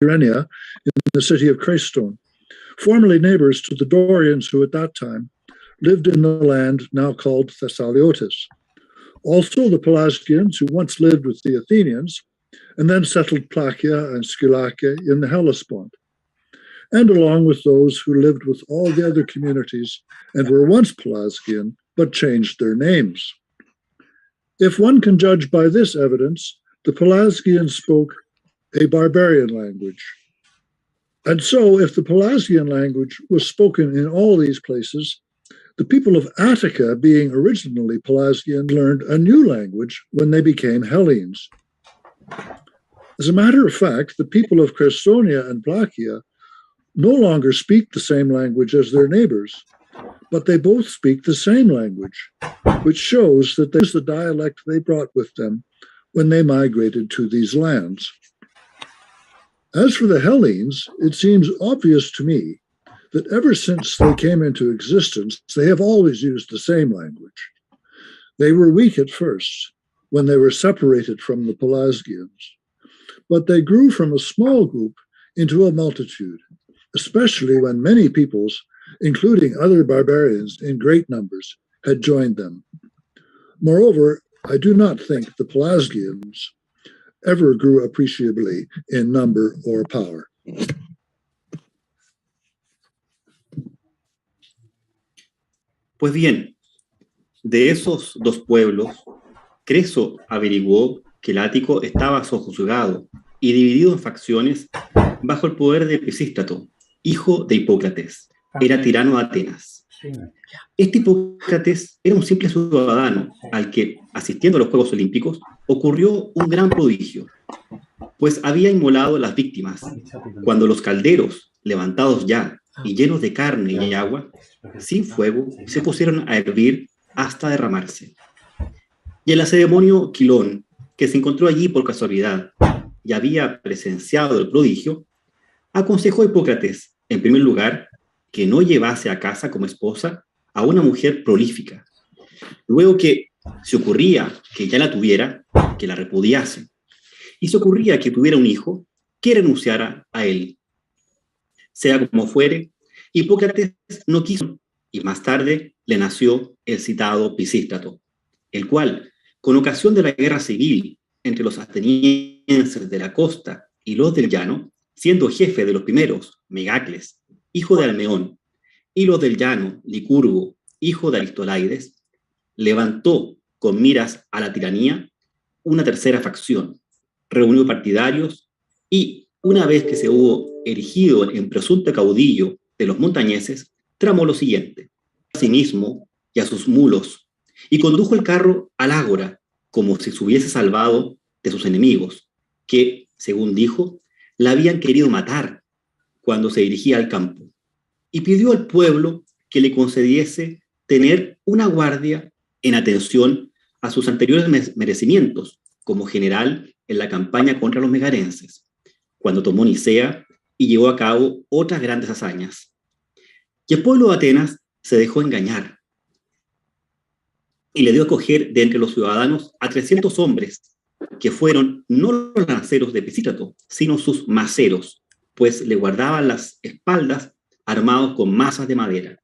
Kyrenia in the city of Craystone, formerly neighbors to the Dorians who at that time lived in the land now called Thessaliotis. Also the Pelasgians who once lived with the Athenians and then settled Placia and Skylacia in the Hellespont, and along with those who lived with all the other communities and were once Pelasgian but changed their names. If one can judge by this evidence, the Pelasgians spoke a barbarian language. And so, if the Pelasgian language was spoken in all these places, the people of Attica, being originally Pelasgian, learned a new language when they became Hellenes. As a matter of fact, the people of Cresonia and Placia no longer speak the same language as their neighbors, but they both speak the same language, which shows that there's the dialect they brought with them when they migrated to these lands. As for the Hellenes, it seems obvious to me that ever since they came into existence, they have always used the same language. They were weak at first, when they were separated from the Pelasgians, but they grew from a small group into a multitude, especially when many peoples, including other barbarians in great numbers, had joined them. Moreover, I do not think the Pelasgians ever grew appreciably in number or power. Pues bien, de esos dos pueblos, Creso averiguó que el Ático estaba sojuzgado y dividido en facciones bajo el poder de Pisístrato, hijo de Hipócrates. Era tirano de Atenas. Este Hipócrates era un simple ciudadano al que, asistiendo a los Juegos Olímpicos, ocurrió un gran prodigio, pues había inmolado a las víctimas cuando los calderos, levantados ya y llenos de carne y agua, sin fuego, se pusieron a hervir hasta derramarse. Y el lacedemonio Quilón, que se encontró allí por casualidad y había presenciado el prodigio, aconsejó a Hipócrates, en primer lugar, que no llevase a casa como esposa a una mujer prolífica. Luego que, si ocurría que ya la tuviera, que la repudiase. Y si ocurría que tuviera un hijo, que renunciara a él. Sea como fuere, Hipócrates no quiso, y más tarde le nació el citado Pisístrato, el cual, con ocasión de la guerra civil entre los atenienses de la costa y los del llano, siendo jefe de los primeros, Megacles, hijo de Almeón, y los del llano, Licurgo, hijo de Aristolaides, levantó, con miras a la tiranía, una tercera facción, reunió partidarios y, una vez que se hubo erigido en presunto caudillo de los montañeses, tramó lo siguiente: a sí mismo y a sus mulos, y condujo el carro al ágora, como si se hubiese salvado de sus enemigos, que, según dijo, la habían querido matar cuando se dirigía al campo, y pidió al pueblo que le concediese tener una guardia en atención a sus anteriores merecimientos como general en la campaña contra los megarenses, cuando tomó Nicea y llevó a cabo otras grandes hazañas. Y el pueblo de Atenas se dejó engañar y le dio a coger de entre los ciudadanos a 300 hombres, que fueron no los lanceros de Pisístrato, sino sus maceros, pues le guardaban las espaldas armados con mazas de madera.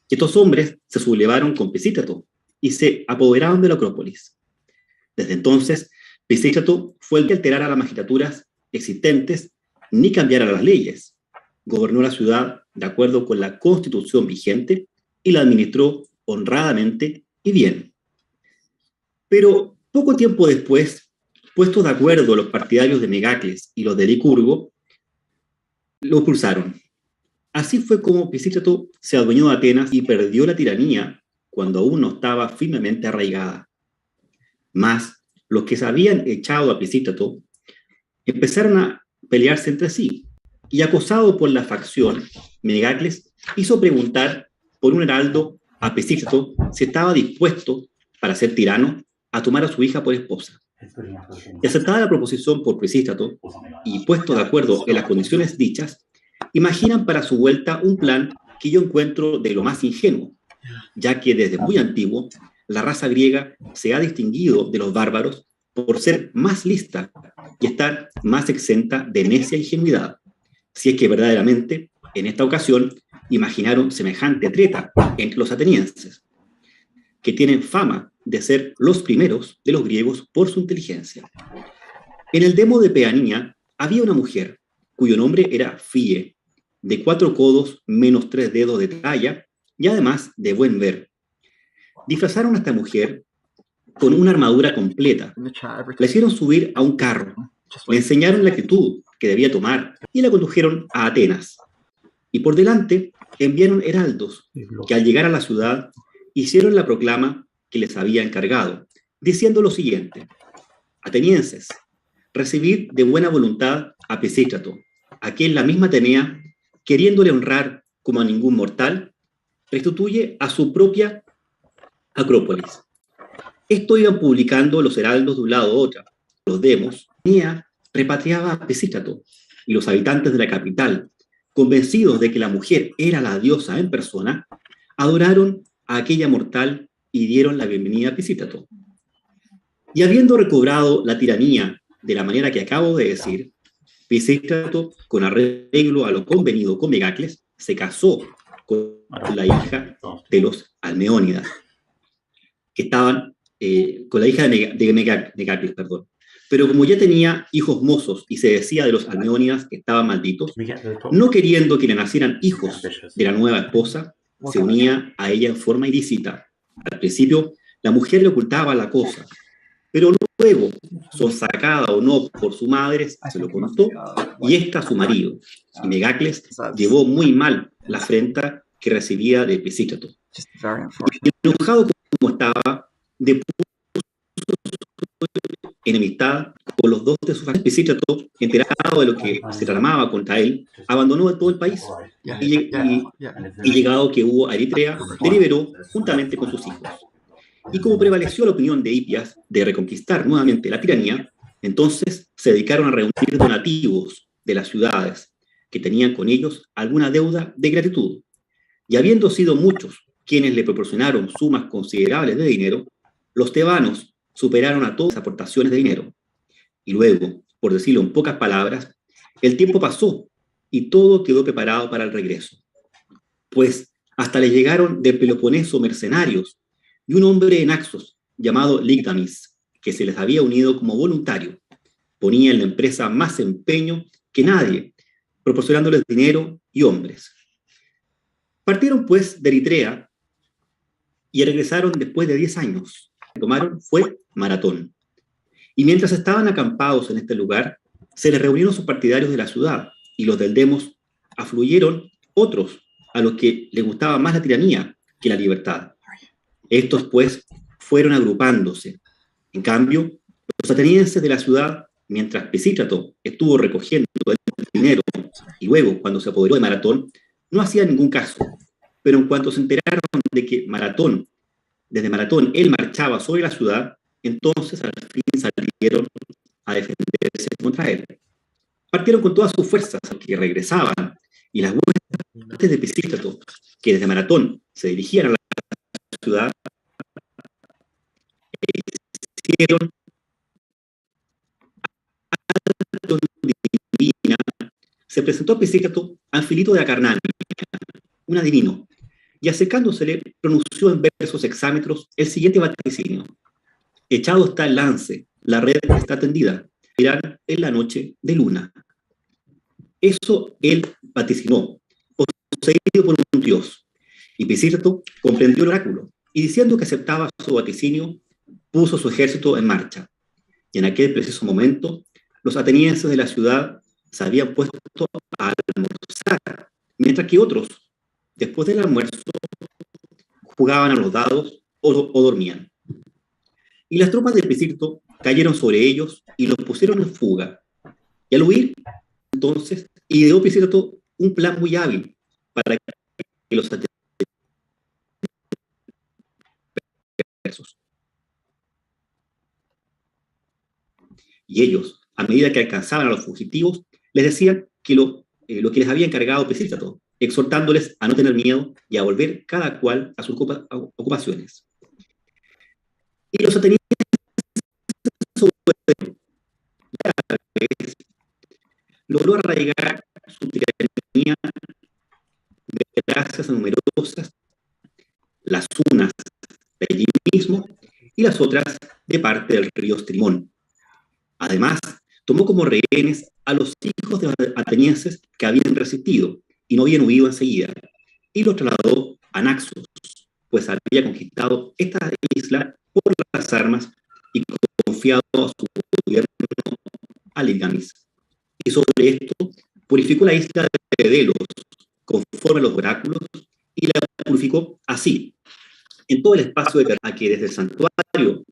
Y estos hombres se sublevaron con Pisístrato y se apoderaron de la Acrópolis. Desde entonces, Pisístrato fue el que alterara las magistraturas existentes ni cambiara las leyes. Gobernó la ciudad de acuerdo con la constitución vigente y la administró honradamente y bien. Pero poco tiempo después, puestos de acuerdo los partidarios de Megacles y los de Licurgo, lo expulsaron. Así fue como Pisístrato se adueñó de Atenas y perdió la tiranía cuando aún no estaba firmemente arraigada. Mas los que se habían echado a Pisístrato empezaron a pelearse entre sí, y acosado por la facción, Megacles hizo preguntar por un heraldo a Pisístrato si estaba dispuesto, para ser tirano, a tomar a su hija por esposa. Y aceptada la proposición por Pisístrato, y puesto de acuerdo en las condiciones dichas, imaginan para su vuelta un plan que yo encuentro de lo más ingenuo, ya que desde muy antiguo la raza griega se ha distinguido de los bárbaros por ser más lista y estar más exenta de necia ingenuidad, si es que verdaderamente, en esta ocasión, imaginaron semejante treta entre los atenienses, que tienen fama de ser los primeros de los griegos por su inteligencia. En el demo de Peanía había una mujer, cuyo nombre era Fie, de 4 codos menos 3 dedos de talla, y además de buen ver. Disfrazaron a esta mujer con una armadura completa. La hicieron subir a un carro, le enseñaron la actitud que debía tomar y la condujeron a Atenas. Y por delante enviaron heraldos que al llegar a la ciudad hicieron la proclama que les había encargado, diciendo lo siguiente: atenienses, recibid de buena voluntad a Pisístrato, a quien la misma Atenea, queriéndole honrar como a ningún mortal, restituye a su propia Acrópolis. Esto iban publicando los heraldos de un lado a otro. Los demos, Atenea repatriaba a Pisístrato, y los habitantes de la capital, convencidos de que la mujer era la diosa en persona, adoraron a aquella mortal y dieron la bienvenida a Pisístrato. Y habiendo recobrado la tiranía de la manera que acabo de decir, Pisístrato, con arreglo a lo convenido con Megacles, se casó con la hija de los Almeónidas, que estaban con la hija de Megacles, perdón. Pero como ya tenía hijos mozos y se decía de los Almeónidas que estaban malditos, no queriendo que le nacieran hijos de la nueva esposa, se unía a ella en forma ilícita. Al principio, la mujer le ocultaba la cosa, pero luego, sonsacada o no por su madre, se lo contó, y ésta a su marido. Y Megacles llevó muy mal la afrenta que recibía de Pisístrato. Y enojado como estaba, depuso enemistad con los dos de sus familias. Pisístrato, enterado de lo que se tramaba contra él, abandonó todo el país y llegado que hubo a Eritrea, deliberó juntamente con sus hijos. Y como prevaleció la opinión de Hipias de reconquistar nuevamente la tiranía, entonces se dedicaron a reunir donativos de las ciudades que tenían con ellos alguna deuda de gratitud. Y habiendo sido muchos quienes le proporcionaron sumas considerables de dinero, los tebanos superaron a todas las aportaciones de dinero. Y luego, por decirlo en pocas palabras, el tiempo pasó y todo quedó preparado para el regreso. Pues hasta le llegaron del Peloponeso mercenarios y un hombre en Naxos llamado Ligdamis, que se les había unido como voluntario. Ponía en la empresa más empeño que nadie, proporcionándoles dinero y hombres. Partieron pues de Eritrea y regresaron después de 10 años. Lo que tomaron fue Maratón. Y mientras estaban acampados en este lugar, se les reunieron sus partidarios de la ciudad, y los del Demos afluyeron otros a los que les gustaba más la tiranía que la libertad. Estos, pues, fueron agrupándose. En cambio, los atenienses de la ciudad, mientras Pisístrato estuvo recogiendo el dinero, y luego, cuando se apoderó de Maratón, no hacían ningún caso. Pero en cuanto se enteraron de que desde Maratón, él marchaba sobre la ciudad, entonces al fin salieron a defenderse contra él. Partieron con todas sus fuerzas, que regresaban, y las huestes de Pisístrato, que desde Maratón se dirigían a la ciudad, hicieron divina. Se presentó a Pisístrato al Filito de Acarnania, un adivino, y acercándosele pronunció en versos hexámetros el siguiente vaticinio: echado está el lance, la red está tendida, irán en la noche de luna. Eso él vaticinó, poseído por un dios. Y Pisístrato comprendió el oráculo, y diciendo que aceptaba su vaticinio, puso su ejército en marcha. Y en aquel preciso momento, los atenienses de la ciudad se habían puesto a almorzar, mientras que otros, después del almuerzo, jugaban a los dados o dormían. Y las tropas de Pisístrato cayeron sobre ellos y los pusieron en fuga. Y al huir, entonces, ideó Pisístrato un plan muy hábil para que los atenienses, y ellos, a medida que alcanzaban a los fugitivos, les decían que lo que les había encargado Pisístrato, exhortándoles a no tener miedo y a volver cada cual a sus ocupaciones. Y los atenienses vez, logró arraigar su tiranía gracias a numerosas, las unas de allí mismo y las otras de parte del río Strimón. Además, tomó como rehenes a los hijos de los atenienses que habían resistido y no habían huido enseguida, y los trasladó a Naxos, pues había conquistado esta isla por las armas y confiado a su gobierno a Ligamis. Y sobre esto purificó la isla de Delos conforme a los oráculos y la purificó así, en todo el espacio de a que desde el santuario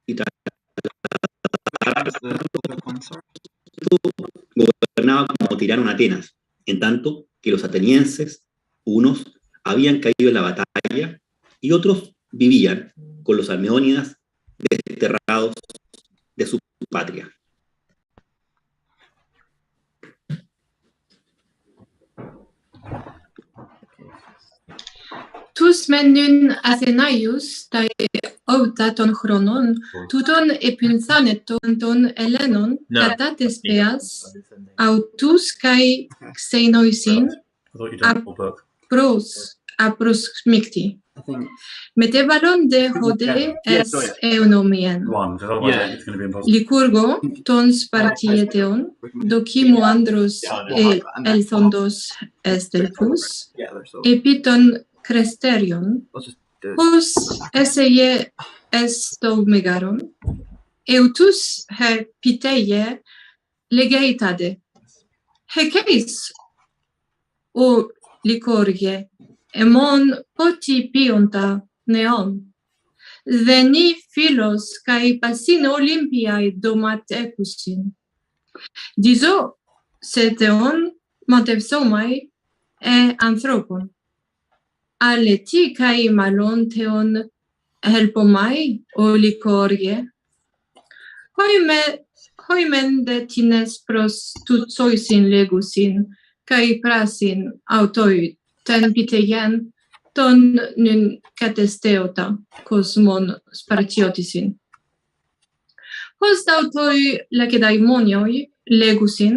y gobernaba como tirano en Atenas, en tanto que los atenienses, unos habían caído en la batalla y otros vivían con los almeónidas desterrados de su patria. Τους μενούν Αθηναίους τα όπτα των χρόνων, τούτων επινθάνετον των Ελλήνων κατά τες πέας, αутούς καί ξενοησίν απροσμίκτη. Μετέβαλον δε χωδέ εσ εονομίαν. Λικούργο των Σπαρτιέτεων, δοκίμου άνδρος ελθόντος εστελπούς, επί των Κρεστεριον, ως εσεγε εστο μεγάρον, εουτούς he πιτέγε λεγεϊτάδε. Χεκέις, ο λικόργε, εμόν πότι ποιοντα νεόν. Δενή φίλος καί πασίν Ολύμπιαί δωματέκουσιν. Διζώ σε θεόν ματευσόμαι ανθρώπων. Ale ti kai malon theon helpomai o likorge. Hoimen de tines pros tutsoisin legusin, kai prasin autoi ten piteyen ton nun katesteota kosmon spartiotisin. Host autoi lakedaimonioi legusin,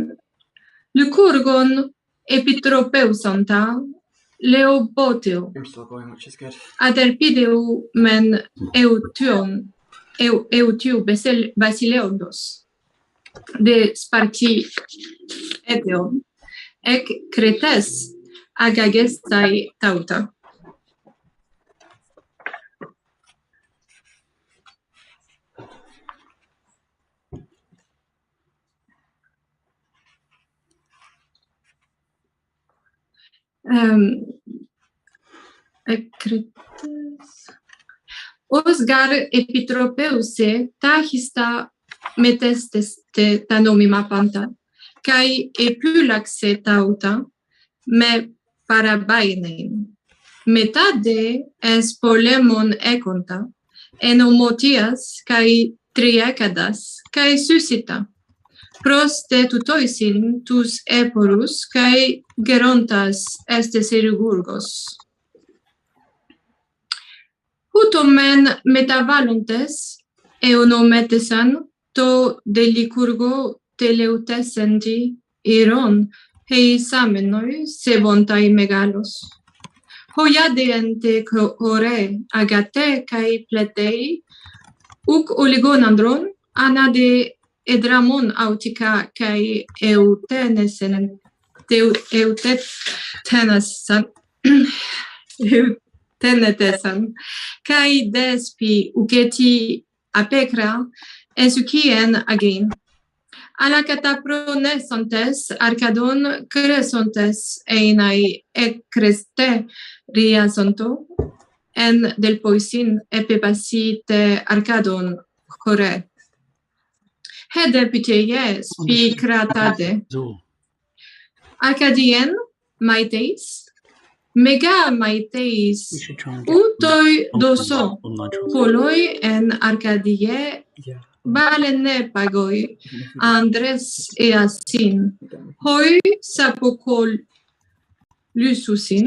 lykurgon epitropeusanta, Leopoteo, aderpideu men eutiu basileondos, de Sparti eteon, ec cretes agagestai tauta. Os gar epitropeuse tahista metesteste tanomima panta, kai epulaxe tauta me parabainein. Metade es polemon econta, enomotias kai triacadas kai suscita. Pros de tutoisin tus eporus kai gerontas estes erugurgos. Hutomen metavalontes eonometesan to de licurgo teleutesenti iron hei samenoi sevontai megalos. Hoiadeente core agate kai pletei uc oligonandron anade edramon autica kai eutenesan tenetesan kai despi ugeti apecra esukien agin. Ala catapronesontes arcadon cresontes einai ecreste riasonto en del poisin epipasite arcadon core. Hede piteie spi cratade. Arcadien maiteis, mega maiteis, utoi doso, poloi en Arcadie, balene pagoi, Andres e asin, hoi sapocol lususin,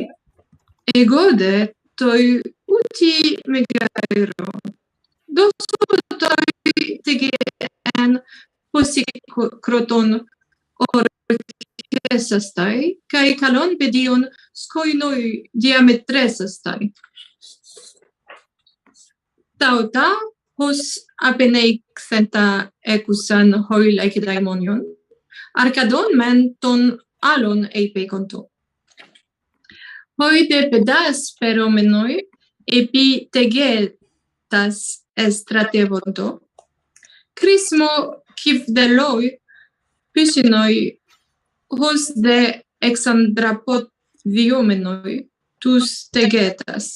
egode toi uti megairo, doso toi tegen posikroton orchesastai, kai kalon pedion skoinoi diametresastai. Tauta hos apeneixenta ekusan hoi laikedaimonion, arkadon men ton alon eipekonto. Hoi de pedas peromenoi epi tegetas estratevonto, Chrismo kivdeloi pysinoi hos de exandrapot diomenoi tus tegetas.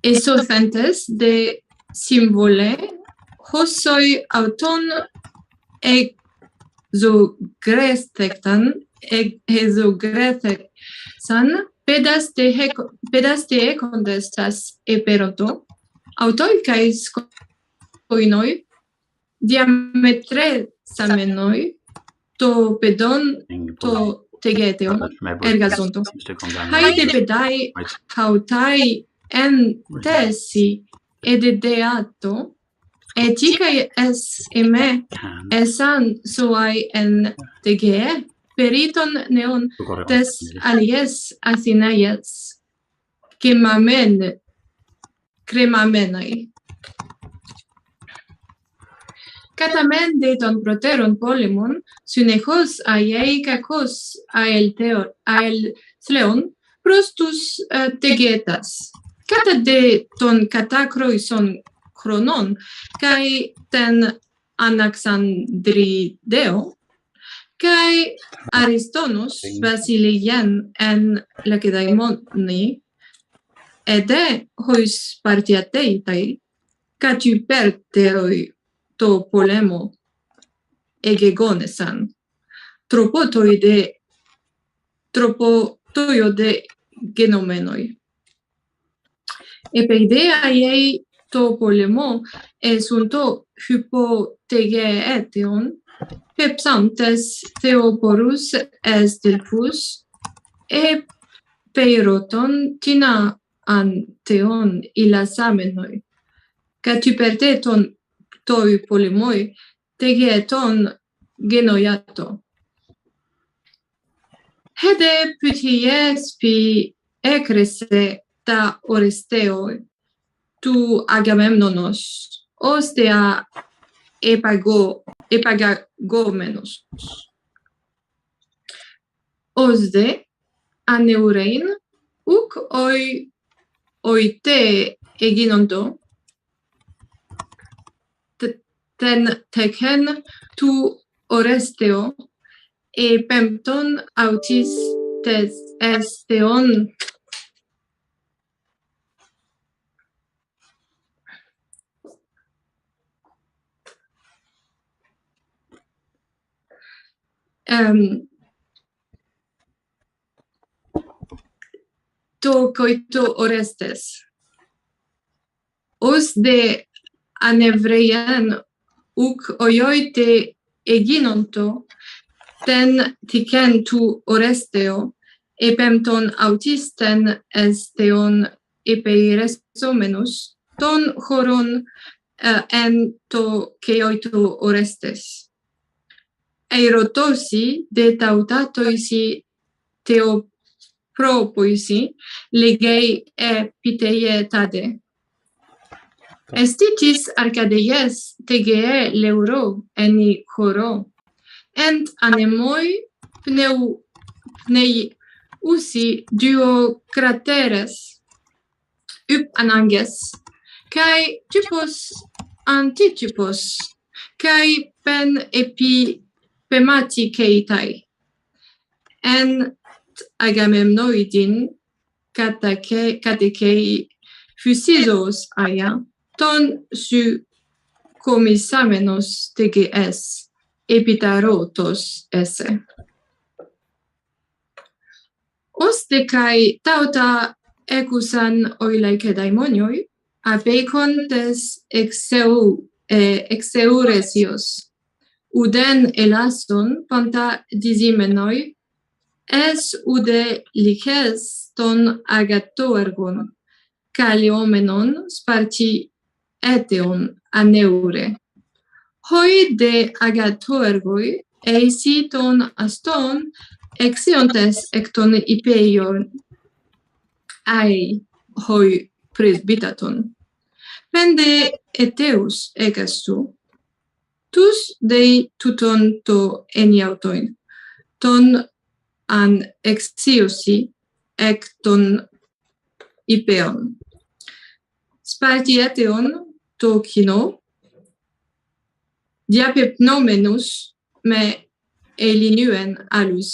Esocentes de symbole hosoi auton exogresteksan pedas de econdestas eperonto, autoi kai skoinoi diametre samenoi to pedon to tegeteon ergazonto. Haide pedai hautai en tesi ededeato eticai es eme esan soai en tege periton neon tes alies athenaias cremamenai. Catamen de ton proteron polemon, synechos aiei kakos ael thleon, prostus tegetas. Cata de ton catacroison chronon, kai ten anaxandrideo, kai Aristonus Basileien en Lacedaemoni, ede hois partiateitai, catuperteroi to polemo egegonesan, tropotoio de genomenoi. Epeidea iei to polemo esunto hypotegeetion, pepsantes Theoporus es delphus, e peiroton tina anteon ilasamenoi, catuperteton toi polemoi tegeton genoiato. Hede puties pi ecrese ta Oresteo tu Agamemnonos, ostea epagagomenos. Osde aneurein uk oite eginonto ten teken tu Oresteo e pempton autis tes esteon to coito Orestes. Os de anevreien uk oioite eginonto ten tiken tu Oresteo e pempton autisten esteon epeiresomenus ton choron en to keoito Orestes. Eirotosi de tautatoisi teopropoisi legei epiteie tade. Estitis arcadeies tegee leuro eni choro, ent anemoi pnei usi duo crateres up ananges, kai typos antitypos, kai pen epipemati keitai. En Agamemnoidin katekei fusisos aia, ton su comisamenos teges epitarotos esse. Oste kai tauta ecusan oilaikedaimonioi, apeikon tes exeuresios, uden elaston panta disimenoi, es ude liches ton agatoergon, caliomenon sparti eteon aneure. hoi de agatorgoi eisi ton aston exiontes ecton ipeion ai hoi presbytaton. Pende eteus egastu, tus dei tuton to eniautoin, ton an exiosi ecton ipeon. Spartieteon to kino, diapepnomenus me elinuen alus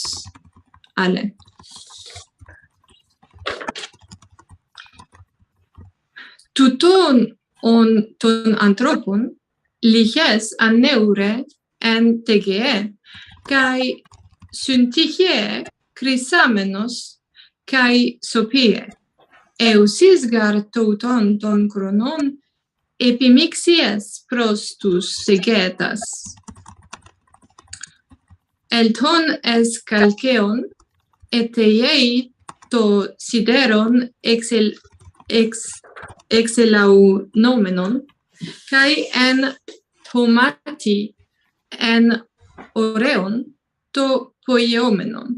ale. Tuton on ton anthropon, liches aneure en tegee, kai syntichie chrysamenos kai sopie, eusisgar touton ton chronon, epimixies prostus segetas. Elton es calceon, eteiei to sideron exelau nomenon, kai en tomati en oreon to poiomenon.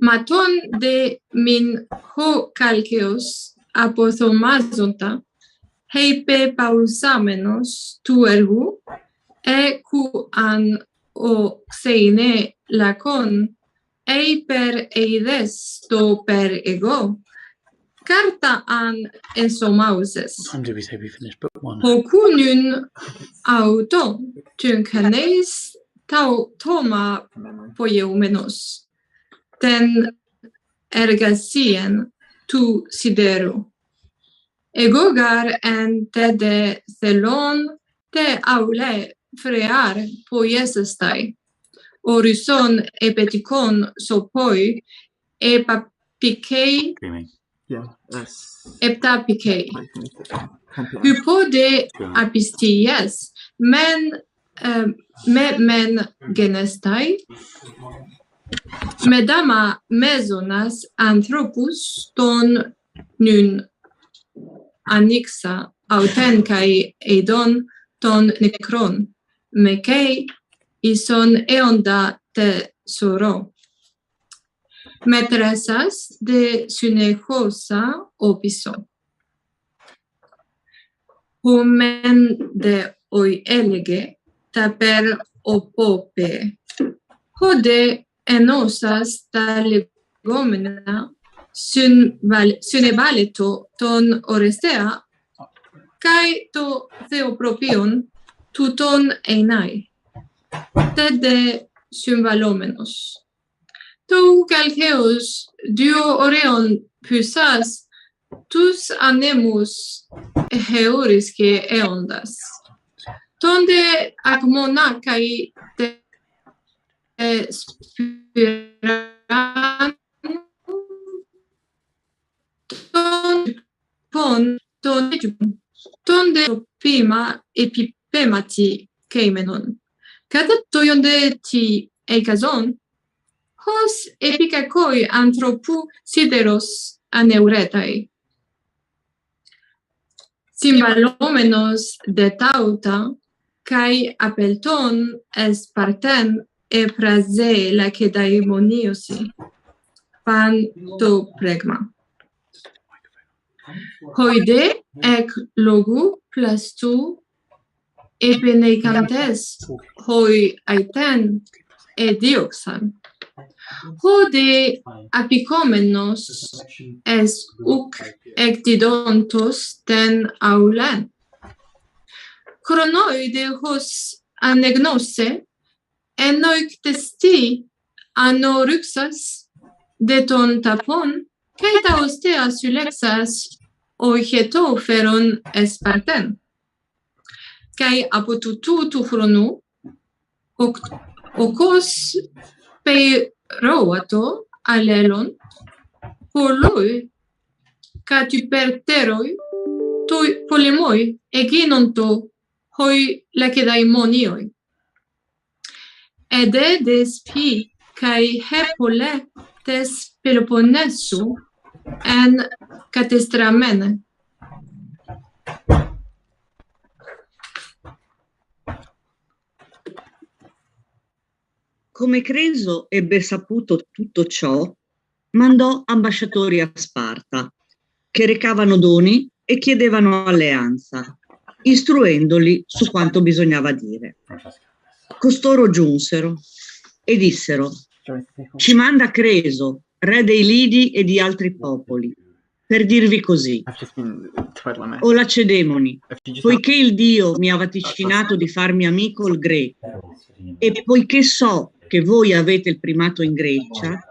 Maton de min ho calceos apothomazonta, heipe pausamenos tu ergu, e cu an o xeine lacon, ei per eides to per ego, carta an esomauses. What time did we say we finished book one? Hocunun auto, tuncanes tau toma poieumenos, ten ergasien tu sidero. Egogar en te de thelon te aule frear poiesestai, orison epeticon sopoi epapikei Dreaming. Yeah, that's eptapikei. quite finished. Hypode apisties men genestai, medama mesonas anthropus ton nun anixa auten kai eidon ton necron, mekei ison eonda te soro. Metresas de synechosa opiso. Humen de oi elege ta per opope. Hode enosas ta legomena synevaleto ton orestea, kai to theopropion tuton einai, tede symvalomenos. To calceus duo oreon pusas, tus anemus heorisque eondas. Tonde acmona kai te spiran tonde pima epipemati keimenon. Kata toyonde ti eikazon, hos epikakoi anthropu sideros aneuretai. Symbalomenos de tauta, kai apelton esparten e prase la kedaimoniosi, pan to pregma. Hoide ec logu plastu epeneicantes hoi aiten e dioxan. Hode apicomenos es uc ectidontos ten aulen. Chronoide hos anegnose enoic testi anoruxas de ton tapon caeta ostea sulexas oicheto feron esparten. Kai apotutu tu chronu ocos peiroato alelon poloi catuperteroi toi polemoi eginonto hoi lacedaimonioi. Ede despi kai hepole tes Peloponnesu en catestramene. Come Creso ebbe saputo tutto ciò, mandò ambasciatori a Sparta, che recavano doni e chiedevano alleanza, istruendoli su quanto bisognava dire. Costoro giunsero e dissero: ci manda Creso, re dei Lidi e di altri popoli, per dirvi così: o Lacedemoni, poiché il Dio mi ha vaticinato di farmi amico il greco, e poiché so che voi avete il primato in Grecia,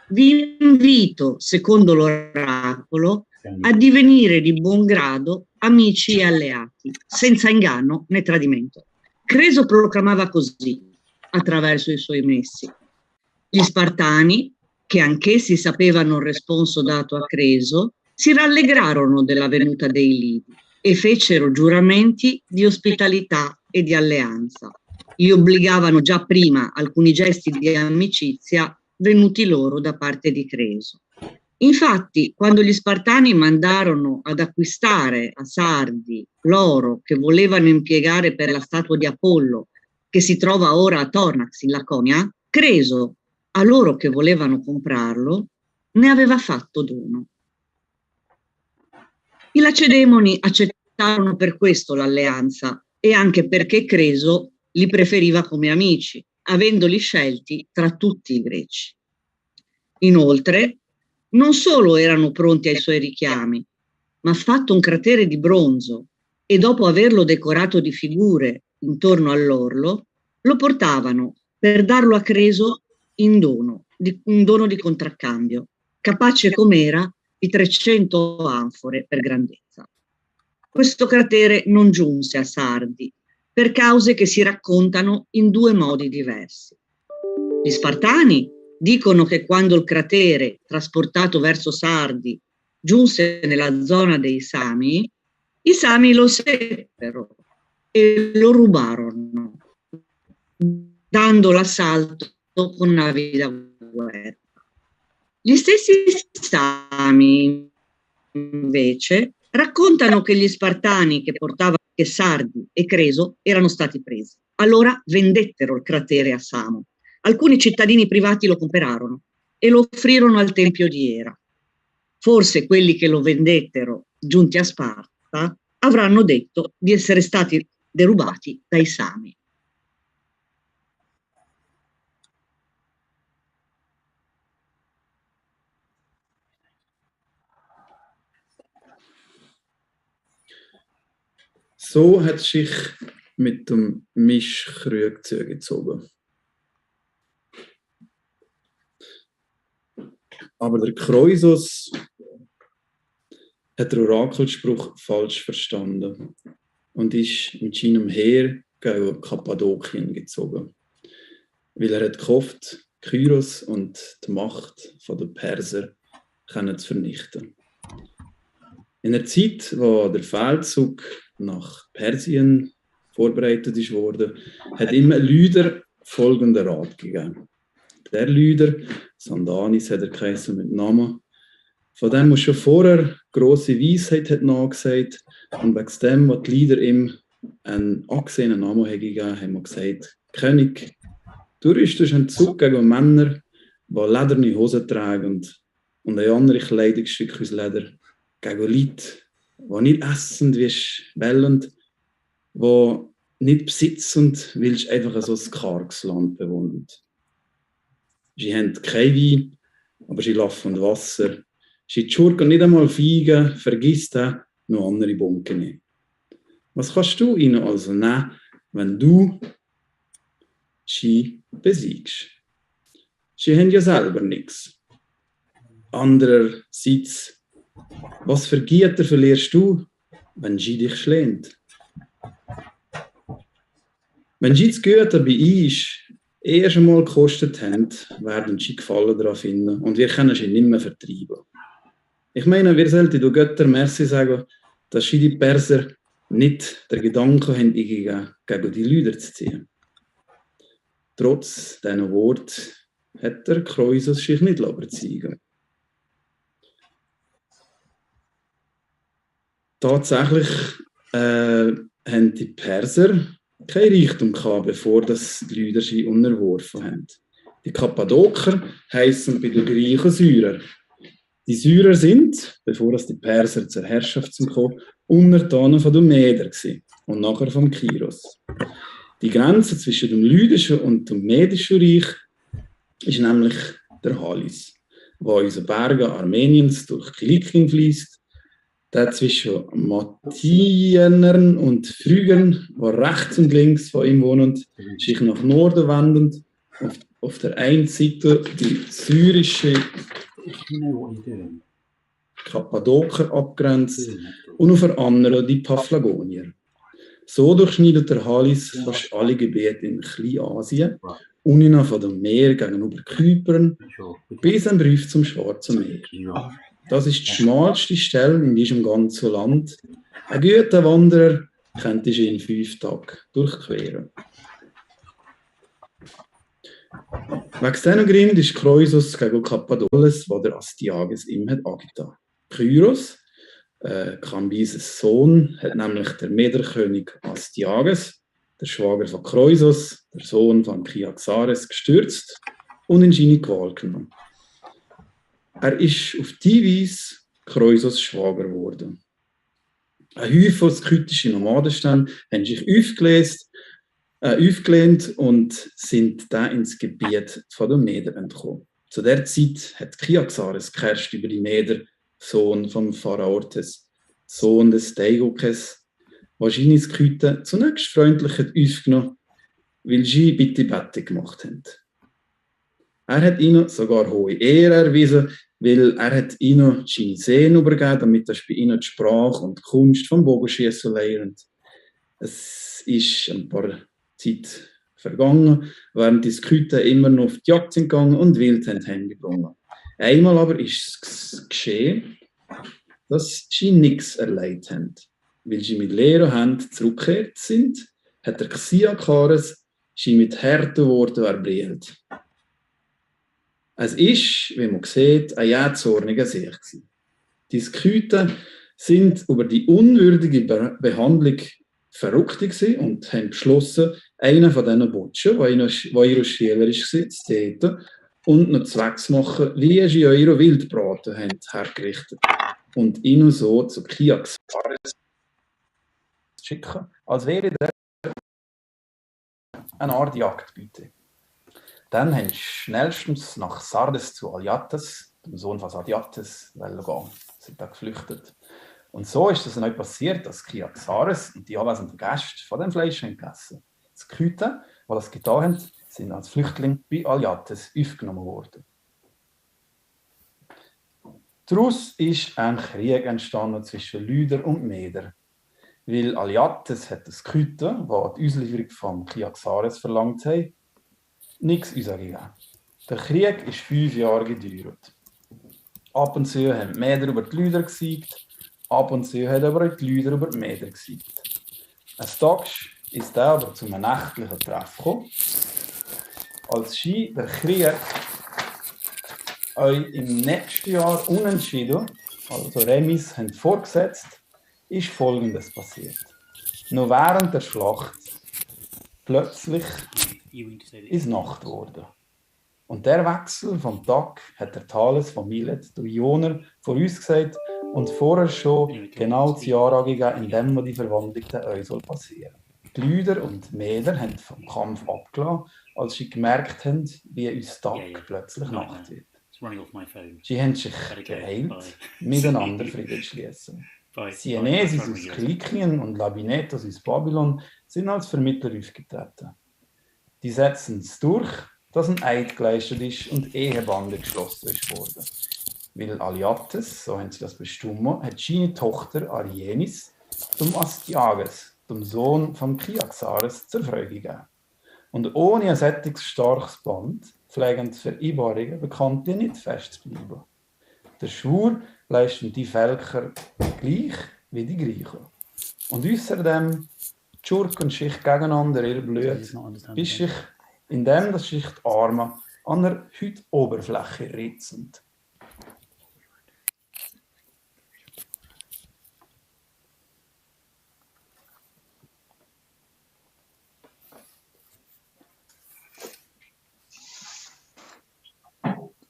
vi invito, secondo l'oracolo, a divenire di buon grado amici e alleati, senza inganno né tradimento. Creso proclamava così, attraverso i suoi messi. Gli Spartani, che anch'essi sapevano il responso dato a Creso, si rallegrarono della venuta dei Lidi e fecero giuramenti di ospitalità e di alleanza. Gli obbligavano già prima alcuni gesti di amicizia venuti loro da parte di Creso. Infatti, quando gli Spartani mandarono ad acquistare a Sardi l'oro che volevano impiegare per la statua di Apollo, che si trova ora a Tornax in Laconia, Creso, a loro che volevano comprarlo, ne aveva fatto dono. I Lacedemoni accettarono per questo l'alleanza e anche perché Creso li preferiva come amici, avendoli scelti tra tutti i greci. Inoltre, non solo erano pronti ai suoi richiami, ma fatto un cratere di bronzo e dopo averlo decorato di figure intorno all'orlo, lo portavano per darlo a Creso in dono, un dono di contraccambio, capace com'era di 300 anfore per grandezza. Questo cratere non giunse a Sardi per cause che si raccontano in due modi diversi. Gli Spartani dicono che quando il cratere, trasportato verso Sardi, giunse nella zona dei Sami, i Sami lo seppero e lo rubarono, dando l'assalto con navi da guerra. Gli stessi Sami, invece, raccontano che gli Spartani che portavano che Sardi e Creso erano stati presi. Allora vendettero il cratere a Samo. Alcuni cittadini privati lo comperarono e lo offrirono al tempio di Era. Forse quelli che lo vendettero, giunti a Sparta, avranno detto di essere stati derubati dai Sami. So hat es sich mit dem Mischkrieg zugezogen. Aber der Croesus hat den Orakelspruch falsch verstanden und ist mit seinem Heer gegen Kappadokien gezogen. Weil er hat gehofft, Kyros und die Macht der Perser zu vernichten. In der Zeit, wo der Feldzug nach Persien vorbereitet wurde, hat ihm Lüder folgenden Rat gegeben. Der Lüder, Sandanis hat er geheißen mit Namen, von dem er schon vorher grosse Weisheit hat nachgesagt und wegen dem, was die Lieder ihm einen angesehenen Namen gegeben haben, haben wir gesagt: König, du rüstest einen Zug gegen Männer, die lederne Hosen tragen und ein andere Kleidungsstück aus Leder, gegen Leute, die nicht essend wirst, bellend, die nicht besitzend, willst einfach so ein karges Land bewohnen. Sie haben kein Wein, aber sie laufen Wasser. Sie schurken nicht einmal Feigen, vergiss da noch andere Bunke nicht. Was kannst du ihnen also nehmen, wenn du sie besiegst? Sie haben ja selber nichts. Andererseits, was für Güter verlierst du, wenn sie dich schlägt? Wenn sie das Güter bei uns erst einmal gekostet haben, werden sie Gefallen daran finden und wir können sie nicht mehr vertreiben. Ich meine, wir sollten den Göttern Merci sagen, dass sie die Perser nicht der Gedanke haben eingegeben, gegen die Lüder zu ziehen. Trotz diesen Worten hat der Croesus sich nicht überzeugen. Tatsächlich haben die Perser kein Reichtum gehabt, bevor das die Lüder sie unterworfen haben. Die Kappadoker heißen bei den Griechen Syrer. Die Syrer sind, bevor es die Perser zur Herrschaft kamen, Untertanen von den Meder gewesen und nachher vom Kiros. Die Grenze zwischen dem Lydischen und dem Medischen Reich ist nämlich der Halis, wo in den Bergen Armeniens durch Kilikien fließt, der zwischen Mathienern und Phrygern, die rechts und links von ihm wohnen, sich nach Norden wendend, auf der einen Seite die syrische Kappadoker abgrenzt und auf der anderen die Paphlagonier. So durchschneidet der Halis fast alle Gebiete in Kleinasien, unten von dem Meer gegenüber Kypern, bis ein Brief zum Schwarzen Meer. Das ist die schmalste Stelle in diesem ganzen Land. Ein guter Wanderer könnte sie in 5 Tagen durchqueren. Wegen diesem Grund ist Croesus gegen Kappadoles, wo der Astyages ihm hat angetan. Kyros, Kambises Sohn, hat nämlich der Mederkönig Astyages, der Schwager von Croesus, der Sohn von Kyaxares, gestürzt und in seine Qual genommen. Er ist auf die Weise Croesus Schwager geworden. Ein Häufchen skytische Nomadenstämme haben sich aufgelehnt und sind dann ins Gebiet von den Meder entkommen. Zu der Zeit hat Kyaxares geherrscht über die Meder, Sohn von Pharaortes, Sohn des Deigokes, der seine Skythen zunächst freundlich aufgenommen, weil sie Bitte gemacht haben. Er hat ihnen sogar hohe Ehre erwiesen, weil er hat ihnen seine Seen übergeben, damit er bei ihnen die Sprache und die Kunst vom Bogenschießen lernt. Es ist ein paar Zeit vergangen, während die Skythen immer noch auf die Jagd sind gegangen und wild haben heimgebracht. Einmal aber ist es geschehen, dass sie nichts erlebt haben. Weil sie mit leeren Händen zurückgekehrt sind, hat der Xiakares sie mit harten Worten erbrielt. Es ist, wie man sieht, ein jähzorniger Sieg. Die Skythen sind über die unwürdige Behandlung verrückt und haben beschlossen, einen von diesen Butschen, der ihre Schüler war, zu töten und noch Zweck zu machen, wie sie eure Wildbraten haben hergerichtet und ihnen so zu Kyaxares schicken, als wäre der eine Art Jagdbeute. Dann haben sie schnellstens nach Sardes zu Alyattes, dem Sohn von Sardiates, gehen. Sind da geflüchtet. Und so ist es dann auch passiert, dass Kyaxares und die anwesenden Gäste von dem Fleisch haben gegessen. Die Skythen, die das getan haben, sind als Flüchtlinge bei Alyattes aufgenommen worden. Daraus ist ein Krieg entstanden zwischen Lyder und Meder. Weil Alyattes hat das Skythen, die die Auslieferung von Kyaxares verlangt haben, nichts gegeben. Der Krieg ist 5 Jahre gedauert. Ab und zu haben die Meder über die Lyder gesiegt, ab und zu haben aber auch die Lyder über die Meder gesiegt. Eines Tages ist er aber zu einem nächtlichen Treffen gekommen, als sie der Krieg euch im nächsten Jahr unentschieden, also Remis, haben vorgesetzt, ist Folgendes passiert. Noch während der Schlacht plötzlich ist Nacht geworden. Und der Wechsel vom Tag hat der Thales von Milet durch Ioner vorausgesagt und vorher schon genau das Jahr angegeben, in dem die Verwandlung der Ei soll passieren. Die Lyder und die Meder haben vom Kampf abgelassen, als sie gemerkt haben, wie uns Tag plötzlich Nacht wird. Sie haben sich geeilt, miteinander Frieden zu schließen. Sienesis aus Kilikien und Labinetos aus Babylon sind als Vermittler aufgetreten. Die setzen es durch, dass ein Eid geleistet ist und Ehebande geschlossen ist worden. Weil Alyattes, so haben sie das bestimmt, hat seine Tochter Arienis dem Astyages, dem Sohn von Kyaxares, zur Freude gegeben. Und ohne ein solches starkes Band pflegen die Vereinbarungen bekanntlich nicht festzubleiben. Der Schwur leisten die Völker gleich wie die Griechen. Und außerdem die Schurken sich gegeneinander ihr Blut, bis sich, indem das sich die Arme an der Hautoberfläche ritzen.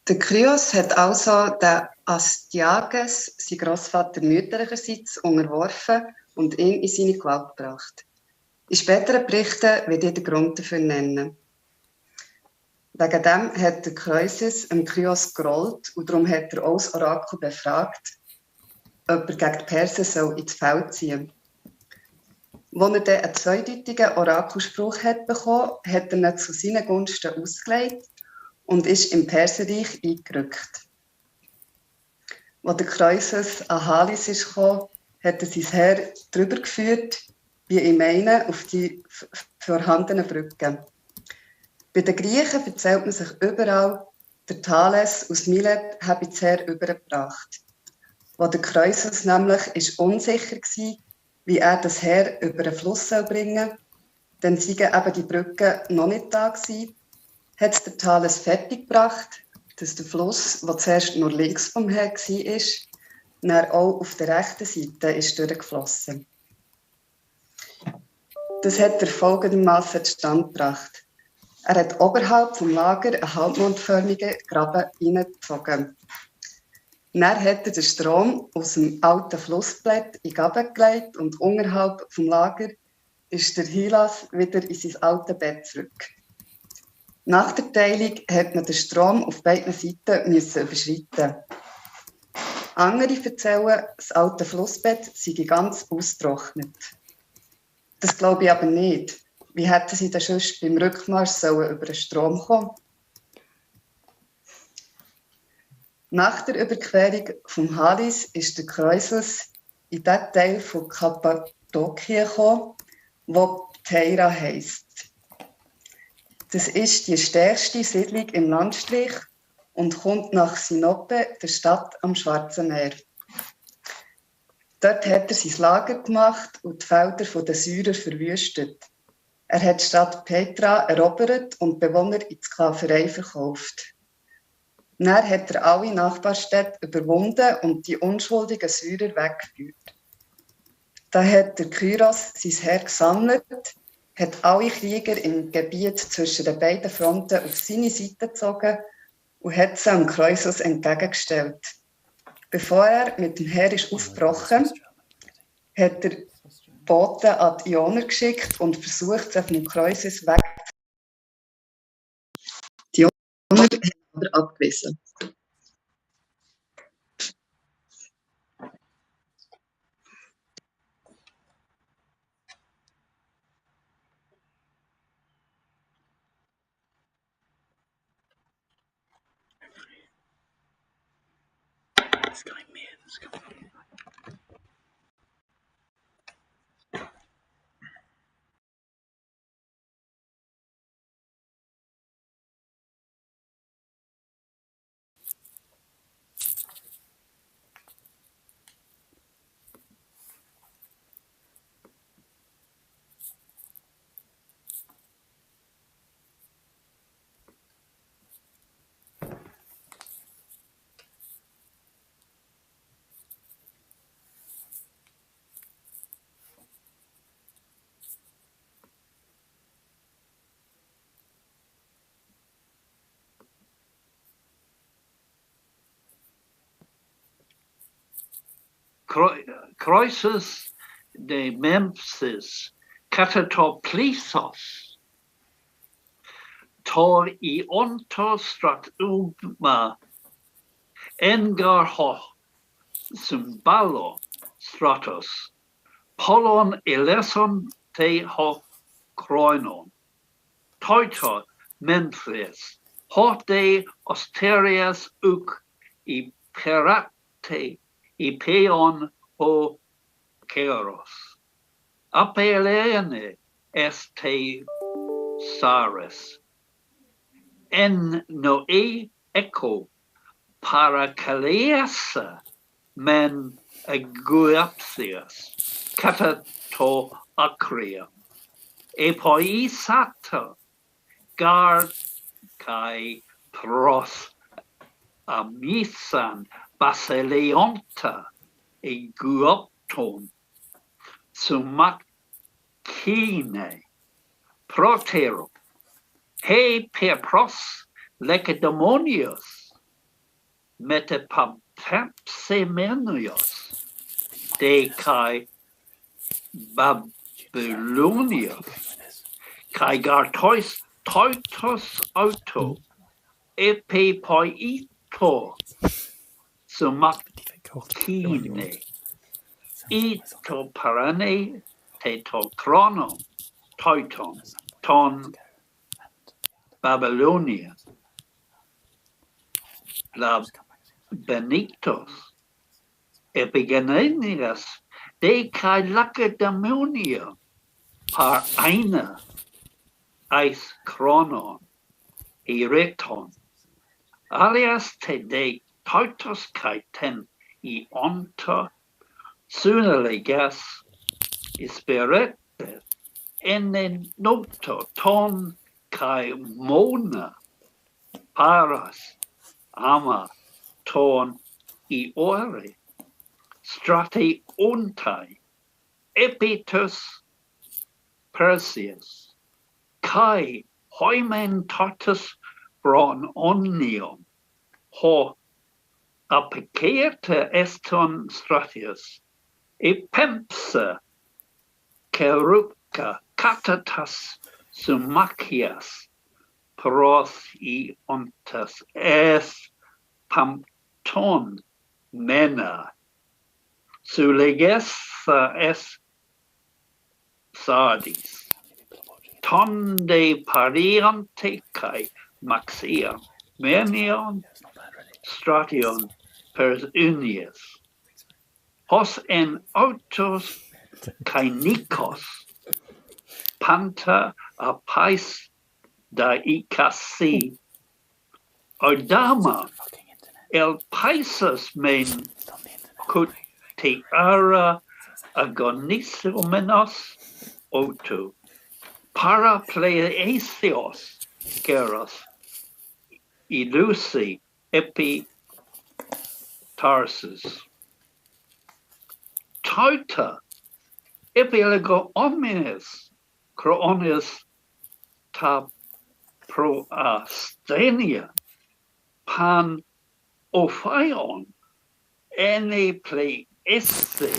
Der Cyrus hat also den Astyages, sein Grossvater mütterlicherseits, unterworfen und ihn in seine Gewalt gebracht. In späteren Berichten wird er den Grund dafür nennen. Wegen dem hat der Caucasus dem Cyrus gerollt und darum hat er auch das Orakel befragt, ob er gegen die Perser soll ins Feld ziehen soll. Als er dann einen zweideutigen Orakelspruch hat bekommen, hat er ihn zu seinen Gunsten ausgelegt und ist im Perserreich eingerückt. Als der Caucasus an Halis ist gekommen, hat er sein Heer drüber geführt, wie ich meine, auf die vorhandenen Brücken. Bei den Griechen erzählt man sich überall, der Thales aus Milet habe das Heer übergebracht. Als der Caucasus nämlich ist unsicher war, wie er das Heer über den Fluss bringen soll, dann seien eben die Brücken noch nicht da gewesen, hat es der Thales fertiggebracht, dass der Fluss, der zuerst nur links vom Heer war, dann auch auf der rechten Seite ist durchgeflossen. Das hat er folgendermaßen zustande gebracht. Er hat oberhalb vom Lager einen halbmondförmigen Graben hineingezogen. Dann hat er den Strom aus dem alten Flussbett in den Graben gelegt und unterhalb vom Lager ist der Hylas wieder in sein altes Bett zurück. Nach der Teilung hat man den Strom auf beiden Seiten überschreiten. Andere erzählen, das alte Flussbett sei ganz ausgetrocknet. Das glaube ich aber nicht. Wie hätten sie denn sonst beim Rückmarsch über den Strom kommen? Nach der Überquerung vom Halis ist der Caucasus in den Teil von Kappadokien gekommen, wo Pteira heisst. Das ist die stärkste Siedlung im Landstrich und kommt nach Sinope, der Stadt am Schwarzen Meer. Dort hat er sein Lager gemacht und die Felder der Syrer verwüstet. Er hat die Stadt Petra erobert und die Bewohner in die Sklaverei verkauft. Dann hat er alle Nachbarstädte überwunden und die unschuldigen Syrer weggeführt. Da hat der Kyros sein Heer gesammelt, hat alle Krieger im Gebiet zwischen den beiden Fronten auf seine Seite gezogen und hat sie dem Caucasus entgegengestellt. Bevor er mit dem Heer ist aufgebrochen, hat er Boten an die Ioner geschickt und versucht, sie vom Caucasus wegzunehmen. Die Ioner haben aber abgewiesen. Croesus de Memphis Catatoplissos tor iontostratuma engarho symbalo stratos polon eleson te ho kroinon toito Memphis horte osterias uk I perate I peon o Keros. Apelene este Cyrus. En noe echo paracaleasa men aguapsias catato acria. Epoisata gar kai pros amisan basileonta e guopton sumakine protero he per pros lecedemonios Metapapsemenios, de kai Babylonios, kai gartois toitos auto, epipoito, sumakine, ito parane, teto chrono, toiton, ton Babylonia, la benitos, epigenenias, de kai lacedaemonia, par aina, eis chronon, ereton, alias te de toitos kai ten onta, sooner legas, ispirete, ene noto ton kai mona, paras, ama, ton, ore, strati untai, epitus Perseus, kai hoimen totus bron omnium, ho apicete eston stratius, epempsa keruka katatas sumachias, pros ontas es pampton mena, sulegesa es sardis, tonde pariante kai maxia, menion stration per unias, hos en autos kai nikos, panta apais da ikasi, odama el paisas men kutiara agonisomenos auto, parapleesios keros, ilusi epitarsus, tauta epilego omnes cronis ta proastenia, pan ophaion, ene pleese,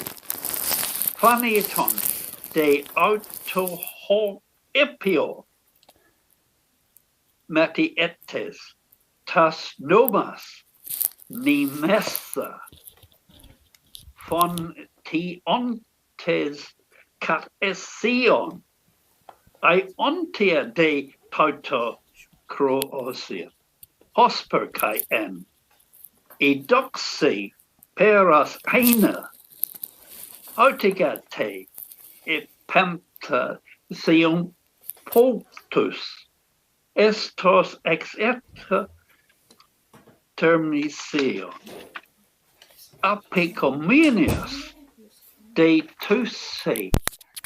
phaneton de auto ho epio, matietes, tas nomas, nimesa, fontiontes cat ession, iontia de tauto croosia, hosper kai en, edoxi peras aina, autigate, epempta sion potus, estos ex termisio, apicomenius, de tusi,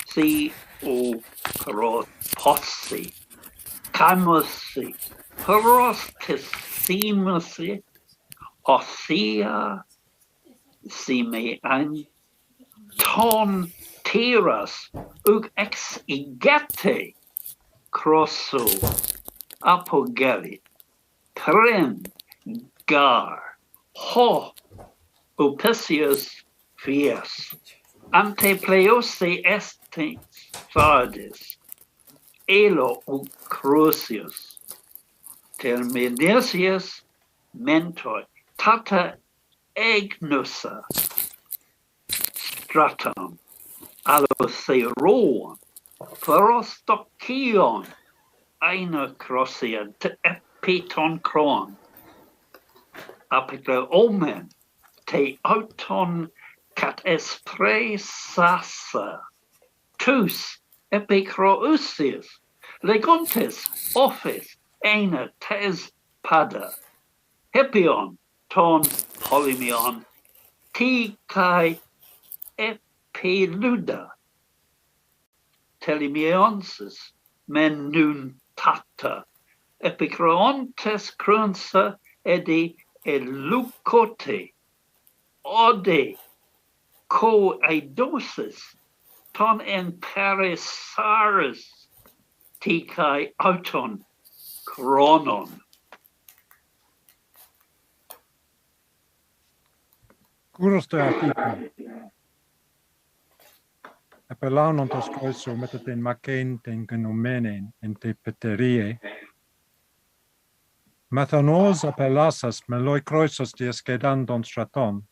si o possi, camusi, prostissimusi, ossia, sime an, ton tiras, ug ex igate, crosso, apogelit, tren, gar, ho, upesius fies, ante pleose estes fardis, elo crucius, terminesius mentor, tata egnusa, stratum, alotheron, ferostocion, aina crossia, epiton cron, apiclo omen, te auton cat espressassa, tus epicrousius, legontes office, aina tes pada, hippion, ton polymion, ti kai epiluda, telimionsis, men nun tata, epicroontes crunsa edi elucote, ode, co eidosis, ton en paris Cyrus, ti kai auton chronon. Kuros te atipi. Apelaunon tos koiso metaten makein ten genomenen en te peterie. Mathanos apelasas meloi kroisos di eskedandon straton.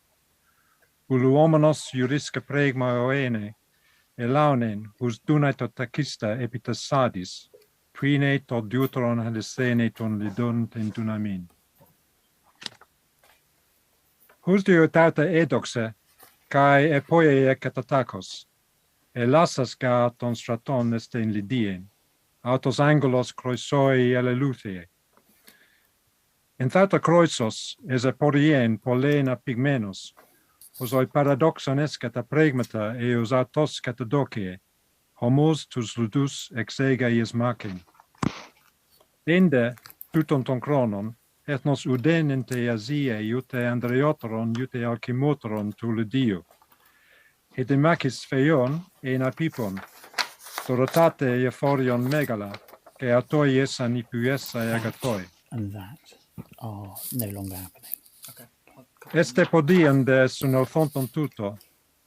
Uluomenos jurisque pregma oene, elaunen, hus dunai to takista epitas sadis, prine to deuteron helisene ton lidon ten dunamin. Hus diotauta edoxe, kai epoie katatakos, elasas ga ton straton esten lidien, autos angelos kroisoi eleluthie. En thauta kroisos es aporien polena pigmenos, osoi paradoxon escata pregmata eos autos catadocie, homos tus ludus exega ies macin. Ende, tuton ton chronon, ethnos uden ente Asie iute Andreoteron iute Alkimoteron tu ludio. Et macis feion en apipon, dorotate euphorion megala, que autoi esan ipuessa agatoi. And that are no longer happening. Este podian de sun fonton tuto,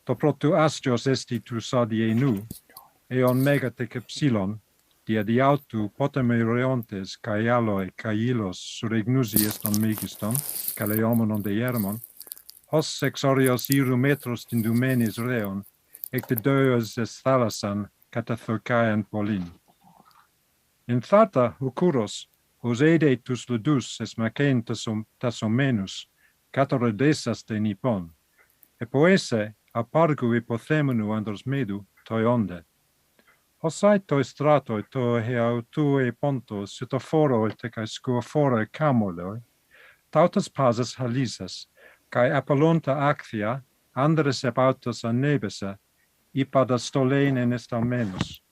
to protu astios esti tu sadie nu, eon megatec epsilon, dia diautu potemereontes kai aloi kai ilos suregnusi eston megiston, caleomonon de Iermon, hos exorios iru metros tindumenis reon, ecte deus es thalasan catathocaen polin. In thata hucuros, hos ede tus ludus es macen tasomenus, catorodesas de Nippon, e poese apargu hypothemenu andros medu toi onde. Hosai toi stratoi to heautue ponto sutoforo te kai scuoforo camoloi, tautas pasas halisas, kai apollonta acthia, andres epautos anebesa, ipada stolene nestamenus.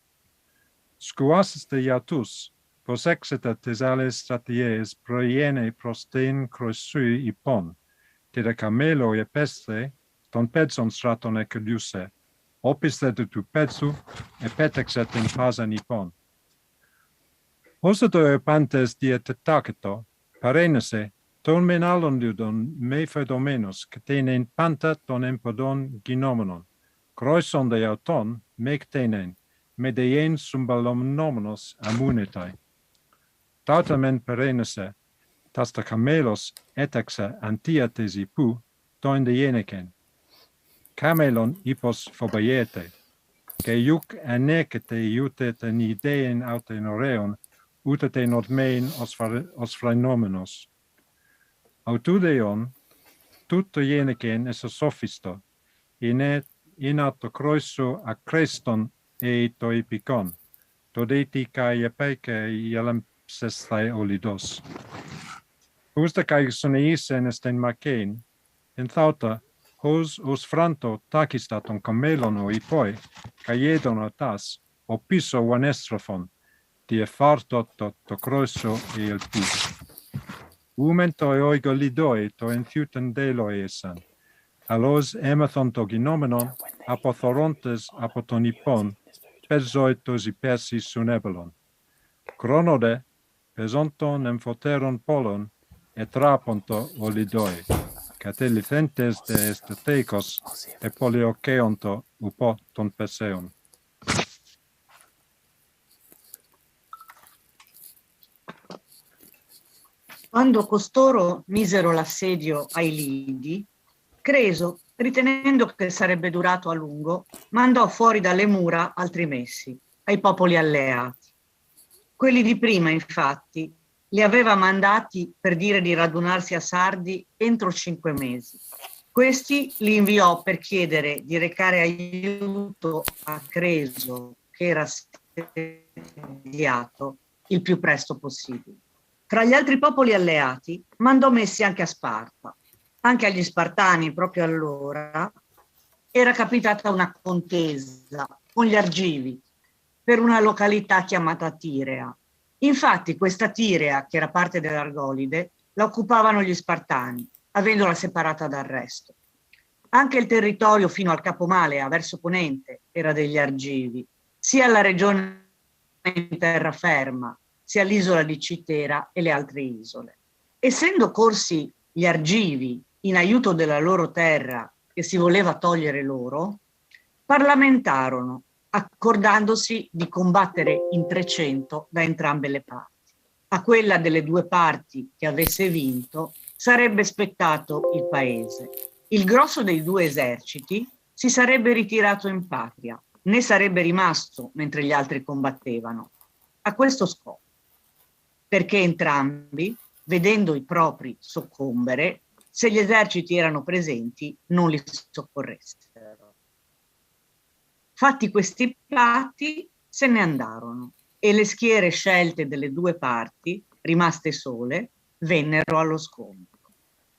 Scuasis de iatus, posexita tesales straties proiene prosten croisui ipon, te camelo e peste, ton pedson straton ecuduse, opiste de tu pedsu, e petexet in pasa nipon. Hosato pantes diet taceto, parenese, ton menalon ludon me fedomenos, catenen panta ton empodon ginomenon, croison de auton, mectenen, medeien sumbalomnomenos amunetai. Tautamen perenese, tasta camelos etexe antiatesi pu, toin de jeneken. Camelon ipos phobaiete, que iuc anecete iute ten ideen auten oreon, utete notmein os phenomenos. Autudeon, tutto jeneken es sophisto, in auto croiso acreston e to epicon, todeti kai epeke ialampsestai olidos. Usta kai soneisen esten makein, en thauta, hos os franto takistaton camelon o ipoi, caedon otas, o piso vanestrofon, die farto to croiso e il pus. Umento e oigo lidoi to enthiuten deloi esan, alos emathon to ginomenon, apothorontes apotonipon, pesoi tosi persis sunebelon. Chronode, pesonton emphoteron polon, et raponto olidoi, catelithentes de esteteikos e polioceonto upo ton peseon. Quando costoro misero l'assedio ai lidi, Creso, ritenendo che sarebbe durato a lungo, mandò fuori dalle mura altri messi, ai popoli alleati. Quelli di prima, infatti, li aveva mandati per dire di radunarsi a Sardi entro 5 mesi. Questi li inviò per chiedere di recare aiuto a Creso, che era assediato, il più presto possibile. Tra gli altri popoli alleati mandò messi anche a Sparta. Anche agli Spartani, proprio allora, era capitata una contesa con gli Argivi per una località chiamata Tirea. Infatti questa Tirea, che era parte dell'Argolide, la occupavano gli Spartani, avendola separata dal resto. Anche il territorio fino al Capomale, a verso ponente, era degli Argivi, sia la regione in terraferma, sia l'isola di Citera e le altre isole. Essendo corsi gli Argivi in aiuto della loro terra che si voleva togliere loro, parlamentarono, accordandosi di combattere in 300 da entrambe le parti. A quella delle due parti che avesse vinto sarebbe spettato il paese. Il grosso dei due eserciti si sarebbe ritirato in patria, né sarebbe rimasto mentre gli altri combattevano, a questo scopo, perché entrambi, vedendo i propri soccombere, se gli eserciti erano presenti, non li soccorressero. Fatti questi patti, se ne andarono e le schiere scelte delle due parti, rimaste sole, vennero allo scontro.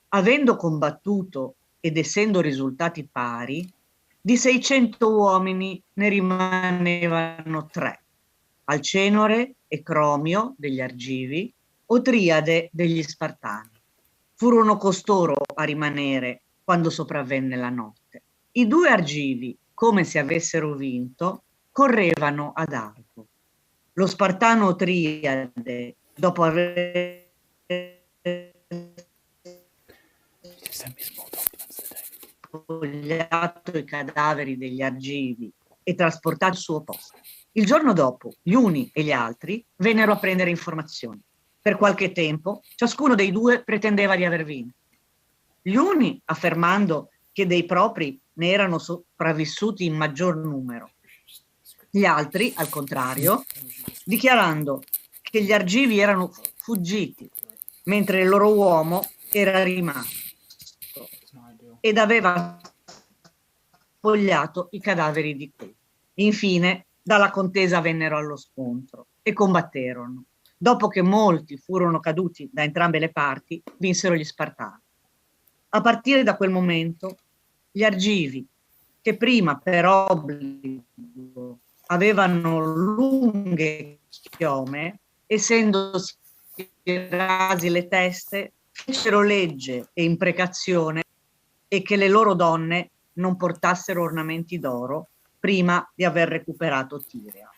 Avendo combattuto ed essendo risultati pari, di 600 uomini ne rimanevano 3, Alcenore e Cromio degli Argivi, Otriade degli Spartani. Furono costoro a rimanere quando sopravvenne la notte. I 2 Argivi, come se avessero vinto, correvano ad arco. Lo Spartano Otriade, dopo aver spogliato i cadaveri degli Argivi e trasportato al suo posto. Il giorno dopo, gli uni e gli altri vennero a prendere informazioni. Per qualche tempo, ciascuno dei 2 pretendeva di aver vinto. Gli uni affermando che dei propri ne erano sopravvissuti in maggior numero. Gli altri, al contrario, dichiarando che gli Argivi erano fuggiti, mentre il loro uomo era rimasto ed aveva spogliato i cadaveri di quelli. Infine, dalla contesa vennero allo scontro e combatterono. Dopo che molti furono caduti da entrambe le parti, vinsero gli Spartani. A partire da quel momento, gli Argivi, che prima per obbligo avevano lunghe chiome, essendosi rasi le teste, fecero legge e imprecazione e che le loro donne non portassero ornamenti d'oro prima di aver recuperato Tirea.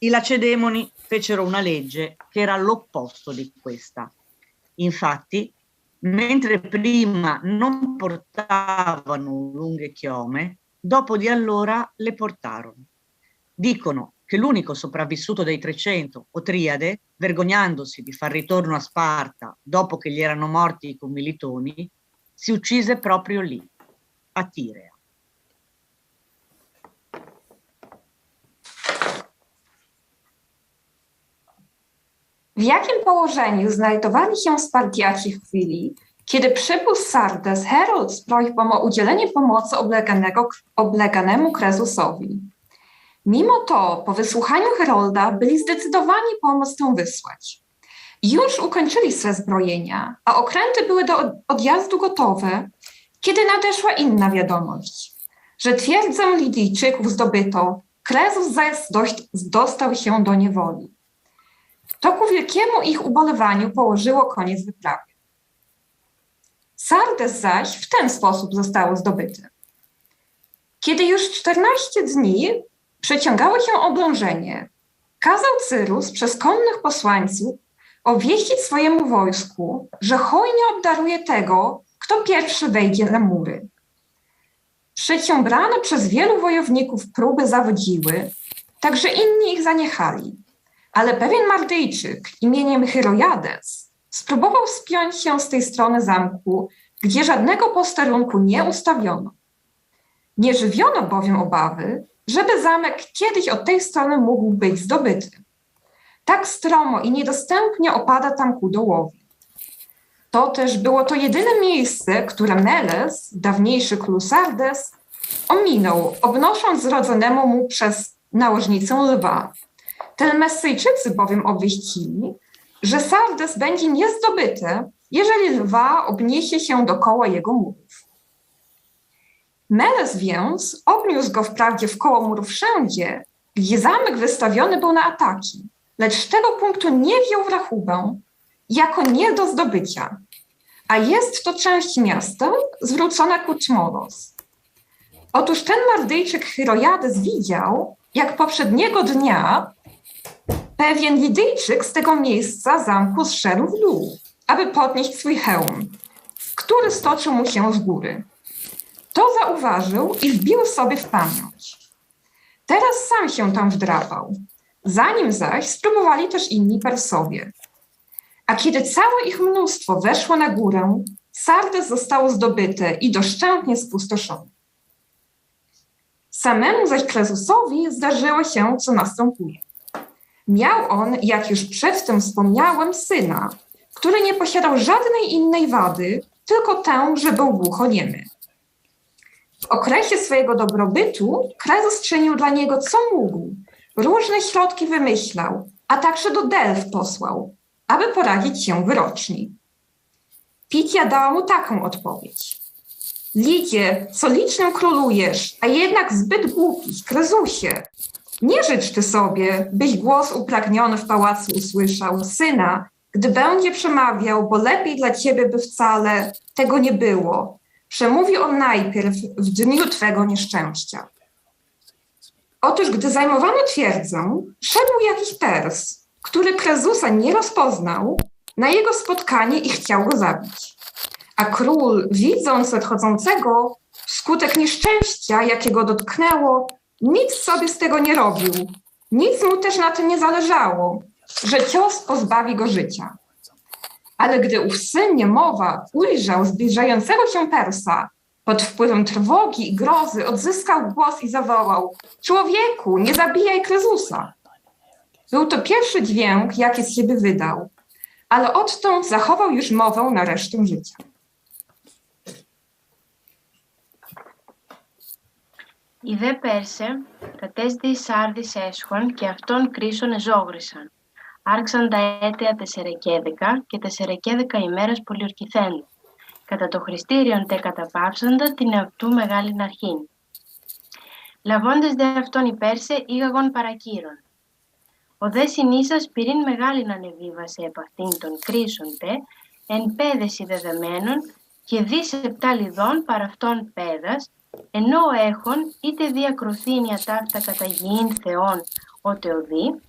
I Lacedemoni fecero una legge che era l'opposto di questa. Infatti, mentre prima non portavano lunghe chiome, dopo di allora le portarono. Dicono che l'unico sopravvissuto dei 300, Otriade, vergognandosi di far ritorno a Sparta dopo che gli erano morti i commilitoni, si uccise proprio lì, a Tirea. W jakim położeniu znajdowali się Spartiaci w chwili, kiedy przybył z Sardes Herod z prośbą o udzielenie pomocy obleganemu Kresusowi? Mimo to, po wysłuchaniu Herolda byli zdecydowani pomoc tę wysłać. Już ukończyli swe zbrojenia, a okręty były do odjazdu gotowe, kiedy nadeszła inna wiadomość, że twierdzę Lidyjczyków zdobyto, Kresus zaś dostał się do niewoli. To ku wielkiemu ich ubolewaniu położyło koniec wyprawie. Sardes zaś w ten sposób zostało zdobyte. Kiedy już 14 dni przeciągało się oblężenie, kazał Cyrus przez konnych posłańców obwieścić swojemu wojsku, że hojnie obdaruje tego, kto pierwszy wejdzie na mury. Przedsiębrane przez wielu wojowników próby zawodziły, także inni ich zaniechali. Ale pewien Mardyjczyk imieniem Herodotus spróbował wspiąć się z tej strony zamku, gdzie żadnego posterunku nie ustawiono. Nie żywiono bowiem obawy, żeby zamek kiedyś od tej strony mógł być zdobyty. Tak stromo i niedostępnie opada tam ku dołowi. To też było to jedyne miejsce, które Meles, dawniejszy król Sardes, ominął, obnosząc zrodzonemu mu przez nałożnicę lwa. Telmesyjczycy bowiem obwieścili, że Sardes będzie niezdobyty, jeżeli lwa obniesie się dokoła jego murów. Meles więc obniósł go wprawdzie wkoło murów wszędzie, gdzie zamek wystawiony był na ataki, lecz z tego punktu nie wziął w rachubę jako nie do zdobycia, a jest to część miasta zwrócona ku Czmolos. Otóż ten Mardyjczyk Herodotus widział, jak poprzedniego dnia pewien Lidyjczyk z tego miejsca zamku zszedł w dół, aby podnieść swój hełm, który stoczył mu się z góry. To zauważył i wbił sobie w pamięć. Teraz sam się tam wdrapał. Za nim zaś spróbowali też inni Persowie. A kiedy całe ich mnóstwo weszło na górę, Sardes zostało zdobyte i doszczętnie spustoszone. Samemu zaś Krezusowi zdarzyło się, co następuje. Miał on, jak już przedtem wspomniałem, syna, który nie posiadał żadnej innej wady, tylko tę, że był głuchoniemy. W okresie swojego dobrobytu Krezus czynił dla niego co mógł. Różne środki wymyślał, a także do Delf posłał, aby poradzić się wyroczni. Pitia dała mu taką odpowiedź. Lidzie, co licznym królujesz, a jednak zbyt głupi, Krezusie. Nie życz ty sobie, byś głos upragniony w pałacu usłyszał, syna, gdy będzie przemawiał, bo lepiej dla ciebie by wcale tego nie było. Przemówi on najpierw w dniu twego nieszczęścia. Otóż, gdy zajmowano twierdzę, szedł jakiś Pers, który Krezusa nie rozpoznał, na jego spotkanie i chciał go zabić. A król, widząc nadchodzącego, wskutek nieszczęścia, jakiego dotknęło, nic sobie z tego nie robił. Nic mu też na tym nie zależało, że cios pozbawi go życia. Ale gdy ów syn niemowa ujrzał zbliżającego się Persa, pod wpływem trwogi i grozy odzyskał głos i zawołał: człowieku, nie zabijaj Krezusa! Był to pierwszy dźwięk, jaki z siebie wydał, ale odtąd zachował już mowę na resztę życia. Οι δε Πέρσε, τα τέστη της Σάρδης έσχον και αυτών κρίσον εζόγρισαν. Άρχισαν τα αίτια 4 και 4 ημέρας πολιορκηθέντο. Κατά το Χριστήριον τε καταπαύσαντα την εαυτού μεγάλην αρχήν. Λαβώντες δε αυτόν οι Πέρσε ήγαγον παρακύρων. Ο δε συνήσας πυρήν μεγάλην ανεβίβασε επ' αυτήν των κρίσονται, εν πέδεση δεδεμένων και δις 7 λιδών παρ' αυτόν πέδας, ενώ έχων είτε διακροθήνια ταύτα κατά γηήν Θεών ο Θεοδή,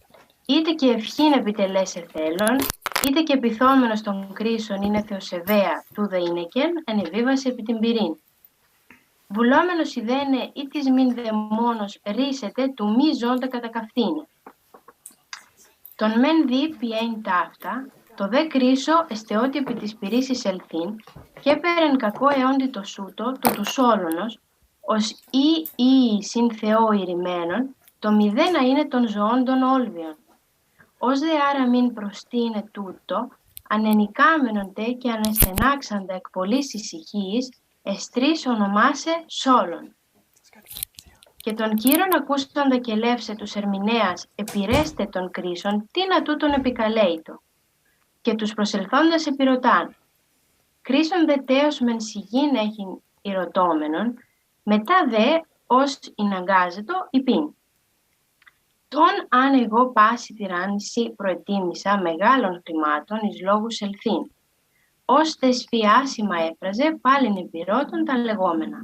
είτε και ευχήν επιτελέσε θέλων, είτε και πειθόμενος των κρίσεων είναι Θεοσεβαία του δε εινεκεν, ενεβίβασε επί την πυρήν. Βουλόμενος ιδένε ή της μην δε μόνος ρίσεται του μη ζώντα κατά καυτίνε. Τον μεν δι πιέν ταύτα, το δε κρίσο εστεώτη επί της πυρής εισελθήν και πέρεν κακό αιώντι το σούτο, το του Σόλωνος, ως ή συν Θεό ηρημένων, το μηδένα είναι των ζωών των όλβιων. Ως δε άρα μην προστείνε τούτο, ανενικάμενον τε και ανεστενάξαντα εκ πολλής ησυχής, εστρής ονομάσε Σόλων. Και τον κύρον ακούσαντα και λεύσε τους ερμηνέας επιρέστε των κρίσων, τι να τούτον επικαλέητο. Και τους προσελθόντας επιρωτάν, κρίσον δε τέος μεν σιγήν έχειν ηρωτώμενον, μετά δε ως ειναγκάζετο υπήν. Τον αν εγώ πάση τυράννηση προετίμησα μεγάλων χρημάτων εις λόγους ελθύν, ως τε σφιάσιμα έφραζε πάλιν επιρώτων τα λεγόμενα.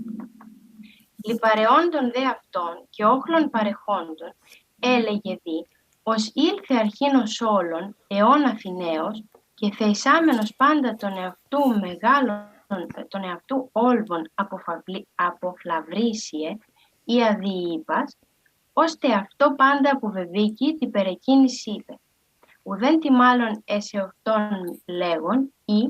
Λιπαρεόντων δε αυτών και όχλων παρεχόντων έλεγε δι, ως ήλθε αρχήν ο Σόλων αιών Αθηναίος και θεϊσάμενος πάντα τον εαυτού μεγάλων, τον εαυτού όλβων αποφλαυρίσιε ή αδιείπας, ώστε αυτό πάντα που βεβήκει την περεκίνηση είπε. Ουδέν τι μάλλον εσεαυτόν λέγον ή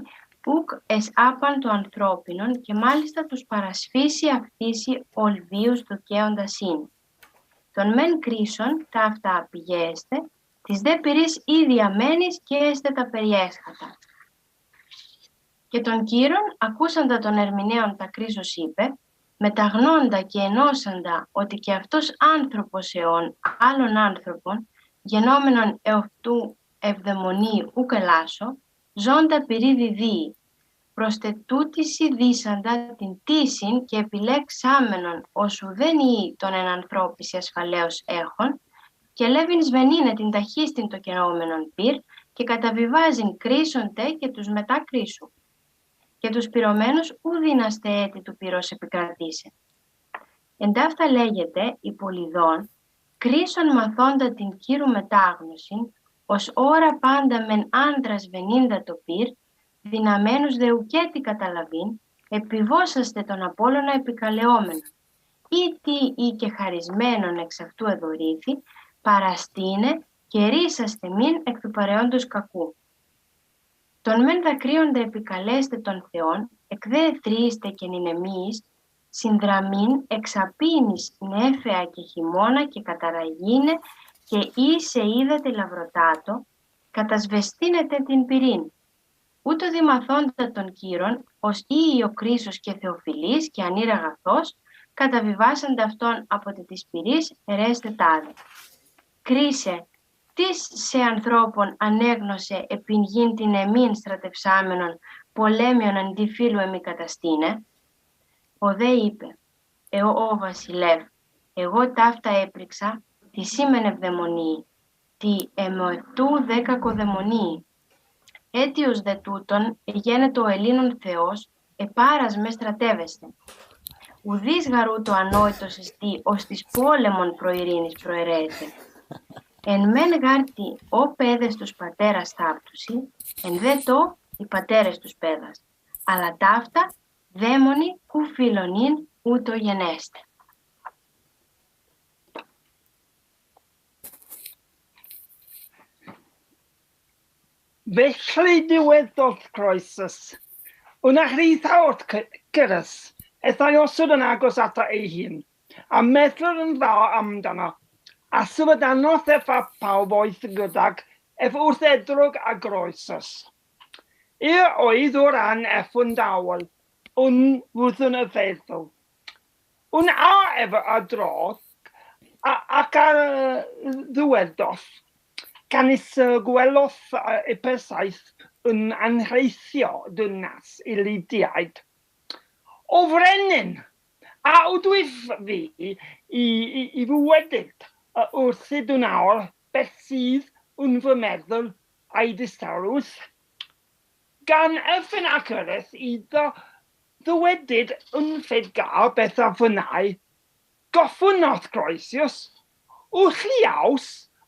ουκ εσ άπαν το ανθρώπινον και μάλιστα τους παρασφίσει αυτήσει ολβίους δοκέοντας είναι. Τον μεν κρίσον τα αυτά πηγέστε, τις δε πυρής ήδη αμένης και έστε τα περιέσχατα. Και τον κύρον ακούσαντα των ερμηνέων τα κρίσος είπε, μεταγνώντα και ενώσαντα ότι και αυτός άνθρωπος αιών άλλων άνθρωπων, γενόμενον εαυτού ευδαιμονή ουκ ελάσσο, ζώντα πυρίδι δίη, προστετούτηση δίσαντα την τύσιν και επιλέξάμενον ως ουδέν ή τον ενανθρώπιση ασφαλέως έχων, και λέβην σβενίνε την ταχύστην το καινόμενον πυρ και καταβιβάζειν κρίσονται και τους μετά κρίσου. Και τους πυρωμένους ου δύναστε έτη του πυρός επικρατήσε. Εν ταύτα λέγεται η Πολυδών, κρίσον μαθώντα την κύρου μετάγνωσιν, ως ώρα πάντα μεν άντρας βενήντα το πυρ, δυναμένους δε ουκέτι καταλαβήν, επιβόσαστε τον Απόλλωνα επικαλεόμενον, ή τι ή και χαρισμένον εξ αυτού εδωρήθη, παραστήνε και ρίσαστε μην εκ του παρεόντος κακού. Τον μεν δακρύοντα επικαλέστε των Θεών, εκ δε εθρείστε και νηνεμείς, συνδραμήν εξαπίνεις νέφεα και χειμώνα και καταραγίνε και είσαι είδατε λαβρωτάτο, κατασβεστίνετε την πυρήν. Ούτω δημαθώντα των κύρων, ως ή ο Κρίσος και Θεοφιλής και ανήρ αγαθός, καταβιβάσαντα αυτόν από της πυρής ερέστε τάδε. Κρίσε, τις σε ανθρώπων ανέγνωσε επιγήν την εμήν στρατευσάμενον πολέμιον αντιφύλου εμί καταστήνε. Ο δε είπε, ο βασιλεύ, εγώ ταύτα έπρηξα, τι σήμαινε ευδαιμονή, τι εμοευτού δε κακοδαιμονή. Αίτιος δε τούτον γένετο ο Ελλήνων Θεός, επάρας με στρατεύεστε. Ουδείς γαρού το ανόητος εστί, ως της πόλεμων προειρήνης προαιρέεται. Εν μεν γάρτι ο πέδες τους πατέρας ταύτουσι, εν δε το οι πατέρες τους πέδας. Αλλά ταύτα δαίμονοι κου φιλονίν ούτω γενέστε. Felly diweddodd Caucasus. Wna chrithaodd Cyrus, ethai osod yn agos ata ei hun, a meddwl yn dda amdano, a sefydanodd effa pawb oedd gydag eff wrth edrog a Caucasus. Oedd o'r an effwn dawel, wrthyn y feddwl. A efo a drodd, ac ar ddiweddodd, gan is gwelodd y pesaeth yn anreithio dynas i Lydiaid. O frenin, a wdwyf fi i fywedyd wrth i dynawr beth sydd yn fy meddwl a'i distawrws. Gan y ffynacyreth i ddywedyd yn ffedgar beth a ffynau, goffwnodd Caucasus, wrth liaws,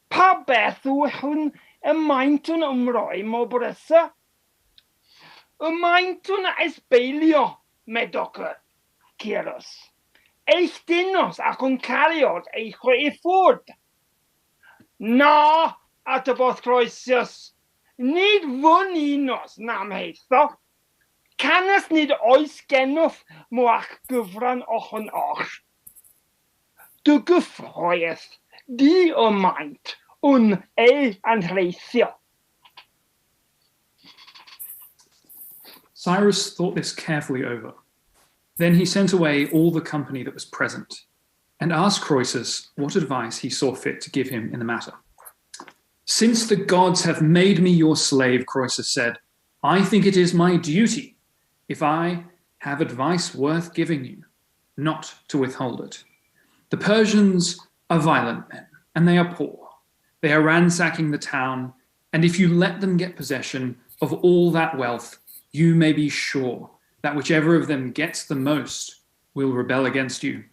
pa beth yw hwn y maint yn ymroi mo brysa? Y maint yn esbeilio, medoc Cyrus. Eich dinos ac yn cariod eich chwefwrd. Na, atybodd Caucasus, nid fwn unos nam heitho. Canas nid oes genwff mwach gyfran ochon och. Dy gyffroeth, di o maint, anreithio. Cyrus thought this carefully over. Then he sent away all the company that was present and asked Caucasus what advice he saw fit to give him in the matter. Since the gods have made me your slave, Caucasus said, I think it is my duty, if I have advice worth giving you, not to withhold it. The Persians are violent men, and they are poor. They are ransacking the town, and if you let them get possession of all that wealth, you may be sure that whichever of them gets the most will rebel against you.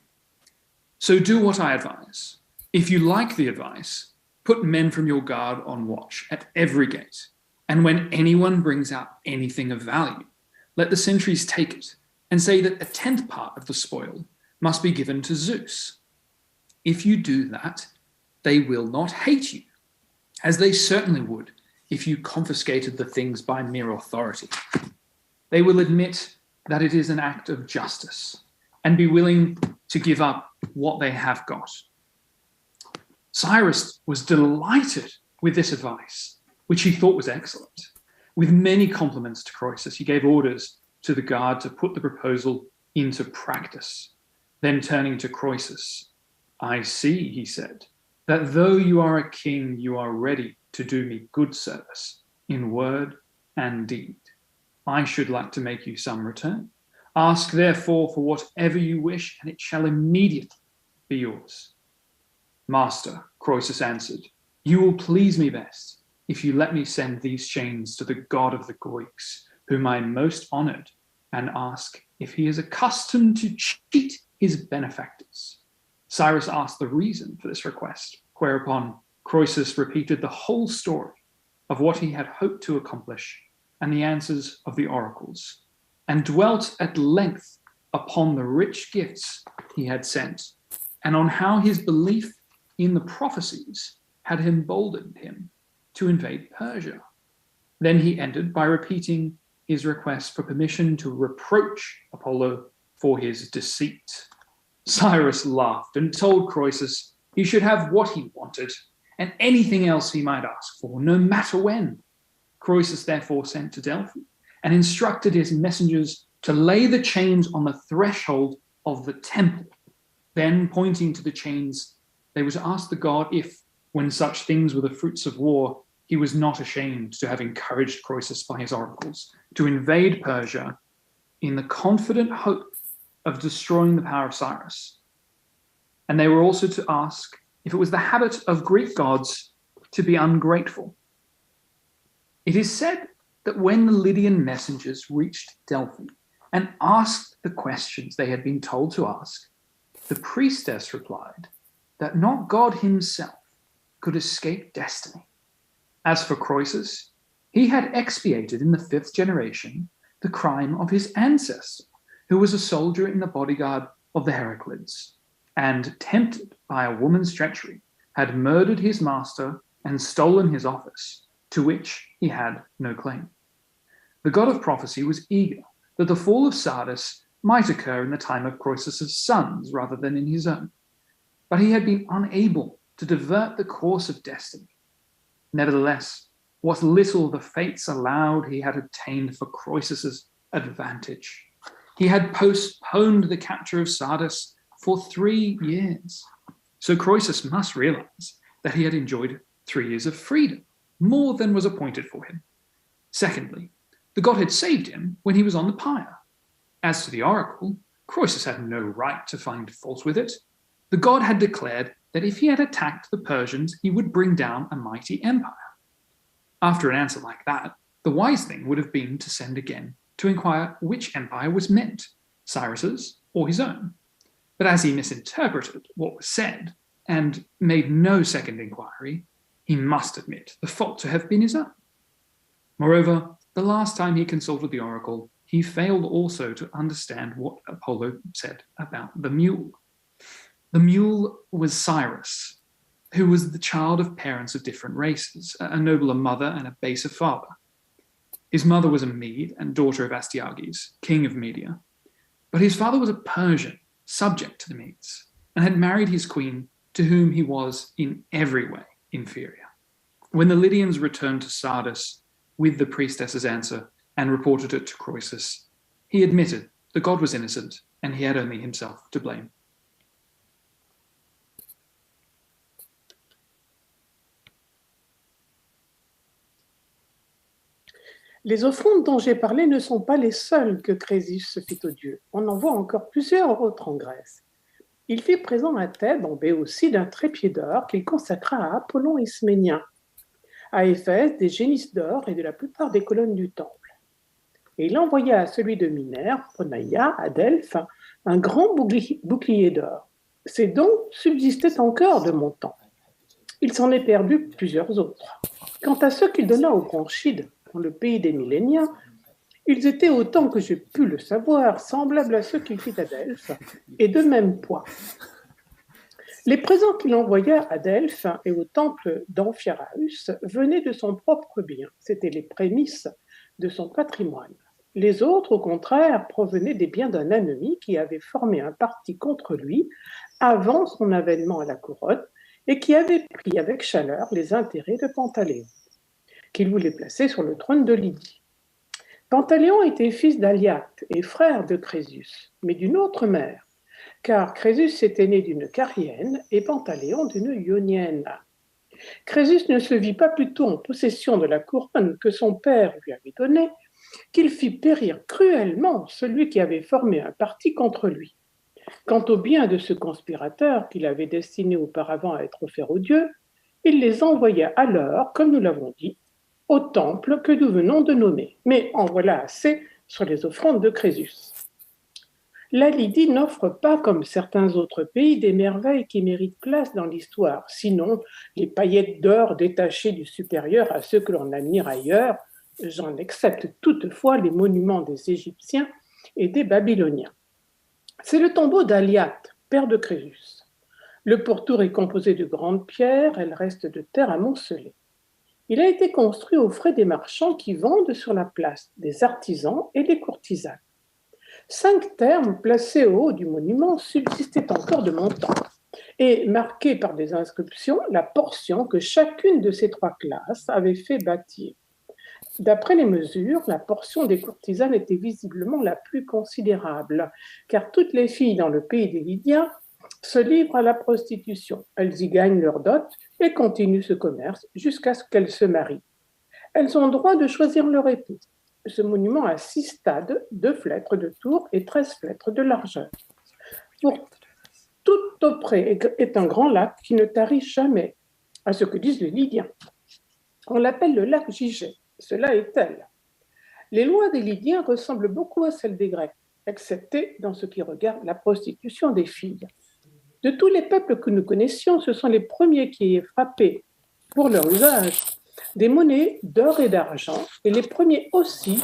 So do what I advise. If you like the advice, put men from your guard on watch at every gate, and when anyone brings out anything of value, let the sentries take it and say that 1/10 part of the spoil must be given to Zeus. If you do that, they will not hate you, as they certainly would if you confiscated the things by mere authority. They will admit that it is an act of justice and be willing to give up what they have got. Cyrus was delighted with this advice, which he thought was excellent. With many compliments to Caucasus, he gave orders to the guard to put the proposal into practice. Then turning to Caucasus, I see, he said, that though you are a king, you are ready to do me good service in word and deed. I should like to make you some return. Ask therefore for whatever you wish, and it shall immediately be yours. Master, Caucasus answered, you will please me best if you let me send these chains to the god of the Greeks, whom I most honored, and ask if he is accustomed to cheat his benefactors. Cyrus asked the reason for this request, whereupon Caucasus repeated the whole story of what he had hoped to accomplish and the answers of the oracles, and dwelt at length upon the rich gifts he had sent, and on how his belief in the prophecies had emboldened him to invade Persia. Then he ended by repeating his request for permission to reproach Apollo for his deceit. Cyrus laughed and told Croesus he should have what he wanted and anything else he might ask for, no matter when. Croesus therefore sent to Delphi and instructed his messengers to lay the chains on the threshold of the temple. Then, pointing to the chains, they were to ask the god if, when such things were the fruits of war, he was not ashamed to have encouraged Croesus by his oracles to invade Persia in the confident hope of destroying the power of Cyrus. And they were also to ask if it was the habit of Greek gods to be ungrateful. It is said that when the Lydian messengers reached Delphi and asked the questions they had been told to ask, the priestess replied that not God himself could escape destiny. As for Croesus, he had expiated in the 5th generation the crime of his ancestor, who was a soldier in the bodyguard of the Heraclids, and, tempted by a woman's treachery, had murdered his master and stolen his office, to which he had no claim. The god of prophecy was eager that the fall of Sardis might occur in the time of Croesus' sons rather than in his own, but he had been unable to divert the course of destiny. Nevertheless, what little the fates allowed he had obtained for Croesus' advantage. He had postponed the capture of Sardis for 3 years. So Croesus must realize that he had enjoyed 3 years of freedom, more than was appointed for him. Secondly, the god had saved him when he was on the pyre. As to the oracle, Croesus had no right to find fault with it. The god had declared that if he had attacked the Persians, he would bring down a mighty empire. After an answer like that, the wise thing would have been to send again to inquire which empire was meant, Cyrus's or his own. But as he misinterpreted what was said and made no second inquiry, he must admit the fault to have been his own. Moreover, the last time he consulted the oracle, he failed also to understand what Apollo said about the mule. The mule was Cyrus, who was the child of parents of different races, a nobler mother and a baser father. His mother was a Mede and daughter of Astyages, king of Media, but his father was a Persian, subject to the Medes, and had married his queen, to whom he was in every way inferior. When the Lydians returned to Sardis with the priestess's answer and reported it to Croesus, he admitted the god was innocent and he had only himself to blame. Les offrandes dont j'ai parlé ne sont pas les seules que Crésus se fit aux dieux. On en voit encore plusieurs autres en Grèce. Il fit présent à Thèbes en Béotie d'un trépied d'or qu'il consacra à Apollon Isménien, à Éphèse des génisses d'or et de la plupart des colonnes du temple. Et il envoya à celui de Minerve, Ponaïa, à Delphes, un grand bouclier d'or. Ces dons subsistaient encore de mon temps. Il s'en est perdu plusieurs autres. Quant à ceux qu'il donna aux Bronchides, dans le pays des Milléniens, ils étaient, autant que j'ai pu le savoir, semblables à ceux qu'il fit à Delphes, et de même poids. Les présents qu'il envoya à Delphes et au temple d'Amphiaraüs venaient de son propre bien, c'étaient les prémices de son patrimoine. Les autres, au contraire, provenaient des biens d'un ennemi qui avait formé un parti contre lui avant son avènement à la couronne et qui avait pris avec chaleur les intérêts de Pantaléon, qu'il voulait placer sur le trône de Lydie. Pantaléon était fils d'Aliacte et frère de Crésus, mais d'une autre mère, car Crésus était né d'une Carienne et Pantaléon d'une Ionienne. Crésus ne se vit pas plutôt en possession de la couronne que son père lui avait donnée, qu'il fit périr cruellement celui qui avait formé un parti contre lui. Quant aux biens de ce conspirateur qu'il avait destiné auparavant à être offerts aux dieux, il les envoya alors, comme nous l'avons dit, au temple que nous venons de nommer. Mais en voilà assez sur les offrandes de Crésus. La Lydie n'offre pas, comme certains autres pays, des merveilles qui méritent place dans l'histoire, sinon les paillettes d'or détachées du supérieur à ceux que l'on admire ailleurs, J'en accepte toutefois les monuments des Égyptiens et des Babyloniens. C'est le tombeau d'Aliat, père de Crésus. Le pourtour est composé de grandes pierres, elles restent de terre amoncelée. Il a été construit aux frais des marchands qui vendent sur la place, des artisans et des courtisanes. 5 thermes placés au haut du monument subsistaient encore de mon temps et marqués par des inscriptions la portion que chacune de ces 3 classes avait fait bâtir. D'après les mesures, la portion des courtisanes était visiblement la plus considérable, car toutes les filles dans le pays des Lydiens se livrent à la prostitution. Elles y gagnent leur dot et continuent ce commerce jusqu'à ce qu'elles se marient. Elles ont le droit de choisir leur époux. Ce monument a 6 stades, 2 flètres de tour et 13 flètres de largeur. Pour tout auprès est un grand lac qui ne tarit jamais, à ce que disent les Lydiens. On l'appelle le lac Gigé. Cela est tel. Les lois des Lydiens ressemblent beaucoup à celles des Grecs, excepté dans ce qui regarde la prostitution des filles. De tous les peuples que nous connaissions, ce sont les premiers qui aient frappé, pour leur usage, des monnaies d'or et d'argent, et les premiers aussi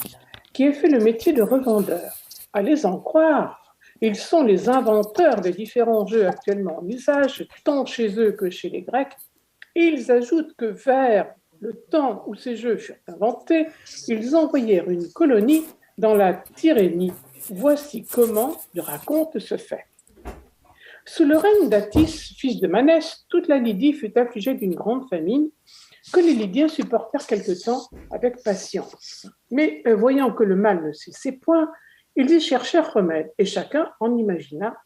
qui aient fait le métier de revendeur. À les en croire, ils sont les inventeurs des différents jeux actuellement en usage, tant chez eux que chez les Grecs. Et ils ajoutent que vers le temps où ces jeux furent inventés, ils envoyèrent une colonie dans la Tyrénie. Voici comment il raconte ce fait. Sous le règne d'Atis, fils de Manès, toute la Lydie fut affligée d'une grande famine que les Lydiens supportèrent quelque temps avec patience. Mais voyant que le mal ne cessait point, ils y cherchèrent remède et chacun en imagina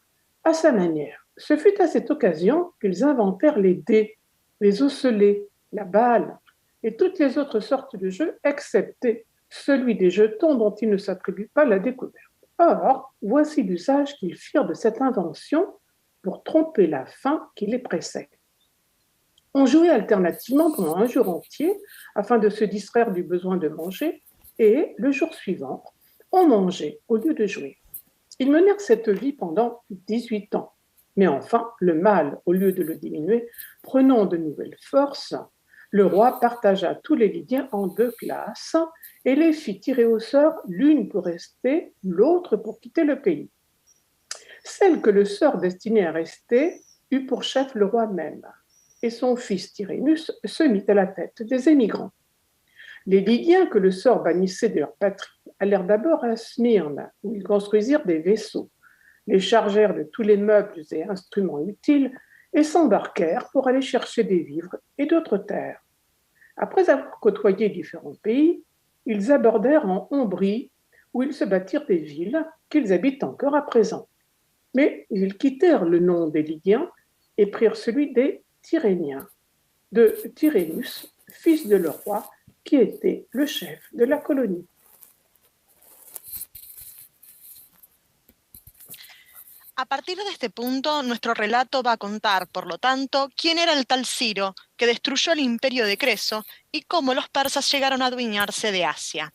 à sa manière. Ce fut à cette occasion qu'ils inventèrent les dés, les osselets, la balle et toutes les autres sortes de jeux, excepté celui des jetons dont ils ne s'attribuent pas la découverte. Or, voici l'usage qu'ils firent de cette invention pour tromper la faim qui les pressait. On jouait alternativement pendant un jour entier afin de se distraire du besoin de manger et, le jour suivant, on mangeait au lieu de jouer. Ils menèrent cette vie pendant 18 ans. Mais enfin, le mal, au lieu de le diminuer, prenant de nouvelles forces, le roi partagea tous les Lydiens en 2 classes et les fit tirer au sort, l'une pour rester, l'autre pour quitter le pays. Celle que le sort destiné à rester eut pour chef le roi même, et son fils Tyrannus se mit à la tête des émigrants. Les Lydiens que le sort bannissait de leur patrie allèrent d'abord à Smyrne, où ils construisirent des vaisseaux, les chargèrent de tous les meubles et instruments utiles et s'embarquèrent pour aller chercher des vivres et d'autres terres. Après avoir côtoyé différents pays, ils abordèrent en Ombrie, où ils se bâtirent des villes qu'ils habitent encore à présent. Mais ils quittèrent le nom des Lydiens et prirent celui des Tyréniens, de Tyrannus, fils de leur roi, qui était le chef de la colonie. A partir de este punto, nuestro relato va a contar, por lo tanto, quién era el tal Ciro que destruyó el imperio de Creso y cómo los persas llegaron a adueñarse de Asia.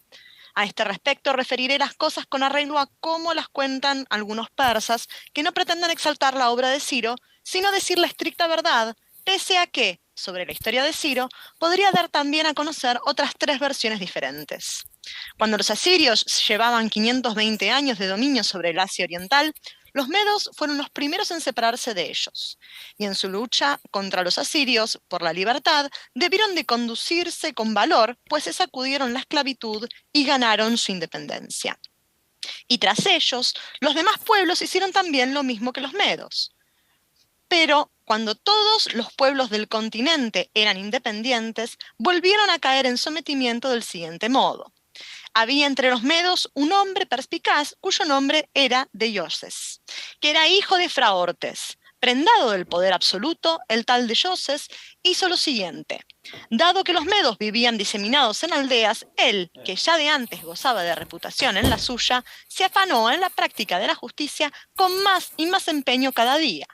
A este respecto, referiré las cosas con arreglo a cómo las cuentan algunos persas que no pretenden exaltar la obra de Ciro, sino decir la estricta verdad, pese a que, sobre la historia de Ciro, podría dar también a conocer otras 3 versiones diferentes. Cuando los asirios llevaban 520 años de dominio sobre el Asia Oriental, los medos fueron los primeros en separarse de ellos, y en su lucha contra los asirios por la libertad debieron de conducirse con valor, pues se sacudieron la esclavitud y ganaron su independencia. Y tras ellos, los demás pueblos hicieron también lo mismo que los medos. Pero cuando todos los pueblos del continente eran independientes, volvieron a caer en sometimiento del siguiente modo. Había entre los medos un hombre perspicaz cuyo nombre era Deyoses, que era hijo de Fraortes. Prendado del poder absoluto, el tal Deyoses hizo lo siguiente. Dado que los medos vivían diseminados en aldeas, él, que ya de antes gozaba de reputación en la suya, se afanó en la práctica de la justicia con más y más empeño cada día.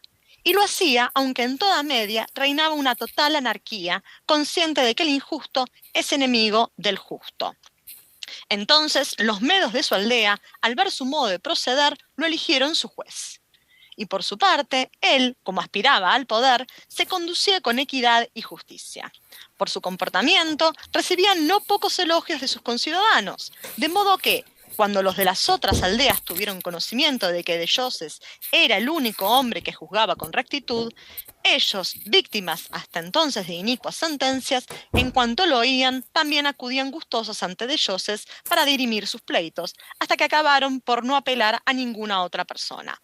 Y lo hacía aunque en toda media reinaba una total anarquía, consciente de que el injusto es enemigo del justo. Entonces, los medos de su aldea, al ver su modo de proceder, lo eligieron su juez. Y por su parte, él, como aspiraba al poder, se conducía con equidad y justicia. Por su comportamiento, recibían no pocos elogios de sus conciudadanos, de modo que, cuando los de las otras aldeas tuvieron conocimiento de que Deyoses era el único hombre que juzgaba con rectitud, ellos, víctimas hasta entonces de inicuas sentencias, en cuanto lo oían, también acudían gustosos ante Deyoses para dirimir sus pleitos, hasta que acabaron por no apelar a ninguna otra persona.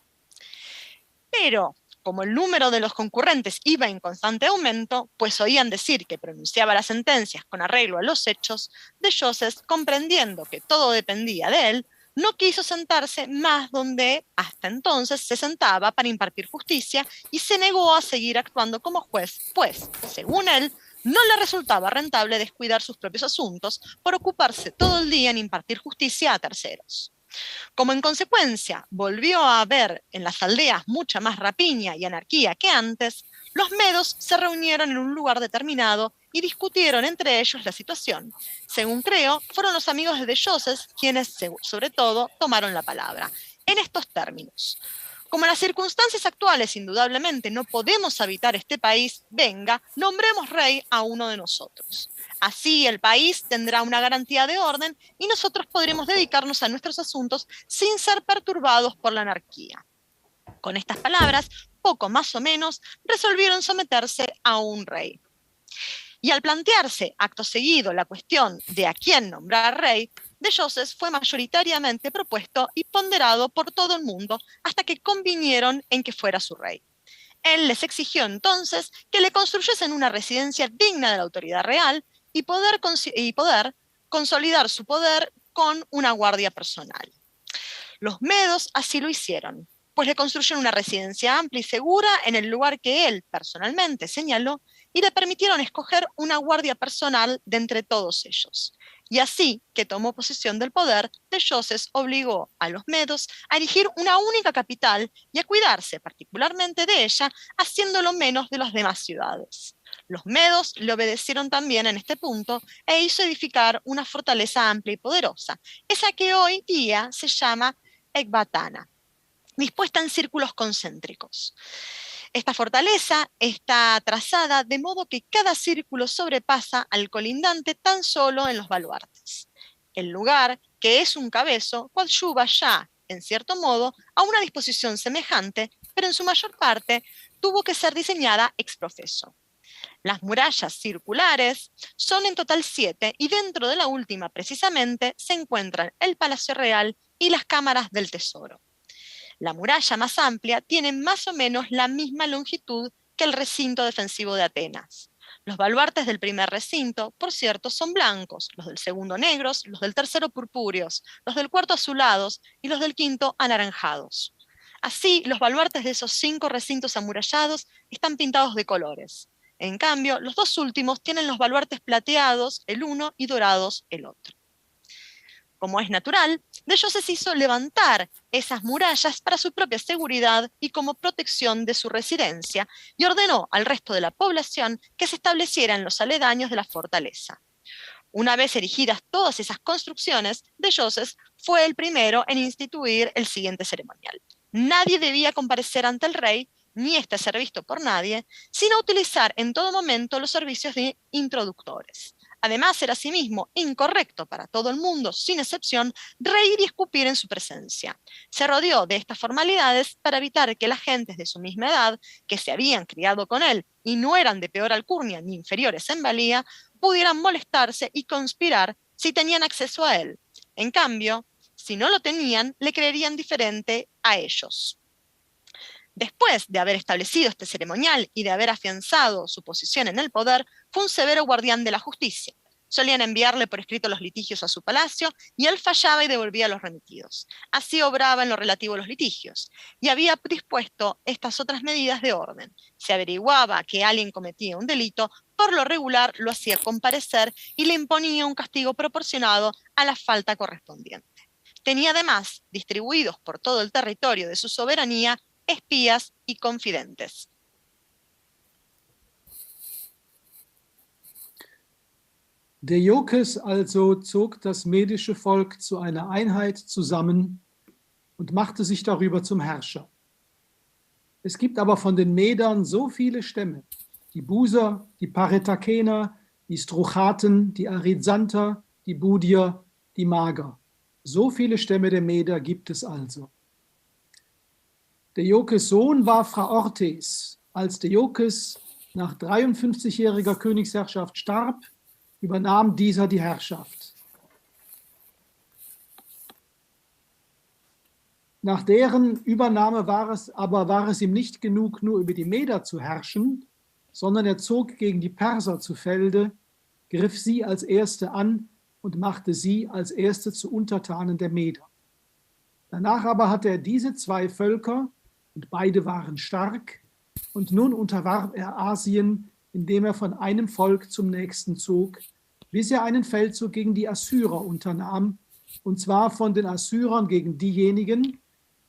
Pero, como el número de los concurrentes iba en constante aumento, pues oían decir que pronunciaba las sentencias con arreglo a los hechos, Deyoses, comprendiendo que todo dependía de él, no quiso sentarse más donde hasta entonces se sentaba para impartir justicia y se negó a seguir actuando como juez, pues, según él, no le resultaba rentable descuidar sus propios asuntos por ocuparse todo el día en impartir justicia a terceros. Como en consecuencia volvió a haber en las aldeas mucha más rapiña y anarquía que antes, los medos se reunieron en un lugar determinado y discutieron entre ellos la situación. Según creo, fueron los amigos de Deyoses quienes, sobre todo, tomaron la palabra. En estos términos: como en las circunstancias actuales indudablemente no podemos habitar este país, venga, nombremos rey a uno de nosotros. Así el país tendrá una garantía de orden y nosotros podremos dedicarnos a nuestros asuntos sin ser perturbados por la anarquía. Con estas palabras, poco más o menos, resolvieron someterse a un rey. Y al plantearse acto seguido la cuestión de a quién nombrar rey, Deyoses fue mayoritariamente propuesto y ponderado por todo el mundo hasta que convinieron en que fuera su rey. Él les exigió entonces que le construyesen una residencia digna de la autoridad real y poder consolidar su poder con una guardia personal. Los medos así lo hicieron, pues le construyeron una residencia amplia y segura en el lugar que él personalmente señaló y le permitieron escoger una guardia personal de entre todos ellos. Y así que tomó posesión del poder, Deyoses obligó a los medos a erigir una única capital y a cuidarse particularmente de ella, haciéndolo menos de las demás ciudades. Los medos le obedecieron también en este punto e hizo edificar una fortaleza amplia y poderosa, esa que hoy día se llama Ecbatana, dispuesta en círculos concéntricos. Esta fortaleza está trazada de modo que cada círculo sobrepasa al colindante tan solo en los baluartes. El lugar, que es un cabezo, coadyuva ya, en cierto modo, a una disposición semejante, pero en su mayor parte tuvo que ser diseñada ex professo. Las murallas circulares son en total 7 y dentro de la última precisamente se encuentran el Palacio Real y las cámaras del tesoro. La muralla más amplia tiene más o menos la misma longitud que el recinto defensivo de Atenas. Los baluartes del primer recinto, por cierto, son blancos, los del segundo negros, los del tercero purpúreos, los del cuarto azulados y los del quinto anaranjados. Así, los baluartes de esos 5 recintos amurallados están pintados de colores. En cambio, los 2 últimos tienen los baluartes plateados el uno y dorados el otro. Como es natural, Deyoses hizo levantar esas murallas para su propia seguridad y como protección de su residencia, y ordenó al resto de la población que se estableciera en los aledaños de la fortaleza. Una vez erigidas todas esas construcciones, Deyoses fue el primero en instituir el siguiente ceremonial. Nadie debía comparecer ante el rey, ni éste ser visto por nadie, sino utilizar en todo momento los servicios de introductores. Además, era asimismo incorrecto para todo el mundo, sin excepción, reír y escupir en su presencia. Se rodeó de estas formalidades para evitar que las gentes de su misma edad, que se habían criado con él y no eran de peor alcurnia ni inferiores en valía, pudieran molestarse y conspirar si tenían acceso a él. En cambio, si no lo tenían, le creerían diferente a ellos. Después de haber establecido este ceremonial y de haber afianzado su posición en el poder, fue un severo guardián de la justicia. Solían enviarle por escrito los litigios a su palacio y él fallaba y devolvía los remitidos. Así obraba en lo relativo a los litigios y había dispuesto estas otras medidas de orden. Si averiguaba que alguien cometía un delito, por lo regular lo hacía comparecer y le imponía un castigo proporcionado a la falta correspondiente. Tenía además, distribuidos por todo el territorio de su soberanía, espías y confidentes. Deyokes also zog das medische Volk zu einer Einheit zusammen und machte sich darüber zum Herrscher. Es gibt aber von den Medern so viele Stämme, die Buser, die Paretakener, die Strochaten, die Arizanter, die Budier, die Mager. So viele Stämme der Meder gibt es also. Deioces Sohn war Phraortes. Als Deioces nach 53-jähriger Königsherrschaft starb, übernahm dieser die Herrschaft. Nach deren Übernahme war es ihm nicht genug, nur über die Meder zu herrschen, sondern er zog gegen die Perser zu Felde, griff sie als Erste an und machte sie als Erste zu Untertanen der Meder. Danach aber hatte er diese zwei Völker, und beide waren stark, und nun unterwarf er Asien, indem er von einem Volk zum nächsten zog, bis er einen Feldzug gegen die Assyrer unternahm, und zwar von den Assyrern gegen diejenigen,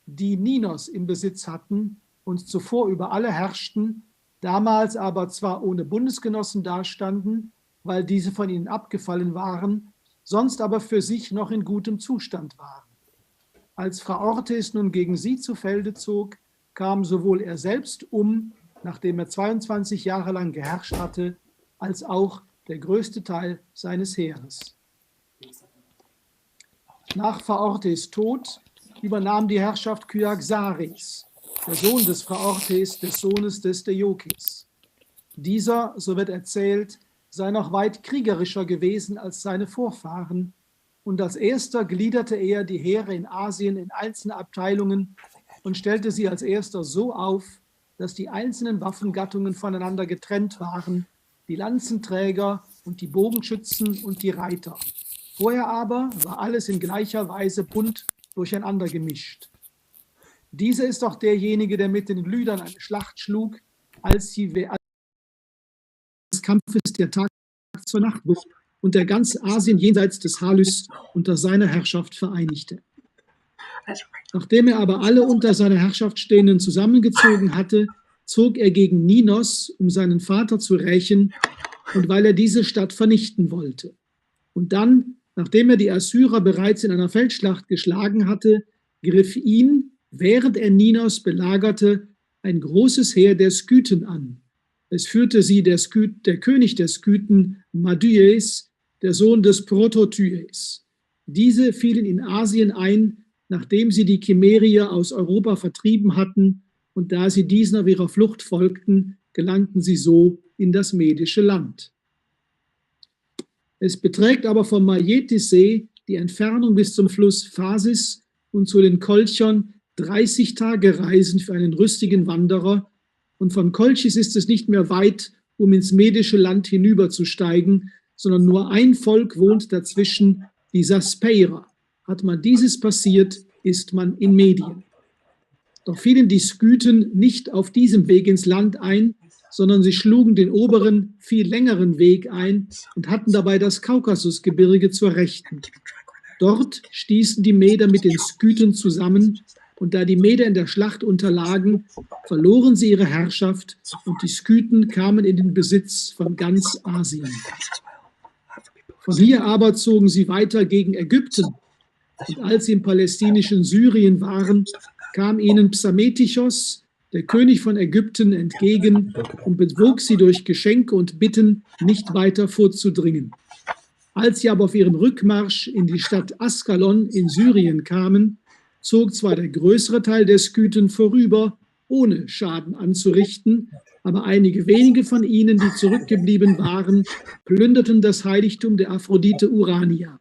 die Ninos im Besitz hatten und zuvor über alle herrschten, damals aber zwar ohne Bundesgenossen dastanden, weil diese von ihnen abgefallen waren, sonst aber für sich noch in gutem Zustand waren. Als Phraortes nun gegen sie zu Felde zog, kam sowohl er selbst um, nachdem er 22 Jahre lang geherrscht hatte, als auch der größte Teil seines Heeres. Nach Phraortes Tod übernahm die Herrschaft Kyaxares, der Sohn des Phraortes, des Sohnes des Deioces. Dieser, so wird erzählt, sei noch weit kriegerischer gewesen als seine Vorfahren, und als erster gliederte er die Heere in Asien in einzelne Abteilungen und stellte sie als erster so auf, dass die einzelnen Waffengattungen voneinander getrennt waren, die Lanzenträger und die Bogenschützen und die Reiter. Vorher aber war alles in gleicher Weise bunt durcheinander gemischt. Dieser ist auch derjenige, der mit den Lydern eine Schlacht schlug, als des Kampfes der Tag zur Nacht wucht und der ganz Asien jenseits des Halys unter seiner Herrschaft vereinigte. Nachdem er aber alle unter seiner Herrschaft Stehenden zusammengezogen hatte, zog er gegen Ninos, um seinen Vater zu rächen und weil er diese Stadt vernichten wollte. Und dann, nachdem er die Assyrer bereits in einer Feldschlacht geschlagen hatte, griff ihn, während er Ninos belagerte, ein großes Heer der Skythen an. Es führte sie der König der Skythen, Madyes, der Sohn des Prototyes. Diese fielen in Asien ein, nachdem sie die Kimmerier aus Europa vertrieben hatten, und da sie diesen auf ihrer Flucht folgten, gelangten sie so in das medische Land. Es beträgt aber vom Majetis-See die Entfernung bis zum Fluss Phasis und zu den Kolchern 30 Tage Reisen für einen rüstigen Wanderer, und von Kolchis ist es nicht mehr weit, um ins medische Land hinüberzusteigen, sondern nur ein Volk wohnt dazwischen, die Saspeirer. Hat man dieses passiert, ist man in Medien. Doch fielen die Skythen nicht auf diesem Weg ins Land ein, sondern sie schlugen den oberen, viel längeren Weg ein und hatten dabei das Kaukasusgebirge zur Rechten. Dort stießen die Meder mit den Skythen zusammen, und da die Meder in der Schlacht unterlagen, verloren sie ihre Herrschaft und die Skythen kamen in den Besitz von ganz Asien. Von hier aber zogen sie weiter gegen Ägypten, und als sie im palästinischen Syrien waren, kam ihnen Psametichos, der König von Ägypten, entgegen und bewog sie durch Geschenke und Bitten, nicht weiter vorzudringen. Als sie aber auf ihrem Rückmarsch in die Stadt Askalon in Syrien kamen, zog zwar der größere Teil der Skythen vorüber, ohne Schaden anzurichten, aber einige wenige von ihnen, die zurückgeblieben waren, plünderten das Heiligtum der Aphrodite Urania.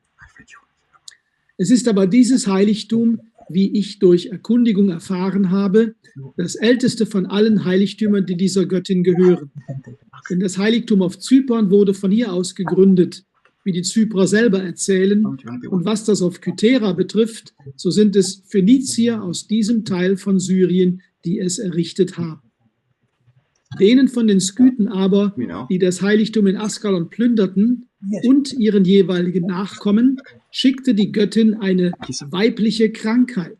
Es ist aber dieses Heiligtum, wie ich durch Erkundigung erfahren habe, das älteste von allen Heiligtümern, die dieser Göttin gehören. Denn das Heiligtum auf Zypern wurde von hier aus gegründet, wie die Zyprer selber erzählen. Und was das auf Kythera betrifft, so sind es Phönizier aus diesem Teil von Syrien, die es errichtet haben. Denen von den Skythen aber, die das Heiligtum in Askalon plünderten, und ihren jeweiligen Nachkommen, schickte die Göttin eine weibliche Krankheit.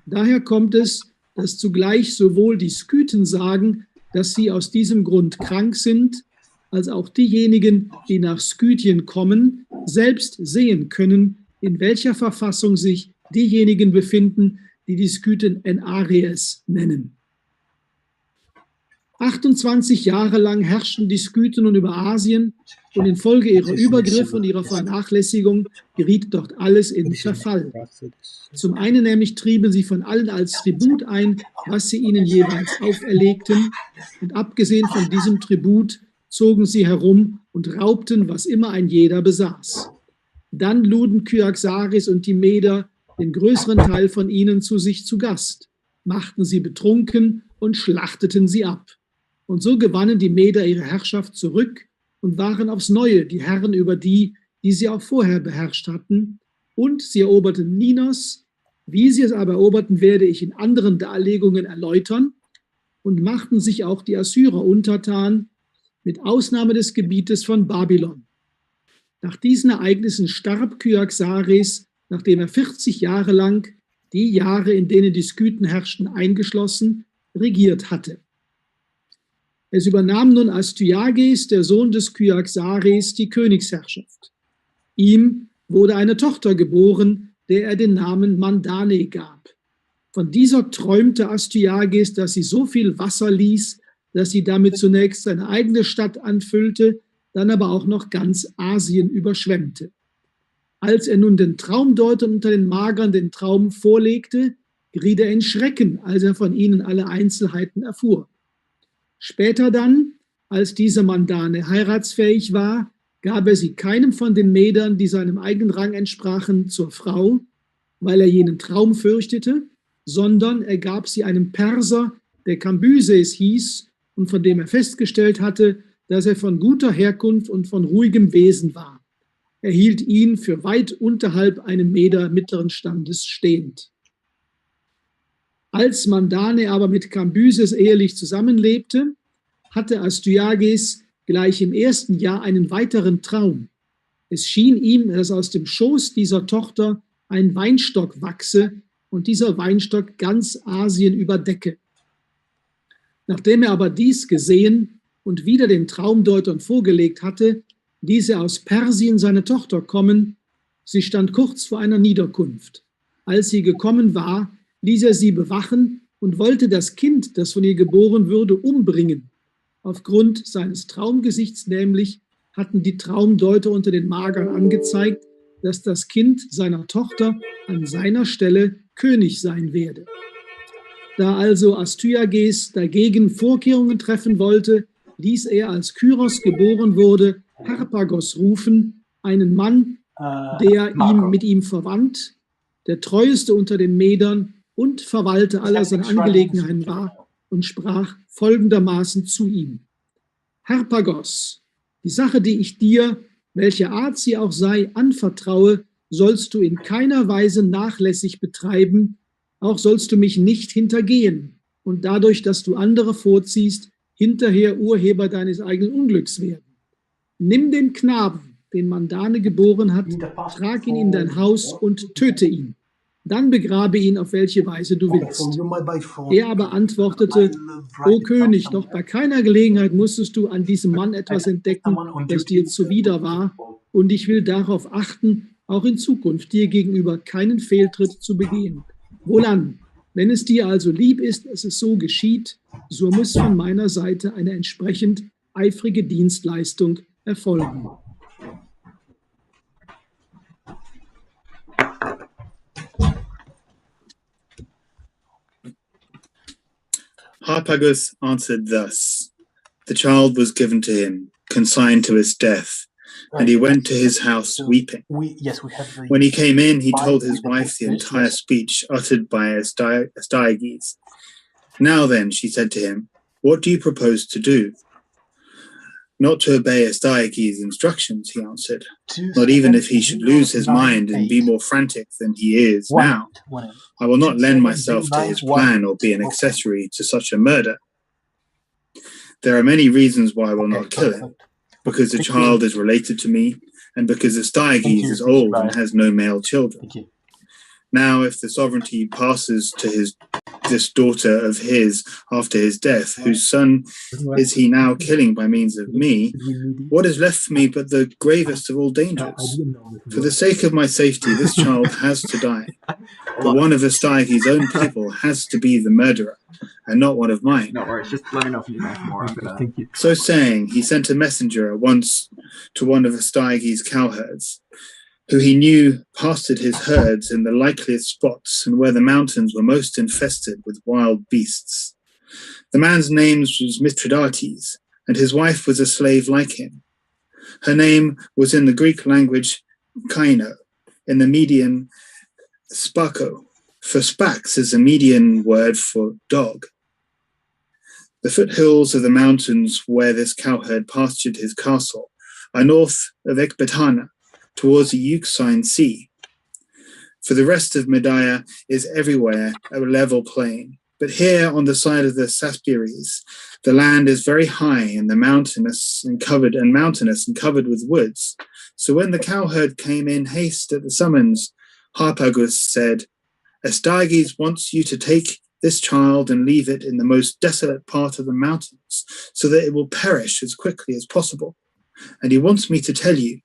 Daher kommt es, dass zugleich sowohl die Skythen sagen, dass sie aus diesem Grund krank sind, als auch diejenigen, die nach Skythien kommen, selbst sehen können, in welcher Verfassung sich diejenigen befinden, die die Skythen en Aries nennen. 28 Jahre lang herrschten die Skythen nun über Asien und infolge ihrer Übergriffe und ihrer Vernachlässigung geriet dort alles in Verfall. Zum einen nämlich trieben sie von allen als Tribut ein, was sie ihnen jeweils auferlegten, und abgesehen von diesem Tribut zogen sie herum und raubten, was immer ein jeder besaß. Dann luden Kyaxares und die Meder den größeren Teil von ihnen zu sich zu Gast, machten sie betrunken und schlachteten sie ab. Und so gewannen die Meder ihre Herrschaft zurück und waren aufs Neue die Herren über die, die sie auch vorher beherrscht hatten. Und sie eroberten Ninos. Wie sie es aber eroberten, werde ich in anderen Darlegungen erläutern. Und machten sich auch die Assyrer untertan, mit Ausnahme des Gebietes von Babylon. Nach diesen Ereignissen starb Kyaxares, nachdem er 40 Jahre lang, die Jahre, in denen die Skythen herrschten, eingeschlossen, regiert hatte. Es übernahm nun Astyages, der Sohn des Kyaxares, die Königsherrschaft. Ihm wurde eine Tochter geboren, der er den Namen Mandane gab. Von dieser träumte Astyages, dass sie so viel Wasser ließ, dass sie damit zunächst seine eigene Stadt anfüllte, dann aber auch noch ganz Asien überschwemmte. Als er nun den Traumdeutern unter den Magern den Traum vorlegte, geriet er in Schrecken, als er von ihnen alle Einzelheiten erfuhr. Später dann, als diese Mandane heiratsfähig war, gab er sie keinem von den Medern, die seinem eigenen Rang entsprachen, zur Frau, weil er jenen Traum fürchtete, sondern er gab sie einem Perser, der Kambyses hieß und von dem er festgestellt hatte, dass er von guter Herkunft und von ruhigem Wesen war. Er hielt ihn für weit unterhalb einem Meder mittleren Standes stehend. Als Mandane aber mit Kambyses ehelich zusammenlebte, hatte Astyages gleich im ersten Jahr einen weiteren Traum. Es schien ihm, dass aus dem Schoß dieser Tochter ein Weinstock wachse und dieser Weinstock ganz Asien überdecke. Nachdem er aber dies gesehen und wieder den Traumdeutern vorgelegt hatte, ließ er aus Persien seine Tochter kommen. Sie stand kurz vor einer Niederkunft. Als sie gekommen war, ließ er sie bewachen und wollte das Kind, das von ihr geboren würde, umbringen. Aufgrund seines Traumgesichts nämlich hatten die Traumdeuter unter den Magern angezeigt, dass das Kind seiner Tochter an seiner Stelle König sein werde. Da also Astyages dagegen Vorkehrungen treffen wollte, ließ er, als Kyros geboren wurde, Harpagos rufen, einen Mann, der mit ihm verwandt, der treueste unter den Medern und Verwalter aller seiner Angelegenheiten war, und sprach folgendermaßen zu ihm: Harpagos, die Sache, die ich dir, welche Art sie auch sei, anvertraue, sollst du in keiner Weise nachlässig betreiben, auch sollst du mich nicht hintergehen und dadurch, dass du andere vorziehst, hinterher Urheber deines eigenen Unglücks werden. Nimm den Knaben, den Mandane geboren hat, trag ihn in dein Haus und töte ihn. Dann begrabe ihn, auf welche Weise du willst. Er aber antwortete: O König, noch bei keiner Gelegenheit musstest du an diesem Mann etwas entdecken, das dir zuwider war, und ich will darauf achten, auch in Zukunft dir gegenüber keinen Fehltritt zu begehen. Wohlan, wenn es dir also lieb ist, dass es so geschieht, so muss von meiner Seite eine entsprechend eifrige Dienstleistung erfolgen. Harpagus answered thus: The child was given to him, consigned to his death, and he went to his house weeping. When he came in, he told his wife the entire speech uttered by Astyages. Now then, she said to him, what do you propose to do? Not to obey Astyages' instructions, he answered, not even if he should lose his mind and be more frantic than he is now. I will not lend myself to his plan or be an accessory to such a murder. There are many reasons why I will not kill him, because the child is related to me, and because Astyages is old and has no male children. Now, if the sovereignty passes to this daughter of his after his death, whose son is he now killing by means of me, what is left for me but the gravest of all dangers? For the sake of my safety, this child has to die. The one of Astyages' own people has to be the murderer, and not one of mine. No worries, just let me know if you know more. Thank you. So saying, he sent a messenger at once to one of Astyages' cowherds, who he knew pastured his herds in the likeliest spots and where the mountains were most infested with wild beasts. The man's name was Mithridates, and his wife was a slave like him. Her name was in the Greek language Kaino, in the Median Spako, for Spax is a Median word for dog. The foothills of the mountains where this cowherd pastured his castle are north of Ecbatana, towards the Euxine Sea. For the rest of Media is everywhere a level plain, but here on the side of the Saspiries, the land is very high and mountainous and covered with woods. So when the cowherd came in haste at the summons, Harpagus said, Astyages wants you to take this child and leave it in the most desolate part of the mountains, so that it will perish as quickly as possible. And he wants me to tell you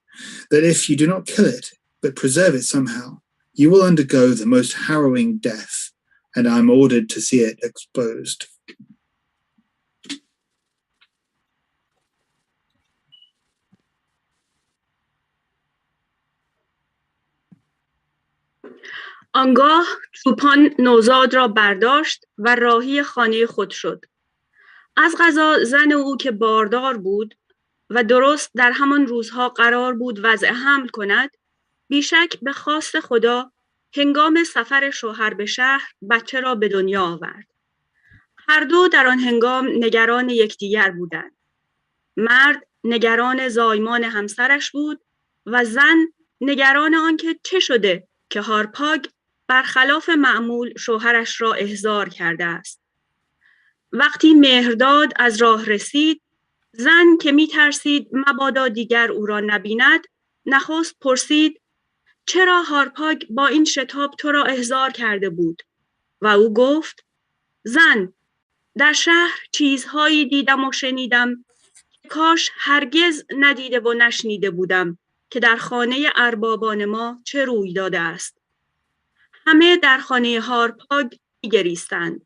that if you do not kill it, but preserve it somehow, you will undergo the most harrowing death, and I am ordered to see it exposed. آنگاه چوپان نوزاد را برداشت و راهی خانه خود شد. از قضا زن او که باردار بود و درست در همان روزها قرار بود وضع حمل کند، بیشک به خواست خدا هنگام سفر شوهر به شهر بچه را به دنیا آورد. هر دو در آن هنگام نگران یکدیگر بودند. مرد نگران زایمان همسرش بود و زن نگران آنکه چه شده که هارپاگ برخلاف معمول شوهرش را احضار کرده است. وقتی مهرداد از راه رسید، زن که می ترسید مبادا دیگر او را نبیند، نخست پرسید چرا هارپاگ با این شتاب تو را احضار کرده بود؟ و او گفت زن، در شهر چیزهایی دیدم و شنیدم که کاش هرگز ندیده و نشنیده بودم که در خانه اربابان ما چه روی داده است. همه در خانه هارپاگ می‌گریستند.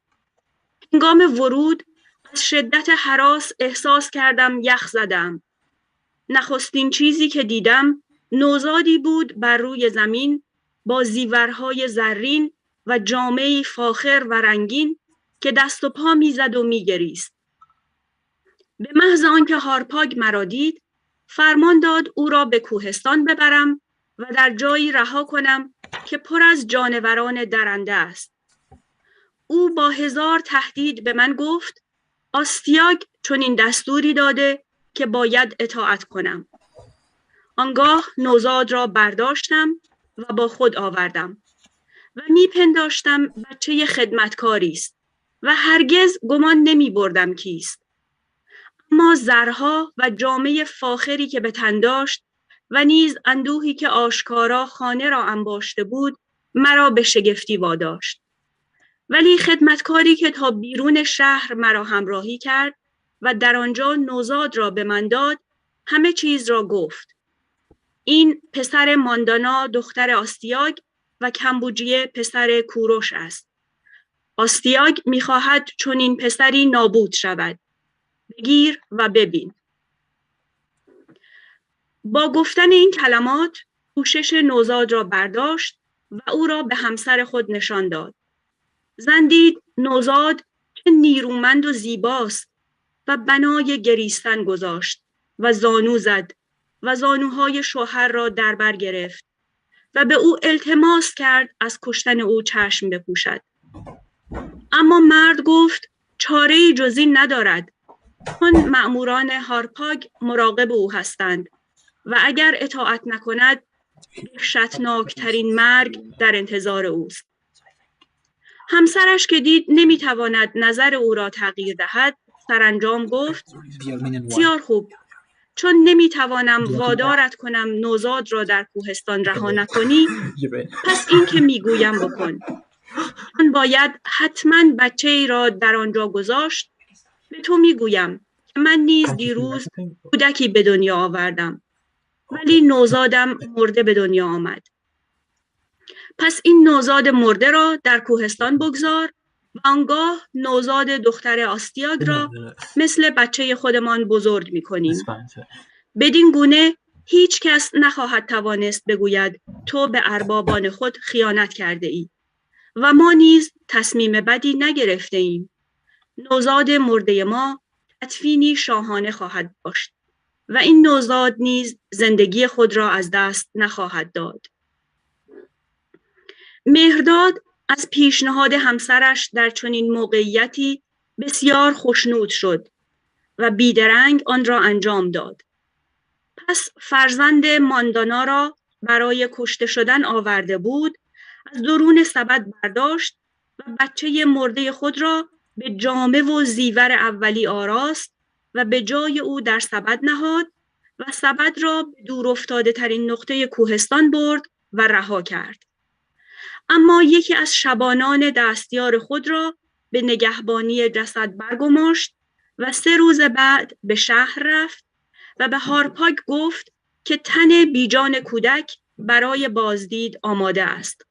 هنگام ورود از شدت هراس احساس کردم یخ زدم. نخستین چیزی که دیدم نوزادی بود بر روی زمین با زیورهای زرین و جامه‌ای فاخر و رنگین که دست و پا میزد و میگریست. به محض آنکه هارپاگ مرا دید، فرمان داد او را به کوهستان ببرم و در جایی رها کنم که پر از جانوران درنده است. او با 1000 تهدید به من گفت آستیاگ چنین دستوری داده که باید اطاعت کنم. آنگاه نوزاد را برداشتم و با خود آوردم و میپنداشتم بچه خدمتکاری است و هرگز گمان نمی بردم کیست. اما زرها و جامه فاخری که به تن داشت و نیز اندوهی که آشکارا خانه را انباشته بود مرا به شگفتی واداشت. ولی خدمتکاری که تا بیرون شهر مرا همراهی کرد و در آنجا نوزاد را به من داد، همه چیز را گفت. این پسر ماندانا دختر آستیاگ و کمبوجیه پسر کوروش است. آستیاگ می‌خواهد چون این پسری نابود شود. بگیر و ببین. با گفتن این کلمات پوشش نوزاد را برداشت و او را به همسر خود نشان داد. زن دید نوزاد چه نیرومند و زیباست و بنای گریستن گذاشت و زانو زد و زانوهای شوهر را در بر گرفت و به او التماس کرد از کشتن او چشم بپوشد. اما مرد گفت چاره‌ای جز این ندارد، چون مأموران هارپاگ مراقب او هستند و اگر اطاعت نکند وحشتناکترین مرگ در انتظار اوست. همسرش که دید نمیتواند نظر او را تغییر دهد، سرانجام گفت بسیار خوب، چون نمیتوانم وادارت کنم نوزاد را در کوهستان رها نکنی، پس این که میگویم بکن. من باید حتما بچه ای را در آنجا گذاشت. به تو میگویم که من نیز دیروز کودکی به دنیا آوردم، ولی نوزادم مرده به دنیا آمد. پس این نوزاد مرده را در کوهستان بگذار و آنگاه نوزاد دختر آستیاگ را مثل بچه خودمان بزرگ می‌کنیم. بدین گونه هیچ کس نخواهد توانست بگوید تو به اربابان خود خیانت کرده ای و ما نیز تصمیم بدی نگرفته ایم. نوزاد مرده ما تدفینی شاهانه خواهد داشت و این نوزاد نیز زندگی خود را از دست نخواهد داد. مهرداد از پیشنهاد همسرش در چنین موقعیتی بسیار خوشنود شد و بیدرنگ آن را انجام داد. پس فرزند ماندانا را برای کشته شدن آورده بود، از درون سبد برداشت و بچه مرده خود را به جامه و زیور اولی آراست و به جای او در سبد نهاد و سبد را به دور افتاده ترین نقطه کوهستان برد و رها کرد. اما یکی از شبانان دستیار خود را به نگهبانی جسد برگماشت و 3 روز بعد به شهر رفت و به هارپاگ گفت که تن بیجان کودک برای بازدید آماده است.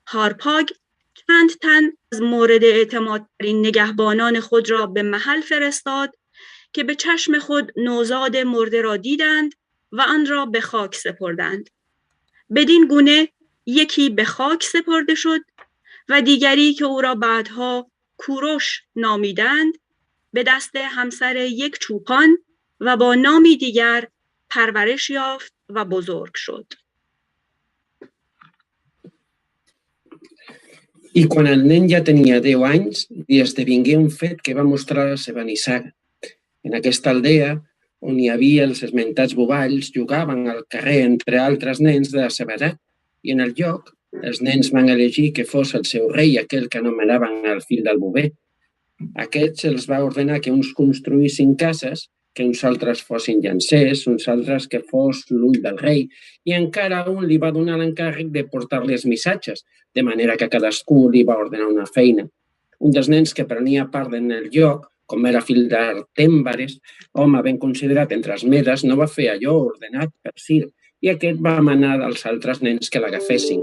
هارپاگ چند تن از مورد اعتمادترین نگهبانان خود را به محل فرستاد که به چشم خود نوزاد مرده را دیدند و آن را به خاک سپردند. بدین گونه یکی به خاک سپرده شد و دیگری که او را بعدها کوروش نامیدند به دست همسر یک چوپان و با نامی دیگر پرورش یافت و بزرگ شد. I quan el nen ja tenia 10 anys, li esdevingué un fet que va mostrar la seva nissaga. En aquesta aldea, on hi havia els esmentats bovalls, jugaven al carrer entre altres nens de la seva edat, i en el lloc els nens van elegir que fos el seu rei aquell que anomenaven el fill del bover. Aquests els va ordenar que uns construïssin cases, que uns altres fossin llancers, uns altres que fos l'ull del rei, i encara un li va donar l'encàrrec de portar-li els missatges, de manera que cadascú li va ordenar una feina. Un dels nens que prenia part en el lloc, com era fill d'Artèmbares, home ben considerat entre els medes, no va fer allò ordenat per Cir, i aquest va manar als altres nens que l'agafessin.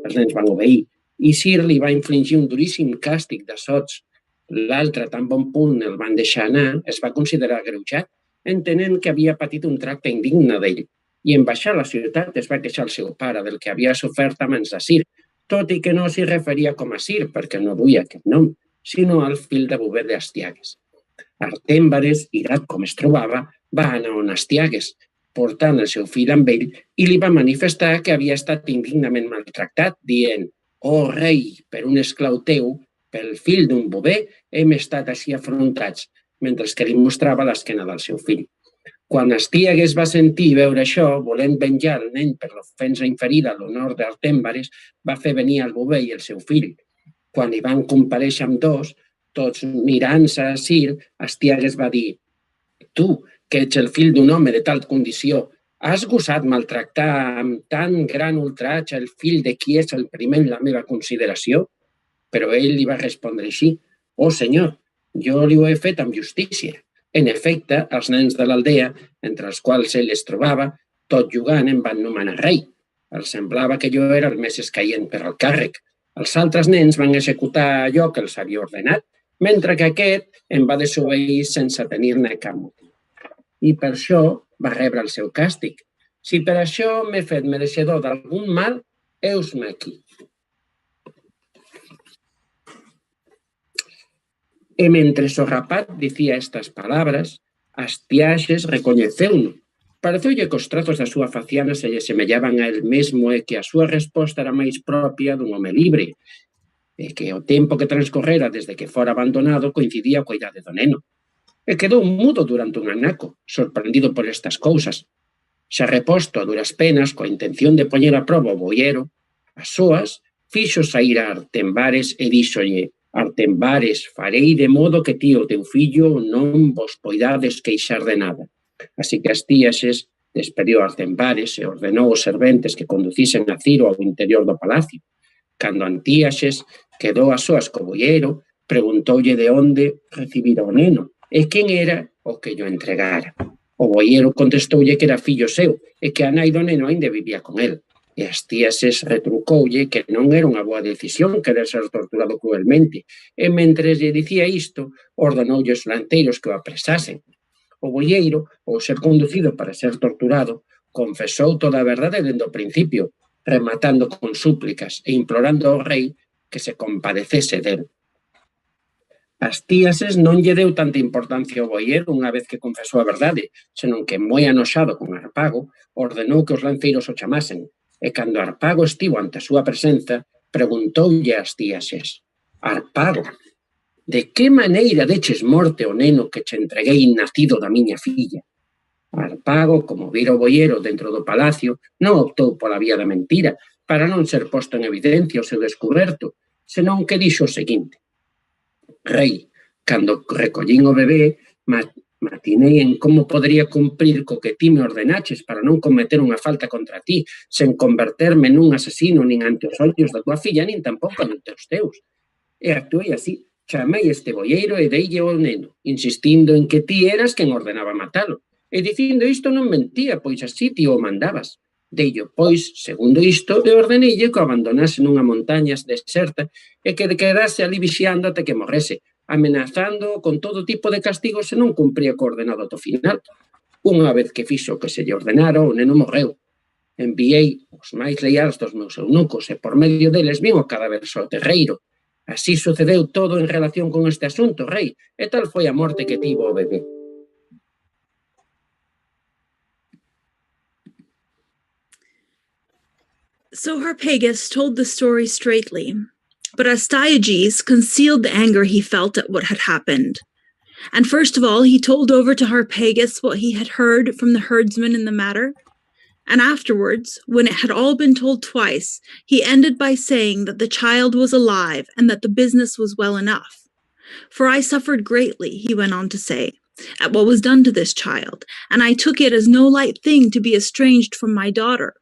Els nens van obeir, i Cir li va infligir un duríssim càstig d'assots. L'altre, tan bon punt el van deixar anar, es va considerar agreujat, entenent que havia patit un tracte indigne d'ell, i en baixar a la ciutat es va queixar al seu pare del que havia sofert a mans de Cir, tot i que no s'hi referia com a Cir, perquè no duia aquest nom, sinó al fill de bover d'Astiagues. Artèmbares, irat com es trobava, va anar on Astiagues, portant el seu fill amb ell, i li va manifestar que havia estat indignament maltractat, dient: «Oh, rei, per un esclau teu, pel fill d'un bover, hem estat així afrontats», mentre que li mostrava l'esquena del seu fill. Quan Astiagues va sentir i veure això, volent venjar el nen per l'ofensa inferida a l'honor d'Artèmbares, va fer venir el bover i el seu fill. Quan hi van comparèixer ambdós, tots mirant-se a Cir, Astiagues va dir: «Tu, que ets el fill d'un home de tal condició, has gosat maltractar amb tan gran ultratge el fill de qui és el primer en la meva consideració?» Però ell li va respondre així: «Oh, senyor, jo li ho he fet amb justícia». En efecte, els nens de l'aldea, entre els quals ell es trobava, tot jugant em van nomenar rei. Els semblava que jo era el més escaient per al càrrec. Els altres nens van executar allò que els havia ordenat, mentre que aquest em va desobeir sense tenir-ne cap motiu. I per això va rebre el seu càstig. Si per això m'he fet mereixedor d'algun mal, heus-me aquí. E mentre Sorrapat dicía estas palabras, Astiaxes recoñeceu-no. Pareceulle que os trazos da súa faciana se lle semellaban a el mesmo e que a súa resposta era máis propia dun home libre, e que o tempo que transcorrera desde que fora abandonado coincidía coa idade do neno. E quedou mudo durante un anaco, sorprendido por estas cousas. Xa reposto a duras penas, coa intención de poñer a proba o boiero, as súas fixo saír a Artèmbares e díxolle: «Artèmbares, farei de modo que ti o teu fillo non vos poidades queixar de nada». Así que Astiaxes despediu a Artèmbares e ordenou aos serventes que conducisen a Ciro ao interior do palacio. Cando Antíaxes quedou a soas co boiero, preguntoulle de onde recibira o neno e quen era o que llo entregara. O boiero contestoulle que era fillo seu e que a nai do neno aínda vivía con el. E Astíases retrucoulle que non era unha boa decisión querer ser torturado cruelmente, e mentres lle dicía isto, ordenoulle aos lanteiros que o apresasen. O boieiro, ao ser conducido para ser torturado, confesou toda a verdade dende o principio, rematando con súplicas e implorando ao rei que se compadecese del. Astíases non lle deu tanta importancia ao boieiro unha vez que confesou a verdade, senón que, moi anoxado con Harpago, ordenou que os lanceiros o chamasen, e cando Harpago estivo ante a súa presenza, preguntoulle a Astíases: Harpago, de que maneira deches morte o neno que che entreguei nacido da miña filla? Harpago, como vira o boieiro dentro do palacio, non optou pola vía da mentira, para non ser posto en evidencia o seu descuberto, senón que dixo o seguinte: Rei, cando recollín o bebé, matinei en como podría cumprir co que ti me ordenaches para non cometer unha falta contra ti, sen converterme nun asesino nin ante os ollos da tua filla, nin tampouco ante os teus. E actuei así, chamei este boieiro e deille ao neno, insistindo en que ti eras quen ordenaba matalo. E dicindo isto non mentía, pois así ti o mandabas. Deillo, pois, segundo isto, e ordeneille que o abandonase nunha montaña deserta e que quedase ali vixiando até que morrese, amenazando con todo tipo de castigos se non cumpría co ordenado ata o final. Unha vez que fixo o que se lle ordenara, o neno morreu. Enviei os máis leais dos meus eunucos e por medio deles vin o cadáver soterreiro. Así sucedeu todo en relación con este asunto, rei, e tal foi a morte que tivo o bebé. So Harpagus told the story straightly, but Astyages concealed the anger he felt at what had happened. And first of all, he told over to Harpagus what he had heard from the herdsman in the matter. And afterwards, when it had all been told twice, he ended by saying that the child was alive and that the business was well enough. For I suffered greatly, he went on to say, at what was done to this child, and I took it as no light thing to be estranged from my daughter.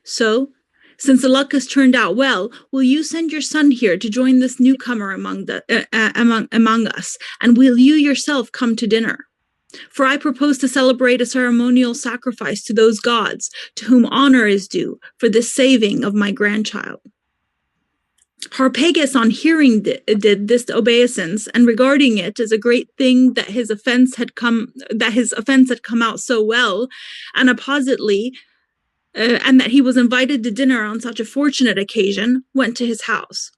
So, since the luck has turned out well, will you send your son here to join this newcomer among us, and will you yourself come to dinner? For I propose to celebrate a ceremonial sacrifice to those gods to whom honor is due for the saving of my grandchild. Harpagus, on hearing did this obeisance and regarding it as a great thing that his offense had come out so well, and appositely, and that he was invited to dinner on such a fortunate occasion, went to his house.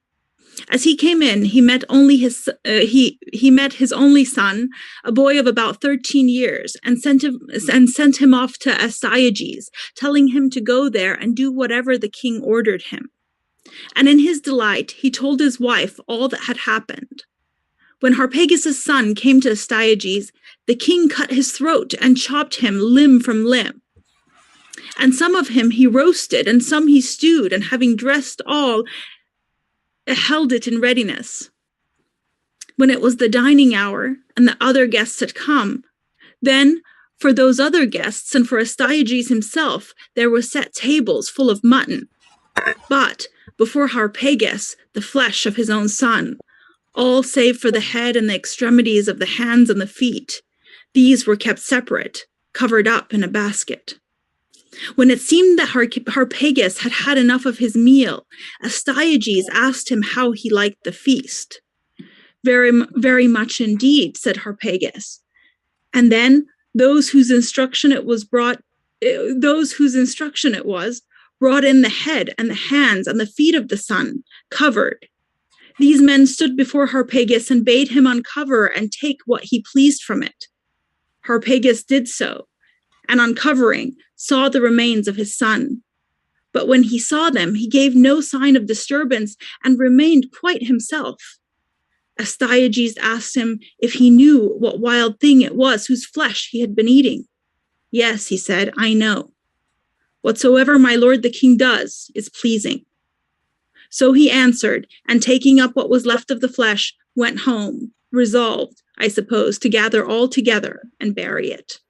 As he came in, he met his only son, a boy of about 13 years, and sent him off to Astyages, telling him to go there and do whatever the king ordered him. And in his delight, he told his wife all that had happened. When Harpagus' son came to Astyages, the king cut his throat and chopped him limb from limb. And some of him he roasted, and some he stewed, and having dressed all, held it in readiness. When it was the dining hour, and the other guests had come, then for those other guests and for Astyages himself there were set tables full of mutton. But before Harpagus, the flesh of his own son, all save for the head and the extremities of the hands and the feet, these were kept separate, covered up in a basket. When it seemed that Harpagus had had enough of his meal, Astyages asked him how he liked the feast. Very, very much indeed, said Harpagus. And then those whose instruction it was brought in the head and the hands and the feet of the son, covered. These men stood before Harpagus and bade him uncover and take what he pleased from it. Harpagus did so, and uncovering, saw the remains of his son. But when he saw them, he gave no sign of disturbance and remained quite himself. Astyages asked him if he knew what wild thing it was whose flesh he had been eating. Yes, he said, I know. Whatsoever my lord the king does is pleasing. So he answered, and taking up what was left of the flesh, went home, resolved, I suppose, to gather all together and bury it.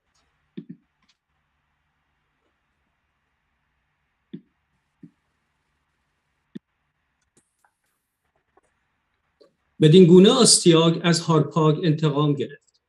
بدین گونه آستیاگ از هارپاگ انتقام گرفت.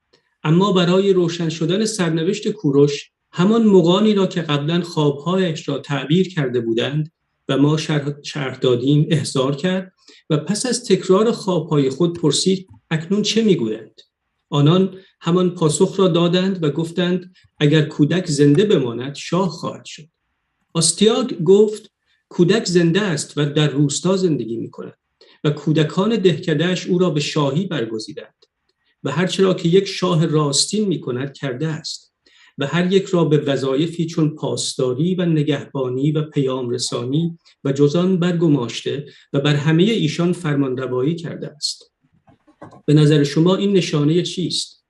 اما برای روشن شدن سرنوشت کوروش همان مغانی را که قبلا خوابهایش را تعبیر کرده بودند و ما شرح دادیم احضار کرد و پس از تکرار خوابهای خود پرسید اکنون چه میگویند؟ آنان همان پاسخ را دادند و گفتند اگر کودک زنده بماند شاه خواهد شد. آستیاگ گفت کودک زنده است و در روستا زندگی می کند و کودکان دهکده‌اش او را به شاهی برگزیدند و هرچه را که یک شاه راستین می کند کرده است و هر یک را به وظایفی چون پاسداری و نگهبانی و پیام رسانی و جزان برگماشته و بر همه ایشان فرمانروایی کرده است. به نظر شما این نشانه چیست؟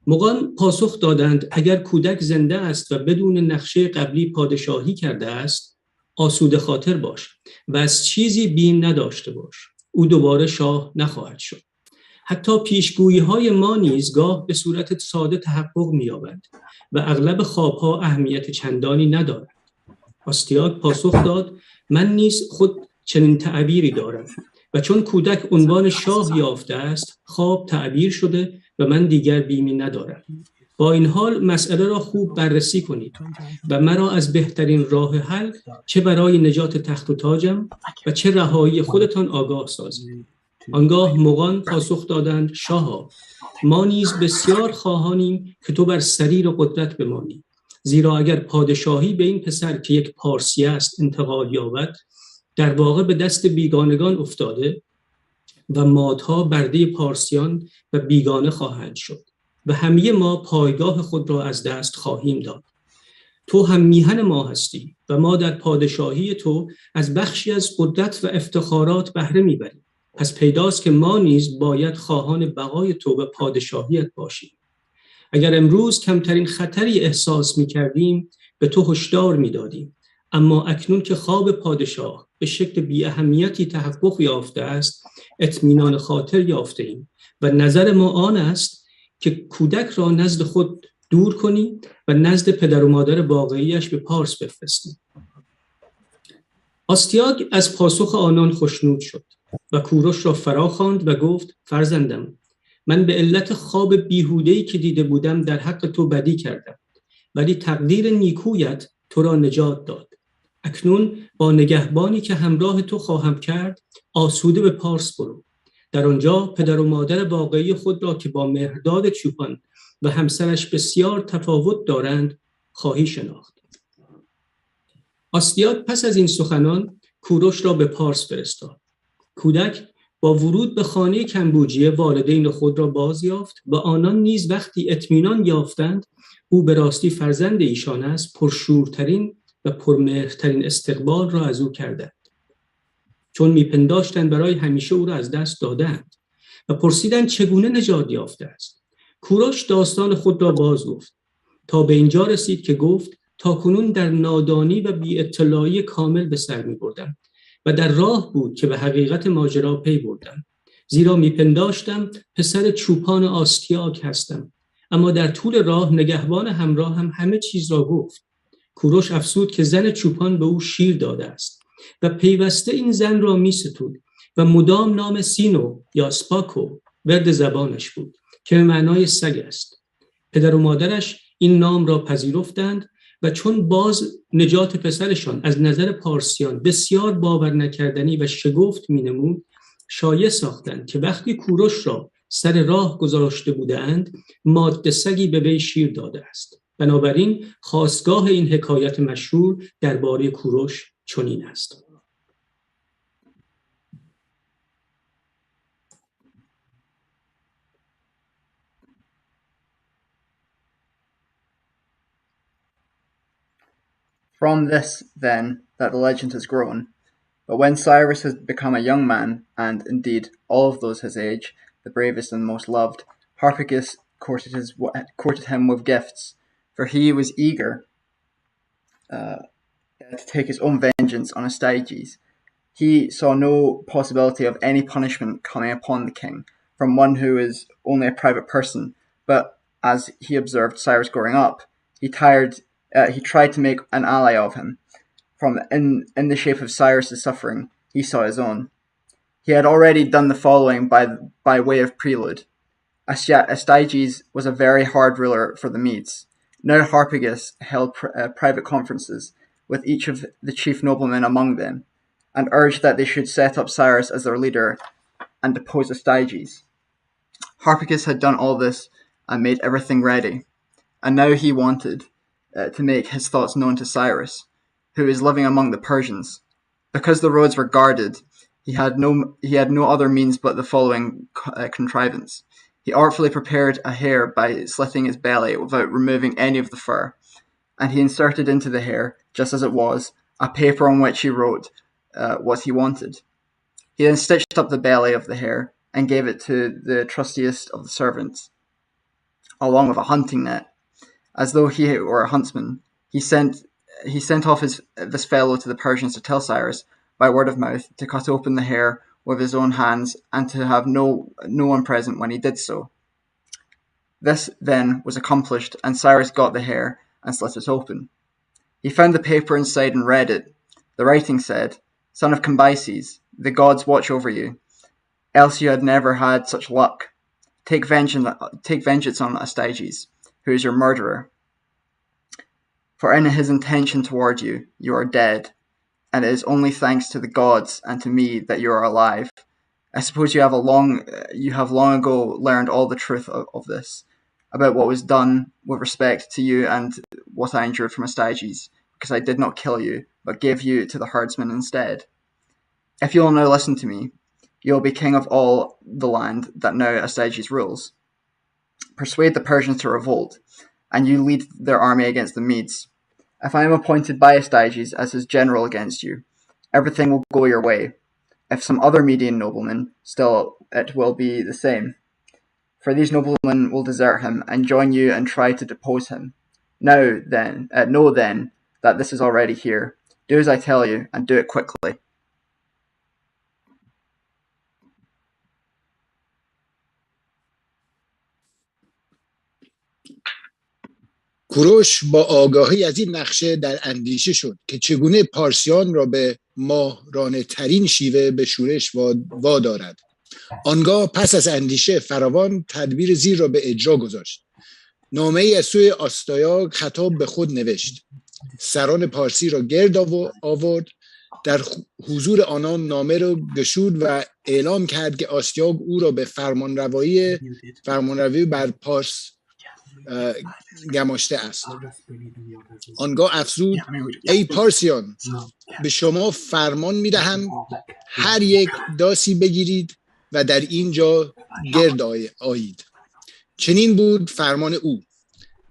مغان پاسخ دادند اگر کودک زنده است و بدون نقشه قبلی پادشاهی کرده است آسوده خاطر باش و از چیزی بیم نداشته باش، او دوباره شاه نخواهد شد. حتی پیشگویی های ما نیز گاه به صورت ساده تحقق می‌یابند و اغلب خوابها اهمیت چندانی ندارند. آستیاگ پاسخ داد من نیز خود چنین تعبیری دارم و چون کودک عنوان شاه یافته است خواب تعبیر شده و من دیگر بیمی ندارم. با این حال مسئله را خوب بررسی کنید و مرا از بهترین راه حل چه برای نجات تخت و تاجم و چه رهایی خودتان آگاه سازید. آنگاه مغان پاسخ دادند شاها ما نیز بسیار خواهانیم که تو بر سریر قدرت بمانی، زیرا اگر پادشاهی به این پسر که یک پارسی است انتقال یابد در واقع به دست بیگانگان افتاده و مادها برده پارسیان و بیگانه خواهند شد و همه ما پایگاه خود را از دست خواهیم داد. تو هم میهن ما هستی و ما در پادشاهی تو از بخشی از قدرت و افتخارات بهره میبریم. پس پیداست که ما نیز باید خواهان بقای تو و پادشاهیت باشیم. اگر امروز کمترین خطری احساس میکردیم به تو هشدار میدادیم، اما اکنون که خواب پادشاه به شکل بی اهمیتی تحقق یافته است اطمینان خاطر یافته ایم و نظر ما آن است که کودک را نزد خود دور کنی و نزد پدر و مادر واقعیش به پارس بفرستی. آستیاگ از پاسخ آنان خوشنود شد و کوروش را فرا خواند و گفت فرزندم من به علت خواب بیهوده‌ای که دیده بودم در حق تو بدی کردم، ولی تقدیر نیکویت تو را نجات داد. اکنون با نگهبانی که همراه تو خواهم کرد آسوده به پارس برو. در آنجا پدر و مادر واقعی خود را که با مهرداد چوپان و همسرش بسیار تفاوت دارند خواهی شناخت. آستیاگ پس از این سخنان کوروش را به پارس فرستاد. کودک با ورود به خانه کمبوجیه والدین خود را باز یافت و آنان نیز وقتی اطمینان یافتند او به راستی فرزند ایشان است پرشورترین و پرمهرترین استقبال را از او کردند، چون میپنداشتند برای همیشه او را از دست دادند و پرسیدند چگونه نجات یافته است. کوروش داستان خود را باز گفت تا به اینجا رسید که گفت تا کنون در نادانی و بی اطلاعی کامل به سر می بردم و در راه بود که به حقیقت ماجرا پی بردم، زیرا میپنداشتم پسر چوپان آستیاگ هستم، اما در طول راه نگهبان همراه هم همه چیز را گفت. کوروش افسود که زن چوپان به او شیر داده است و پیوسته این زن را می ستود و مدام نام سینو یا سپاکو ورد زبانش بود که به معنای سگ است. پدر و مادرش این نام را پذیرفتند و چون باز نجات پسرشان از نظر پارسیان بسیار باور نکردنی و شگفت می نمود شایع ساختند که وقتی کوروش را سر راه گذاشته بودند ماده سگی به وی شیر داده است. بنابراین خاستگاه این حکایت مشهور درباره کوروش چنین است. From this, then, that the legend has grown. But when Cyrus had become a young man, and, indeed, all of those his age, the bravest and most loved, Harpagus courted him with gifts, for he was eager to take his own vengeance on Astyages. He saw no possibility of any punishment coming upon the king from one who is only a private person, but, as he observed Cyrus growing up, he tried to make an ally of him. In the shape of Cyrus's suffering, he saw his own. He had already done the following by way of prelude. Astyages was a very hard ruler for the Medes. Now Harpagus held private conferences with each of the chief noblemen among them, and urged that they should set up Cyrus as their leader and depose Astyages. Harpagus had done all this and made everything ready, and now he wanted to make his thoughts known to Cyrus, who is living among the Persians. Because the roads were guarded, he had no other means but the following contrivance. He artfully prepared a hare by slitting its belly without removing any of the fur, and he inserted into the hare, just as it was, a paper on which he wrote what he wanted. He then stitched up the belly of the hare and gave it to the trustiest of the servants, along with a hunting net. As though he were a huntsman, he sent off this fellow to the Persians to tell Cyrus, by word of mouth, to cut open the hare with his own hands and to have no one present when he did so. This then was accomplished, and Cyrus got the hare and slit it open. He found the paper inside and read it. The writing said, "Son of Cambyses, the gods watch over you, else you had never had such luck. Take vengeance on Astyages, who is your murderer. For in his intention toward you, you are dead, and it is only thanks to the gods and to me that you are alive. I suppose you have long ago learned all the truth of this, about what was done with respect to you and what I endured from Astyages, because I did not kill you, but gave you to the herdsmen instead. If you will now listen to me, you will be king of all the land that now Astyages rules. Persuade the Persians to revolt, and you lead their army against the Medes. If I am appointed by Astyages as his general against you, everything will go your way. If some other Median nobleman, still it will be the same. For these noblemen will desert him and join you and try to depose him. Know then that this is already here. Do as I tell you, and do it quickly." کوروش با آگاهی از این نقشه در اندیشه شد که چگونه پارسیان را به ماهرانه ترین شیوه به شورش وادارد. آنگاه پس از اندیشه فراوان تدبیر زیر را به اجرا گذاشت. نامه ای از سوی آستایاگ خطاب به خود نوشت. سران پارسی را گرد آورد، در حضور آنان نامه را گشود و اعلام کرد که آستیاگ او را به فرمانروایی بر پارس گماشته است. آنگاه افزود: ای پارسیان، به شما فرمان می‌دهم هر یک داسی بگیرید و در اینجا گرد آیید. چنین بود فرمان او.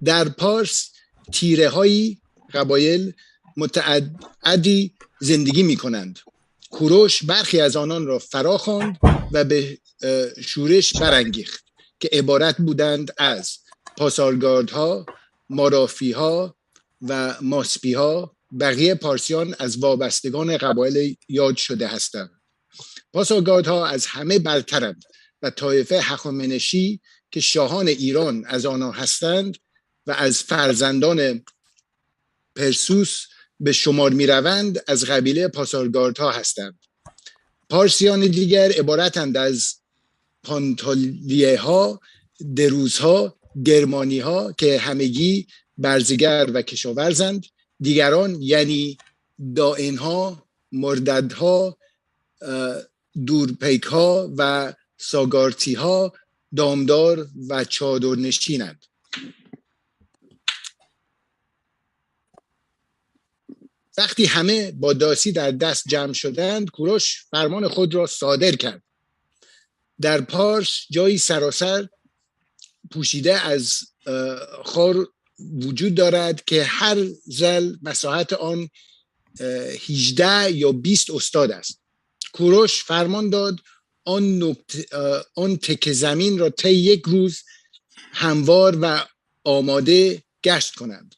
در پارس تیره‌هایی قبایل متعددی زندگی می‌کنند. کوروش برخی از آنان را فرا خواند و به شورش برانگیخت که عبارت بودند از پاسارگاردها، مارافیها و ماسپیها. بقیه پارسیان از وابستگان قبایل یاد شده هستند. پاسارگاردها از همه برترند و طایفه هخامنشی که شاهان ایران از آنها هستند و از فرزندان پرسوس به شمار می روند از قبیله پاسارگاردها هستند. پارسیان دیگر عبارتند از پانتالیه ها، دروز ها، گرمانی ها که همگی برزگر و کشاورزند. دیگران یعنی دائن ها، مردد ها، دورپیک ها و ساگارتی ها دامدار و چادرنشینند. وقتی همه با داسی در دست جمع شدند، کوروش فرمان خود را صادر کرد. در پارس جایی سراسر پوشیده از خار وجود دارد که هر زل مساحت آن 18 یا 20 استاد است. کوروش فرمان داد آن تکه زمین را طی یک روز هموار و آماده گشت کنند.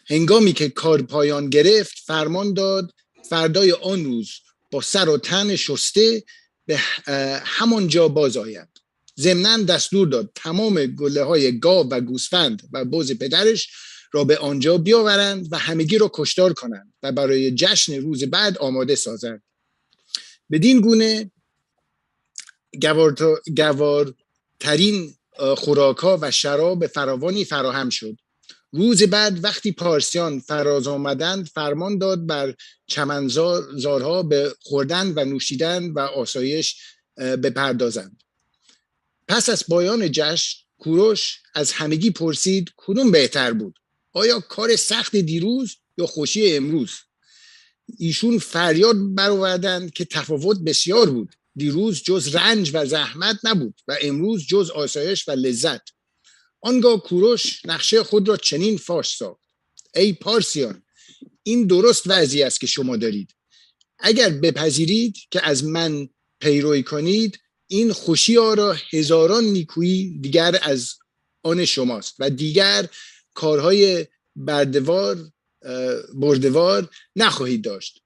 هنگامی که کار پایان گرفت، فرمان داد فردای آن روز با سر و تن شسته به همانجا باز آید. ضمناً دستور داد تمام گله های گاو و گوسفند و بز پدرش را به آنجا بیاورند و همگی را کشتار کنند و برای جشن روز بعد آماده سازند. بدین گونه گوارترین خوراک‌ها و شراب فراوانی فراهم شد. روز بعد وقتی پارسیان فراز آمدند فرمان داد بر چمنزارها به خوردن و نوشیدن و آسایش بپردازند. پس از پایان جشن کوروش از همگی پرسید کدوم بهتر بود؟ آیا کار سخت دیروز یا خوشی امروز؟ ایشون فریاد برآوردند که تفاوت بسیار بود. دیروز جز رنج و زحمت نبود و امروز جز آسایش و لذت. آنگاه کوروش نقشه خود را چنین فاش ساخت: ای پارسیان، این درست وضعی است که شما دارید. اگر بپذیرید که از من پیروی کنید، این خوشی ها را هزاران نیکویی دیگر از آن شماست و دیگر کارهای بردوار نخواهید داشت.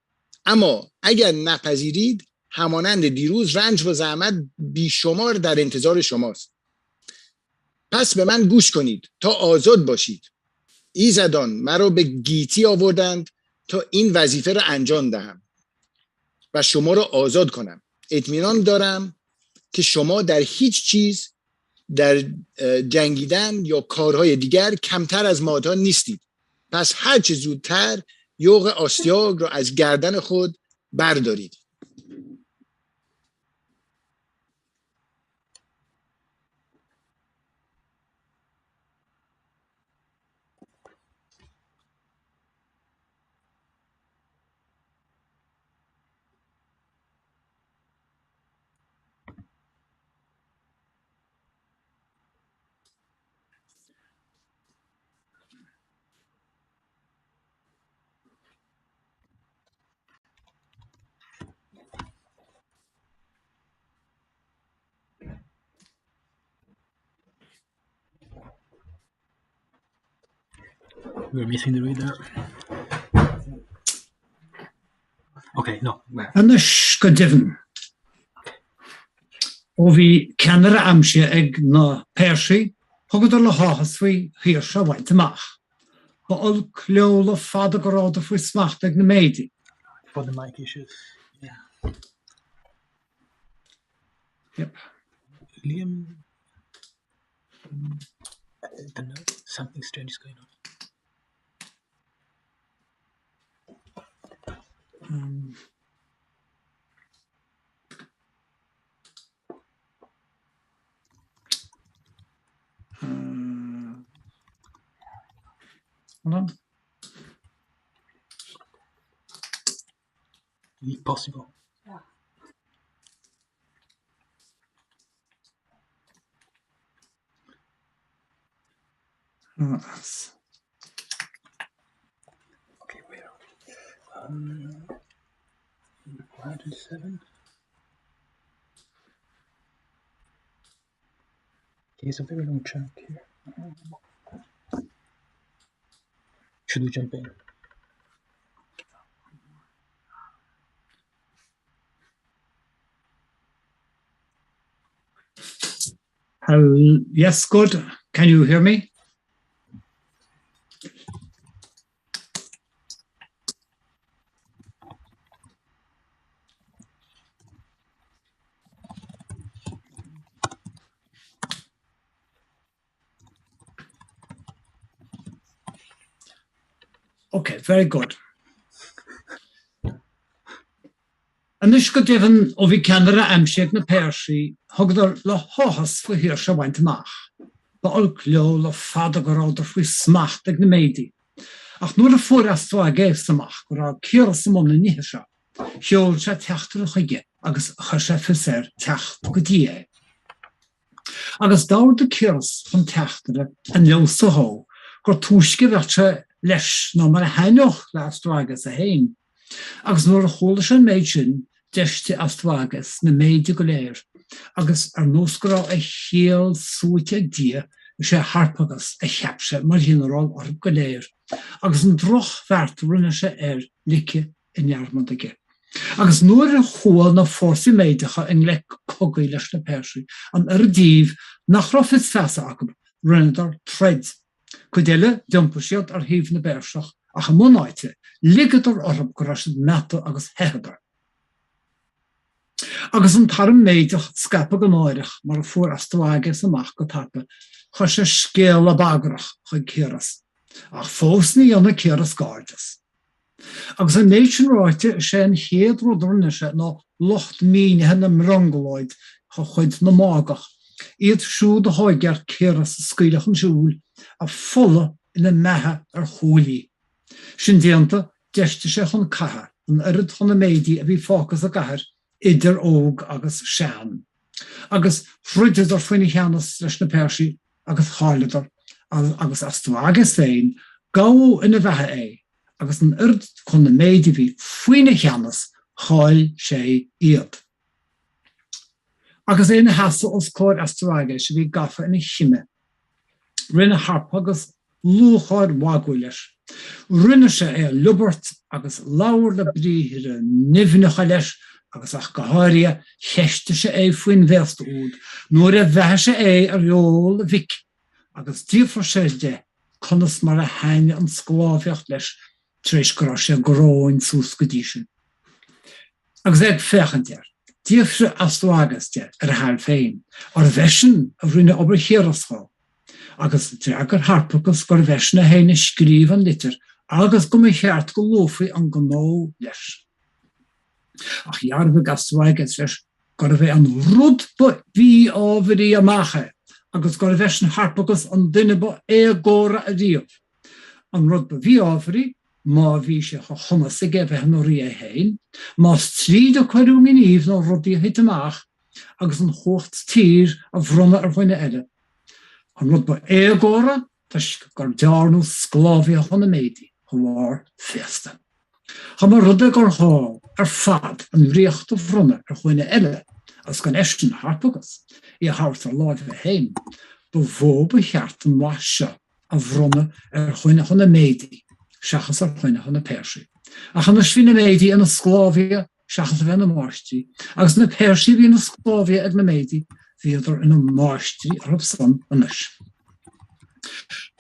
اما اگر نپذیرید، همانند دیروز رنج و زحمت بیشمار در انتظار شماست. پس به من گوش کنید تا آزاد باشید. ایزدان مرا به گیتی آوردند تا این وظیفه را انجام دهم و شما را آزاد کنم. اطمینان دارم که شما در هیچ چیز در جنگیدن یا کارهای دیگر کمتر از مادها نیستید. پس هر چه زودتر یوغ آستیاگ را از گردن خود بردارید. We're missing the reader. Okay, no. Anish go divin. Ovi kenner amshe eg na pershi, hogad la hahas fi hirsha went mach. Ba ol clol of father gorod of smacht eg na meidi. For the mic issues. Yeah. Yep. Liam, I don't know, something strange is going on. Hold on. Possible. Okay, where are we? 107. Okay, it's a very long chunk here. Should we jump in? Yes, good. Can you hear me? Okay, very good. Anish go divin o vi kenner amsheg na pershi, hogdar la hohas for hirsha went mach. Ba ol clol of father gorod of smacht eg na meidi. Ach nur a forastwa geefsamach, gora kirsamon na nihisha. Hjol sha teachtel chige, agus chasha fisser teacht godie. Agus daur de kirs van teachtere en lilse ho, gor tushke verche lesh no mar hanoch lastwagas a hain. Agus nur a cholishan meidjin deshte astwagas na meidi goleir. Agus nosgra a heel soete die she harpagas a chapse mar general or goleir. Agus een droch vert runne se like in jarmandige. Agus nur a chol na forsi meidicha in lek cogilesh na persi an div nach rofis fasa akab runner treads. Kudelle dumpushiot ar hiv na bershach ach monaite liget orb gorashid metal agus herder. Agus an tarm meidich skapa ganoirich mar for astwages amach go tappe choshe scale a bagrach chud kiras. ach fós ní anna Cyrus Gorgeous. Agus an nation ráite sé an héad rudrunne sé ná locht míne henne mrangloid chuid na mágach. Iad siúd a háigear Cyrus scuilech an siúl a folle in a methe chólí. Sin déanta deiste sé chun cathair an irid chun na méidi a bhí fácas a gahar idir óg agus sean. Agus fruidir faoine cheannas leis na Persi agus cháiledar agus astuagus féin gá ina bheitthe agus an irid chun na méidi bhí faoine cheannas cháil sé iad. Agus éana heasa os cóir astuagus bhí gafa ina chiime. Rinne harpa agus lúcháid wagúiles. Rinne sé lubert agus lawer le bríhire nifnecha leis agus ach goháiria cheiste sé faoin vest úd, nuair a bheithe sé ar jóol vic agus dífar sé de conas mar a haine an scláfiocht leis tréis gorá sé gróin súscudísin. Agus ag fechantir, dífre astuagus de ar hal féin, ar bhesin a rinne ober Herodotus agus dreagar harpagus gur bheisna héine scríb an litir agus go mé cheart go lofaí an gnó leis. Ach jarbe astuagus leis gur bheith an rud bhí ábharí amacha agus gur bheisna harpagus an duine ba góra a díomh. An rud bhí ábharí má bhí sé chomas a bheith an orí a héin, má tríd a chuirú in íomh nó rudí a hit amach agus an hocht tír a bhronna ar bhaine eile. An rud ba góra tas gur dearnú sclábhí a chuna méidi chumhar festa. Cha mar rud a gur há ar fad an riocht a bhronna ar chuine eile as gan eistin harpagus I hart ar láid a héin, ba bhó ba cheart an máise a bhronna ar chuine chuna méidi seachas ar chuine chuna Persi. A chana svína méidi an a sclábhí seachas a bheith na máistí, agus na Persi bhí na sclábhí ag na méidi viidir in a máistí ar san anis.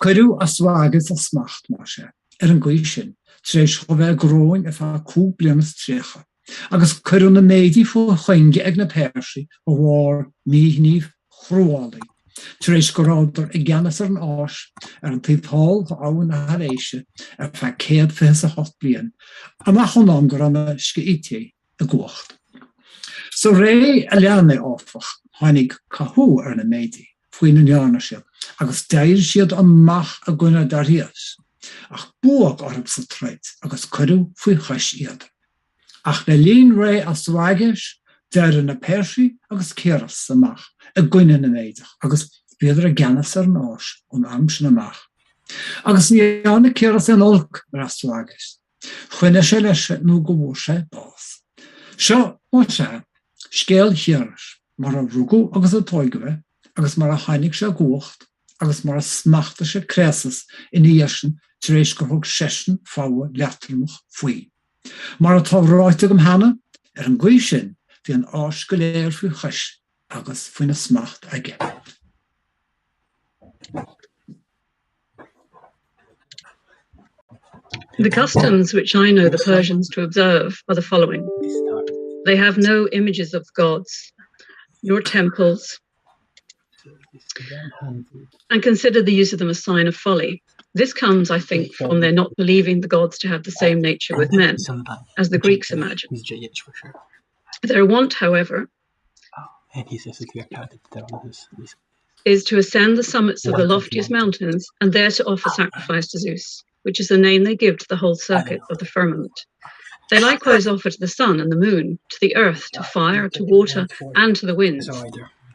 Cuirú astuagus a smacht mar sé, ar an gcuid sin, tréis go bheith gróin a fá cúb blianas trécha. Agus cuirú na méidi fó chuinge ag na Persi a bhár míhníomh chruálaí. Tréis go ráidir I gceannas ar an áis ar an típáil áin a haréise ar fá céad fés a hot blian, amach chun am gur anna scaíté a gcuacht. So ré a leanna áfach hánig cathú ar na méidi, faoin an nearna sé, agus deir siad an mach a guna darías, ach buach orb sa trait, agus cuirú faoi chais iad. Ach na líon ré astuagus, deir na Persi agus Cyrus amach, a guna na méidech, agus beidir a gceannas ar an áis ón am sin amach. Agus ní anna Cyrus an olc ar astuagus, chuine sé leis nó go bhór sé bás. Seo ó sé, scéal Cyrus, mar a rúgú agus a tóigeh, agus mar a hainnig sé gúcht, agus mar a smachta sé créasas in íasin tréis go thug sesin fáha leatrimach faoi. Mar a tá ráite gom hana ar an gcuid sin bhí an áis go léir faoi chais agus faoin na smacht aige. The customs which I know the Persians to observe are the following. They have no images of gods, nor temples, and consider the use of them a sign of folly. This comes, I think, from their not believing the gods to have the same nature with men, as the Greeks imagine. Their want, however, is to ascend the summits of the loftiest mountains and there to offer sacrifice to Zeus, which is the name they give to the whole circuit of the firmament. They likewise offer to the sun and the moon, to the earth, to fire, to water, and to the winds.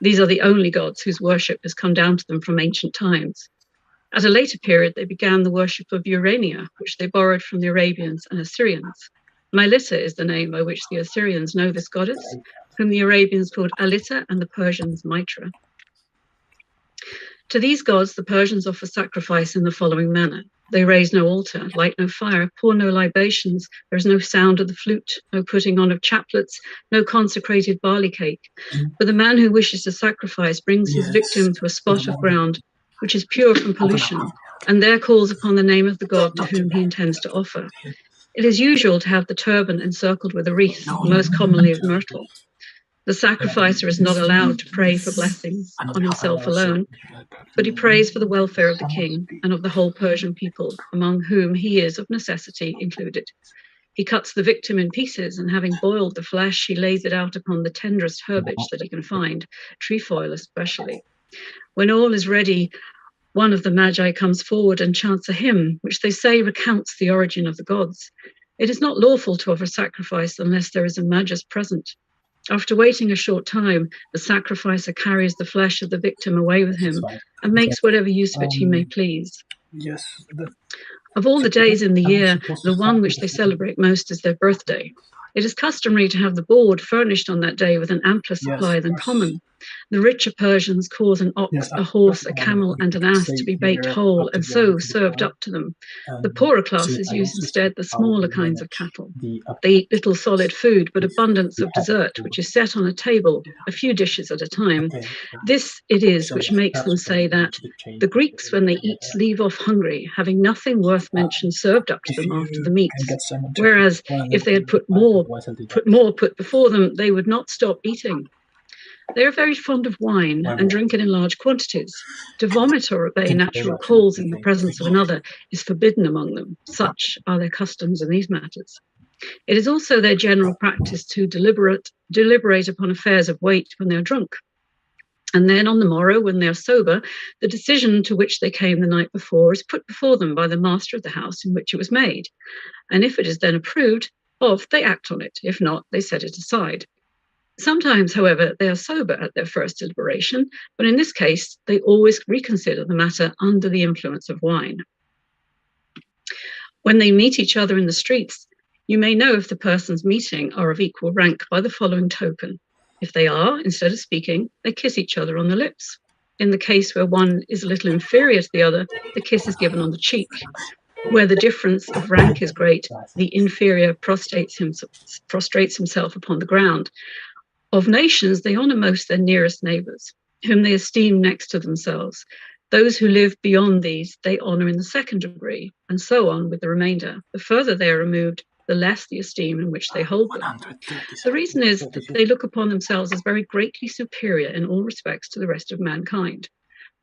These are the only gods whose worship has come down to them from ancient times. At a later period, they began the worship of Urania, which they borrowed from the Arabians and Assyrians. Mylitta is the name by which the Assyrians know this goddess, whom the Arabians called Alita and the Persians Mitra. To these gods, the Persians offer sacrifice in the following manner. They raise no altar, light no fire, pour no libations, there is no sound of the flute, no putting on of chaplets, no consecrated barley cake. But the man who wishes to sacrifice brings his victim to a spot of ground which is pure from pollution, and there calls upon the name of the god to whom he intends to offer. It is usual to have the turban encircled with a wreath, most commonly of myrtle. The sacrificer is not allowed to pray for blessings on himself alone, but he prays for the welfare of the king and of the whole Persian people, among whom he is of necessity included. He cuts the victim in pieces, and having boiled the flesh, he lays it out upon the tenderest herbage that he can find, trefoil especially. When all is ready, one of the magi comes forward and chants a hymn, which they say recounts the origin of the gods. It is not lawful to offer sacrifice unless there is a magus present. After waiting a short time, the sacrificer carries the flesh of the victim away with him and makes whatever use of it he may please. Yes. Of all the days in the year, the one which they celebrate most is their birthday. It is customary to have the board furnished on that day with an ampler supply than common. The richer Persians cause an ox, a horse, a camel, and an ass to be baked whole, and so served up to them. The poorer classes use instead the smaller kinds of cattle. They eat little solid food, but abundance of dessert, which is set on a table, a few dishes at a time. This it is which makes them say that the Greeks, when they eat, leave off hungry, having nothing worth mention served up to them after the meats. Whereas if they had put more before them, they would not stop eating. They are very fond of wine and drink it in large quantities. To vomit or obey natural calls in the presence of another is forbidden among them. Such are their customs in these matters. It is also their general practice to deliberate upon affairs of weight when they are drunk. And then on the morrow, when they are sober, the decision to which they came the night before is put before them by the master of the house in which it was made. And if it is then approved of, they act on it. If not, they set it aside. Sometimes, however, they are sober at their first deliberation, but in this case, they always reconsider the matter under the influence of wine. When they meet each other in the streets, you may know if the persons meeting are of equal rank by the following token. If they are, instead of speaking, they kiss each other on the lips. In the case where one is a little inferior to the other, the kiss is given on the cheek. Where the difference of rank is great, the inferior prostrates himself upon the ground. Of nations, they honour most their nearest neighbours, whom they esteem next to themselves. Those who live beyond these, they honour in the second degree, and so on with the remainder. The further they are removed, the less the esteem in which they hold them. The reason is that they look upon themselves as very greatly superior in all respects to the rest of mankind,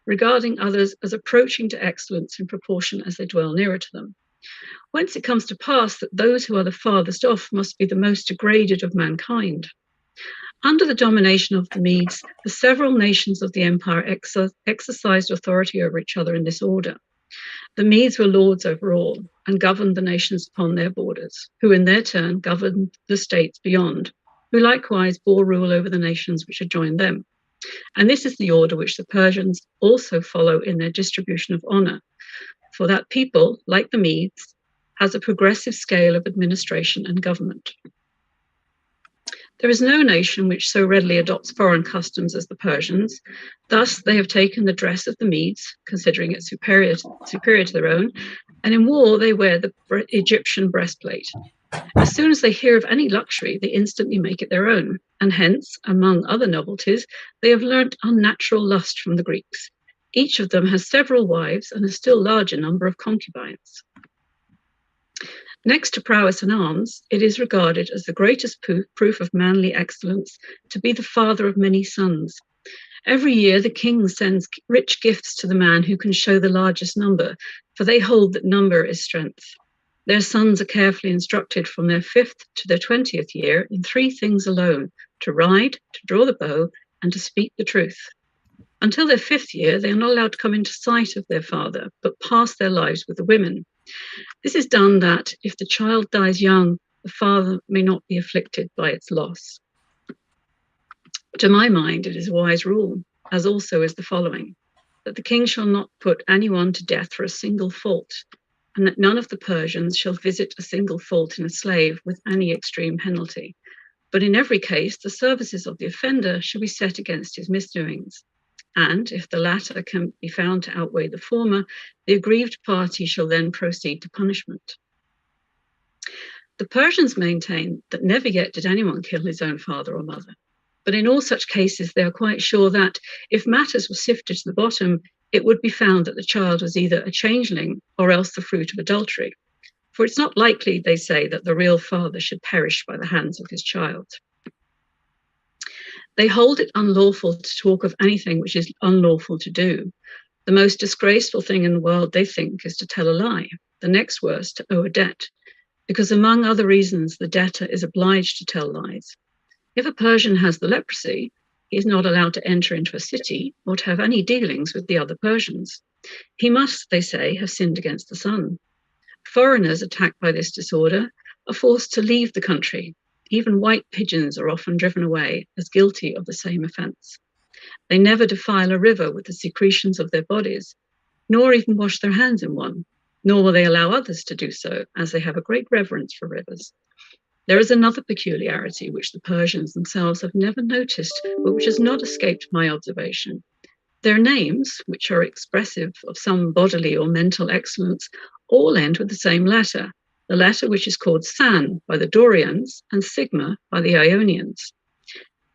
regarding others as approaching to excellence in proportion as they dwell nearer to them. Whence it comes to pass that those who are the farthest off must be the most degraded of mankind. Under the domination of the Medes, the several nations of the empire exercised authority over each other in this order. The Medes were lords over all and governed the nations upon their borders, who in their turn governed the states beyond, who likewise bore rule over the nations which had joined them. And this is the order which the Persians also follow in their distribution of honor. For that people, like the Medes, has a progressive scale of administration and government. There is no nation which so readily adopts foreign customs as the Persians. Thus, they have taken the dress of the Medes, considering it superior to their own, and in war they wear the Egyptian breastplate. As soon as they hear of any luxury, they instantly make it their own, and hence, among other novelties, they have learnt unnatural lust from the Greeks. Each of them has several wives and a still larger number of concubines. Next to prowess in arms, it is regarded as the greatest proof of manly excellence to be the father of many sons. Every year, the king sends rich gifts to the man who can show the largest number, for they hold that number is strength. Their sons are carefully instructed from their 5th to their 20th year in 3 things alone: to ride, to draw the bow, and to speak the truth. Until their 5th year, they are not allowed to come into sight of their father, but pass their lives with the women. This is done that, if the child dies young, the father may not be afflicted by its loss. To my mind, it is a wise rule, as also is the following: that the king shall not put anyone to death for a single fault, and that none of the Persians shall visit a single fault in a slave with any extreme penalty. But in every case, the services of the offender shall be set against his misdoings. And if the latter can be found to outweigh the former, the aggrieved party shall then proceed to punishment. The Persians maintain that never yet did anyone kill his own father or mother. But in all such cases, they are quite sure that, if matters were sifted to the bottom, it would be found that the child was either a changeling or else the fruit of adultery. For it's not likely, they say, that the real father should perish by the hands of his child. They hold it unlawful to talk of anything which is unlawful to do. The most disgraceful thing in the world, they think, is to tell a lie. The next worst, to owe a debt, because among other reasons, the debtor is obliged to tell lies. If a Persian has the leprosy, he is not allowed to enter into a city or to have any dealings with the other Persians. He must, they say, have sinned against the sun. Foreigners attacked by this disorder are forced to leave the country. Even white pigeons are often driven away as guilty of the same offence. They never defile a river with the secretions of their bodies, nor even wash their hands in one, nor will they allow others to do so, as they have a great reverence for rivers. There is another peculiarity which the Persians themselves have never noticed, but which has not escaped my observation. Their names, which are expressive of some bodily or mental excellence, all end with the same letter, the letter which is called San by the Dorians and Sigma by the Ionians.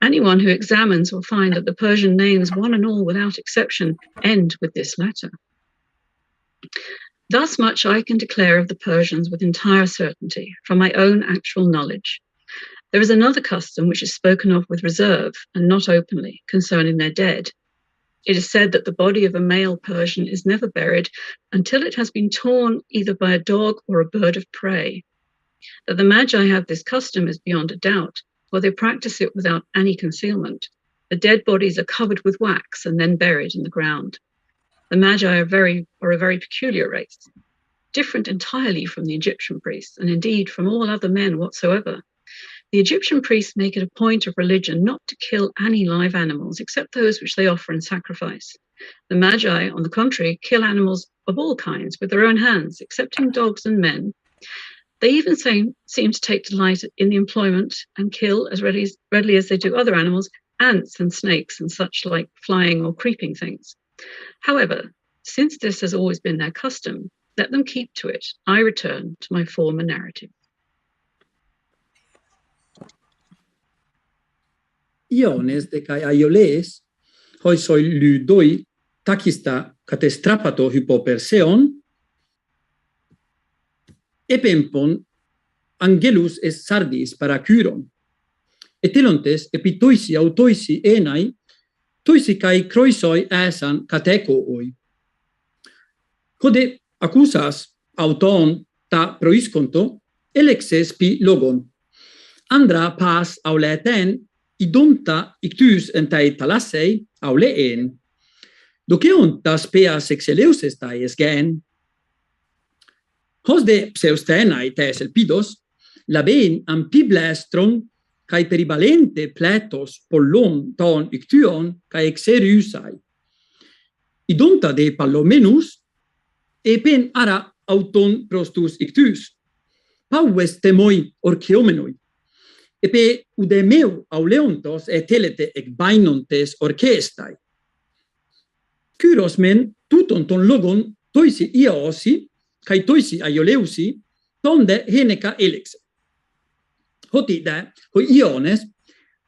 Anyone who examines will find that the Persian names, one and all without exception, end with this letter. Thus much I can declare of the Persians with entire certainty, from my own actual knowledge. There is another custom which is spoken of with reserve, and not openly, concerning their dead. It is said that the body of a male Persian is never buried until it has been torn either by a dog or a bird of prey. That the Magi have this custom is beyond a doubt, for they practice it without any concealment. The dead bodies are covered with wax and then buried in the ground. The Magi are a very peculiar race, different entirely from the Egyptian priests, and indeed from all other men whatsoever. The Egyptian priests make it a point of religion not to kill any live animals except those which they offer in sacrifice. The Magi, on the contrary, kill animals of all kinds with their own hands, excepting dogs and men. They even seem to take delight in the employment and kill as readily as they do other animals, ants and snakes and such like flying or creeping things. However, since this has always been their custom, let them keep to it. I return to my former narrative. Iones de kai aioles, hoi soi ludoi takista katestrapato hypoperseon, epempon angelus es sardis parakyron, etelontes epitoisi autoisi enai, toisi kai kroisoi asan katekooi. Hode accusas auton ta proisconto, elexes pi logon. Andra pas auleten, idonta ictus entai talassei auleen. Doceontas peas exeleus estai esgen. Hos de pseustenai tes elpidos, laben ampiblestron kai peribalente pletos pollon ton ictuon kai exeriusai. Idonta de pallomenus, epen ara auton prostus ictus, paues temoi orceomenoi, epe udemeu auleontos et telete ec bainontes orchestai. Kyros men tuton ton logon toisi iaosi, kai toisi aioleusi, tonde heneca elexe. Hotide, hoi iones,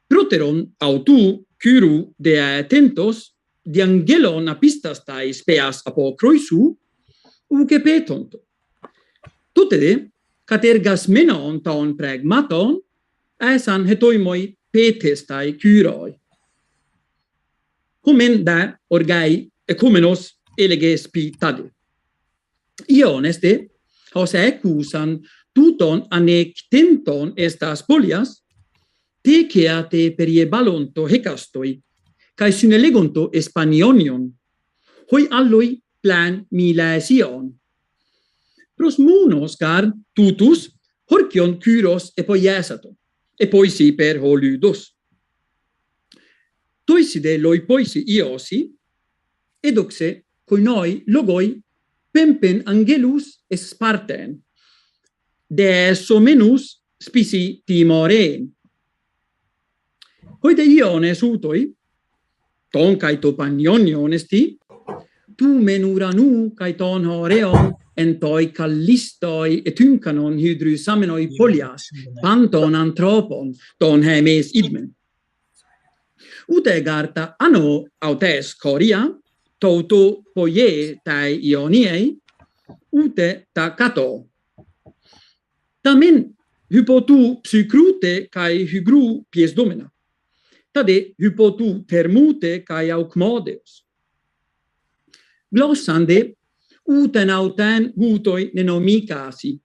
proteron autu kyru de tentos, di angelon apistastai speas apo croisu, uke petonto. Totede, catergas menon ton pragmaton, aesan hetoimoi petestai kyroi. Homen da orgai ecumenos eleges pi tade. Iones de, hos ecusan tuton anectenton estas polias, tekea te periebalonto hecastoi, cae synelegonto espanionion, hoi alloi plan milaesion. Pros monos car tutus horcion kyros epoiesato, epoisi per holudos. Toiside loi poisi iosi, edoxe coinoi logoi pempen angelus esparten, de somenus spisi timoreen. Hoide iones utoi, ton kai to panionion esti, tu menuranu kai ton horeon, entoi callistoi etyncanon hydrysamenoi polias, panton anthropon, ton hemes idmen. Ute garta ano autes coria, touto poie tai ioniei, ute ta cato. Tamen hypotu psycrute kai hygru pies domina. tade hypotu termute kai aukmodeus. Glossande uten auten hutoi nenomikasi,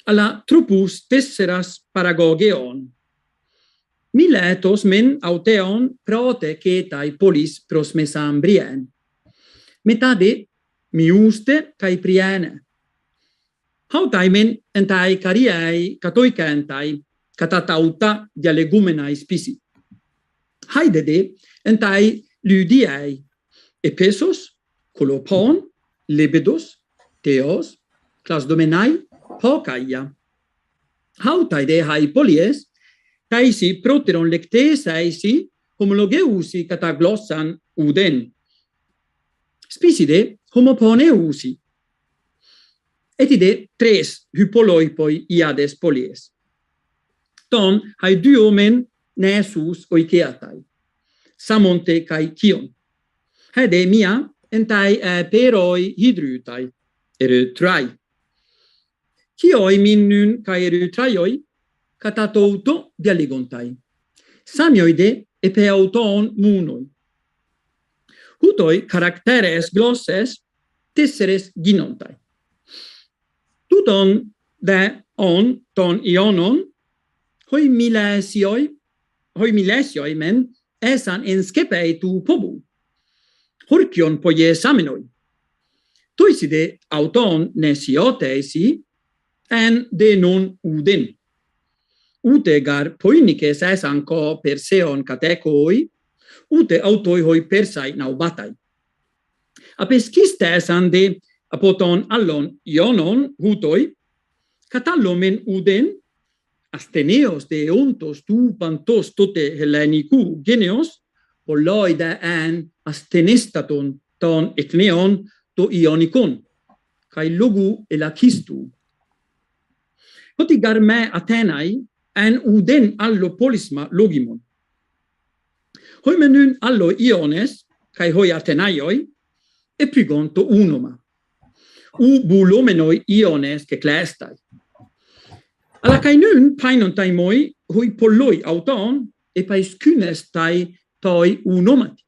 alla tropus tesseras paragogeon. Miletos men auteon prote cetai polis pros mesambrien. Metade miuste kai priene. Hautaimen entai cariei catoicentai catatauta dialegumenai spisi. Haidede entai ludiei epesos, colopon, lebedos, theos, clasdomenai, hocaia. Hautaide hai polies, taisi proteron lectes aisi homologeusi cataglossan uden. Spiside homoponeusi. Etide tres hypoloipoi iades polies. Ton hai duomen nesus oikeatai, samonte kai kion. Hede mia entai peroi hydrutai, erytrai. Kioi minnun kai erytraioi, catatouto dialigontai. Samioide epeauton munoi. Hutoi caracteres glosses tesseres ginontai. Tuton de on ton ionon, hoi milesioi men esan enscepei tu pobu. Horcion poie samenoi. Toiside auton nesiotesi en de non uden. Utegar poinices esan co perseon catecoi, ute autoi hoi persai naubatai. Apesciste esan de apoton allon ionon hutoi, catalomen uden, asteneos de ontos tu pantos tote hellenicu geneos, poloida an astenestaton ton ekneon to ionikon, kai logu elakistu. Hotigar me Athenai an uden allo polisma logimon. Hoi menun allo iones, kai hoi Athenaioi, epigon to unoma. U bulomenoi iones ke klestai. Alla kai nun painontai moi hoi polloi auton e pais kynestai toi unomati.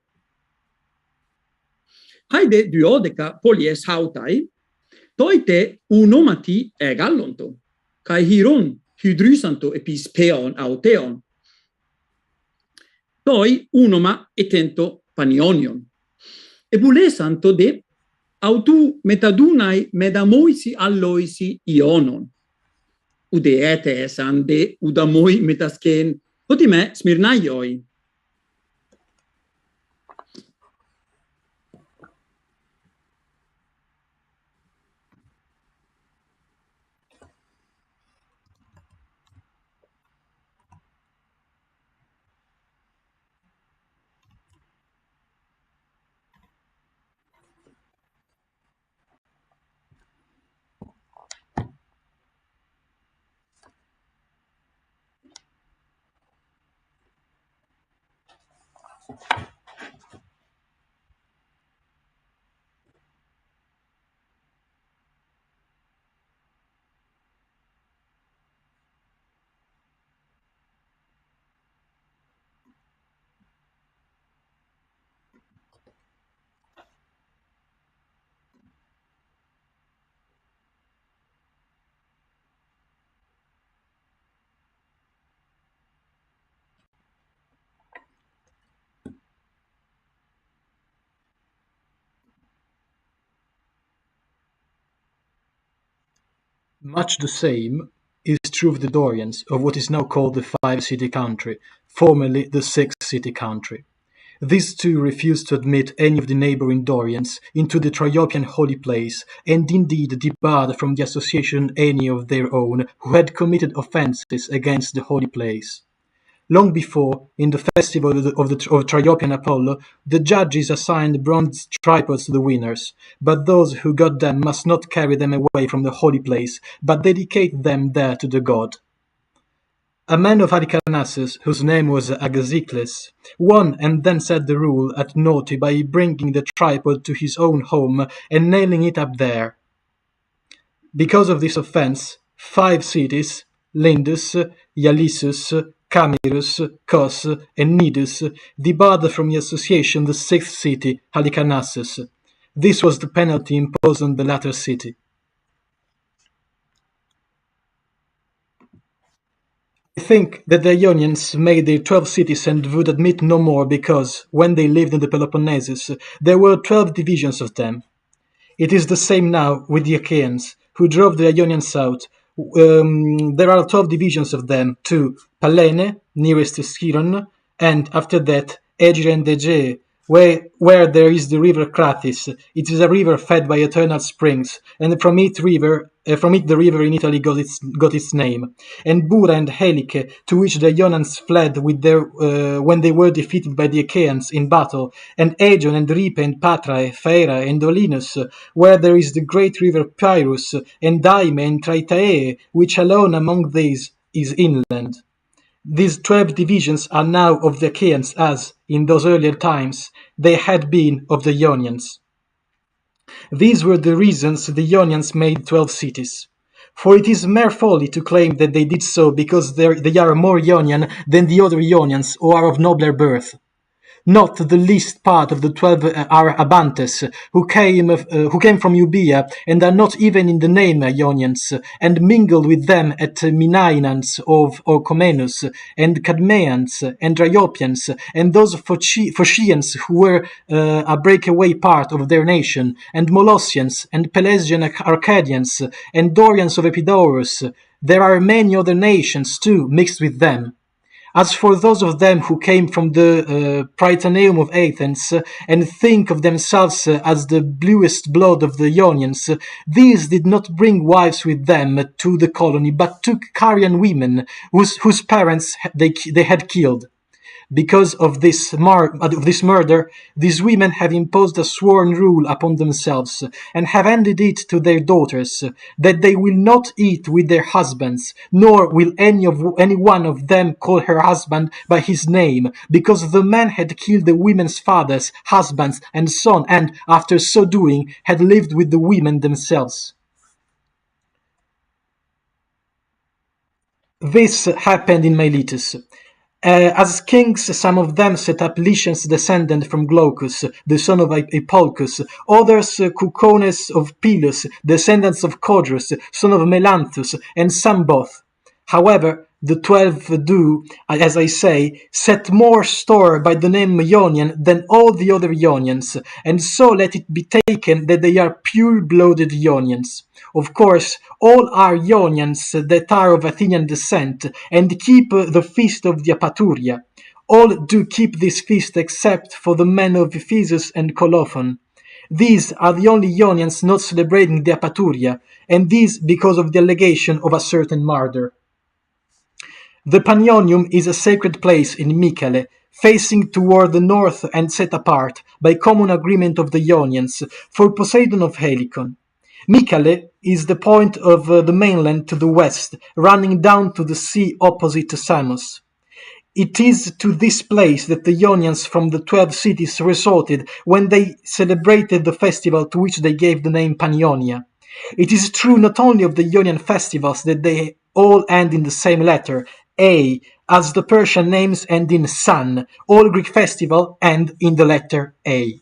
Haide duodeca polies hautai, toite unomati egallonto, kai hiron hydrysanto epis peon auteon. Toi unoma etento panionion. E bulesanto de autu metadunai medamoisi alloisi ionon. Ude etesan de udamoi metasken, hotime smirnaioi. Much the same is true of the Dorians of what is now called the five-city country, formerly the six-city country. These two refused to admit any of the neighboring Dorians into the Triopian holy place, and indeed debarred from the association any of their own who had committed offences against the holy place. Long before, in the festival of Triopian Apollo, the judges assigned bronze tripods to the winners, but those who got them must not carry them away from the holy place, but dedicate them there to the god. A man of Halicarnassus, whose name was Agazicles, won and then set the rule at naught by bringing the tripod to his own home and nailing it up there. Because of this offence, 5 cities, Lindus, Ialissus, Camirus, Cos, and Nidus, debarred from the association the sixth city, Halicarnassus. This was the penalty imposed on the latter city. I think that the Ionians made their 12 cities and would admit no more because, when they lived in the Peloponnesus, there were 12 divisions of them. It is the same now with the Achaeans, who drove the Ionians out. There are 12 divisions of them, two, Pallene, nearest to Sciron, and after that, Egere and Egea, where there is the river Crathis. It is a river fed by eternal springs, and from it the river in Italy got its name. And Bura and Helike, to which the Ionians fled with when they were defeated by the Achaeans in battle, and Aegon and Ripe and Patrae, Phaera and Olinus, where there is the great river Pyrrhus, and Daime and Tritae, which alone among these is inland. These 12 divisions are now of the Achaeans as, in those earlier times, they had been of the Ionians. These were the reasons the Ionians made 12 cities. For it is mere folly to claim that they did so because they are more Ionian than the other Ionians or are of nobler birth. Not the least part of the 12 are Abantes, who came from Euboea and are not even in the name Ionians, and mingled with them at Minainans or Comenus, and Cadmeans, and Dryopians, and those Phocians who were a breakaway part of their nation, and Molossians, and Pelesian Arcadians, and Dorians of Epidaurus. There are many other nations too mixed with them. As for those of them who came from the Prytaneum of Athens and think of themselves as the bluest blood of the Ionians, these did not bring wives with them to the colony, but took Carian women whose parents they had killed. Because of this murder, these women have imposed a sworn rule upon themselves, and have handed it to their daughters, that they will not eat with their husbands, nor will any one of them call her husband by his name, because the man had killed the women's fathers, husbands, and sons, and, after so doing, had lived with the women themselves. This happened in Miletus. As kings, some of them set up Lycian's descendant from Glaucus, the son of Hippolchus, others Cucones of Pilus, descendants of Codrus, son of Melanthus, and some both. However, the 12 do, as I say, set more store by the name Ionian than all the other Ionians, and so let it be taken that they are pure-blooded Ionians. Of course, all are Ionians that are of Athenian descent, and keep the feast of the Apaturia. All do keep this feast except for the men of Ephesus and Colophon. These are the only Ionians not celebrating the Apaturia, and this because of the allegation of a certain murder. The Panionium is a sacred place in Mycale, facing toward the north and set apart, by common agreement of the Ionians, for Poseidon of Helicon. Mycale is the point of the mainland to the west, running down to the sea opposite to Samos. It is to this place that the Ionians from the 12 cities resorted when they celebrated the festival to which they gave the name Panionia. It is true not only of the Ionian festivals that they all end in the same letter, A, as the Persian names end in San. All Greek festivals end in the letter A.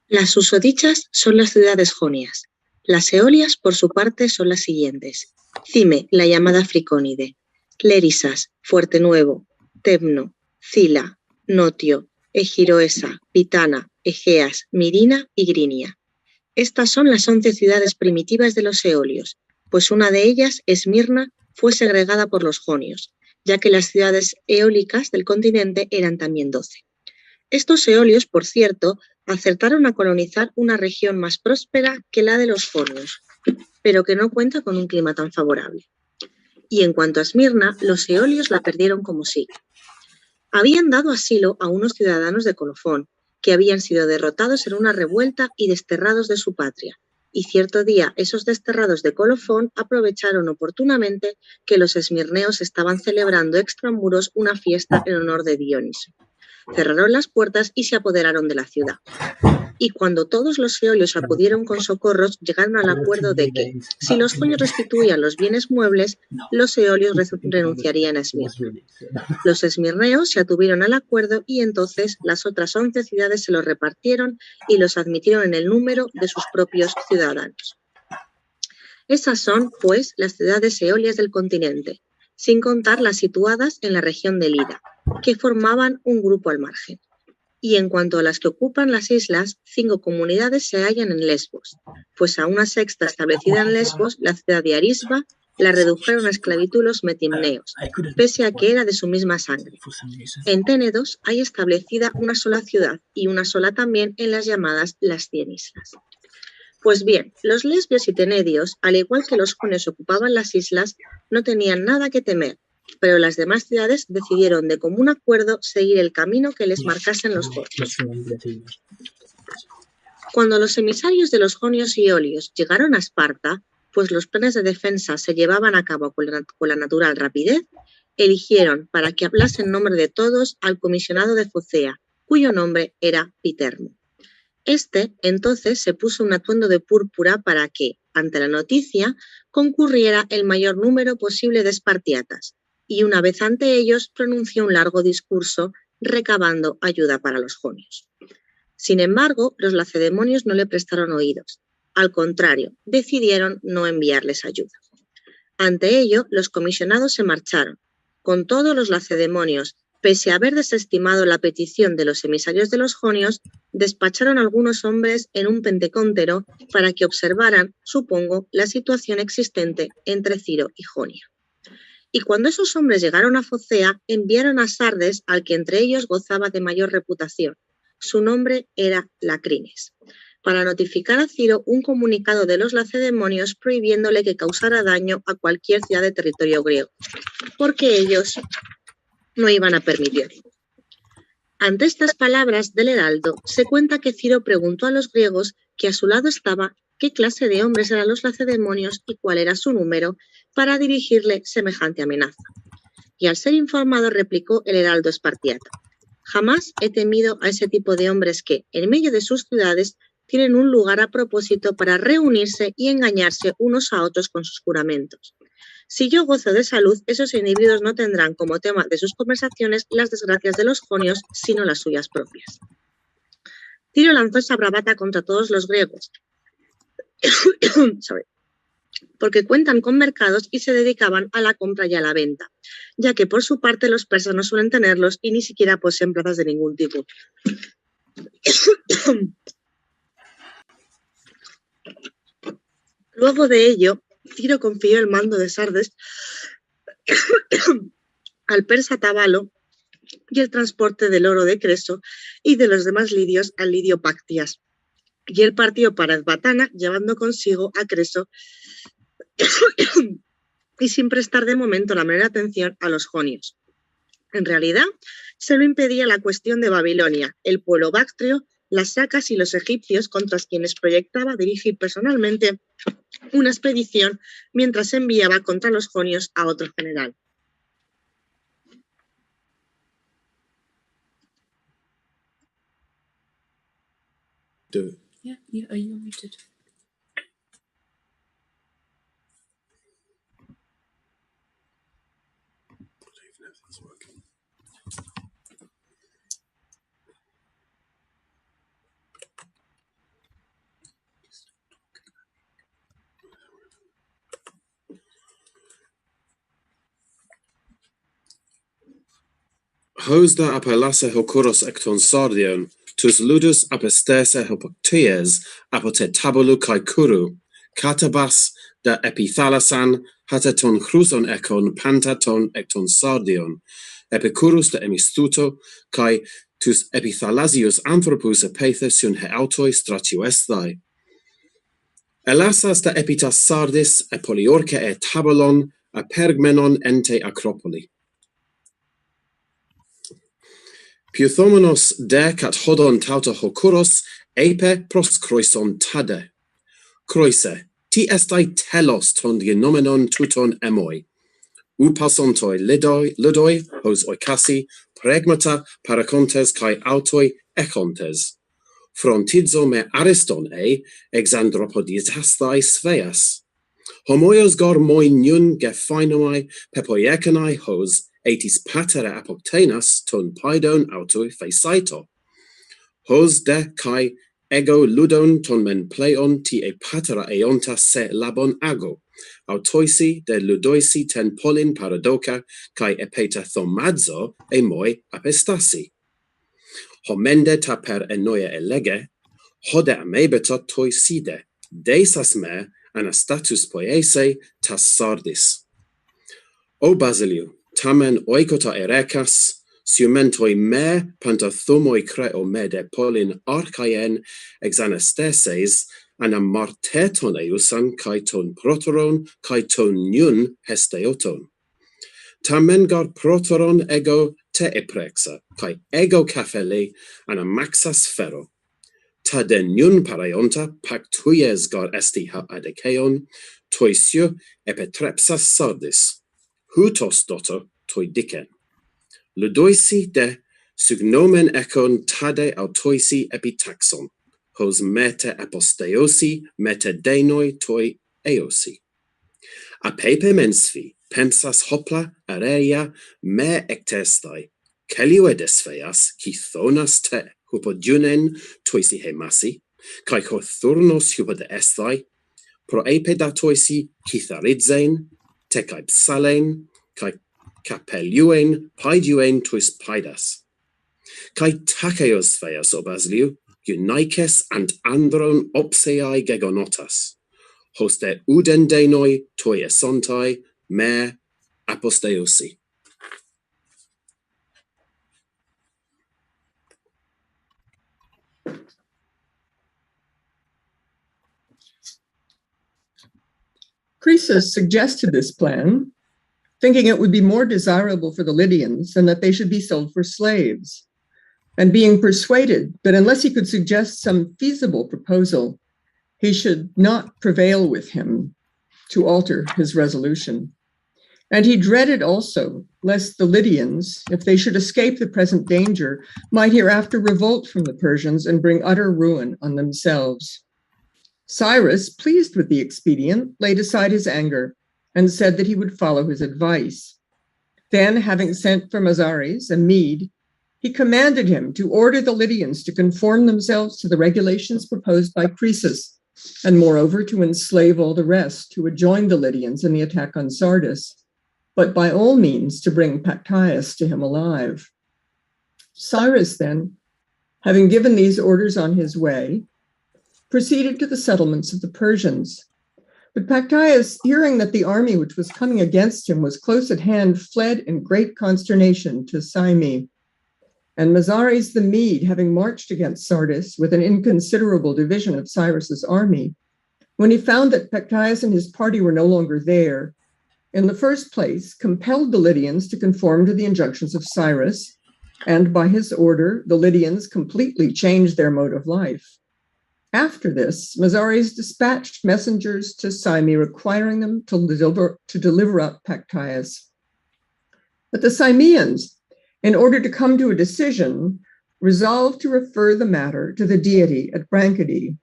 Las susodichas son las ciudades jonias. Las eolias, por su parte, son las siguientes. Cime, la llamada Fricónide, Lérisas, Fuerte Nuevo, Tebno, Cila, Notio, Egiroesa, Pitana, Egeas, Mirina y Grinia. Estas son las 11 ciudades primitivas de los eolios, pues una de ellas, Esmirna, fue segregada por los jonios, ya que las ciudades eólicas del continente eran también 12. Estos eolios, por cierto, acertaron a colonizar una región más próspera que la de los jonios, pero que no cuenta con un clima tan favorable. Y en cuanto a Esmirna, los eolios la perdieron como sigue. Habían dado asilo a unos ciudadanos de Colofón, que habían sido derrotados en una revuelta y desterrados de su patria, y cierto día esos desterrados de Colofón aprovecharon oportunamente que los esmirneos estaban celebrando extramuros una fiesta en honor de Dioniso. cerraron las puertas y se apoderaron de la ciudad. Y cuando todos los eolios acudieron con socorros, llegaron al acuerdo de que, si los jonios restituían los bienes muebles, los eolios renunciarían a Esmirna. Los esmirneos se atuvieron al acuerdo y entonces las otras 11 ciudades se los repartieron y los admitieron en el número de sus propios ciudadanos. Esas son, pues, las ciudades eolias del continente, sin contar las situadas en la región de Lida, que formaban un grupo al margen. Y en cuanto a las que ocupan las islas, 5 comunidades se hallan en Lesbos, pues a una sexta establecida en Lesbos, la ciudad de Arisba, la redujeron a esclavitud los metimneos, pese a que era de su misma sangre. En Ténedos hay establecida una sola ciudad y una sola también en las llamadas las 100 islas. Pues bien, los lesbios y tenedios, al igual que los jonios ocupaban las islas, no tenían nada que temer, pero las demás ciudades decidieron de común acuerdo seguir el camino que les marcasen los jonios. Cuando los emisarios de los jonios y eolios llegaron a Esparta, pues los planes de defensa se llevaban a cabo con la natural rapidez, eligieron para que hablase en nombre de todos al comisionado de Focea, cuyo nombre era Pitermo. Este, entonces, se puso un atuendo de púrpura para que, ante la noticia, concurriera el mayor número posible de espartiatas, y una vez ante ellos pronunció un largo discurso recabando ayuda para los jonios. Sin embargo, los lacedemonios no le prestaron oídos. Al contrario, decidieron no enviarles ayuda. Ante ello, los comisionados se marcharon. Con todos los lacedemonios, pese a haber desestimado la petición de los emisarios de los jonios, despacharon algunos hombres en un pentecontero para que observaran, supongo, la situación existente entre Ciro y Jonia. Y cuando esos hombres llegaron a Focea, enviaron a Sardes al que entre ellos gozaba de mayor reputación. Su nombre era Lacrines, para notificar a Ciro un comunicado de los lacedemonios prohibiéndole que causara daño a cualquier ciudad de territorio griego, porque ellos no iban a permitirlo. Ante estas palabras del heraldo, se cuenta que Ciro preguntó a los griegos que a su lado estaba qué clase de hombres eran los lacedemonios y cuál era su número para dirigirle semejante amenaza. Y al ser informado replicó el heraldo espartiata: jamás he temido a ese tipo de hombres que, en medio de sus ciudades, tienen un lugar a propósito para reunirse y engañarse unos a otros con sus juramentos. Si yo gozo de salud, esos individuos no tendrán como tema de sus conversaciones las desgracias de los jonios, sino las suyas propias. Ciro lanzó esa bravata contra todos los griegos, porque cuentan con mercados y se dedicaban a la compra y a la venta, ya que por su parte los persas no suelen tenerlos y ni siquiera poseen plazas de ningún tipo. Luego de ello, Ciro confió el mando de Sardes al persa Tabalo y el transporte del oro de Creso y de los demás lidios al lidio Pactias. Y él partió para Esbatana, llevando consigo a Creso y sin prestar de momento la menor atención a los jonios. En realidad, se lo impedía la cuestión de Babilonia, el pueblo bactrio, las sacas y los egipcios contra quienes proyectaba dirigir personalmente una expedición mientras enviaba contra los jonios a otro general. Do it. Yeah, you're muted. Hos da apelase hokuros ekton sardion, tus ludus apestese Hippopotamus apote tabulu kai kuru, katabas da epithalasan hataton chruson ekon pantaton ekton sardion, epicurus da emistuto kai tus epithalasius anthropus epethesun heautoi stratuesthai. Elasas da epitas sardis epoliorke e tabalon a pergmenon ente acropoli. Piuthomenos de kat hodon tauta hokuros epe pros kroison tade. Kroise, ti estai telos ton genomenon tuton emoi. U pasontoi ludoi hos oikasi pregmata paracontes kai autoi econtes. Frontidzo me ariston exandropoditasthai spheas. Homoios gor moiniun gefainomai pepoiekanai hos etis patere apoktenas ton paidon autoi phasaito. Hos de kai ego ludon ton men pleon ti e patera eonta se labon ago. Autoisi de ludoisi ten polin paradoca kai epeta thomadzo e moi apestasi. Homende ta per enoia elege, hode amebeta toiside, deisas me anastatus poiese tas sardis. O Basiliu, tamen oikota erekas, siumentoi me pantathomoi creo me de polin archaien exanasteses, ana marteton eusan kai ton protoron kai ton niun hesteoton. Tamen gar protoron ego te eprexa, kai ego cafele ana maxas fero. Ta de niun paraionta pactuyes gar esti ha adekeon, toisio epetrepsas sardis. Hutos doto toi dicen. Ludoisi de sugnomen econ tade autoisi epitaxon. Hos mete aposteosi, mete denoi toi eosi. Apepe mensvi, pensas hopla areia me ectestai, celioedes feas, qui thonas te, hupodiunen toisi hemasi, kai hothurnos hupode estai, pro epeda toisi kitharidzein, te kai psalein, kai capeluen, paiduen tois paidas. Kai takeos feas o Basiliu, Unices and andron opseai gegonotas, hoste udendenoi toi esontai me aposteosi. Croesus suggested this plan, thinking it would be more desirable for the Lydians and that they should be sold for slaves, and being persuaded that unless he could suggest some feasible proposal, he should not prevail with him to alter his resolution. And he dreaded also lest the Lydians, if they should escape the present danger, might hereafter revolt from the Persians and bring utter ruin on themselves. Cyrus, pleased with the expedient, laid aside his anger and said that he would follow his advice. Then, having sent for Mazares, a Mede, he commanded him to order the Lydians to conform themselves to the regulations proposed by Croesus, and moreover to enslave all the rest who would join the Lydians in the attack on Sardis, but by all means to bring Pactyas to him alive. Cyrus then, having given these orders on his way, proceeded to the settlements of the Persians. But Pactyas, hearing that the army which was coming against him was close at hand, fled in great consternation to Cyme. And Mazares the Mede, having marched against Sardis with an inconsiderable division of Cyrus's army, when he found that Pactyas and his party were no longer there, in the first place compelled the Lydians to conform to the injunctions of Cyrus, and by his order, the Lydians completely changed their mode of life. After this, Mazares dispatched messengers to Cyme requiring them to deliver up Pactyas. But the Cymeans, in order to come to a decision, resolved to refer the matter to the deity at Branchidae,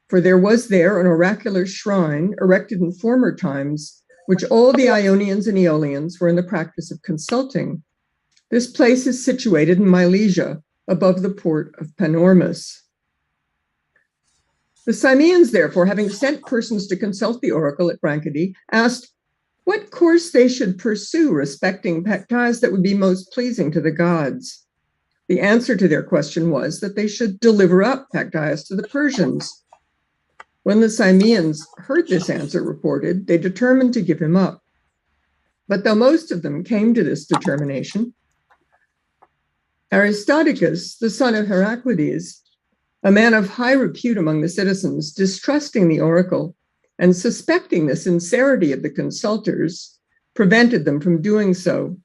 for there was there an oracular shrine erected in former times, which all the Ionians and Aeolians were in the practice of consulting. This place is situated in Milesia, above the port of Panormus. The Cymeans, therefore, having sent persons to consult the oracle at Branchidae, asked what course they should pursue respecting Pactyas that would be most pleasing to the gods. The answer to their question was that they should deliver up Pactyas to the Persians. When the Cymeans heard this answer reported, they determined to give him up. But though most of them came to this determination, Aristodicus, the son of Heraclides, a man of high repute among the citizens, distrusting the oracle and suspecting the sincerity of the consulters, prevented them from doing so,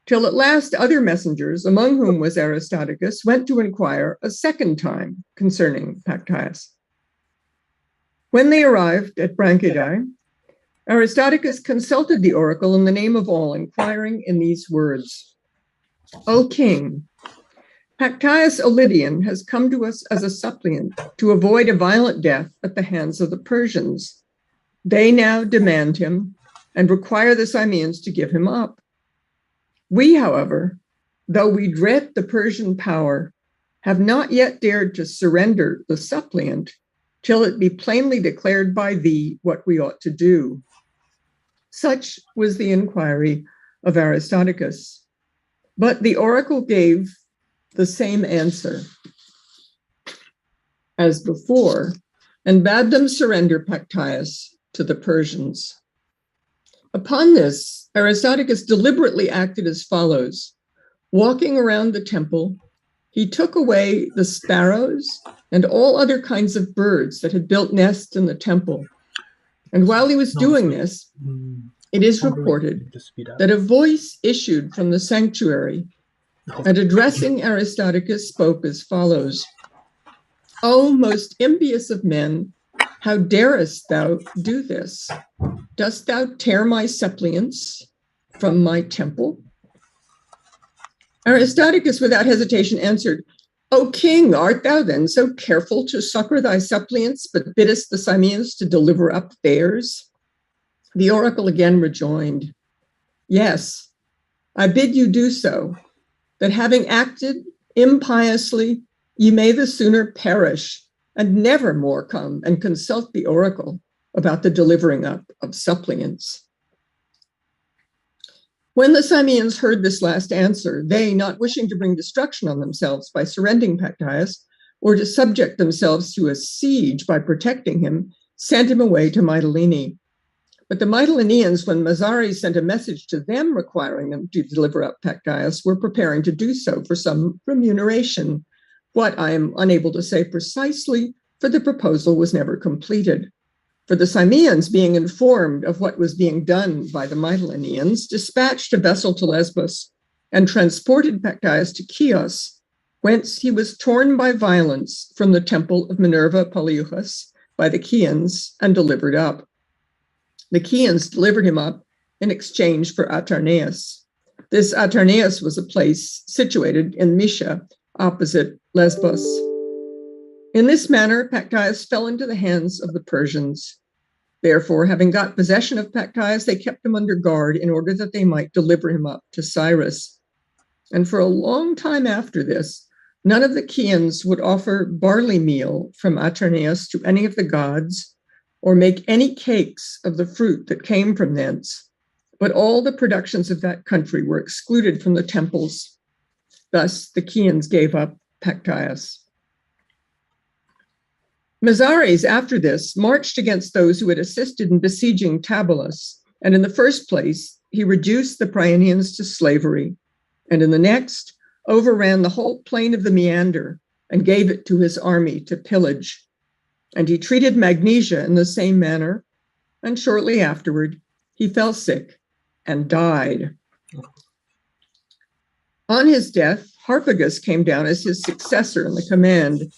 till at last other messengers, among whom was Aristodicus, went to inquire a second time concerning Pactyas. When they arrived at Branchidae, Aristodicus consulted the oracle in the name of all, inquiring in these words, O king, Pactyas a Lydian has come to us as a suppliant to avoid a violent death at the hands of the Persians. They now demand him and require the Samians to give him up. We, however, though we dread the Persian power, have not yet dared to surrender the suppliant till it be plainly declared by thee what we ought to do. Such was the inquiry of Aristodicus. But the oracle gave the same answer as before and bade them surrender Pactyas to the Persians. Upon this, Aristodicus deliberately acted as follows. Walking around the temple, he took away the sparrows and all other kinds of birds that had built nests in the temple. And while he was doing this, it is reported that a voice issued from the sanctuary and addressing Aristodicus spoke as follows. O most impious of men, how darest thou do this? Dost thou tear my suppliants from my temple? Aristodicus without hesitation answered, O king, art thou then so careful to succor thy suppliants, but biddest the Samians to deliver up theirs? The oracle again rejoined, Yes, I bid you do so, that having acted impiously, ye may the sooner perish and never more come and consult the oracle about the delivering up of suppliants. When the Samians heard this last answer, they, not wishing to bring destruction on themselves by surrendering Pactyas, or to subject themselves to a siege by protecting him, sent him away to Mytilene. But the Mytileneans, when Mazares sent a message to them requiring them to deliver up Pactyas, were preparing to do so for some remuneration. What I am unable to say precisely, for the proposal was never completed. For the Samians, being informed of what was being done by the Mytileneans, dispatched a vessel to Lesbos and transported Pactyas to Chios, whence he was torn by violence from the temple of Minerva Polieuchus by the Chians and delivered up. The Chians delivered him up in exchange for Atarneus. This Atarneus was a place situated in Mysia, opposite Lesbos. In this manner, Pactyas fell into the hands of the Persians. Therefore, having got possession of Pactyas, they kept him under guard in order that they might deliver him up to Cyrus. And for a long time after this, none of the Chians would offer barley meal from Atarneus to any of the gods, or make any cakes of the fruit that came from thence, but all the productions of that country were excluded from the temples. Thus, the Chians gave up Pactyas. Mazares, after this, marched against those who had assisted in besieging Tabulus, and in the first place, he reduced the Prienians to slavery, and in the next, overran the whole plain of the Meander and gave it to his army to pillage. And he treated Magnesia in the same manner, and shortly afterward, he fell sick and died. On his death, Harpagus came down as his successor in the command.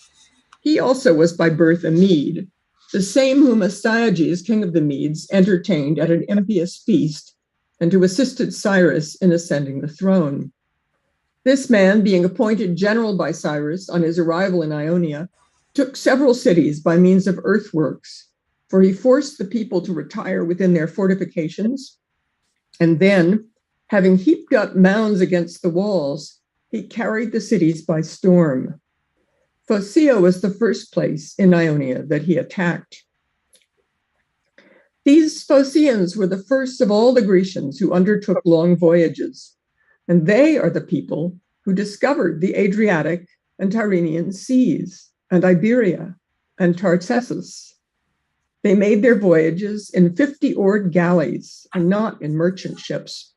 He also was by birth a Mede, the same whom Astyages, king of the Medes, entertained at an impious feast, and who assisted Cyrus in ascending the throne. This man, being appointed general by Cyrus on his arrival in Ionia, took several cities by means of earthworks, for he forced the people to retire within their fortifications, and then, having heaped up mounds against the walls, he carried the cities by storm. Phocea was the first place in Ionia that he attacked. These Phoceans were the first of all the Grecians who undertook long voyages, and they are the people who discovered the Adriatic and Tyrrhenian seas, and Iberia and Tartessus. They made their voyages in 50-oared galleys and not in merchant ships.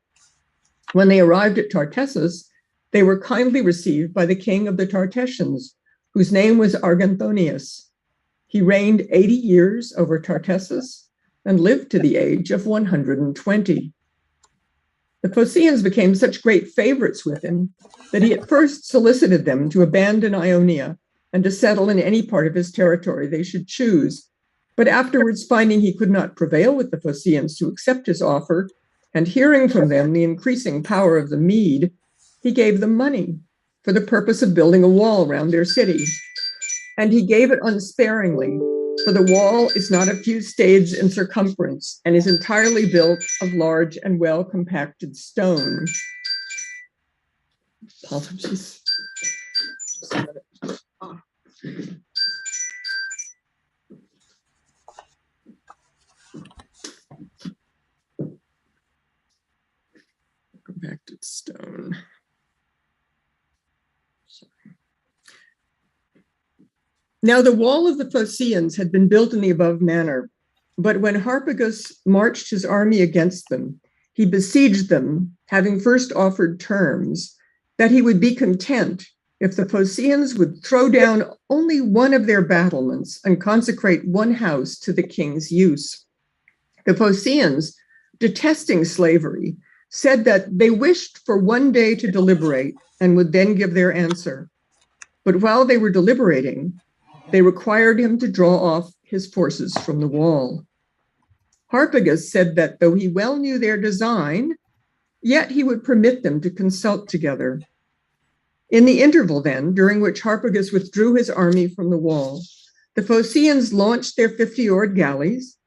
When they arrived at Tartessus, they were kindly received by the king of the Tartessians, whose name was Arganthonius. He reigned 80 years over Tartessus and lived to the age of 120. The Phoceans became such great favorites with him that he at first solicited them to abandon Ionia and to settle in any part of his territory they should choose. But afterwards, finding he could not prevail with the Phoceans to accept his offer, and hearing from them the increasing power of the Mede, he gave them money for the purpose of building a wall around their city. And he gave it unsparingly, for the wall is not a few stades in circumference and is entirely built of large and well-compacted stone. Apologies. Compacted stone. Now the wall of the Phocaeans had been built in the above manner, but when Harpagus marched his army against them, he besieged them, having first offered terms that he would be content if the Phocaeans would throw down only one of their battlements and consecrate one house to the king's use. The Phocaeans, detesting slavery, said that they wished for one day to deliberate and would then give their answer. But while they were deliberating, they required him to draw off his forces from the wall. Harpagus said that though he well knew their design, yet he would permit them to consult together. In the interval then, during which Harpagus withdrew his army from the wall, the Phocaeans launched their 50-oared galleys,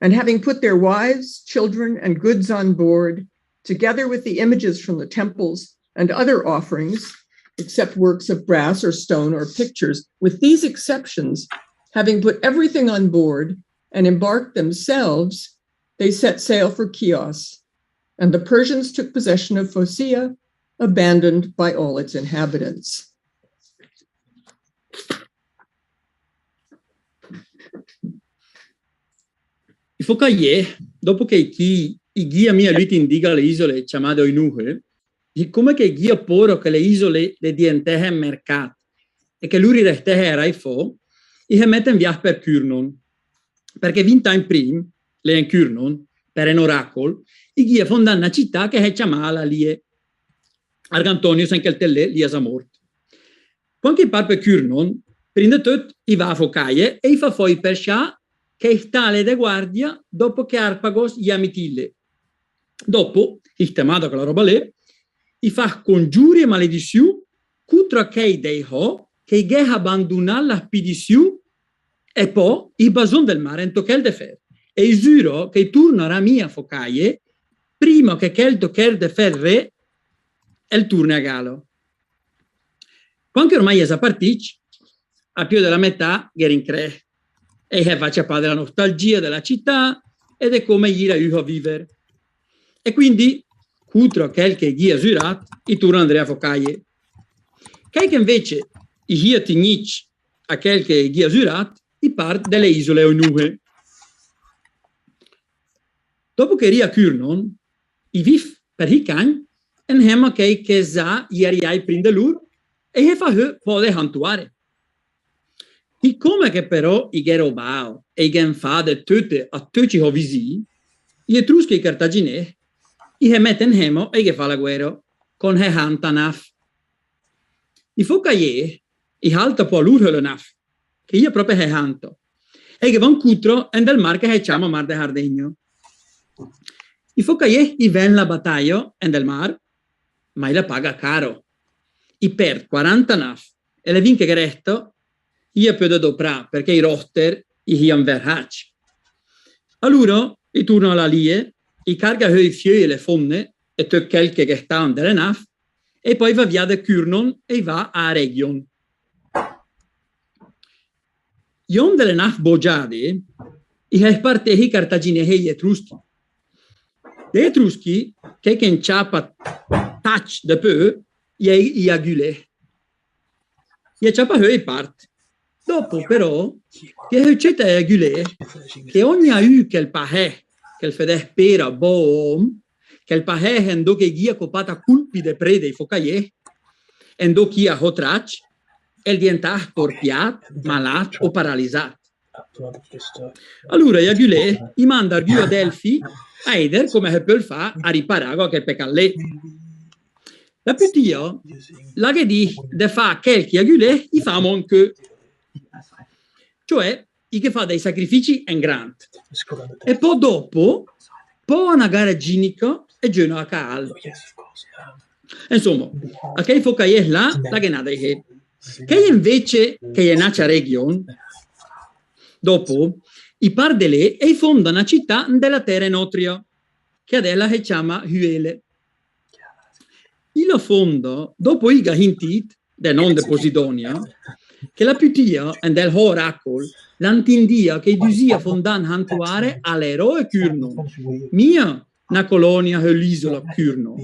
and having put their wives, children, and goods on board, together with the images from the temples and other offerings, except works of brass or stone or pictures, with these exceptions, having put everything on board and embarked themselves, they set sail for Chios, and the Persians took possession of Phocaea, abandoned by all its inhabitants. I Focaie, dopo che i guia mia lui ti indica le isole chiamate Oinuhe, come che guia poro che le isole le dientehe mercat e che lui restehe era i fo, i che mette in via per Curnon, perché 20 anni prima, le in Curnon, per un oracolo, i guia fonda una città che è chiamata Lie, Argantonio sen che il telle lia sa mort. Quando i par per Curnon, prende tutto, i va a Focaie e i fa poi per scia che è tale de guardia dopo che Harpagos gli amitille. Dopo, il temato con la roba lì, i fa congiuri e maledizioni contro che dei ho che ghe abbandonare la spedizione e poi i bason del mare in tockel de fer. E i giuro che tornerà mia Focaie prima che quel tockel de fer re e il turno a galo. Quando ormai è partito, a più della metà era in cre e faccia parte della nostalgia della città ed è come gli la a vivere. E quindi contro quel che gli ha giurato, i turno Andrea Focaie. Che invece i gli ha tignic a quel che gli ha giurato, i parte delle isole Oinuhe. Dopo che ria Curnon, i vif per i cani, en hemma che sa ieri prende loro e che fa pode hantuare. E come che però i gerobao e i genfade tutte a tutti i visi, gli etruschi cartaginesi, i che mette in hemma e che fa la guerra con he hantanaf. I Focaie, i halta po lur naf, che io proprio he hanto, e che van cutro en del mar che he chiama mar de Hardegno. I Focaie i ven la battaglia en del mar, ma la paga caro. I per 40 naf e le vinche che resto, io peut doprà perché i roster i hiam verhac. Allora, i turno alla lie, i carga i fioi e le fonne e tu qualche che sta delle naf e poi va via da Curnon e va a Region. Ion delle naf bogiade, i partei cartaginesi e gli etruschi. Gli etruschi, che in ciapa touch de peu, i agule. I ciapa i part. Dopo però, che c'è agule, che ogni aiu che il pahè, che il fede spera boom, che il pahè endo che guia copata culpi de prede i Focaie, endo chi a hotrac, e diventa storpiat, malat o paralizzat. Allora gli agule i manda argiu a Delfi a eder come Heppel fa a riparare che peccallè. La più la che di de fa che agule i fa monche. Cioè, i che fa dei sacrifici in grande. E poi dopo, poi una gara ginica e giorno a caldo. Insomma, a che focai è là, la che nada è. Che invece che è naccia region, dopo, i par de lì e fonda una città della terra notria, che adella si chiama Huele. Il fondo, dopo i gahintit, del non de Posidonia, che la pitia e del oracol, l'antindia che dusia fondan hantuare all'eroe Curno. Mia, una colonia l'isola Curno.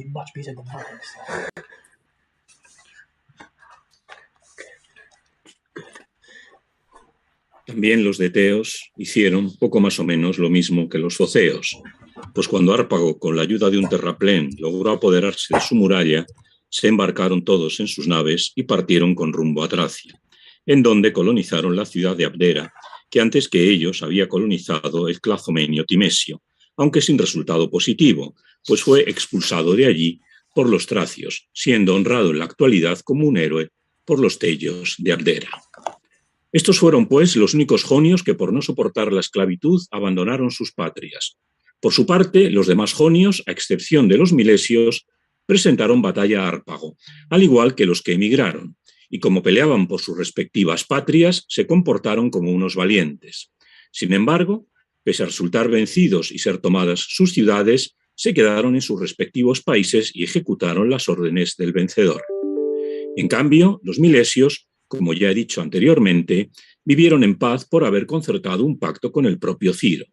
También los deteos hicieron poco más o menos lo mismo que los foceos, pues cuando Hárpago, con la ayuda de un terraplén, logró apoderarse de su muralla, se embarcaron todos en sus naves y partieron con rumbo a Tracia, en donde colonizaron la ciudad de Abdera, que antes que ellos había colonizado el clazomenio Timesio, aunque sin resultado positivo, pues fue expulsado de allí por los tracios, siendo honrado en la actualidad como un héroe por los tellos de Abdera. Estos fueron, pues, los únicos jonios que por no soportar la esclavitud abandonaron sus patrias. Por su parte, los demás jonios, a excepción de los milesios, presentaron batalla a Hárpago, al igual que los que emigraron, y como peleaban por sus respectivas patrias, se comportaron como unos valientes. Sin embargo, pese a resultar vencidos y ser tomadas sus ciudades, se quedaron en sus respectivos países y ejecutaron las órdenes del vencedor. En cambio, los milesios, como ya he dicho anteriormente, vivieron en paz por haber concertado un pacto con el propio Ciro.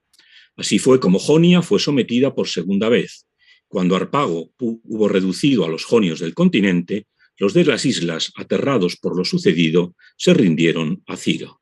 Así fue como Jonia fue sometida por segunda vez. Cuando Hárpago hubo reducido a los jonios del continente, los de las islas, aterrados por lo sucedido, se rindieron a Ciro.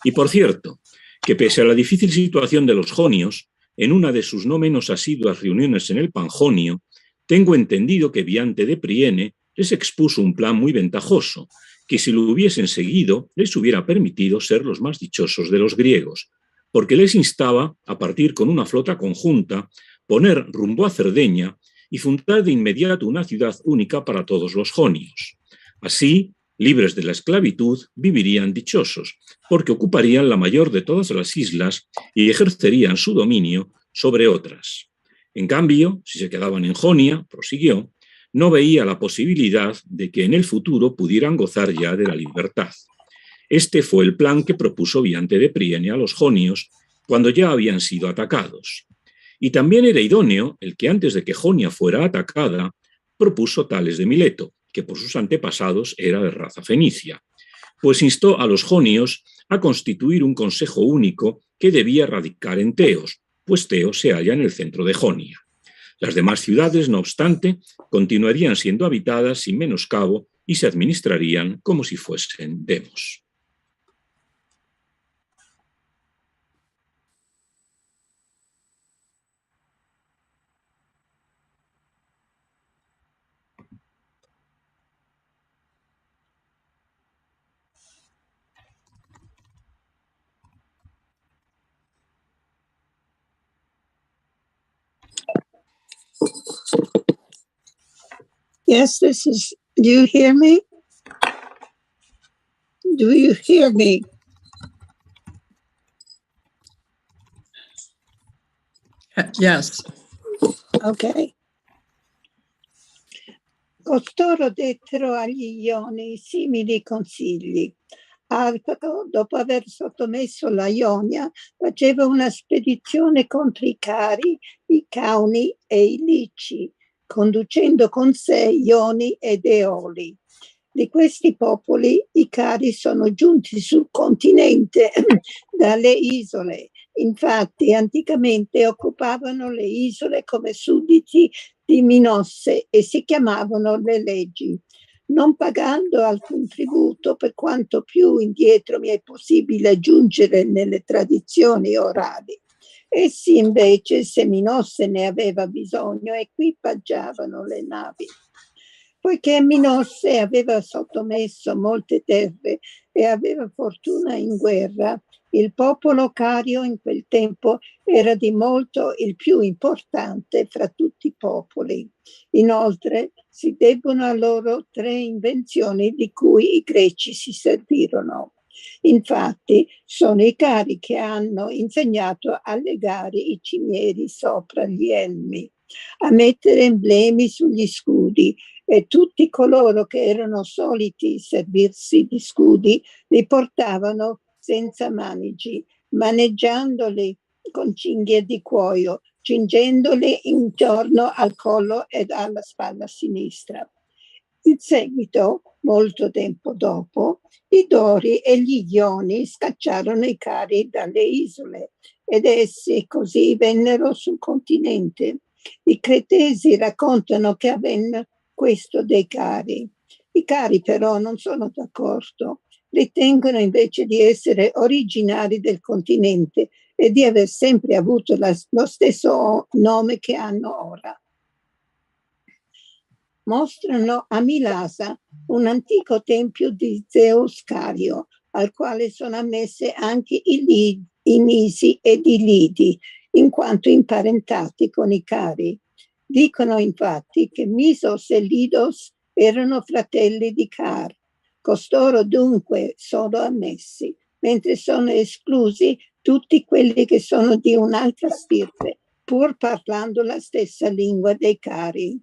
Y por cierto, que pese a la difícil situación de los jonios, en una de sus no menos asiduas reuniones en el Panjonio, tengo entendido que Biante de Priene les expuso un plan muy ventajoso, que si lo hubiesen seguido les hubiera permitido ser los más dichosos de los griegos, porque les instaba a partir con una flota conjunta, poner rumbo a Cerdeña y fundar de inmediato una ciudad única para todos los jonios. Así, libres de la esclavitud, vivirían dichosos, porque ocuparían la mayor de todas las islas y ejercerían su dominio sobre otras. En cambio, si se quedaban en Jonia, prosiguió, no veía la posibilidad de que en el futuro pudieran gozar ya de la libertad. Este fue el plan que propuso Biante de Priene a los jonios cuando ya habían sido atacados. Y también era idóneo el que antes de que Jonia fuera atacada, propuso Tales de Mileto, que por sus antepasados era de raza fenicia, pues instó a los jonios a constituir un consejo único que debía radicar en Teos, pues Teos se halla en el centro de Jonia. Las demás ciudades, no obstante, continuarían siendo habitadas sin menoscabo y se administrarían como si fuesen demos. Yes, this is, do you hear me? Do you hear me? Yes. Ok. Costoro dettero agli Ioni simili consigli. Arpago, dopo aver sottomesso la Ionia, faceva una spedizione contro i Cari, i Cauni e i Lici, conducendo con sé Ioni ed Eoli. Di questi popoli i Cari sono giunti sul continente dalle isole. Infatti, anticamente occupavano le isole come sudditi di Minosse e si chiamavano le leggi, non pagando alcun tributo per quanto più indietro mi è possibile giungere nelle tradizioni orali. Essi invece, se Minosse ne aveva bisogno, equipaggiavano le navi. Poiché Minosse aveva sottomesso molte terre e aveva fortuna in guerra, il popolo cario in quel tempo era di molto il più importante fra tutti i popoli. Inoltre si debbono a loro 3 invenzioni di cui i greci si servirono. Infatti sono i Cari che hanno insegnato a legare i cimieri sopra gli elmi. a mettere emblemi sugli scudi, e tutti coloro che erano soliti servirsi di scudi li portavano senza manici, maneggiandoli con cinghie di cuoio, cingendoli intorno al collo ed alla spalla sinistra. In seguito, molto tempo dopo, i Dori e gli Ioni scacciarono i cari dalle isole ed essi così vennero sul continente. I cretesi raccontano che avvenne questo dei cari. I cari però non sono d'accordo, ritengono invece di essere originari del continente e di aver sempre avuto lo stesso nome che hanno ora. Mostrano a Milasa un antico tempio di Zeus Cario, al quale sono ammesse anche i Misi ed i Lidi, in quanto imparentati con i Cari. Dicono infatti che Misos e Lidos erano fratelli di Car. Costoro dunque sono ammessi, mentre sono esclusi tutti quelli che sono di un'altra stirpe, pur parlando la stessa lingua dei Cari.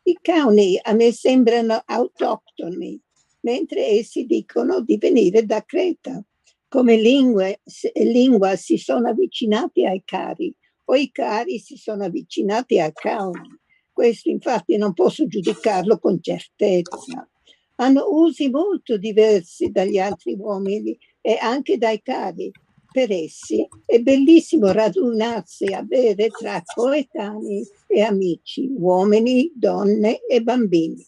I Cauni a me sembrano autoctoni, mentre essi dicono di venire da Creta. Come lingua si sono avvicinati ai Cari, o i Cari si sono avvicinati ai Cauni. Questo infatti non posso giudicarlo con certezza. Hanno usi molto diversi dagli altri uomini e anche dai Cari. Per essi è bellissimo radunarsi a bere tra coetanei e amici, uomini, donne e bambini.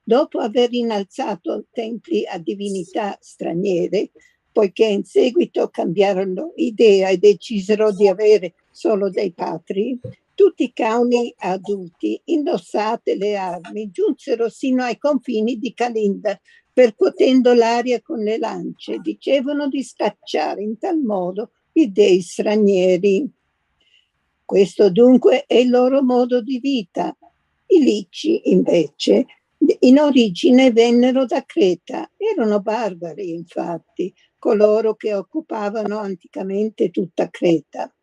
Dopo aver innalzato templi a divinità straniere, poiché in seguito cambiarono idea e decisero di avere solo dei patri, tutti i Cauni adulti, indossate le armi, giunsero sino ai confini di Calinda, percuotendo l'aria con le lance. Dicevano di scacciare in tal modo i dei stranieri. Questo dunque è il loro modo di vita. I Lici, invece, in origine vennero da Creta. Erano barbari, infatti, coloro che occupavano anticamente tutta Creta.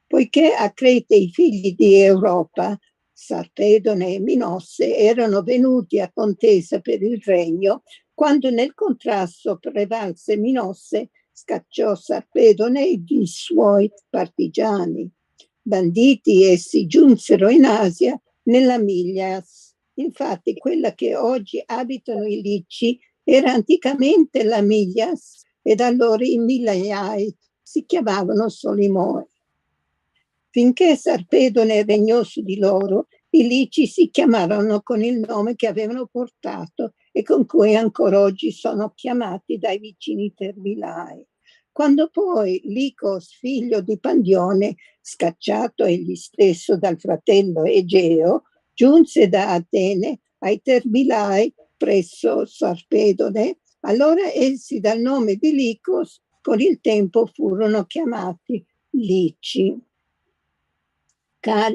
Poiché a Creta i figli di Europa, Sarpedone e Minosse, erano venuti a contesa per il regno, quando nel contrasto prevalse Minosse, scacciò Sarpedone e i suoi partigiani. Banditi essi giunsero in Asia nella Miglias. Infatti quella che oggi abitano i Lici era anticamente la Miglias ed allora i Migliai si chiamavano Solimoi. Finché Sarpedone regnò su di loro, i Lici si chiamarono con il nome che avevano portato e con cui ancora oggi sono chiamati dai vicini Termilai. Quando poi Licos, figlio di Pandione, scacciato egli stesso dal fratello Egeo, giunse da Atene ai Termilai presso Sarpedone, allora essi dal nome di Licos con il tempo furono chiamati Lici.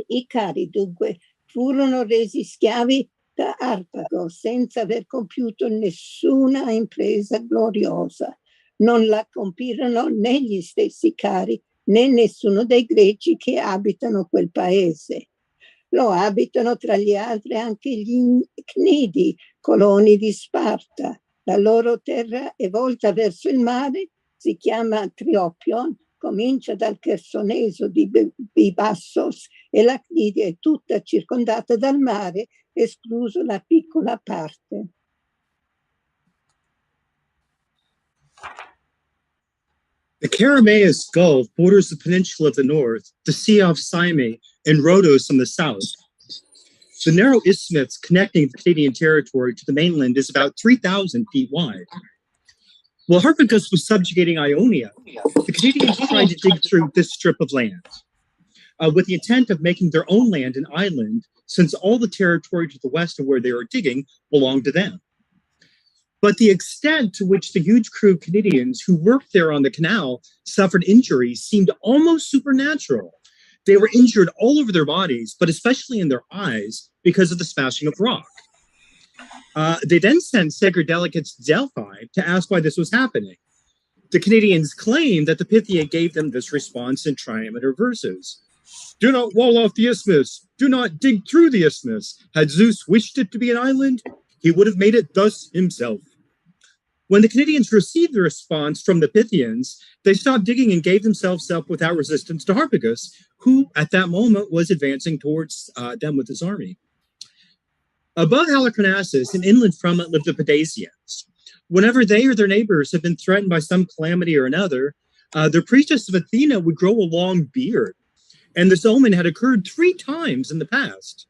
I Cari dunque furono resi schiavi da Arpago senza aver compiuto nessuna impresa gloriosa. Non la compirono né gli stessi Cari né nessuno dei greci che abitano quel paese. Lo abitano tra gli altri anche gli Cnidi, coloni di Sparta. La loro terra è volta verso il mare, si chiama Triopion, comincia dal Chersoneso di Bibassos e la Cnidia è tutta circondata dal mare, escluso la piccola parte. The Caramayus Gulf borders the peninsula of the north, the Sea of Syme, and Rhodos on the south. The narrow isthmus connecting the Canadian territory to the mainland is about 3,000 feet wide. While Harpagus was subjugating Ionia, the Canadians tried to dig through this strip of land with the intent of making their own land an island, since all the territory to the west of where they were digging belonged to them. But the extent to which the huge crew of Canadians who worked there on the canal suffered injuries seemed almost supernatural. They were injured all over their bodies, but especially in their eyes because of the smashing of rock. They then sent sacred delegates to Delphi to ask why this was happening. The Canadians claimed that the Pythia gave them this response in trimeter verses. Do not wall off the isthmus. Do not dig through the isthmus. Had Zeus wished it to be an island, he would have made it thus himself. When the Cnidians received the response from the Pythians, they stopped digging and gave themselves up without resistance to Harpagus, who at that moment was advancing towards them with his army. Above Halicarnassus and inland from it lived the Pedazians. Whenever they or their neighbors had been threatened by some calamity or another, their priestess of Athena would grow a long beard, and this omen had occurred 3 times in the past.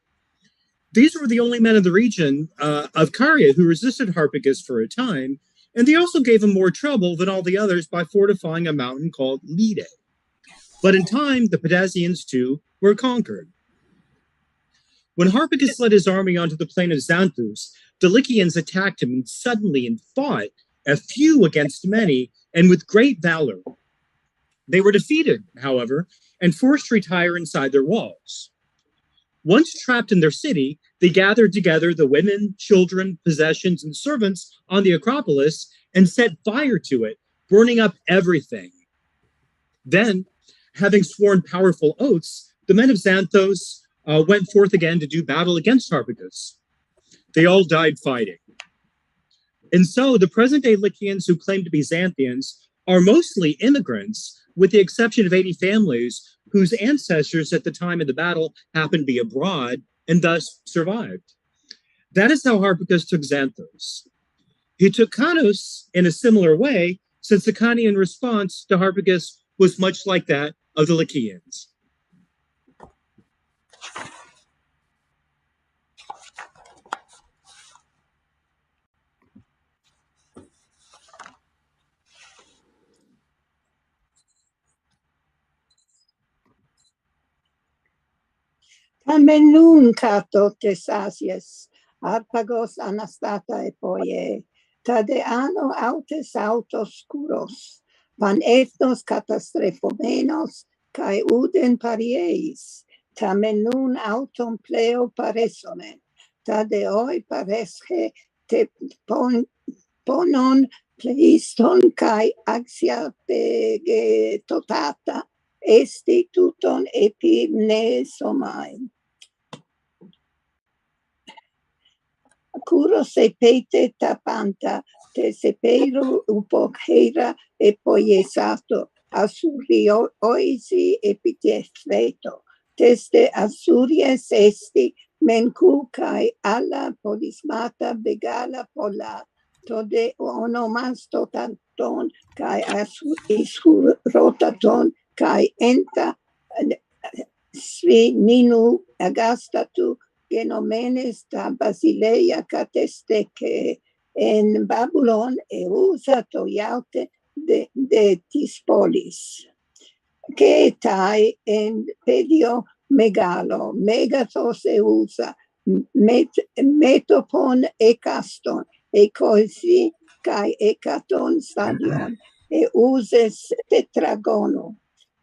These were the only men of the region of Caria who resisted Harpagus for a time, and they also gave him more trouble than all the others by fortifying a mountain called Lide. But in time, the Pedazians too were conquered. When Harpagus led his army onto the plain of Xanthus, the Lycians attacked him suddenly and fought, a few against many, and with great valor. They were defeated, however, and forced to retire inside their walls. Once trapped in their city, they gathered together the women, children, possessions, and servants on the Acropolis and set fire to it, burning up everything. Then, having sworn powerful oaths, the men of Xanthos went forth again to do battle against Harpagus. They all died fighting. And so the present-day Lycians who claim to be Xanthians are mostly immigrants, with the exception of 80 families whose ancestors at the time of the battle happened to be abroad and thus survived. That is how Harpagus took Xanthos. He took Canos in a similar way, since the Canian response to Harpagus was much like that of the Lycians. Tamen kato tesasies, Harpagos anastata epoie, tade ano autes autos scuros, pan ethnos catastrophomenos, cae uden parieis, tamen auton pleo paresone, tade oi paresce te ponon pleiston cae axia vegetotata, esti tuton epimnesomain. Curos epete tapanta, te seperu upochera epoiesato, Assurio oisi epitefleto, teste Assuries esti mencu cae alla polismata begala pola, tode onomasto tanton cae rotaton cae enta svininu agastatu genomenes ta Basileia catesteke en Babylon usato iaute de Tispolis. Che tai en pedio megalo, megathos usa, metopon ekaston, ecoisi kai ekaton stadion, uses tetragono.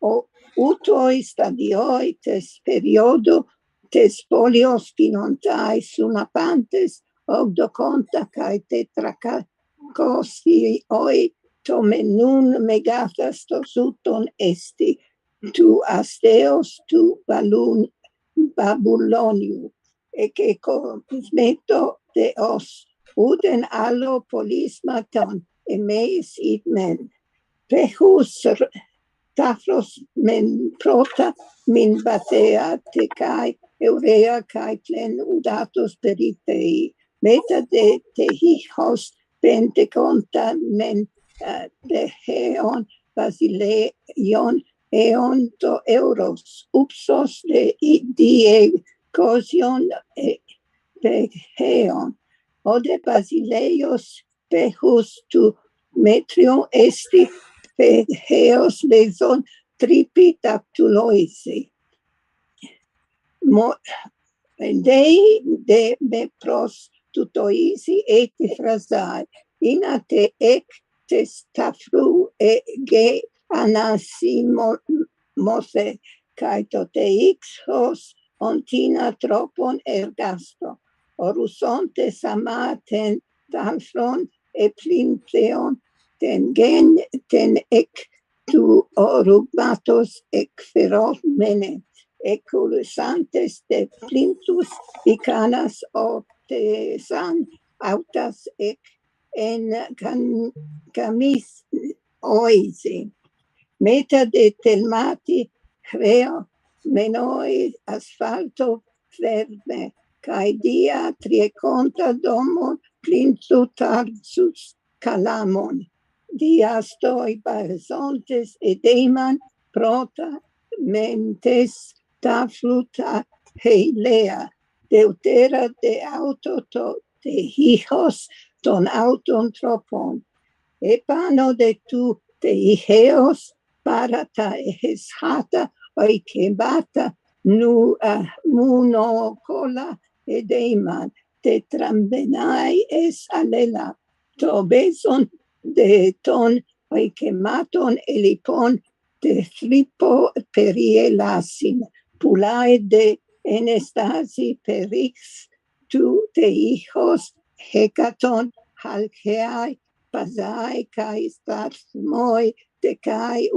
O utoi stadioi tes periodo tes polios pinontai sunapantes ogdoconta cae tetracosi oi tomenun megathas tosuton esti tu asteos tu babuloniu eke cosmeto de os uden allo polismaton emeis idmen pehus tafros men prota min batea te cae eurea cae plen udatos peripei meta de tehihos penteconta men deheon basileion eon to euros upsos de die cosion peheon ode basileios pehus tu metrio esti peheos leson tripitactuloisi dei de me pros tutoisi eti frasai inate ec testafru ge anasimose cae tote ixos ontina tropon ergasto orusonte samaten talfron eplinteon ten ec tu orugmatos ec feroz menet eculusantes de plintus icanas optesan autas en camis oisi. Meta de telmati creo menoi asfalto ferme, cae dia trieconta domo plintu tarsus calamon. Diastoi barzontes edeman prota mentes ta fruta heilea, deutera de autoto de hijos ton auton tropon. Epano de tu de iheos parata eshata oikebata nu munocola edeman tetrambenai es alela to beson de ton oikematon elipon de flipo perielasin pulae de enestasi perix tu de hijos hecaton halkeai pasai kai starmoi de kai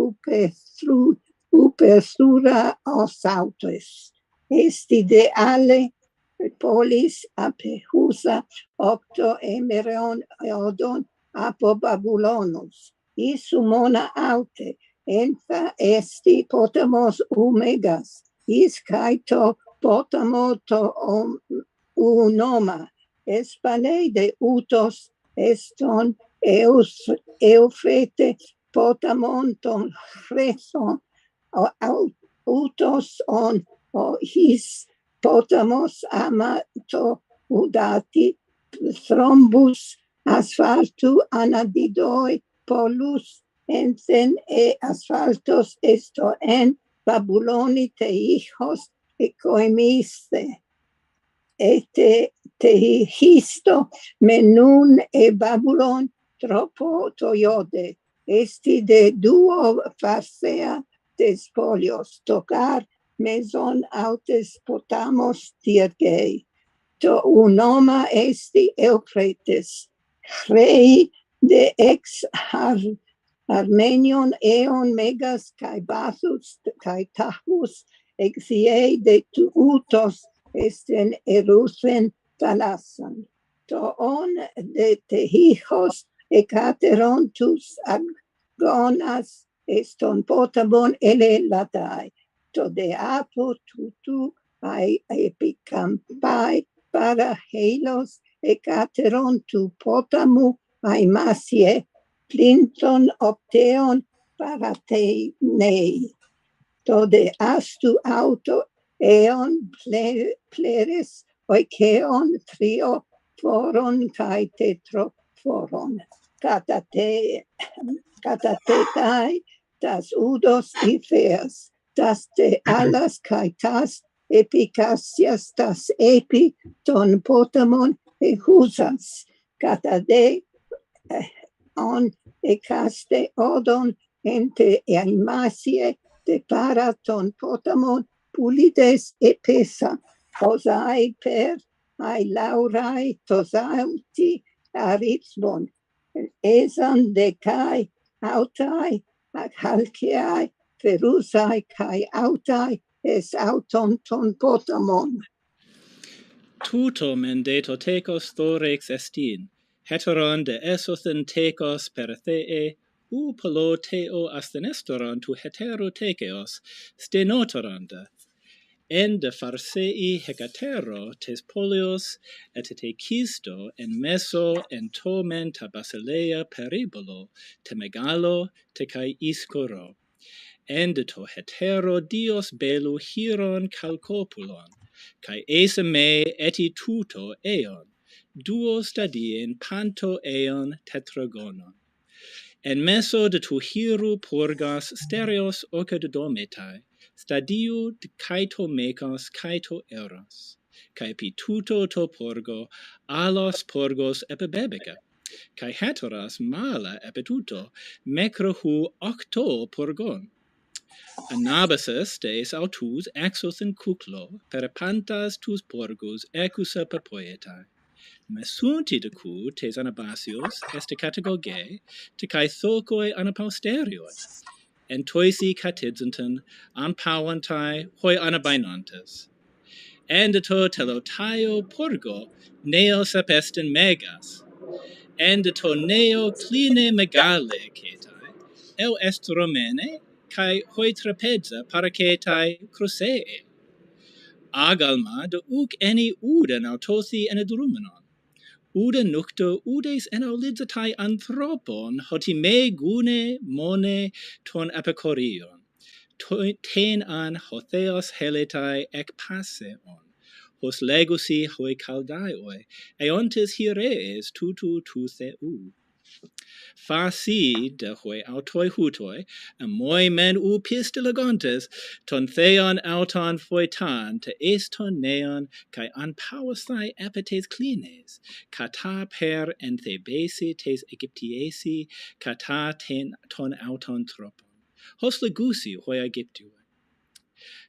upersura os autos. Esti de ale polis apehusa octo emeron eodon apo Babylonus. Isumona aute enfa esti potamos omegas. Is kaito potamo to unoma. Espane de utos eston eufrete potamonton freson utos on his potamos amato udati thrombus asphaltu anadidoi polus ensen asphaltos esto en Babyloni te hijos ecoemiste te histo menun Babylon tropo toyode esti de duo facea despolios tocar meson autes potamos tiergei to unoma esti eufretes rei de ex Armenion eon megas kai basus kai tahus exiei de tuutos esten erusen talasan to on de te hijos ekaterontus agonas eston potabon ele latai to de apo tutu ai epicampai para helos ekaterontu potamu ai masie plinton opteon para te nei to de astu auto eon pleres oikeon trio foron kai tetroforon katatetai tas udos ifeas tas te alas kai tas epicasias tas epi ton potamon husas katade on ecaste odon ente aimasie de paraton potamon pulides epesa osai per ai laurai tosauti aritsbon esan de kai autai halkiai ferusai kai autai es auton ton potamon tuto mendeto tekos thorex estin heteron de esothen tekos perthee polo teo astenestoron tu heterotekeos stenotoranda en de farsei hecatero tes polios et te kisto en meso en tomen ta basileia peribolo te megalo te kai iskoro en de to hetero dios belu hieron calcopulon kai ese me eti tuto eon duo stadien panto eon tetragonon en meso de tu hiru porgas stereos ocadometai stadiu de kaito mekos kaito eros kai pituto to porgo alos porgos epibebica kai heteros mala epituto mecrohu octo porgon anabasis des autus exos in cuclo per pantas tus porgus ecusa papoietai mesunti de cu tes anabasios est categoge te kai thokoi anaposterioi en toisi catidzenton, an pawantai, hoi anabainantes. And to telotaio porgo, neo sapestin megas, and to neo cline megale ketai, el est romene, kai hoi trapeza paraketai crucee. Agalma de uk eni uden autothi en edrumenon. Ude nukto udes en aulidzatai anthropon hoti me gune mone ton epicorion. Ten an hotheos heletai ec passeon. Hos legusi hoi caldaioi, eontes hierees tutu tu theu. Fasi de hoi autoi hutoi, amoi men u pistelagontes, ton theon auton foitan, te eston neon, kai anpauasthai epites clines, kata per en thebesi tes Egyptiesi, kata ton auton tropon. Hos legusi hoi Egyptioi.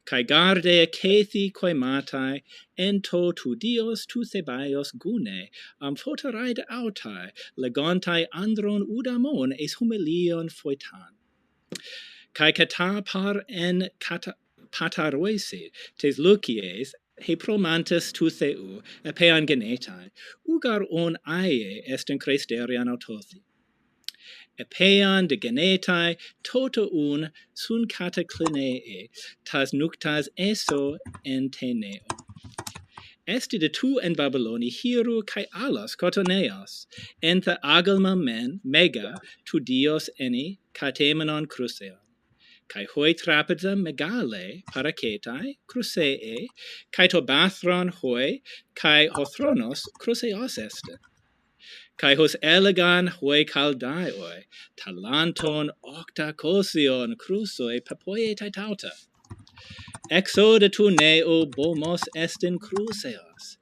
Kai garde kethi koi matai, ento tu dios tu thebaios gune, amphoteraide autai, legontai andron udamon es humilion foitan. Kai kata par en pataroisi, tes lucies, he promantes tu theu, epean genetai, ugar on aie est in cresterian autothi. Epean de genetai toto un sun cataclinee, tas nuktas eso en teneo. Esti de tu en Babyloni hiru kai alas cotoneos, entha agalma men mega tu dios eni katemenon cruceon. Kai hoi trapeza megale paraketai crucee, kai to bathron hoi, kai hothronos cruceos este. Kai hos elegan hoi caldaioi, talanton octacosion crusoi papoie taitauta. Exode tu neo bomos estin cruceos.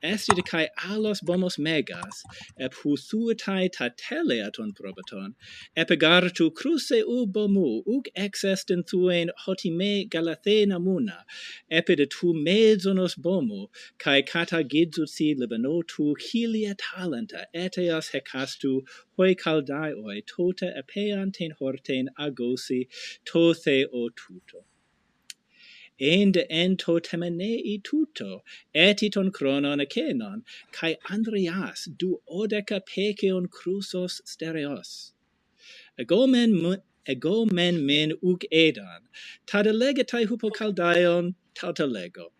Esti de kai alos bomos megas, ep husuetai tateleaton probaton, epigar tu cruce u bomu, uk ex estin thuen hotime galathena muna, epi de tu mezonos bomu, kai kata gidzuzi libano tu hilia talenta, eteos hecastu, hoi caldaioi, tota epean ten horten agosi, to theo tuto. Ende ento temenei tuto, etiton chronon akenon, kai Andreas du odeca peceon crusos stereos. Ego men min uk edan, tada legetai hypocaldaion tauta lego.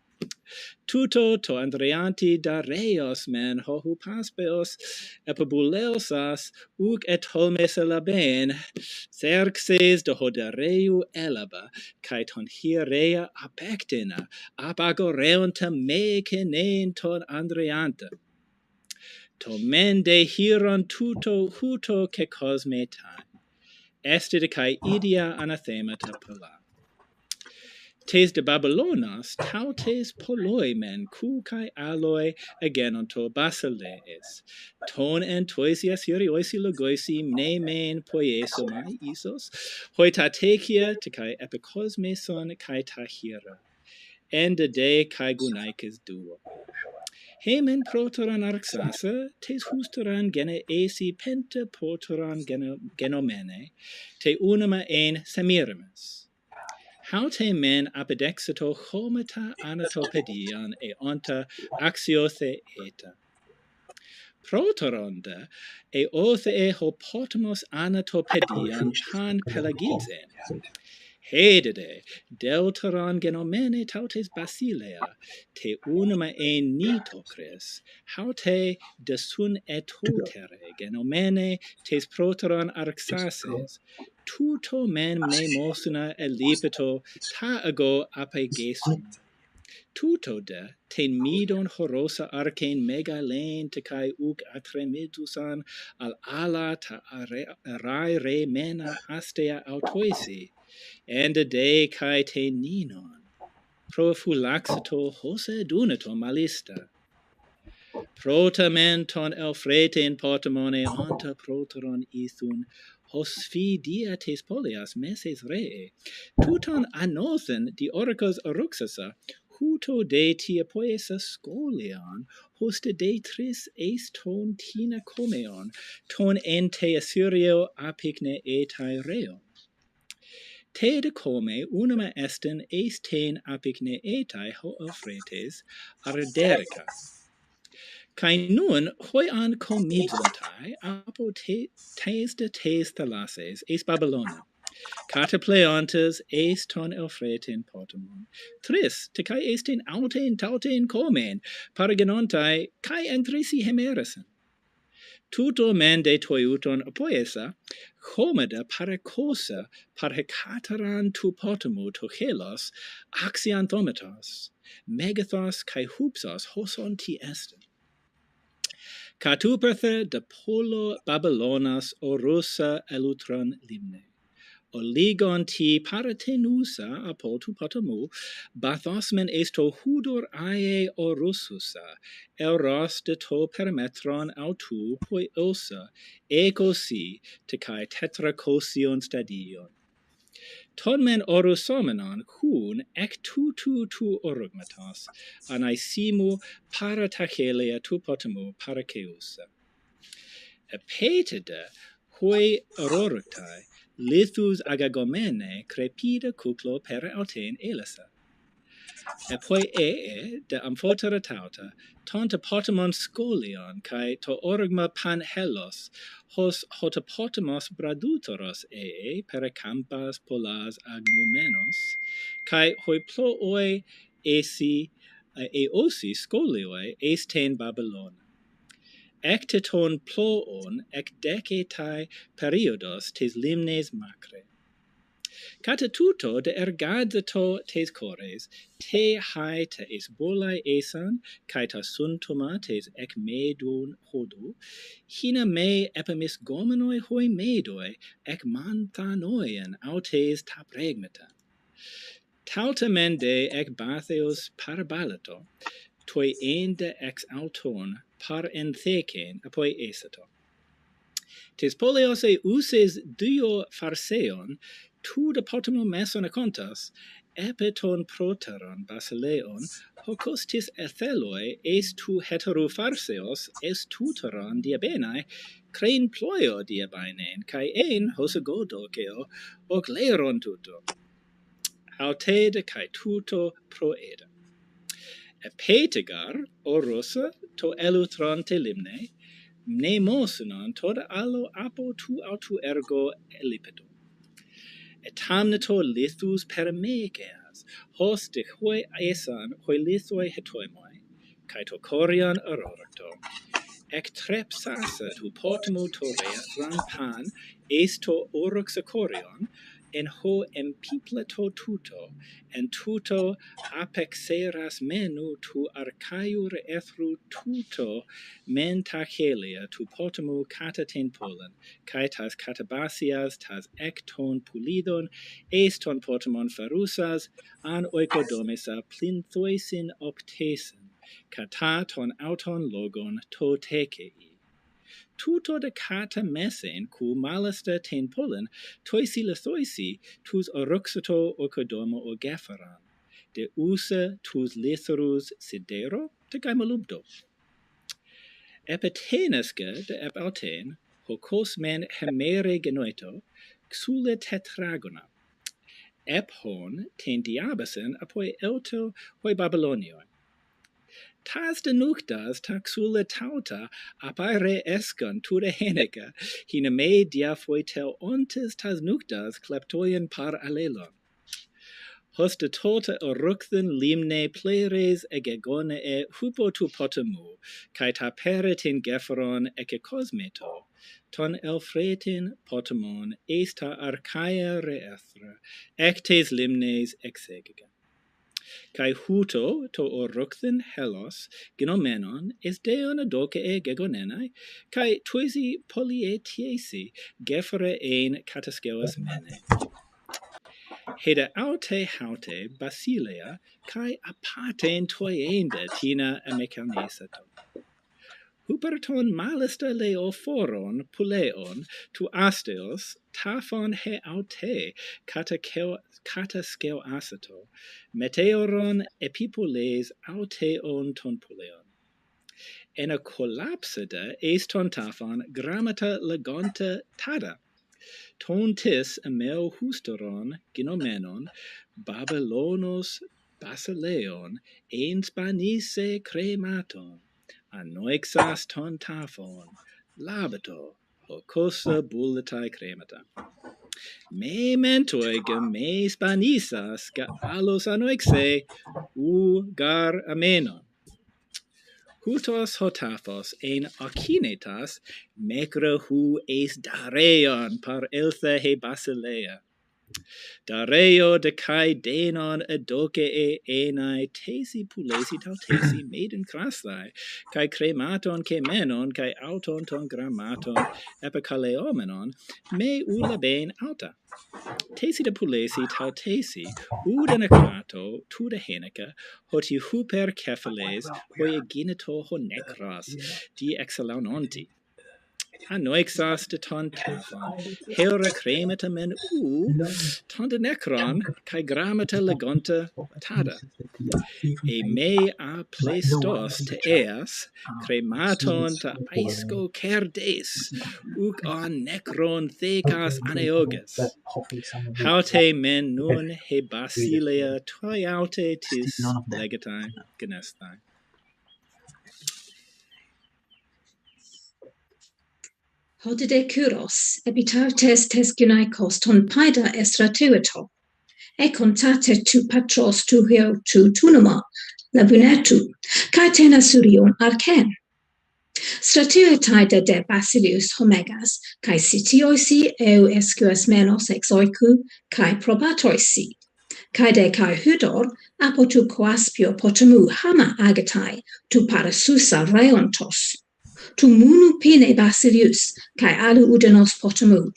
Tuto to Andreanti dareos men hohu paspeos epibuleosas uk et holmes elaben Xerxes de hodareu elaba kai ton hierea apectina apagoreonta mekenen ton Andreanta to men de hieron tuto huto ke cosmetai estide kai idia anathemata pala. Tes de Babylonas tautes poloi men ku kai aloi agenonto basileis. Ton en toisias hirioisi logoisi ne men poiesomai isos, hoi tatekia te kai epicosmeson kai tahira. Ende de kai gunaikes duo. Hemen protoran arxasa, tes husteran gene esi pente protoran genomene, te unima en semiramis. Haute men apodexito homata anatopedian e onta axiothe eta. Protoronda e othe e hopotamos anatopedian pan pelagidzen. Hedede deltaron genomene tautes basilea, te unima en nitocres, haute de sun etotere genomene tes protoron arxases, tuto men me mosuna elipito ta ago apegesum. Tuto de ten midon horosa arcane megalen te kai uk atremidusan al ala ta arai re mena astea autoisi, and de kai te ninon, profulaxito hose dunato malista. Prota men ton elfreten potamone onta proteron ithun, hosfi diates polias meses ree, tuton anothen di oracos oruxasa, huto de tia poesa scolion, hoste de tris eis ton tina comeon, ton ente assyrio apigne etai reon. te de come unuma estin esten apicne etai ho Euphrates arderica. Kai nun hoi an comidlantai apo tes de tes thalasses es Babylona. Cata pleontes est ton Euphratin potamon. Tris, te kai estin autein tautein komen, paragenontai kai entrisi hemerisen. Tuto mende toiuton apoesa, homeda paracosa parhecataran tu potamo to helos, axianthometos, megathos kai hupsos hoson ti estin. Catuperthe de polo Babylonas orusa elutron limne. Oligon ti paratenusa apo tu potamu, bathosmen esto hudor ae orususa, eros de to perimetron autu poi osa, ecosi te kai tetracosion stadion. Tonmen orusomenon kun ek tu orugmatos, anaisimu paratachelia tu potamu parakeusa. Epetede hoi ororuktai, lithus agagomene crepida kuklo per autein elisa. Epoi de amphotera tauta, tonta potamon scolion, kai to origma panhelos, hos hotopotamos bradutoros per campas polas agnomenos, kai hoi plooi esi eosi scolioi esten Babylona. Ecteton ploon ec decetai periodos tes limnes macre. Cata tuto de ergadzato tes cores, te hai te es bolai esan, cae ta suntuma tes ec medun hodu, hina me epimis gomenoi hoi medoi, ec manthanoian autes tapregmeta. Tauta mende ec batheos parabalato, toi ende ex auton par entheken apoi esato. Tes poleos uses duo farseon, tu de potamo meson acontas, epeton proteron basileon, hocos tis etheloi es tu hetero farseos es tuteron diabenae, creen ploio diabainen, cae ein hosagodokeo ogleron tuto. Autede cae tuto proeda. Epetegar, orusa, to elutron te limne, mnemosynon toda allo apo tu autu ergo elipedo. Etamneto lithus perimekeas, hos de hoi esan hoi lithoi hetoimoi, kai to corion aroracto. Ec trepsasa tu potamo torea ran pan, esto oruxa corion, en ho empipleto tuto, en tuto apexeras menu tu arcaiur ethru tuto mentachelia tu potamo cataten polen, cae tas catabasias tas ecton pulidon, eston potamon farusas, an oikodomisa plinthoisin optesen, cata ton auton logon to tekei. Tuto de cata mesen cu malasta ten polen, toisi lithoisi tus oruxato oikodomo ogeferan, de usa tus litherus sidero te gaimalubdo. Epetenesca de epauten, hocos men hemere genoito, xule tetragona. Ephon ten diabasen apoi elto hoi Babylonioi. Tas de nuctas taxula tauta apare escon tu de heneca, hina me diafoi tel ontes tas nuctas kleptoien par alelon. Hosta tota oructhen limne pleres egegone e hupo tu potamu, cae ta peritin geferon eke cosmeto, ton elfretin potamon esta arcaia reethra, ectes limnes exegega. Kai huto to oructhen helos genomenon es deon adoke e gegonenai, kai tuisi polietiesi gefere ein kataskeos mene. Heda aute haute basilea kai apaten toiende tina amecanesato. Huperton malista leo foron puleon tu asteos tafon he aute kataskeo asato, meteoron epipoles auteon ton puleon. Ena collapsida est ton tafon grammata legonta tada, Ton tis emeo husteron ginomenon Babylonos basileon ein spanise crematon anoixas ton taphon labato hocosa bullatai cremata. Me mentoiga me spanisas ga alos anoixe u gar amenon. Hutos hotaphos ein akinetas mecra hu eis dareion par iltha he basilea. Dareo de kai denon adoke e enai tesi pulesi tautesi maiden crasai kai crematon kemenon kai auton ton grammaton epicaleomenon me ulaben alta. Tesi de pulesi tautesi udenacrato tu de heneca hoti huper cephales hoi genito honecras di exalaunonti. Anoixas de ton taphon, hera crematamen ton de necron, kai grammata legonta tada. E me a pleistos te eas, crematon ta aisco cerdes, uc on necron thecas aneoges. Haute men nun he basileia toiaute tis legatai genestai. Hodide kuros, ebitautes tes gynaikos ton paida estratueto, e contate tu patros tu heo tu tunuma, labunetu, caetena surion arcen. Stratuetae de Basilius Homegas, cae sitioisi eu escuas menos exoicu, cae probatoisi, cae de cae hudor, apo tu coaspio potamu hama agatai, tu parasusa reontos. Tu munu pine Basilius, cae alu udenos potamu.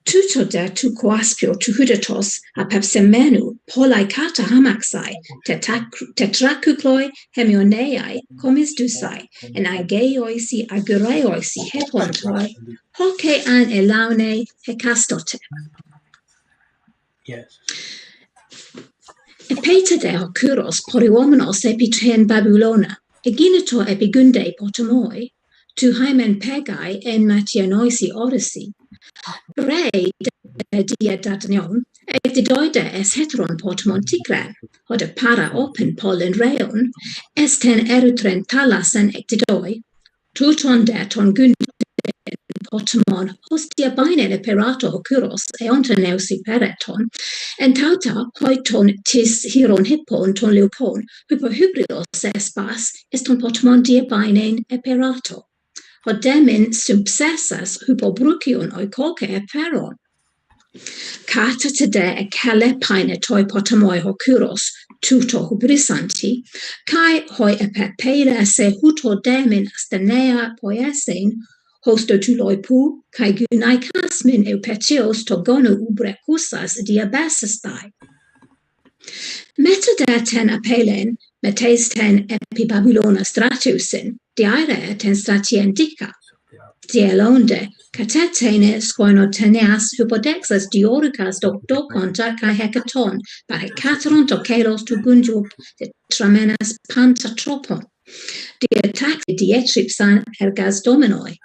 Tuto de tu coaspio tu hudatos a pepsemenu polai kata hamaxai, tetracucloi hemioneai, comisdusai, en ageioisi agureioisi hepontoi, hoce an elaune hecastote. Yes. Epeta de hocuros poriomenos epitren Babylona, eginito epigunde potamoi, tu hymen pegai en matianoisi odyssey, rei de dia datanion, et didoide es heteron potamon tigran, hod a para open pollen reon, esten erutren talasen ectidoi, tuton de ton gunden potamon, hostia bainen eperato hocuros, eontaneusi pereton, en tauta hoiton tis hieron hippon ton leupon, hyperhybridos espas, eston potamon dia bainen eperato. Hodemin subsessas hypobrucion oikoke eperon. Cata tede e calepine toi potamoi hocuros, tuto hubrisanti, cae hoi epepeira se huto demin astenea poiesin, hosto tu loipu, cae gunaicas min eupetios togono ubrecusas diabesistai. Metadeten apelen, metesten epibabylona stratusin, diare ten stratien dica. Dielonde, catetene scoinoteneas hypodexas dioricas doconta cae hecaton, par hecateron toceros tu gunjup de tramenas pantatropon, diataxe dietripsan ergas dominoi.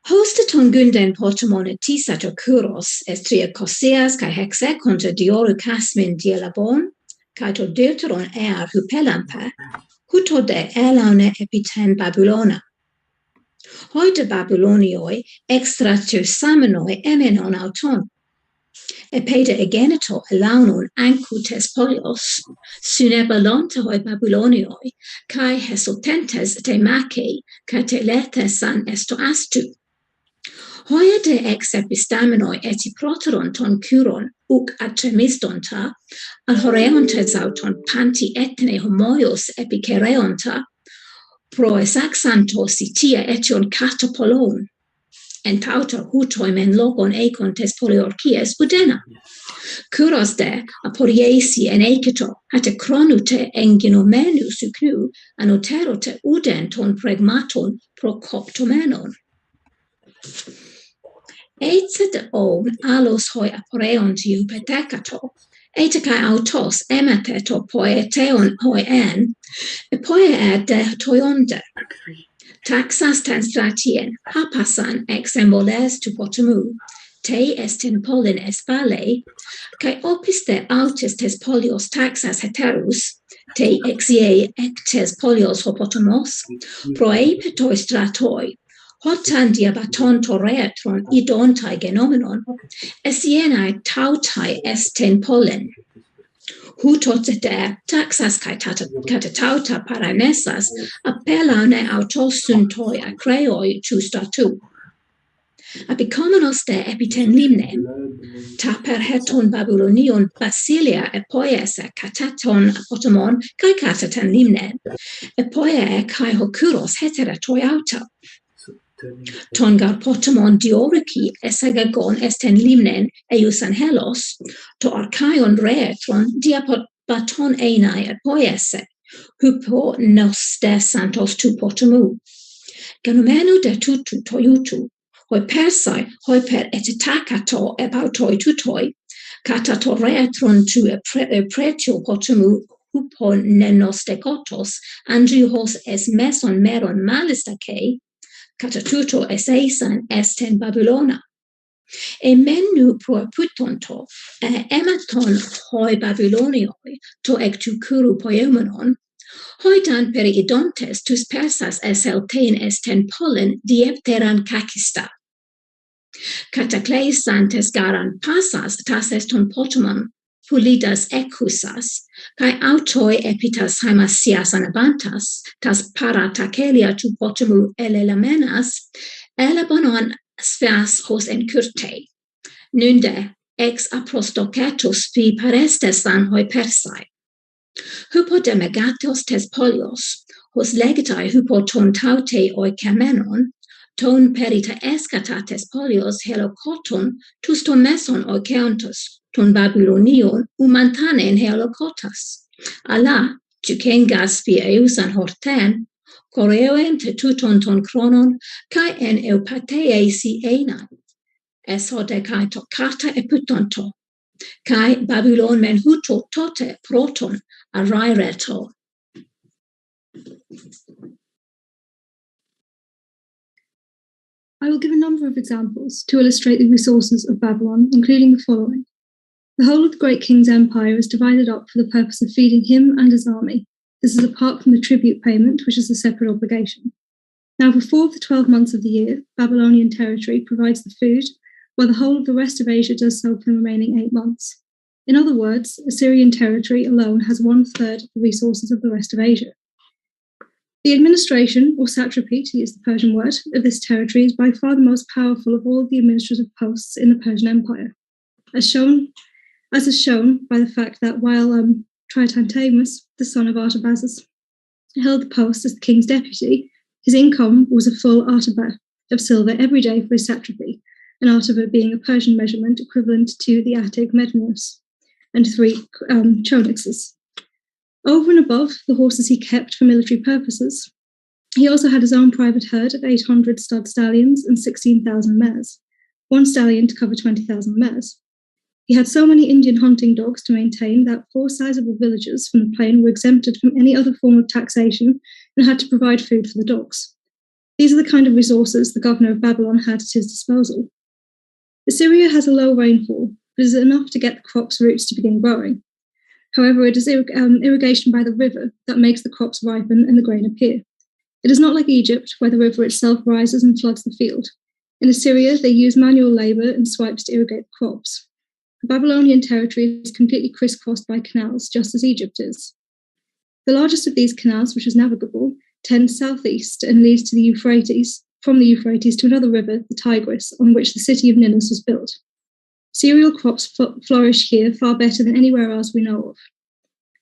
Hostaton gunden potamon etisato curos, estria coseas cae hexe contra dioricasmin dielabon, cae to deuteron hupelampe, huto de elaune epiten Babylona. Hoide Babylonioi extratu samenoi emenon auton. Epede egenito elaunon ancutes polios, sunebalonte hoi Babylonioi, cae hesotentes te maci, cae te lethesan esto astu. Hoia de ex epistamenoi eti proteron ton curon, uc atremistonta, al horeontes auton panti etne homoios epicereonta, pro esaxantos itia etion catapolon, en tauta hutoi men logon econtes poliorcies udena. Curos de aporiesi en eketo, ate chronute enginomenu sucnu, anoterote uden ton pregmaton pro coptomenon. Etzet on alos hoi aporeonti upetecato, etecae autos emeteto poeteon hoi en, poie de toionde. Taxas ten stratien, hapasan ex emboles tu potamu, te estin polin espale, kai opiste autis tes polios taxas heterus, te exie ectes polios hopotamos, proe petoi stratoi, hotan diabaton toreatron idontai genomenon, esienae tautai estin polin. Hutotete taxas kai katatauta paranesas appellane autosuntoi acreoi tu statu. Apicomenos de epiten limne, taper heton Babylonion basilia epoiese kataton apotomon kai kataten limne, epoie kai hokuros heteratoi auta. Tongar potomon diorici esagagon esten limnen eiusan helos, to archaion reetron diabaton einai epoiese, hupo nos de santos tu potomu. Genomenu de tutu toiutu, hoi persai, hoi per etitakato epautoi tutoi, katato reetron tu pretio potomu, hupo nenos de kotos, andrios es meson meron malistake, catatuto eseisan esten Babylona. E menu pro putonto, ematon hoi Babylonioi, to ectu curu poemonon, hoi dan periidontes tus persas eseltein esten pollen diepteran kakista. Catacleisantes garan pasas tas eston potomon, pulidas ecusas, kai autoi epitas haimasias anabantas, tas paratakelia tu potomu elelamenas, elabonon sphas hos encurte. Nunde, ex aprostocatus vi parestesan hoi persai. Hupodemegatos tes polios, hos legatai hupoton taute oi camenon, ton perita escatates polios helocoton, tus ton meson oi ceontus, ton Babylonion umantanen helocotas. Ala, jucengas vi eusan horten, coreoen te tuton ton chronon, kai en eupatei si einan. Esode kai tocata eputonto, kai Babylon men huto tote proton araireto. I will give a number of examples to illustrate the resources of Babylon, including the following. The whole of the great king's empire is divided up for the purpose of feeding him and his army. This is apart from the tribute payment, which is a separate obligation. Now, for 4 of the 12 months of the year, Babylonian territory provides the food, while the whole of the rest of Asia does so for the remaining 8 months. In other words, Assyrian territory alone has 1/3 of the resources of the rest of Asia. The administration, or satrapy, to use the Persian word, of this territory is by far the most powerful of all the administrative posts in the Persian Empire, as is shown by the fact that while Tritanthamus, the son of Artabazus, held the post as the king's deputy, his income was a full artaba of silver every day for his satrapy, an artaba being a Persian measurement equivalent to the Attic mednos, and 3 chonixes. Over and above the horses he kept for military purposes, he also had his own private herd of 800 stud stallions and 16,000 mares, 1 stallion to cover 20,000 mares. He had so many Indian hunting dogs to maintain that 4 sizable villages from the plain were exempted from any other form of taxation and had to provide food for the dogs. These are the kind of resources the governor of Babylon had at his disposal. Assyria has a low rainfall, but is enough to get the crops' roots to begin growing. However, it is irrigation by the river that makes the crops ripen and the grain appear. It is not like Egypt, where the river itself rises and floods the field. In Assyria, they use manual labor and swipes to irrigate the crops. The Babylonian territory is completely crisscrossed by canals, just as Egypt is. The largest of these canals, which is navigable, tends southeast and leads to the Euphrates, from the Euphrates to another river, the Tigris, on which the city of Ninus was built. Cereal crops flourish here far better than anywhere else we know of.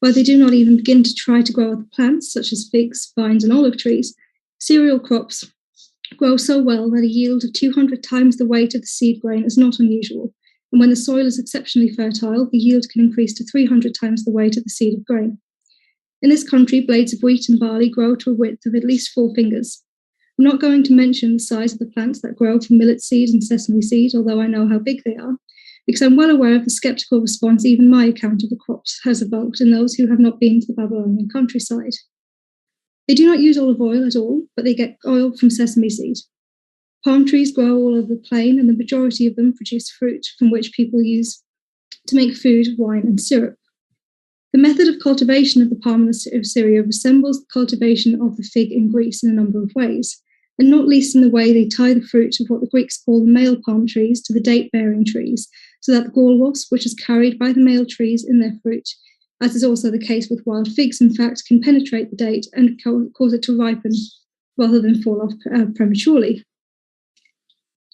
While they do not even begin to try to grow other plants, such as figs, vines, and olive trees, cereal crops grow so well that a yield of 200 times the weight of the seed grain is not unusual, and when the soil is exceptionally fertile, the yield can increase to 300 times the weight of the seed of grain. In this country, blades of wheat and barley grow to a width of at least 4 fingers. I'm not going to mention the size of the plants that grow from millet seed and sesame seed, although I know how big they are, because I'm well aware of the skeptical response even my account of the crops has evoked in those who have not been to the Babylonian countryside. They do not use olive oil at all, but they get oil from sesame seed. Palm trees grow all over the plain, and the majority of them produce fruit from which people use to make food, wine, and syrup. The method of cultivation of the palm of Syria resembles the cultivation of the fig in Greece in a number of ways, and not least in the way they tie the fruit of what the Greeks call the male palm trees to the date-bearing trees, so that the gall wasp, which is carried by the male trees in their fruit, as is also the case with wild figs, in fact, can penetrate the date and cause it to ripen rather than fall off prematurely.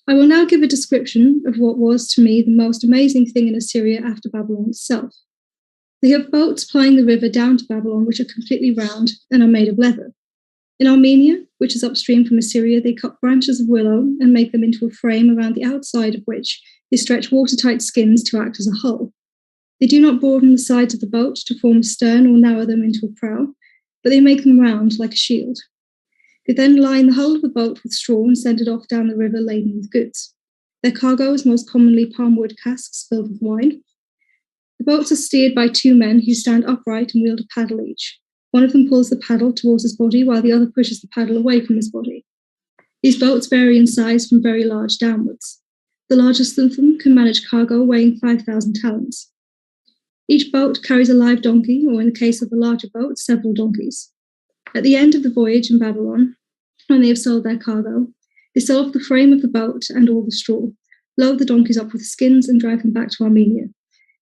I will now give a description of what was, to me, the most amazing thing in Assyria after Babylon itself. They have boats plying the river down to Babylon, which are completely round and are made of leather. In Armenia, which is upstream from Assyria, they cut branches of willow and make them into a frame around the outside of which they stretch watertight skins to act as a hull. They do not broaden the sides of the boat to form a stern or narrow them into a prow, but they make them round like a shield. They then line the hull of the boat with straw and send it off down the river laden with goods. Their cargo is most commonly palm wood casks filled with wine. The boats are steered by two men who stand upright and wield a paddle each. One of them pulls the paddle towards his body while the other pushes the paddle away from his body. These boats vary in size from very large downwards. The largest of them can manage cargo weighing 5,000 talents. Each boat carries a live donkey, or in the case of the larger boat, several donkeys. At the end of the voyage in Babylon, when they have sold their cargo, they sell off the frame of the boat and all the straw, load the donkeys up with skins and drive them back to Armenia.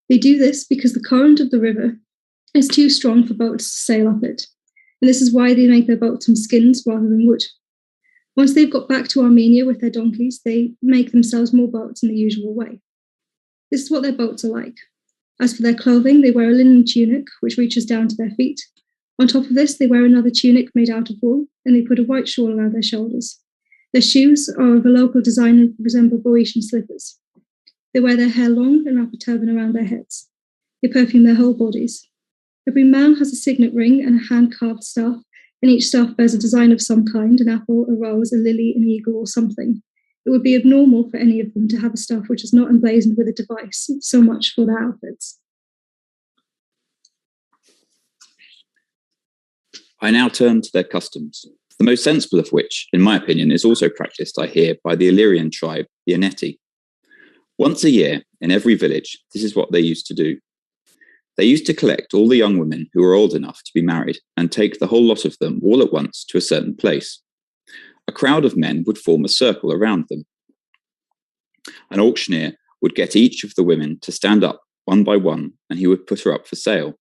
They do this because the current of the river is too strong for boats to sail up it, and this is why they make their boats from skins rather than wood. Once they've got back to Armenia with their donkeys, they make themselves more boats in the usual way. This is what their boats are like. As for their clothing, they wear a linen tunic, which reaches down to their feet. On top of this, they wear another tunic made out of wool, and they put a white shawl around their shoulders. Their shoes are of a local design and resemble Boeotian slippers. They wear their hair long and wrap a turban around their heads. They perfume their whole bodies. Every man has a signet ring and a hand-carved staff, and each staff bears a design of some kind, an apple, a rose, a lily, an eagle, or something. It would be abnormal for any of them to have a staff which is not emblazoned with a device, so much for their outfits. I now turn to their customs, the most sensible of which, in my opinion, is also practiced, I hear, by the Illyrian tribe, the Eneti. Once a year, in every village, this is what they used to do. They used to collect all the young women who were old enough to be married and take the whole lot of them all at once to a certain place. A crowd of men would form a circle around them. An auctioneer would get each of the women to stand up one by one, and he would put her up for sale.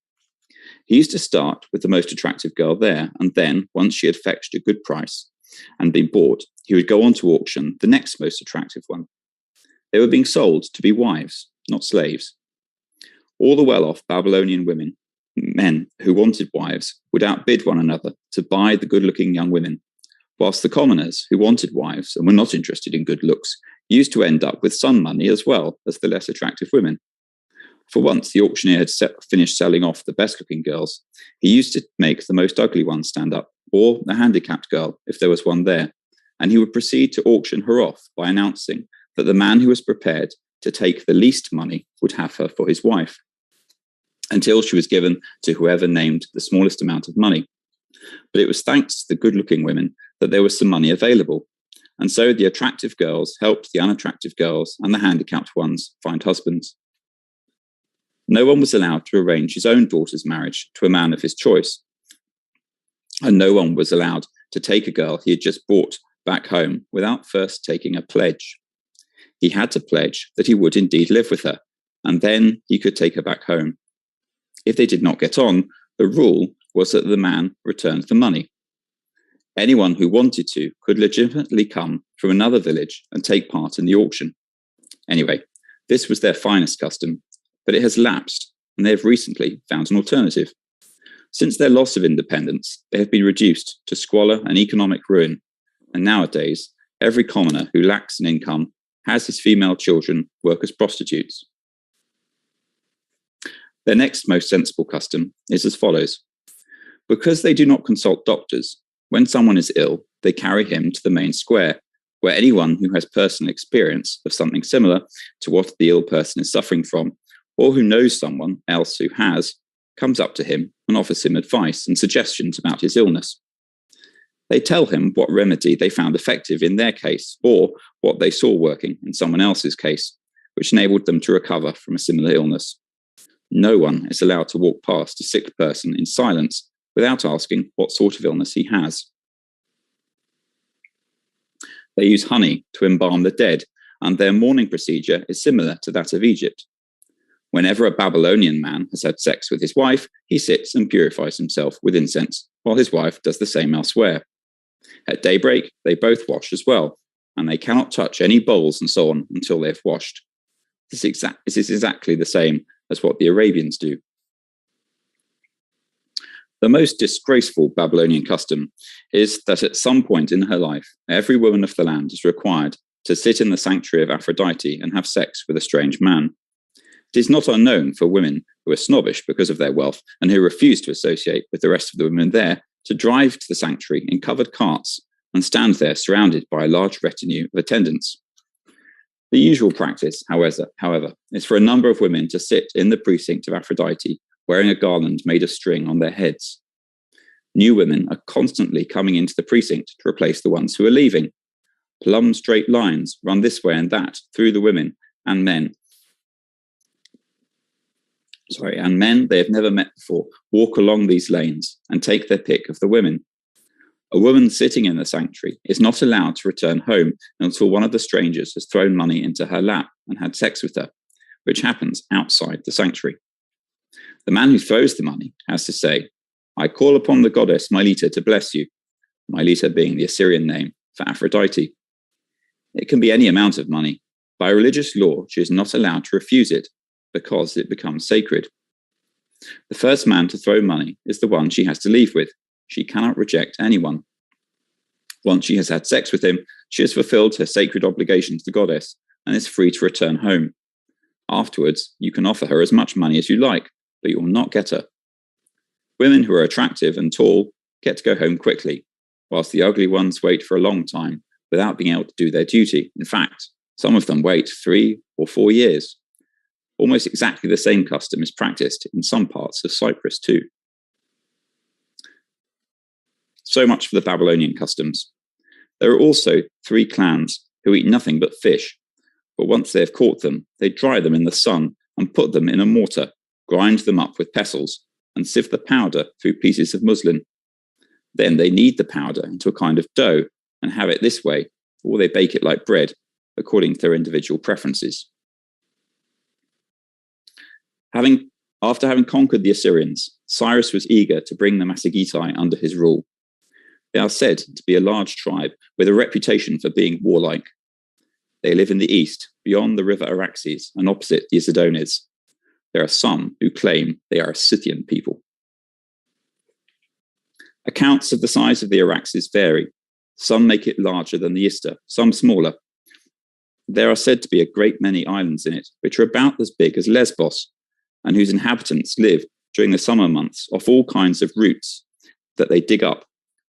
He used to start with the most attractive girl there, and then, once she had fetched a good price and been bought, he would go on to auction the next most attractive one. They were being sold to be wives, not slaves. All the well-off Babylonian men who wanted wives would outbid one another to buy the good-looking young women, whilst the commoners who wanted wives and were not interested in good looks used to end up with some money as well as the less attractive women. For once the auctioneer had finished selling off the best-looking girls, he used to make the most ugly one stand up, or a handicapped girl, if there was one there, and he would proceed to auction her off by announcing that the man who was prepared to take the least money would have her for his wife, until she was given to whoever named the smallest amount of money. But it was thanks to the good-looking women that there was some money available, and so the attractive girls helped the unattractive girls and the handicapped ones find husbands. No one was allowed to arrange his own daughter's marriage to a man of his choice, and no one was allowed to take a girl he had just brought back home without first taking a pledge. He had to pledge that he would indeed live with her, and then he could take her back home. If they did not get on, the rule was that the man returned the money. Anyone who wanted to could legitimately come from another village and take part in the auction. Anyway, this was their finest custom, but it has lapsed, and they have recently found an alternative. Since their loss of independence, they have been reduced to squalor and economic ruin, and nowadays, every commoner who lacks an income has his female children work as prostitutes. Their next most sensible custom is as follows. Because they do not consult doctors, when someone is ill, they carry him to the main square, where anyone who has personal experience of something similar to what the ill person is suffering from, or who knows someone else who has, comes up to him and offers him advice and suggestions about his illness. They tell him what remedy they found effective in their case, or what they saw working in someone else's case, which enabled them to recover from a similar illness. No one is allowed to walk past a sick person in silence without asking what sort of illness he has. They use honey to embalm the dead, and their mourning procedure is similar to that of Egypt. Whenever a Babylonian man has had sex with his wife, he sits and purifies himself with incense, while his wife does the same elsewhere. At daybreak, they both wash as well, and they cannot touch any bowls and so on until they have washed. This is exactly the same as what the Arabians do. The most disgraceful Babylonian custom is that at some point in her life, every woman of the land is required to sit in the sanctuary of Aphrodite and have sex with a strange man. It is not unknown for women who are snobbish because of their wealth and who refuse to associate with the rest of the women there to drive to the sanctuary in covered carts and stand there surrounded by a large retinue of attendants. The usual practice, however, is for a number of women to sit in the precinct of Aphrodite wearing a garland made of string on their heads. New women are constantly coming into the precinct to replace the ones who are leaving. Plumb straight lines run this way and that through the women and men. Men they have never met before walk along these lanes and take their pick of the women. A woman sitting in the sanctuary is not allowed to return home until one of the strangers has thrown money into her lap and had sex with her, which happens outside the sanctuary. The man who throws the money has to say, "I call upon the goddess Mylitta to bless you," Mylitta being the Assyrian name for Aphrodite. It can be any amount of money. By religious law, she is not allowed to refuse it because it becomes sacred. The first man to throw money is the one she has to leave with. She cannot reject anyone. Once she has had sex with him, she has fulfilled her sacred obligation to the goddess and is free to return home. Afterwards, you can offer her as much money as you like, but you will not get her. Women who are attractive and tall get to go home quickly, whilst the ugly ones wait for a long time without being able to do their duty. In fact, some of them wait 3 or 4 years. Almost exactly the same custom is practiced in some parts of Cyprus too. So much for the Babylonian customs. There are also 3 clans who eat nothing but fish, but once they have caught them, they dry them in the sun and put them in a mortar, grind them up with pestles, and sieve the powder through pieces of muslin. Then they knead the powder into a kind of dough and have it this way, or they bake it like bread, according to their individual preferences. After having conquered the Assyrians, Cyrus was eager to bring the Massagetae under his rule. They are said to be a large tribe with a reputation for being warlike. They live in the east, beyond the river Araxes and opposite the Isidonids. There are some who claim they are a Scythian people. Accounts of the size of the Araxes vary. Some make it larger than the Ister, some smaller. There are said to be a great many islands in it, which are about as big as Lesbos, and whose inhabitants live during the summer months off all kinds of roots that they dig up,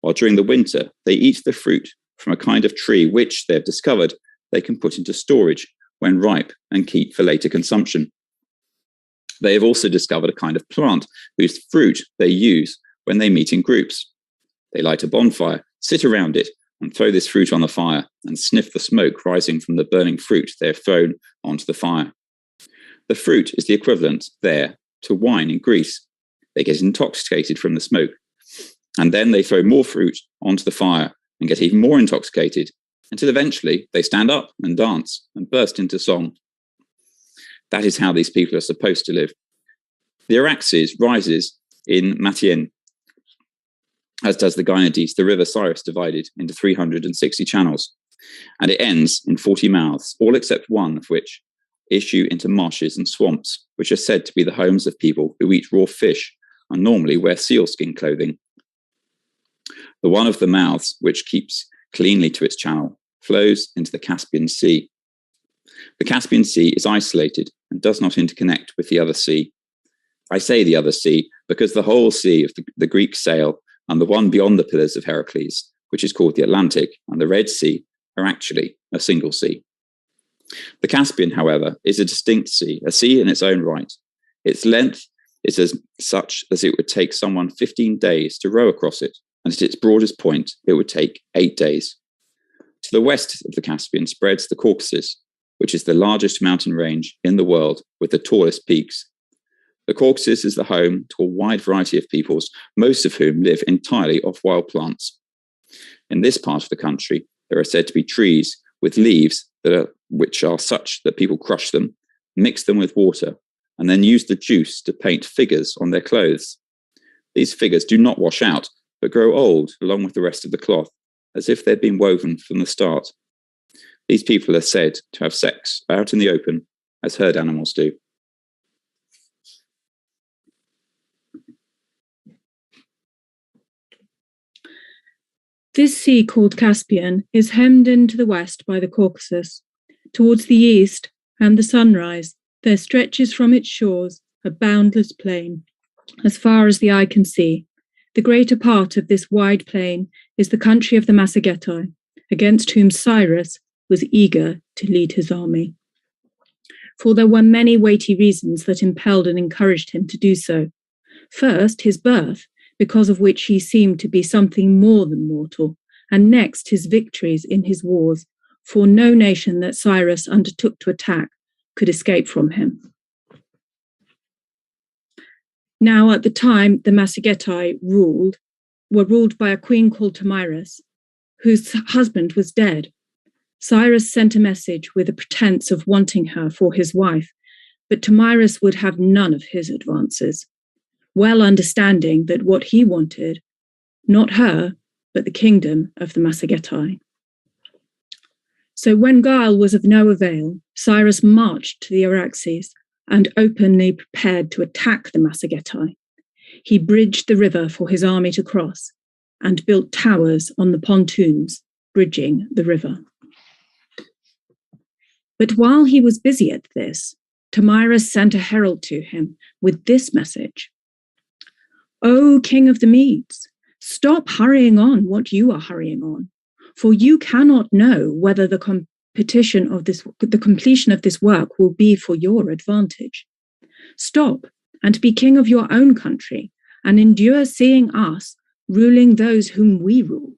while during the winter they eat the fruit from a kind of tree which, they have discovered, they can put into storage when ripe and keep for later consumption. They have also discovered a kind of plant whose fruit they use when they meet in groups. They light a bonfire, sit around it, and throw this fruit on the fire and sniff the smoke rising from the burning fruit they have thrown onto the fire. The fruit is the equivalent there to wine in Greece. They get intoxicated from the smoke, and then they throw more fruit onto the fire and get even more intoxicated, until eventually they stand up and dance and burst into song. That is how these people are supposed to live. The Araxes rises in Matien, as does the Gynades, the river Cyrus divided into 360 channels, and it ends in 40 mouths, all except one of which issue into marshes and swamps, which are said to be the homes of people who eat raw fish and normally wear sealskin clothing. The one of the mouths, which keeps cleanly to its channel, flows into the Caspian Sea. The Caspian Sea is isolated and does not interconnect with the other sea. I say the other sea because the whole sea of the Greek sail and the one beyond the Pillars of Heracles, which is called the Atlantic, and the Red Sea are actually a single sea. The Caspian, however, is a distinct sea, a sea in its own right. Its length is as such as it would take someone 15 days to row across it, and at its broadest point, it would take 8 days. To the west of the Caspian spreads the Caucasus, which is the largest mountain range in the world with the tallest peaks. The Caucasus is the home to a wide variety of peoples, most of whom live entirely off wild plants. In this part of the country, there are said to be trees with leaves which are such that people crush them, mix them with water, and then use the juice to paint figures on their clothes. These figures do not wash out, but grow old along with the rest of the cloth, as if they'd been woven from the start. These people are said to have sex out in the open, as herd animals do. This sea called Caspian is hemmed in to the west by the Caucasus. Towards the east, and the sunrise, there stretches from its shores a boundless plain, as far as the eye can see. The greater part of this wide plain is the country of the Massagettai, against whom Cyrus was eager to lead his army. For there were many weighty reasons that impelled and encouraged him to do so. First, his birth, because of which he seemed to be something more than mortal, and next, his victories in his wars, for no nation that Cyrus undertook to attack could escape from him. Now, at the time, the Massagettai were ruled by a queen called Tomyris, whose husband was dead. Cyrus sent a message with a pretense of wanting her for his wife, but Tomyris would have none of his advances, well understanding that what he wanted, not her, but the kingdom of the Massagettai. So when guile was of no avail, Cyrus marched to the Araxes and openly prepared to attack the Massagettai. He bridged the river for his army to cross and built towers on the pontoons bridging the river. But while he was busy at this, Tomyris sent a herald to him with this message: "O King of the Medes, stop hurrying on what you are hurrying on, for you cannot know whether the completion of this work will be for your advantage. Stop and be king of your own country and endure seeing us ruling those whom we rule.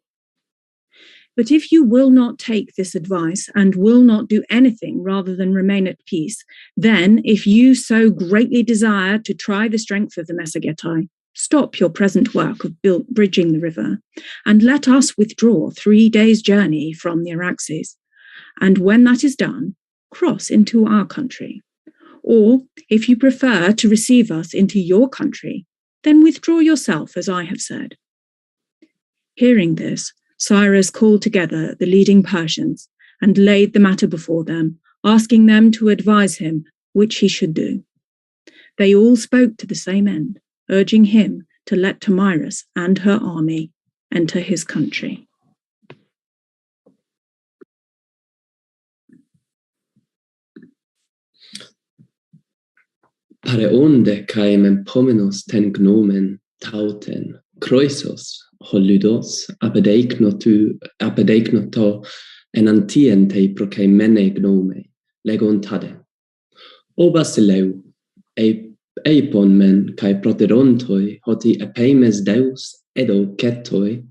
But if you will not take this advice and will not do anything rather than remain at peace, then if you so greatly desire to try the strength of the Massagettai, stop your present work of bridging the river, and let us withdraw 3 days' journey from the Araxes. And when that is done, cross into our country. Or, if you prefer to receive us into your country, then withdraw yourself, as I have said." Hearing this, Cyrus called together the leading Persians and laid the matter before them, asking them to advise him which he should do. They all spoke to the same end, urging him to let Tomyris and her army enter his country. Pareonde caem pomenos ten gnomen tauten, croisos, holudos, apedeignoto enantiente procaemene gnome, legontade. O Basileu, eipon men cae proterontoi, hoti epemes deus edo ketoi,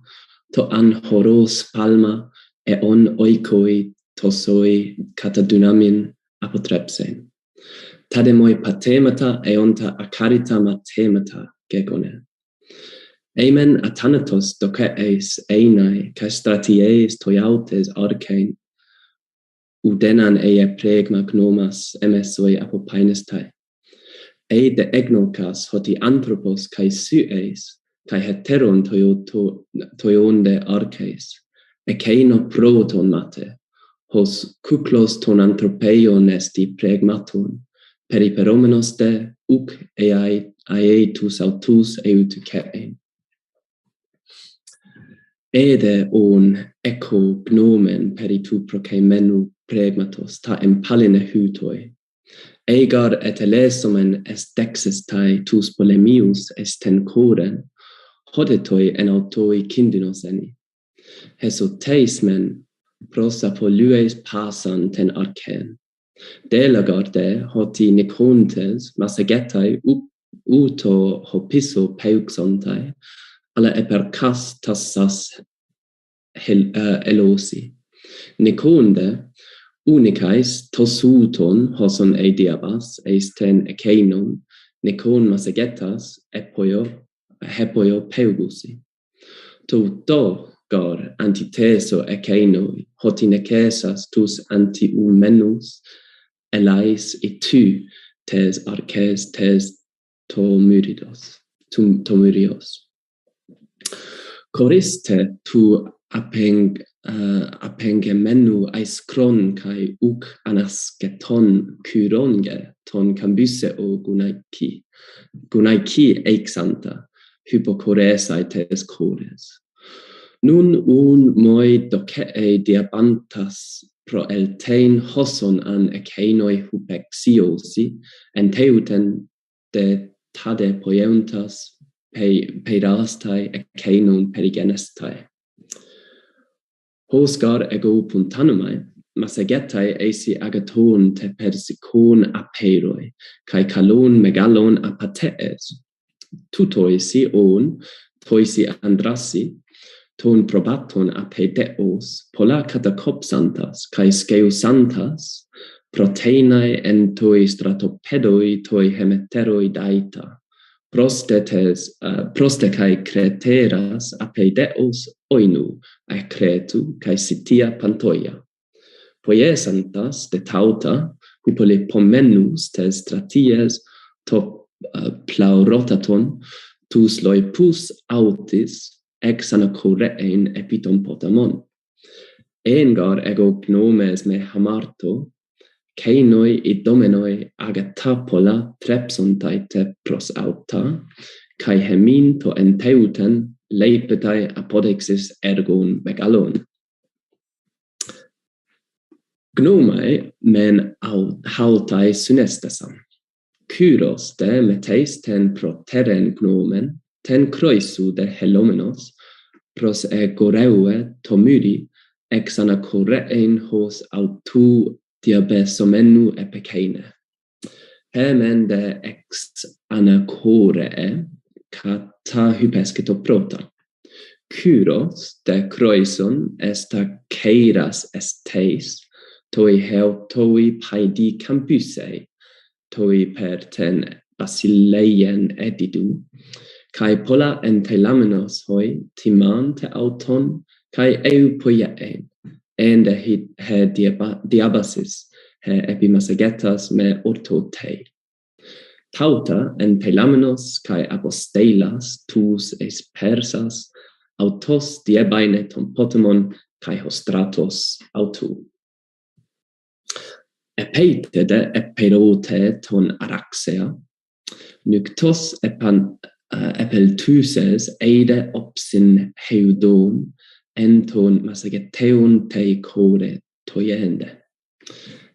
to anhoros palma eon oikoi tosoi katadunamin apotrepsen. Tademoi patemata eonta acarita matemata gegone. Amen athanatos docees einai castraties toiautes arcain, udenan ea pregma gnomas emesoi apopainestai. E de egnokas hoti anthropos kai sues, kai heteron toionde arceis, ekeino proton mate, hos kuklos ton anthropeion esti pregmaton, periperomenos de uc aetus autus eut cein. Ede on echo gnomen peritu procaemenu pregmatos ta empaline hutoi. Egar et elesomen est dexestai tus polemius esten coren, hodetoi en autoi kindinos eni. Hesoteismen prosapolues passan ten arcen. Delagarde hoti nicontes Massagettai uto hopiso peuxontai, alla eperkas tassas elosi. Nikonde unicais tosuton hoson diabas eisten ekeinon, nikon masegetas hepoio peugusi. To do gar antiteso ekeinoi, hotinekesas tus antiumenus, elais tu tes arches tes tomurios. Coriste tu apengemenu aiskron kai uk anasketon kyronge ton cambuse o gunaiki exanta hypocoresai tes cores. Nun un moi docee diabantas pro eltein hoson an ekeinoi hupexiosi enteuten de tade poientas peirastai ekeinon perigenestai. Hosgar ego puntanumai, masegetai eisi agaton te persicon apeiroi, kai kalon megalon apatees. Tutoisi on, toisi andrasi, ton probaton apedeos, pola catacopsantas, kai skeusantas, proteinae en toi stratopedoi toi hemeteroi daita. Proste kai creteras apeideos oinu, cretu kai sitia pantoia. Poiesantas de tauta, hupole pomenus tes straties top plaurotaton, tus loipus autis, ex anacorein epiton potamon. Engar ego gnomes me hamarto, Keinoi idomenoi agatapola trepsontai te pros auta, kai hemin to enteuten leipetai apodexis ergon megalon. Gnomai men hautai synestasan. Kyros de meteis ten proteren gnomen, ten croisu de helomenos, pros goreue tomuri, ex anacorein hos autu diabesomenu epekeine. Hemen de ex anacoree kata hypesketo prota. Kyros de croison esta keiras esteis, toi paidi campusei, toi per ten basileien edidu, kai pola entelamenos hoi timan te auton, kai eupoiein, ende he diabasis, he epimasagetas me ortotei. Tauta entelamenos kai apostelas tus persas, autos diebaine ton potamon kai hostratos autu. Epeite de eperote ton araxea, nuktos epeltuses eide opsin heudon, enton masageteon te core toiende.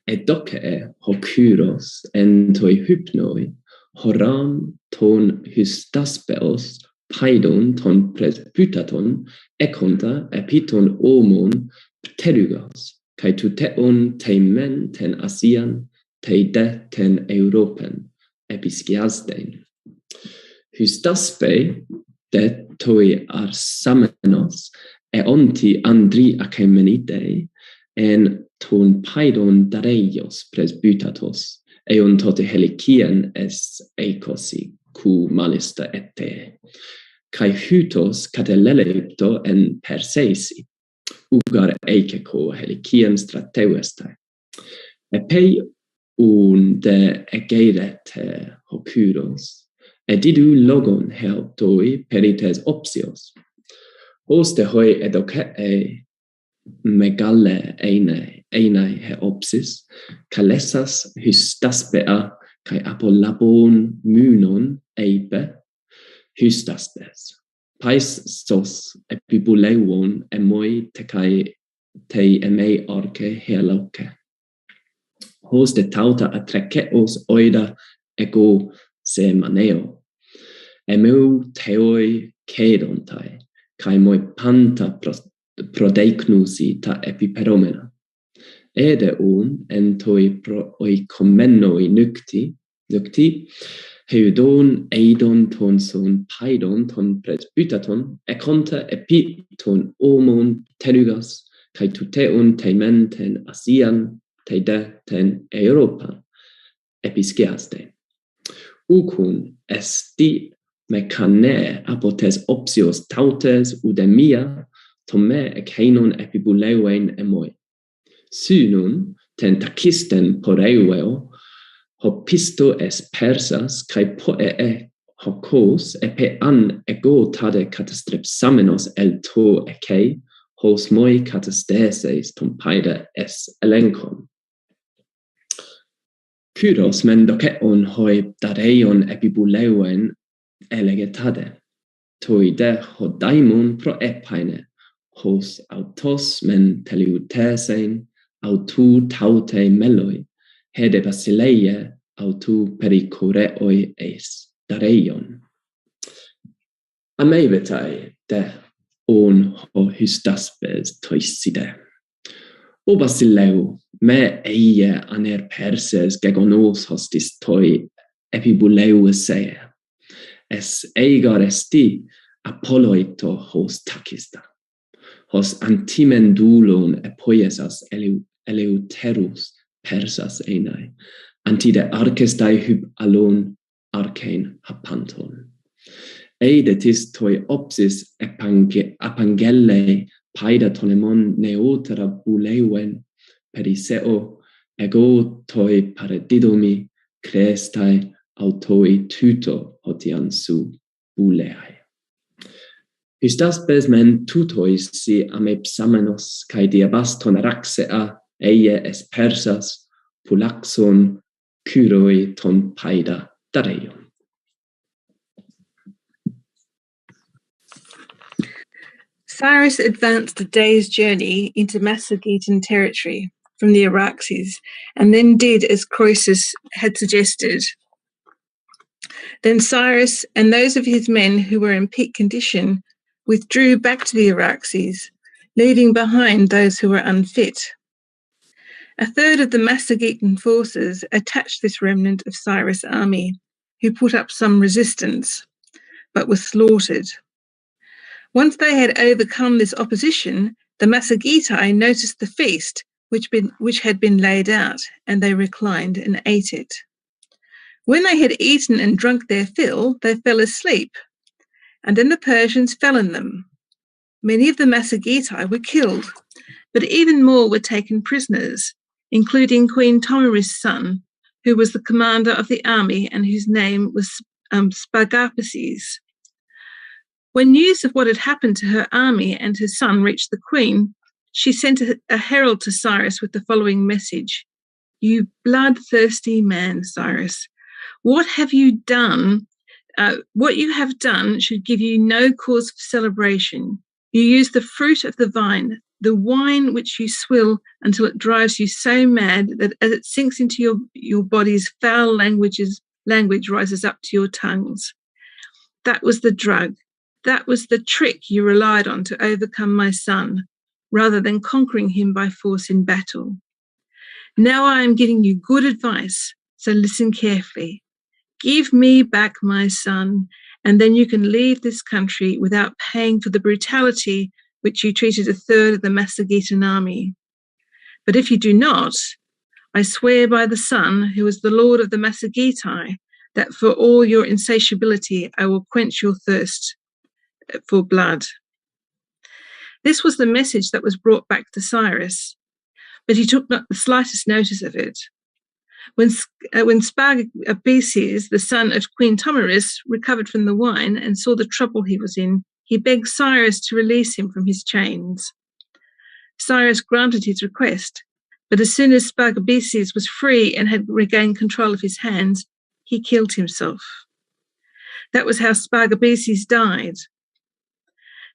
Edocee hokyros entoi hypnoi, horan ton hystaspeos, paidon ton presbytaton, ekonta epiton omon pterugos, kai tuteon te men ten asian, te de ten europen, episkiasdein. Hystaspe de toi arsamenos, onti andri akemenidei, en ton paidon dareios presbytatos, eon tote helikien es eikosi ku malista ette, kai hytos kateleleipto en perseisi, ugar eikeko helikien strateuestai. Epei un de egeirete hokyros, edidu logon helptoi perites opsios. Hos de hoi edocee megale einai he opsis, kalesas hystaspea kai apolabon mynon eipe hystaspes. Pais sos epibuleuon emoi te emei orke heloke. Hos de tauta atrekeos oida ego se maneo. Emeu teoi kedontai, kai moi panta prodeiknusi ta epiperomena. Ede un entoi pro oikomenoi nukti, Heudon eidon ton son paidon ton presbytaton econta epiton omon telugas kai tuteon teimen ten Asian teide ten Europa episkeaste. Ucun esti mecane apotes opsios tautes udemia tome eceinon epibuleuen emoi. Synun ten takisten poreueo hopisto es persas kai poe hokos epe an ego tade catastrepsamenos el to eke hos moi catasteses tom paida es elenkon. Kyros men dokeon hoi dareion epibuleuen elegetade. Toide hodaimon pro epaine hos autos men teliutesein autu taute meloi hede basileie autu pericoreoi eis dareion. Ameivetai de on ho hystaspes toiside. O basileu me eie aner perses gegonos hostis toi epibuleu see. Es eigar esti apoloito hos takista. Hos antimendulon epoiesas eleuterus persas enai, antide arcestai hyp alon arcein hapanton. Eidetis toi opsis apangelle paida tonemon neotera buleuen periseo ego toi paradidomi crestai autoi tuto hotian su buleai. Hystaspes men tutois si amepsamenos cae diabaston raxea eie es persas pulaxon kyroi ton paida dareion. Cyrus advanced a day's journey into Massagetan territory from the Araxes, and then did as Croesus had suggested. Then Cyrus and those of his men who were in peak condition withdrew back to the Araxes, leaving behind those who were unfit. A third of the Massagetan forces attached this remnant of Cyrus' army, who put up some resistance, but were slaughtered. Once they had overcome this opposition, the Massagetae noticed the feast which had been laid out, and they reclined and ate it. When they had eaten and drunk their fill, they fell asleep, and then the Persians fell on them. Many of the Massagetae were killed, but even more were taken prisoners, including Queen Tomyris' son, who was the commander of the army and whose name was Spargapaces. When news of what had happened to her army and her son reached the queen, she sent a herald to Cyrus with the following message: "You bloodthirsty man, Cyrus, what have you done? What you have done should give you no cause for celebration. You use the fruit of the vine, the wine which you swill until it drives you so mad that as it sinks into your body's foul language rises up to your tongues. That was the drug. That was the trick you relied on to overcome my son, rather than conquering him by force in battle. Now I am giving you good advice, so listen carefully. Give me back my son, and then you can leave this country without paying for the brutality which you treated a third of the Massagetan army. But if you do not, I swear by the sun, who is the lord of the Massagetae, that for all your insatiability I will quench your thirst for blood." This was the message that was brought back to Cyrus, but he took not the slightest notice of it. When Spargapaces, the son of Queen Tomyris, recovered from the wine and saw the trouble he was in, he begged Cyrus to release him from his chains. Cyrus granted his request, but as soon as Spargapaces was free and had regained control of his hands, he killed himself. That was how Spargapaces died.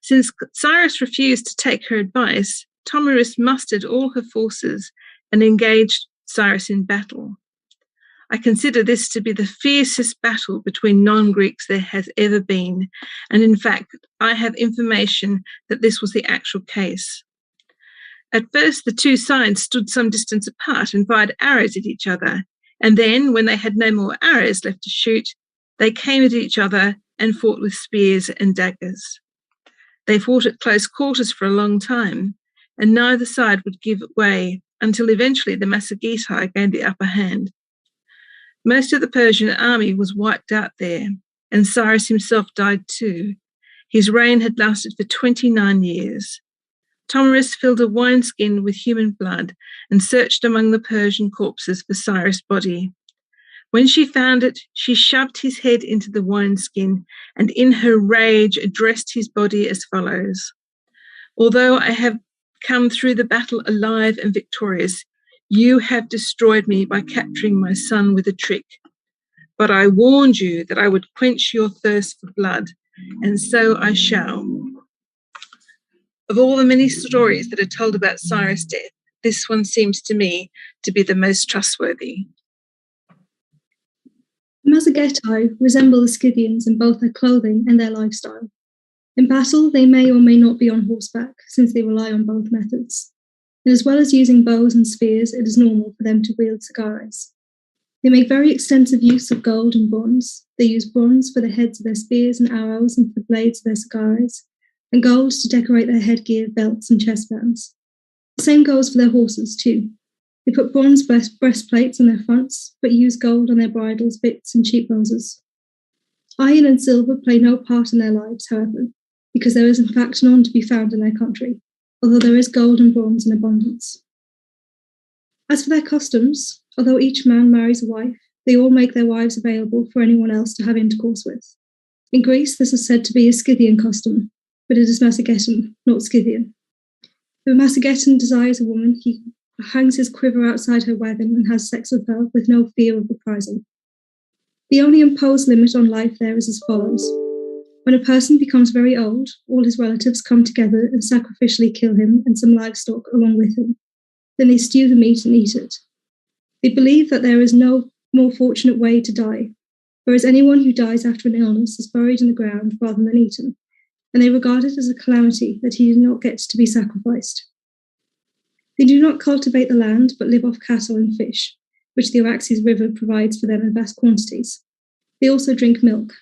Since Cyrus refused to take her advice, Tomyris mustered all her forces and engaged Cyrus in battle. I consider this to be the fiercest battle between non-Greeks there has ever been, and in fact, I have information that this was the actual case. At first, the two sides stood some distance apart and fired arrows at each other, and then, when they had no more arrows left to shoot, They came at each other and fought with spears and daggers. They fought at close quarters for a long time, and neither side would give way until eventually the Massagetae gained the upper hand. Most of the Persian army was wiped out there, and Cyrus himself died too. His reign had lasted for 29 years. Tomyris filled a wineskin with human blood and searched among the Persian corpses for Cyrus' body. When she found it, she shoved his head into the wineskin and in her rage addressed his body as follows: "Although I have come through the battle alive and victorious, you have destroyed me by capturing my son with a trick. But I warned you that I would quench your thirst for blood, and so I shall." Of all the many stories that are told about Cyrus' death, this one seems to me to be the most trustworthy. The Massagetae resemble the Scythians in both their clothing and their lifestyle. In battle, they may or may not be on horseback, since they rely on both methods. And as well as using bows and spears, it is normal for them to wield cigares. They make very extensive use of gold and bronze. They use bronze for the heads of their spears and arrows and for the blades of their cigares, and gold to decorate their headgear, belts, and chestbands. The same goes for their horses, too. They put bronze breastplates on their fronts, but use gold on their bridles, bits, and cheek noses. Iron and silver play no part in their lives, however, because there is in fact none to be found in their country, although there is gold and bronze in abundance. As for their customs, although each man marries a wife, they all make their wives available for anyone else to have intercourse with. In Greece, this is said to be a Scythian custom, but it is Massagetan, not Scythian. If a Massagetan desires a woman, he hangs his quiver outside her wagon and has sex with her with no fear of reprisal. The only imposed limit on life there is as follows. When a person becomes very old, all his relatives come together and sacrificially kill him and some livestock along with him. Then they stew the meat and eat it. They believe that there is no more fortunate way to die, whereas anyone who dies after an illness is buried in the ground rather than eaten, and they regard it as a calamity that he does not get to be sacrificed. They do not cultivate the land, but live off cattle and fish, which the Araxes River provides for them in vast quantities. They also drink milk.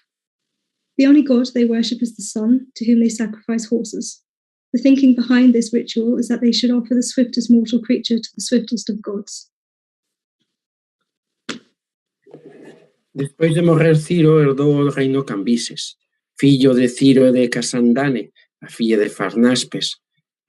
The only god they worship is the sun, to whom they sacrifice horses. The thinking behind this ritual is that they should offer the swiftest mortal creature to the swiftest of gods. Despois de morrer Ciro, herdou o reino Cambises, fillo de Ciro e de Casandane, a filla de Farnaspes.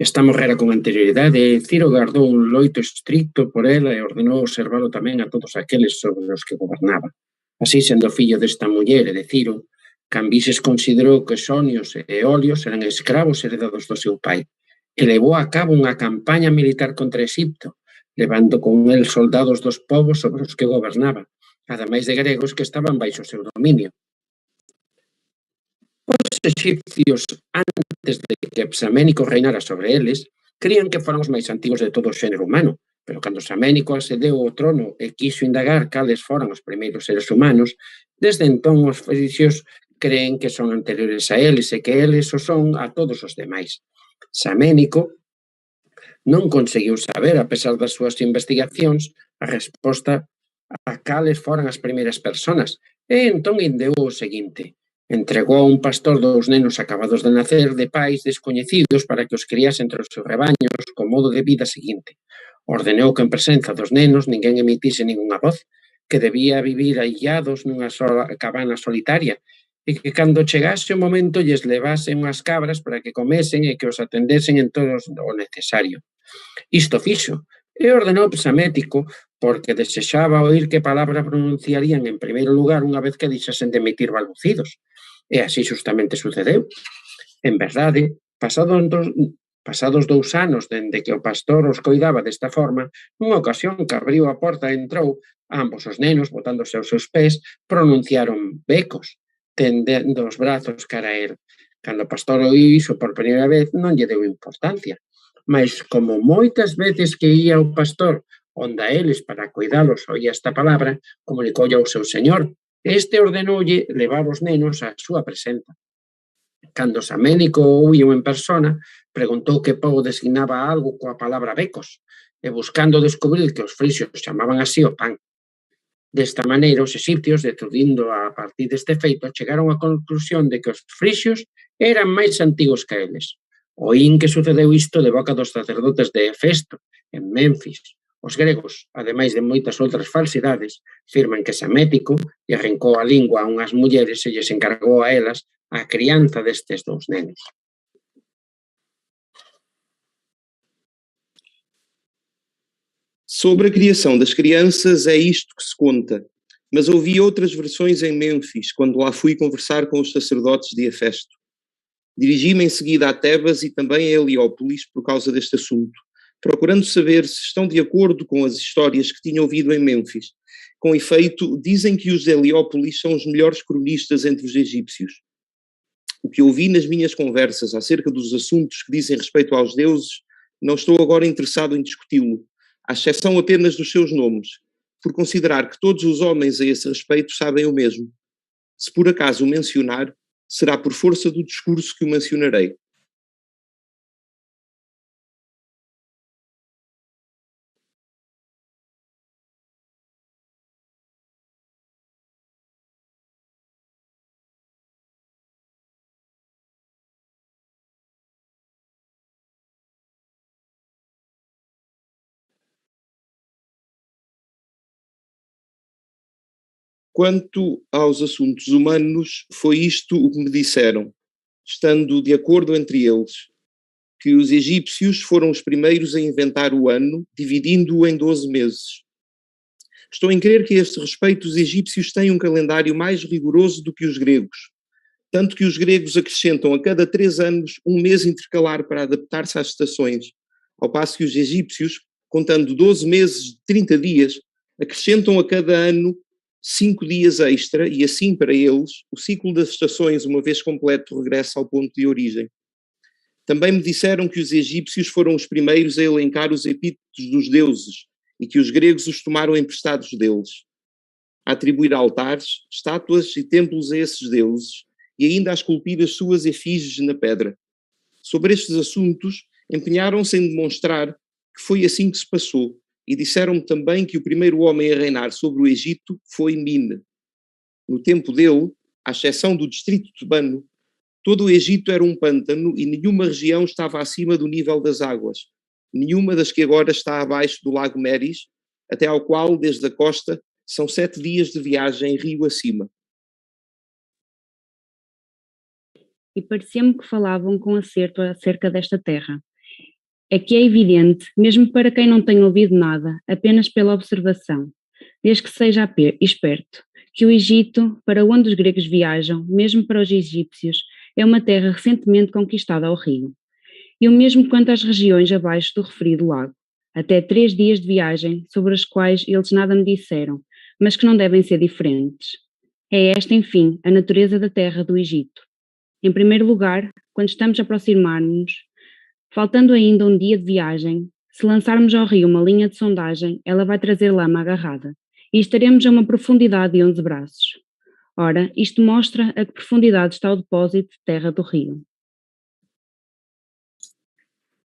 Esta morrera con anterioridade e Ciro guardou un loito estricto por ela e ordenou observalo tamén a todos aqueles sobre os que gobernaba. Así, sendo fillo desta muller e de Ciro, Cambises considerou que Sonios e Eolios eran escravos heredados do seu pai e levou a cabo unha campaña militar contra Egipto, levando con el soldados dos povos sobre os que gobernaba, ademais de gregos que estaban baixo o seu dominio. Os egipcios, antes de que Psaménico reinara sobre eles, crían que foran os máis antigos de todo o xénero humano, pero cando Psaménico accedeu ao trono e quiso indagar cales foran os primeiros seres humanos, desde entón os fenicios creen que son anteriores a eles e que eles o son a todos os demais. Psaménico non conseguiu saber, a pesar das súas investigacións, a resposta a cales foran as primeiras persoas, e entón indeou o seguinte: entregou a un pastor dous nenos acabados de nacer de pais descoñecidos para que os criase entre os seus rebaños con modo de vida seguinte. Ordenou que en presenza dos nenos ninguén emitise ningunha voz, que debía vivir aillados nunha sola cabana solitaria e que cando chegase o momento lles levasen unhas cabras para que comesen e que os atendesen en todo o necesario. Isto fixo, e ordenou Psamético porque desexaba oír que palabra pronunciarían en primeiro lugar unha vez que deixasen de emitir balbucidos. E así justamente sucedeu. En verdade, pasados 2 anos dende que o pastor os coidaba desta forma, nunha ocasión que abriu a porta e entrou, ambos os nenos, botándose aos seus pés, pronunciaron becos, tendendo os brazos cara a él. Cando o pastor oíu iso por primeira vez, non lle deu importancia. Mas como moitas veces que ía o pastor onde a eles para cuidalos oía esta palabra, comunicoulle ao seu señor. Este ordenoulle levar os nenos á súa presenza. Cando Psaménico o ouiu en persona, preguntou que pobo designaba algo coa palabra becos, e buscando descubrir que os frisios chamaban así o pan. Desta maneira, os egipcios, detrudindo a partir deste feito, chegaron á conclusión de que os frixios eran máis antigos que eles. Oín que sucedeu isto de boca dos sacerdotes de Hefesto, en Memphis. Os gregos, ademais de moitas outras falsidades, afirman que Samético lle arrancou a lingua a unhas mulleres e lles encargou a elas a crianza destes dous nenos. Sobre a criação das crianças é isto que se conta, mas ouvi outras versões em Mênfis, quando lá fui conversar com os sacerdotes de Hefesto. Dirigi-me em seguida a Tebas e também a Heliópolis por causa deste assunto, procurando saber se estão de acordo com as histórias que tinha ouvido em Mênfis. Com efeito, dizem que os de Heliópolis são os melhores cronistas entre os egípcios. O que ouvi nas minhas conversas acerca dos assuntos que dizem respeito aos deuses, não estou agora interessado em discuti-lo, à exceção apenas dos seus nomes, por considerar que todos os homens a esse respeito sabem o mesmo. Se por acaso o mencionar, será por força do discurso que o mencionarei. Quanto aos assuntos humanos, foi isto o que me disseram, estando de acordo entre eles, que os egípcios foram os primeiros a inventar o ano, dividindo-o em 12 meses. Estou em crer que a este respeito os egípcios têm um calendário mais rigoroso do que os gregos, tanto que os gregos acrescentam a cada 3 anos um mês intercalar para adaptar-se às estações, ao passo que os egípcios, contando 12 meses de 30 dias, acrescentam a cada ano 5 dias extra e assim para eles o ciclo das estações, uma vez completo, regressa ao ponto de origem. Também me disseram que os egípcios foram os primeiros a elencar os epítetos dos deuses e que os gregos os tomaram emprestados deles, a atribuir altares, estátuas e templos a esses deuses e ainda a esculpir as suas efígies na pedra. Sobre estes assuntos, empenharam-se em demonstrar que foi assim que se passou, e disseram-me também que o primeiro homem a reinar sobre o Egito foi Mine. No tempo dele, à exceção do distrito tebano, todo o Egito era um pântano e nenhuma região estava acima do nível das águas, nenhuma das que agora está abaixo do lago Meris, até ao qual, desde a costa, são 7 dias de viagem rio acima. E parecia-me que falavam com acerto acerca desta terra. É que é evidente, mesmo para quem não tem ouvido nada, apenas pela observação, desde que seja esperto, que o Egito, para onde os gregos viajam, mesmo para os egípcios, é uma terra recentemente conquistada ao rio. E o mesmo quanto às regiões abaixo do referido lago, até 3 dias de viagem, sobre as quais eles nada me disseram, mas que não devem ser diferentes. É esta, enfim, a natureza da terra do Egito. Em primeiro lugar, quando estamos a aproximar-nos, faltando ainda um dia de viagem, se lançarmos ao rio uma linha de sondagem, ela vai trazer lama agarrada, e estaremos a uma profundidade de 11 braços. Ora, isto mostra a que profundidade está o depósito de terra do rio.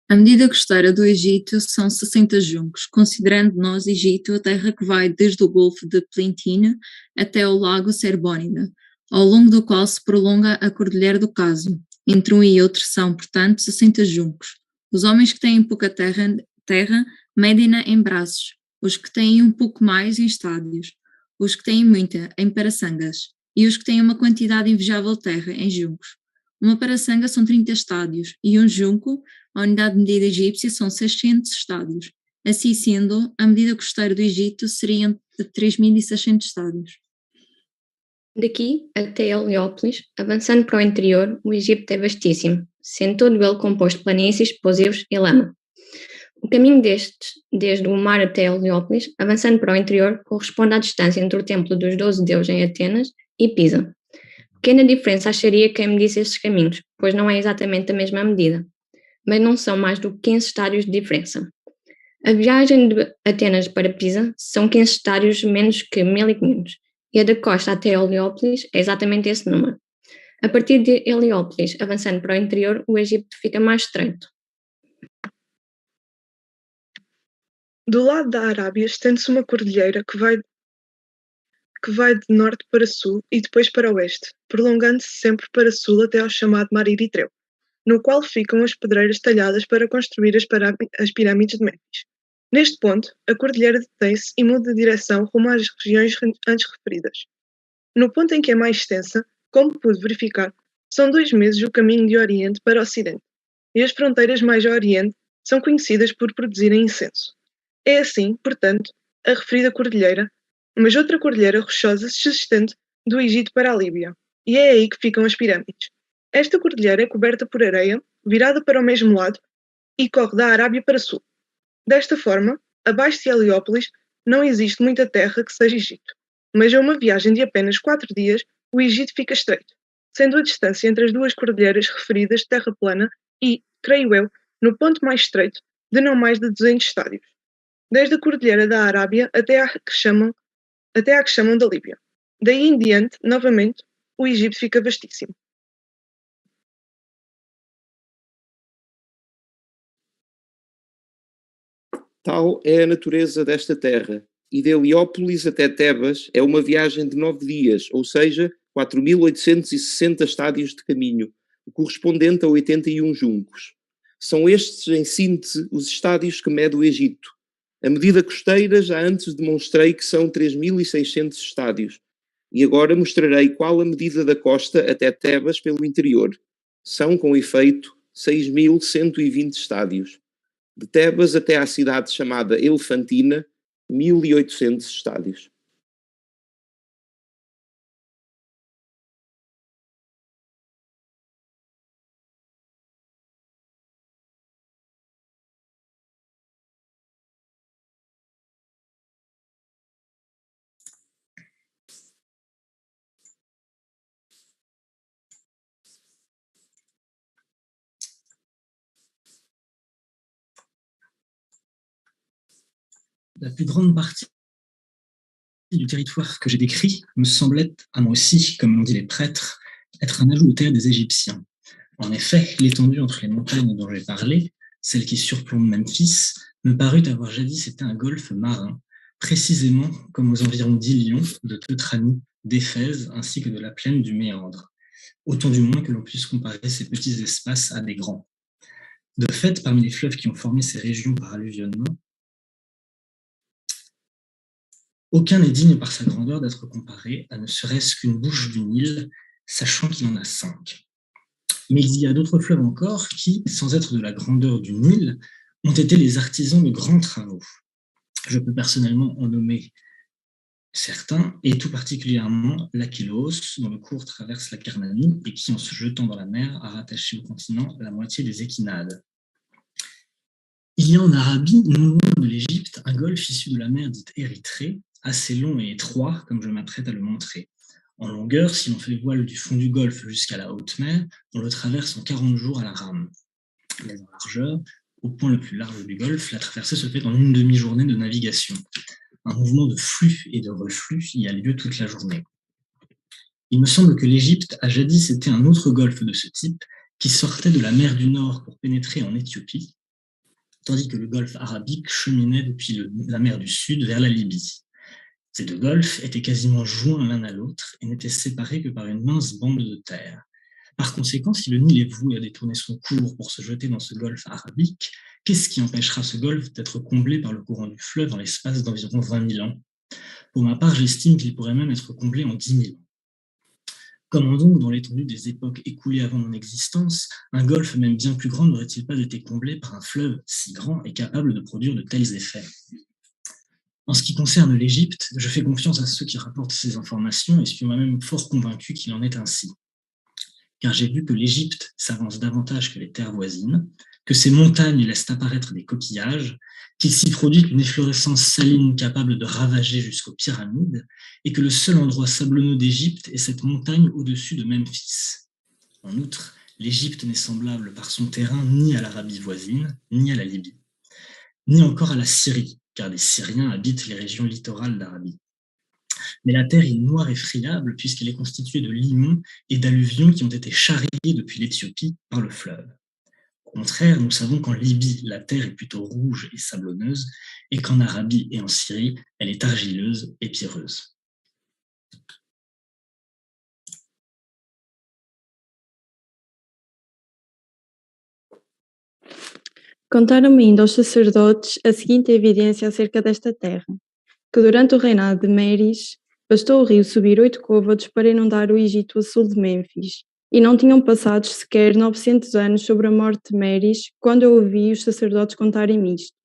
A medida costeira do Egito são 60 juncos, considerando nós, Egito, a terra que vai desde o Golfo de Plintino até o lago Serbónida, ao longo do qual se prolonga a Cordilheira do Cássio. Entre um e outro são, portanto, 60 juncos. Os homens que têm pouca terra medem-na em braços, os que têm um pouco mais em estádios, os que têm muita em paraçangas, e os que têm uma quantidade invejável de terra em juncos. Uma paraçanga são 30 estádios, e um junco, a unidade de medida egípcia, são 600 estádios. Assim sendo, a medida costeira do Egito seria de 3.600 estádios. Daqui até Heliópolis, avançando para o interior, o Egito é vastíssimo, sendo todo ele composto de planícies, explosivos e lama. O caminho desde o mar até Heliópolis, avançando para o interior, corresponde à distância entre o templo dos 12 deuses em Atenas e Pisa. Pequena diferença acharia quem medisse estes caminhos, pois não é exatamente a mesma medida, mas não são mais do que 15 estádios de diferença. A viagem de Atenas para Pisa são 15 estádios menos que 1500, e a da costa até Heliópolis é exatamente esse número. A partir de Heliópolis, avançando para o interior, o Egito fica mais estreito. Do lado da Arábia estende-se uma cordilheira que vai que vai de norte para sul e depois para oeste, prolongando-se sempre para sul até ao chamado Mar Eritreu, no qual ficam as pedreiras talhadas para construir as pirâmides de Mênfis. Neste ponto, a cordilheira detém-se e muda de direção rumo às regiões antes referidas. No ponto em que é mais extensa, como pude verificar, são 2 meses o caminho de Oriente para Ocidente, e as fronteiras mais a Oriente são conhecidas por produzirem incenso. É assim, portanto, a referida cordilheira, mas outra cordilheira rochosa se estende do Egito para a Líbia, e é aí que ficam as pirâmides. Esta cordilheira é coberta por areia, virada para o mesmo lado, e corre da Arábia para sul. Desta forma, abaixo de Heliópolis não existe muita terra que seja Egito, mas a uma viagem de apenas 4 dias, o Egito fica estreito, sendo a distância entre as duas cordilheiras referidas terra plana e, creio eu, no ponto mais estreito, de não mais de 200 estádios, desde a cordilheira da Arábia até à que chamam da Líbia. Daí em diante, novamente, o Egito fica vastíssimo. Tal é a natureza desta terra, e de Heliópolis até Tebas é uma viagem de 9 dias, ou seja, 4.860 estádios de caminho, o correspondente a 81 juncos. São estes, em síntese, os estádios que mede o Egito. A medida costeira já antes demonstrei que são 3.600 estádios, e agora mostrarei qual a medida da costa até Tebas pelo interior. São, com efeito, 6.120 estádios. De Tebas até à cidade chamada Elefantina, 1.800 estádios. La plus grande partie du territoire que j'ai décrit me semblait, à moi aussi, comme l'ont dit les prêtres, être un ajout de terre des Égyptiens. En effet, l'étendue entre les montagnes dont j'ai parlé, celle qui surplombe Memphis, me parut avoir jadis été un golfe marin, précisément comme aux environs d'Ilion, de Teutranie, d'Éphèse, ainsi que de la plaine du Méandre. Autant du moins que l'on puisse comparer ces petits espaces à des grands. De fait, parmi les fleuves qui ont formé ces régions par alluvionnement, aucun n'est digne par sa grandeur d'être comparé à ne serait-ce qu'une bouche du Nil, sachant qu'il en a 5. Mais il y a d'autres fleuves encore qui, sans être de la grandeur du Nil, ont été les artisans de grands travaux. Je peux personnellement en nommer certains, et tout particulièrement l'Acheloos, dont le cours traverse la Carnanie et qui, en se jetant dans la mer, a rattaché au continent la moitié des Équinades. Il y a en Arabie, non loin de l'Égypte, un golfe issu de la mer dite Érythrée, assez long et étroit, comme je m'apprête à le montrer. En longueur, si l'on fait voile du fond du golfe jusqu'à la haute mer, on le traverse en 40 jours à la rame. Mais en largeur, au point le plus large du golfe, la traversée se fait en une demi-journée de navigation. Un mouvement de flux et de reflux y a lieu toute la journée. Il me semble que l'Égypte a jadis été un autre golfe de ce type, qui sortait de la mer du Nord pour pénétrer en Éthiopie, tandis que le golfe arabique cheminait depuis la mer du Sud vers la Libye. Ces deux golfes étaient quasiment joints l'un à l'autre et n'étaient séparés que par une mince bande de terre. Par conséquent, si le Nil est voué à détourner son cours pour se jeter dans ce golfe arabique, qu'est-ce qui empêchera ce golfe d'être comblé par le courant du fleuve dans l'espace d'environ 20 000 ans? Pour ma part, j'estime qu'il pourrait même être comblé en 10 000 ans. Comment donc, dans l'étendue des époques écoulées avant mon existence, un golfe même bien plus grand n'aurait-il pas été comblé par un fleuve si grand et capable de produire de tels effets? En ce qui concerne l'Égypte, je fais confiance à ceux qui rapportent ces informations et suis moi-même fort convaincu qu'il en est ainsi. Car j'ai vu que l'Égypte s'avance davantage que les terres voisines, que ces montagnes laissent apparaître des coquillages, qu'il s'y produit une efflorescence saline capable de ravager jusqu'aux pyramides, et que le seul endroit sablonneux d'Égypte est cette montagne au-dessus de Memphis. En outre, l'Égypte n'est semblable par son terrain ni à l'Arabie voisine, ni à la Libye, ni encore à la Syrie, car les Syriens habitent les régions littorales d'Arabie. Mais la terre est noire et friable puisqu'elle est constituée de limons et d'alluvions qui ont été charriés depuis l'Éthiopie par le fleuve. Au contraire, nous savons qu'en Libye, la terre est plutôt rouge et sablonneuse, et qu'en Arabie et en Syrie, elle est argileuse et pierreuse. Contaram-me ainda os sacerdotes a seguinte evidência acerca desta terra, que durante o reinado de Meris, bastou o rio subir 8 côvados para inundar o Egito a sul de Mênfis, e não tinham passado sequer 900 anos sobre a morte de Meris, quando eu ouvi os sacerdotes contarem-me isto.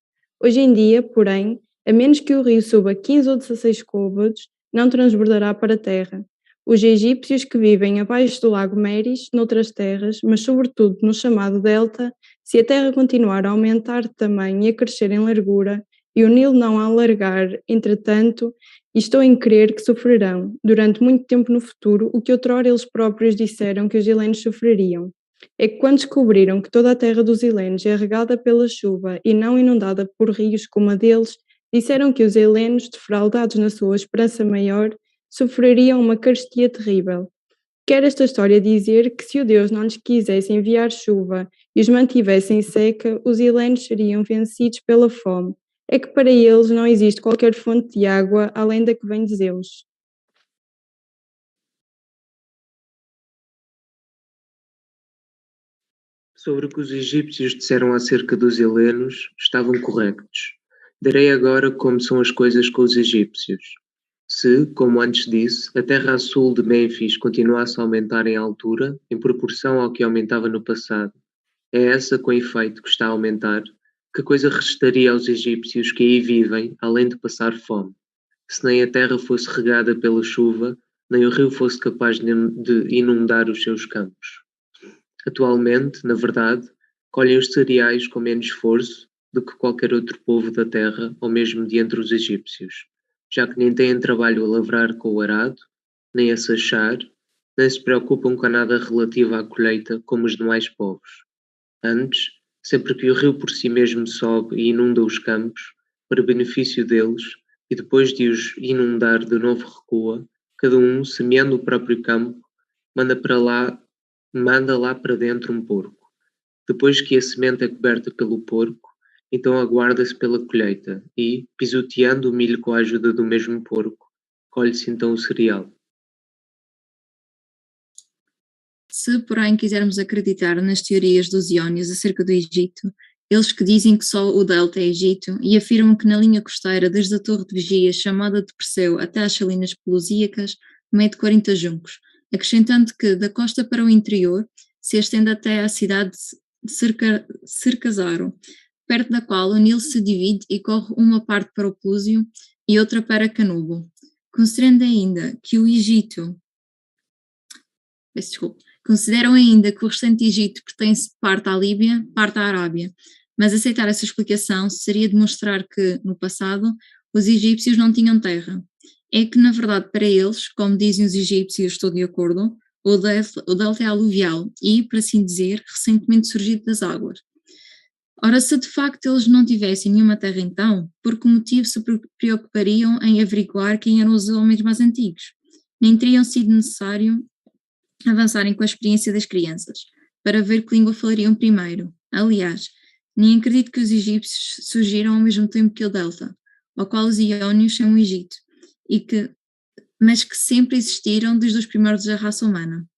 Hoje em dia, porém, a menos que o rio suba 15 ou 16 côvados, não transbordará para a terra. Os egípcios que vivem abaixo do lago Meris, noutras terras, mas sobretudo no chamado delta, se a terra continuar a aumentar de tamanho e a crescer em largura, e o Nilo não a alargar, entretanto, estou em crer que sofrerão, durante muito tempo no futuro, o que outrora eles próprios disseram que os helenos sofreriam. É que quando descobriram que toda a terra dos helenos é regada pela chuva e não inundada por rios como a deles, disseram que os helenos, defraudados na sua esperança maior, sofreriam uma carestia terrível. Quer esta história dizer que se o Deus não lhes quisesse enviar chuva e os mantivesse em seca, os helenos seriam vencidos pela fome. É que para eles não existe qualquer fonte de água além da que vem de Zeus. Sobre o que os egípcios disseram acerca dos helenos, estavam corretos. Darei agora como são as coisas com os egípcios. Se, como antes disse, a terra a sul de Mênfis continuasse a aumentar em altura, em proporção ao que aumentava no passado, é essa, com efeito, que está a aumentar, que coisa restaria aos egípcios que aí vivem, além de passar fome? Se nem a terra fosse regada pela chuva, nem o rio fosse capaz de inundar os seus campos. Atualmente, na verdade, colhem os cereais com menos esforço do que qualquer outro povo da terra, ou mesmo de entre os egípcios, já que nem têm trabalho a lavrar com o arado, nem a sachar, nem se preocupam com nada relativo à colheita como os demais povos. Antes, sempre que o rio por si mesmo sobe e inunda os campos, para benefício deles, e depois de os inundar de novo recua, cada um, semeando o próprio campo, manda lá para dentro um porco. Depois que a semente é coberta pelo porco, então aguarda-se pela colheita e, pisoteando o milho com a ajuda do mesmo porco, colhe-se então o cereal. Se, porém, quisermos acreditar nas teorias dos iónios acerca do Egito, eles que dizem que só o delta é Egito e afirmam que na linha costeira desde a torre de vigia chamada de Perseu até às salinas pelusíacas mede 40 juncos, acrescentando que da costa para o interior se estende até à cidade de Cercazaro, perto da qual o Nilo se divide e corre uma parte para o Plúsio e outra para Canubo. Considerando ainda que o Egito... Consideram ainda que o restante Egito pertence parte à Líbia, parte à Arábia, mas aceitar essa explicação seria demonstrar que, no passado, os egípcios não tinham terra. É que, na verdade, para eles, como dizem os egípcios, estou de acordo, o delta é aluvial e, por assim dizer, recentemente surgido das águas. Ora, se de facto eles não tivessem nenhuma terra então, por que motivo se preocupariam em averiguar quem eram os homens mais antigos? Nem teriam sido necessário avançarem com a experiência das crianças, para ver que língua falariam primeiro. Aliás, nem acredito que os egípcios surgiram ao mesmo tempo que o delta, ao qual os iónios chamam Egito, mas que sempre existiram desde os primórdios da raça humana,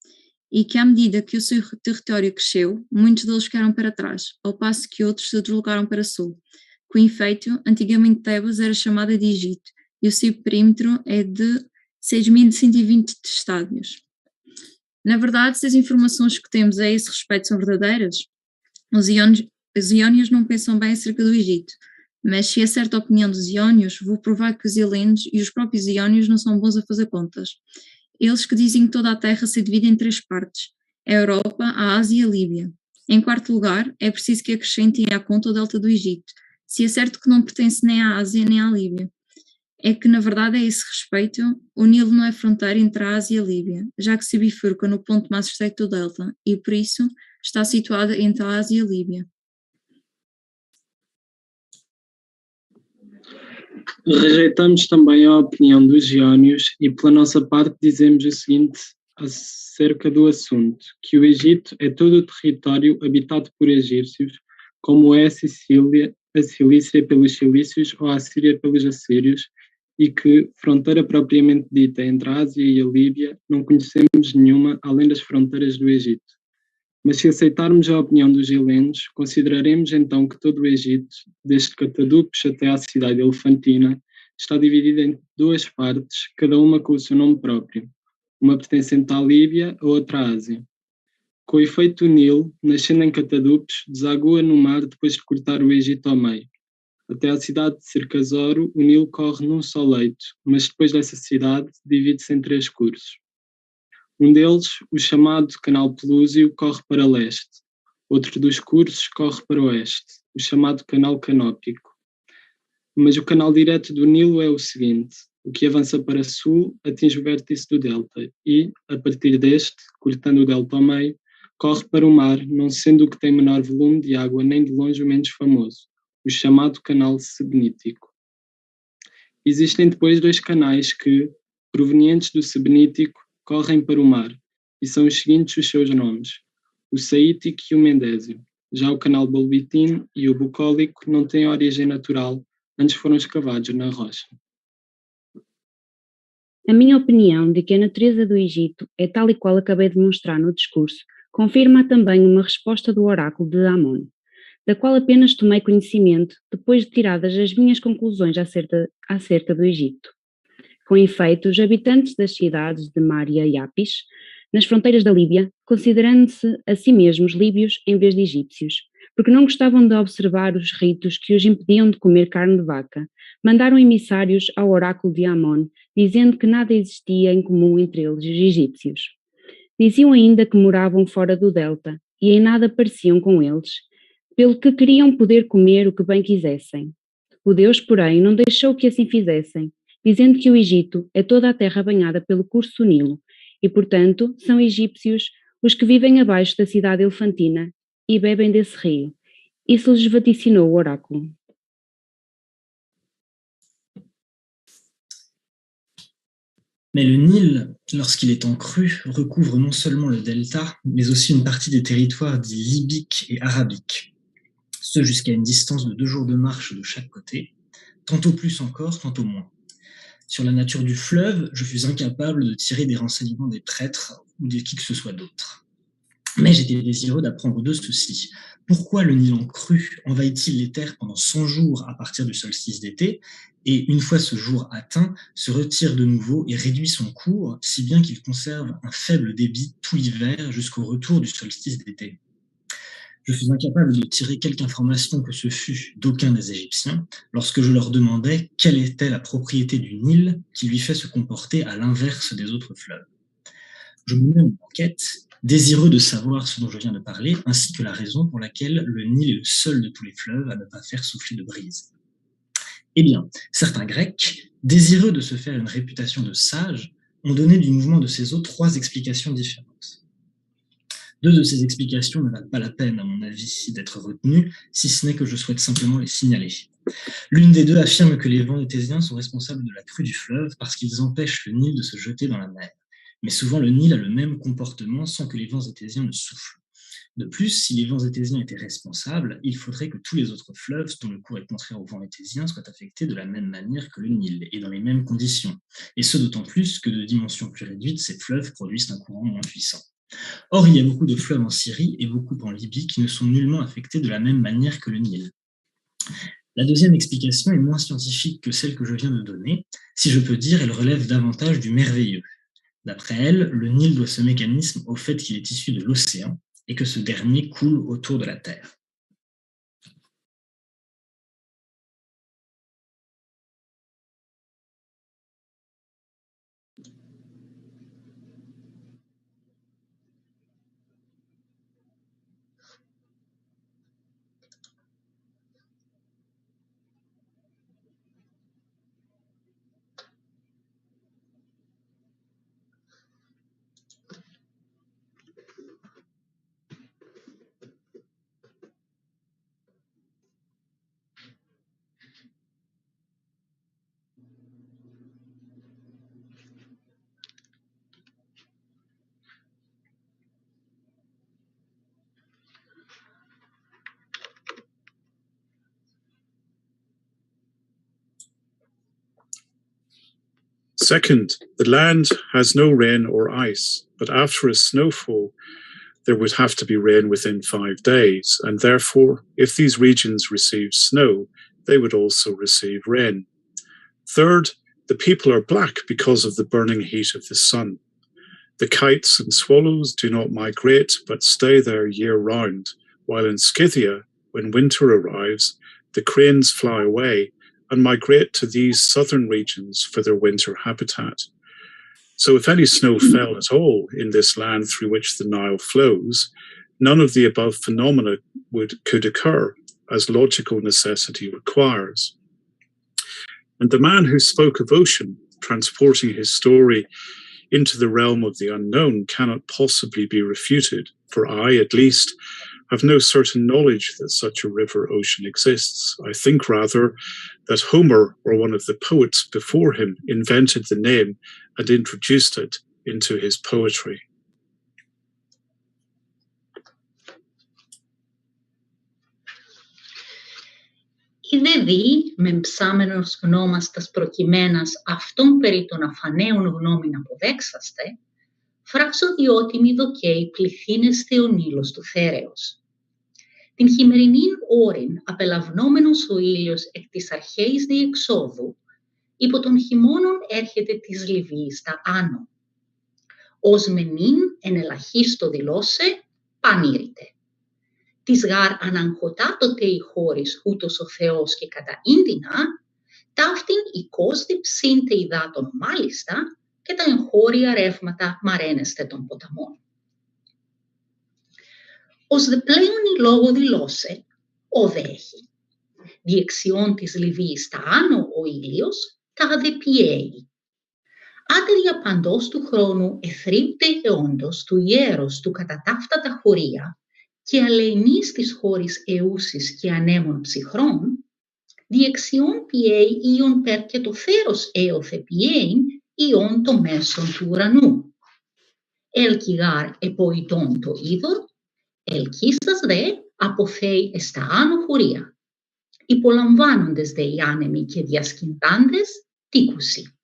e que à medida que o seu território cresceu, muitos deles ficaram para trás, ao passo que outros se deslocaram para sul. Com efeito, antigamente Tebas era chamada de Egito, e o seu perímetro é de 6.120 estádios. Na verdade, se as informações que temos a esse respeito são verdadeiras, os iónios não pensam bem acerca do Egito, mas se é certa a opinião dos iónios, vou provar que os helenos e os próprios iónios não são bons a fazer contas. Eles que dizem que toda a terra se divide em 3 partes, a Europa, a Ásia e a Líbia. Em quarto lugar, é preciso que acrescentem à conta o delta do Egito, se é certo que não pertence nem à Ásia nem à Líbia. É que, na verdade, a esse respeito, o Nilo não é fronteira entre a Ásia e a Líbia, já que se bifurca no ponto mais estreito do delta, e por isso está situada entre a Ásia e a Líbia. Rejeitamos também a opinião dos iónios e, pela nossa parte, dizemos o seguinte acerca do assunto, que o Egito é todo o território habitado por egípcios, como é a Cilícia pelos cilícios ou a Síria pelos assírios, e que, fronteira propriamente dita entre a Ásia e a Líbia, não conhecemos nenhuma além das fronteiras do Egito. Mas se aceitarmos a opinião dos helenos, consideraremos então que todo o Egito, desde Catadupes até à cidade elefantina, está dividido em duas partes, cada uma com o seu nome próprio, uma pertencente à Líbia, a outra à Ásia. Com o efeito do Nilo, nascendo em Catadupes, desagua no mar depois de cortar o Egito ao meio. Até à cidade de Circasoro, o Nilo corre num só leito, mas depois dessa cidade divide-se em 3 cursos. Um deles, o chamado Canal Pelúsio, corre para leste. Outro dos cursos corre para oeste, o chamado Canal Canópico. Mas o canal direto do Nilo é o seguinte: o que avança para sul atinge o vértice do delta e, a partir deste, cortando o delta ao meio, corre para o mar, não sendo o que tem menor volume de água nem de longe o menos famoso, o chamado Canal Sebenítico. Existem depois 2 canais que, provenientes do Sebenítico, correm para o mar, e são os seguintes os seus nomes: o Saítico e o Mendésio. Já o canal Bolbitino e o Bucólico não têm origem natural, antes foram escavados na rocha. A minha opinião de que a natureza do Egito é tal e qual acabei de mostrar no discurso confirma também uma resposta do oráculo de Amon, da qual apenas tomei conhecimento depois de tiradas as minhas conclusões acerca do Egito. Com efeito, os habitantes das cidades de Mária e Apis, nas fronteiras da Líbia, considerando-se a si mesmos líbios em vez de egípcios, porque não gostavam de observar os ritos que os impediam de comer carne de vaca, mandaram emissários ao oráculo de Amon, dizendo que nada existia em comum entre eles e os egípcios. Diziam ainda que moravam fora do delta e em nada pareciam com eles, pelo que queriam poder comer o que bem quisessem. O Deus, porém, não deixou que assim fizessem, dizendo que o Egito é toda a terra banhada pelo curso do Nilo, e, portanto, são egípcios os que vivem abaixo da cidade elefantina e bebem desse rio. Isso lhes vaticinou o oráculo. Mais le Nil, lorsqu'il est en crue, recouvre non seulement le delta, mais aussi une partie des territoires dits libyques et arabiques, ce jusqu'à une distance de 2 jours de marche de chaque côté, tantôt plus encore, tantôt moins. Sur la nature du fleuve, je fus incapable de tirer des renseignements des prêtres ou de qui que ce soit d'autre. Mais j'étais désireux d'apprendre 2 ceci. Pourquoi le Nil en crue envahit-il les terres pendant 100 jours à partir du solstice d'été, et une fois ce jour atteint, se retire de nouveau et réduit son cours, si bien qu'il conserve un faible débit tout l'hiver jusqu'au retour du solstice d'été? Je fus incapable de tirer quelque information que ce fût d'aucun des Égyptiens lorsque je leur demandais quelle était la propriété du Nil qui lui fait se comporter à l'inverse des autres fleuves. Je menai une enquête, désireux de savoir ce dont je viens de parler, ainsi que la raison pour laquelle le Nil est le seul de tous les fleuves à ne pas faire souffler de brise. Eh bien, certains Grecs, désireux de se faire une réputation de sages, ont donné du mouvement de ces eaux 3 explications différentes. 2 de ces explications ne valent pas la peine, à mon avis, d'être retenues, si ce n'est que je souhaite simplement les signaler. L'une des 2 affirme que les vents étésiens sont responsables de la crue du fleuve parce qu'ils empêchent le Nil de se jeter dans la mer. Mais souvent, le Nil a le même comportement sans que les vents étésiens ne soufflent. De plus, si les vents étésiens étaient responsables, il faudrait que tous les autres fleuves dont le cours est contraire aux vents étésiens soient affectés de la même manière que le Nil et dans les mêmes conditions. Et ce d'autant plus que de dimensions plus réduites, ces fleuves produisent un courant moins puissant. Or, il y a beaucoup de fleuves en Syrie et beaucoup en Libye qui ne sont nullement affectés de la même manière que le Nil. La deuxième explication est moins scientifique que celle que je viens de donner. Si je peux dire, elle relève davantage du merveilleux. D'après elle, le Nil doit ce mécanisme au fait qu'il est issu de l'océan et que ce dernier coule autour de la Terre. Second, the land has no rain or ice, but after a snowfall, there would have to be rain within 5 days, and therefore, if these regions receive snow, they would also receive rain. Third, the people are black because of the burning heat of the sun. The kites and swallows do not migrate, but stay there year-round, while in Scythia, when winter arrives, the cranes fly away and migrate to these southern regions for their winter habitat. So if any snow fell at all in this land through which the Nile flows, none of the above phenomena could occur, as logical necessity requires. And the man who spoke of ocean, transporting his story into the realm of the unknown, cannot possibly be refuted, for I, at least, have no certain knowledge that such a river ocean exists. I think rather that Homer, or one of the poets before him, invented the name and introduced it into his poetry. Είδε δι, μεμψάμενος γνώμαστας προκειμένας αυτόν περί των αφανέων γνώμην αποδέξαστε, φράξω διότι μη δοκέει πληθύνεστε ο Νείλος του Θέρεος. Την χειμερινήν ώρην απελαυνόμενος ο ήλιος εκ της αρχαίας διεξόδου, υπό των χειμώνων έρχεται της Λιβύης τα άνω. Ως μενήν εν ελαχίστο δηλώσε, πανήρητε. Της γάρ αναγχωτά τότε η χώρις ούτως ο Θεός και κατά ίντινα, ταύτην η κόσμη ψήντε υδάτων μάλιστα και τα εγχώρια ρεύματα μαραίνεστε των ποταμών. Ως δε πλέον η λόγο δηλώσε, ο δε έχει. Διεξιών της Λιβύης τα άνω ο ήλιος, τα δε πιέει. Άτε διαπαντός του χρόνου εθρύπτε αιώντος του ιέρος του κατά ταύτα τα χωρία και αλεηνής της χώρης εούσης και ανέμων ψυχρών, διεξιών πιέει ιον περ και το θέρος έωθε πιέειν ιον το μέσον του ουρανού. Ελκυγάρ εποητών το είδωρ, ελκύστας δε αποθέει εστα άνω χωρία. Υπολαμβάνοντες δε οι άνεμοι και διασκυντάντες τίκουσι.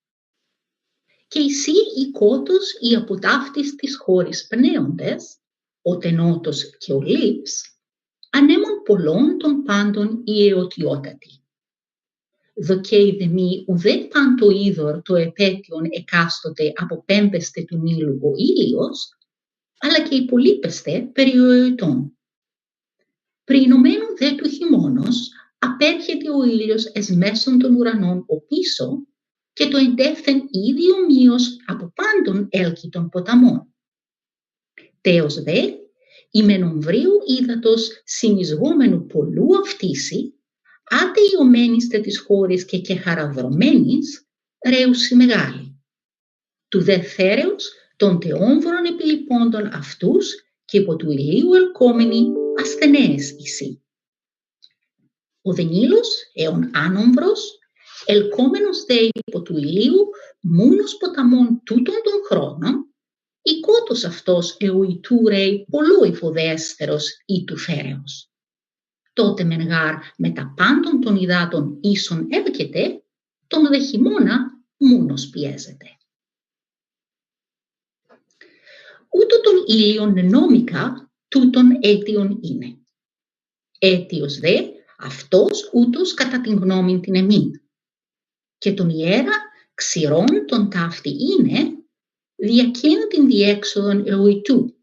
Και εσύ οι κότος οι από ταύτης της χώρης πνέοντες, ο τενότος και ο λείψ, ανέμων πολλών των πάντων η εωτιότατη. Δοκέει δε μη ουδέ παν το είδωρ το επέτειον εκάστοτε αποπέμπεστε του Νείλου ο ήλιος, αλλά και υπολείπεστε περί ο εωτών. Πρινωμένου δε του χειμώνος, απέρχεται ο ήλιος εις μέσον των ουρανών ο πίσω και το εντεύθεν ήδη ομοίως από πάντων έλκη των ποταμών. Τέος δε, η μενομβρίου ύδατος συνεισγόμενου πολλού αυτήσει, άτε ιωμένιστε της χώρης και χαραδρομένης, ρέουσι μεγάλη. Του δε θέρεως των τεόμβρων επιλειπώντων αυτούς και υπό του ηλίου ελκόμενοι ασθενέες εισί. Ο δε Νείλος, αιων άνομβρος, ελκόμενος δε υπό του ηλίου μούνος ποταμών τούτων των χρόνων, η κότος αυτός εουητού ρέει πολλού υφοδέστερος ή του θέρεος. Τότε μεν γάρ με τα πάντων των υδάτων ίσον έλκεται, τον δε χειμώνα μούνος πιέζεται. Ούτω τον ήλιον νόμικα τούτον αίτιον είναι. Αίτιος δε αυτός ούτως κατά την γνώμη την εμήν. Και τον ιέρα ξηρών τον ταύτη είναι, διακαίνω την διέξοδον εουητού.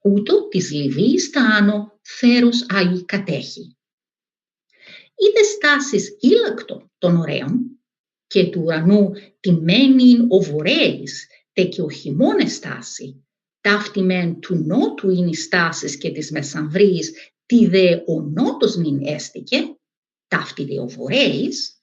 Ούτω της Λιβύης τα άνω θέρος Άγι κατέχει. Είδε στάσεις ήλακτο των ωραίων και του ουρανού τιμένην ο βορέης τε και ο χειμώνες στάση, ταύτη μεν του νότου είναι οι στάσεις και της μεσανδρής, τι δε ο νότος νυν έστηκε, ταύτη δε ο βορέης,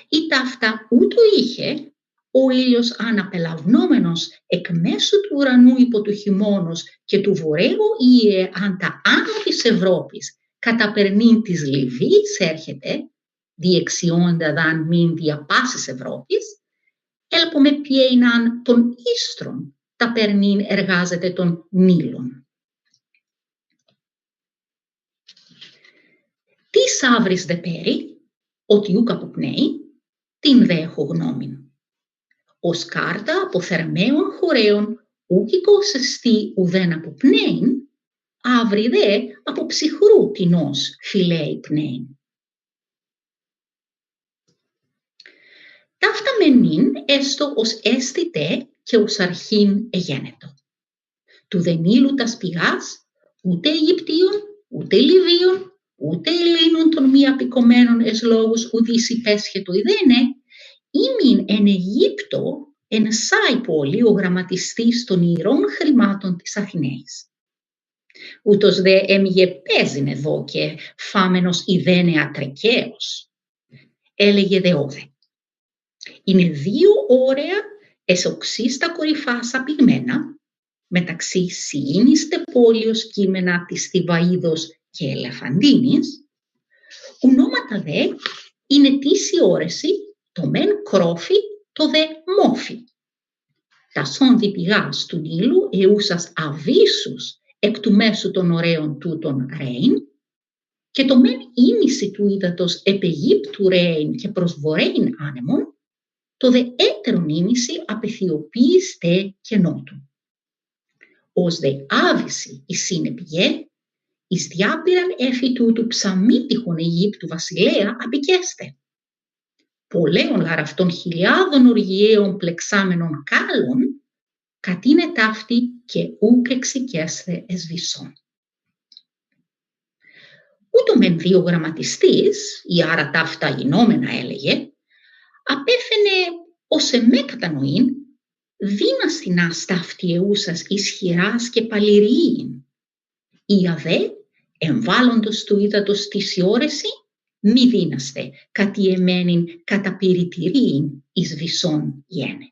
ή ταύτα ούτω είχε, ο ήλιος αναπελαυνόμενος εκ μέσου του ουρανού υπό του χειμώνος και του βορραίου ήε αν τα άνω της Ευρώπης καταπερνήν της Λιβύης έρχεται, διεξιώντα δαν μην δια πάσης Ευρώπης, έλπομε πιέιναν των ίστρων τα περνήν εργάζεται των Νείλων. Τι σαύρις δε πέρι, ότι ούκ αποπνέει, την δε έχω γνώμην. ως κάρτα από θερμαίων χωρέων, ούκικος εστί ουδέν από πνέην, αύρη δε από ψυχρού τινός φιλέη πνέην. Ταύτα μενήν έστω ως έστητε και ως αρχήν εγένετο. Του δε Νείλου τας πηγάς, ούτε Αιγυπτίων, ούτε Λιβύων, ούτε Ελλήνων των μη απεικομένων εις λόγους ουδείς υπέσχετο ιδένε, ήμην εν Αιγύπτο εν σάι πόλη ο γραμματιστής των ιερών χρημάτων της Αθηναίας. Ούτως δε έμειγε παίζειν εδώ και φάμενος ιδένε ατρεκαίος. Έλεγε δε όδε. Είναι 2 ώρια ες οξύστα κορυφάς απειγμένα, μεταξύ Σιήνιστε πόλεως κείμενα της Θηβαΐδος και Ελεφαντίνης, ονόματα δε είναι τίσι όρεση, το μεν κρόφι, το δε μόφι. Τα σόνδι πηγάς του Νείλου εούσας αβίσους εκ του μέσου των ωραίων τούτων ρέιν, και το μεν ήμιση του ύδατος επ' Αιγύπτου ρέιν και προς βορέιν άνεμον, το δε έτερον ήμιση απ' Αιθιοπίας τε και νότου. Ως δε άβηση η σύνεπηγέ, εις διάπειραν έφη τούτου ψαμίτιχον Αιγύπτου βασιλέα απικέστε. Πολλαίων γαραφτών χιλιάδων οργιαίων πλεξάμενων κάλων, κατίνε ταύτη και ούκ εξικέσθε εις βυσσόν. Ούτω μεν 2 γραμματιστής, ή άρα ταύτα γινόμενα έλεγε, απέφαινε ως εμέ κατανοήν, δύναστηνας ταύτη εούσας ισχυράς και παλαιριήν. Ή αδέ, εμβάλλοντος του ύδατος της όρεση, μη δύναστε κατι εμένην καταπηρητηρίην εις βυσσόν γένε.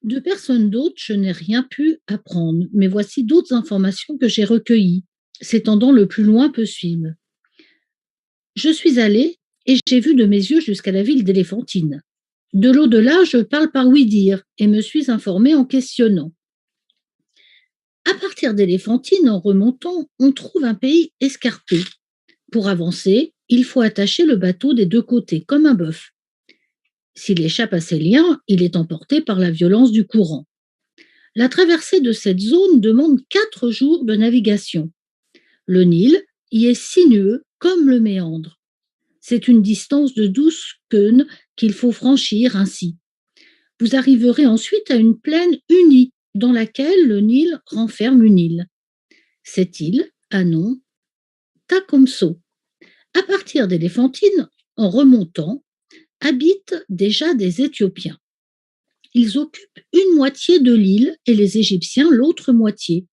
De personnes d'autres, je n'ai rien pu apprendre, mais voici d'autres informations que j'ai recueillies, s'étendant le plus loin possible. Je suis allée et j'ai vu de mes yeux jusqu'à la ville d'Éléphantine. De l'au-delà, je parle par ouï-dire et me suis informée en questionnant. À partir d'Éléphantine, en remontant, on trouve un pays escarpé. Pour avancer, il faut attacher le bateau des 2 côtés, comme un bœuf. S'il échappe à ses liens, il est emporté par la violence du courant. La traversée de cette zone demande 4 jours de navigation. Le Nil y est sinueux comme le méandre. C'est une distance de 12 keunes qu'il faut franchir ainsi. Vous arriverez ensuite à une plaine unie dans laquelle le Nil renferme une île. Cette île a nom Tecumseh. À partir d'Éléphantine, en remontant, habitent déjà des Éthiopiens. Ils occupent une moitié de l'île et les Égyptiens l'autre moitié.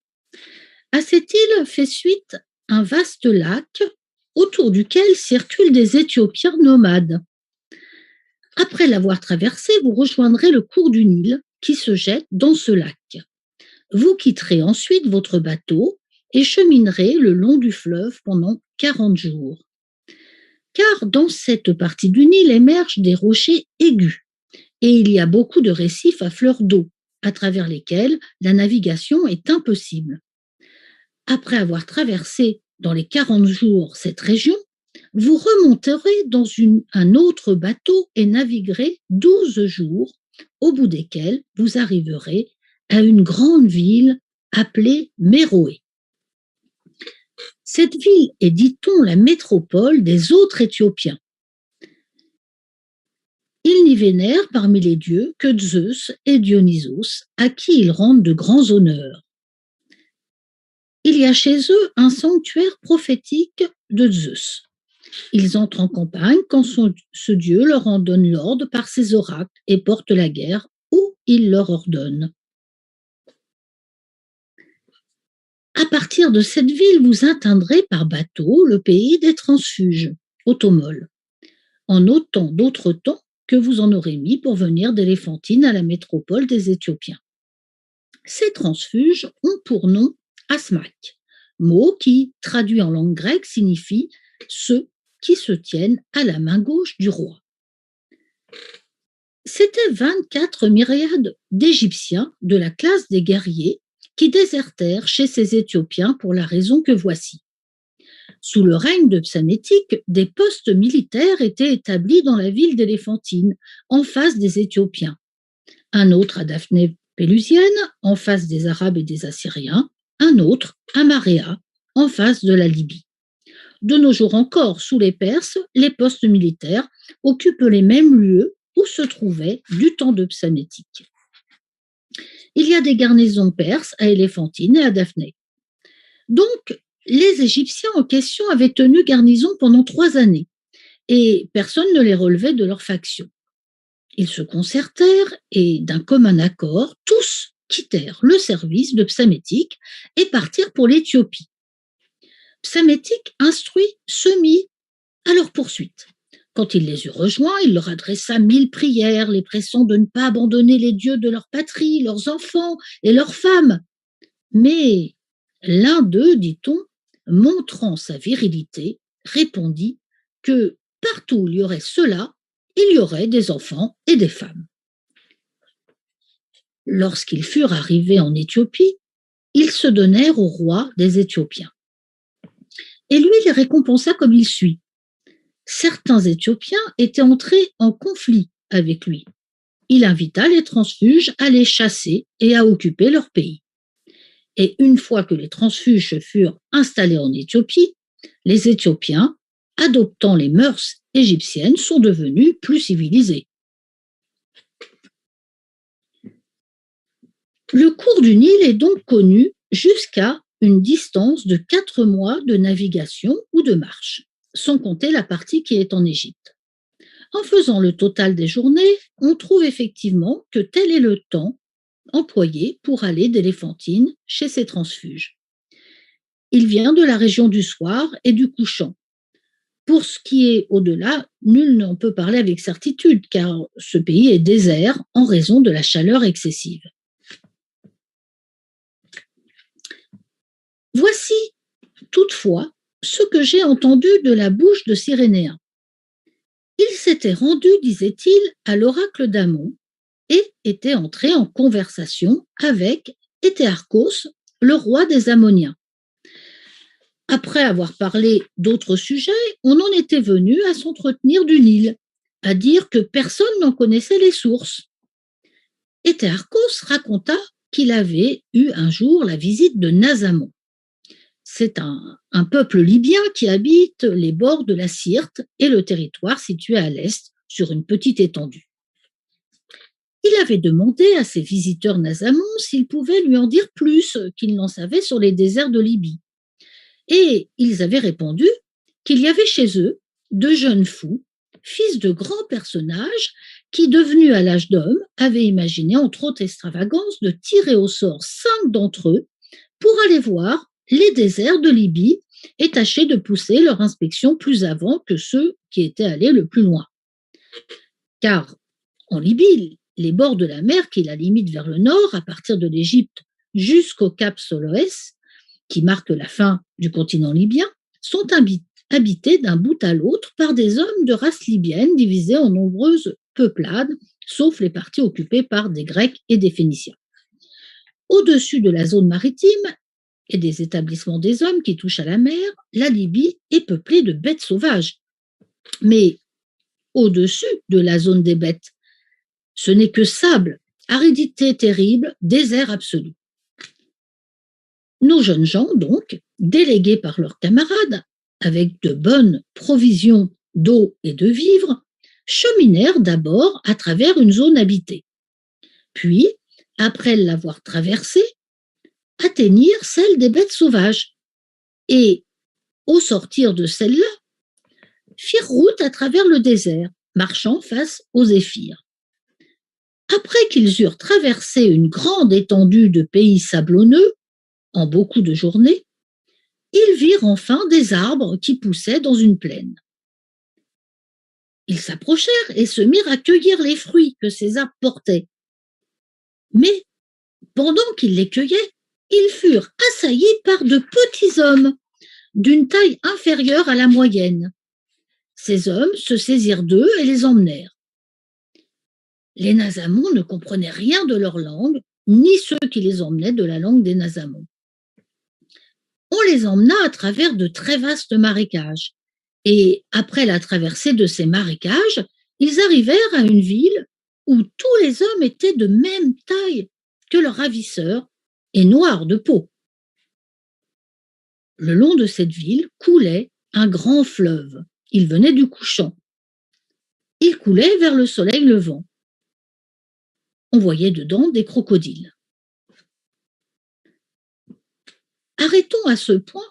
À cette île fait suite un vaste lac autour duquel circulent des Éthiopiens nomades. Après l'avoir traversé, vous rejoindrez le cours du Nil qui se jette dans ce lac. Vous quitterez ensuite votre bateau et cheminerez le long du fleuve pendant 40 jours. Car dans cette partie du Nil émergent des rochers aigus et il y a beaucoup de récifs à fleur d'eau, à travers lesquels la navigation est impossible. Après avoir traversé dans les 40 jours cette région, vous remonterez dans un autre bateau et naviguerez 12 jours, au bout desquels vous arriverez à une grande ville appelée Méroé. Cette ville est, dit-on, la métropole des autres Éthiopiens. Ils n'y vénèrent parmi les dieux que Zeus et Dionysos, à qui ils rendent de grands honneurs. Il y a chez eux un sanctuaire prophétique de Zeus. Ils entrent en campagne quand ce dieu leur en donne l'ordre par ses oracles et portent la guerre où il leur ordonne. À partir de cette ville, vous atteindrez par bateau le pays des transfuges, Otomol, en autant d'autres temps que vous en aurez mis pour venir d'Éléphantine à la métropole des Éthiopiens. Ces transfuges ont pour nom Asmak, mot qui, traduit en langue grecque, signifie ceux qui se tiennent à la main gauche du roi. C'étaient 24 myriades d'Égyptiens de la classe des guerriers qui désertèrent chez ces Éthiopiens pour la raison que voici. Sous le règne de Psamétique, des postes militaires étaient établis dans la ville d'Éléphantine, en face des Éthiopiens. Un autre à Daphné Pélusienne, en face des Arabes et des Assyriens, un autre à Maréa, en face de la Libye. De nos jours encore, sous les Perses, les postes militaires occupent les mêmes lieux où se trouvaient du temps de Psamétique. Il y a des garnisons perses à Éléphantine et à Daphné. Donc, les Égyptiens en question avaient tenu garnison pendant 3 années et personne ne les relevait de leur faction. Ils se concertèrent et, d'un commun accord, tous quittèrent le service de Psamétique et partirent pour l'Éthiopie. Psamétique instruit ceux mis à leur poursuite. Quand il les eut rejoints, il leur adressa 1000 prières, les pressant de ne pas abandonner les dieux de leur patrie, leurs enfants et leurs femmes. Mais l'un d'eux, dit-on, montrant sa virilité, répondit que partout où il y aurait cela, il y aurait des enfants et des femmes. Lorsqu'ils furent arrivés en Éthiopie, ils se donnèrent au roi des Éthiopiens. Et lui les récompensa comme il suit. Certains Éthiopiens étaient entrés en conflit avec lui. Il invita les transfuges à les chasser et à occuper leur pays. Et une fois que les transfuges furent installés en Éthiopie, les Éthiopiens, adoptant les mœurs égyptiennes, sont devenus plus civilisés. Le cours du Nil est donc connu jusqu'à une distance de 4 mois de navigation ou de marche, sans compter la partie qui est en Égypte. En faisant le total des journées, on trouve effectivement que tel est le temps employé pour aller d'Éléphantine chez ses transfuges. Il vient de la région du soir et du couchant. Pour ce qui est au-delà, nul n'en peut parler avec certitude, car ce pays est désert en raison de la chaleur excessive. Voici toutefois ce que j'ai entendu de la bouche de Cyrénéen. Il s'était rendu, disait-il, à l'oracle d'Amon et était entré en conversation avec Éthéarchos, le roi des Ammoniens. Après avoir parlé d'autres sujets, on en était venu à s'entretenir du Nil, à dire que personne n'en connaissait les sources. Éthéarchos raconta qu'il avait eu un jour la visite de Nasamon. C'est un peuple libyen qui habite les bords de la Syrte et le territoire situé à l'est, sur une petite étendue. Il avait demandé à ses visiteurs Nasamon s'ils pouvaient lui en dire plus qu'ils n'en savaient sur les déserts de Libye. Et ils avaient répondu qu'il y avait chez eux 2 jeunes fous, fils de grands personnages, qui, devenus à l'âge d'homme, avaient imaginé, entre autres extravagances, de tirer au sort 5 d'entre eux pour aller voir les déserts de Libye et tâcher de pousser leur inspection plus avant que ceux qui étaient allés le plus loin. Car en Libye, les bords de la mer qui la limitent vers le nord, à partir de l'Égypte jusqu'au cap Soloès, qui marque la fin du continent libyen, sont habités d'un bout à l'autre par des hommes de race libyenne divisés en nombreuses peuplades, sauf les parties occupées par des Grecs et des Phéniciens. Au-dessus de la zone maritime et des établissements des hommes qui touchent à la mer, la Libye est peuplée de bêtes sauvages. Mais au-dessus de la zone des bêtes, ce n'est que sable, aridité terrible, désert absolu. Nos jeunes gens, donc, délégués par leurs camarades, avec de bonnes provisions d'eau et de vivres, cheminèrent d'abord à travers une zone habitée. Puis, après l'avoir traversée, atteignirent celle des bêtes sauvages et, au sortir de celle-là, firent route à travers le désert, marchant face aux zéphyrs. Après qu'ils eurent traversé une grande étendue de pays sablonneux, en beaucoup de journées, ils virent enfin des arbres qui poussaient dans une plaine. Ils s'approchèrent et se mirent à cueillir les fruits que ces arbres portaient. Mais, pendant qu'ils les cueillaient, ils furent assaillis par de petits hommes, d'une taille inférieure à la moyenne. Ces hommes se saisirent d'eux et les emmenèrent. Les Nasamons ne comprenaient rien de leur langue, ni ceux qui les emmenaient de la langue des Nasamons. on les emmena à travers de très vastes marécages. Et après la traversée de ces marécages, ils arrivèrent à une ville où tous les hommes étaient de même taille que leurs ravisseurs et noirs de peau. Le long de cette ville coulait un grand fleuve. Il venait du couchant. Il coulait vers le soleil levant. On voyait dedans des crocodiles. Arrêtons à ce point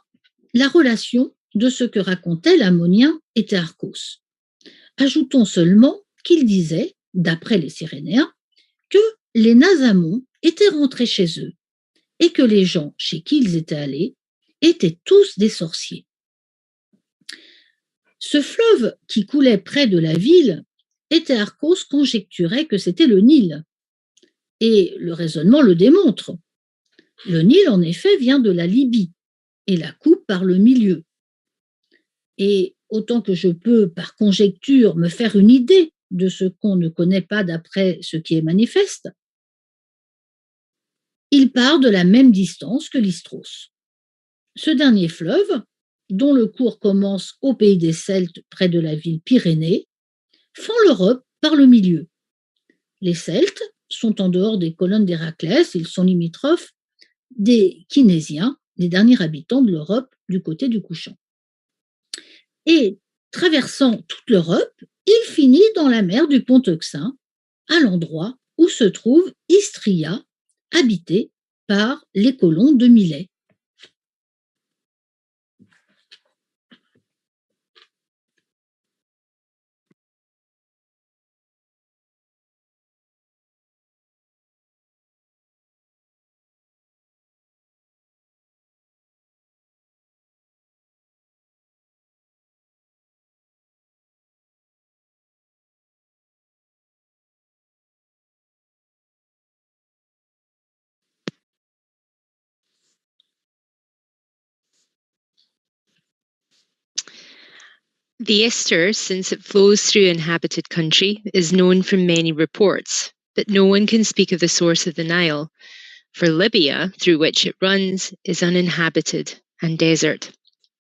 la relation de ce que racontait l'ammonien Éthéarchos. Ajoutons seulement qu'il disait, d'après les Cyrénéens, que les Nasamons étaient rentrés chez eux et que les gens chez qui ils étaient allés étaient tous des sorciers. Ce fleuve qui coulait près de la ville, Éthéarchos conjecturait que c'était le Nil. Et le raisonnement le démontre. Le Nil, en effet, vient de la Libye et la coupe par le milieu. Et autant que je peux, par conjecture, me faire une idée de ce qu'on ne connaît pas d'après ce qui est manifeste, il part de la même distance que l'Istros. Ce dernier fleuve, dont le cours commence au pays des Celtes près de la ville Pyrénées, fend l'Europe par le milieu. Les Celtes sont en dehors des colonnes d'Héraclès, ils sont limitrophes des Kinésiens, les derniers habitants de l'Europe du côté du couchant. Et traversant toute l'Europe, il finit dans la mer du Pont Euxin, à l'endroit où se trouve Istria, habitée par les colons de Milet. The Ister, since it flows through inhabited country, is known from many reports, but no one can speak of the source of the Nile, for Libya, through which it runs, is uninhabited and desert.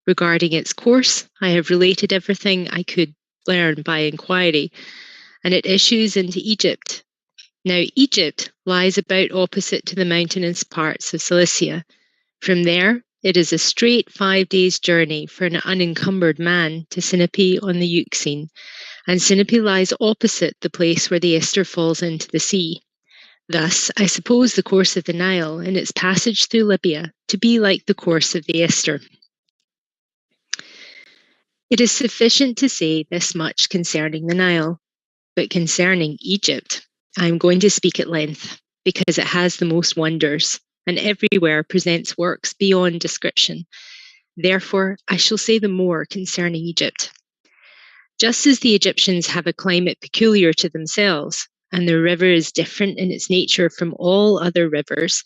Regarding its course, I have related everything I could learn by inquiry, and it issues into Egypt. Now, Egypt lies about opposite to the mountainous parts of Cilicia. From there, it is a straight 5 days' journey for an unencumbered man to Sinope on the Euxine, and Sinope lies opposite the place where the Ister falls into the sea. Thus, I suppose the course of the Nile in its passage through Libya to be like the course of the Ister. It is sufficient to say this much concerning the Nile, but concerning Egypt, I am going to speak at length, because it has the most wonders, and everywhere presents works beyond description. Therefore, I shall say the more concerning Egypt. Just as the Egyptians have a climate peculiar to themselves, and their river is different in its nature from all other rivers,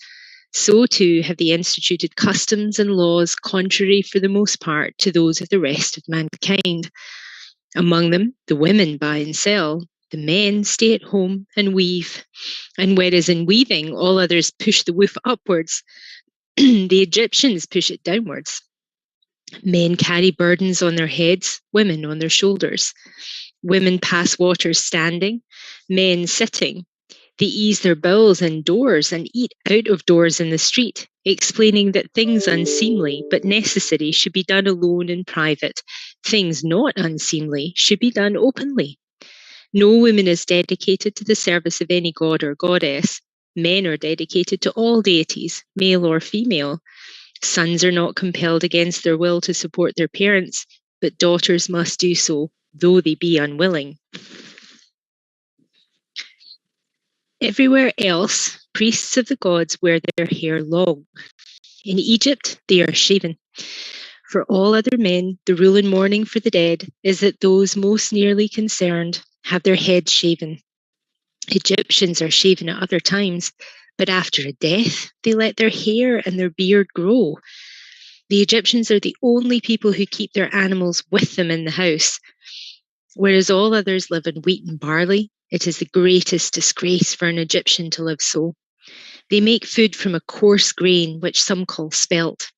so too have they instituted customs and laws contrary for the most part to those of the rest of mankind. Among them, the women buy and sell, the men stay at home and weave. And whereas in weaving all others push the woof upwards, the Egyptians push it downwards. Men carry burdens on their heads, women on their shoulders. Women pass water standing, men sitting. They ease their bowels indoors and eat out of doors in the street, explaining that things unseemly but necessary should be done alone in private. Things not unseemly should be done openly. No woman is dedicated to the service of any god or goddess. Men are dedicated to all deities, male or female. Sons are not compelled against their will to support their parents, but daughters must do so, though they be unwilling. Everywhere else, priests of the gods wear their hair long. In Egypt, they are shaven. For all other men, the rule in mourning for the dead is that those most nearly concerned have their heads shaven. Egyptians are shaven at other times, but after a death, they let their hair and their beard grow. The Egyptians are the only people who keep their animals with them in the house. Whereas all others live on wheat and barley, it is the greatest disgrace for an Egyptian to live so. They make food from a coarse grain, which some call spelt.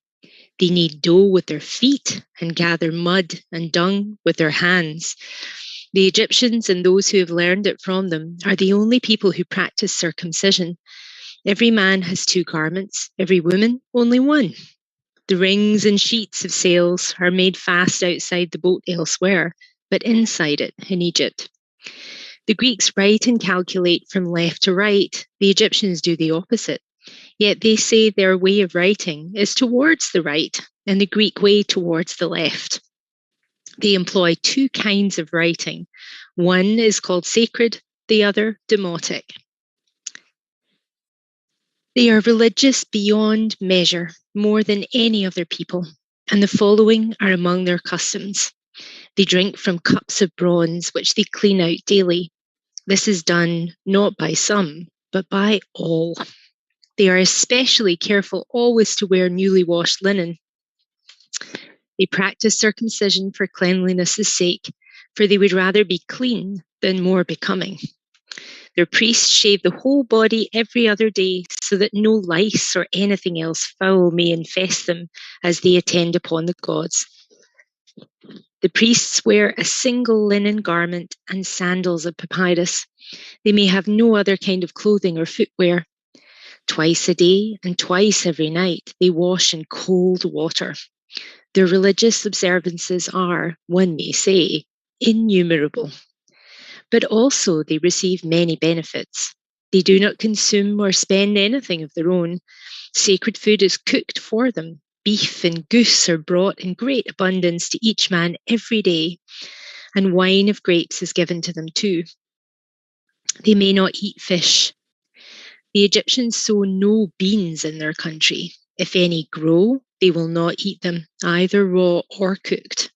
They knead dough with their feet and gather mud and dung with their hands. The Egyptians and those who have learned it from them are the only people who practice circumcision. Every man has 2 garments, every woman only 1. The rings and sheets of sails are made fast outside the boat elsewhere, but inside it in Egypt. The Greeks write and calculate from left to right. The Egyptians do the opposite. Yet they say their way of writing is towards the right and the Greek way towards the left. They employ 2 kinds of writing. One is called sacred, the other demotic. They are religious beyond measure, more than any other people, and the following are among their customs. They drink from cups of bronze, which they clean out daily. This is done not by some, but by all. They are especially careful always to wear newly washed linen. They practice circumcision for cleanliness' sake, for they would rather be clean than more becoming. Their priests shave the whole body every other day so that no lice or anything else foul may infest them as they attend upon the gods. The priests wear a single linen garment and sandals of papyrus. They may have no other kind of clothing or footwear. Twice a day and twice every night they wash in cold water. Their religious observances are, one may say, innumerable. But also they receive many benefits. They do not consume or spend anything of their own. Sacred food is cooked for them. Beef and goose are brought in great abundance to each man every day, and wine of grapes is given to them too. They may not eat fish. The Egyptians sow no beans in their country. If any grow, they will not eat them, either raw or cooked.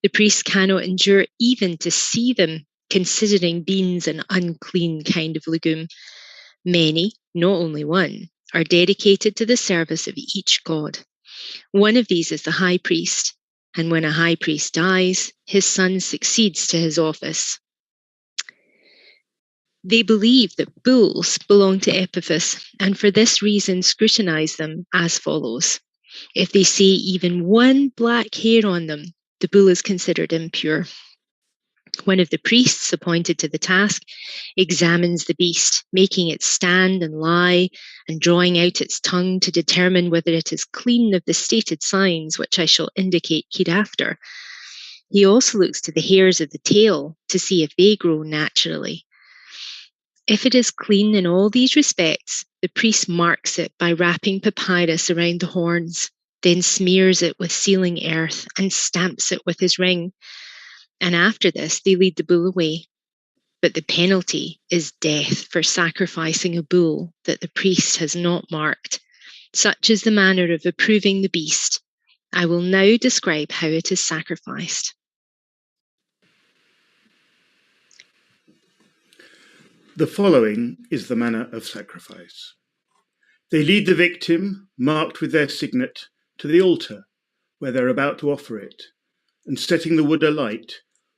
The priests cannot endure even to see them, considering beans an unclean kind of legume. Many, not only one, are dedicated to the service of each god. One of these is the high priest, and when a high priest dies, his son succeeds to his office. They believe that bulls belong to Epiphus, and for this reason scrutinize them as follows. If they see even one black hair on them, the bull is considered impure. One of the priests appointed to the task examines the beast, making it stand and lie and drawing out its tongue to determine whether it is clean of the stated signs which I shall indicate hereafter. He also looks to the hairs of the tail to see if they grow naturally. If it is clean in all these respects, the priest marks it by wrapping papyrus around the horns, then smears it with sealing earth and stamps it with his ring. And after this, they lead the bull away. But the penalty is death for sacrificing a bull that the priest has not marked. Such is the manner of approving the beast. I will now describe how it is sacrificed. The following is the manner of sacrifice. They lead the victim, marked with their signet, to the altar, where they're about to offer it, and setting the wood alight,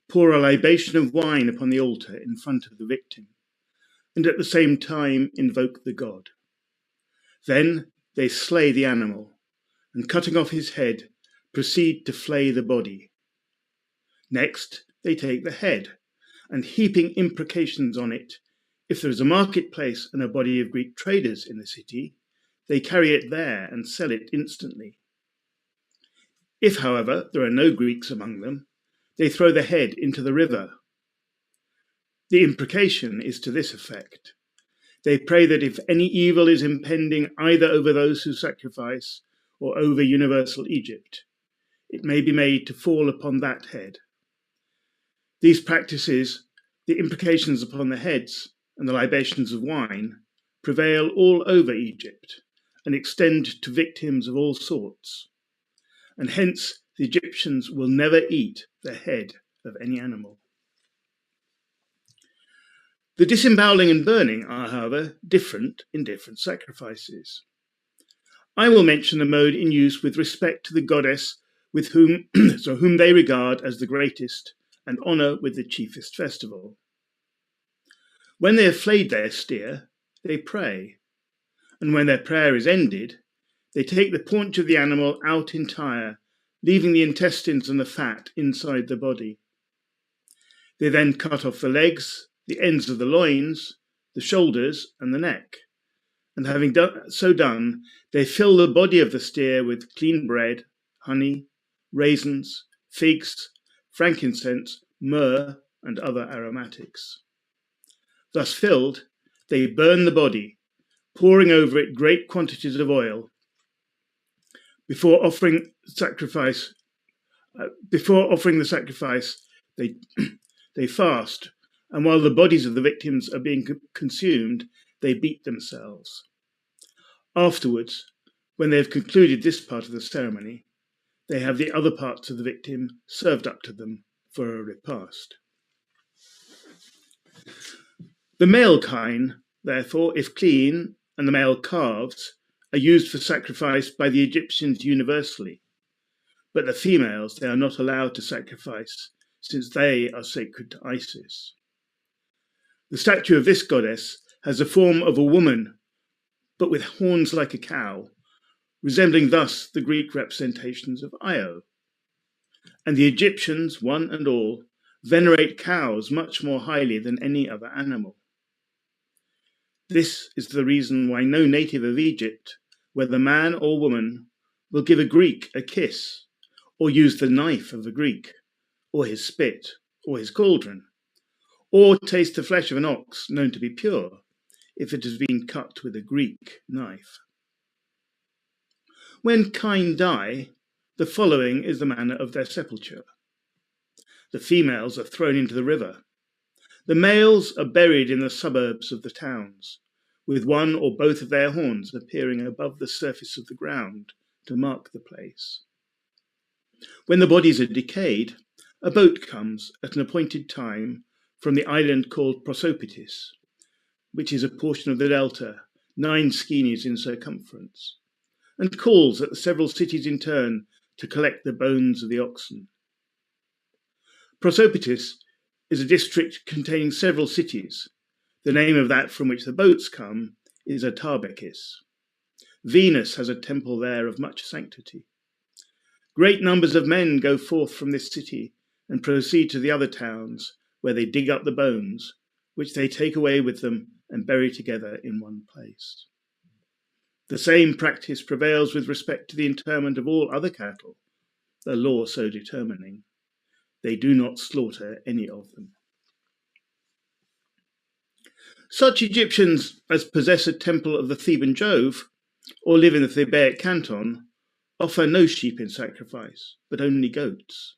pour a libation of wine upon the altar in front of the victim, and at the same time invoke the god. Then they slay the animal, and cutting off his head, proceed to flay the body. Next, they take the head, and heaping imprecations on it, if there is a marketplace and a body of Greek traders in the city, they carry it there and sell it instantly. If, however, there are no Greeks among them, they throw the head into the river. The imprecation is to this effect. They pray that if any evil is impending either over those who sacrifice or over universal Egypt, it may be made to fall upon that head. These practices, the imprecations upon the heads, and the libations of wine prevail all over Egypt and extend to victims of all sorts, and hence the Egyptians will never eat the head of any animal. The disemboweling and burning are, however, different in different sacrifices. I will mention the mode in use with respect to the goddess with whom they regard as the greatest and honour with the chiefest festival. When they have flayed their steer, they pray, and when their prayer is ended, they take the paunch of the animal out entire, leaving the intestines and the fat inside the body. They then cut off the legs, the ends of the loins, the shoulders, and the neck. And having so done, they fill the body of the steer with clean bread, honey, raisins, figs, frankincense, myrrh, and other aromatics. Thus filled, they burn the body, pouring over it great quantities of oil. Before offering the sacrifice, they fast, and while the bodies of the victims are being consumed, they beat themselves. Afterwards, when they have concluded this part of the ceremony, they have the other parts of the victim served up to them for a repast. The male kine, therefore, if clean, and the male calves, are used for sacrifice by the Egyptians universally, but the females they are not allowed to sacrifice, since they are sacred to Isis. The statue of this goddess has the form of a woman, but with horns like a cow, resembling thus the Greek representations of Io. And the Egyptians, one and all, venerate cows much more highly than any other animal. This is the reason why no native of Egypt, whether man or woman, will give a Greek a kiss, or use the knife of a Greek, or his spit, or his cauldron, or taste the flesh of an ox known to be pure, if it has been cut with a Greek knife. When kine die, the following is the manner of their sepulture. The females are thrown into the river. The males are buried in the suburbs of the towns, with one or both of their horns appearing above the surface of the ground to mark the place. When the bodies are decayed, a boat comes at an appointed time from the island called Prosopitis, which is a portion of the delta, 9 skeines in circumference, and calls at the several cities in turn to collect the bones of the oxen. Prosopitis is a district containing several cities. The name of that from which the boats come is Atarbekis. Venus has a temple there of much sanctity. Great numbers of men go forth from this city and proceed to the other towns, where they dig up the bones, which they take away with them and bury together in one place. The same practice prevails with respect to the interment of all other cattle, the law so determining. They do not slaughter any of them. Such Egyptians as possess a temple of the Theban Jove, or live in the Thebaic canton, offer no sheep in sacrifice, but only goats.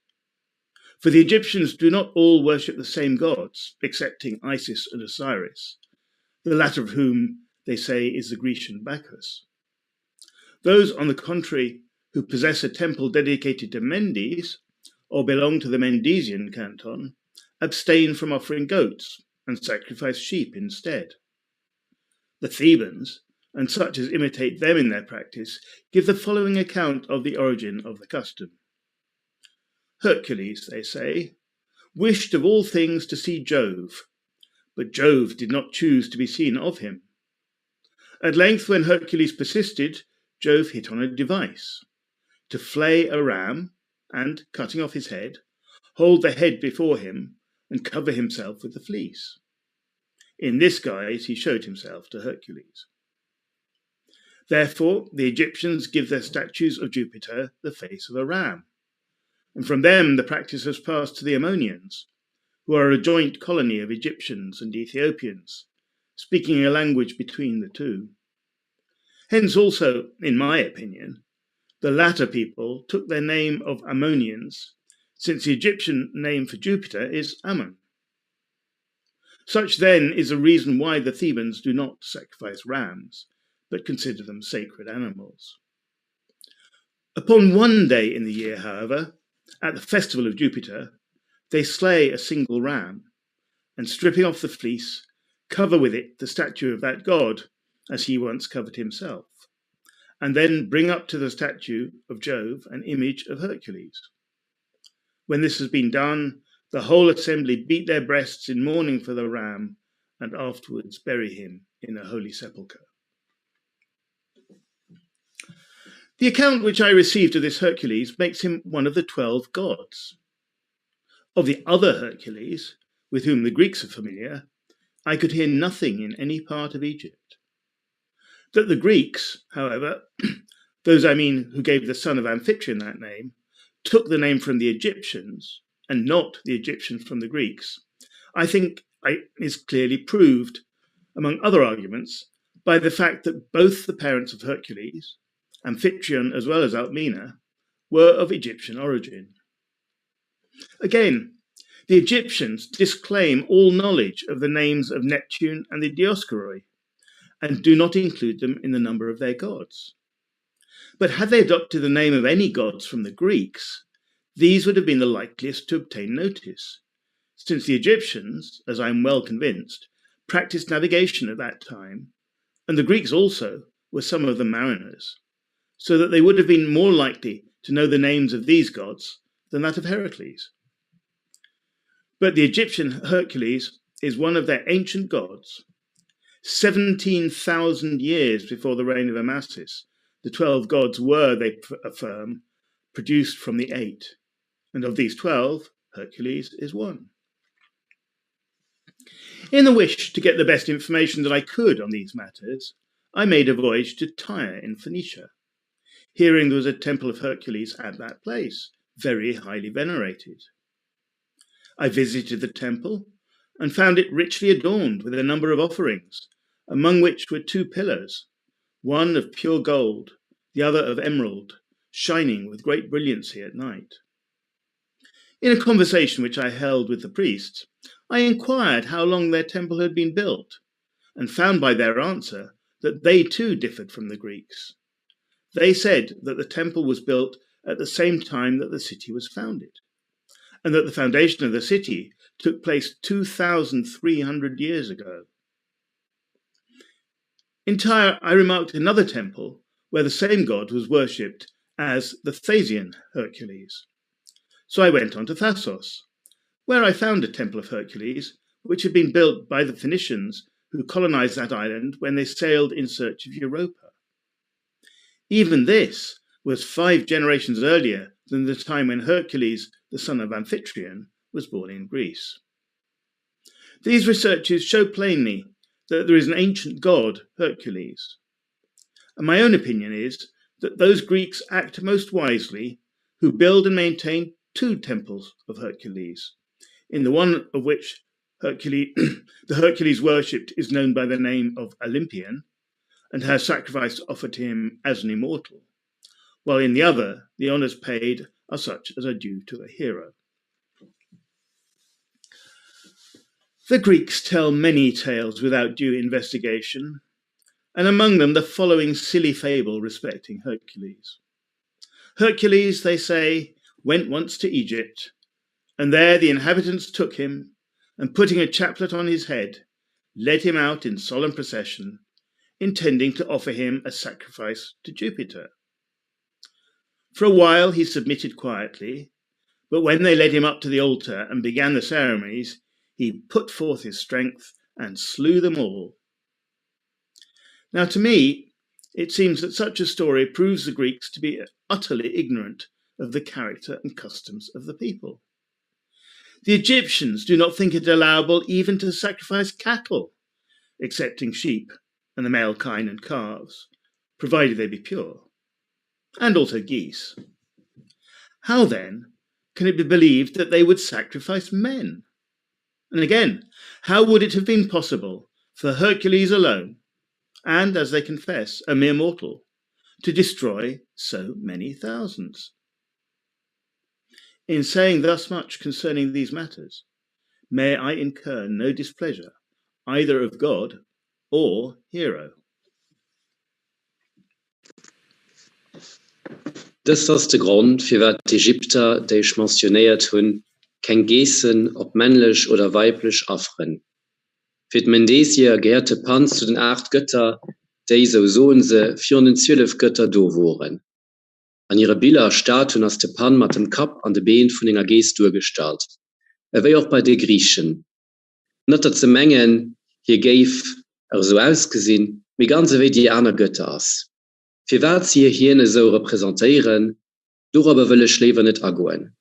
For the Egyptians do not all worship the same gods, excepting Isis and Osiris, the latter of whom they say is the Grecian Bacchus. Those, on the contrary, who possess a temple dedicated to Mendes, or belong to the Mendesian canton, abstain from offering goats and sacrifice sheep instead. The Thebans, and such as imitate them in their practice, give the following account of the origin of the custom. Hercules, they say, wished of all things to see Jove, but Jove did not choose to be seen of him. At length, when Hercules persisted, Jove hit on a device, to flay a ram, and, cutting off his head, hold the head before him and cover himself with the fleece. In this guise he showed himself to Hercules. Therefore the Egyptians give their statues of Jupiter the face of a ram, and from them the practice has passed to the Ammonians, who are a joint colony of Egyptians and Ethiopians, speaking a language between the two. Hence also, in my opinion, the latter people took their name of Ammonians, since the Egyptian name for Jupiter is Ammon. Such then is the reason why the Thebans do not sacrifice rams, but consider them sacred animals. Upon one day in the year, however, at the festival of Jupiter, they slay a single ram, and stripping off the fleece, cover with it the statue of that god, as he once covered himself, and then bring up to the statue of Jove an image of Hercules. When this has been done, the whole assembly beat their breasts in mourning for the ram, and afterwards bury him in a holy sepulchre. The account which I received of this Hercules makes him one of the 12 gods. Of the other Hercules, with whom the Greeks are familiar, I could hear nothing in any part of Egypt. That the Greeks, however, those I mean who gave the son of Amphitryon that name, took the name from the Egyptians, and not the Egyptians from the Greeks, I think is clearly proved, among other arguments, by the fact that both the parents of Hercules, Amphitryon as well as Alcmena, were of Egyptian origin. Again, the Egyptians disclaim all knowledge of the names of Neptune and the Dioscoroi, and do not include them in the number of their gods. But had they adopted the name of any gods from the Greeks, these would have been the likeliest to obtain notice, since the Egyptians, as I am well convinced, practiced navigation at that time, and the Greeks also were some of them mariners, so that they would have been more likely to know the names of these gods than that of Heracles. But the Egyptian Hercules is one of their ancient gods. 17,000 years before the reign of Amasis, the 12 gods were, they affirm, produced from the 8, and of these 12, Hercules is one. In the wish to get the best information that I could on these matters, I made a voyage to Tyre in Phoenicia, hearing there was a temple of Hercules at that place, very highly venerated. I visited the temple and found it richly adorned with a number of offerings, among which were 2 pillars, one of pure gold, the other of emerald, shining with great brilliancy at night. In a conversation which I held with the priests, I inquired how long their temple had been built, and found by their answer that they too differed from the Greeks. They said that the temple was built at the same time that the city was founded, and that the foundation of the city took place 2,300 years ago. In Tyre, I remarked another temple where the same god was worshipped as the Thasian Hercules. So I went on to Thasos, where I found a temple of Hercules, which had been built by the Phoenicians who colonized that island when they sailed in search of Europa. Even this was 5 generations earlier than the time when Hercules, the son of Amphitryon, was born in Greece. These researches show plainly that there is an ancient god, Hercules. And my own opinion is that those Greeks act most wisely who build and maintain 2 temples of Hercules, in the one of which the Hercules worshipped is known by the name of Olympian, and has sacrifice offered to him as an immortal, while in the other the honours paid are such as are due to a hero. The Greeks tell many tales without due investigation, and among them the following silly fable respecting Hercules. Hercules, they say, went once to Egypt, and there the inhabitants took him, and putting a chaplet on his head, led him out in solemn procession, intending to offer him a sacrifice to Jupiter. For a while he submitted quietly, but when they led him up to the altar and began the ceremonies, he put forth his strength and slew them all. Now to me, it seems that such a story proves the Greeks to be utterly ignorant of the character and customs of the people. The Egyptians do not think it allowable even to sacrifice cattle, excepting sheep and the male kine and calves, provided they be pure, and also geese. How then can it be believed that they would sacrifice men? And again, how would it have been possible for Hercules alone, and, as they confess, a mere mortal, to destroy so many thousands? In saying thus much concerning these matters, may I incur no displeasure, either of God or Hero. Das ist der Grund, für was die Ägypter, die ich mentioniert habe, kein Gessen, ob männlich oder weiblich, offren. Für die Mendesier gehörte Pan zu den 8 Götter, die so und sie 412 Götter da waren. An ihre Bilder Statuen aus der Pan mit dem Kopf an den Beinen von den Geist durchgestellt. Wie auch bei den Griechen. Nicht, dass sie mengen, hier gäf so ausgesehen, wie ganz wie die anderen Götter aus. Für was sie hier so repräsentieren, darüber will ich lieber nicht angehen.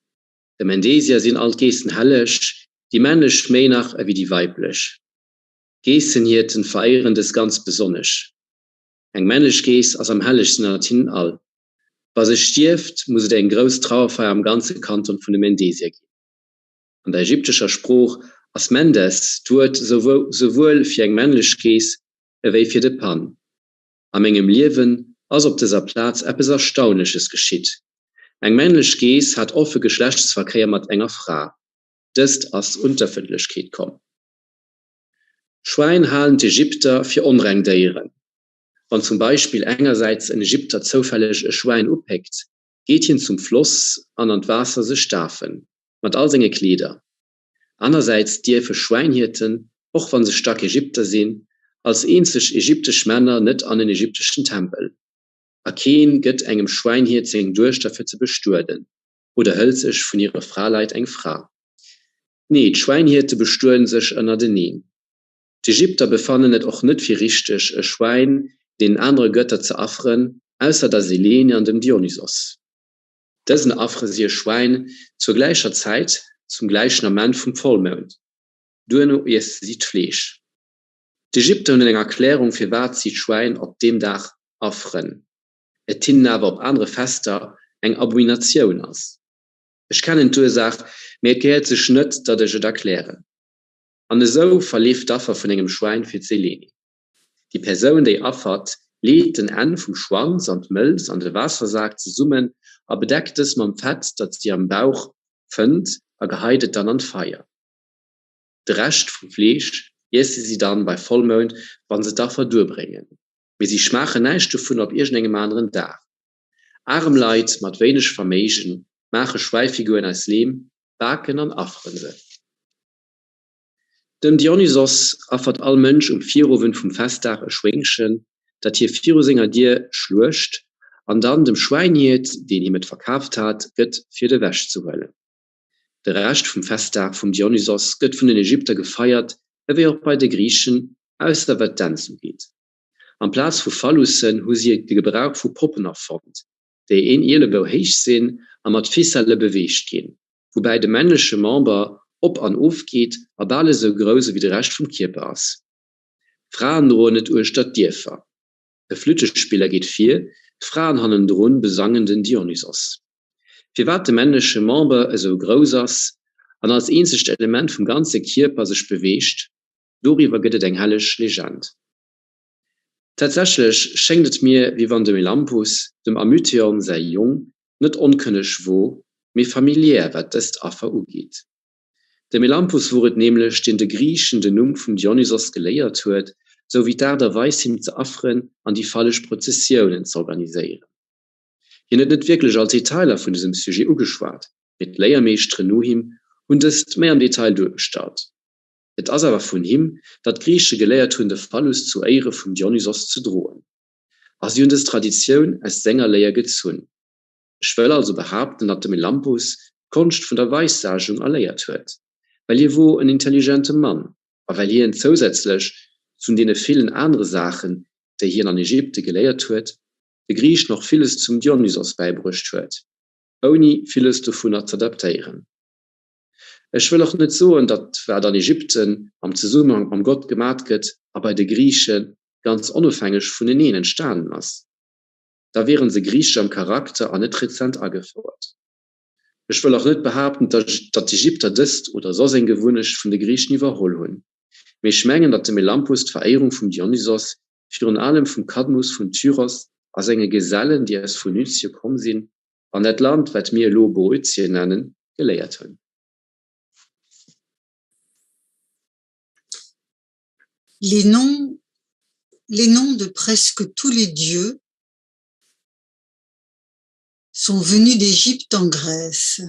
Die Mendesier sind alt Gesten hellisch, die männlich mehr nach wie die weiblich. Gesten hier verehren das ganz besonders. Ein männlich Geist als am hellischsten an all. Was es stirbt, muss es ein großes Trauerfeier am ganzen Kanton von den Mendesier geben. Und der ägyptische Spruch, als Mendes tut sowohl für ein männlich Geist wie für den Pan. Am engem Leben, als ob dieser Platz etwas Erstaunliches geschieht. Ein männlich Geist hat offen Geschlechtsverkehr mit einer Frau. Das als Unteröffentlichkeit kommt. Schwein halten die Ägypter für Unreindeieren. Wenn zum Beispiel einerseits ein Ägypter zufällig ein Schwein abheckt, geht ihn zum Fluss und an Wasser sich staffen, mit all seine Glieder. Andererseits dürfen Schweinhirten, auch wenn sie stark Ägypter sind, als einzig ägyptische Männer nicht an den ägyptischen Tempel. Kein geht engem Schweinhirt seinen Durst dafür zu bestürden, oder hält sich von ihrer Frauleid eng Frau. Nee, die Schweinhirte bestürden sich unter den Nien. Die Ägypter befanden es auch nicht für richtig, ein Schwein, den andere Götter zu offern, außer der Selene und dem Dionysos. Diesen offern sie ein Schwein zur gleichen Zeit, zum gleichen Moment vom Vollmond. Duno isst sie Fleisch. Die Ägypter haben eine Erklärung für was sie Schwein auf dem Tag offern. Es ist aber auf andere Fester eine Abomination aus. Ich kann in der Sache, mir gehört sich nicht, dass ich es erkläre. Und so verlief das Opfer von einem Schwein für Selene. Die Person, die offert, legt den Ende vom Schwanz und Milz und dem Wassersack zusammen und bedeckt es mit dem Fett, das sie am Bauch findet, und geheidet dann an Feuer. Der Rest vom Fleisch essen sie dann bei Vollmond, wenn sie dafür durchbringen. Aber sie schmecken nicht davon auf irgendeinem anderen Tag. Arme Leute mit wenig Vermögen machen Schweifiguren als Lehm, backen und offern sie. Dem Dionysos offert all Mensch 4 Uhr vom Festtag ein Schwängchen, dat hier 4 Uhr Singer dir schlurcht, und dann dem Schweinhirt, den er mit verkauft hat, gött für de Wäsch zu wollen. Der Rest vom Festtag vom Dionysos gött von den Ägypter gefeiert, wie auch bei den Griechen, außer was Tanzen geht. Am Platz von Phallussen hu sie den Gebrauch von Puppen erfand, die in ihre Beweich sind und mit Fisselle bewegt gehen, wobei der männliche Member ob an auf geht, aber alle so groß wie der Rest vom Körper ist. Frauen drohen nicht Uhr statt Dürfer. Der Flötespieler geht 4, Frauen haben drohen besangenden Dionysos. Für was der männliche Member so groß ist und als einziges Element vom ganzen Körper sich bewegt, darüber gibt es eine hellische Legende. Tatsächlich schenkt es mir, wie wenn der Melampus, dem Amythion sei jung, nicht unkundig wo, mir familiär, was das Affe geht. Der Melampus wurde nämlich den Griechen den Namen von Dionysos gelehrt hat, so wie der weiß ihm zu offern und die falsche Prozessionen zu organisieren. Hier nicht wirklich als Detailer von diesem Sujet angeschwart, mit Lehrmeistern nur ihm und ist mehr im Detail durchgestarrt. Es ist aber von ihm, dass Griechen gelehrt haben, den Phallus zu Ehre von Dionysos zu drohen. Also sie haben das Tradition als Sängerlehrer gezogen. Ich will also behaupten, dass der Melampus Kunst von der Weissagung erlehrt hat, weil er war ein intelligenter Mann, aber weil er zusätzlich zu den vielen anderen Sachen, die hier in Ägypten gelehrt hat, der Griech noch vieles zum Dionysos beigebracht hat, ohne vieles davon zu adaptieren. Ich will auch nicht sagen, dass wer in Ägypten am Zusammenhang am Gott gemacht wird, aber die Griechen ganz unabhängig von den Ehen entstanden ist. Da wären sie Griechen am Charakter an nicht rezent angefordert. Ich will auch nicht behaupten, dass die Ägypter das oder so sein Gewunsch von den Griechen überholen. Wir schmengen, dass der Melampus die Verehrung von Dionysos für allem von Cadmus von Tyros als eine Gesellen, die aus Phönizien gekommen sind, an das Land, was wir Boötien nennen, gelehrt haben. Les noms de presque tous les dieux sont venus d'Égypte en Grèce.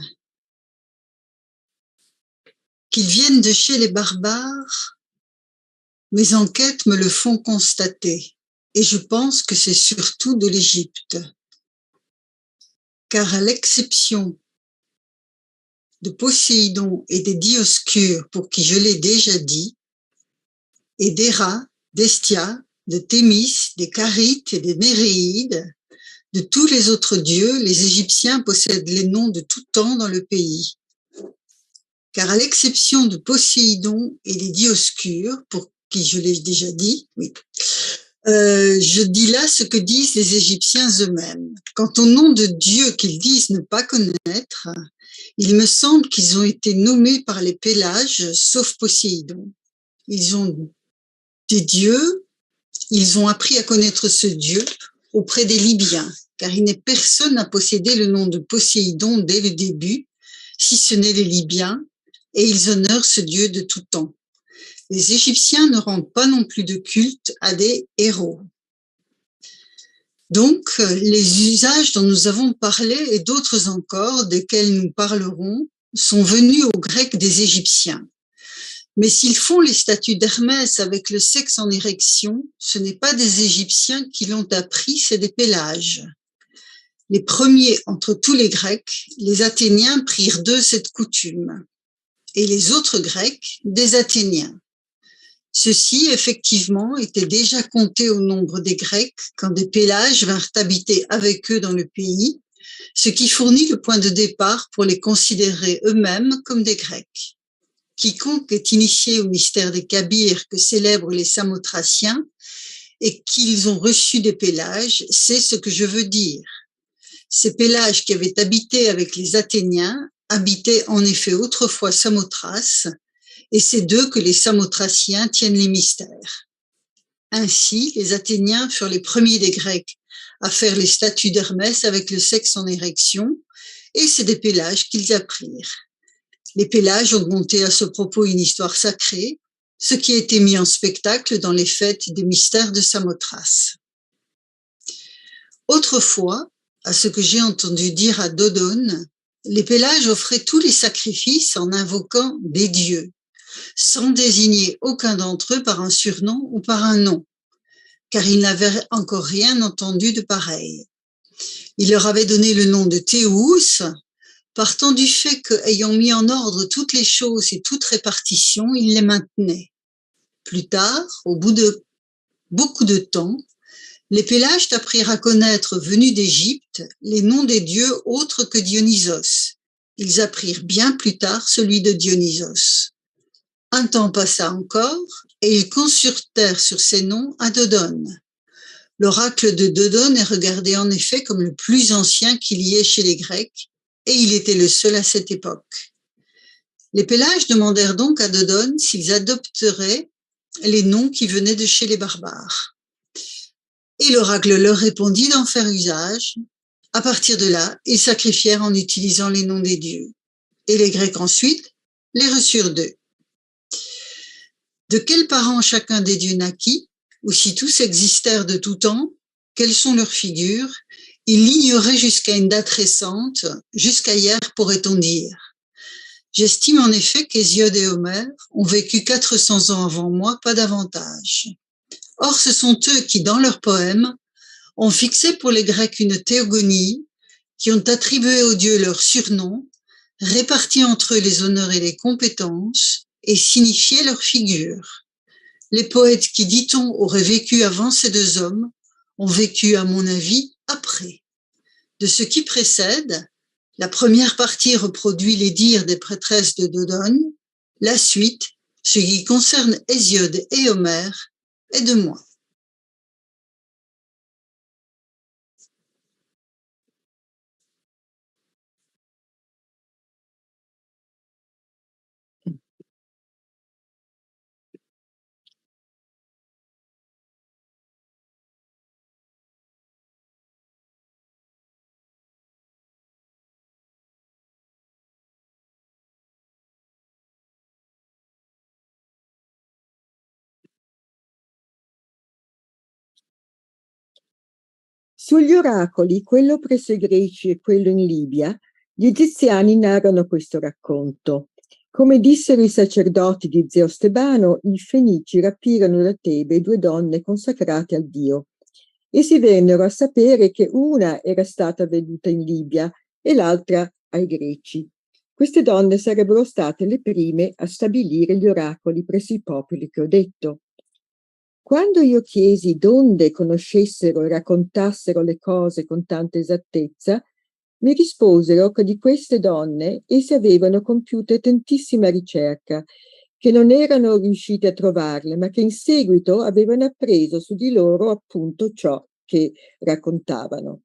Qu'ils viennent de chez les barbares, mes enquêtes me le font constater, et je pense que c'est surtout de l'Égypte. Car à l'exception de Poséidon et des Dioscures, pour qui je l'ai déjà dit, et d'Héra, d'Hestia, de Thémis, des Carites et des Néréides, De tous les autres dieux, les Égyptiens possèdent les noms de tout temps dans le pays. Car à l'exception de Poséidon et les Dioscures, pour qui je l'ai déjà dit, oui, je dis là ce que disent les Égyptiens eux-mêmes. Quant au nom de dieux qu'ils disent ne pas connaître, il me semble qu'ils ont été nommés par les Pélages, sauf Poséidon. Ils ont des dieux, ils ont appris à connaître ce dieu auprès des Libyens, car il n'est personne à posséder le nom de Poséidon dès le début, si ce n'est les Libyens, et ils honorent ce dieu de tout temps. Les Égyptiens ne rendent pas non plus de culte à des héros. Donc, les usages dont nous avons parlé et d'autres encore, desquels nous parlerons, sont venus aux Grecs des Égyptiens. Mais s'ils font les statues d'Hermès avec le sexe en érection, ce n'est pas des Égyptiens qui l'ont appris, c'est des Pélages. Les premiers entre tous les Grecs, les Athéniens prirent d'eux cette coutume, et les autres Grecs, des Athéniens. Ceux-ci, effectivement, étaient déjà comptés au nombre des Grecs quand des Pélages vinrent habiter avec eux dans le pays, ce qui fournit le point de départ pour les considérer eux-mêmes comme des Grecs. Quiconque est initié au mystère des Kabyres que célèbrent les Samothraciens et qu'ils ont reçu des Pélages, c'est ce que je veux dire. Ces Pélages qui avaient habité avec les Athéniens habitaient en effet autrefois Samothrace, et c'est d'eux que les Samothraciens tiennent les mystères. Ainsi, les Athéniens furent les premiers des Grecs à faire les statues d'Hermès avec le sexe en érection, et c'est des Pélages qu'ils apprirent. Les Pélages ont monté à ce propos une histoire sacrée, ce qui a été mis en spectacle dans les fêtes des mystères de Samothrace. Autrefois, à ce que j'ai entendu dire à Dodone, les Pélages offraient tous les sacrifices en invoquant des dieux, sans désigner aucun d'entre eux par un surnom ou par un nom, car ils n'avaient encore rien entendu de pareil. Il leur avait donné le nom de Théous, partant du fait que, ayant mis en ordre toutes les choses et toute répartition, il les maintenait. Plus tard, au bout de beaucoup de temps, les Pélages apprirent à connaître, venus d'Égypte, les noms des dieux autres que Dionysos. Ils apprirent bien plus tard celui de Dionysos. Un temps passa encore, et ils consultèrent sur ces noms à Dodone. L'oracle de Dodone est regardé en effet comme le plus ancien qu'il y ait chez les Grecs, et il était le seul à cette époque. Les Pélages demandèrent donc à Dodone s'ils adopteraient les noms qui venaient de chez les barbares. Et l'oracle leur répondit d'en faire usage. À partir de là, ils sacrifièrent en utilisant les noms des dieux. Et les Grecs ensuite les reçurent d'eux. De quels parents chacun des dieux naquit, ou si tous existèrent de tout temps, quelles sont leurs figures, il l'ignorait jusqu'à une date récente, jusqu'à hier pourrait-on dire. J'estime en effet qu'Hésiode et Homère ont vécu 400 ans avant moi, pas davantage. Or, ce sont eux qui, dans leurs poèmes, ont fixé pour les Grecs une théogonie, qui ont attribué aux dieux leurs surnoms, réparti entre eux les honneurs et les compétences, et signifié leurs figures. Les poètes qui, dit-on, auraient vécu avant ces deux hommes, ont vécu, à mon avis, après. De ce qui précède, la première partie reproduit les dires des prêtresses de Dodone, la suite, ce qui concerne Hésiode et Homère, est de moi. Sugli oracoli, quello presso i Greci e quello in Libia, gli egiziani narrano questo racconto. Come dissero i sacerdoti di Zeo Stebano, i Fenici rapirono da Tebe 2 donne consacrate al dio e si vennero a sapere che una era stata venuta in Libia e l'altra ai Greci. Queste donne sarebbero state le prime a stabilire gli oracoli presso i popoli che ho detto. Quando io chiesi donde conoscessero e raccontassero le cose con tanta esattezza, mi risposero che di queste donne esse avevano compiuto tantissima ricerca, che non erano riuscite a trovarle, ma che in seguito avevano appreso su di loro appunto ciò che raccontavano.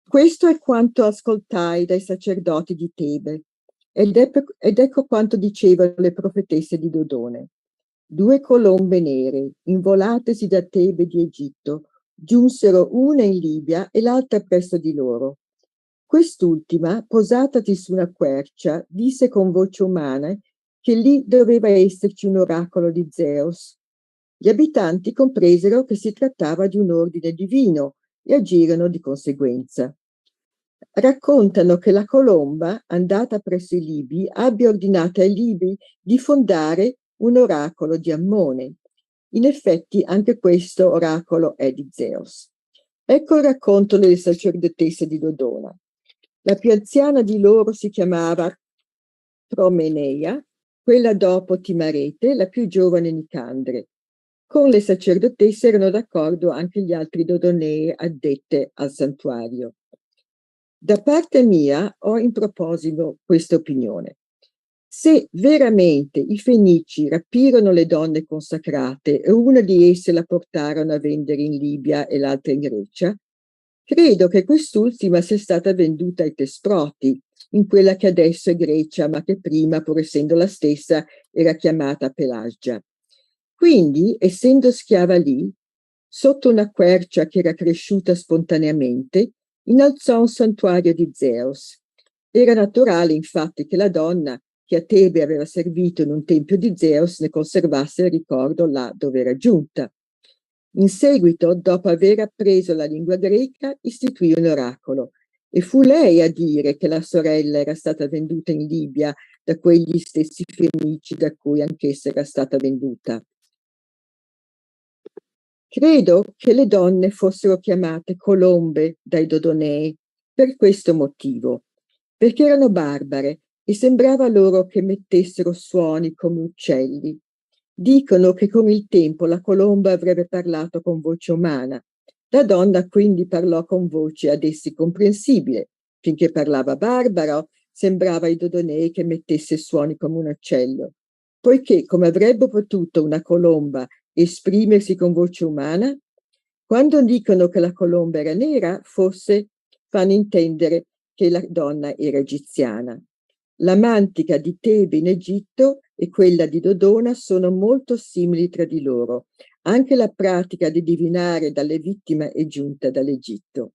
Questo è quanto ascoltai dai sacerdoti di Tebe, ed ecco quanto dicevano le profetesse di Dodone. 2 colombe nere, involatesi da Tebe di Egitto, giunsero una in Libia e l'altra presso di loro. Quest'ultima, posatasi su una quercia, disse con voce umana che lì doveva esserci un oracolo di Zeus. Gli abitanti compresero che si trattava di un ordine divino e agirono di conseguenza. Raccontano che la colomba, andata presso i Libi, abbia ordinato ai Libi di fondare un oracolo di Ammone. In effetti anche questo oracolo è di Zeus. Ecco il racconto delle sacerdotesse di Dodona. La più anziana di loro si chiamava Promeneia, quella dopo Timarete, la più giovane Nicandre. Con le sacerdotesse erano d'accordo anche gli altri dodonee addette al santuario. Da parte mia ho in proposito questa opinione. Se veramente i Fenici rapirono le donne consacrate e una di esse la portarono a vendere in Libia e l'altra in Grecia, credo che quest'ultima sia stata venduta ai Tesproti, in quella che adesso è Grecia, ma che prima, pur essendo la stessa, era chiamata Pelasgia. Quindi, essendo schiava lì, sotto una quercia che era cresciuta spontaneamente, innalzò un santuario di Zeus. Era naturale, infatti, che la donna, che a Tebe aveva servito in un tempio di Zeus, ne conservasse il ricordo là dove era giunta. In seguito, dopo aver appreso la lingua greca, istituì un oracolo e fu lei a dire che la sorella era stata venduta in Libia da quegli stessi Fenici da cui anch'essa era stata venduta. Credo che le donne fossero chiamate colombe dai Dodonei per questo motivo, perché erano barbare e sembrava loro che mettessero suoni come uccelli. Dicono che con il tempo la colomba avrebbe parlato con voce umana. La donna quindi parlò con voce ad essi comprensibile. Finché parlava barbaro, sembrava ai Dodonei che mettesse suoni come un uccello. Poiché, come avrebbe potuto una colomba esprimersi con voce umana? Quando dicono che la colomba era nera, forse fanno intendere che la donna era egiziana. La mantica di Tebe in Egitto e quella di Dodona sono molto simili tra di loro. Anche la pratica di divinare dalle vittime è giunta dall'Egitto.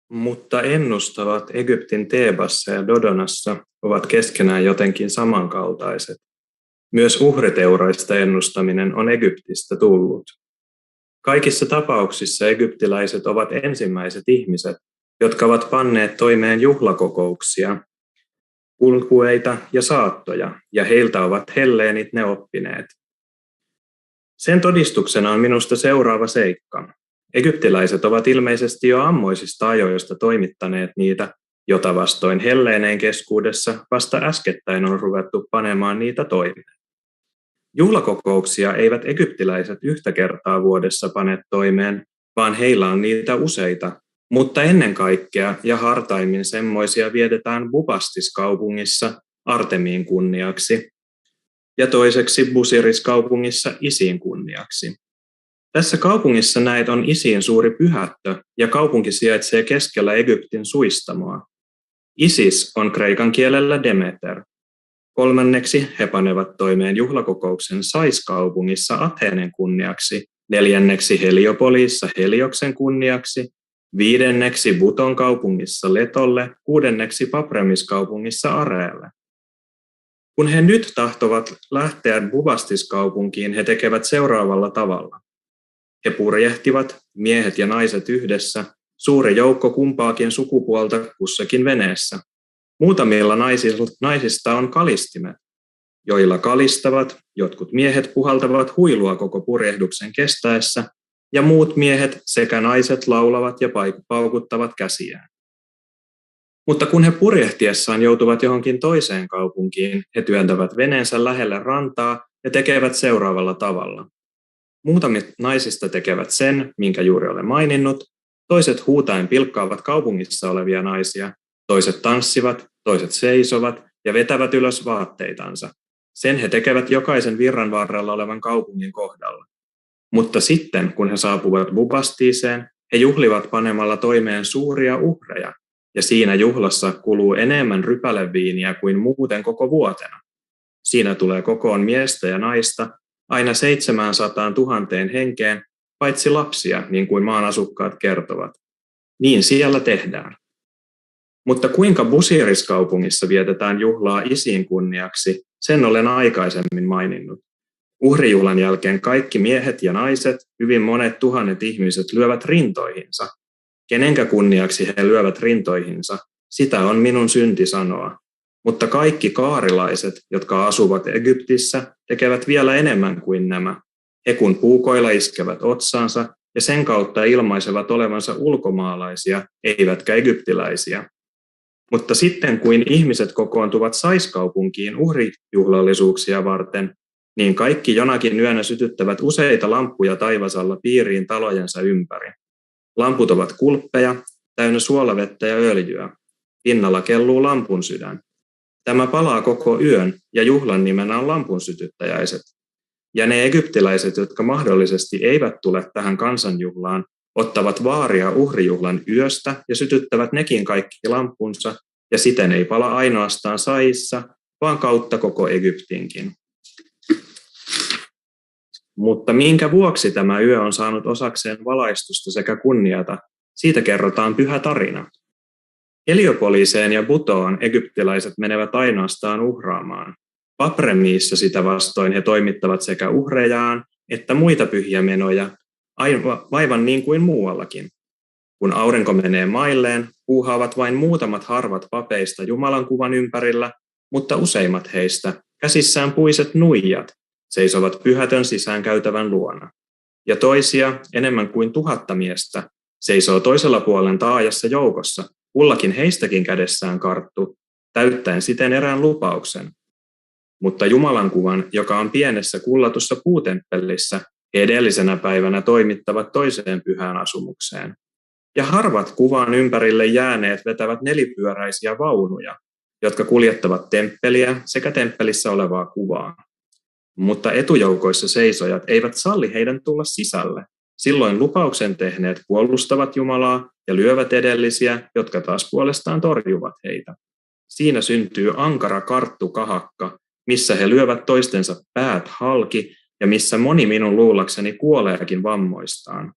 Mutta ennustavat Egyptin Teebassa ja Dodonassa ovat keskenään jotenkin samankaltaiset. Myös uhriteuraista ennustaminen on Egyptistä tullut. Kaikissa tapauksissa egyptiläiset ovat ensimmäiset ihmiset, jotka ovat panneet toimeen juhlakokouksia, kulkueita ja saattoja, ja heiltä ovat helleenit ne oppineet. Sen todistuksena on minusta seuraava seikka. Egyptiläiset ovat ilmeisesti jo ammoisista ajoista toimittaneet niitä, jota vastoin helleeneen keskuudessa vasta äskettäin on ruvettu panemaan niitä toimeen. Juhlakokouksia eivät egyptiläiset yhtä kertaa vuodessa pane toimeen, vaan heillä on niitä useita, mutta ennen kaikkea ja hartaimmin semmoisia vietetään Bubastis-kaupungissa Artemiin kunniaksi ja toiseksi Busiris-kaupungissa Isiin kunniaksi. Tässä kaupungissa näet on Isiin suuri pyhättö ja kaupunki sijaitsee keskellä Egyptin suistamoa. Isis on kreikan kielellä Demeter. Kolmanneksi he panevat toimeen juhlakokouksen Sais-kaupungissa Athenen kunniaksi, neljänneksi Heliopoliissa Helioksen kunniaksi, viidenneksi Buton kaupungissa Letolle, kuudenneksi Papremis-kaupungissa Areelle. Kun he nyt tahtovat lähteä Bubastis-kaupunkiin, he tekevät seuraavalla tavalla. He purjehtivat, miehet ja naiset yhdessä, suuri joukko kumpaakin sukupuolta kussakin veneessä. Muutamilla naisista on kalistimet, joilla kalistavat, jotkut miehet puhaltavat huilua koko purjehduksen kestäessä, ja muut miehet sekä naiset laulavat ja paukuttavat käsiään. Mutta kun he purjehtiessaan joutuvat johonkin toiseen kaupunkiin, he työntävät veneensä lähelle rantaa ja tekevät seuraavalla tavalla. Muutamit naisista tekevät sen, minkä juuri olen maininnut, toiset huutaen pilkkaavat kaupungissa olevia naisia, toiset tanssivat, toiset seisovat ja vetävät ylös vaatteitansa. Sen he tekevät jokaisen virran varrella olevan kaupungin kohdalla. Mutta sitten, kun he saapuvat Bubastiiseen, he juhlivat panemalla toimeen suuria uhreja, ja siinä juhlassa kuluu enemmän rypäleviiniä kuin muuten koko vuotena. Siinä tulee kokoon miestä ja naista, aina 700 000 henkeen, paitsi lapsia, niin kuin maan asukkaat kertovat. Niin siellä tehdään. Mutta kuinka Busiris-kaupungissa vietetään juhlaa isiin kunniaksi, sen olen aikaisemmin maininnut. Uhrijuhlan jälkeen kaikki miehet ja naiset, hyvin monet tuhannet ihmiset lyövät rintoihinsa. Kenenkä kunniaksi he lyövät rintoihinsa, sitä on minun synti sanoa. Mutta kaikki kaarilaiset, jotka asuvat Egyptissä, tekevät vielä enemmän kuin nämä. He kun puukoilla iskevät otsaansa ja sen kautta ilmaisevat olevansa ulkomaalaisia, eivätkä egyptiläisiä. Mutta sitten kuin ihmiset kokoontuvat Sais-kaupunkiin uhrijuhlallisuuksia varten, niin kaikki jonakin yönä sytyttävät useita lamppuja taivasalla piiriin talojensa ympäri. Lamput ovat kulppeja, täynnä suolavettä ja öljyä. Pinnalla kelluu lampun sydän. Tämä palaa koko yön ja juhlan nimenä on lampunsytyttäjäiset. Ja ne egyptiläiset, jotka mahdollisesti eivät tule tähän kansanjuhlaan, ottavat vaaria uhrijuhlan yöstä ja sytyttävät nekin kaikki lampunsa, ja siten ei pala ainoastaan Saissa, vaan kautta koko Egyptinkin. Mutta minkä vuoksi tämä yö on saanut osakseen valaistusta sekä kunniata, siitä kerrotaan pyhä tarina. Heliopoliseen ja Butoon egyptiläiset menevät ainoastaan uhraamaan. Papremiissa sitä vastoin he toimittavat sekä uhrejaan että muita pyhiä menoja, aivan niin kuin muuallakin. Kun aurinko menee mailleen, puuhaavat vain muutamat harvat papeista Jumalan kuvan ympärillä, mutta useimmat heistä, käsissään puiset nuijat, seisovat pyhätön sisäänkäytävän luona. Ja toisia, enemmän kuin 1000 miestä, seisoo toisella puolen taajassa joukossa, kullakin heistäkin kädessään karttu, täyttäen siten erään lupauksen. Mutta Jumalan kuvan, joka on pienessä kullatussa puutemppelissä, edellisenä päivänä toimittavat toiseen pyhään asumukseen. Ja harvat kuvan ympärille jääneet vetävät nelipyöräisiä vaunuja, jotka kuljettavat temppeliä sekä temppelissä olevaa kuvaa. Mutta etujoukoissa seisojat eivät salli heidän tulla sisälle. Silloin lupauksen tehneet puolustavat Jumalaa ja lyövät edellisiä, jotka taas puolestaan torjuvat heitä. Siinä syntyy ankara karttukahakka, missä he lyövät toistensa päät halki ja missä moni minun luullakseni kuoleekin vammoistaan.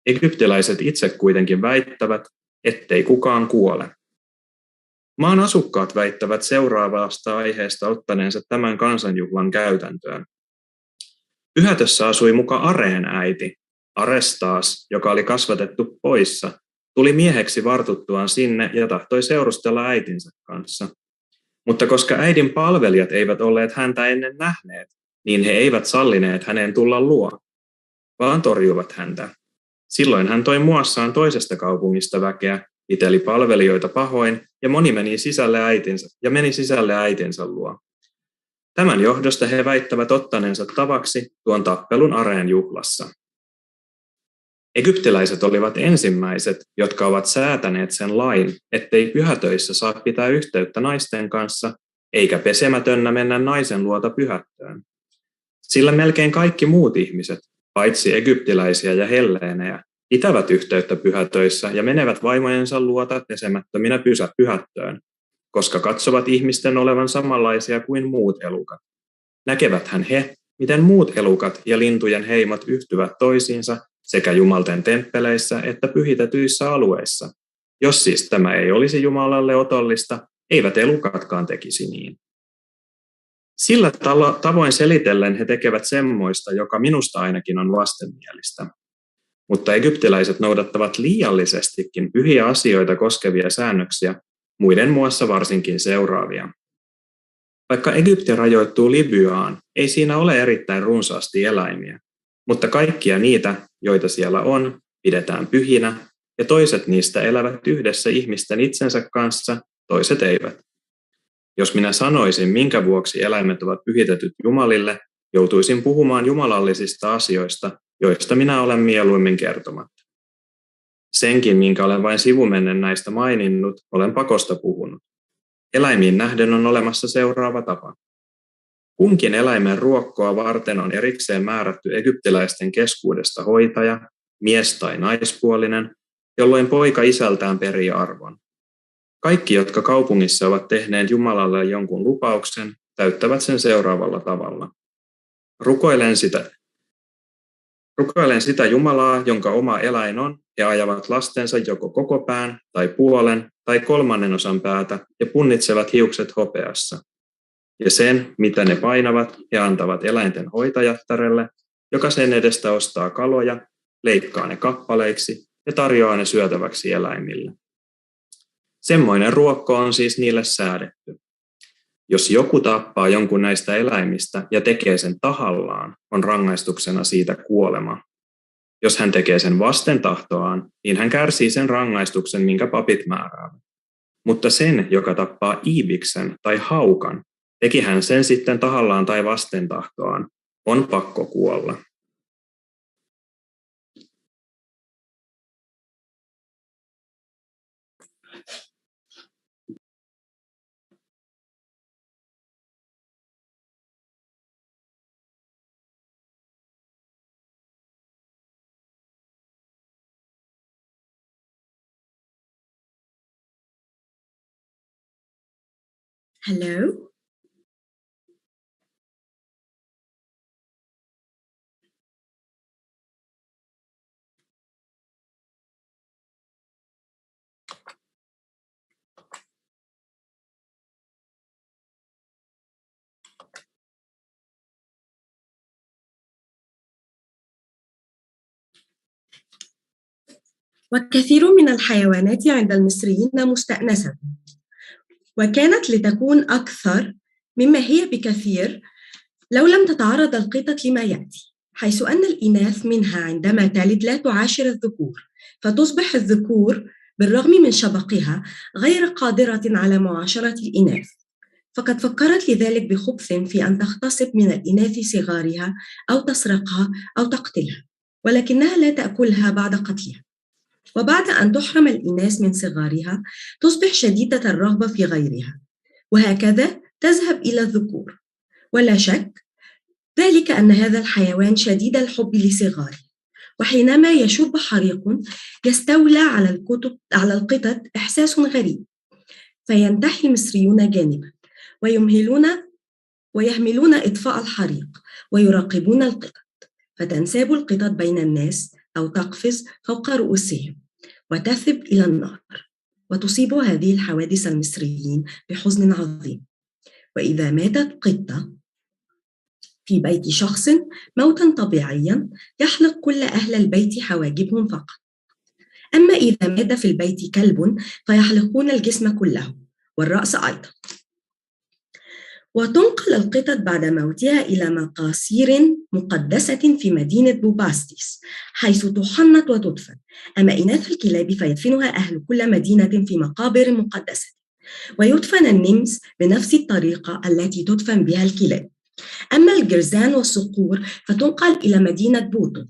Egyptiläiset itse kuitenkin väittävät, ettei kukaan kuole. Maan asukkaat väittävät seuraavasta aiheesta ottaneensa tämän kansanjuhlan käytäntöön. Pyhätössä asui muka Areen äiti. Ares taas, joka oli kasvatettu poissa, tuli mieheksi vartuttuaan sinne ja tahtoi seurustella äitinsä kanssa. Mutta koska äidin palvelijat eivät olleet häntä ennen nähneet, niin he eivät sallineet hänen tulla luo, vaan torjuvat häntä. Silloin hän toi muassaan toisesta kaupungista väkeä, piteli palvelijoita pahoin ja moni meni sisälle äitinsä luo. Tämän johdosta he väittävät ottaneensa tavaksi tuon tappelun Areen juhlassa. Egyptiläiset olivat ensimmäiset, jotka ovat säätäneet sen lain, ettei pyhätöissä saa pitää yhteyttä naisten kanssa, eikä pesemätönnä mennä naisen luota pyhättöön. Sillä melkein kaikki muut ihmiset, paitsi egyptiläisiä ja helleenejä, pitävät yhteyttä pyhätöissä ja menevät vaimojensa luota pesemättöminä pyhättöön, koska katsovat ihmisten olevan samanlaisia kuin muut elukat. Näkeväthän he, miten muut elukat ja lintujen heimot yhtyvät toisiinsa sekä jumalten temppeleissä että pyhitetyissä alueissa. Jos siis tämä ei olisi Jumalalle otollista, eivät elukatkaan tekisi niin. Sillä tavoin selitellen he tekevät semmoista, joka minusta ainakin on vastenmielistä. Mutta egyptiläiset noudattavat liiallisestikin pyhiä asioita koskevia säännöksiä, muiden muassa varsinkin seuraavia. Vaikka Egypti rajoittuu Libyaan, ei siinä ole erittäin runsaasti eläimiä, mutta kaikkia niitä, joita siellä on, pidetään pyhinä, ja toiset niistä elävät yhdessä ihmisten itsensä kanssa, toiset eivät. Jos minä sanoisin, minkä vuoksi eläimet ovat pyhitetyt jumalille, joutuisin puhumaan jumalallisista asioista, joista minä olen mieluimmin kertomatta. Senkin, minkä olen vain sivumennen näistä maininnut, olen pakosta puhunut. Eläimiin nähden on olemassa seuraava tapa. Kunkin eläimen ruokkoa varten on erikseen määrätty egyptiläisten keskuudesta hoitaja, mies tai naispuolinen, jolloin poika isältään perii arvon. Kaikki, jotka kaupungissa ovat tehneet Jumalalle jonkun lupauksen, täyttävät sen seuraavalla tavalla. Rukoilen sitä Jumalaa, jonka oma eläin on, he ajavat lastensa joko koko pään tai puolen tai 1/3 päätä ja punnitsevat hiukset hopeassa. Ja sen, mitä ne painavat, he antavat eläinten hoitajattarelle, joka sen edestä ostaa kaloja, leikkaa ne kappaleiksi ja tarjoaa ne syötäväksi eläimille. Semmoinen ruokko on siis niille säädetty. Jos joku tappaa jonkun näistä eläimistä ja tekee sen tahallaan, on rangaistuksena siitä kuolema. Jos hän tekee sen vasten tahtoaan, niin hän kärsii sen rangaistuksen, minkä papit määräävät. Mutta sen, joka tappaa iibiksen tai haukan, teki hän sen sitten tahallaan tai vasten tahtoaan, on pakko kuolla. Hello? وكثير من الحيوانات عند المصريين مستأنسة، وكانت لتكون أكثر مما هي بكثير لو لم تتعرض القطط لما يأتي، حيث أن الإناث منها عندما تلد لا تعاشر الذكور، فتصبح الذكور بالرغم من شبقها غير قادرة على معاشرة الإناث، فقد فكرت لذلك بخبث في أن تغتصب من الإناث صغارها أو تسرقها أو تقتلها، ولكنها لا تأكلها بعد قتلها. وبعد أن تحرم الإناث من صغارها تصبح شديدة الرغبة في غيرها، وهكذا تذهب إلى الذكور. ولا شك ذلك أن هذا الحيوان شديد الحب لصغاره، وحينما يشب حريق يستولى على القطط إحساس غريب، فينتحي المصريون جانبا ويهملون إطفاء الحريق ويراقبون القطط، فتنساب القطط بين الناس أو تقفز فوق رؤوسهم وتثب إلى النار، وتصيب هذه الحوادث المصريين بحزن عظيم. وإذا ماتت قطة في بيت شخص موتا طبيعيا يحلق كل أهل البيت حواجبهم فقط، أما إذا مات في البيت كلب فيحلقون الجسم كله والرأس أيضا. وتنقل القطط بعد موتها إلى مقاصير مقدسة في مدينة بوباستيس، حيث تحنط وتدفن. أما إناث الكلاب فيدفنها أهل كل مدينة في مقابر مقدسة، ويدفن النمس بنفس الطريقة التي تدفن بها الكلاب. أما الجرذان والصقور فتنقل إلى مدينة بوتو،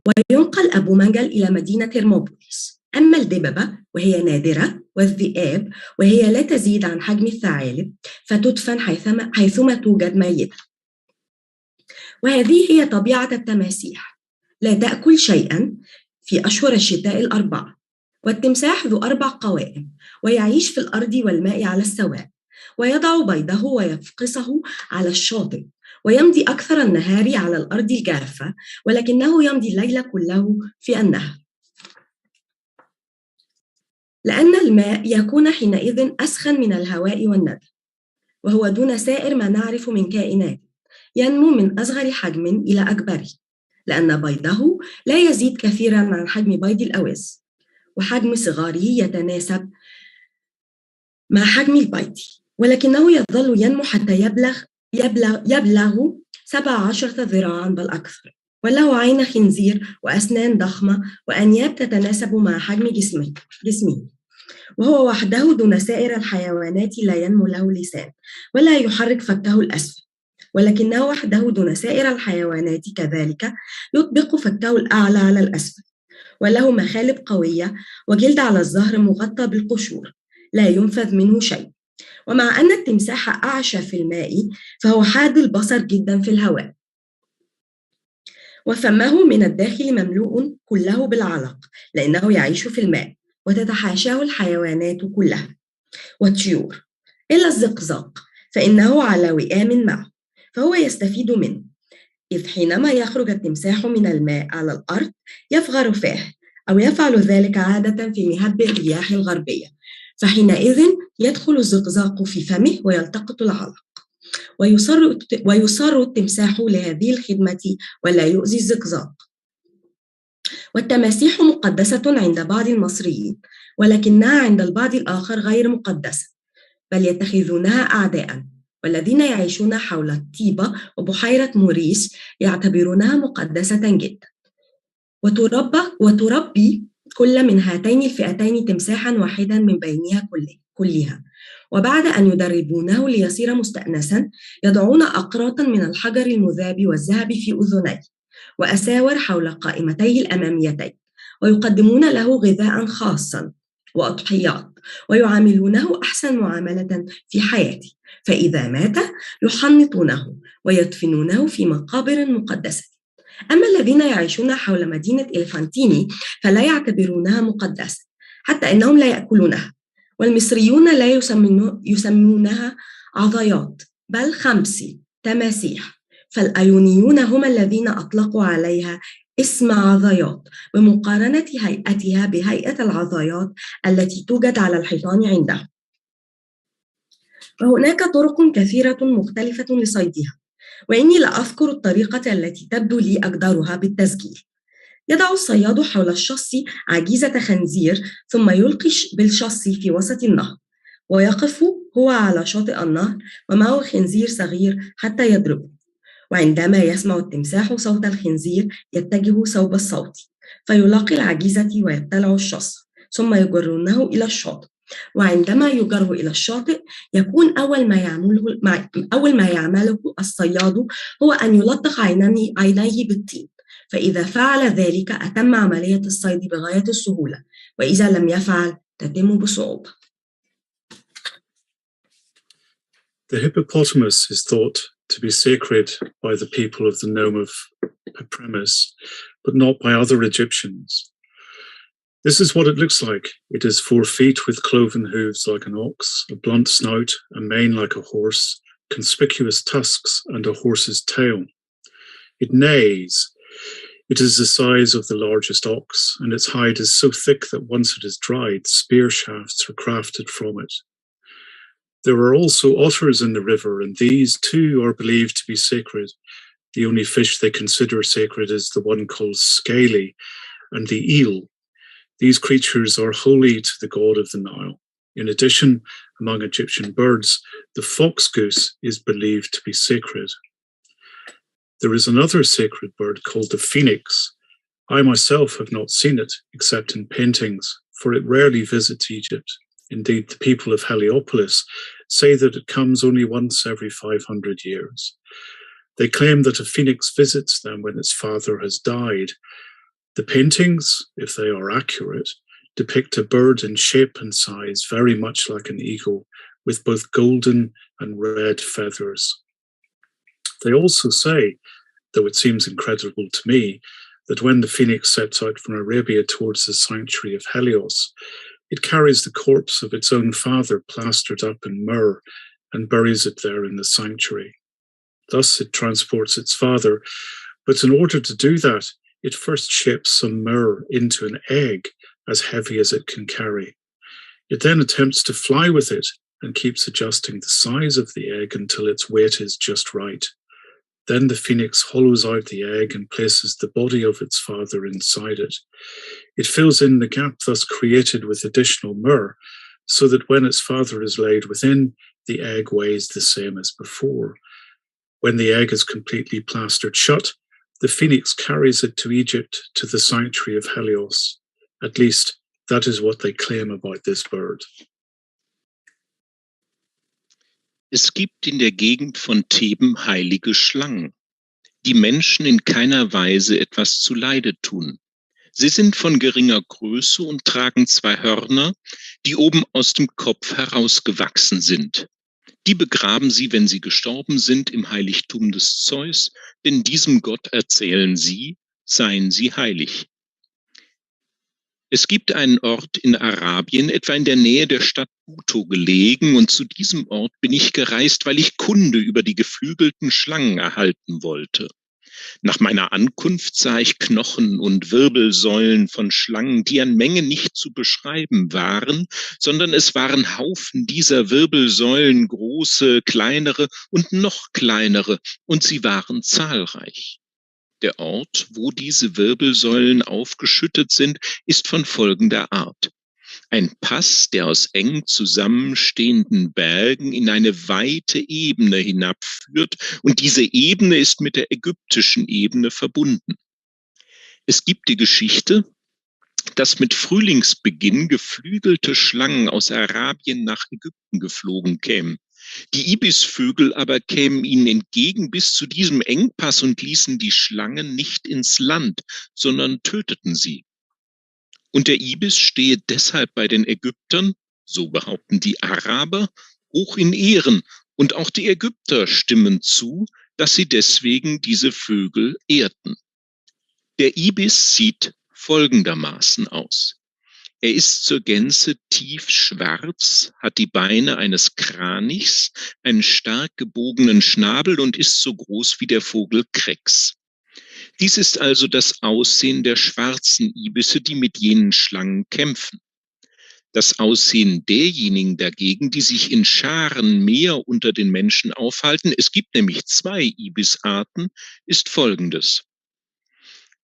وينقل أبو منجل إلى مدينة هرموبوليس. أما الدببة وهي نادرة والذئاب وهي لا تزيد عن حجم الثعالب فتدفن حيثما توجد ميتة. وهذه هي طبيعة التماسيح، لا تأكل شيئا في أشهر الشتاء ال4، والتمساح ذو 4 قوائم ويعيش في الأرض والماء على السواء، ويضع بيضه ويفقسه على الشاطئ، ويمضي أكثر النهار على الأرض الجافة، ولكنه يمضي الليل كله في النهر، لأن الماء يكون حينئذ أسخن من الهواء والندى، وهو دون سائر ما نعرف من كائنات، ينمو من أصغر حجم إلى أكبر، لأن بيضه لا يزيد كثيرا عن حجم بيض الأوز، وحجم صغاره يتناسب مع حجم البيض، ولكنه يظل ينمو حتى يبلغ 17 ذراعا بل أكثر، وله عين خنزير وأسنان ضخمة وأنياب تتناسب مع حجم جسمه، وهو وحده دون سائر الحيوانات لا ينمو له لسان ولا يحرك فكه الأسفل، ولكنه وحده دون سائر الحيوانات كذلك يطبق فكه الأعلى على الأسفل، وله مخالب قوية وجلد على الظهر مغطى بالقشور لا ينفذ منه شيء. ومع أن التمساح أعشى في الماء فهو حاد البصر جدا في الهواء، وفمه من الداخل مملوء كله بالعلق لأنه يعيش في الماء، وتتحاشاه الحيوانات كلها والطيور إلا الزقزاق فإنه على وئام معه فهو يستفيد منه، إذ حينما يخرج التمساح من الماء على الأرض يفغر فاه، أو يفعل ذلك عادة في مهب الرياح الغربية، فحينئذ يدخل الزقزاق في فمه ويلتقط العلق، ويصر التمساح لهذه الخدمة ولا يؤذي الزقزاق. والتماسيح مقدسة عند بعض المصريين، ولكنها عند البعض الآخر غير مقدسة، بل يتخذونها أعداء، والذين يعيشون حول الطيبة وبحيرة موريس يعتبرونها مقدسة جدا. وتربي كل من هاتين الفئتين تمساحا واحدا من بينها كلها، وبعد أن يدربونه ليصير مستأنسا يضعون أقراطا من الحجر المذاب والذهب في أذنيه وأساور حول قائمتيه الأماميتين، ويقدمون له غذاء خاصا وأضحيات، ويعاملونه أحسن معاملة في حياته، فإذا مات يحنطونه ويدفنونه في مقابر مقدسة. أما الذين يعيشون حول مدينة إلفانتيني فلا يعتبرونها مقدسة، حتى إنهم لا يأكلونها، والمصريون لا يسمونها عضيات بل خمسي تماسيح، فالأيونيون هم الذين أطلقوا عليها اسم عضيات بمقارنة هيئتها بهيئة العضيات التي توجد على الحيطان عندهم. وهناك طرق كثيرة مختلفة لصيدها، وإني لا أذكر الطريقة التي تبدو لي أقدرها بالتسجيل. يضع الصياد حول الشص عجيزة خنزير ثم يلقي بالشص في وسط النهر، ويقف هو على شاطئ النهر ومعه خنزير صغير حتى يضربه، وعندما يسمع التمساح صوت الخنزير يتجه صوب الصوت فيلاقي العجيزة ويبتلع الشص، ثم يجرونه إلى الشاطئ، وعندما يجره إلى الشاطئ يكون أول ما يعمله الصياد هو أن يلطخ عينيه بالطين، فإذا فعل ذلك أتم عملية الصيد بغاية السهولة، وإذا لم يفعل تتم بصعوبة. The hippopotamus is thought to be sacred by the people of the nome of Hippopotamus, but not by other Egyptians. This is what it looks like. It is 4 feet with cloven hooves like an ox, a blunt snout, a mane like a horse, conspicuous tusks, and a horse's tail. It neighs. It is the size of the largest ox, and its hide is so thick that once it is dried, spear shafts are crafted from it. There are also otters in the river, and these too are believed to be sacred. The only fish they consider sacred is the one called scaly, and the eel. These creatures are holy to the god of the Nile. In addition, among Egyptian birds, the fox goose is believed to be sacred. There is another sacred bird called the phoenix. I myself have not seen it except in paintings, for it rarely visits Egypt. Indeed, the people of Heliopolis say that it comes only once every 500 years. They claim that a phoenix visits them when its father has died. The paintings, if they are accurate, depict a bird in shape and size very much like an eagle, with both golden and red feathers. They also say, though it seems incredible to me, that when the phoenix sets out from Arabia towards the sanctuary of Helios, it carries the corpse of its own father plastered up in myrrh and buries it there in the sanctuary. Thus it transports its father, but in order to do that, it first shapes some myrrh into an egg as heavy as it can carry. It then attempts to fly with it and keeps adjusting the size of the egg until its weight is just right. Then the phoenix hollows out the egg and places the body of its father inside it. It fills in the gap thus created with additional myrrh, so that when its father is laid within, the egg weighs the same as before. When the egg is completely plastered shut, the phoenix carries it to Egypt, to the sanctuary of Helios. At least, that is what they claim about this bird. Es gibt in der Gegend von Theben heilige Schlangen, die Menschen in keiner Weise etwas zuleide tun. Sie sind von geringer Größe und tragen 2 Hörner, die oben aus dem Kopf herausgewachsen sind. Die begraben sie, wenn sie gestorben sind, im Heiligtum des Zeus, denn diesem Gott erzählen sie, seien sie heilig. Es gibt einen Ort in Arabien, etwa in der Nähe der Stadt Buto gelegen, und zu diesem Ort bin ich gereist, weil ich Kunde über die geflügelten Schlangen erhalten wollte. Nach meiner Ankunft sah ich Knochen und Wirbelsäulen von Schlangen, die an Menge nicht zu beschreiben waren, sondern es waren Haufen dieser Wirbelsäulen, große, kleinere und noch kleinere, und sie waren zahlreich. Der Ort, wo diese Wirbelsäulen aufgeschüttet sind, ist von folgender Art. Ein Pass, der aus eng zusammenstehenden Bergen in eine weite Ebene hinabführt, und diese Ebene ist mit der ägyptischen Ebene verbunden. Es gibt die Geschichte, dass mit Frühlingsbeginn geflügelte Schlangen aus Arabien nach Ägypten geflogen kämen. Die Ibisvögel aber kämen ihnen entgegen bis zu diesem Engpass und ließen die Schlangen nicht ins Land, sondern töteten sie. Und der Ibis stehe deshalb bei den Ägyptern, so behaupten die Araber, hoch in Ehren, und auch die Ägypter stimmen zu, dass sie deswegen diese Vögel ehrten. Der Ibis sieht folgendermaßen aus. Er ist zur Gänze tief schwarz, hat die Beine eines Kranichs, einen stark gebogenen Schnabel und ist so groß wie der Vogel Krex. Dies ist also das Aussehen der schwarzen Ibisse, die mit jenen Schlangen kämpfen. Das Aussehen derjenigen dagegen, die sich in Scharen mehr unter den Menschen aufhalten, es gibt nämlich 2 Ibisarten, ist folgendes.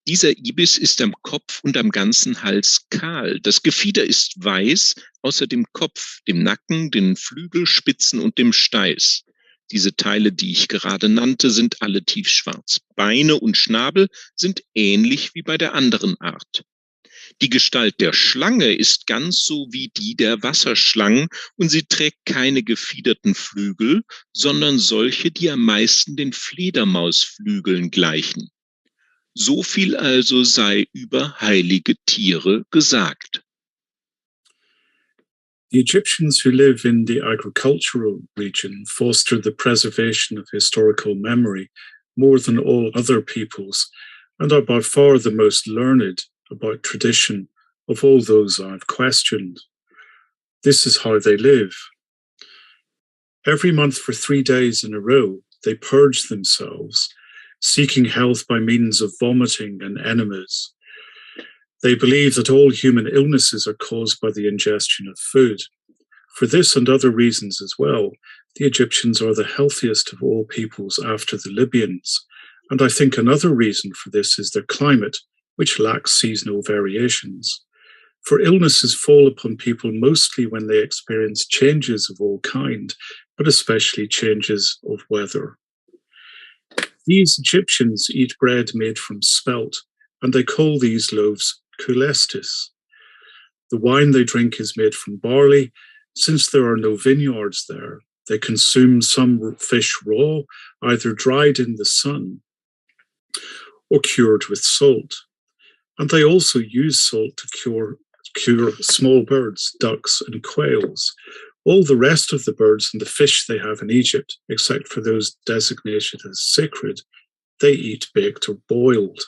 Dieser Ibis ist am Kopf und am ganzen Hals kahl. Das Gefieder ist weiß, außer dem Kopf, dem Nacken, den Flügelspitzen und dem Steiß. Diese Teile, die ich gerade nannte, sind alle tiefschwarz. Beine und Schnabel sind ähnlich wie bei der anderen Art. Die Gestalt der Schlange ist ganz so wie die der Wasserschlangen, und sie trägt keine gefiederten Flügel, sondern solche, die am meisten den Fledermausflügeln gleichen. So viel also sei über heilige Tiere gesagt. The Egyptians who live in the agricultural region foster the preservation of historical memory more than all other peoples, and are by far the most learned about tradition of all those I've questioned. This is how they live. Every month for 3 days in a row, they purge themselves, seeking health by means of vomiting and enemas. They believe that all human illnesses are caused by the ingestion of food. For this and other reasons as well, the Egyptians are the healthiest of all peoples after the Libyans. And I think another reason for this is their climate, which lacks seasonal variations. For illnesses fall upon people mostly when they experience changes of all kind, but especially changes of weather. These Egyptians eat bread made from spelt, and they call these loaves kulestis. The wine they drink is made from barley. Since there are no vineyards there, they consume some fish raw, either dried in the sun or cured with salt. And they also use salt to cure small birds, ducks, and quails. All the rest of the birds and the fish they have in Egypt, except for those designated as sacred, they eat baked or boiled.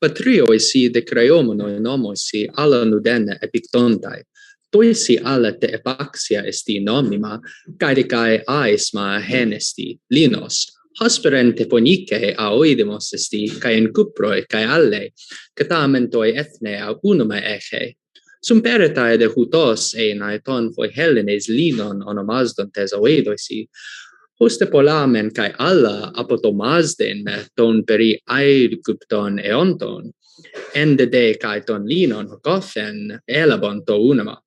Patrioisi de creomonoi nomoisi alla nudene epictontai, toisi alla te epaxia esti nomima, caedicae aisma henesti, linos, hosperente ponice a oidemos esti, cae in cuproi, cae alle, catamentoi ethne a unume eche. Sum peretae de hutos einae ton foi Hellenes linon onomasdontes oidoisi, hoste polamen cae alla apotomasden ton peri aericupton eonton, ende de cae ton linon gothen elabonto unuma.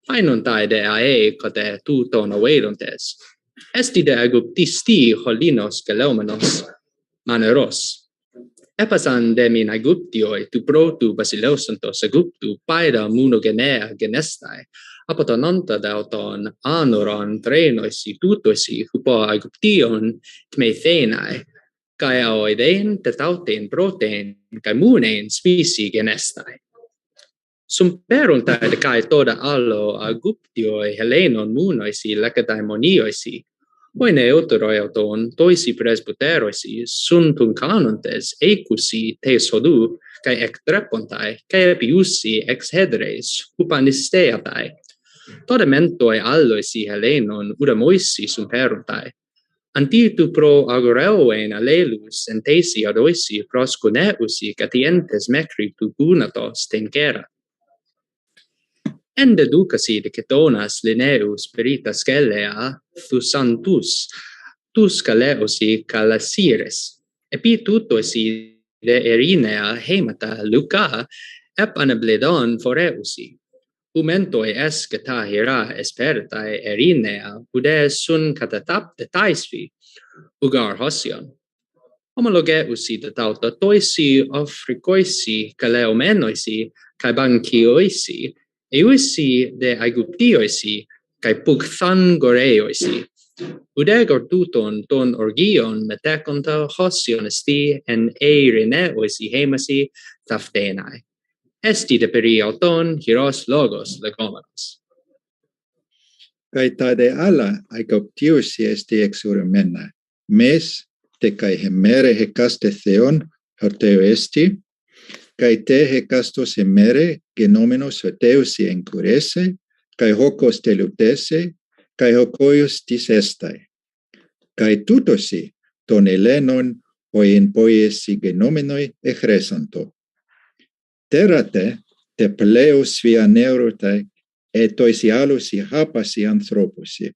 Ainontai de ae kate tuton avedontes. Esti de Aegyptisti holinos galeomenos maneros. Epasan de min Aegyptioi tu protu basileosantos Aegyptu paida munogenea genestai. Apotonanta dauton anoron trenoisi tutoisi hupo Aegyption tmeithenai. Kai aoidein tetautein protein kai muunein specie genestai. Sumperuntai de kai toda allo Aegyptioi Helenon muunoisi lacedaemonioisi. Oine autoroiauton toisi presbyteroisi suntun canontes ecusi teis hodu kai ectrepontai kai epiusi ex hedres hupanisteatai. Todementoi alloisi Helenon udamoisi sumperuntai. Antitu pro agoreoen alelus entesi adoisi proscuneusi catientes mecri tugunatos tencera. Ende ducasi de ketonas lineus peritas scelea thusantus, tus caleosi calasires, epi tutosi de erinea hemata luca ep anabledon foreusi. Umentoi escata hira espertae erinea ude sun catatapte taisvi, ugar hosion. Homologeusi de tauta toisi africoisi caleomenoisi cae bancioisi, eusi de Aegyptioisi cae pugthangoreoisi. Udegor tuton ton orgion meteconta hosion esti en eireneoisi hemasi taftenae. Esti de periauton hieros logos legomenos. Kai tade ala Aegyptioisi esti exuremena. Mes te kai hemere hecaste theon horteo esti, kai te hecastos hemere genomenos horteusi encurese, kai hocos telutese, kai hocoius tis estai. Kai tutosi ton elenon oin poiesi genomenoi echresanto. Terate te pleus via neurotai etoisi alusi hapasi anthroposi.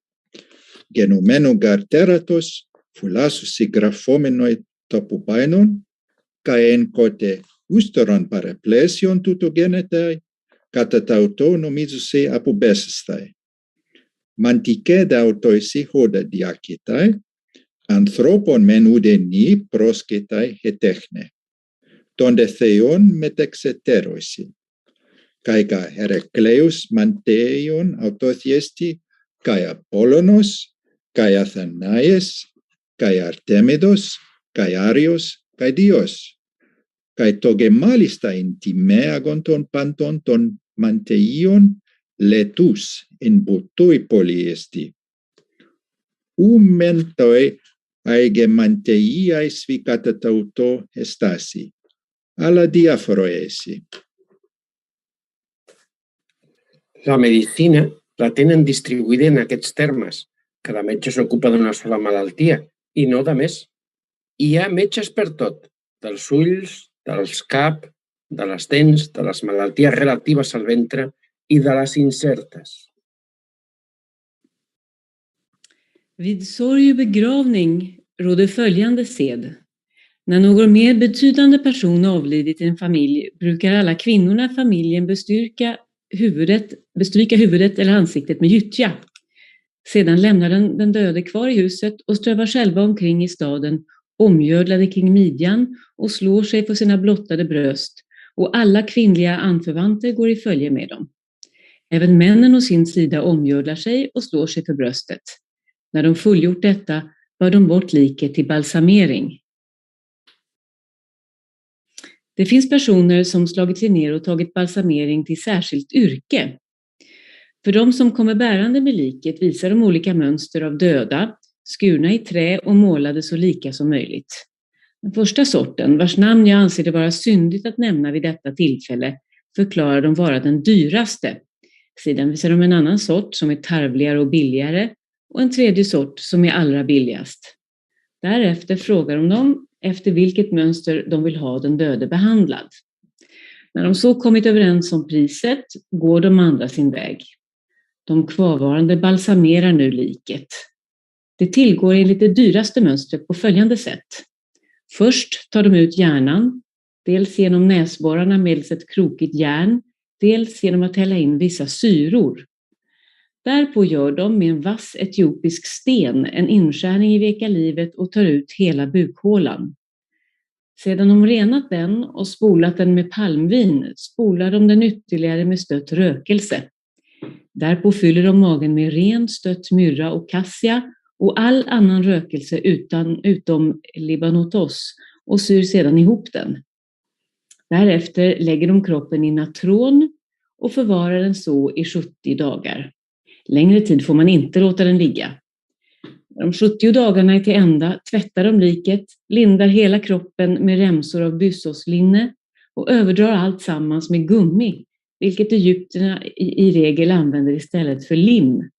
Genomenu gar teratos fulasusi graphomenoi topupainon, kai en kote ustoron paraplesion tutogenetai, katatautonomisusi apubesestai. Mantike dautoisi hoda diakitai, anthropon menudeni prosketai hetechne. Tonde theon metexeteroisi. Kai ka Heracleus manteion autothiesti, kai Apollonos, kai Athanaes, kai Artemidos, kai Arios, kai Dios. Kai togemalista intime agonton panton ton manteion letus in butui poliesti. Mentoi aege manteiais vicatatauto estasi. Alla diaforoesi. La medicina la tenen distribuïda en aquests termes. Cada metge s'ocupa d'una sola malaltia i no de més. Hi ha metges per tot, dels ulls, dels cap, de les dents, de les malalties relatives al ventre i de les incertes. Vid sorg och begravning råder följande sed. När någon mer betydande person avlidit i en familj brukar alla kvinnorna i familjen bestryka huvudet eller ansiktet med gyttja. Sedan lämnar den döde kvar i huset och strövar själva omkring i staden, omgördlade kring midjan och slår sig på sina blottade bröst, och alla kvinnliga anförvanter går i följe med dem. Även männen å sin sida omgördlar sig och slår sig för bröstet. När de fullgjort detta bar de bort liket till balsamering. Det finns personer som slagit sig ner och tagit balsamering till särskilt yrke. För de som kommer bärande med liket visar de olika mönster av döda, skurna i trä och målade så lika som möjligt. Den första sorten, vars namn jag anser det vara syndigt att nämna vid detta tillfälle, förklarar de vara den dyraste. Sedan visar de en annan sort som är tarvligare och billigare och en tredje sort som är allra billigast. Därefter frågar de dem efter vilket mönster de vill ha den döde behandlad. När de så kommit överens om priset går de andra sin väg. De kvarvarande balsamerar nu liket. Det tillgår enligt det dyraste mönstret på följande sätt. Först tar de ut hjärnan, dels genom näsborrarna med ett krokigt järn, dels genom att hälla in vissa syror. Därpå gör de med en vass etiopisk sten en inskärning i veka livet och tar ut hela bukhålan. Sedan de renat den och spolat den med palmvin spolar de den ytterligare med stött rökelse. Därpå fyller de magen med ren stött myrra och kassia och all annan rökelse utom libanotos och syr sedan ihop den. Därefter lägger de kroppen i natron och förvarar den så i 70 dagar. Längre tid får man inte låta den ligga. När de 70 dagarna är till ända tvättar de liket, lindar hela kroppen med remsor av byssoslinne och överdrar allt sammans med gummi, vilket egyptierna i regel använder istället för lim.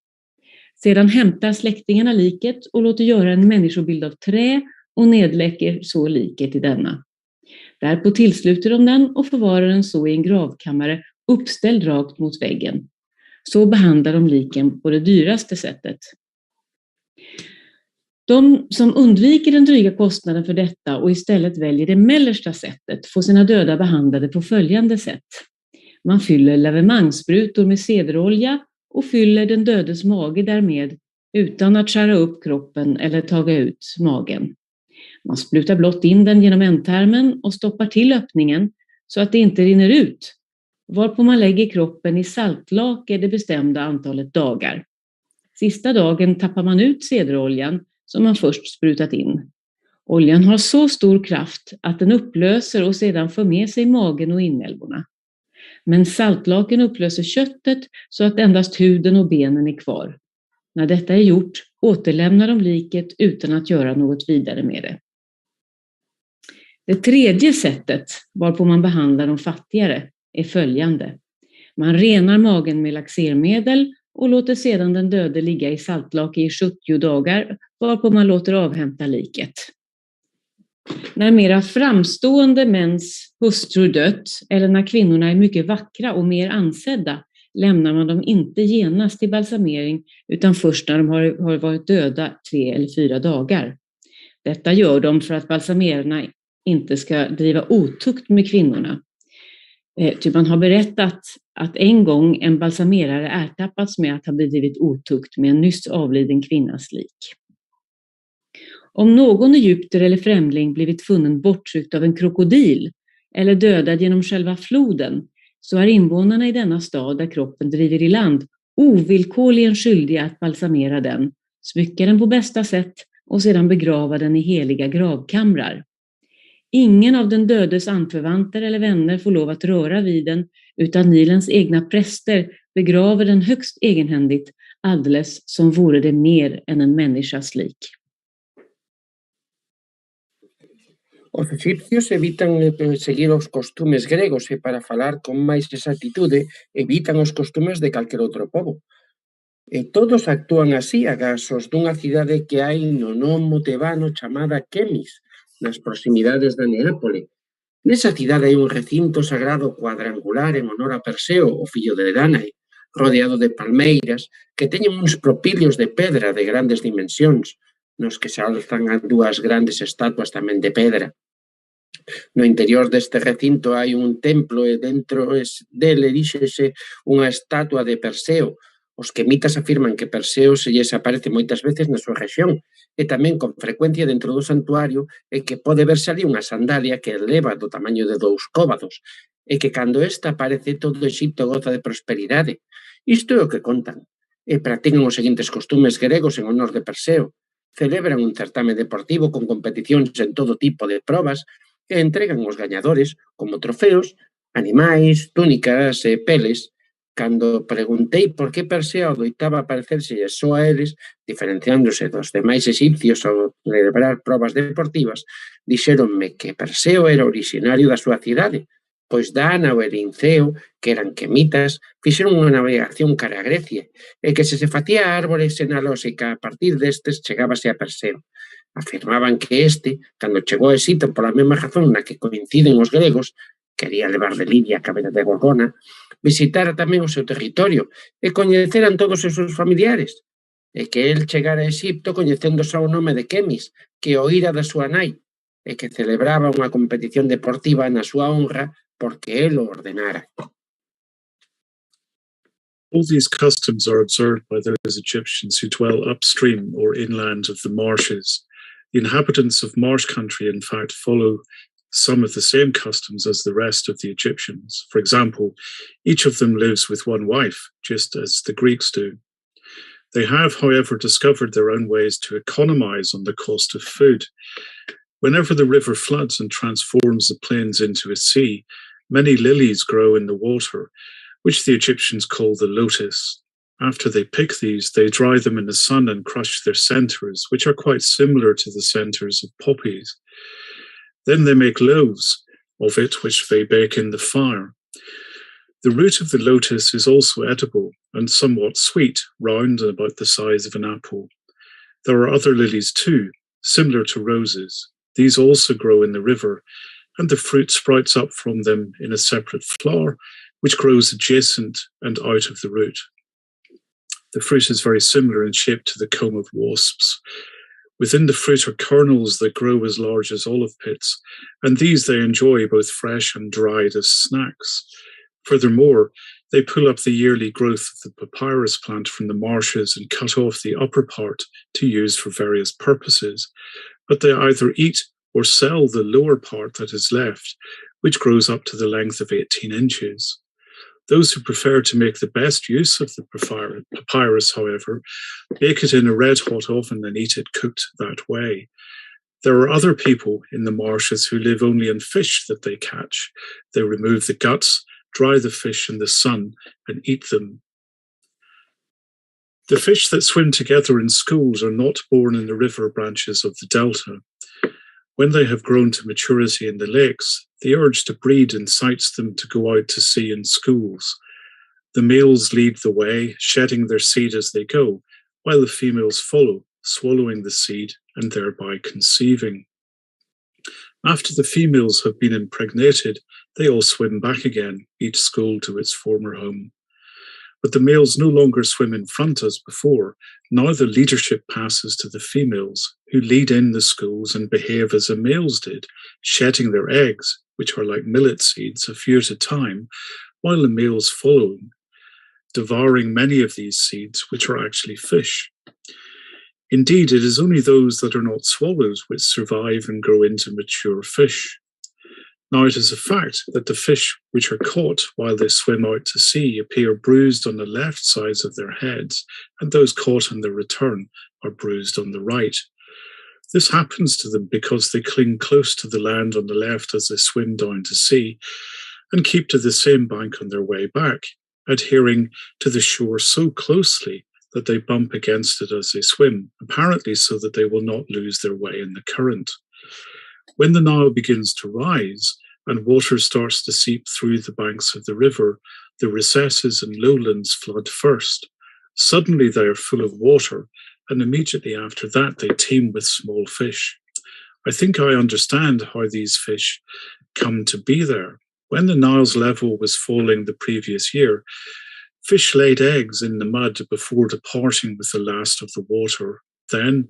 Sedan hämtar släktingarna liket och låter göra en människobild av trä och nedläcker så liket i denna. Därpå tillsluter de den och förvarar den så i en gravkammare uppställd rakt mot väggen. Så behandlar de liken på det dyraste sättet. De som undviker den dryga kostnaden för detta och istället väljer det mellersta sättet får sina döda behandlade på följande sätt. Man fyller lavemangssprutor med cederolja och fyller den dödes mage därmed utan att skära upp kroppen eller taga ut magen. Man sprutar blott in den genom ändtarmen och stoppar till öppningen så att det inte rinner ut, varpå man lägger kroppen i saltlake det bestämda antalet dagar. Sista dagen tappar man ut cederoljan som man först sprutat in. Oljan har så stor kraft att den upplöser och sedan för med sig magen och inälvorna. Men saltlaken upplöser köttet så att endast huden och benen är kvar. När detta är gjort återlämnar de liket utan att göra något vidare med det. Det tredje sättet varpå man behandlar de fattigare är följande. Man renar magen med laxermedel och låter sedan den döde ligga i saltlake i 70 dagar varpå man låter avhämta liket. När mera framstående mäns hustrur dött eller när kvinnorna är mycket vackra och mer ansedda lämnar man dem inte genast till balsamering utan först när de har varit döda 3 eller 4 dagar. Detta gör de för att balsamerarna inte ska driva otukt med kvinnorna. Ty man har berättat att en gång en balsamerare ertappats med att ha bedrivit otukt med en nyss avliden kvinnas lik. Om någon egypter eller främling blivit funnen bortryckt av en krokodil eller dödad genom själva floden så är invånarna i denna stad där kroppen driver i land ovillkorligen skyldiga att balsamera den, smycka den på bästa sätt och sedan begrava den i heliga gravkamrar. Ingen av den dödes anförvanter eller vänner får lov att röra vid den utan Nilens egna präster begraver den högst egenhändigt alldeles som vore det mer än en människas lik. Os egipcios evitan seguir os costumes gregos e para falar con máis exactitude evitan os costumes de calquer outro povo. E todos actúan así agasos dunha cidade que hai no nomo tebano chamada Quemis, nas proximidades da Neápole. Nesa cidade hai un recinto sagrado cuadrangular en honor a Perseo, o fillo de Danae, rodeado de palmeiras que teñen uns propilios de pedra de grandes dimensións, nos que se alzan a 2 grandes estatuas tamén de pedra. No interior deste recinto hai un templo e dentro dele eríxese unha estatua de Perseo. Os quemitas afirman que Perseo se lles aparece moitas veces na súa rexión e tamén con frecuencia dentro do santuario e que pode verse ali unha sandalia que eleva do tamaño de 2 cóbados e que cando esta aparece todo Egipto goza de prosperidade. Isto é o que contan. E practican os seguintes costumes gregos en honor de Perseo. Celebran un certame deportivo con competicións en todo tipo de probas e entregan aos gañadores como trofeos, animais, túnicas e peles. Cando preguntei por que Perseo adoitaba parecerse só a eles, diferenciándose dos demais egipcios ao celebrar probas deportivas, dixéronme que Perseo era orixinario da súa cidade, pois Dánao e Linceo, que eran quemitas, fixeron unha navegación cara a Grecia, e que se facía árbores na lóxica a partir destes chegábase a Perseo. Afirmaban que este, cando chegou a Egipto pola mesma razón na que coinciden os gregos, quería levar de Libia a cabeza de Gorgona, visitara tamén o seu territorio e coñeceran todos os seus familiares, e que el chegara a Egipto coñecendo só o nome de Quemis, que oíra da súa nai, e que celebraba unha competición deportiva na súa honra porque el o ordenara. All these customs are observed by those Egyptians who dwell upstream or inland of the marshes. The inhabitants of marsh country, in fact, follow some of the same customs as the rest of the Egyptians. For example, each of them lives with one wife, just as the Greeks do. They have, however, discovered their own ways to economize on the cost of food. Whenever the river floods and transforms the plains into a sea, many lilies grow in the water, which the Egyptians call the lotus. After they pick these, they dry them in the sun and crush their centers, which are quite similar to the centers of poppies. Then they make loaves of it, which they bake in the fire. The root of the lotus is also edible and somewhat sweet, round and about the size of an apple. There are other lilies too, similar to roses. These also grow in the river, and the fruit sprouts up from them in a separate flower, which grows adjacent and out of the root. The fruit is very similar in shape to the comb of wasps. Within the fruit are kernels that grow as large as olive pits, and these they enjoy both fresh and dried as snacks. Furthermore, they pull up the yearly growth of the papyrus plant from the marshes and cut off the upper part to use for various purposes, but they either eat or sell the lower part that is left, which grows up to the length of 18 inches. Those who prefer to make the best use of the papyrus, however, bake it in a red-hot oven and eat it cooked that way. There are other people in the marshes who live only on fish that they catch. They remove the guts, dry the fish in the sun, and eat them. The fish that swim together in schools are not born in the river branches of the delta. When they have grown to maturity in the lakes, the urge to breed incites them to go out to sea in schools. The males lead the way, shedding their seed as they go, while the females follow, swallowing the seed and thereby conceiving. After the females have been impregnated, they all swim back again, each school to its former home. But the males no longer swim in front as before. Now the leadership passes to the females, who lead in the schools and behave as the males did, shedding their eggs, which are like millet seeds, a few at a time, while the males follow, devouring many of these seeds, which are actually fish. Indeed, it is only those that are not swallowed which survive and grow into mature fish. Now it is a fact that the fish which are caught while they swim out to sea appear bruised on the left sides of their heads, and those caught on their return are bruised on the right. This happens to them because they cling close to the land on the left as they swim down to sea, and keep to the same bank on their way back, adhering to the shore so closely that they bump against it as they swim, apparently so that they will not lose their way in the current. When the Nile begins to rise and water starts to seep through the banks of the river, the recesses and lowlands flood first. Suddenly they are full of water, and immediately after that they teem with small fish. I think I understand how these fish come to be there. When the Nile's level was falling the previous year, fish laid eggs in the mud before departing with the last of the water. Then,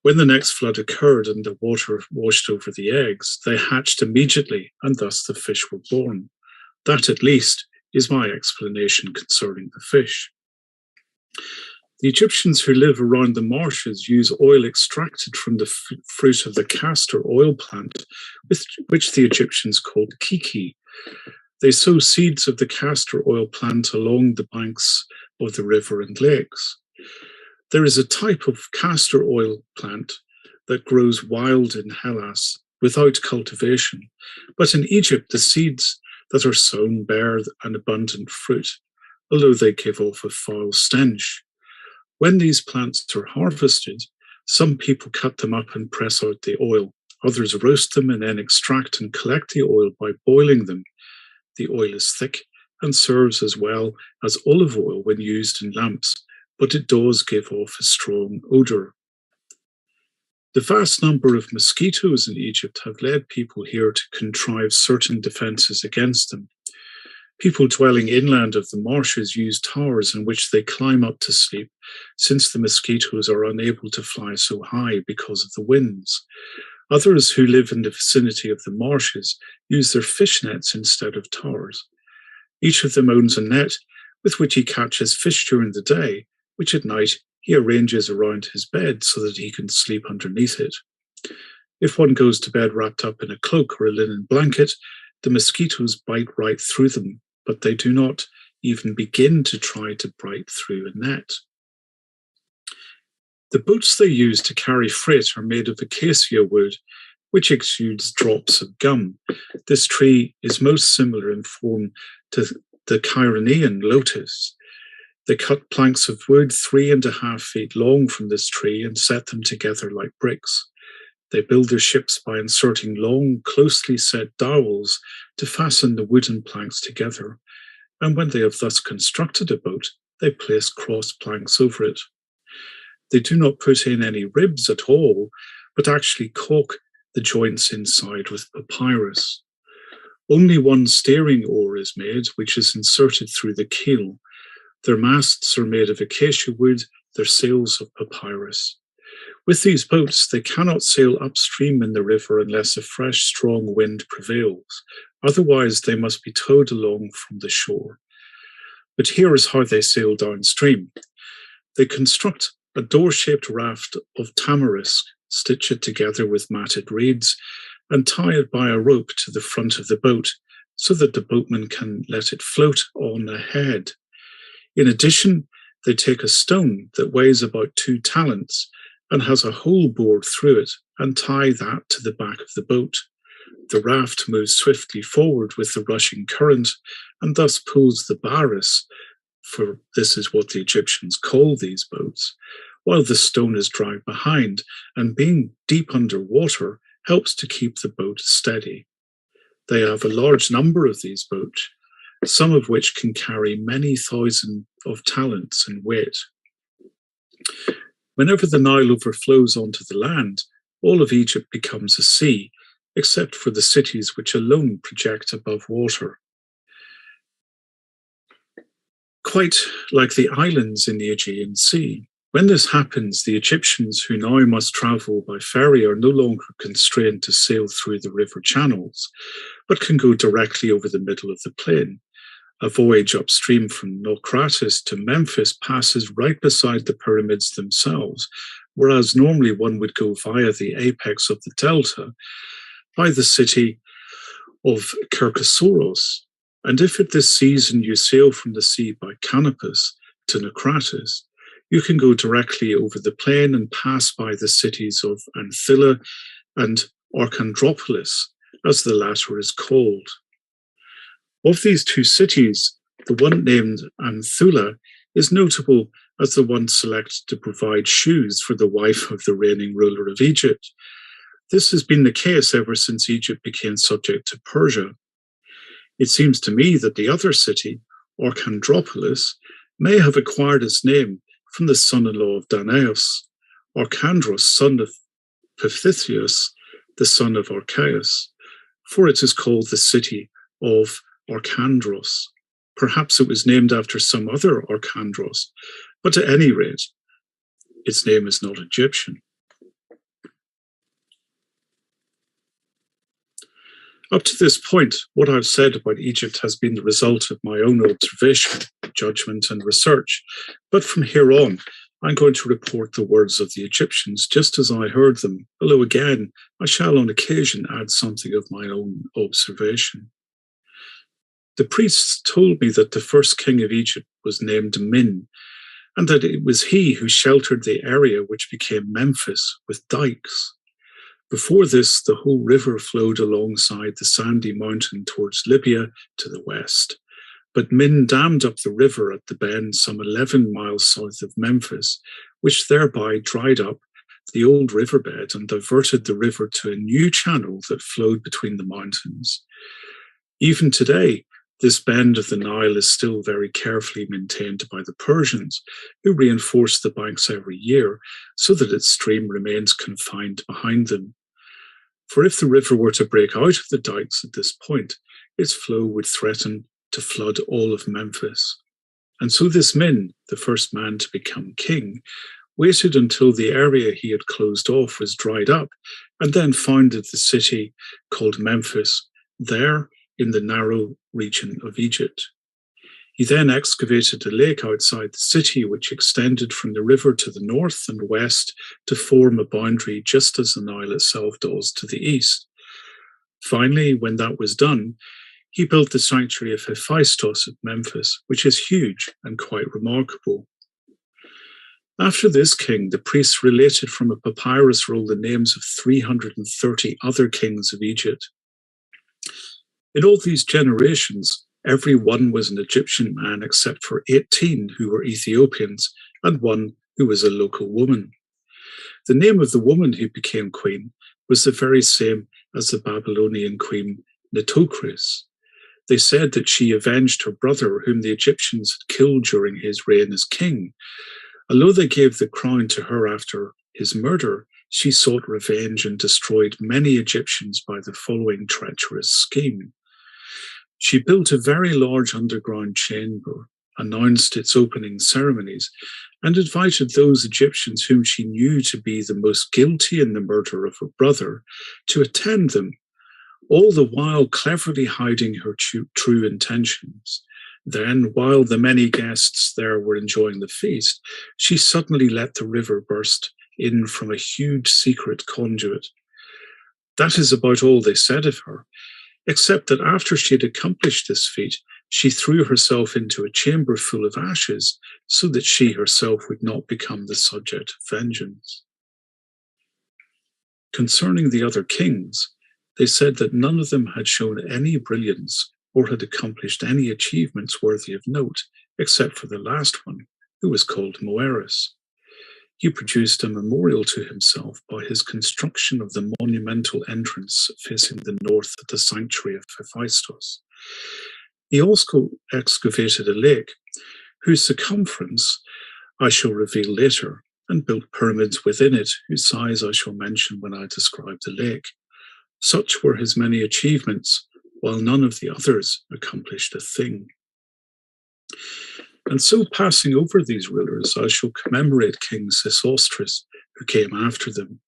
when the next flood occurred and the water washed over the eggs, they hatched immediately, and thus the fish were born. That, at least, is my explanation concerning the fish. The Egyptians who live around the marshes use oil extracted from the fruit of the castor oil plant, which the Egyptians called kiki. They sow seeds of the castor oil plant along the banks of the river and lakes. There is a type of castor oil plant that grows wild in Hellas without cultivation, but in Egypt the seeds that are sown bear an abundant fruit, although they give off a foul stench. When these plants are harvested, some people cut them up and press out the oil. Others roast them and then extract and collect the oil by boiling them. The oil is thick and serves as well as olive oil when used in lamps, but it does give off a strong odor. The vast number of mosquitoes in Egypt have led people here to contrive certain defenses against them. People dwelling inland of the marshes use towers in which they climb up to sleep, since the mosquitoes are unable to fly so high because of the winds. Others who live in the vicinity of the marshes use their fish nets instead of towers. Each of them owns a net with which he catches fish during the day, which at night he arranges around his bed so that he can sleep underneath it. If one goes to bed wrapped up in a cloak or a linen blanket, the mosquitoes bite right through them, but they do not even begin to try to bite through a net. The boats they use to carry freight are made of acacia wood, which exudes drops of gum. This tree is most similar in form to the Cyrenian lotus. They cut planks of wood 3.5 feet long from this tree and set them together like bricks. They build their ships by inserting long, closely set dowels to fasten the wooden planks together, and when they have thus constructed a boat, they place cross planks over it. They do not put in any ribs at all, but actually caulk the joints inside with papyrus. Only one steering oar is made, which is inserted through the keel. Their masts are made of acacia wood, their sails of papyrus. With these boats, they cannot sail upstream in the river unless a fresh, strong wind prevails. Otherwise, they must be towed along from the shore. But here is how they sail downstream. They construct a door-shaped raft of tamarisk, stitch it together with matted reeds, and tie it by a rope to the front of the boat so that the boatman can let it float on ahead. In addition, they take a stone that weighs about 2 talents and has a hole bored through it and tie that to the back of the boat. The raft moves swiftly forward with the rushing current and thus pulls the barris, for this is what the Egyptians call these boats, while the stone is dragged behind, and being deep underwater helps to keep the boat steady. They have a large number of these boats, some of which can carry many thousand of talents in weight. Whenever the Nile overflows onto the land, all of Egypt becomes a sea, except for the cities which alone project above water. Quite like the islands in the Aegean Sea. When this happens, the Egyptians who now must travel by ferry are no longer constrained to sail through the river channels, but can go directly over the middle of the plain. A voyage upstream from Caucasus to Memphis passes right beside the pyramids themselves, whereas normally one would go via the apex of the delta by the city of Caucasus. And if at this season you sail from the sea by Canopus to Naucratis, you can go directly over the plain and pass by the cities of Anthilla and Archandropolis, as the latter is called. Of these 2 cities, the one named Anthula is notable as the one selected to provide shoes for the wife of the reigning ruler of Egypt. This has been the case ever since Egypt became subject to Persia. It seems to me that the other city, Archandropolis, may have acquired its name from the son-in-law of Danaus, Arcandros, son of Pithithius, the son of Archaeus, for it is called the city of Arcandros. Perhaps it was named after some other Arcandros, but at any rate, its name is not Egyptian. Up to this point, what I've said about Egypt has been the result of my own observation, judgment, and research. But from here on, I'm going to report the words of the Egyptians just as I heard them, although again, I shall on occasion add something of my own observation. The priests told me that the first king of Egypt was named Min, and that it was he who sheltered the area which became Memphis with dikes. Before this, the whole river flowed alongside the sandy mountain towards Libya to the west. But Min dammed up the river at the bend some 11 miles south of Memphis, which thereby dried up the old riverbed and diverted the river to a new channel that flowed between the mountains. Even today, this bend of the Nile is still very carefully maintained by the Persians, who reinforce the banks every year so that its stream remains confined behind them. For if the river were to break out of the dikes at this point, its flow would threaten to flood all of Memphis. And so this Min, the first man to become king, waited until the area he had closed off was dried up, and then founded the city called Memphis, there in the narrow region of Egypt. He then excavated a lake outside the city, which extended from the river to the north and west to form a boundary just as the Nile itself does to the east. Finally, when that was done, he built the sanctuary of Hephaestus at Memphis, which is huge and quite remarkable. After this king, the priests related from a papyrus roll the names of 330 other kings of Egypt. In all these generations, every one was an Egyptian man except for 18 who were Ethiopians and one who was a local woman. The name of the woman who became queen was the very same as the Babylonian queen Nitocris. They said that she avenged her brother, whom the Egyptians had killed during his reign as king. Although they gave the crown to her after his murder, she sought revenge and destroyed many Egyptians by the following treacherous scheme. She built a very large underground chamber, announced its opening ceremonies, and invited those Egyptians whom she knew to be the most guilty in the murder of her brother to attend them, all the while cleverly hiding her true intentions. Then, while the many guests there were enjoying the feast, she suddenly let the river burst in from a huge secret conduit. That is about all they said of her, except that after she had accomplished this feat, she threw herself into a chamber full of ashes so that she herself would not become the subject of vengeance. Concerning the other kings, they said that none of them had shown any brilliance or had accomplished any achievements worthy of note, except for the last one, who was called Moeris. He produced a memorial to himself by his construction of the monumental entrance facing the north at the sanctuary of Hephaestus. He also excavated a lake, whose circumference I shall reveal later, and built pyramids within it, whose size I shall mention when I describe the lake. Such were his many achievements, while none of the others accomplished a thing. And so, passing over these rulers, I shall commemorate King Sesostris, who came after them.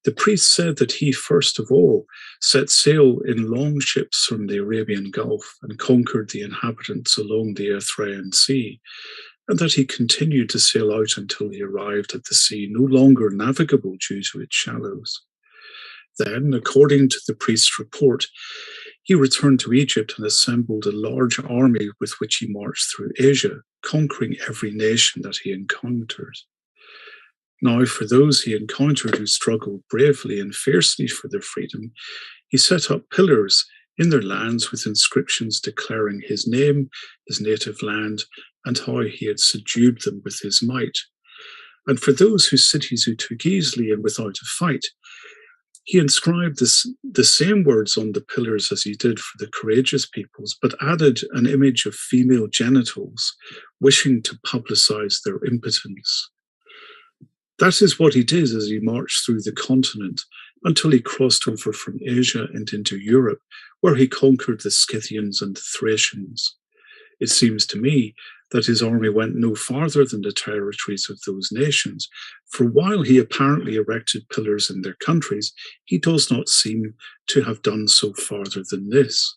The priest said that he first of all set sail in long ships from the Arabian Gulf and conquered the inhabitants along the Erythraean Sea, and that he continued to sail out until he arrived at the sea no longer navigable due to its shallows. Then, according to the priest's report, he returned to Egypt and assembled a large army with which he marched through Asia, conquering every nation that he encountered. Now, for those he encountered who struggled bravely and fiercely for their freedom, he set up pillars in their lands with inscriptions declaring his name, his native land, and how he had subdued them with his might. And for those whose cities he took easily and without a fight, he inscribed the same words on the pillars as he did for the courageous peoples, but added an image of female genitals, wishing to publicize their impotence. That is what he did as he marched through the continent until he crossed over from Asia and into Europe, where he conquered the Scythians and the Thracians. It seems to me that his army went no farther than the territories of those nations, for while he apparently erected pillars in their countries, he does not seem to have done so farther than this.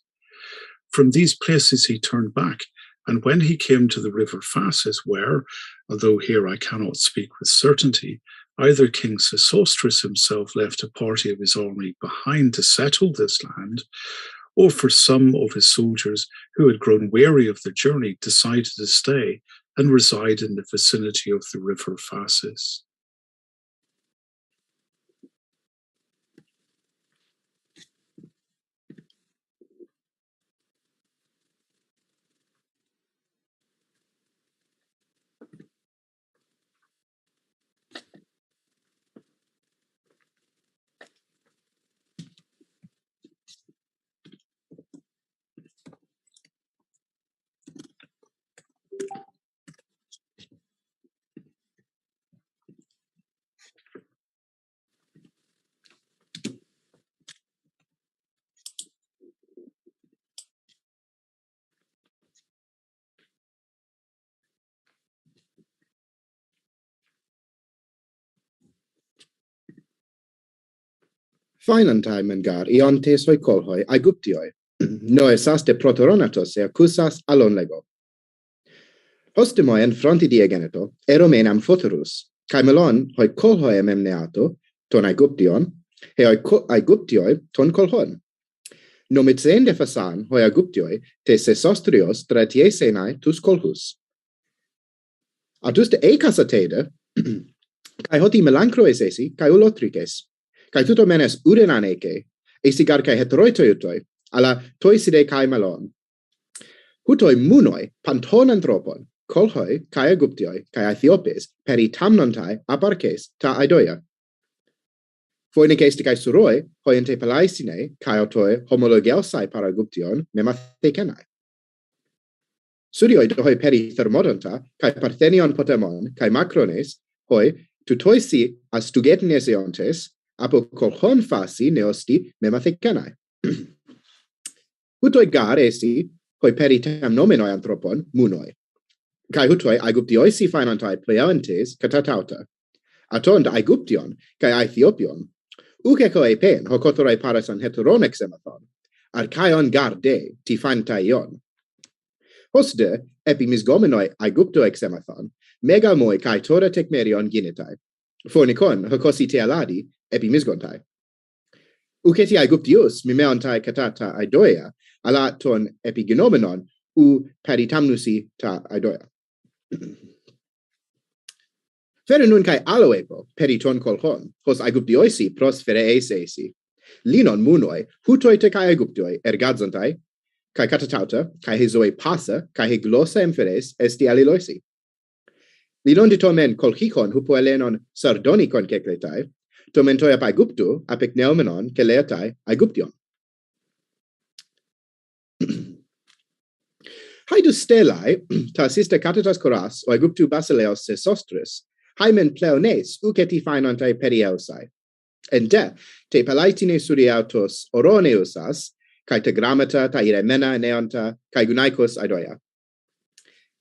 From these places he turned back, and when he came to the river Phasis, where, although here I cannot speak with certainty, either King Sesostris himself left a party of his army behind to settle this land, or for some of his soldiers who had grown weary of the journey decided to stay and reside in the vicinity of the river Phasis. Finantaimen gar iontes voi kolhoi Aegyptioi, noesas de protoronatos e accusas alon lego. Hostemoen frontidiegeneto, eromen amphoterus, kai melon hoi kolhoi memneato, ton Aegyption, he hoi Aegyptioi ton kolhon. Nomitsen de fasan hoi Aegyptioi te sesostrios tratiesenai tus kolhus. Atus de ecasatede, kai hoti melancroes esi, kai ulotrices, kai tuto menes urenaneke, esigar kai heteroitoiutoi, ala toiside kai melon. Hutoi munoi panton anthropon, kolhoi kai Aegyptioi, kai Ethiopes, peri tamnontai abarces ta aidoia. Foinices de kai suroi, hoiente palaisine, kai autoi homologelsai para Aegyption, memathekenai. Surioi hoi peri thermodonta, kai parthenion potemon, kai macrones, hoi tutoisi astugetines eontes, apo kolhon fasi neosti memathekenai. Hutoi gar esi, hoi peri temnomenoi anthropon, munoi. Kai hutoi Aegyptioisi finantai pleontes katatauta. Aton da Aegyption, kai Ethiopion, ukeko epen hokotoroi parasan heteronex emathon, archaion garde ti fantaion. Hosde, epimisgomenoi Aegyptoex emathon, megamoi kai tora tekmerion ginitai, fornikon hokosi te aladi epimisgontai. Uketi Aegyptius mimeontai katata aidoia, ala ton epigenomenon u peritamnusi ta aidoia. Fere nun kai aloepo, periton kolhon, hos Aegyptioisi prosfere eisi. Linon munoi, hutoite kai Aegyptioi ergadzontai, kai katatauta, kai hezoi pasa, kai he glossa emferes esti aliloisi. Linon ditomen kolhikon hupoelenon sardonikon kekletai, tomentoi ap Aegyptu, apec neomenon keleatai Aegyption. Haidus stelai, ta siste katatas koras, o Aegyptu basileos sesostris, haimen pleones uketi finantai perieusai. Ente, te palaitine suriautos oroneusas, kai tegramata, ta iremena neonta, kai gunaikos aidoia.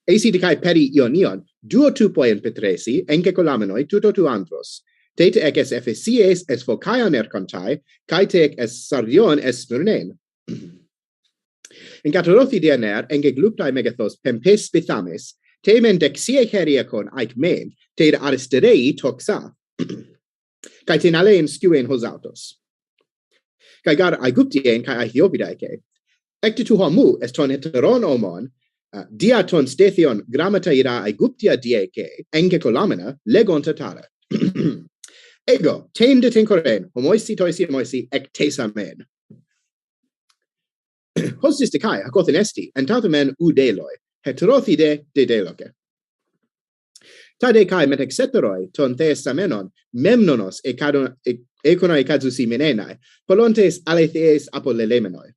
Esi de kai peri ionion, duo tupoien petresi, enke colamenoi tuto tu andros, te ec es efesies es focaion ercontai, kai te ec es sardion es smyrnen. In catorothi diener, enge gluptai megathos pempes pithames, temen dexie heriacon aic men, te aristerei toxa. Kai ten alein skuen hosautos. Kai gar Aegyptien kai Ethiopidaike. Ecte tu homu est ton heteron omon, dia ton stethion grammata ira Aegyptia dieke, enge colamina, legonta tara. Ego, ten de tencoren, homoisi toisi moisi ectesa men. Hostis de kai, hacothen esti, entautomen u deloi, heterothide de deloke. Tade kai metexeteroi ton theestamenon, memnonos econoi kadzusi menenai, polontes alethees apolelemenoi.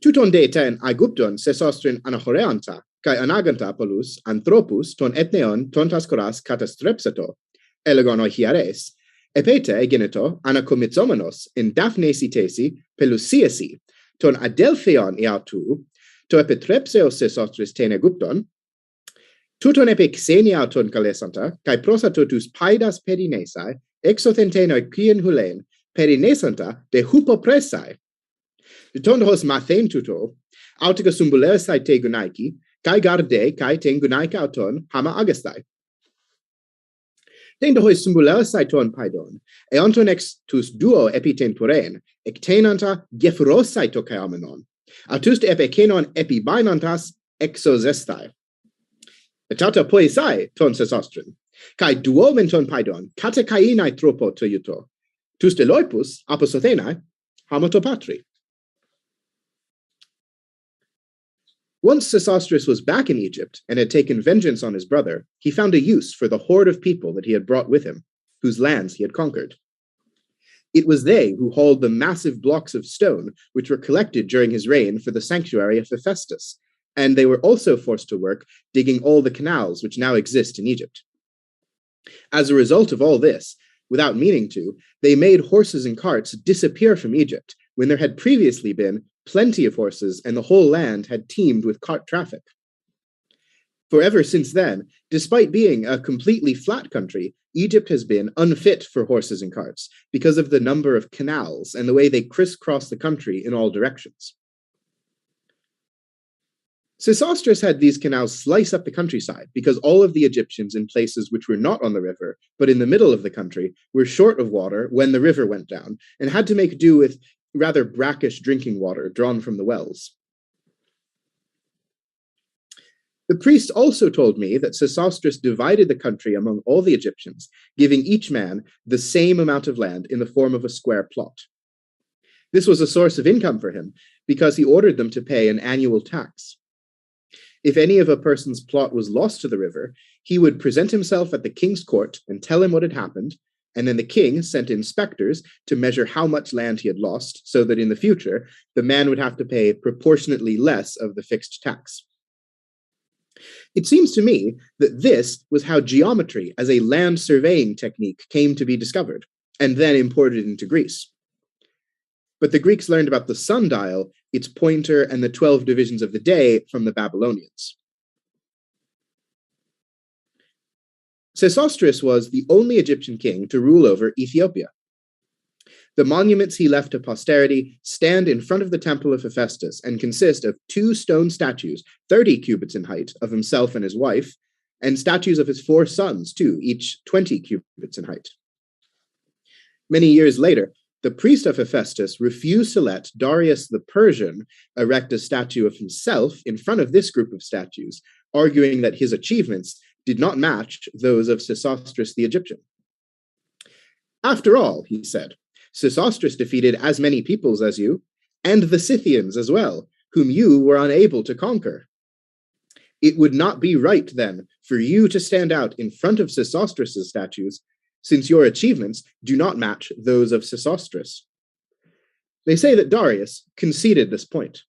Tuton de ten Aegypton sesostrin anachoreanta, kai anaganta polus anthropus ton etneon tontas coras katastrepseto, elegonoi hiares, epete egeneto anakomitzomenos in daphnesitesi pelusiesi, ton adelphion iautu, to epitrepseos sesostris ten Aegypton, tuton epic seniauton calesanta, kai prosatotus paidas perinesai, exothentenoi quien hulen, perinesanta de hupopresai. Ton hos mathen tuto, autica sumbuleusai te gunaiki, kai garde kai ten gunaika auton hama agastai. Ten hos sumbuleusai ton paidon, eonton ex tus duo epitenturen, ectenanta gefrosai to kaamenon, autust epikenon epibainantas exozestai. Etata poesai ton sesostrin, kai duomen ton paidon, katekainai tropo to yuto, tus deloipus aposothenai hamotopatri. Once Sesostris was back in Egypt and had taken vengeance on his brother, he found a use for the horde of people that he had brought with him, whose lands he had conquered. It was they who hauled the massive blocks of stone which were collected during his reign for the sanctuary of Hephaestus, and they were also forced to work digging all the canals which now exist in Egypt. As a result of all this, without meaning to, they made horses and carts disappear from Egypt when there had previously been plenty of horses and the whole land had teemed with cart traffic. For ever since then, despite being a completely flat country, Egypt has been unfit for horses and carts because of the number of canals and the way they crisscross the country in all directions. Sesostris had these canals slice up the countryside because all of the Egyptians in places which were not on the river, but in the middle of the country, were short of water when the river went down and had to make do with rather brackish drinking water drawn from the wells. The priest also told me that Sesostris divided the country among all the Egyptians, giving each man the same amount of land in the form of a square plot. This was a source of income for him because he ordered them to pay an annual tax. If any of a person's plot was lost to the river, he would present himself at the king's court and tell him what had happened, and then the king sent inspectors to measure how much land he had lost, so that in the future, the man would have to pay proportionately less of the fixed tax. It seems to me that this was how geometry as a land surveying technique came to be discovered, and then imported into Greece. But the Greeks learned about the sundial, its pointer, and the 12 divisions of the day from the Babylonians. Sesostris was the only Egyptian king to rule over Ethiopia. The monuments he left to posterity stand in front of the temple of Hephaestus and consist of 2 stone statues, 30 cubits in height, of himself and his wife, and statues of his 4 sons, too, each 20 cubits in height. Many years later, the priest of Hephaestus refused to let Darius the Persian erect a statue of himself in front of this group of statues, arguing that his achievements did not match those of Sesostris the Egyptian. After all, he said, Sesostris defeated as many peoples as you, and the Scythians as well, whom you were unable to conquer. It would not be right, then, for you to stand out in front of Sesostris' statues, since your achievements do not match those of Sesostris. They say that Darius conceded this point.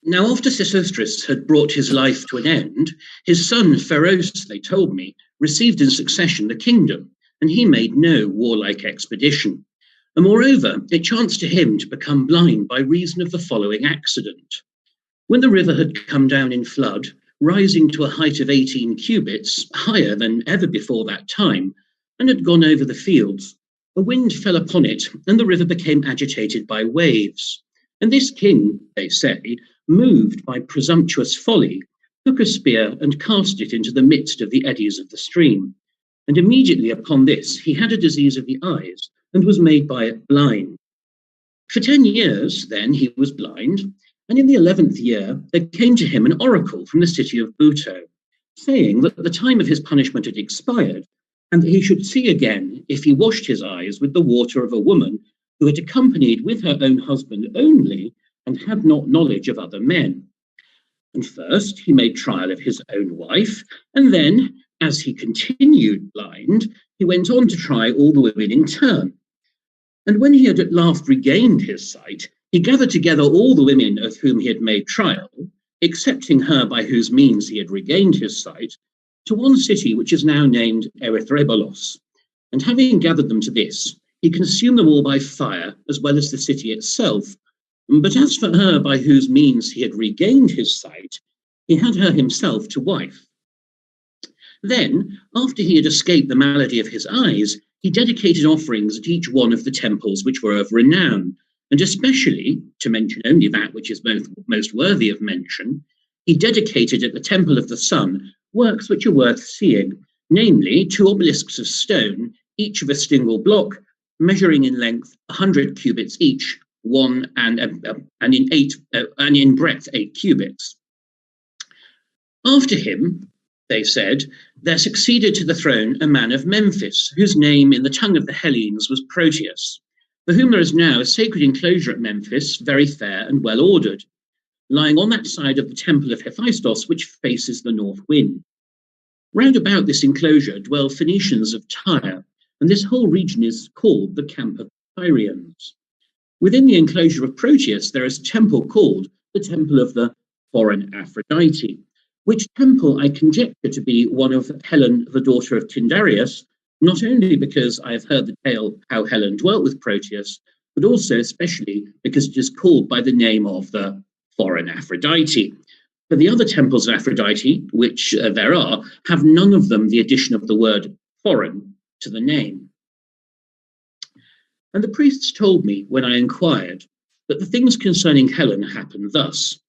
Now, after Sesostris had brought his life to an end, his son Pharos, they told me, received in succession the kingdom, and he made no warlike expedition. And moreover, it chanced to him to become blind by reason of the following accident. When the river had come down in flood, rising to a height of 18 cubits, higher than ever before that time, and had gone over the fields, a wind fell upon it, and the river became agitated by waves. And this king, they say, moved by presumptuous folly, took a spear and cast it into the midst of the eddies of the stream. And immediately upon this, he had a disease of the eyes, and was made by it blind. For 10 years, then, he was blind, and in the 11th year, there came to him an oracle from the city of Buto, saying that the time of his punishment had expired, and that he should see again if he washed his eyes with the water of a woman who had accompanied with her own husband only, and had not knowledge of other men. And first he made trial of his own wife, and then, as he continued blind, he went on to try all the women in turn. And when he had at last regained his sight, he gathered together all the women of whom he had made trial, excepting her by whose means he had regained his sight, to one city which is now named Erythrabolos. And having gathered them to this, he consumed them all by fire, as well as the city itself. But as for her by whose means he had regained his sight, he had her himself to wife. Then, after he had escaped the malady of his eyes, he dedicated offerings at each one of the temples which were of renown, and especially, to mention only that which is most worthy of mention, he dedicated at the Temple of the Sun works which are worth seeing, namely 2 obelisks of stone, each of a single block, measuring in length 100 cubits each, and in breadth 8 cubits. After him, they said, there succeeded to the throne a man of Memphis, whose name in the tongue of the Hellenes was Proteus, for whom there is now a sacred enclosure at Memphis, very fair and well ordered, lying on that side of the temple of Hephaestus which faces the north wind. Round about this enclosure dwell Phoenicians of Tyre, and this whole region is called the Camp of Tyrians. Within the enclosure of Proteus there is a temple called the Temple of the Foreign Aphrodite, which temple I conjecture to be one of Helen, the daughter of Tyndareus, not only because I have heard the tale how Helen dwelt with Proteus, but also especially because it is called by the name of the Foreign Aphrodite. But the other temples of Aphrodite, which there are, have none of them the addition of the word foreign to the name. And the priests told me when I inquired that the things concerning Helen happened thus.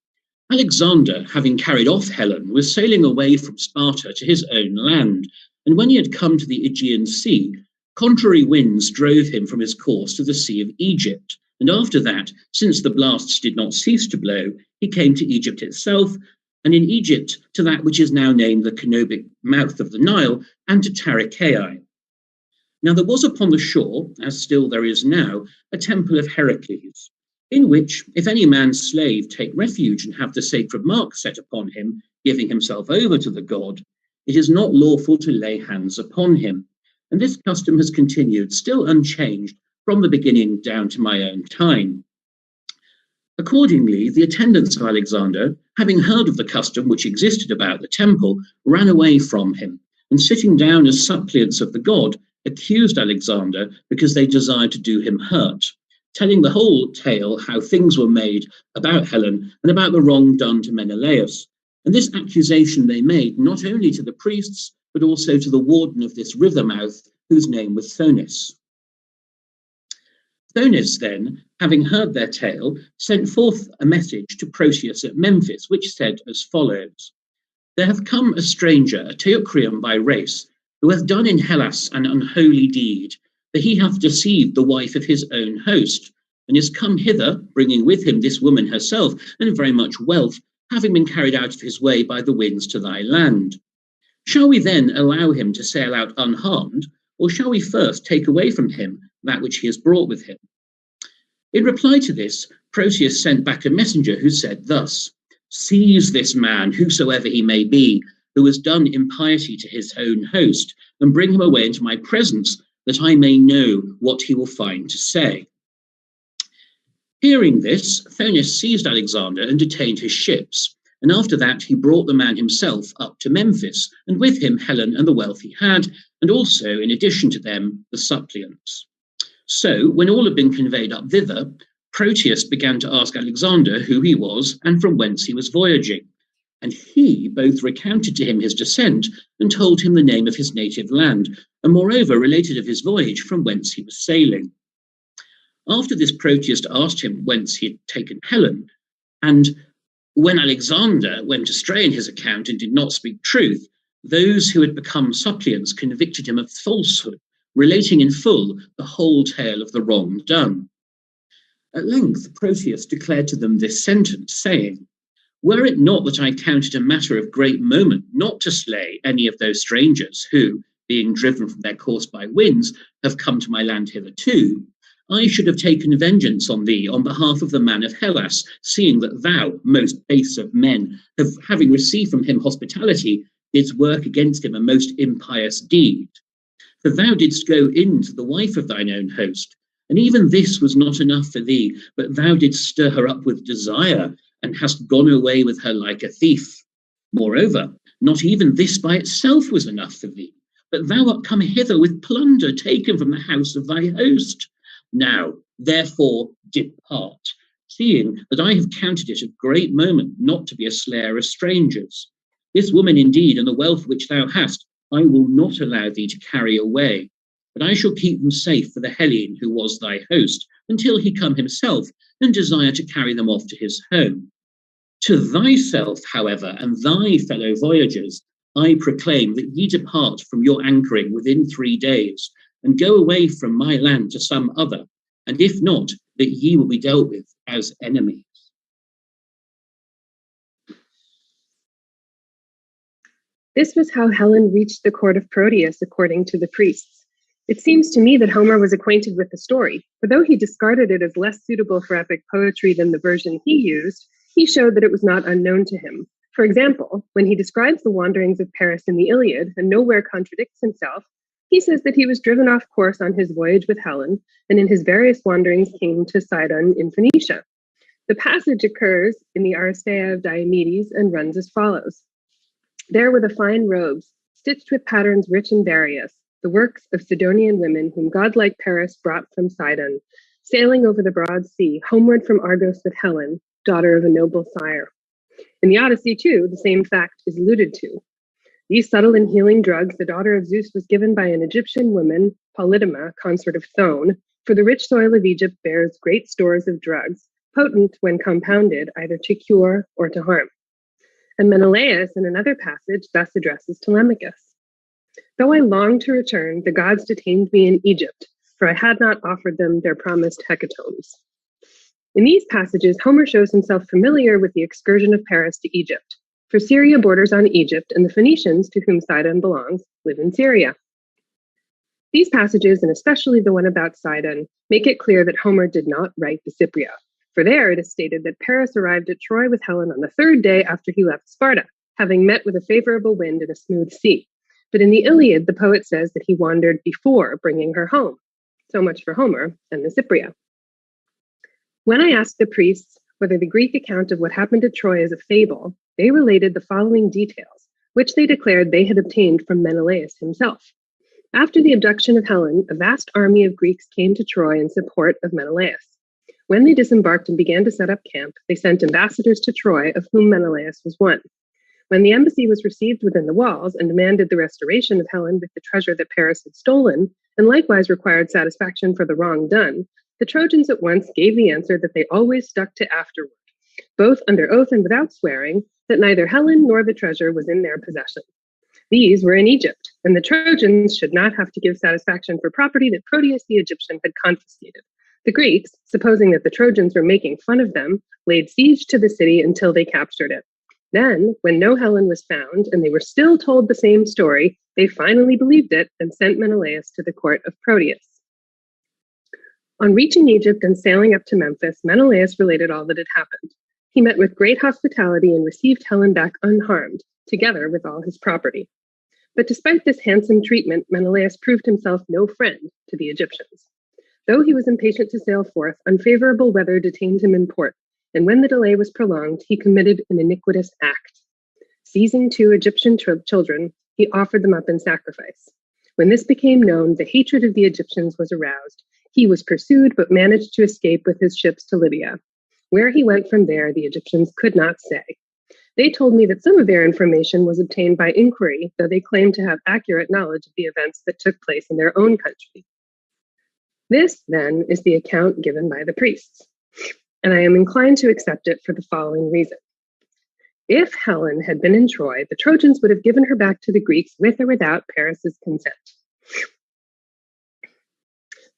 Alexander, having carried off Helen, was sailing away from Sparta to his own land, and when he had come to the Aegean Sea, contrary winds drove him from his course to the Sea of Egypt, and after that, since the blasts did not cease to blow, he came to Egypt itself, and in Egypt to that which is now named the Canobic mouth of the Nile, and to Tarichaea. Now there was upon the shore, as still there is now, a temple of Heracles, in which, if any man's slave take refuge and have the sacred mark set upon him, giving himself over to the god, it is not lawful to lay hands upon him. And this custom has continued, still unchanged, from the beginning down to my own time. Accordingly, the attendants of Alexander, having heard of the custom which existed about the temple, ran away from him, and sitting down as suppliants of the god, accused Alexander because they desired to do him hurt, telling the whole tale how things were made about Helen and about the wrong done to Menelaus. And this accusation they made not only to the priests, but also to the warden of this river mouth, whose name was Thonis. Thonis then, having heard their tale, sent forth a message to Proteus at Memphis, which said as follows: There hath come a stranger, a Teucrian by race, who hath done in Hellas an unholy deed, for he hath deceived the wife of his own host, and is come hither, bringing with him this woman herself, and very much wealth, having been carried out of his way by the winds to thy land. Shall we then allow him to sail out unharmed, or shall we first take away from him that which he has brought with him? In reply to this, Proteus sent back a messenger who said thus: Seize this man, whosoever he may be, who has done impiety to his own host, and bring him away into my presence, that I may know what he will find to say. Hearing this, Thonis seized Alexander and detained his ships, and after that he brought the man himself up to Memphis, and with him Helen and the wealth he had, and also, in addition to them, the suppliants. So, when all had been conveyed up thither, Proteus began to ask Alexander who he was and from whence he was voyaging, and he both recounted to him his descent and told him the name of his native land, and moreover related of his voyage from whence he was sailing. After this, Proteus asked him whence he had taken Helen, and when Alexander went astray in his account and did not speak truth, those who had become suppliants convicted him of falsehood, relating in full the whole tale of the wrong done. At length Proteus declared to them this sentence, saying, Were it not that I count it a matter of great moment not to slay any of those strangers who, being driven from their course by winds, have come to my land hitherto, I should have taken vengeance on thee on behalf of the man of Hellas, seeing that thou, most base of men, having received from him hospitality, didst work against him a most impious deed. For thou didst go in to the wife of thine own host, and even this was not enough for thee, but thou didst stir her up with desire, and hast gone away with her like a thief. Moreover, not even this by itself was enough for thee, but thou art come hither with plunder taken from the house of thy host. Now, therefore, depart, seeing that I have counted it of great moment not to be a slayer of strangers. This woman indeed, and the wealth which thou hast, I will not allow thee to carry away, but I shall keep them safe for the Hellene who was thy host, until he come himself, and desire to carry them off to his home. To thyself, however, and thy fellow voyagers, I proclaim that ye depart from your anchoring within 3 days, and go away from my land to some other, and if not, that ye will be dealt with as enemies. This was how Helen reached the court of Proteus, according to the priests. It seems to me that Homer was acquainted with the story, for though he discarded it as less suitable for epic poetry than the version he used, he showed that it was not unknown to him. For example, when he describes the wanderings of Paris in the Iliad and nowhere contradicts himself, he says that he was driven off course on his voyage with Helen, and in his various wanderings came to Sidon in Phoenicia. The passage occurs in the Aristeia of Diomedes and runs as follows. There were the fine robes, stitched with patterns rich and various, the works of Sidonian women whom godlike Paris brought from Sidon, sailing over the broad sea, homeward from Argos with Helen, daughter of a noble sire. In the Odyssey, too, the same fact is alluded to. These subtle and healing drugs the daughter of Zeus was given by an Egyptian woman, Polydama, consort of Thone, for the rich soil of Egypt bears great stores of drugs, potent when compounded either to cure or to harm. And Menelaus, in another passage, thus addresses Telemachus. Though I longed to return, the gods detained me in Egypt, for I had not offered them their promised hecatombs. In these passages, Homer shows himself familiar with the excursion of Paris to Egypt, for Syria borders on Egypt, and the Phoenicians, to whom Sidon belongs, live in Syria. These passages, and especially the one about Sidon, make it clear that Homer did not write the Cypria, for there it is stated that Paris arrived at Troy with Helen on the third day after he left Sparta, having met with a favorable wind and a smooth sea. But in the Iliad, the poet says that he wandered before bringing her home. So much for Homer and the Cypria. When I asked the priests whether the Greek account of what happened at Troy is a fable, they related the following details, which they declared they had obtained from Menelaus himself. After the abduction of Helen, a vast army of Greeks came to Troy in support of Menelaus. When they disembarked and began to set up camp, they sent ambassadors to Troy, of whom Menelaus was one. When the embassy was received within the walls and demanded the restoration of Helen with the treasure that Paris had stolen, and likewise required satisfaction for the wrong done, the Trojans at once gave the answer that they always stuck to afterward, both under oath and without swearing, that neither Helen nor the treasure was in their possession. These were in Egypt, and the Trojans should not have to give satisfaction for property that Proteus the Egyptian had confiscated. The Greeks, supposing that the Trojans were making fun of them, laid siege to the city until they captured it. Then, when no Helen was found, and they were still told the same story, they finally believed it and sent Menelaus to the court of Proteus. On reaching Egypt and sailing up to Memphis, Menelaus related all that had happened. He met with great hospitality and received Helen back unharmed, together with all his property. But despite this handsome treatment, Menelaus proved himself no friend to the Egyptians. Though he was impatient to sail forth, unfavorable weather detained him in port, and when the delay was prolonged, he committed an iniquitous act. Seizing 2 Egyptian children, he offered them up in sacrifice. When this became known, the hatred of the Egyptians was aroused. He was pursued, but managed to escape with his ships to Libya. Where he went from there, the Egyptians could not say. They told me that some of their information was obtained by inquiry, though they claimed to have accurate knowledge of the events that took place in their own country. This, then, is the account given by the priests, and I am inclined to accept it for the following reason. If Helen had been in Troy, the Trojans would have given her back to the Greeks with or without Paris's consent.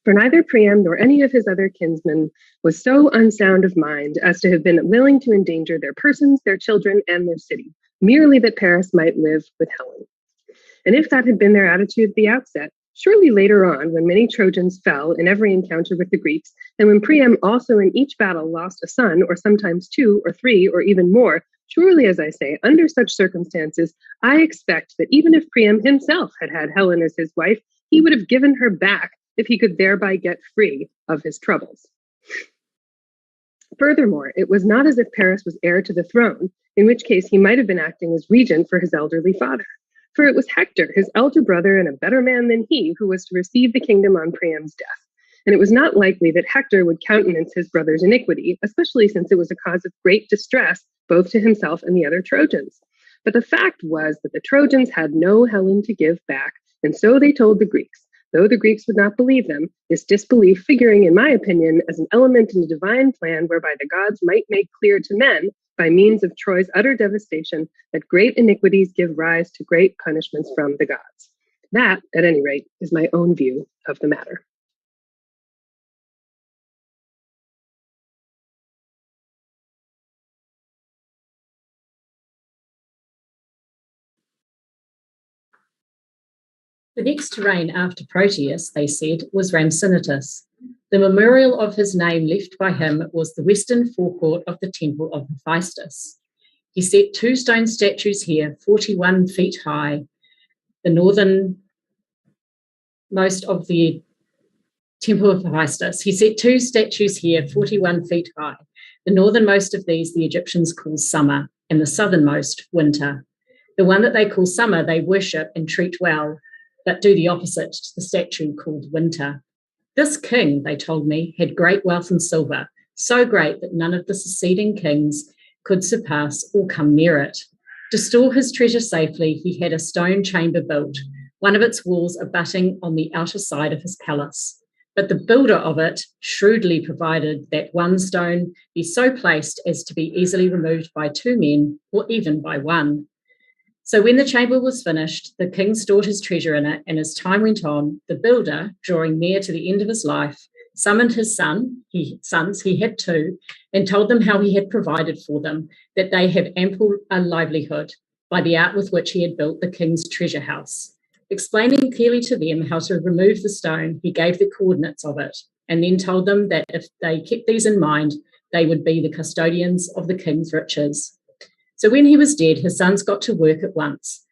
For neither Priam nor any of his other kinsmen was so unsound of mind as to have been willing to endanger their persons, their children, and their city, merely that Paris might live with Helen. And if that had been their attitude at the outset, surely later on, when many Trojans fell in every encounter with the Greeks, and when Priam also in each battle lost a son, or sometimes 2 or 3 or even more, surely, as I say, under such circumstances, I expect that even if Priam himself had had Helen as his wife, he would have given her back if he could thereby get free of his troubles. Furthermore, it was not as if Paris was heir to the throne, in which case he might have been acting as regent for his elderly father. For it was Hector, his elder brother and a better man than he, who was to receive the kingdom on Priam's death. And it was not likely that Hector would countenance his brother's iniquity, especially since it was a cause of great distress both to himself and the other Trojans. But the fact was that the Trojans had no Helen to give back, and so they told the Greeks. Though the Greeks would not believe them, this disbelief figuring, in my opinion, as an element in the divine plan whereby the gods might make clear to men, by means of Troy's utter devastation, that great iniquities give rise to great punishments from the gods. That, at any rate, is my own view of the matter. The next to reign after Proteus, they said, was Rhampsinitus. The memorial of his name left by him was the western forecourt of the temple of Hephaestus. He set 2 stone statues here, 41 feet high, the northernmost of the temple of Hephaestus. He set 2 statues here, 41 feet high. The northernmost of these the Egyptians call summer, and the southernmost winter. The one that they call summer they worship and treat well, but do the opposite to the statue called winter. This king, they told me, had great wealth and silver, so great that none of the succeeding kings could surpass or come near it. To store his treasure safely, he had a stone chamber built, one of its walls abutting on the outer side of his palace. But the builder of it shrewdly provided that one stone be so placed as to be easily removed by 2 men or even by 1. So when the chamber was finished, the king stored his treasure in it, and as time went on, the builder, drawing near to the end of his life, summoned his sons, he had 2, and told them how he had provided for them, that they have ample livelihood by the art with which he had built the king's treasure house. Explaining clearly to them how to remove the stone, he gave the coordinates of it, and then told them that if they kept these in mind, they would be the custodians of the king's riches. So when he was dead, his sons got to work at once,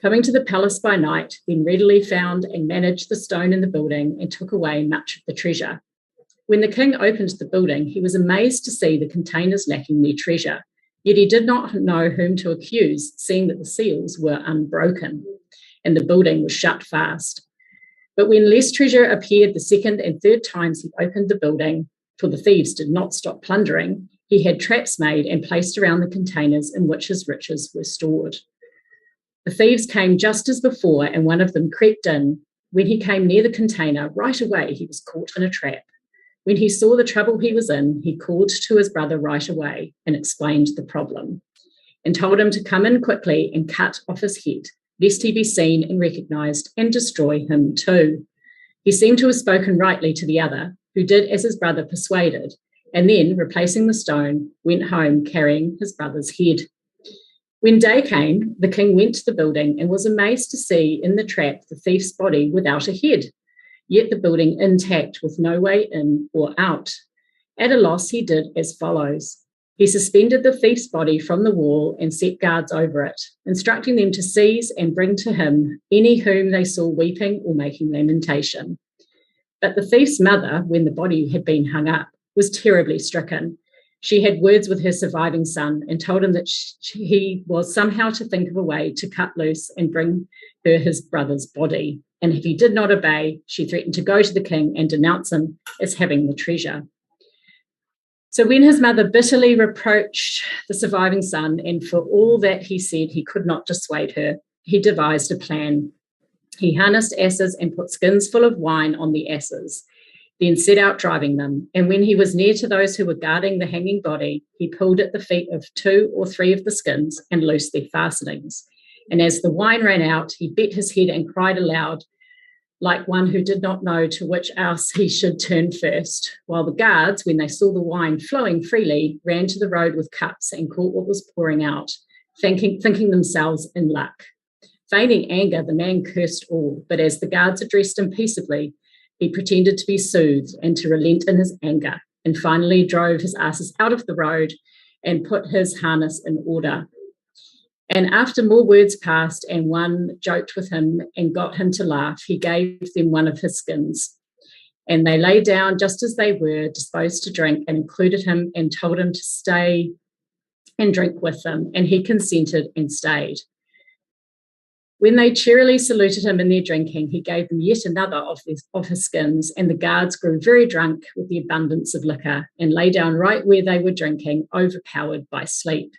coming to the palace by night, then readily found and managed the stone in the building and took away much of the treasure. When the king opened the building, he was amazed to see the containers lacking their treasure, yet he did not know whom to accuse, seeing that the seals were unbroken and the building was shut fast. But when less treasure appeared the second and third times he opened the building, for the thieves did not stop plundering, he had traps made and placed around the containers in which his riches were stored. The thieves came just as before, and one of them crept in. When he came near the container, right away he was caught in a trap. When he saw the trouble he was in, he called to his brother right away and explained the problem, and told him to come in quickly and cut off his head, lest he be seen and recognised and destroy him too. He seemed to have spoken rightly to the other, who did as his brother persuaded, and then, replacing the stone, went home carrying his brother's head. When day came, the king went to the building and was amazed to see in the trap the thief's body without a head, yet the building intact with no way in or out. At a loss, he did as follows. He suspended the thief's body from the wall and set guards over it, instructing them to seize and bring to him any whom they saw weeping or making lamentation. But the thief's mother, when the body had been hung up, was terribly stricken. She had words with her surviving son and told him that he was somehow to think of a way to cut loose and bring her his brother's body. And if he did not obey, she threatened to go to the king and denounce him as having the treasure. So when his mother bitterly reproached the surviving son, and for all that he said he could not dissuade her, he devised a plan. He harnessed asses and put skins full of wine on the asses, then set out driving them. And when he was near to those who were guarding the hanging body, he pulled at the feet of 2 or 3 of the skins and loosed their fastenings. And as the wine ran out, he beat his head and cried aloud, like one who did not know to which house he should turn first, while the guards, when they saw the wine flowing freely, ran to the road with cups and caught what was pouring out, thinking themselves in luck. Feigning anger, the man cursed all, but as the guards addressed him peaceably, he pretended to be soothed and to relent in his anger, and finally drove his asses out of the road and put his harness in order. And after more words passed and one joked with him and got him to laugh, he gave them one of his skins. And they lay down just as they were, disposed to drink, and included him and told him to stay and drink with them. And he consented and stayed. When they cheerily saluted him in their drinking, he gave them yet another of his skins, and the guards grew very drunk with the abundance of liquor and lay down right where they were drinking, overpowered by sleep.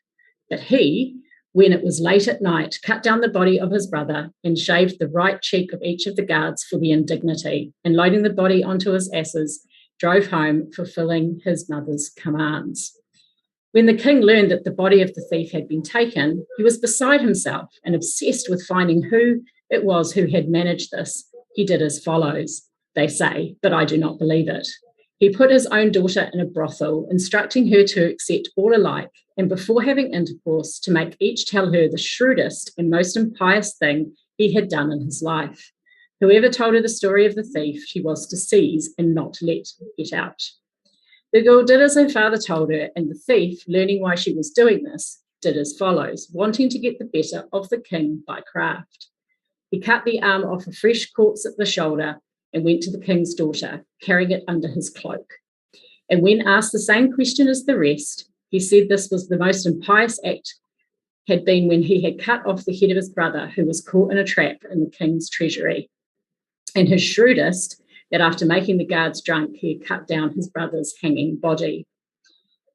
But he, when it was late at night, cut down the body of his brother and shaved the right cheek of each of the guards for the indignity, and loading the body onto his asses, drove home, fulfilling his mother's commands. When the king learned that the body of the thief had been taken, he was beside himself and obsessed with finding who it was who had managed this. He did as follows, they say, but I do not believe it. He put his own daughter in a brothel, instructing her to accept all alike, and before having intercourse, to make each tell her the shrewdest and most impious thing he had done in his life. Whoever told her the story of the thief, she was to seize and not let get out. The girl did as her father told her, and the thief, learning why she was doing this, did as follows, wanting to get the better of the king by craft. He cut the arm off a fresh corpse at the shoulder and went to the king's daughter, carrying it under his cloak. And when asked the same question as the rest, he said this was the most impious act had been when he had cut off the head of his brother, who was caught in a trap in the king's treasury, and his shrewdest, that after making the guards drunk, he had cut down his brother's hanging body.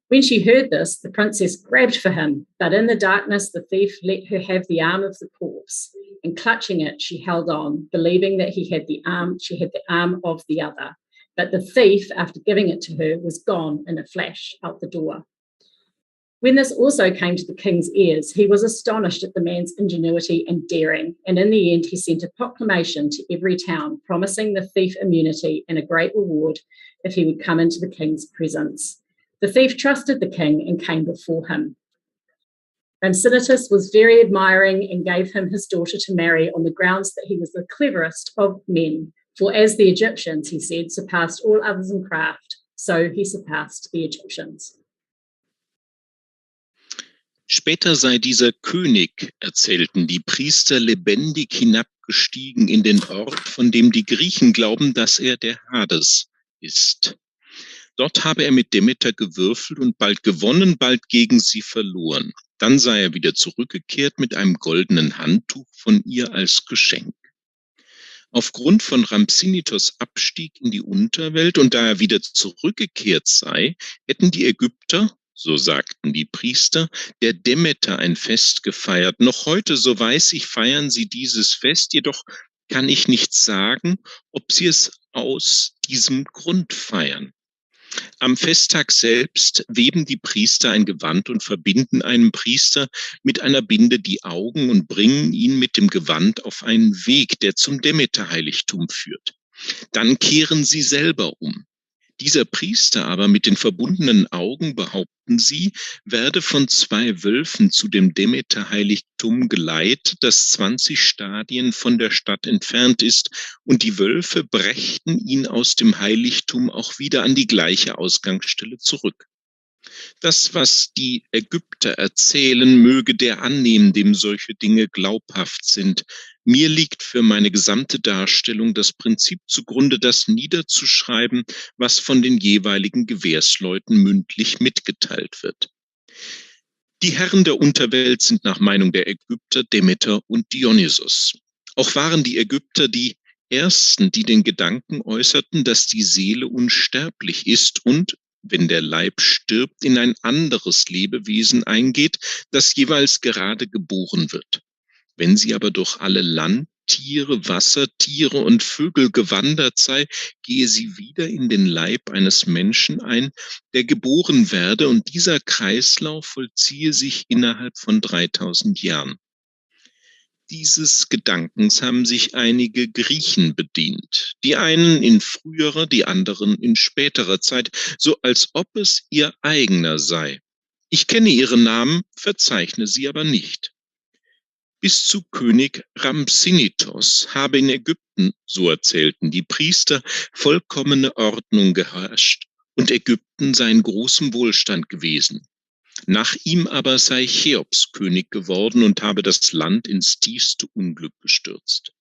When she heard this, the princess grabbed for him, but in the darkness the thief let her have the arm of the corpse. and clutching it, she held on, believing that she had the arm of the other. But the thief, after giving it to her, was gone in a flash out the door. When this also came to the king's ears, he was astonished at the man's ingenuity and daring, and in the end he sent a proclamation to every town promising the thief immunity and a great reward if he would come into the king's presence. The thief trusted the king and came before him. Ramsinitus was very admiring and gave him his daughter to marry on the grounds that he was the cleverest of men, for as the Egyptians, he said, surpassed all others in craft, so he surpassed the Egyptians. Später sei dieser König, erzählten die Priester, lebendig hinabgestiegen in den Ort, von dem die Griechen glauben, dass er der Hades ist. Dort habe er mit Demeter gewürfelt und bald gewonnen, bald gegen sie verloren. Dann sei er wieder zurückgekehrt mit einem goldenen Handtuch von ihr als Geschenk. Aufgrund von Rhampsinitos Abstieg in die Unterwelt und da er wieder zurückgekehrt sei, hätten die Ägypter, so sagten die Priester, der Demeter ein Fest gefeiert. Noch heute, so weiß ich, feiern sie dieses Fest, jedoch kann ich nicht sagen, ob sie es aus diesem Grund feiern. Am Festtag selbst weben die Priester ein Gewand und verbinden einem Priester mit einer Binde die Augen und bringen ihn mit dem Gewand auf einen Weg, der zum Demeter-Heiligtum führt. Dann kehren sie selber um. Dieser Priester aber mit den verbundenen Augen, behaupten sie, werde von 2 Wölfen zu dem Demeter-Heiligtum geleitet, das 20 Stadien von der Stadt entfernt ist, und die Wölfe brächten ihn aus dem Heiligtum auch wieder an die gleiche Ausgangsstelle zurück. Das, was die Ägypter erzählen, möge der annehmen, dem solche Dinge glaubhaft sind. Mir liegt für meine gesamte Darstellung das Prinzip zugrunde, das niederzuschreiben, was von den jeweiligen Gewährsleuten mündlich mitgeteilt wird. Die Herren der Unterwelt sind nach Meinung der Ägypter Demeter und Dionysos. Auch waren die Ägypter die Ersten, die den Gedanken äußerten, dass die Seele unsterblich ist und, wenn der Leib stirbt, in ein anderes Lebewesen eingeht, das jeweils gerade geboren wird. Wenn sie aber durch alle Landtiere, Wassertiere und Vögel gewandert sei, gehe sie wieder in den Leib eines Menschen ein, der geboren werde, und dieser Kreislauf vollziehe sich innerhalb von 3000 Jahren. Dieses Gedankens haben sich einige Griechen bedient, die einen in früherer, die anderen in späterer Zeit, so als ob es ihr eigener sei. Ich kenne ihre Namen, verzeichne sie aber nicht. Bis zu König Rhampsinitos habe in Ägypten, so erzählten die Priester, vollkommene Ordnung geherrscht und Ägypten sei in großem Wohlstand gewesen. Nach ihm aber sei Cheops König geworden und habe das Land ins tiefste Unglück gestürzt.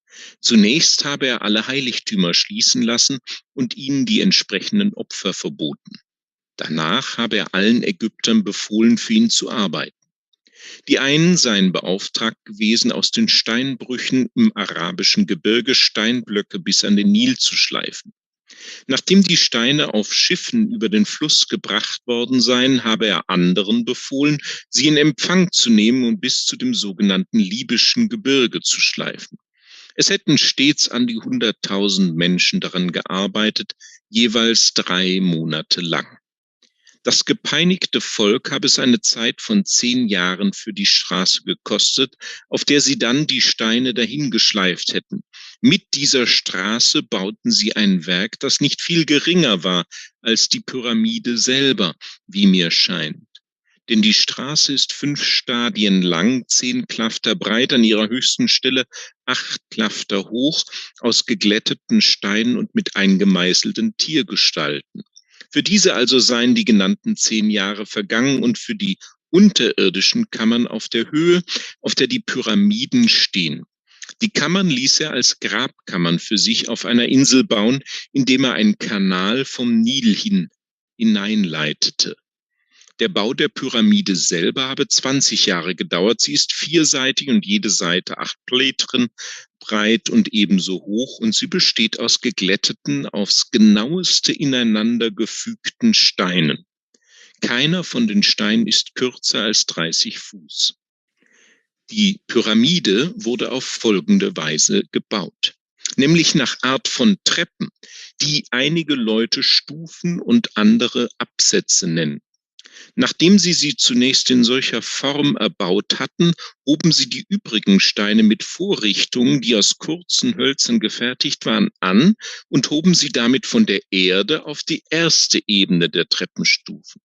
Zunächst habe er alle Heiligtümer schließen lassen und ihnen die entsprechenden Opfer verboten. Danach habe er allen Ägyptern befohlen, für ihn zu arbeiten. Die einen seien beauftragt gewesen, aus den Steinbrüchen im arabischen Gebirge Steinblöcke bis an den Nil zu schleifen. Nachdem die Steine auf Schiffen über den Fluss gebracht worden seien, habe er anderen befohlen, sie in Empfang zu nehmen und bis zu dem sogenannten libyschen Gebirge zu schleifen. Es hätten stets an die 100.000 Menschen daran gearbeitet, jeweils 3 Monate lang. Das gepeinigte Volk habe es eine Zeit von 10 Jahren für die Straße gekostet, auf der sie dann die Steine dahingeschleift hätten. Mit dieser Straße bauten sie ein Werk, das nicht viel geringer war als die Pyramide selber, wie mir scheint. Denn die Straße ist 5 Stadien lang, 10 Klafter breit, an ihrer höchsten Stelle 8 Klafter hoch, aus geglätteten Steinen und mit eingemeißelten Tiergestalten. Für diese also seien die genannten 10 Jahre vergangen und für die unterirdischen Kammern auf der Höhe, auf der die Pyramiden stehen. Die Kammern ließ er als Grabkammern für sich auf einer Insel bauen, indem er einen Kanal vom Nil hineinleitete. Der Bau der Pyramide selber habe 20 Jahre gedauert. Sie ist 4-seitig und jede Seite 8 Pletren breit und ebenso hoch, und sie besteht aus geglätteten, aufs genaueste ineinander gefügten Steinen. Keiner von den Steinen ist kürzer als 30 Fuß. Die Pyramide wurde auf folgende Weise gebaut, nämlich nach Art von Treppen, die einige Leute Stufen und andere Absätze nennen. Nachdem sie zunächst in solcher Form erbaut hatten, hoben sie die übrigen Steine mit Vorrichtungen, die aus kurzen Hölzern gefertigt waren, an und hoben sie damit von der Erde auf die erste Ebene der Treppenstufen.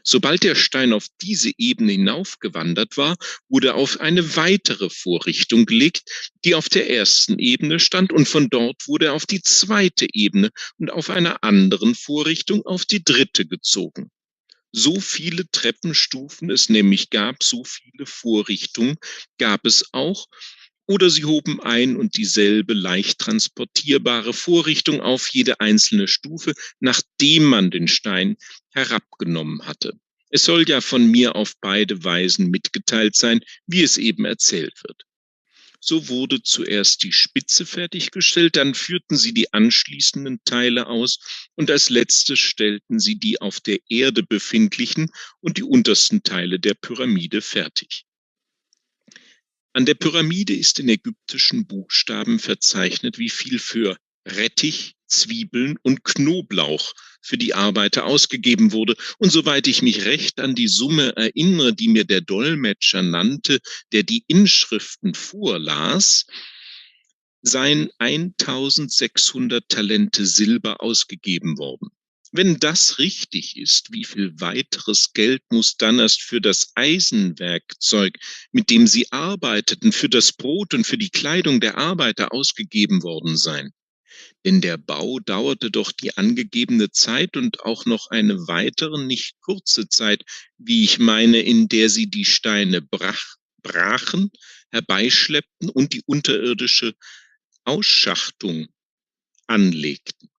Sobald der Stein auf diese Ebene hinaufgewandert war, wurde auf eine weitere Vorrichtung gelegt, die auf der ersten Ebene stand, und von dort wurde er auf die zweite Ebene und auf einer anderen Vorrichtung auf die dritte gezogen. So viele Treppenstufen es nämlich gab, so viele Vorrichtungen gab es auch, oder sie hoben ein und dieselbe leicht transportierbare Vorrichtung auf jede einzelne Stufe, nachdem man den Stein herabgenommen hatte. Es soll ja von mir auf beide Weisen mitgeteilt sein, wie es eben erzählt wird. So wurde zuerst die Spitze fertiggestellt, dann führten sie die anschließenden Teile aus und als letztes stellten sie die auf der Erde befindlichen und die untersten Teile der Pyramide fertig. An der Pyramide ist in ägyptischen Buchstaben verzeichnet, wie viel für Rettich, Zwiebeln und Knoblauch für die Arbeiter ausgegeben wurde. Und soweit ich mich recht an die Summe erinnere, die mir der Dolmetscher nannte, der die Inschriften vorlas, seien 1600 Talente Silber ausgegeben worden. Wenn das richtig ist, wie viel weiteres Geld muss dann erst für das Eisenwerkzeug, mit dem sie arbeiteten, für das Brot und für die Kleidung der Arbeiter ausgegeben worden sein? Denn der Bau dauerte doch die angegebene Zeit und auch noch eine weitere, nicht kurze Zeit, wie ich meine, in der sie die Steine brachen, herbeischleppten und die unterirdische Ausschachtung anlegten.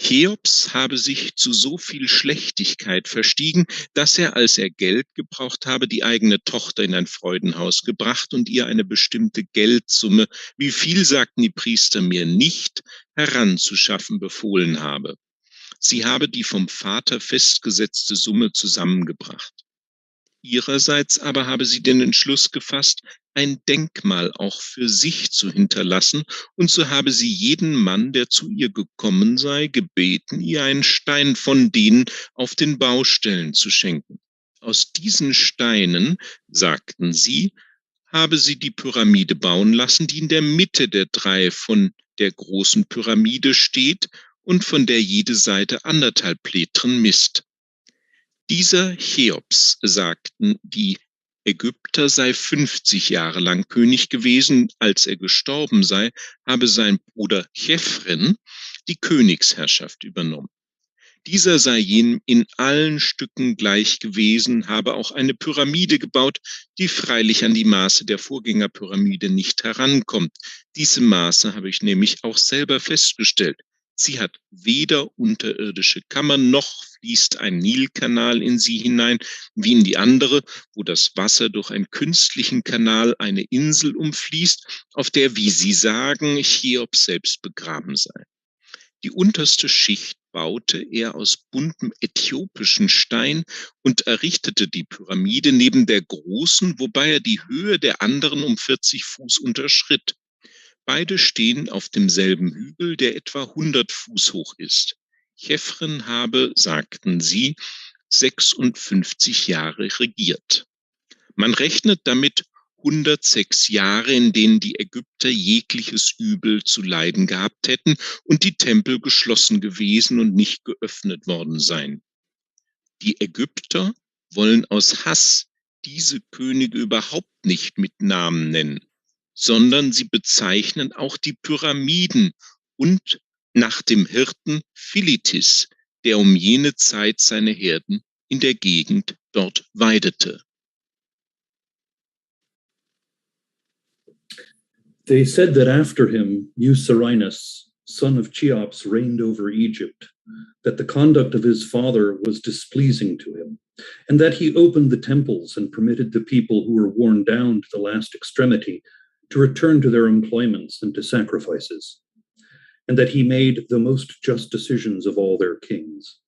Cheops habe sich zu so viel Schlechtigkeit verstiegen, dass er, als er Geld gebraucht habe, die eigene Tochter in ein Freudenhaus gebracht und ihr eine bestimmte Geldsumme, wie viel sagten die Priester mir nicht, heranzuschaffen befohlen habe. Sie habe die vom Vater festgesetzte Summe zusammengebracht. Ihrerseits aber habe sie den Entschluss gefasst, ein Denkmal auch für sich zu hinterlassen, und so habe sie jeden Mann, der zu ihr gekommen sei, gebeten, ihr einen Stein von denen auf den Baustellen zu schenken. Aus diesen Steinen, sagten sie, habe sie die Pyramide bauen lassen, die in der Mitte der drei von der großen Pyramide steht und von der jede Seite 1,5 Metern misst. Dieser Cheops, sagten die Ägypter, sei 50 Jahre lang König gewesen. Als er gestorben sei, habe sein Bruder Chephren die Königsherrschaft übernommen. Dieser sei jenem in allen Stücken gleich gewesen, habe auch eine Pyramide gebaut, die freilich an die Maße der Vorgängerpyramide nicht herankommt. Diese Maße habe ich nämlich auch selber festgestellt. Sie hat weder unterirdische Kammern, noch fließt ein Nilkanal in sie hinein, wie in die andere, wo das Wasser durch einen künstlichen Kanal eine Insel umfließt, auf der, wie sie sagen, Cheops selbst begraben sei. Die unterste Schicht baute er aus buntem äthiopischen Stein und errichtete die Pyramide neben der großen, wobei er die Höhe der anderen um 40 Fuß unterschritt. Beide stehen auf demselben Hügel, der etwa 100 Fuß hoch ist. Chephren habe, sagten sie, 56 Jahre regiert. Man rechnet damit 106 Jahre, in denen die Ägypter jegliches Übel zu leiden gehabt hätten und die Tempel geschlossen gewesen und nicht geöffnet worden seien. Die Ägypter wollen aus Hass diese Könige überhaupt nicht mit Namen nennen, sondern sie bezeichnen auch die Pyramiden und nach dem Hirten Philitis, der um jene Zeit seine Herden in der Gegend dort weidete. They said that after him, Cyrus, son of Cheops, reigned over Egypt, that the conduct of his father was displeasing to him, and that he opened the temples and permitted the people who were worn down to the last extremity to return to their employments and to sacrifices, and that he made the most just decisions of all their kings.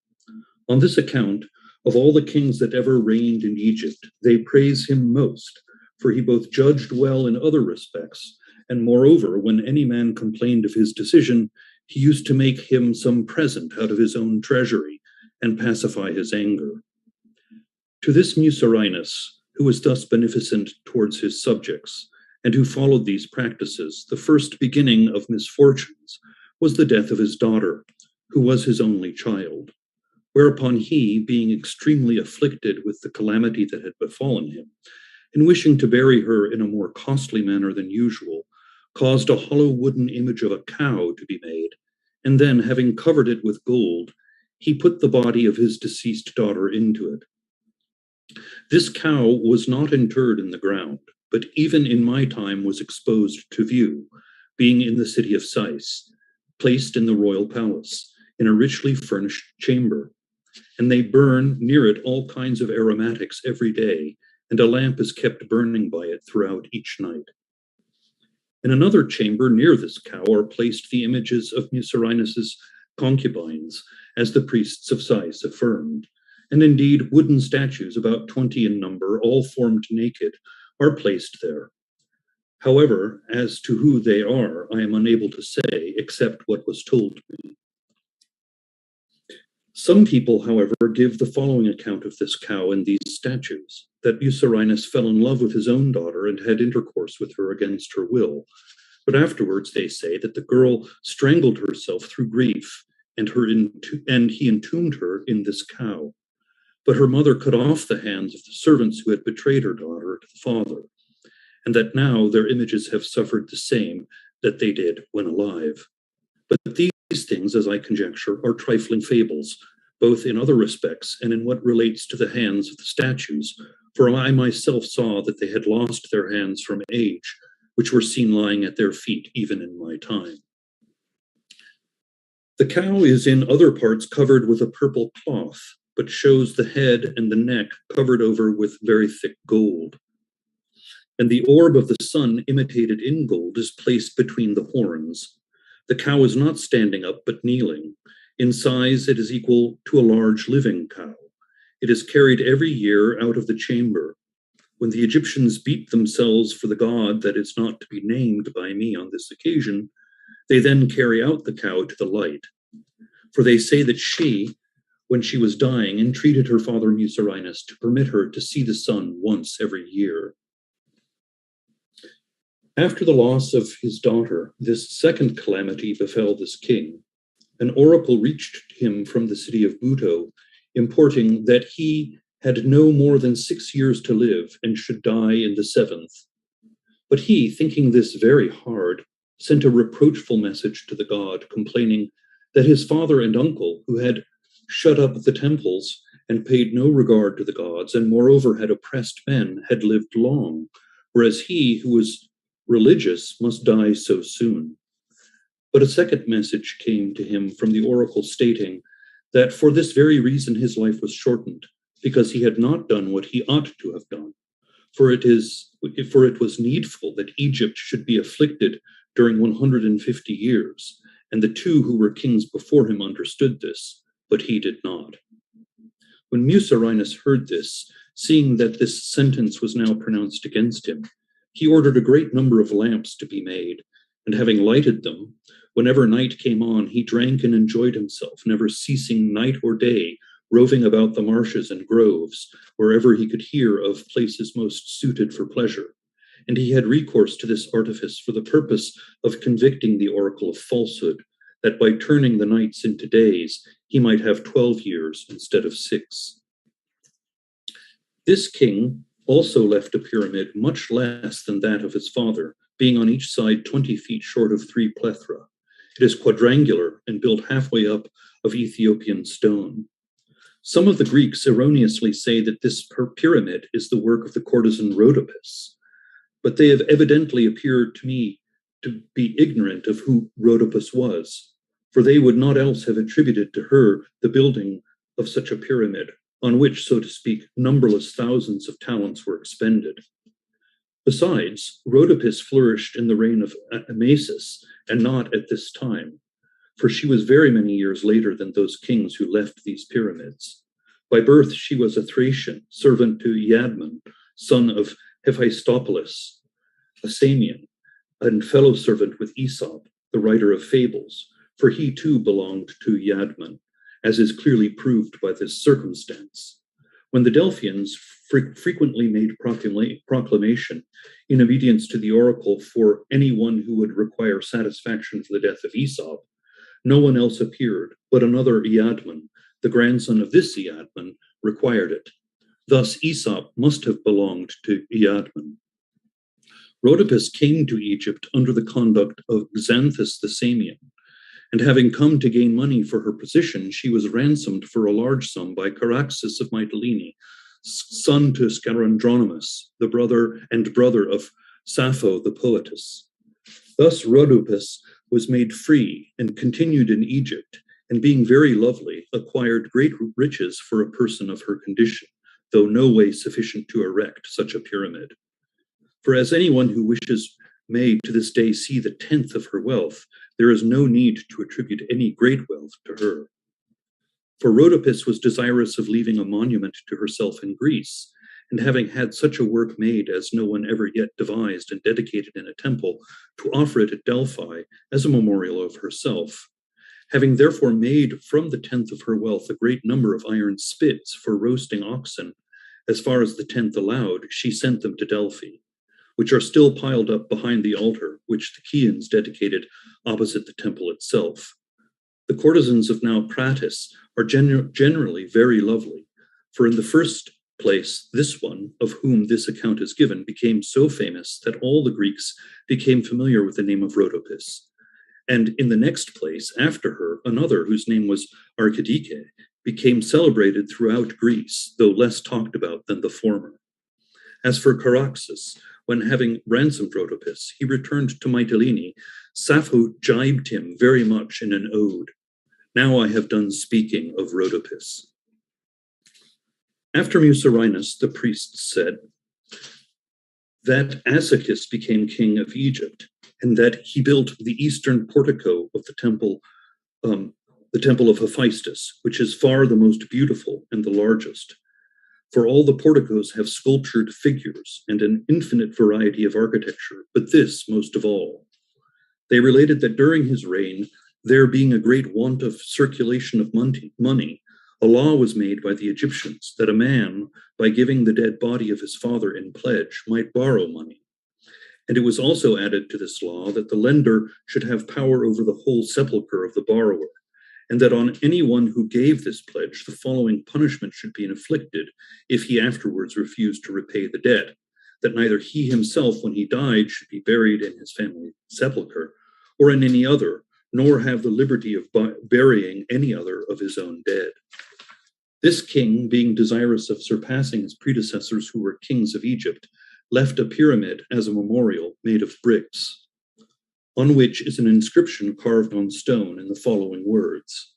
On this account, of all the kings that ever reigned in Egypt, they praise him most, for he both judged well in other respects, and moreover, when any man complained of his decision, he used to make him some present out of his own treasury, and pacify his anger. To this Mucerinus, who was thus beneficent towards his subjects, and who followed these practices, the first beginning of misfortunes was the death of his daughter, who was his only child. Whereupon he, being extremely afflicted with the calamity that had befallen him, and wishing to bury her in a more costly manner than usual, caused a hollow wooden image of a cow to be made, and then, having covered it with gold, he put the body of his deceased daughter into it. This cow was not interred in the ground, but even in my time was exposed to view, being in the city of Sais, placed in the royal palace, in a richly furnished chamber. And they burn near it all kinds of aromatics every day, and a lamp is kept burning by it throughout each night. In another chamber near this cow are placed the images of Mucerinus's concubines, as the priests of Sais affirmed, and indeed wooden statues, about 20 in number, all formed naked, are placed there. However, as to who they are, I am unable to say, except what was told me. Some people, however, give the following account of this cow in these statues, that Mucerinus fell in love with his own daughter and had intercourse with her against her will. But afterwards they say that the girl strangled herself through grief, and he entombed her in this cow. But her mother cut off the hands of the servants who had betrayed her daughter to the father, and that now their images have suffered the same that they did when alive. But these things, as I conjecture, are trifling fables, both in other respects and in what relates to the hands of the statues, for I myself saw that they had lost their hands from age, which were seen lying at their feet even in my time. The cow is in other parts covered with a purple cloth, but shows the head and the neck covered over with very thick gold. And the orb of the sun, imitated in gold, is placed between the horns. The cow is not standing up, but kneeling. In size, it is equal to a large living cow. It is carried every year out of the chamber. When the Egyptians beat themselves for the god that is not to be named by me on this occasion, they then carry out the cow to the light. For they say that she, when she was dying, entreated her father Mucerinus to permit her to see the sun once every year. After the loss of his daughter, this second calamity befell this king. An oracle reached him from the city of Buto, importing that he had no more than 6 years to live and should die in the 7th. But he, thinking this very hard, sent a reproachful message to the god, complaining that his father and uncle, who had shut up the temples and paid no regard to the gods, and moreover had oppressed men, had lived long, whereas he, who was religious, must die so soon. But a second message came to him from the oracle, stating that for this very reason his life was shortened, because he had not done what he ought to have done. For it was needful that Egypt should be afflicted during 150 years, and the two who were kings before him understood this, but he did not. When Mucerinus heard this, seeing that this sentence was now pronounced against him, he ordered a great number of lamps to be made, and having lighted them, whenever night came on, he drank and enjoyed himself, never ceasing night or day, roving about the marshes and groves, wherever he could hear of places most suited for pleasure. And he had recourse to this artifice for the purpose of convicting the oracle of falsehood, that by turning the nights into days, he might have 12 years instead of 6. This king also left a pyramid much less than that of his father, being on each side 20 feet short of 3 plethra. It is quadrangular and built halfway up of Ethiopian stone. Some of the Greeks erroneously say that this pyramid is the work of the courtesan Herodotus, but they have evidently appeared to me to be ignorant of who Herodotus was, for they would not else have attributed to her the building of such a pyramid, on which, so to speak, numberless thousands of talents were expended. Besides, Rhodopis flourished in the reign of Amasis, and not at this time, for she was very many years later than those kings who left these pyramids. By birth she was a Thracian, servant to Iadmon, son of Hephaestus, a Samian, and fellow servant with Aesop, the writer of fables, for he too belonged to Iadman, as is clearly proved by this circumstance. When the Delphians frequently made proclamation in obedience to the oracle for anyone who would require satisfaction for the death of Aesop, no one else appeared, but another Iadman, the grandson of this Iadman, required it. Thus Aesop must have belonged to Iadman. Rhodopis came to Egypt under the conduct of Xanthus the Samian, and having come to gain money for her position, she was ransomed for a large sum by Caraxus of Mytilene, son to Scarandronomus, the brother of Sappho the poetess. Thus Rhodopis was made free and continued in Egypt, and being very lovely, acquired great riches for a person of her condition, though no way sufficient to erect such a pyramid. For as anyone who wishes may to this day see the tenth of her wealth, there is no need to attribute any great wealth to her. For Rhodopis was desirous of leaving a monument to herself in Greece, and having had such a work made as no one ever yet devised and dedicated in a temple, to offer it at Delphi as a memorial of herself. Having therefore made from the tenth of her wealth a great number of iron spits for roasting oxen, as far as the tenth allowed, she sent them to Delphi, which are still piled up behind the altar, which the Chians dedicated opposite the temple itself. The courtesans of Naucratis are generally very lovely, for in the first place, this one, of whom this account is given, became so famous that all the Greeks became familiar with the name of Rhodopis. And in the next place, after her, another, whose name was Archidike, became celebrated throughout Greece, though less talked about than the former. As for Caraxus, when having ransomed Rhodopis, he returned to Mytilene, Sappho jibed him very much in an ode. Now I have done speaking of Rhodopis. After Musarinus, the priests said that Asychis became king of Egypt, and that he built the eastern portico of the temple of Hephaestus, which is far the most beautiful and the largest. For all the porticos have sculptured figures and an infinite variety of architecture, but this most of all. They related that during his reign, there being a great want of circulation of money, a law was made by the Egyptians that a man, by giving the dead body of his father in pledge, might borrow money. And it was also added to this law that the lender should have power over the whole sepulchre of the borrower, and that on anyone who gave this pledge, the following punishment should be inflicted if he afterwards refused to repay the debt, that neither he himself, when he died, should be buried in his family sepulchre, or in any other, nor have the liberty of burying any other of his own dead. This king, being desirous of surpassing his predecessors who were kings of Egypt, left a pyramid as a memorial made of bricks, on which is an inscription carved on stone in the following words: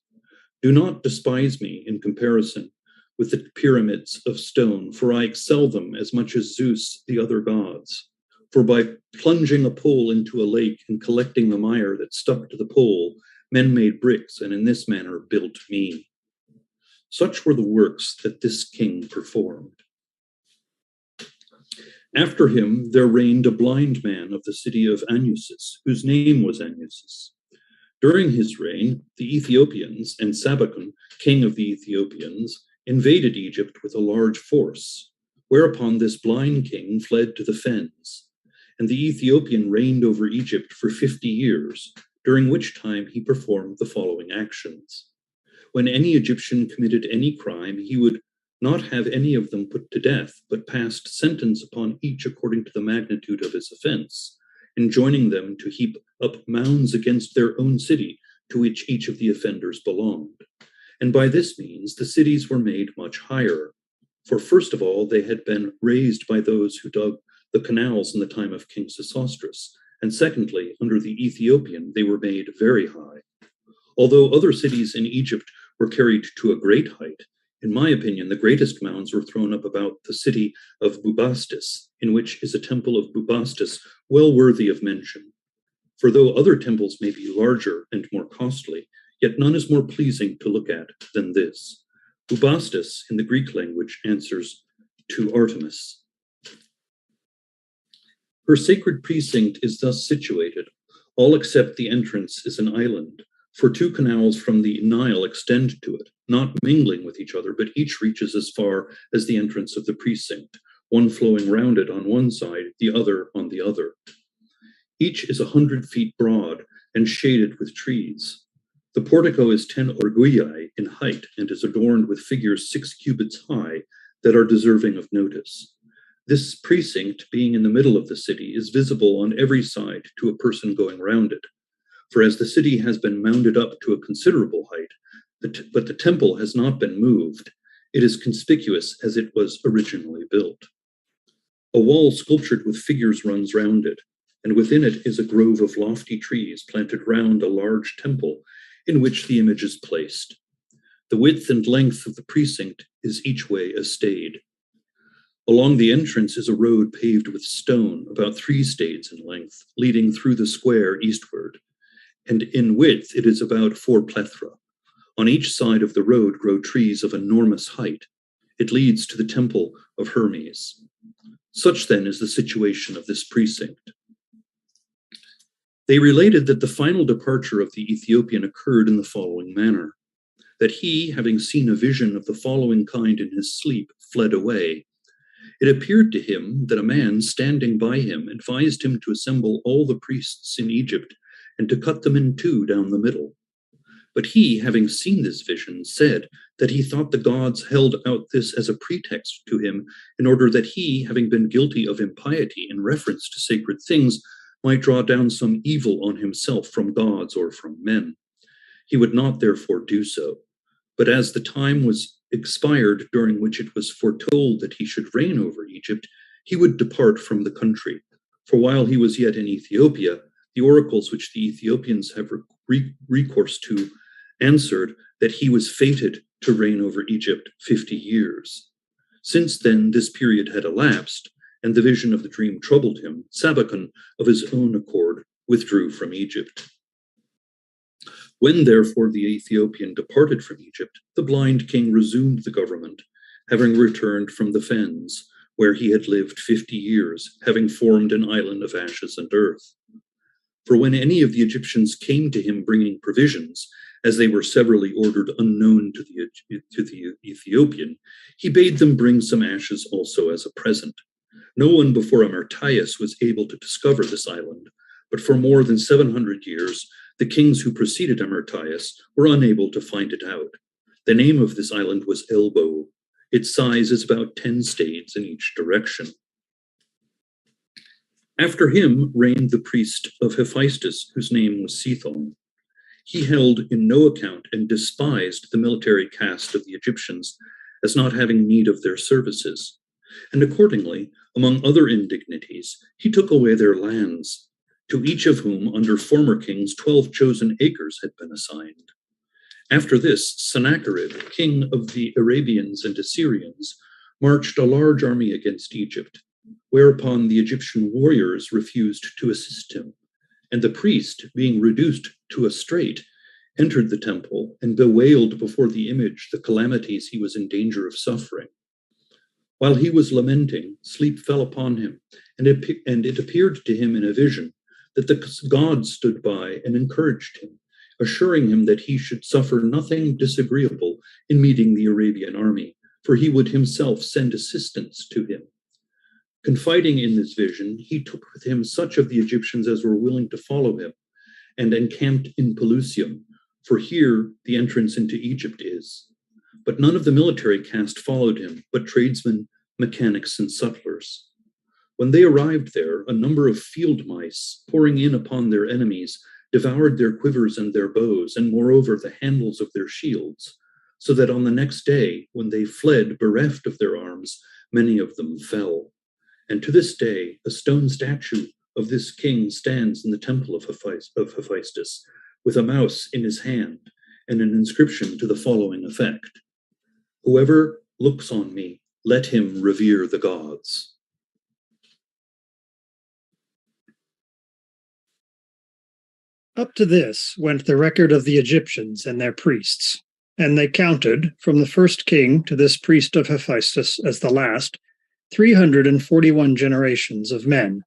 "Do not despise me in comparison with the pyramids of stone, for I excel them as much as Zeus, the other gods. For by plunging a pole into a lake and collecting the mire that stuck to the pole, men made bricks and in this manner built me." Such were the works that this king performed. After him, there reigned a blind man of the city of Anusis, whose name was Anusis. During his reign, the Ethiopians and Sabacon, king of the Ethiopians, invaded Egypt with a large force, whereupon this blind king fled to the fens. And the Ethiopian reigned over Egypt for 50 years, during which time he performed the following actions. When any Egyptian committed any crime, he would not have any of them put to death, but passed sentence upon each according to the magnitude of his offense, enjoining them to heap up mounds against their own city, to which each of the offenders belonged. And by this means the cities were made much higher. For first of all, they had been raised by those who dug the canals in the time of King Sesostris, and secondly, under the Ethiopian, they were made very high. Although other cities in Egypt were carried to a great height, in my opinion, the greatest mounds were thrown up about the city of Bubastis, in which is a temple of Bubastis well worthy of mention. For though other temples may be larger and more costly, yet none is more pleasing to look at than this. Bubastis, in the Greek language, answers to Artemis. Her sacred precinct is thus situated. All except the entrance is an island, for 2 canals from the Nile extend to it, not mingling with each other, but each reaches as far as the entrance of the precinct, one flowing round it on one side, the other on the other. Each is 100 feet broad and shaded with trees. The portico is 10 orguiae in height and is adorned with figures 6 cubits high that are deserving of notice. This precinct, being in the middle of the city, is visible on every side to a person going round it. For as the city has been mounded up to a considerable height, but the temple has not been moved, it is conspicuous as it was originally built. A wall sculptured with figures runs round it, and within it is a grove of lofty trees planted round a large temple in which the image is placed. The width and length of the precinct is each way a stade. Along the entrance is a road paved with stone, about 3 stades in length, leading through the square eastward, and in width it is about 4 plethra. On each side of the road grow trees of enormous height. It leads to the temple of Hermes. Such then is the situation of this precinct. They related that the final departure of the Ethiopian occurred in the following manner: that he, having seen a vision of the following kind in his sleep, fled away. It appeared to him that a man standing by him advised him to assemble all the priests in Egypt and to cut them in 2 down the middle. But he, having seen this vision, said that he thought the gods held out this as a pretext to him in order that he, having been guilty of impiety in reference to sacred things, might draw down some evil on himself from gods or from men. He would not therefore do so. But as the time was expired during which it was foretold that he should reign over Egypt, he would depart from the country. For while he was yet in Ethiopia, the oracles which the Ethiopians have recourse to answered that he was fated to reign over Egypt 50 years. Since then this period had elapsed, and the vision of the dream troubled him, Sabacon, of his own accord, withdrew from Egypt. When therefore the Ethiopian departed from Egypt, the blind king resumed the government, having returned from the fens, where he had lived 50 years, having formed an island of ashes and earth. For when any of the Egyptians came to him bringing provisions, as they were severally ordered unknown to the Ethiopian, he bade them bring some ashes also as a present. No one before Amartius was able to discover this island, but for more than 700 years, the kings who preceded Amartius were unable to find it out. The name of this island was Elbow. Its size is about 10 stades in each direction. After him reigned the priest of Hephaestus, whose name was Sethon. He held in no account and despised the military caste of the Egyptians as not having need of their services. And accordingly, among other indignities, he took away their lands, to each of whom, under former kings, 12 chosen acres had been assigned. After this, Sennacherib, king of the Arabians and Assyrians, marched a large army against Egypt, whereupon the Egyptian warriors refused to assist him, and the priest, being reduced to a strait, entered the temple and bewailed before the image the calamities he was in danger of suffering. While he was lamenting, sleep fell upon him, and it appeared to him in a vision that the gods stood by and encouraged him, assuring him that he should suffer nothing disagreeable in meeting the Arabian army, for he would himself send assistance to him. Confiding in this vision, he took with him such of the Egyptians as were willing to follow him, and encamped in Pelusium, for here the entrance into Egypt is. But none of the military caste followed him, but tradesmen, mechanics, and sutlers. When they arrived there, a number of field mice, pouring in upon their enemies, devoured their quivers and their bows, and moreover the handles of their shields, so that on the next day, when they fled bereft of their arms, many of them fell. And to this day, a stone statue of this king stands in the temple of Hephaestus, with a mouse in his hand, and an inscription to the following effect: "Whoever looks on me, let him revere the gods." Up to this went the record of the Egyptians and their priests, and they counted, from the first king to this priest of Hephaestus as the last, 341 generations of men,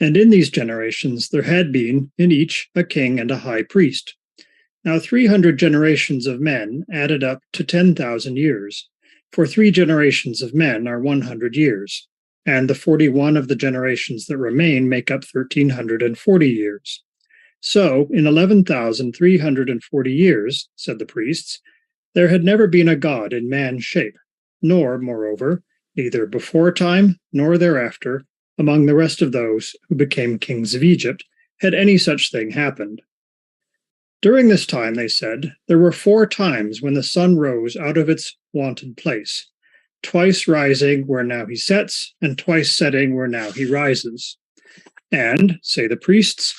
And in these generations there had been in each a king and a high priest. Now 300 generations of men added up to 10,000 years, for 3 generations of men are 100 years, and the 41 of the generations that remain make up 1,340 years. So, in 11,340 years, said the priests, there had never been a god in man's shape, nor, moreover, neither before time nor thereafter, among the rest of those who became kings of Egypt, had any such thing happened. During this time, they said, there were 4 times when the sun rose out of its wonted place, twice rising where now he sets, and twice setting where now he rises. And, say the priests,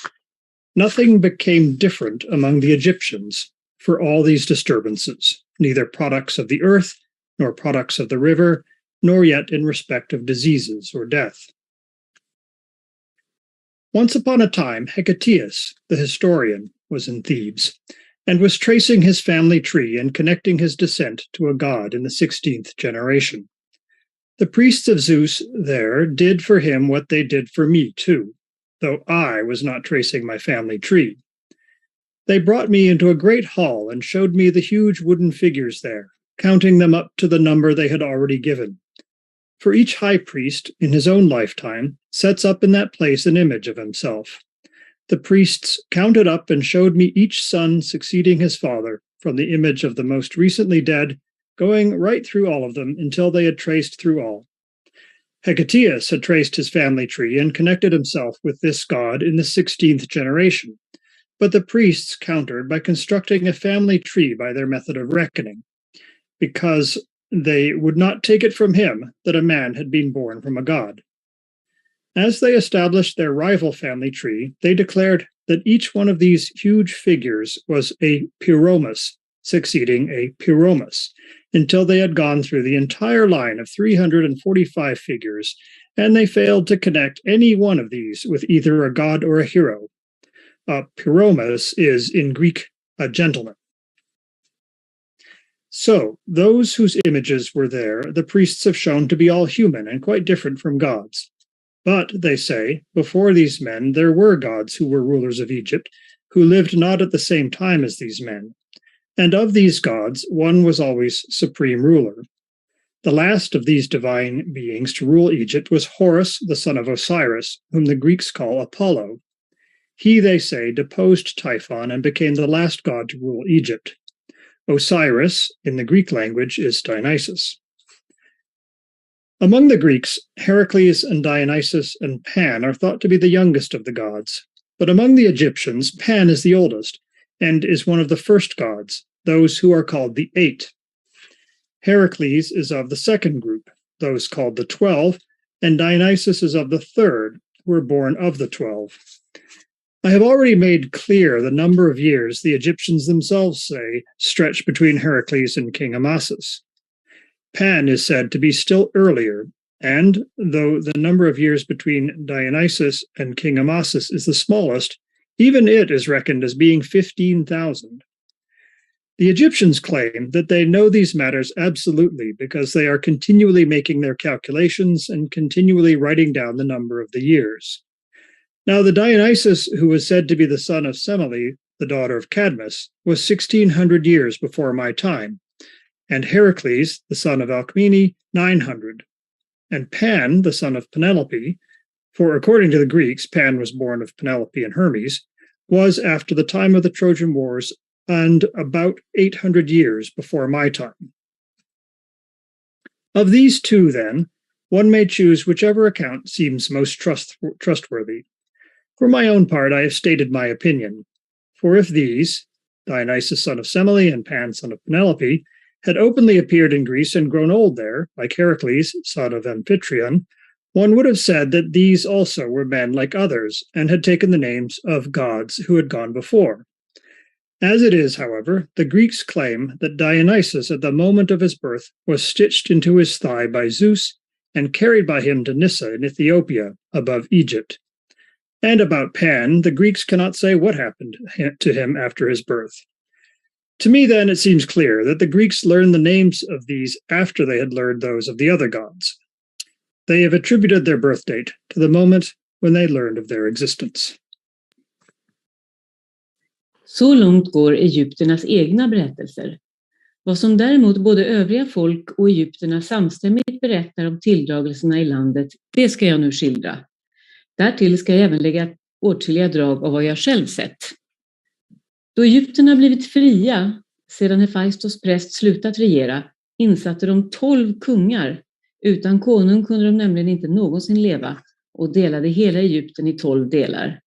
nothing became different among the Egyptians for all these disturbances, neither products of the earth, nor products of the river, nor yet in respect of diseases or death. Once upon a time, Herodotus, the historian, was in Thebes, and was tracing his family tree and connecting his descent to a god in the 16th generation. The priests of Zeus there did for him what they did for me too, though I was not tracing my family tree. They brought me into a great hall and showed me the huge wooden figures there, counting them up to the number they had already given. For each high priest, in his own lifetime, sets up in that place an image of himself. The priests counted up and showed me each son succeeding his father, from the image of the most recently dead, going right through all of them until they had traced through all. Herodotus had traced his family tree and connected himself with this god in the 16th generation, but the priests countered by constructing a family tree by their method of reckoning, because they would not take it from him that a man had been born from a god. As they established their rival family tree, they declared that each one of these huge figures was a Pyromus, succeeding a Pyromus, until they had gone through the entire line of 345 figures, and they failed to connect any one of these with either a god or a hero. A Pyromus is, in Greek, a gentleman. So, those whose images were there, the priests have shown to be all human and quite different from gods. But, they say, before these men there were gods who were rulers of Egypt, who lived not at the same time as these men. And of these gods, one was always supreme ruler. The last of these divine beings to rule Egypt was Horus, the son of Osiris, whom the Greeks call Apollo. He, they say, deposed Typhon and became the last god to rule Egypt. Osiris, in the Greek language, is Dionysus. Among the Greeks, Heracles and Dionysus and Pan are thought to be the youngest of the gods, but among the Egyptians, Pan is the oldest, and is one of the first gods, those who are called the 8. Heracles is of the second group, those called the 12, and Dionysus is of the third, who were born of the 12. I have already made clear the number of years the Egyptians themselves say stretch between Heracles and King Amasis. Pan is said to be still earlier, and though the number of years between Dionysus and King Amasis is the smallest, even it is reckoned as being 15,000. The Egyptians claim that they know these matters absolutely because they are continually making their calculations and continually writing down the number of the years. Now, the Dionysus who was said to be the son of Semele, the daughter of Cadmus, was 1,600 years before my time, and Heracles, the son of Alcmene, 900. And Pan, the son of Penelope, for according to the Greeks, Pan was born of Penelope and Hermes, was after the time of the Trojan Wars and about 800 years before my time. Of these two, then, one may choose whichever account seems most trustworthy. For my own part, I have stated my opinion. For if these, Dionysus son of Semele and Pan son of Penelope, had openly appeared in Greece and grown old there, like Heracles, son of Amphitryon, one would have said that these also were men like others, and had taken the names of gods who had gone before. As it is, however, the Greeks claim that Dionysus at the moment of his birth was stitched into his thigh by Zeus and carried by him to Nyssa in Ethiopia, above Egypt. And about Pan, the Greeks cannot say what happened to him after his birth. To me, then, it seems clear that the Greeks learned the names of these after they had learned those of the other gods. They have attributed their birth date to the moment when they learned of their existence. Så långt går egyptiernas egna berättelser. Vad som däremot både övriga folk och egyptierna samstämmigt berättar om tilldragelserna i landet, det ska jag nu skildra. Därtill ska jag även lägga åtskilliga drag av vad jag själv sett. Då egyptierna blivit fria sedan Hefaistos präst slutat regera, insatte de 12 kungar. Utan konung kunde de nämligen inte någonsin leva och delade hela Egypten i 12 delar.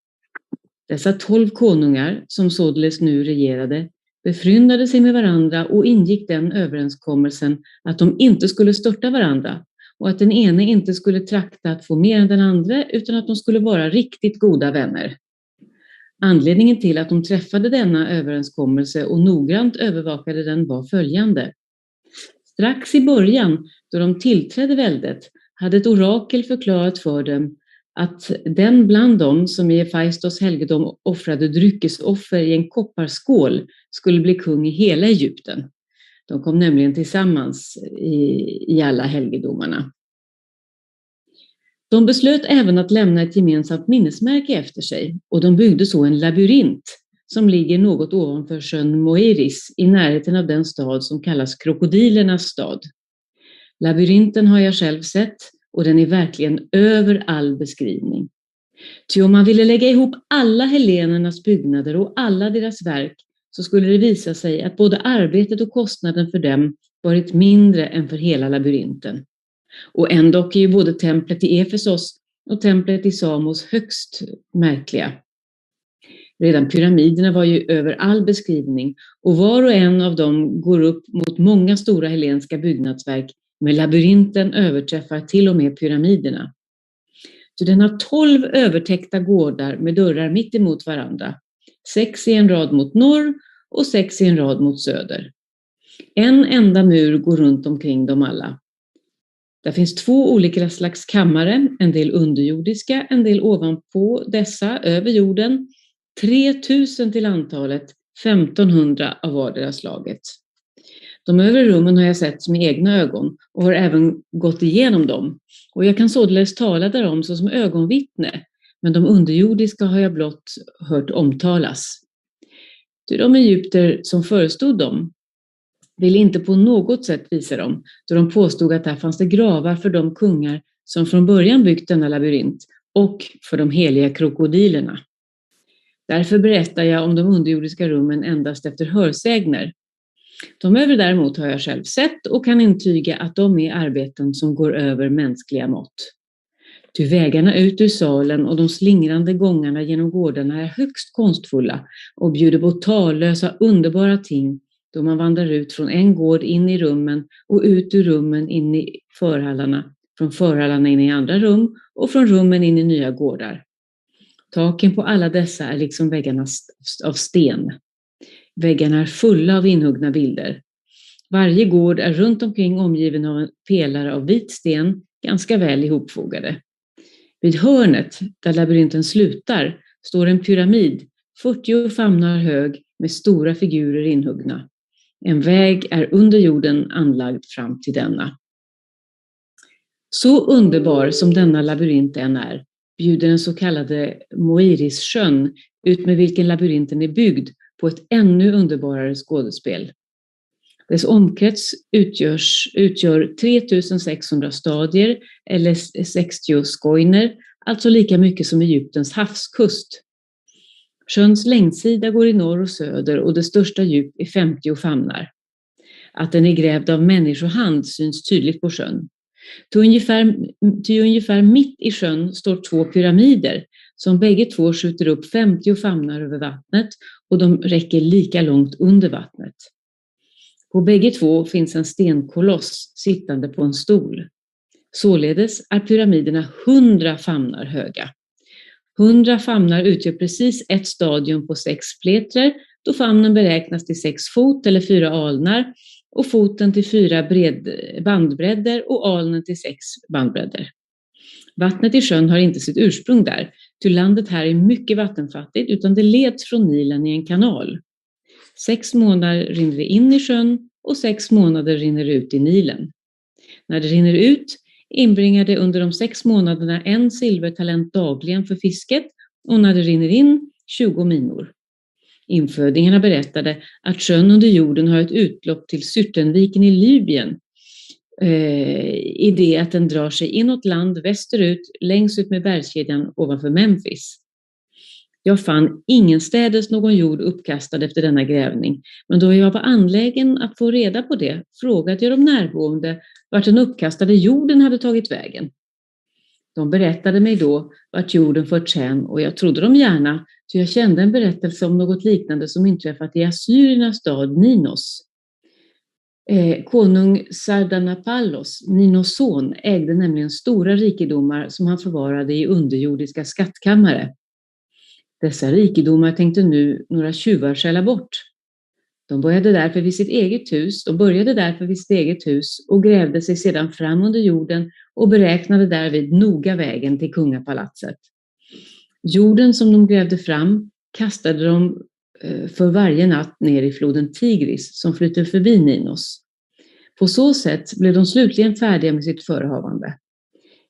Dessa 12 konungar, som således nu regerade, befryndade sig med varandra och ingick den överenskommelsen att de inte skulle störta varandra och att den ene inte skulle trakta att få mer än den andra utan att de skulle vara riktigt goda vänner. Anledningen till att de träffade denna överenskommelse och noggrant övervakade den var följande. Strax i början, då de tillträdde väldet, hade ett orakel förklarat för dem att den bland dem som i Hefaistos helgedom offrade dryckesoffer i en kopparskål skulle bli kung i hela Egypten. De kom nämligen tillsammans i alla helgedomarna. De beslöt även att lämna ett gemensamt minnesmärke efter sig och de byggde så en labyrint som ligger något ovanför sjön Moiris i närheten av den stad som kallas krokodilernas stad. Labyrinten har jag själv sett och den är verkligen över all beskrivning. Ty om man ville lägga ihop alla helenernas byggnader och alla deras verk så skulle det visa sig att både arbetet och kostnaden för dem varit mindre än för hela labyrinten. Och ändock är ju både templet i Efesos och templet i Samos högst märkliga. Redan pyramiderna var ju över all beskrivning och var och en av dem går upp mot många stora helenska byggnadsverk, men labyrinten överträffar till och med pyramiderna. Så den har 12 övertäckta gårdar med dörrar mitt emot varandra. 6 i en rad mot norr och 6 i en rad mot söder. En enda mur går runt omkring dem alla. Där finns 2 olika slags kammare, en del underjordiska, en del ovanpå dessa över jorden. 3000 till antalet, 1500 av vardera slaget. De övre rummen har jag sett med egna ögon och har även gått igenom dem. Och jag kan således tala därom såsom ögonvittne, men de underjordiska har jag blott hört omtalas. De egypter som förestod dem ville inte på något sätt visa dem, då de påstod att där fanns det gravar för de kungar som från början byggt denna labyrint och för de heliga krokodilerna. Därför berättar jag om de underjordiska rummen endast efter hörsägner. De övre däremot har jag själv sett och kan intyga att de är arbeten som går över mänskliga mått. Ty vägarna ut ur salen och de slingrande gångarna genom gårdarna är högst konstfulla och bjuder på tallösa underbara ting då man vandrar ut från en gård in i rummen och ut ur rummen in i förhallarna, från förhallarna in i andra rum och från rummen in i nya gårdar. Taken på alla dessa är liksom väggarna av sten. Väggarna är fulla av inhuggna bilder. Varje gård är runt omkring omgiven av en pelare av vit sten, ganska väl ihopfogade. Vid hörnet, där labyrinten slutar, står en pyramid, 40 famnar hög med stora figurer inhuggna. En väg är under jorden anlagd fram till denna. Så underbar som denna labyrint än är, bjuder den så kallade Moirissjön, ut med vilken labyrinten är byggd, på ett ännu underbarare skådespel. Dess omkrets utgör 3600 stadier eller 60 skoiner, alltså lika mycket som Egyptens havskust. Sjöns längdsida går i norr och söder och det största djup är 50 famnar. Att den är grävd av människohand syns tydligt på sjön. Till ungefär mitt i sjön står 2 pyramider som bägge två skjuter upp 50 famnar över vattnet och de räcker lika långt under vattnet. På bägge två finns en stenkoloss sittande på en stol. Således är pyramiderna 100 famnar höga. 100 famnar utgör precis ett stadium på 6 pletrer, då famnen beräknas till 6 fot eller 4 alnar och foten till 4 bandbredder och alnen till 6 bandbredder. Vattnet i sjön har inte sitt ursprung där, ty landet här är mycket vattenfattigt, utan det leds från Nilen i en kanal. 6 månader rinner det in i sjön och 6 månader rinner det ut i Nilen. När det rinner ut inbringade under de 6 månaderna 1 silvertalent dagligen för fisket och när det rinner in 20 minor. Infödingarna berättade att sjön under jorden har ett utlopp till Syrtenviken i Libyen, i det att den drar sig inåt land västerut längst ut med bergskedjan ovanför Memphis. Jag fann ingenstädes någon jord uppkastad efter denna grävning, men då jag var angelägen att få reda på det frågade jag de närboende vart den uppkastade jorden hade tagit vägen. De berättade mig då vart jorden förts hem och jag trodde dem gärna, så jag kände en berättelse om något liknande som inträffat i assyriernas stad Ninos. Konung Sardanapallos, Ninos son, ägde nämligen stora rikedomar som han förvarade i underjordiska skattkammare. Dessa rikedomar tänkte nu några tjuvar stjäla bort. De började därför vid sitt eget hus och grävde sig sedan fram under jorden och beräknade därvid noga vägen till kungapalatset. Jorden som de grävde fram kastade de för varje natt ner i floden Tigris som flyter förbi Ninos. På så sätt blev de slutligen färdiga med sitt förehavande.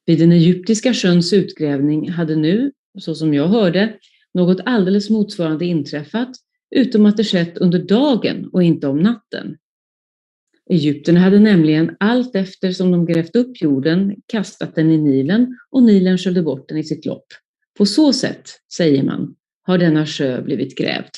Vid den egyptiska sjöns utgrävning hade nu, så som jag hörde, något alldeles motsvarande inträffat, utom att det skett under dagen och inte om natten. Egypterna hade nämligen allt efter som de grävt upp jorden kastat den i Nilen och Nilen sköljde bort den i sitt lopp. På så sätt, säger man, har denna sjö blivit grävd.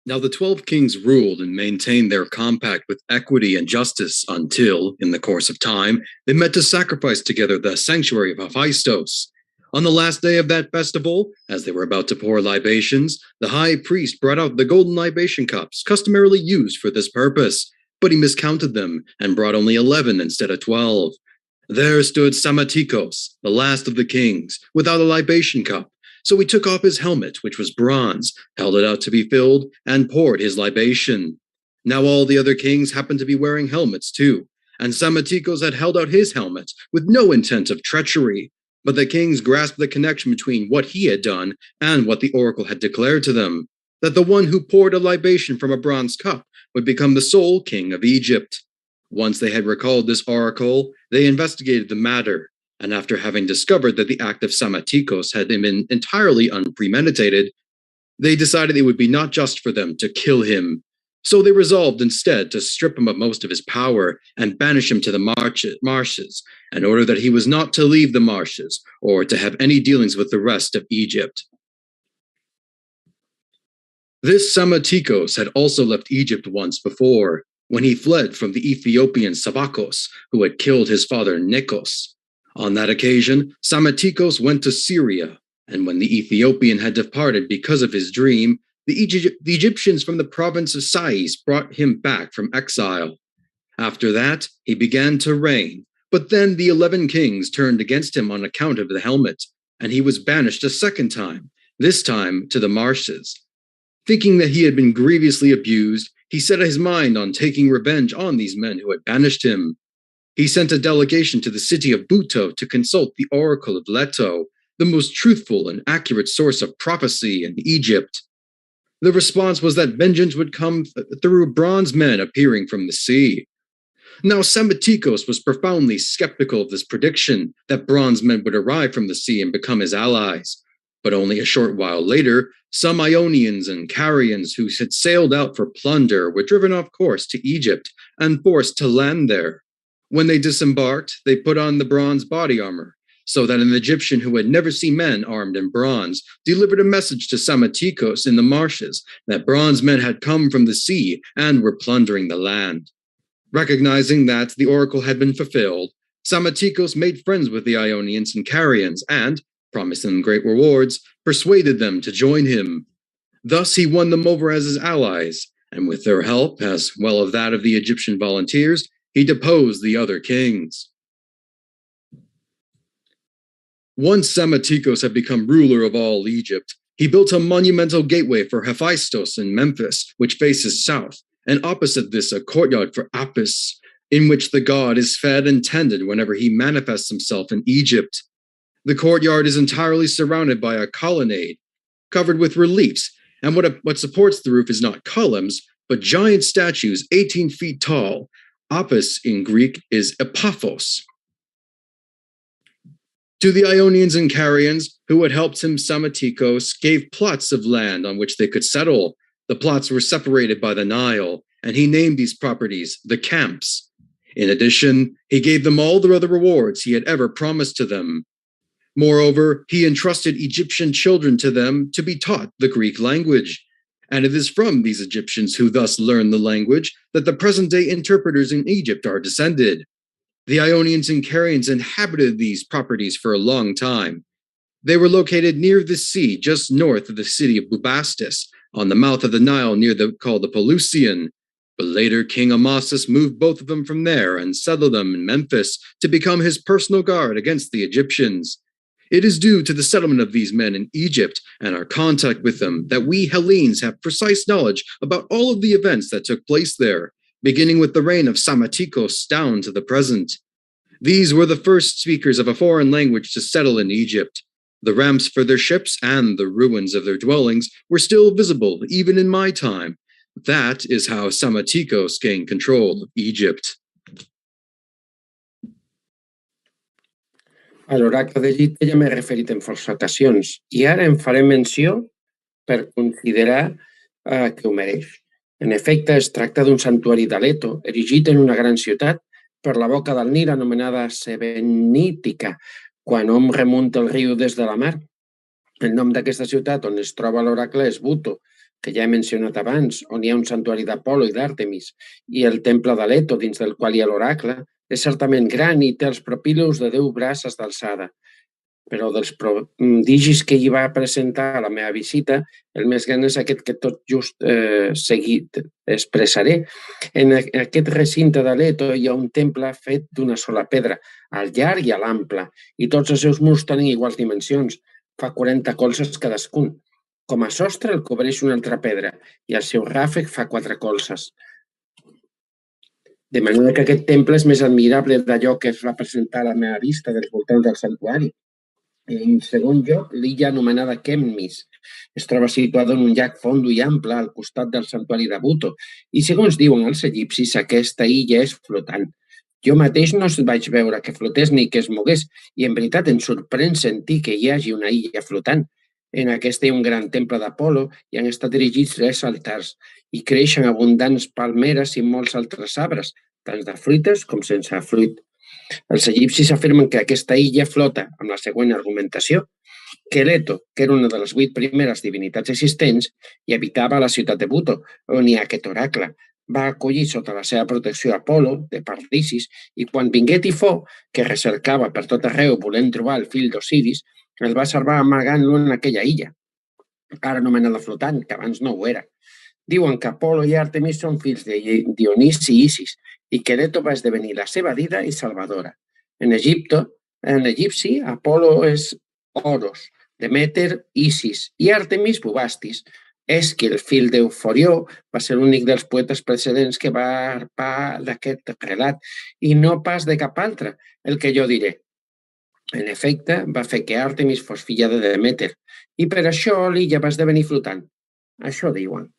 Now the 12 kings ruled and maintained their compact with equity and justice until, in the course of time, they met to sacrifice together the sanctuary of Hephaestus. On the last day of that festival, as they were about to pour libations, the high priest brought out the golden libation cups customarily used for this purpose, but he miscounted them and brought only 11 instead of 12. There stood Psammatikos, the last of the kings, without a libation cup. So he took off his helmet, which was bronze, held it out to be filled, and poured his libation. Now all the other kings happened to be wearing helmets too, and Psammatikos had held out his helmet with no intent of treachery. But the kings grasped the connection between what he had done and what the oracle had declared to them, that the one who poured a libation from a bronze cup would become the sole king of Egypt. Once they had recalled this oracle, they investigated the matter, and after having discovered that the act of Psammatikos had been entirely unpremeditated, they decided it would be not just for them to kill him. So they resolved instead to strip him of most of his power and banish him to the marshes, in order that he was not to leave the marshes or to have any dealings with the rest of Egypt. This Psammatikos had also left Egypt once before, when he fled from the Ethiopian Savakos, who had killed his father Nekos. On that occasion, Psammatikos went to Syria, and when the Ethiopian had departed because of his dream, the Egyptians from the province of Sais brought him back from exile. After that, he began to reign, but then the 11 kings turned against him on account of the helmet, and he was banished a second time, this time to the marshes. Thinking that he had been grievously abused, he set his mind on taking revenge on these men who had banished him. He sent a delegation to the city of Buto to consult the oracle of Leto, the most truthful and accurate source of prophecy in Egypt. The response was that vengeance would come through bronze men appearing from the sea. Now Psammatikos was profoundly skeptical of this prediction that bronze men would arrive from the sea and become his allies. But only a short while later, some Ionians and Carians who had sailed out for plunder were driven off course to Egypt and forced to land there. When they disembarked, they put on the bronze body armor, so that an Egyptian who had never seen men armed in bronze delivered a message to Psammatikos in the marshes that bronze men had come from the sea and were plundering the land. Recognizing that the oracle had been fulfilled, Psammatikos made friends with the Ionians and Carians and, promising them great rewards, persuaded them to join him. Thus he won them over as his allies, and with their help, as well as that of the Egyptian volunteers, he deposed the other kings. Once Psammetichos had become ruler of all Egypt, he built a monumental gateway for Hephaestus in Memphis, which faces south, and opposite this a courtyard for Apis, in which the god is fed and tended whenever he manifests himself in Egypt. The courtyard is entirely surrounded by a colonnade, covered with reliefs, and what supports the roof is not columns, but giant statues 18 feet tall. Apis in Greek is Epaphos. To the Ionians and Carians, who had helped him, Psammetichos gave plots of land on which they could settle. The plots were separated by the Nile, and he named these properties the camps. In addition, he gave them all the other rewards he had ever promised to them. Moreover, he entrusted Egyptian children to them to be taught the Greek language. And it is from these Egyptians who thus learned the language that the present-day interpreters in Egypt are descended. The Ionians and Carians inhabited these properties for a long time. They were located near the sea, just north of the city of Bubastis, on the mouth of the Nile called the Pelusian. But later King Amasis moved both of them from there and settled them in Memphis to become his personal guard against the Egyptians. It is due to the settlement of these men in Egypt and our contact with them that we Hellenes have precise knowledge about all of the events that took place there, beginning with the reign of Psammetichos down to the present. These were the first speakers of a foreign language to settle in Egypt. The ramps for their ships and the ruins of their dwellings were still visible even in my time. That is how Psammetichos gained control of Egypt. A l'oracle d'Egipte ja m'he referit en força ocasions i ara en faré menció per considerar que ho mereix. En efecte, es tracta d'un santuari de Leto, erigit en una gran ciutat per la boca del Nil anomenada Sebenítica, quan hom remunta el riu des de la mar. El nom d'aquesta ciutat on es troba l'oracle és Buto, que ja he mencionat abans, on hi ha un santuari d'Apolo i d'Àrtemis, i el temple de Leto, dins del qual hi ha l'oracle, és certament gran i té els propíleus de 10 braces d'alçada. Però dels prodigis que hi va presentar a la meva visita, el més gran és aquest que tot just seguit expressaré. En aquest recinte de Leto hi ha un temple fet d'una sola pedra, al llarg i a l'ample, i tots els seus murs tenen iguals dimensions, fa 40 colzes cadascun. Com a sostre el cobreix una altra pedra i el seu ràfec fa 4 colzes. De manera que aquest temple és més admirable d'allò que es va presentar a la meva vista dels voltants del santuari. En segon lloc, l'illa anomenada Chemmis es troba situada en un llac fondo i ample al costat del santuari de Buto i, segons diuen els egipcis, aquesta illa és flotant. Jo mateix no vaig veure que flotés ni que es mogués i, en veritat, em sorprèn sentir que hi hagi una illa flotant. En aquesta hi ha un gran temple d'Apolo i han estat erigits 3 altars i creixen abundants palmeres i molts altres arbres, tant de fruites com sense fruit. Els egipcis afirmen que aquesta illa flota amb la següent argumentació, que Leto, que era una de les 8 primeres divinitats existents i habitava a la ciutat de Buto, on hi ha aquest oracle, va acollir sota la seva protecció Apolo, de Pardisis, i quan vingué Tifó, que recercava per tot arreu volent trobar el fill d'Osiris, el va salvar amagant-lo en aquella illa, ara anomenada flotant, que abans no ho era. Diuen que Apolo i Àrtemis són fills de Dionís i Isis i que Leto va esdevenir la seva dida i salvadora. En egipci, Apolo és Oros, Demeter, Isis i Àrtemis, Bubastis. Esquil, fill d'Euforió, va ser l'únic dels poetes precedents que va arpar d'aquest relat i no pas de cap altre, el que jo diré. En efecte, va fer que Àrtemis fos filla de Demeter i per això l'illa va esdevenir flotant. Això diuen.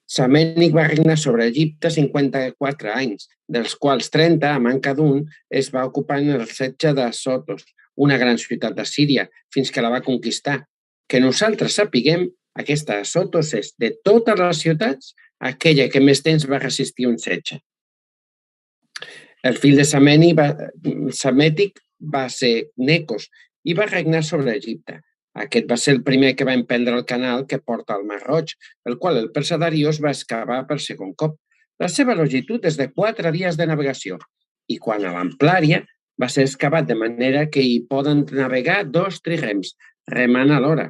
Psamènic va regnar sobre Egipte 54 anys, dels quals 30, a manca d'un, es va ocupar en el setge de Sotos, una gran ciutat de Síria, fins que la va conquistar. Que nosaltres sapiguem, aquesta Sotos és, de totes les ciutats, aquella que més temps va resistir un setge. El fill de Psamètic va ser Necos i va regnar sobre Egipte. Aquest va ser el primer que va emprendre el canal que porta al Mar Roig, el qual el persa Darius va excavar per segon cop. La seva longitud és de 4 dies de navegació i quan a l'amplària va ser excavat de manera que hi poden navegar 2 trirems, remant alhora.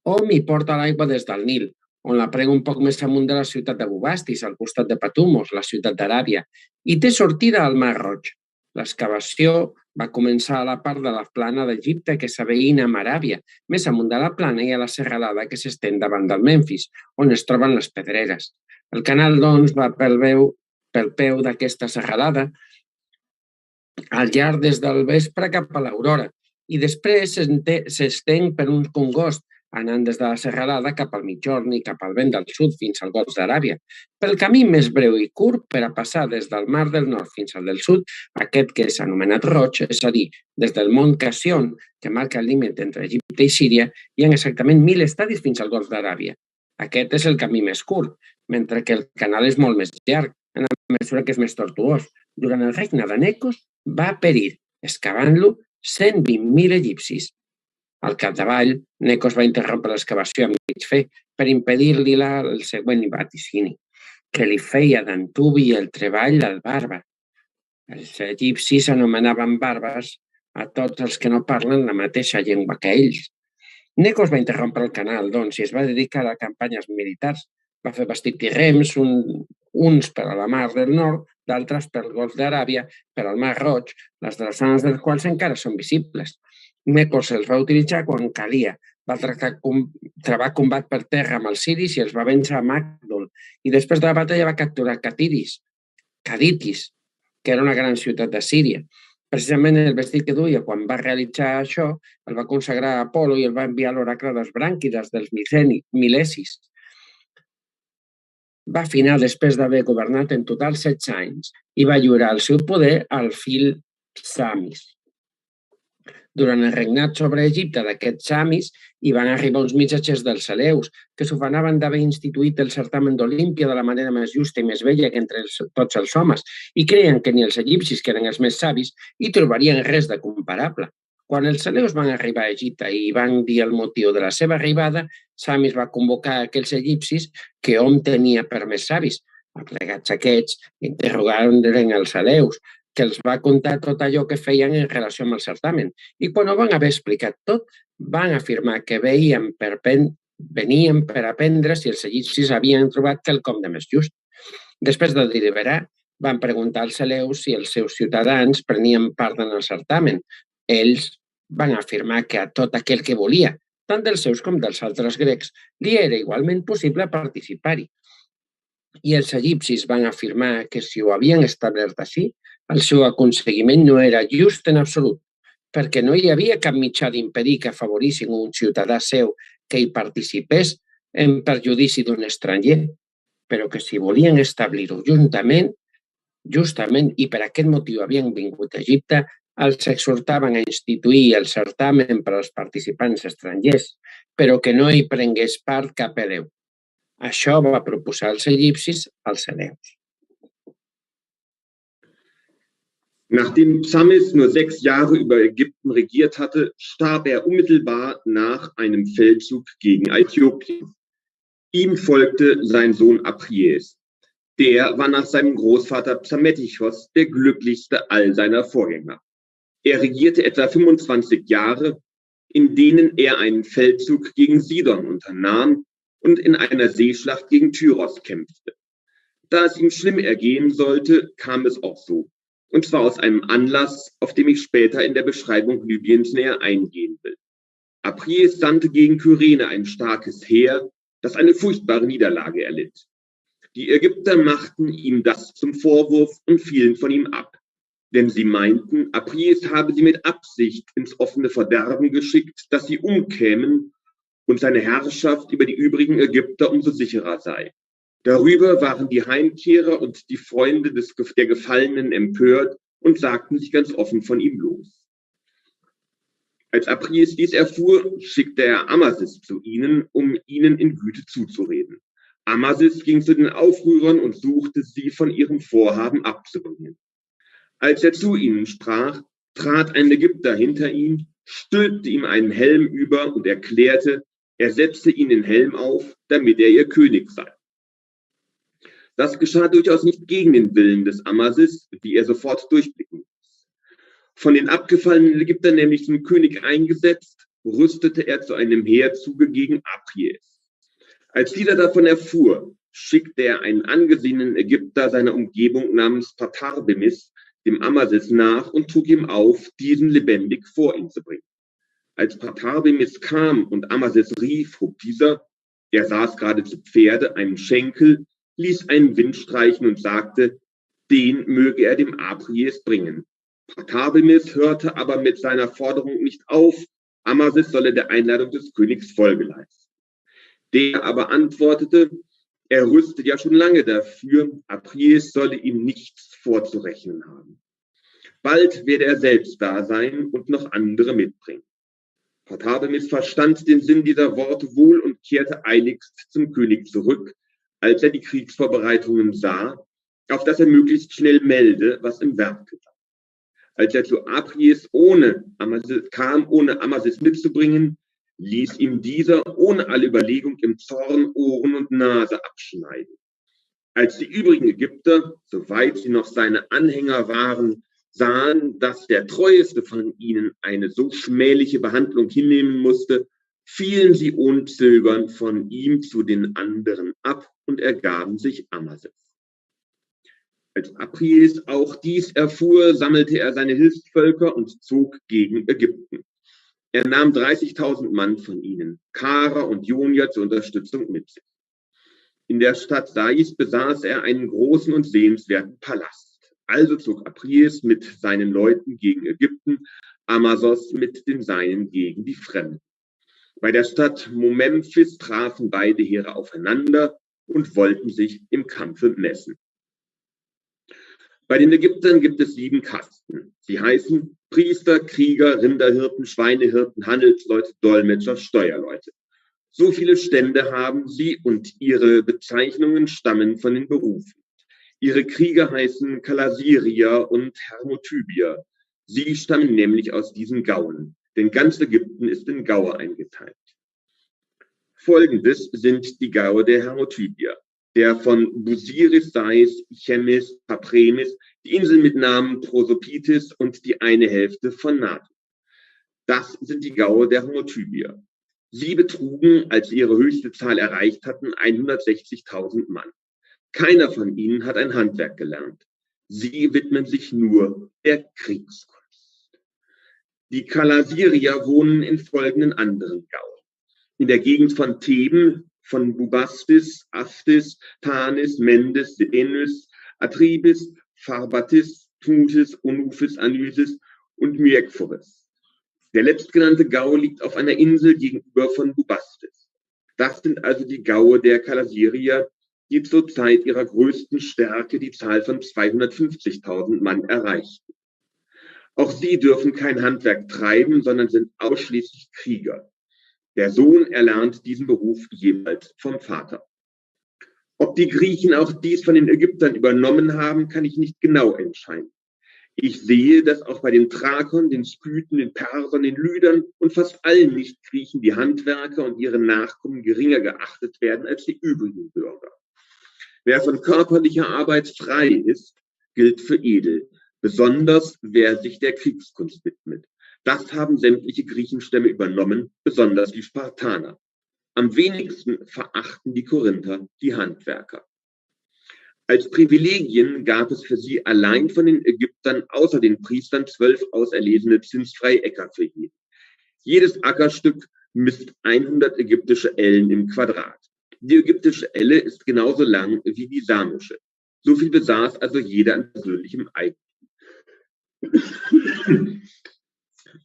Hom hi porta l'aigua des del Nil, on la prega un poc més amunt de la ciutat de Bubastis, al costat de Patumos, la ciutat d'Aràbia, i té sortida al Mar Roig. L'excavació va començar a la part de la plana d'Egipte que s'aveïna amb Aràbia. Més amunt de la plana hi ha la serralada que s'estén davant del Memfis, on es troben les pedreres. El canal, doncs, va pel peu d'aquesta serralada al llarg des del vespre cap a l'aurora i després s'estén per un congost anant des de la serralada cap al mitjorn i cap al vent del sud fins al Golf d'Aràbia. Pel camí més breu i curt per a passar des del Mar del Nord fins al del Sud, aquest que s'ha anomenat Roig, és a dir, des del Mont Caspian, que marca el límit entre Egipte i Síria, hi ha exactament 1.000 estadis fins al Golf d'Aràbia. Aquest és el camí més curt, mentre que el canal és molt més llarg, en la mesura que és més tortuós. Durant el regne de Necos va perir, excavant-lo, 120.000 egipcis. Al capdavall, Necos va interrompre l'excavació a mig fer per impedir-li el següent vaticini, que li feia d'antuvi el treball al bàrbar. Els egipcis anomenaven bàrbars a tots els que no parlen la mateixa llengua que ells. Necos va interrompre el canal, doncs, i es va dedicar a campanyes militars. Va fer bastir rems, uns per a la Mar del Nord, d'altres per el Golf d'Aràbia, per al Mar Roig, les drassanes dels quals encara són visibles. Necos els va utilitzar quan calia. Va travar combat per terra amb els siris i els va vèncer a Magdol. I després de la batalla va capturar Caditis, que era una gran ciutat de Síria. Precisament el vestit que duia quan va realitzar això el va consagrar a Apolo i el va enviar a l'oracle dels Brànquides, dels Milesis. Va finar després d'haver governat en total 16 anys i va lliurar el seu poder al fill Samis. Durant el regnat sobre Egipte d'aquests samis hi van arribar uns missatgers dels Seleus que s'ufanaven d'haver instituït el certamen d'Olímpia de la manera més justa i més bella que entre tots els homes i creien que ni els egipcis, que eren els més savis, hi trobarien res de comparable. Quan els Seleus van arribar a Egipte i van dir el motiu de la seva arribada, Samis va convocar aquells egipcis que hom tenia per més savis. Aplegats aquests, interrogaren els Seleus, que els va contar tot allò que feien en relació amb el certamen. I quan ho van haver explicat tot, van afirmar que venien per aprendre si els egipcis havien trobat quelcom de més just. Després de deliberar, van preguntar als Seleus si els seus ciutadans prenien part en el certamen. Ells van afirmar que a tot aquell que volia, tant dels seus com dels altres grecs, li era igualment possible participar-hi. I els egipcis van afirmar que si ho havien establert així, el seu aconseguiment no era just en absolut, perquè no hi havia cap mitjà d'impedir que afavorissin un ciutadà seu que hi participés en perjudici d'un estranger, però que si volien establir-ho justament i per aquest motiu havien vingut a Egipte, els exhortaven a instituir el certamen per als participants estrangers, però que no hi prengués part cap hereu. Això va proposar als egipcis als Seleus. Nachdem Samis nur 6 Jahre über Ägypten regiert hatte, starb er unmittelbar nach einem Feldzug gegen Äthiopien. Ihm folgte sein Sohn Apries. Der war nach seinem Großvater Psammetichos der glücklichste all seiner Vorgänger. Er regierte etwa 25 Jahre, in denen er einen Feldzug gegen Sidon unternahm und in einer Seeschlacht gegen Tyros kämpfte. Da es ihm schlimm ergehen sollte, kam es auch so. Und zwar aus einem Anlass, auf dem ich später in der Beschreibung Libyens näher eingehen will. Apries sandte gegen Kyrene ein starkes Heer, das eine furchtbare Niederlage erlitt. Die Ägypter machten ihm das zum Vorwurf und fielen von ihm ab. Denn sie meinten, Apries habe sie mit Absicht ins offene Verderben geschickt, dass sie umkämen und seine Herrschaft über die übrigen Ägypter umso sicherer sei. Darüber waren die Heimkehrer und die Freunde der Gefallenen empört und sagten sich ganz offen von ihm los. Als Apries dies erfuhr, schickte er Amasis zu ihnen, um ihnen in Güte zuzureden. Amasis ging zu den Aufrührern und suchte sie von ihrem Vorhaben abzubringen. Als er zu ihnen sprach, trat ein Ägypter hinter ihn, stülpte ihm einen Helm über und erklärte, er setze ihn den Helm auf, damit er ihr König sei. Das geschah durchaus nicht gegen den Willen des Amasis, wie er sofort durchblicken ließ. Von den abgefallenen Ägyptern nämlich zum König eingesetzt, rüstete er zu einem Heerzuge gegen Apries. Als dieser davon erfuhr, schickte er einen angesehenen Ägypter seiner Umgebung namens Prosopitis, dem Amasis, nach und trug ihm auf, diesen lebendig vor ihn zu bringen. Als Prosopitis kam und Amasis rief, hob dieser, er saß gerade zu Pferde, einen Schenkel, ließ einen Wind streichen und sagte, den möge er dem Apries bringen. Prosopitis hörte aber mit seiner Forderung nicht auf, Amasis solle der Einladung des Königs Folge leisten. Der aber antwortete, er rüstet ja schon lange dafür, Apries solle ihm nichts vorzurechnen haben. Bald werde er selbst da sein und noch andere mitbringen. Prosopitis verstand den Sinn dieser Worte wohl und kehrte eiligst zum König zurück, als er die Kriegsvorbereitungen sah, auf dass er möglichst schnell melde, was im Werke war. Als er zu Apries kam, ohne Amasis mitzubringen, ließ ihm dieser ohne alle Überlegung im Zorn Ohren und Nase abschneiden. Als die übrigen Ägypter, soweit sie noch seine Anhänger waren, sahen, dass der treueste von ihnen eine so schmähliche Behandlung hinnehmen musste, fielen sie ohne Zögern von ihm zu den anderen ab und ergaben sich Amasis. Als Apries auch dies erfuhr, sammelte er seine Hilfsvölker und zog gegen Ägypten. Er nahm 30.000 Mann von ihnen, Kara und Jonia zur Unterstützung mit sich. In der Stadt Sais besaß er einen großen und sehenswerten Palast. Also zog Apries mit seinen Leuten gegen Ägypten, Amasis mit den Seinen gegen die Fremden. Bei der Stadt Memphis trafen beide Heere aufeinander und wollten sich im Kampfe messen. Bei den Ägyptern gibt es 7 Kasten. Sie heißen Priester, Krieger, Rinderhirten, Schweinehirten, Handelsleute, Dolmetscher, Steuerleute. So viele Stände haben sie und ihre Bezeichnungen stammen von den Berufen. Ihre Krieger heißen Kalasirier und Hermotybier. Sie stammen nämlich aus diesen Gauen, denn ganz Ägypten ist in Gaue eingeteilt. Folgendes sind die Gaue der Hermotybier. Der von Busiris, Sais, Chemis, Papremis, die Insel mit Namen Prosopitis und die eine Hälfte von Nato. Das sind die Gaue der Hermotybier. Sie betrugen, als sie ihre höchste Zahl erreicht hatten, 160.000 Mann. Keiner von ihnen hat ein Handwerk gelernt. Sie widmen sich nur der Kriegskunst. Die Kalasirier wohnen in folgenden anderen Gauen. In der Gegend von Theben, von Bubastis, Astis, Tanis, Mendes, Enys, Atribis, Pharbatis, Tutis, Onufis, Anysis und Myekphoris. Der letztgenannte Gau liegt auf einer Insel gegenüber von Bubastis. Das sind also die Gaue der Kalasirier, die zur Zeit ihrer größten Stärke die Zahl von 250.000 Mann erreichten. Auch sie dürfen kein Handwerk treiben, sondern sind ausschließlich Krieger. Der Sohn erlernt diesen Beruf jeweils vom Vater. Ob die Griechen auch dies von den Ägyptern übernommen haben, kann ich nicht genau entscheiden. Ich sehe, dass auch bei den Thrakern, den Skythen, den Persern, den Lydern und fast allen Nicht-Griechen die Handwerker und ihre Nachkommen geringer geachtet werden als die übrigen Bürger. Wer von körperlicher Arbeit frei ist, gilt für edel, besonders wer sich der Kriegskunst widmet. Das haben sämtliche Griechenstämme übernommen, besonders die Spartaner. Am wenigsten verachten die Korinther die Handwerker. Als Privilegien gab es für sie allein von den Ägyptern außer den Priestern 12 auserlesene zinsfreie Äcker für jeden. Jedes Ackerstück misst 100 ägyptische Ellen im Quadrat. Die ägyptische Elle ist genauso lang wie die samische. So viel besaß also jeder an persönlichem Eigentum.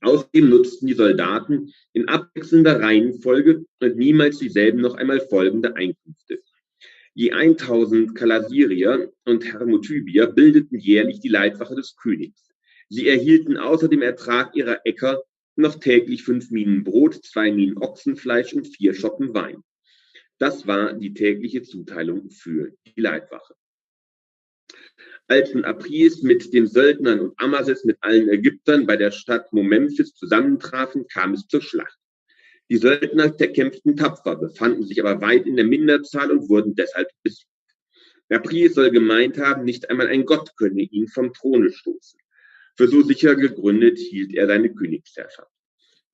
Außerdem nutzten die Soldaten in abwechselnder Reihenfolge und niemals dieselben noch einmal folgende Einkünfte. Je 1000 Kalasirier und Hermotybier bildeten jährlich die Leibwache des Königs. Sie erhielten außer dem Ertrag ihrer Äcker noch täglich 5 Minen Brot, 2 Minen Ochsenfleisch und 4 Schoppen Wein. Das war die tägliche Zuteilung für die Leibwache. Als nun Apries mit den Söldnern und Amasis mit allen Ägyptern bei der Stadt Memphis zusammentrafen, kam es zur Schlacht. Die Söldner kämpften tapfer, befanden sich aber weit in der Minderzahl und wurden deshalb besiegt. Apries soll gemeint haben, nicht einmal ein Gott könne ihn vom Throne stoßen. Für so sicher gegründet hielt er seine Königsherrschaft.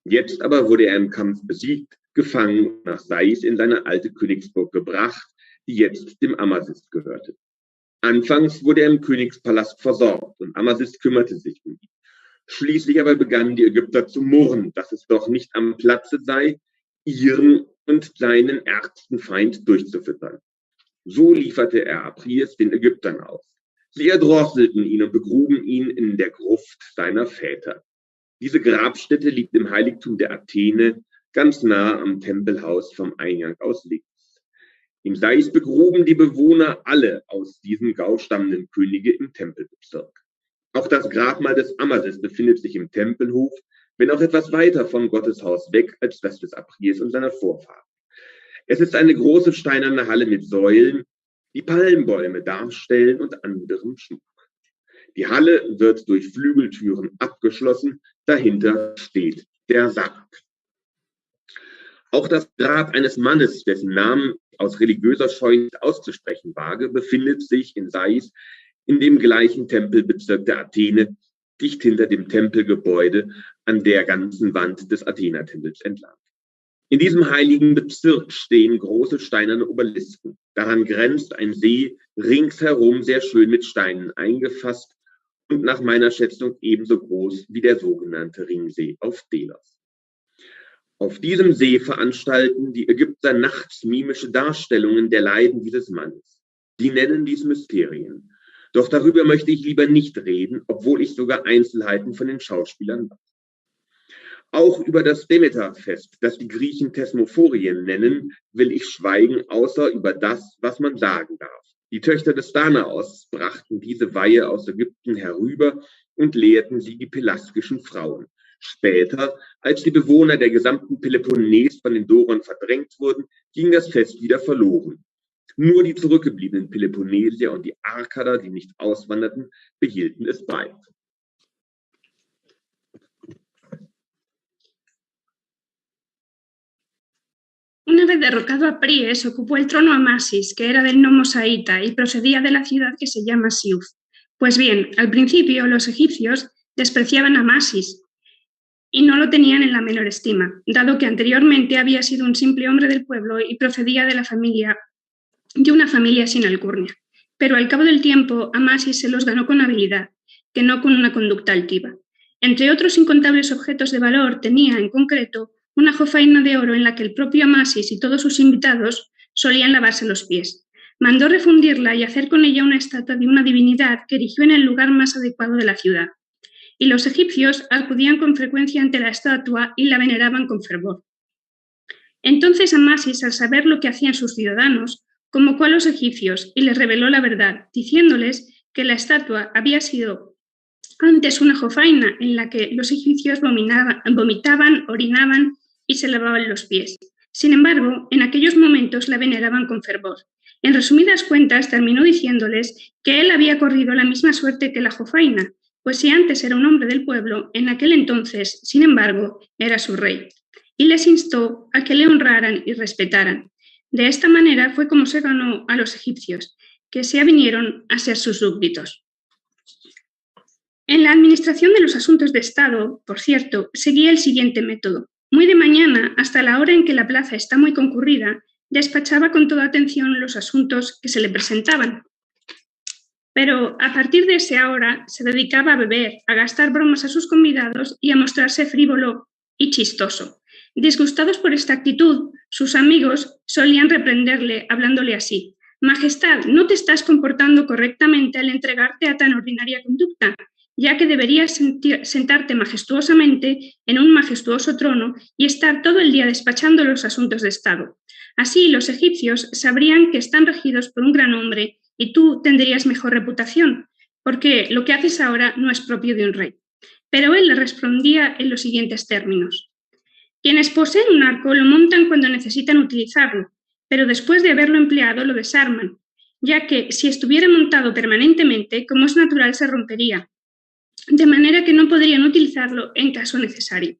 Jetzt aber wurde er im Kampf besiegt, gefangen nach Sais in seine alte Königsburg gebracht, die jetzt dem Amasis gehörte. Anfangs wurde er im Königspalast versorgt und Amasis kümmerte sich um ihn. Schließlich aber begannen die Ägypter zu murren, dass es doch nicht am Platze sei, ihren und seinen ärgsten Feind durchzufüttern. So lieferte er Apries den Ägyptern aus. Sie erdrosselten ihn und begruben ihn in der Gruft seiner Väter. Diese Grabstätte liegt im Heiligtum der Athene, ganz nah am Tempelhaus vom Eingang aus links. In Sais begruben die Bewohner alle aus diesem Gau stammenden Könige im Tempelbezirk. Auch das Grabmal des Amasis befindet sich im Tempelhof, wenn auch etwas weiter vom Gotteshaus weg als das des Apries und seiner Vorfahren. Es ist eine große steinerne Halle mit Säulen, die Palmbäume darstellen und anderem Schmuck. Die Halle wird durch Flügeltüren abgeschlossen, dahinter steht der Sarg. Auch das Grab eines Mannes, dessen Namen aus religiöser Scheu nicht auszusprechen wage, befindet sich in Sais in dem gleichen Tempelbezirk der Athene, dicht hinter dem Tempelgebäude an der ganzen Wand des Athena-Tempels entlang. In diesem heiligen Bezirk stehen große steinerne Obelisken. Daran grenzt ein See, ringsherum sehr schön mit Steinen eingefasst und nach meiner Schätzung ebenso groß wie der sogenannte Ringsee auf Delos. Auf diesem See veranstalten die Ägypter nachts mimische Darstellungen der Leiden dieses Mannes. Die nennen dies Mysterien. Doch darüber möchte ich lieber nicht reden, obwohl ich sogar Einzelheiten von den Schauspielern weiß. Auch über das Demeterfest, das die Griechen Thesmophorien nennen, will ich schweigen, außer über das, was man sagen darf. Die Töchter des Danaos brachten diese Weihe aus Ägypten herüber und lehrten sie die pelasgischen Frauen. Später, als die Bewohner der gesamten Peloponnes von den Dorern verdrängt wurden, ging das Fest wieder verloren. Nur die zurückgebliebenen Peloponnesier und die Arkader, die nicht auswanderten, behielten es bei. Una vez derrocado a Apries, ocupó el trono Amasis, que era del nomo Saíta y procedía de la ciudad que se llama Siuf. Pues bien, al principio los egipcios despreciaban a Amasis y no lo tenían en la menor estima, dado que anteriormente había sido un simple hombre del pueblo y procedía de una familia sin alcurnia. Pero al cabo del tiempo, Amasis se los ganó con habilidad, que no con una conducta altiva. Entre otros incontables objetos de valor, tenía, en concreto, una jofaina de oro en la que el propio Amasis y todos sus invitados solían lavarse los pies. Mandó refundirla y hacer con ella una estatua de una divinidad que erigió en el lugar más adecuado de la ciudad. Y los egipcios acudían con frecuencia ante la estatua y la veneraban con fervor. Entonces Amasis, al saber lo que hacían sus ciudadanos, convocó a los egipcios y les reveló la verdad, diciéndoles que la estatua había sido antes una jofaina en la que los egipcios vomitaban, orinaban y se lavaban los pies. Sin embargo, en aquellos momentos la veneraban con fervor. En resumidas cuentas, terminó diciéndoles que él había corrido la misma suerte que la jofaina, pues si antes era un hombre del pueblo, en aquel entonces, sin embargo, era su rey. Y les instó a que le honraran y respetaran. De esta manera fue como se ganó a los egipcios, que se avinieron a ser sus súbditos. En la administración de los asuntos de Estado, por cierto, seguía el siguiente método. Muy de mañana, hasta la hora en que la plaza está muy concurrida, despachaba con toda atención los asuntos que se le presentaban. Pero a partir de esa hora se dedicaba a beber, a gastar bromas a sus convidados y a mostrarse frívolo y chistoso. Disgustados por esta actitud, sus amigos solían reprenderle, hablándole así: «Majestad, no te estás comportando correctamente al entregarte a tan ordinaria conducta, ya que deberías sentarte majestuosamente en un majestuoso trono y estar todo el día despachando los asuntos de Estado. Así los egipcios sabrían que están regidos por un gran hombre y tú tendrías mejor reputación, porque lo que haces ahora no es propio de un rey». Pero él le respondía en los siguientes términos: «Quienes poseen un arco lo montan cuando necesitan utilizarlo, pero después de haberlo empleado lo desarman, ya que si estuviera montado permanentemente, como es natural, se rompería, de manera que no podrían utilizarlo en caso necesario.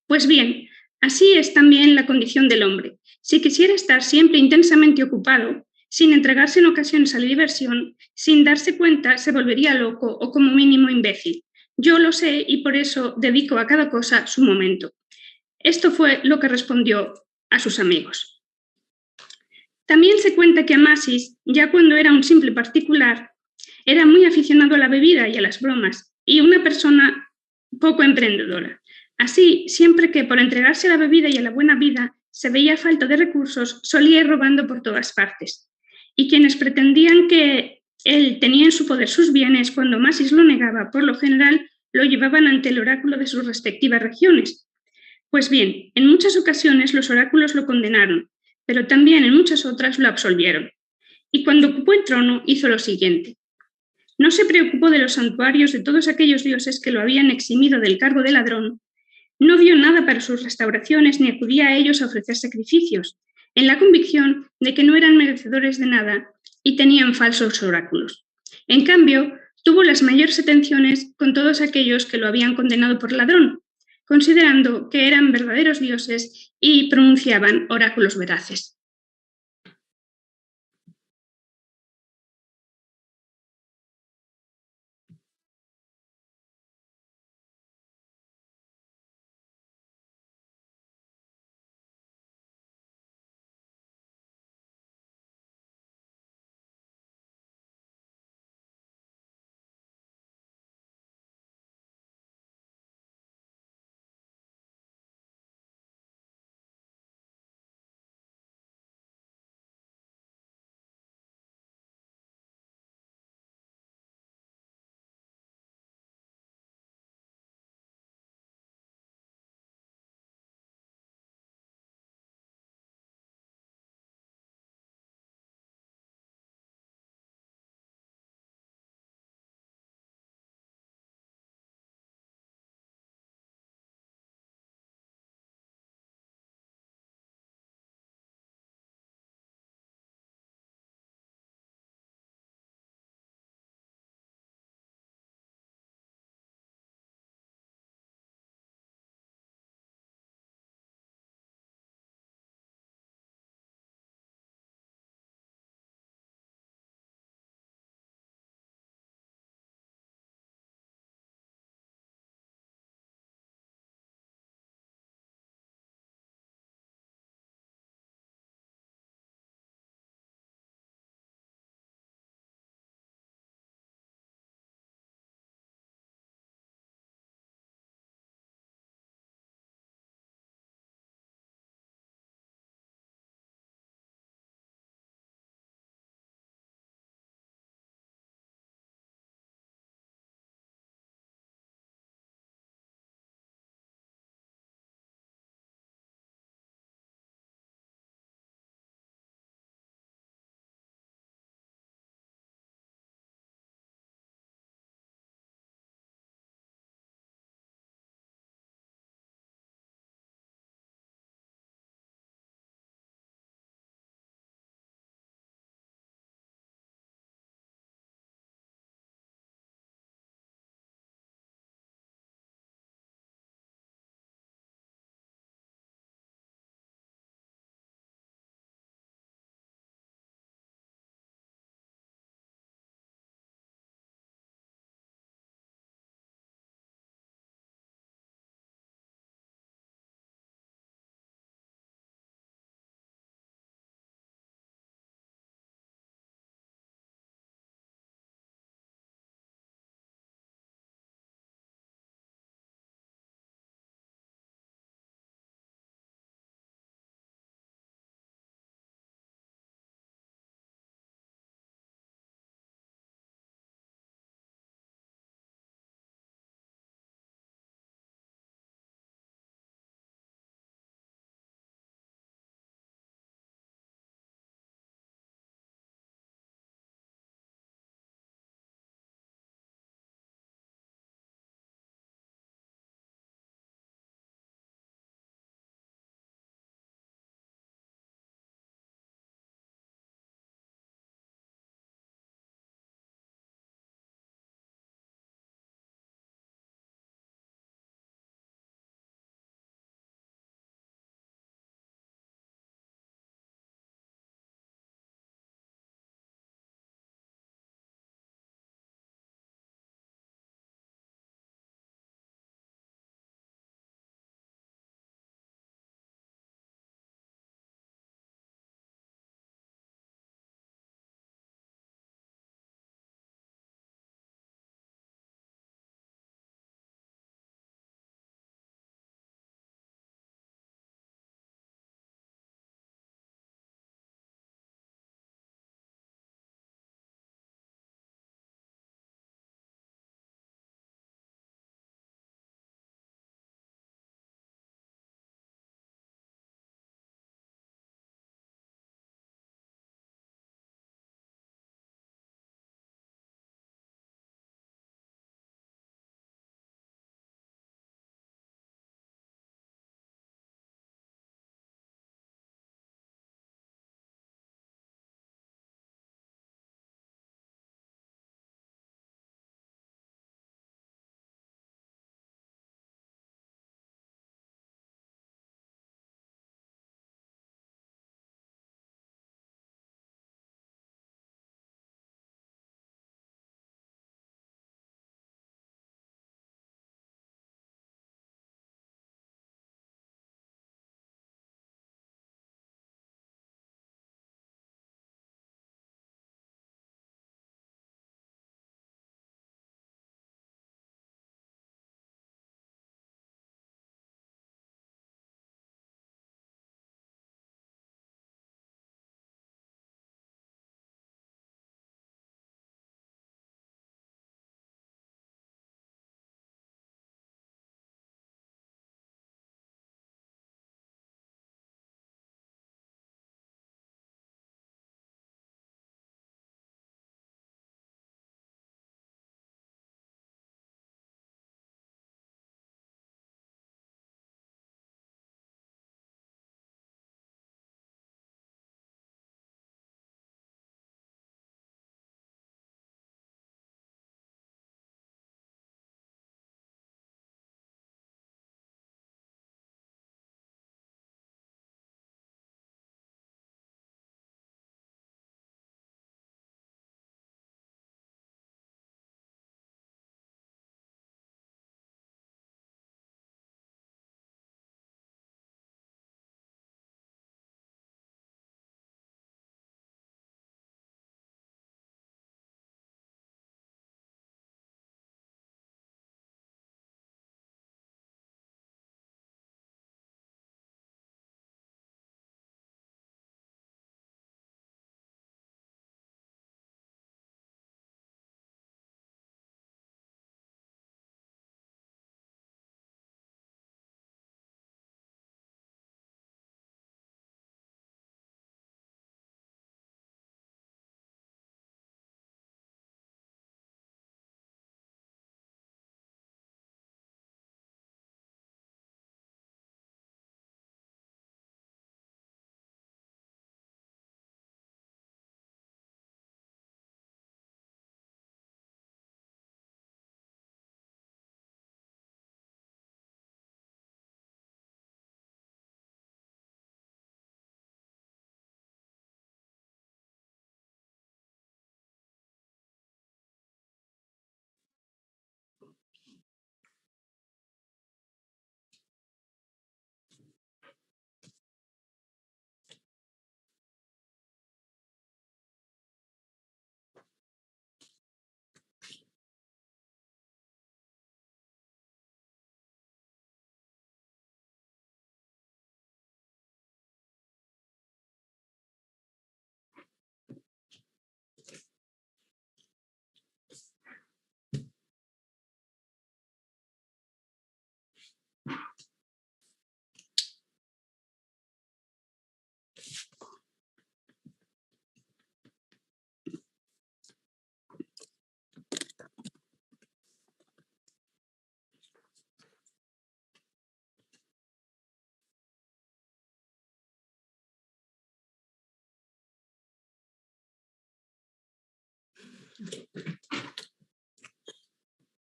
Pues bien, así es también la condición del hombre. Si quisiera estar siempre intensamente ocupado, sin entregarse en ocasiones a la diversión, sin darse cuenta se volvería loco o como mínimo imbécil. Yo lo sé y por eso dedico a cada cosa su momento». Esto fue lo que respondió a sus amigos. También se cuenta que Amasis, ya cuando era un simple particular, era muy aficionado a la bebida y a las bromas, y una persona poco emprendedora. Así, siempre que por entregarse a la bebida y a la buena vida se veía falta de recursos, solía ir robando por todas partes. Y quienes pretendían que él tenía en su poder sus bienes, cuando Amasis lo negaba, por lo general lo llevaban ante el oráculo de sus respectivas regiones. Pues bien, en muchas ocasiones los oráculos lo condenaron, pero también en muchas otras lo absolvieron. Y cuando ocupó el trono hizo lo siguiente. No se preocupó de los santuarios de todos aquellos dioses que lo habían eximido del cargo de ladrón. No dio nada para sus restauraciones ni acudía a ellos a ofrecer sacrificios, en la convicción de que no eran merecedores de nada y tenían falsos oráculos. En cambio, tuvo las mayores atenciones con todos aquellos que lo habían condenado por ladrón, considerando que eran verdaderos dioses y pronunciaban oráculos veraces.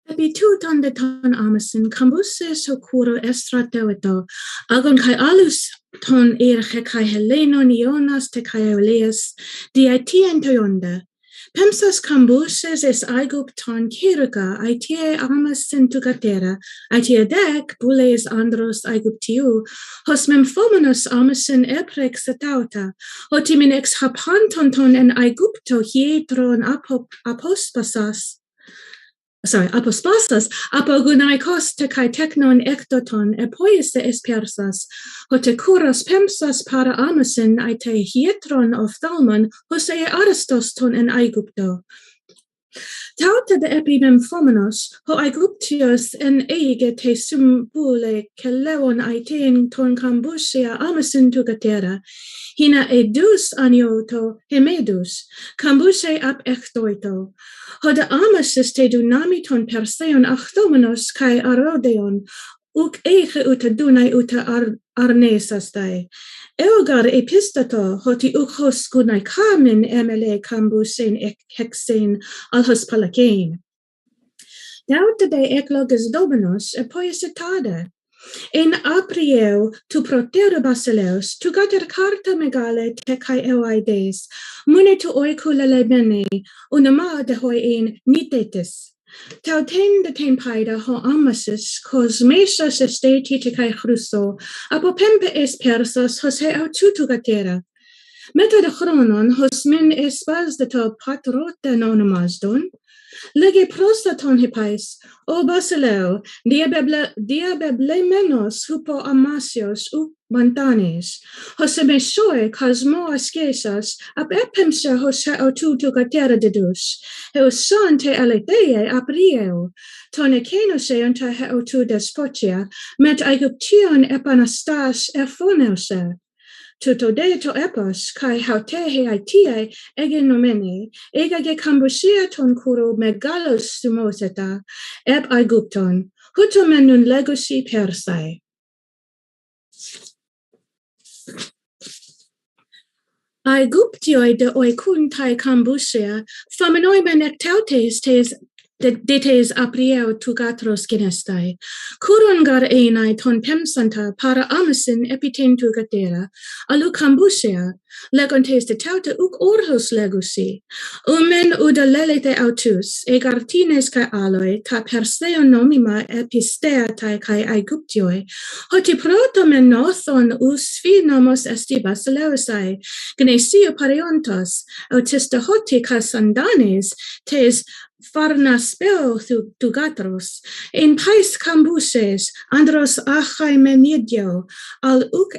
Habituton de ton amasin, cambuse socuro estrateueto, agon kai alus ton irche kai helenon ionas te kai oleas, diaetien toyonda. Pemsas cambuses es aigupton kiruka, aitie amasin tugatera, aitie dec bules andros aiguptiu, hos memphomenos amasin eprex etauta, hotimin ex hapanton ton en aigupto hietron apospasas, apogunaikos te kai technon ektoton epoise espersas, hote kuros pemsas para amasin aite hietron ophthalmon hose aristos ton en aigupto. Tauta de epimemphomenos, ho aiguptios en eige te sumbule kelewon aitein ton cambusia amasin tugatera, hina edus anioto hemedus, cambuse ap ectoito. Hoda amasis te dunami ton perseon achtomenos kai arodeon, uk eige uta dunai uta arnesas dai. Eogar epistato, hoti uk hos gunai kamen emele cambusen hexen alhos palakein. Dauta de eclogas domenos epoisetada. In aprieo tu protero basileus, tu gater carta megale te kai eoides, mune tu oikulele bene, unama de hoi in nitetis. Tauten de tempaida ho amasis, cos mesos esteti te kai chruso, apo pempe es persos hos he aututu gatera. Meta de chronon hos min espas de to patrota nonomasdon, lege prostaton hipais, o basileo, diabeblemenos hupo amasios u montanes, hos emesoe cosmo ascesas, ap epemse hos he aututu gatera dedus, heus son te aletheie aprieo, ton ecenose unta he autu despotia, met aiguption epanastas ephonelse. Tuto de to epos, kai hautehe aitiae ege nomene, ege cambusia ton kuro megalos sumoseta, ep aigupton, hutomen nun legosi persai. Aiguptioi de oikun tai cambusia, faminoimen ectautes tes detes aprieo tugatros genestai. Kurongar einai ton pemsanta para amasin epiten tugatera, alu cambusia, legontes de tauta uk orhos legusi, umen uda lelete autus, egartines kai aloi, ta perseo nomima epistea tai kai aiguptioi, hoti protomen nothon us nomos esti basileusai, gnesio pariontos, autista hoti casandanes, tes farnaspeo tugatros, in pais cambuses, andros achai menidio, al uk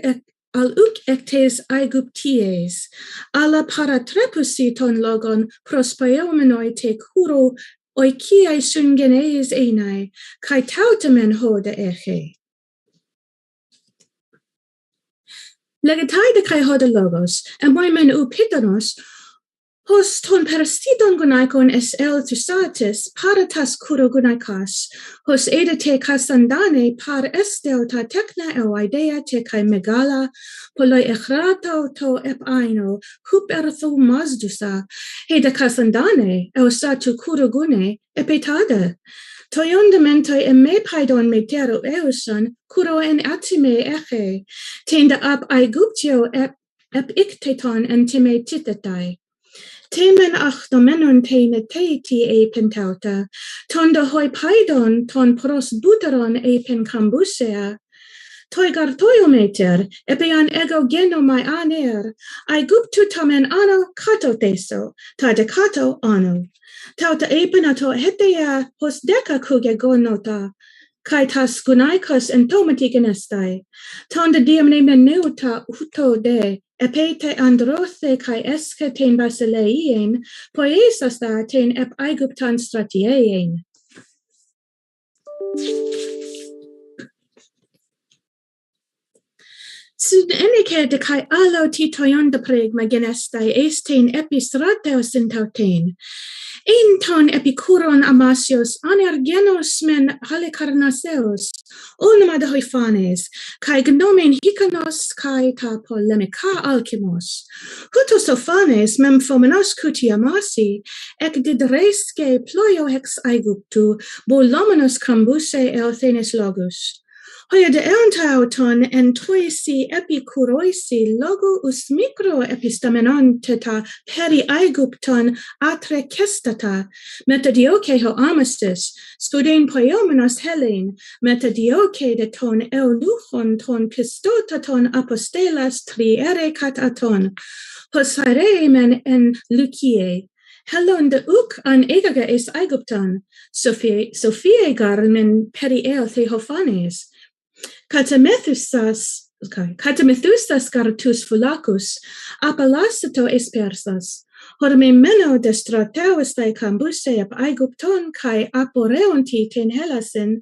ectes aigupties, ala paratrepusi ton logon prospeomenoi te kuro oikiai sungenes einai, kai tautamen hoda eche. Legetai de kai hoda logos, emoimen upitanos, hos ton persidon gunaikon es el tusatis, paratas kuro gunaikas, hos edete casandane par estel ta tekna eoidea te kai megala, poloi echrato to ep aino, hup ertho mazdusa, he de casandane, eosatu kuro gune, epetada. Toyondamentoi eme paidon metero eusan, kuro en atime eche, tenda ap aiguptio ep ikteton en time titetai. Temen achtomenon teine teiti pentauta, ton de hoi paidon ton pros buteron pen cambusea, toi gartoiometer, epean ego geno mai aner, aiguptu tamen ano kato teso, ta de kato ano. Tauta epenato hetea hos deca kuge gonota, kai tas gunaikos en tomati genestai, ton de diamne menuta uto de, epete androthe kai esca ten basileien, poesas da ten ep aiguptan stratieien. Sud enike de kai alo titoyon de preg magenestai estein epistrateos in tautein. Ein ton epikuron amasios anergenos men halicarnaseos, onoma de hoifanes, kai gnomen hikanos kai ta polemica alchimos. Hutos ophanes mem fomenos cuti amasi, ec didresque ploio hex aiguptu, bolomenos crambuse elthenes logus. Hoia de eontauton en toisi epikuroisi logo us micro epistamenon teta peri aigupton atre kestata, metadioke ho amastis, spuden poiomenos helen, metadioke de ton eunuchon ton pistotaton apostelas triere kataton, hosare men en lucie. Helon de uk an egaga es aigupton, Sophie gar men peri the hofanes. Catamethustas cartus fulacus, apalastato espersas, horme meno destrateus dae cambuse ap aigupton kai aporeonti ten helasin,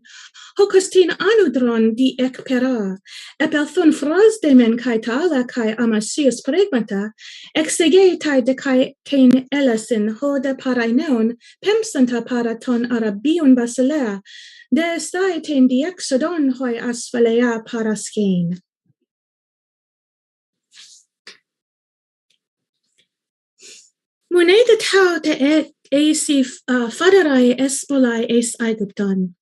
hocostin anudron di ecpera, epelthon fras de men kai tala kai amasius pregmata, exegetai de kai ten helasin hoda paraineon, pemsanta para ton arabion basilea, de stai ten diexodon hoi asphalea paraskein. Moneda tau te esi faderai espolai es aigupton.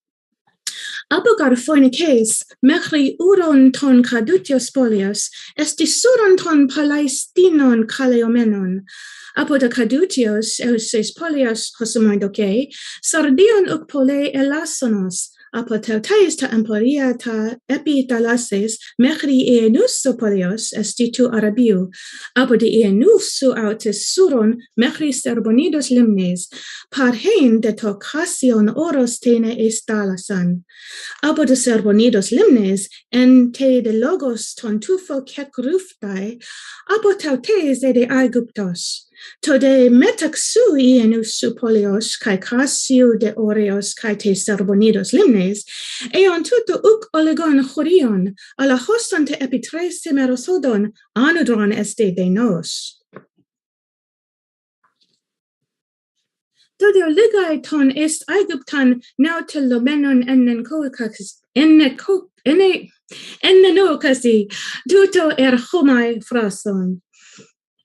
Abogar fornices, mechri uron ton cadutios polios, esti suron ton palestinon caleomenon. Apoda cadutios, euses polios hosumoidoke, sardion uc pole elasonos, apoteutais ta emporia ta epitalases, mechri enus polios, esti tu arabiu, apodi enus su autis suron, mechri serbonidos limnes, parhein de to casion oros tene estalasan. Abo de serbonidos limnes, en te de logos ton tufo kek ruftai, abo tautes de aiguptos. To de metaxu ienus polios, kai casio de oreos, kai te serbonidos limnes, eon tuto uc olegon chorion, ala hoston te epitres semerosodon, anudron este de nos. Todo ligai ton est aiguptan nautelomenon ennen Caucasus, ennenocasi, tuto homai phrason.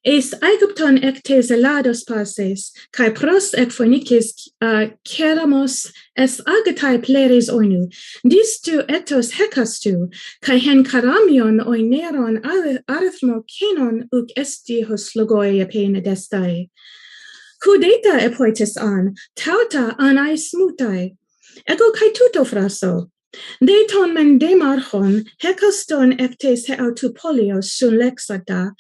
Est aigupton ecte zelados pases, kai pros ec phonicis ceramos es agatai pleres oinu, distu etos hecastu, kai hen caramion oineron arithmo kenon uc esti hos logoi apena destai. Cudeta epoitis an, tauta anai smutai. Ego kai tuto fraso. De ton men demarchon, hecaston ectes heautupolios sun lexata,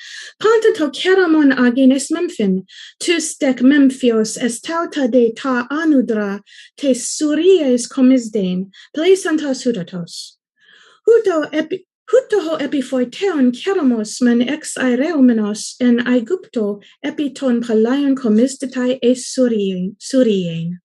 pantato ceramon agines memphin, tus dec memphios est tauta de ta anudra, te suries comisden, plesantas hudatos. Huto ho epiphoiteon ceramos men ex aereomenos en Aigupto epiton palaion comisdetai es surien.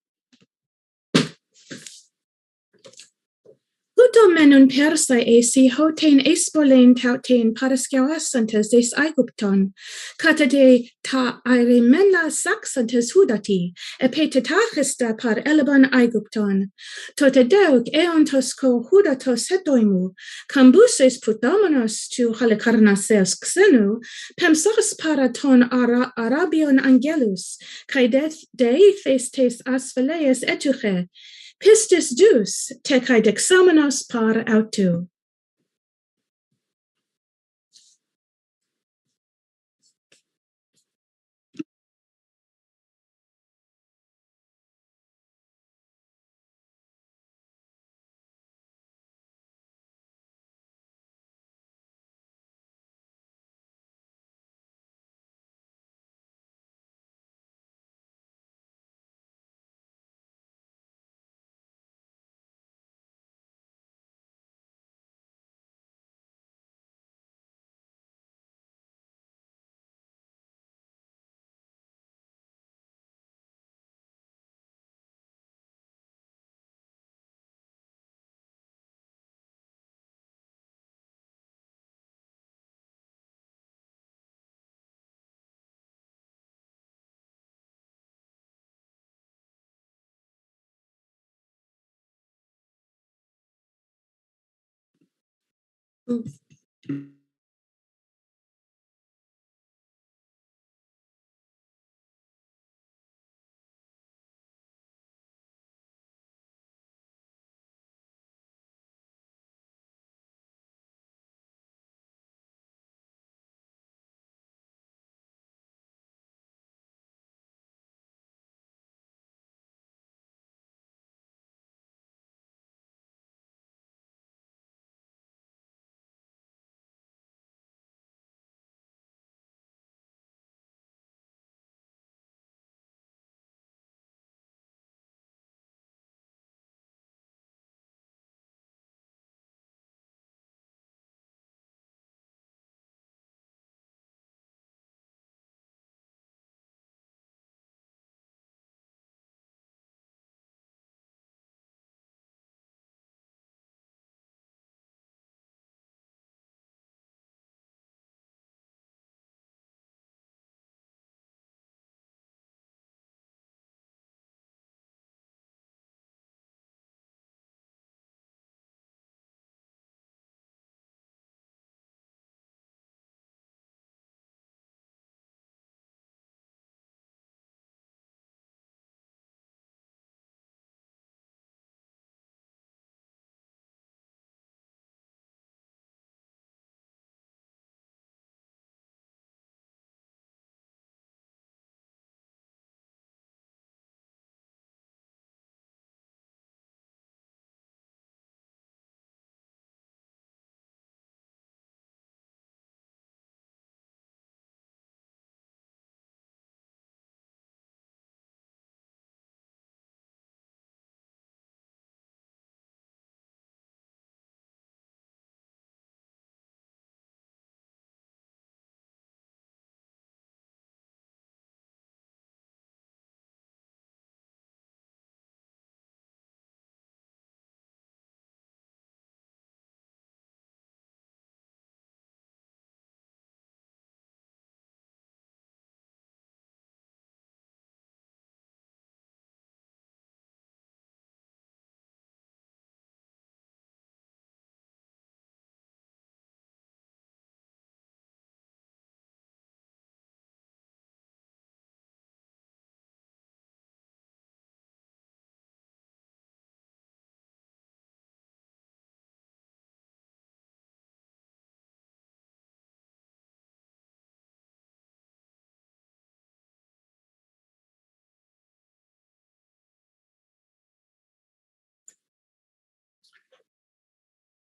Huto menun persae esi hotein espolein tautein parascauasantes des Aigupton, cata de ta aeremena saxantes hudati, epetetachista par eleban Aigupton, tote deuk eontos co hudatos hetoimu, cambuses putomonos tu halicarnaseos xenu, pemsos para ton arabion angelus, cae deithes tes asphaleas etuche, pistis dus te cae dexamenos par autu.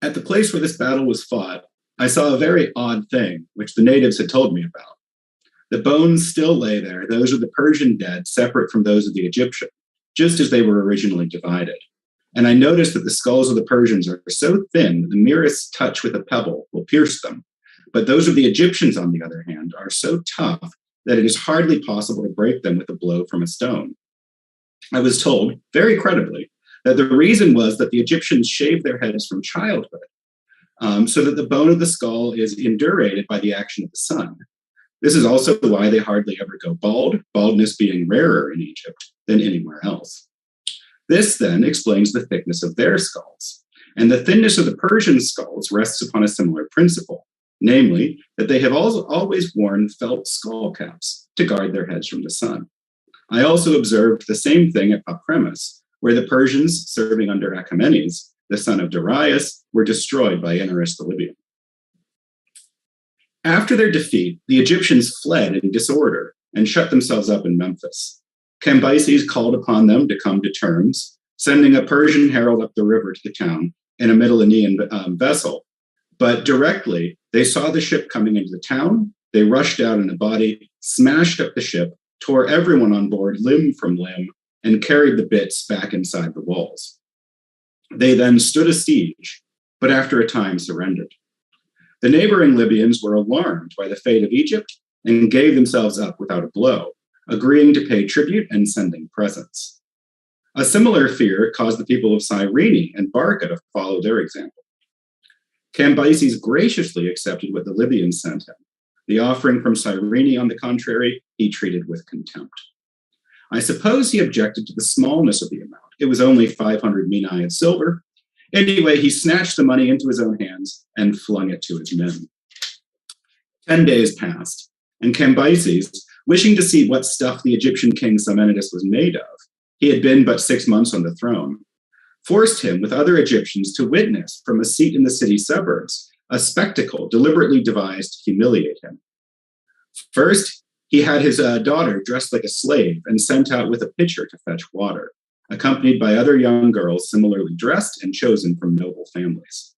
At the place where this battle was fought, I saw a very odd thing, which the natives had told me about. The bones still lay there. Those of the Persian dead, separate from those of the Egyptian, just as they were originally divided. And I noticed that the skulls of the Persians are so thin, the merest touch with a pebble will pierce them. But those of the Egyptians, on the other hand, are so tough that it is hardly possible to break them with a blow from a stone. I was told, very credibly, that the reason was that the Egyptians shaved their heads from childhood, so that the bone of the skull is indurated by the action of the sun. This is also why they hardly ever go bald, baldness being rarer in Egypt than anywhere else. This then explains the thickness of their skulls, and the thinness of the Persian skulls rests upon a similar principle, namely that they have always worn felt skull caps to guard their heads from the sun. I also observed the same thing at Papremis, where the Persians serving under Achaemenes, the son of Darius, were destroyed by Enarus the Libyan. After their defeat, the Egyptians fled in disorder and shut themselves up in Memphis. Cambyses called upon them to come to terms, sending a Persian herald up the river to the town in a Mytilenean vessel. But directly, they saw the ship coming into the town. They rushed out in a body, smashed up the ship, tore everyone on board limb from limb, and carried the bits back inside the walls. They then stood a siege, but after a time surrendered. The neighboring Libyans were alarmed by the fate of Egypt and gave themselves up without a blow, agreeing to pay tribute and sending presents. A similar fear caused the people of Cyrene and Barca to follow their example. Cambyses graciously accepted what the Libyans sent him. The offering from Cyrene, on the contrary, he treated with contempt. I suppose he objected to the smallness of the amount. It was only 500 minae of silver, Anyway, he snatched the money into his own hands and flung it to his men. 10 days passed, and Cambyses, wishing to see what stuff the Egyptian king Simonides was made of, he had been but 6 months on the throne, forced him with other Egyptians to witness from a seat in the city suburbs a spectacle deliberately devised to humiliate him. First, he had his daughter dressed like a slave and sent out with a pitcher to fetch water, accompanied by other young girls similarly dressed and chosen from noble families.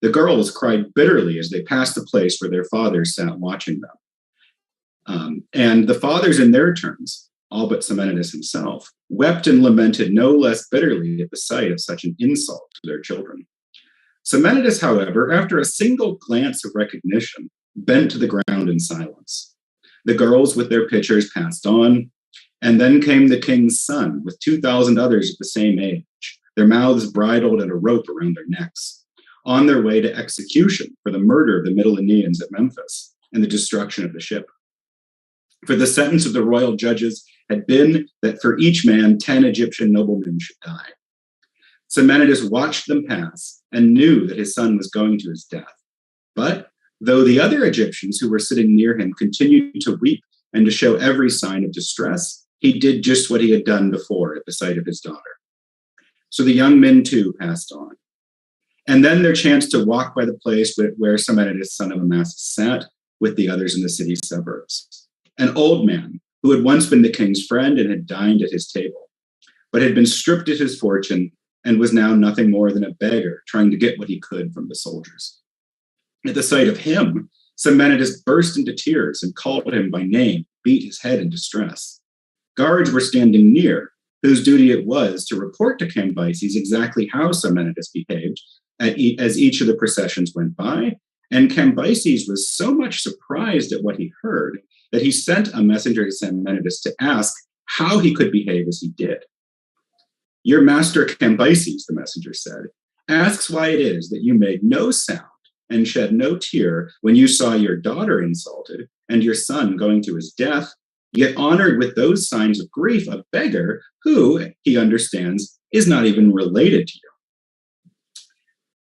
The girls cried bitterly as they passed the place where their fathers sat watching them. And the fathers in their turns, all but Simonides himself, wept and lamented no less bitterly at the sight of such an insult to their children. Simonides, however, after a single glance of recognition, bent to the ground in silence. The girls with their pitchers passed on, and then came the king's son with 2,000 others of the same age, their mouths bridled and a rope around their necks, on their way to execution for the murder of the Mityleneans at Memphis and the destruction of the ship. For the sentence of the royal judges had been that for each man 10 Egyptian noblemen should die. Simonides watched them pass and knew that his son was going to his death. But though the other Egyptians who were sitting near him continued to weep and to show every sign of distress, he did just what he had done before at the sight of his daughter. So the young men too passed on. And then there chanced to walk by the place where Simonides, son of Amasis, sat with the others in the city suburbs. An old man who had once been the king's friend and had dined at his table, but had been stripped of his fortune and was now nothing more than a beggar trying to get what he could from the soldiers. At the sight of him, Simonides burst into tears and called him by name, beat his head in distress. Guards were standing near, whose duty it was to report to Cambyses exactly how Simonides behaved as each of the processions went by, and Cambyses was so much surprised at what he heard that he sent a messenger to Simonides to ask how he could behave as he did. Your master Cambyses, the messenger said, asks why it is that you made no sound and shed no tear when you saw your daughter insulted and your son going to his death, yet honored with those signs of grief a beggar who, he understands, is not even related to you.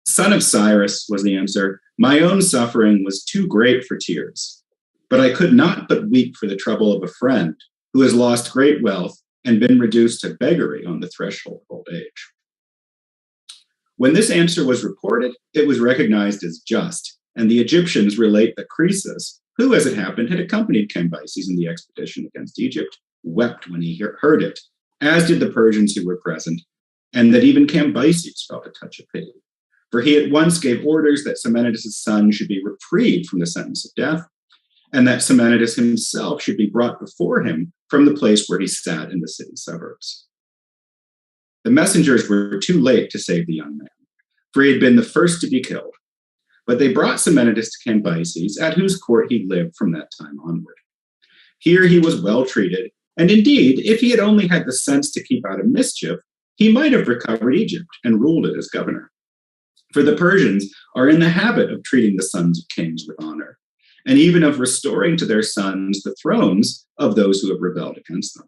Son of Cyrus, was the answer, my own suffering was too great for tears, but I could not but weep for the trouble of a friend who has lost great wealth and been reduced to beggary on the threshold of old age. When this answer was reported, it was recognized as just, and the Egyptians relate that Croesus, who, as it happened, had accompanied Cambyses in the expedition against Egypt, wept when he heard it, as did the Persians who were present, and that even Cambyses felt a touch of pity. For he at once gave orders that Simonides' son should be reprieved from the sentence of death, and that Simonides himself should be brought before him from the place where he sat in the city suburbs. The messengers were too late to save the young man, for he had been the first to be killed. But they brought Simonides to Cambyses, at whose court he lived from that time onward. Here he was well treated, and indeed, if he had only had the sense to keep out of mischief, he might have recovered Egypt and ruled it as governor. For the Persians are in the habit of treating the sons of kings with honor, and even of restoring to their sons the thrones of those who have rebelled against them.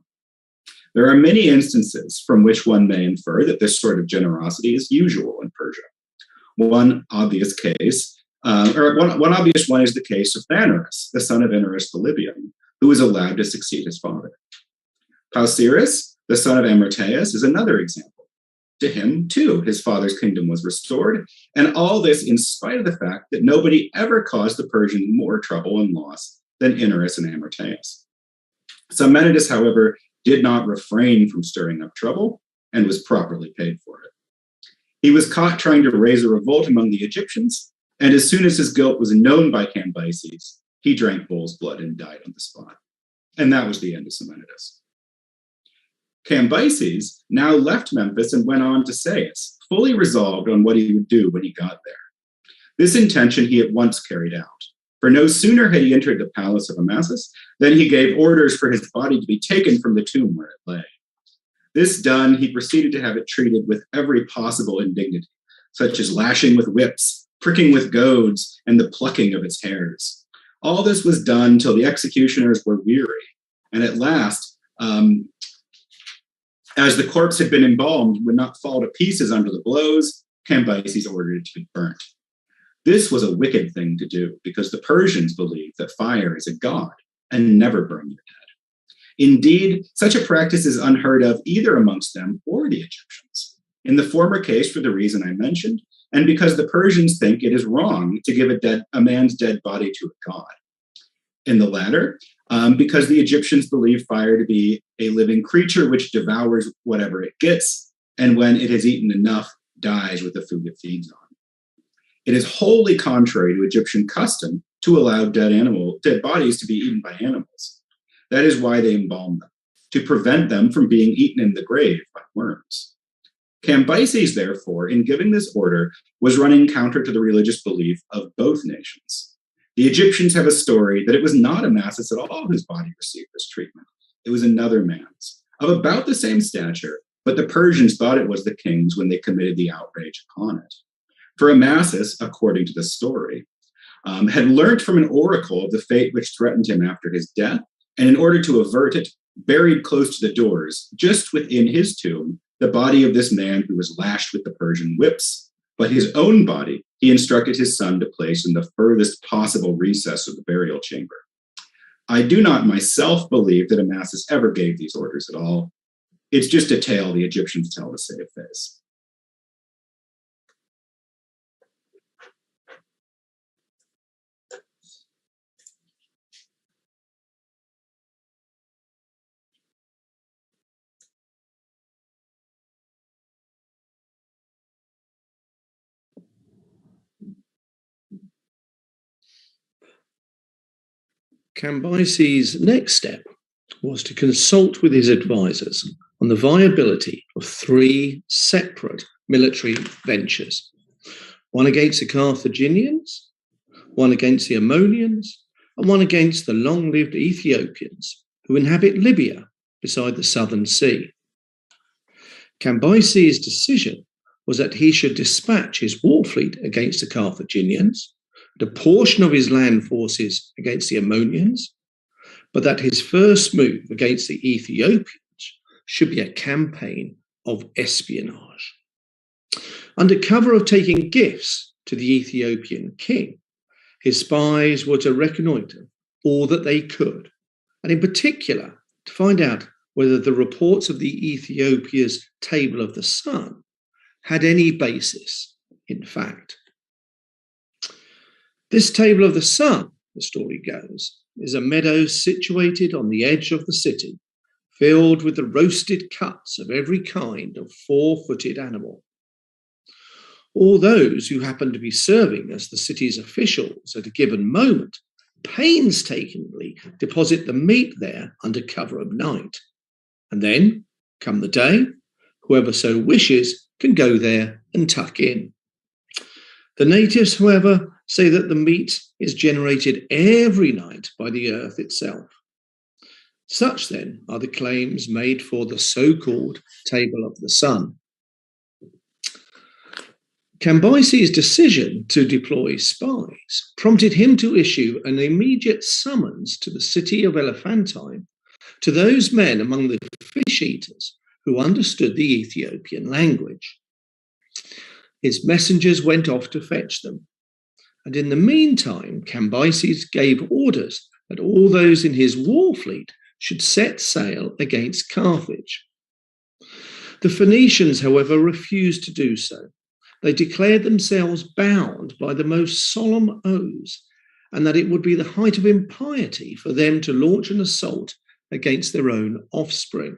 There are many instances from which one may infer that this sort of generosity is usual in Persia. One obvious one is the case of Phanerus, the son of Inarus the Libyan, who was allowed to succeed his father. Cyrus, the son of Amyrtaeus, is another example. To him, too, his father's kingdom was restored, and all this in spite of the fact that nobody ever caused the Persians more trouble and loss than Inarus and Amyrtaeus. Simonides, however, did not refrain from stirring up trouble and was properly paid for it. He was caught trying to raise a revolt among the Egyptians, and as soon as his guilt was known by Cambyses, he drank bull's blood and died on the spot. And that was the end of Simonides. Cambyses now left Memphis and went on to Sais, fully resolved on what he would do when he got there. This intention he at once carried out, for no sooner had he entered the palace of Amasis than he gave orders for his body to be taken from the tomb where it lay. This done, he proceeded to have it treated with every possible indignity, such as lashing with whips, pricking with goads, and the plucking of its hairs. All this was done till the executioners were weary, and at last, as the corpse had been embalmed, would not fall to pieces under the blows, Cambyses ordered it to be burnt. This was a wicked thing to do because the Persians believed that fire is a god and never burn their dead. Indeed, such a practice is unheard of either amongst them or the Egyptians. In the former case, for the reason I mentioned, and because the Persians think it is wrong to give a man's dead body to a god. In the latter, because the Egyptians believe fire to be a living creature which devours whatever it gets, and when it has eaten enough, dies with the food it feeds on. It is wholly contrary to Egyptian custom to allow dead bodies to be eaten by animals. That is why they embalm them, to prevent them from being eaten in the grave by worms. Cambyses, therefore, in giving this order, was running counter to the religious belief of both nations. The Egyptians have a story that it was not Amasis at all whose body received this treatment. It was another man's, of about the same stature, but the Persians thought it was the king's when they committed the outrage upon it. For Amasis, according to the story, had learnt from an oracle of the fate which threatened him after his death, and in order to avert it, buried close to the doors, just within his tomb, the body of this man who was lashed with the Persian whips. But his own body he instructed his son to place in the furthest possible recess of the burial chamber. I do not myself believe that Amasis ever gave these orders at all. It's just a tale the Egyptians tell to save face. Cambyses' next step was to consult with his advisors on the viability of 3 separate military ventures, one against the Carthaginians, one against the Ammonians, and one against the long-lived Ethiopians who inhabit Libya beside the Southern Sea. Cambyses' decision was that he should dispatch his war fleet against the Carthaginians, a portion of his land forces against the Ammonians, but that his first move against the Ethiopians should be a campaign of espionage. Under cover of taking gifts to the Ethiopian king, his spies were to reconnoiter all that they could, and in particular, to find out whether the reports of the Ethiopia's Table of the Sun had any basis in fact. This Table of the Sun, the story goes, is a meadow situated on the edge of the city, filled with the roasted cuts of every kind of 4-footed animal. All those who happen to be serving as the city's officials at a given moment painstakingly deposit the meat there under cover of night. And then, come the day, whoever so wishes can go there and tuck in. The natives, however, say that the meat is generated every night by the earth itself. Such, then, are the claims made for the so-called Table of the Sun. Cambyses' decision to deploy spies prompted him to issue an immediate summons to the city of Elephantine to those men among the fish-eaters who understood the Ethiopian language. His messengers went off to fetch them, and in the meantime, Cambyses gave orders that all those in his war fleet should set sail against Carthage. The Phoenicians, however, refused to do so. They declared themselves bound by the most solemn oaths, and that it would be the height of impiety for them to launch an assault against their own offspring.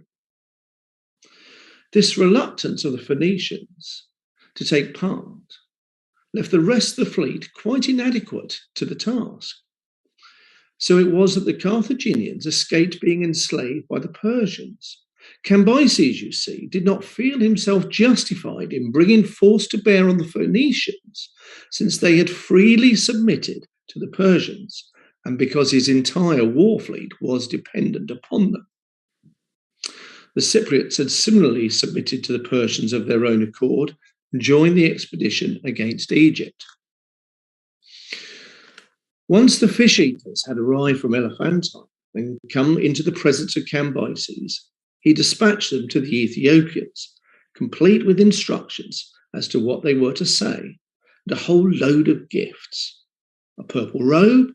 This reluctance of the Phoenicians to take part left the rest of the fleet quite inadequate to the task. So it was that the Carthaginians escaped being enslaved by the Persians. Cambyses, you see, did not feel himself justified in bringing force to bear on the Phoenicians, since they had freely submitted to the Persians, and because his entire war fleet was dependent upon them. The Cypriots had similarly submitted to the Persians of their own accord and joined the expedition against Egypt. Once the fish-eaters had arrived from Elephantine and come into the presence of Cambyses, he dispatched them to the Ethiopians, complete with instructions as to what they were to say, and a whole load of gifts: a purple robe,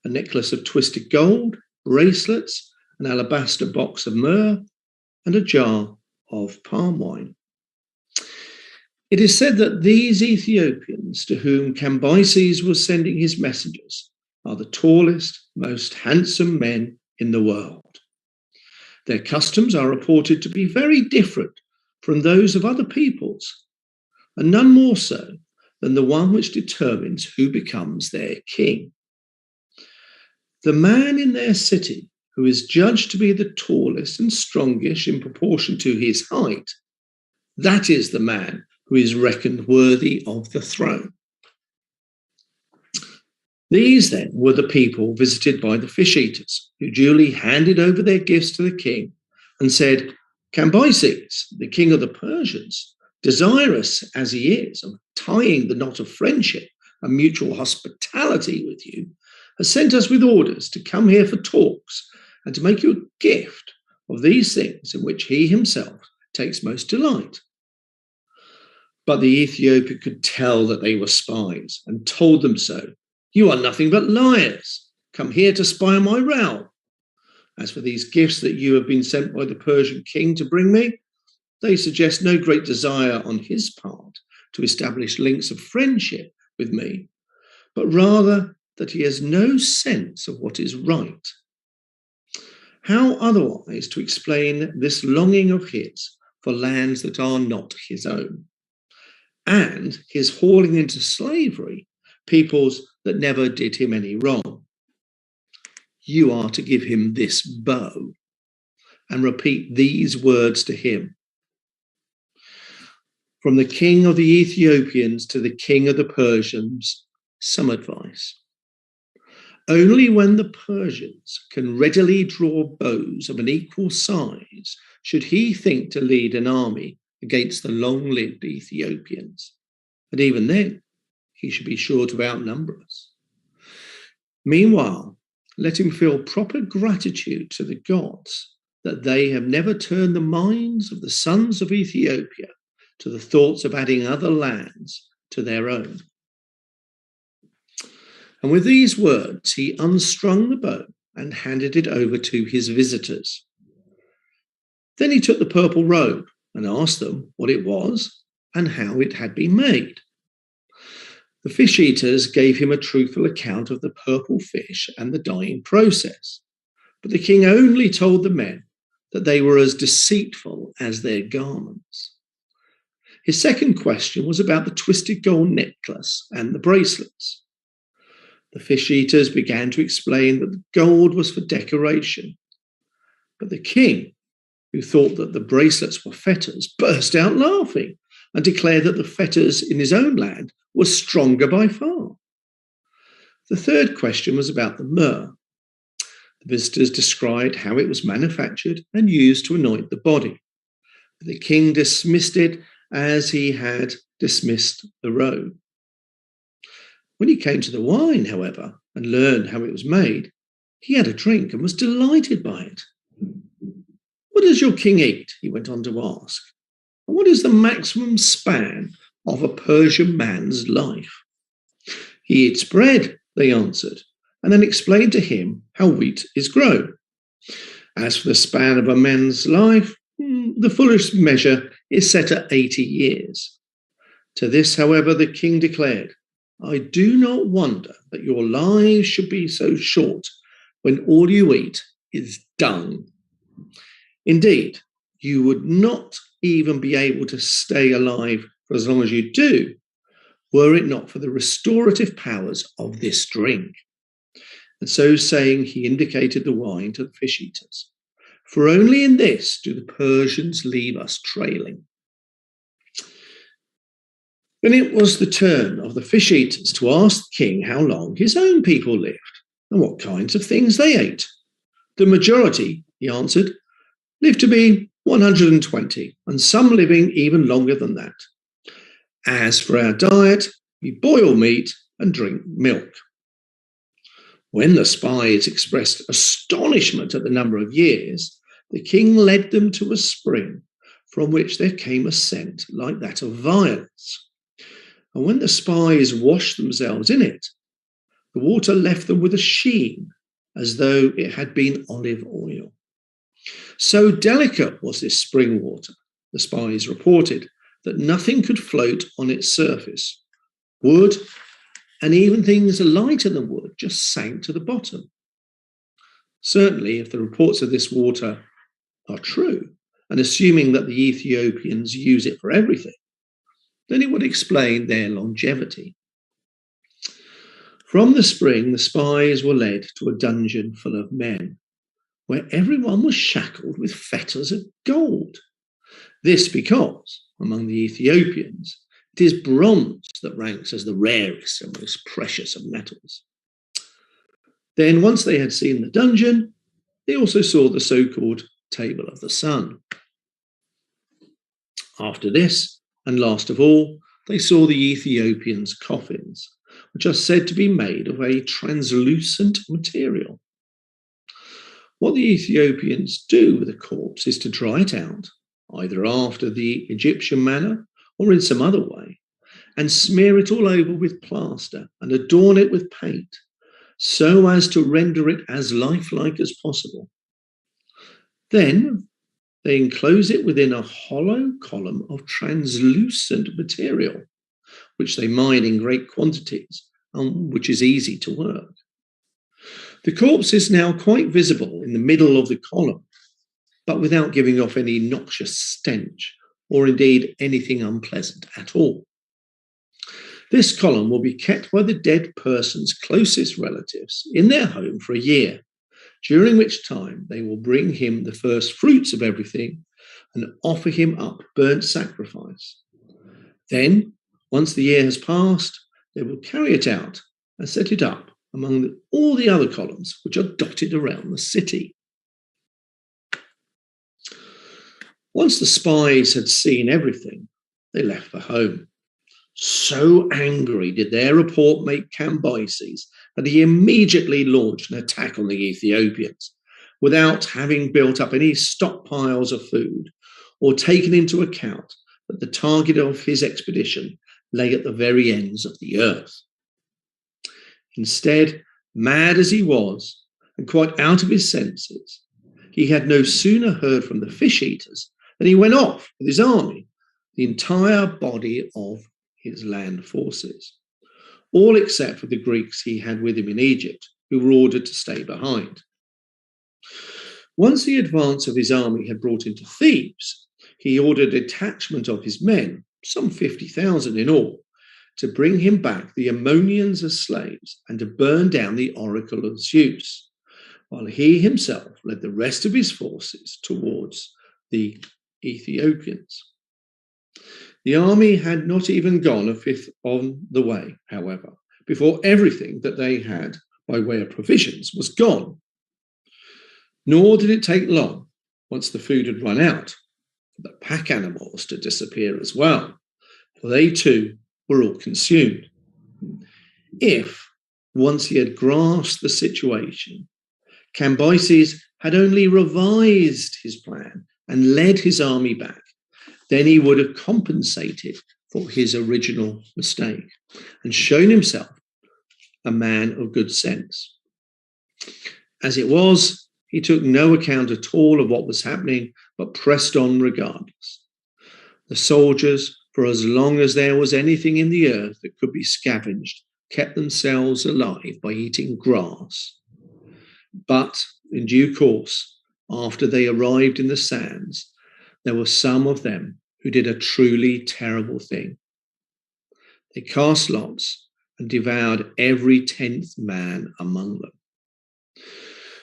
a necklace of twisted gold, bracelets, an alabaster box of myrrh, and a jar of palm wine. It is said that these Ethiopians to whom Cambyses was sending his messengers are the tallest, most handsome men in the world. Their customs are reported to be very different from those of other peoples, and none more so than the one which determines who becomes their king. The man in their city who is judged to be the tallest and strongest in proportion to his height, that is the man who is reckoned worthy of the throne. These then were the people visited by the fish eaters, who duly handed over their gifts to the king and said, Cambyses, the king of the Persians, desirous as he is of tying the knot of friendship and mutual hospitality with you, has sent us with orders to come here for talks and to make you a gift of these things in which he himself takes most delight. But the Ethiopian could tell that they were spies and told them so. You are nothing but liars, come here to spy on my realm. As for these gifts that you have been sent by the Persian king to bring me, they suggest no great desire on his part to establish links of friendship with me, but rather that he has no sense of what is right. How otherwise to explain this longing of his for lands that are not his own, and his hauling into slavery peoples that never did him any wrong? You are to give him this bow and repeat these words to him. From the king of the Ethiopians to the king of the Persians, some advice. Only when the Persians can readily draw bows of an equal size should he think to lead an army against the long-lived Ethiopians. And even then, he should be sure to outnumber us. Meanwhile, let him feel proper gratitude to the gods that they have never turned the minds of the sons of Ethiopia to the thoughts of adding other lands to their own. And with these words, he unstrung the bow and handed it over to his visitors. Then he took the purple robe and asked them what it was and how it had been made. The fish eaters gave him a truthful account of the purple fish and the dyeing process, but the king only told the men that they were as deceitful as their garments. His second question was about the twisted gold necklace and the bracelets. The fish eaters began to explain that the gold was for decoration, but the king, who thought that the bracelets were fetters, burst out laughing and declared that the fetters in his own land were stronger by far. The third question was about the myrrh. The visitors described how it was manufactured and used to anoint the body. The king dismissed it as he had dismissed the robe. When he came to the wine, however, and learned how it was made, he had a drink and was delighted by it. What does your king eat? He went on to ask. And what is the maximum span of a Persian man's life? He eats bread, they answered, and then explained to him how wheat is grown. As for the span of a man's life, the fullest measure is set at 80 years. To this, however, the king declared, I do not wonder that your lives should be so short when all you eat is dung. Indeed, you would not even be able to stay alive for as long as you do, were it not for the restorative powers of this drink. And so saying, he indicated the wine to the fish eaters. For only in this do the Persians leave us trailing. Then it was the turn of the fish eaters to ask the king how long his own people lived and what kinds of things they ate. The majority, he answered, lived to be 120, and some living even longer than that. As for our diet, we boil meat and drink milk. When the spies expressed astonishment at the number of years, the king led them to a spring from which there came a scent like that of violets. And when the spies washed themselves in it, the water left them with a sheen, as though it had been olive oil. So delicate was this spring water, the spies reported, that nothing could float on its surface. Wood, and even things lighter than wood, just sank to the bottom. Certainly, if the reports of this water are true, and assuming that the Ethiopians use it for everything, then it would explain their longevity. From the spring, the spies were led to a dungeon full of men, where everyone was shackled with fetters of gold. This because, among the Ethiopians, it is bronze that ranks as the rarest and most precious of metals. Then, once they had seen the dungeon, they also saw the so-called Table of the Sun. After this, and last of all, they saw the Ethiopians' coffins, which are said to be made of a translucent material. What the Ethiopians do with a corpse is to dry it out, either after the Egyptian manner or in some other way, and smear it all over with plaster and adorn it with paint, so as to render it as lifelike as possible. Then they enclose it within a hollow column of translucent material, which they mine in great quantities and which is easy to work. The corpse is now quite visible in the middle of the column, but without giving off any noxious stench or indeed anything unpleasant at all. This column will be kept by the dead person's closest relatives in their home for a year, during which time they will bring him the first fruits of everything and offer him up burnt sacrifice. Then, once the year has passed, they will carry it out and set it up among all the other columns which are dotted around the city. Once the spies had seen everything, they left for home. So angry did their report make Cambyses that he immediately launched an attack on the Ethiopians, without having built up any stockpiles of food or taken into account that the target of his expedition lay at the very ends of the earth. Instead, mad as he was, and quite out of his senses, he had no sooner heard from the fish-eaters than he went off with his army, the entire body of his land forces, all except for the Greeks he had with him in Egypt, who were ordered to stay behind. Once the advance of his army had brought into Thebes, he ordered a detachment of his men, some 50,000 in all, to bring him back the Ammonians as slaves and to burn down the oracle of Zeus, while he himself led the rest of his forces towards the Ethiopians. The army had not even gone a fifth on the way, however, before everything that they had by way of provisions was gone. Nor did it take long, once the food had run out, for the pack animals to disappear as well, for they too were all consumed. If, once he had grasped the situation, Cambyses had only revised his plan and led his army back, then he would have compensated for his original mistake and shown himself a man of good sense. As it was, he took no account at all of what was happening, but pressed on regardless. The soldiers, for as long as there was anything in the earth that could be scavenged, kept themselves alive by eating grass. But in due course, after they arrived in the sands, there were some of them who did a truly terrible thing. They cast lots and devoured every 10th man among them.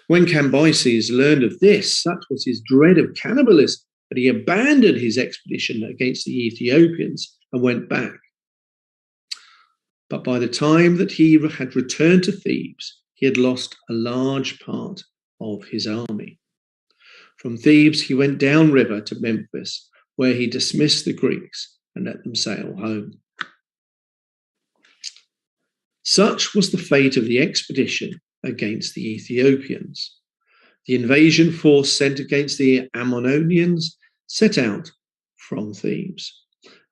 When Cambyses learned of this, such was his dread of cannibalism that he abandoned his expedition against the Ethiopians and went back. But by the time that he had returned to Thebes, he had lost a large part of his army. From Thebes, he went downriver to Memphis, where he dismissed the Greeks and let them sail home. Such was the fate of the expedition against the Ethiopians. The invasion force sent against the Ammonians set out from Thebes,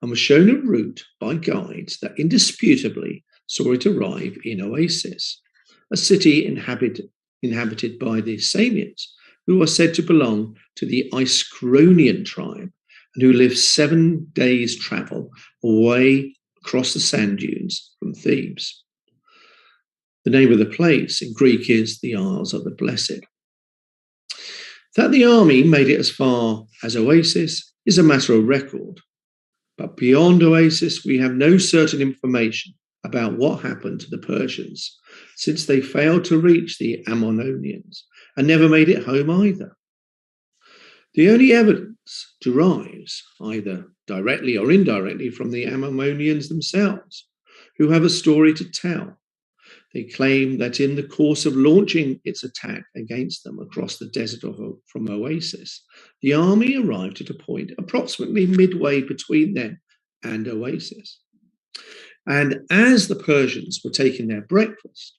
and was shown a route by guides that indisputably saw it arrive in Oasis, a city inhabited by the Samians, who are said to belong to the Icronian tribe and who live 7 days' travel away across the sand dunes from Thebes. The name of the place in Greek is the Isles of the Blessed. That the army made it as far as Oasis is a matter of record, but beyond Oasis we have no certain information about what happened to the Persians, since they failed to reach the Ammonians and never made it home either. The only evidence derives, either directly or indirectly, from the Ammonians themselves, who have a story to tell. They claim that in the course of launching its attack against them across the desert from Oasis, the army arrived at a point approximately midway between them and Oasis. And as the Persians were taking their breakfast,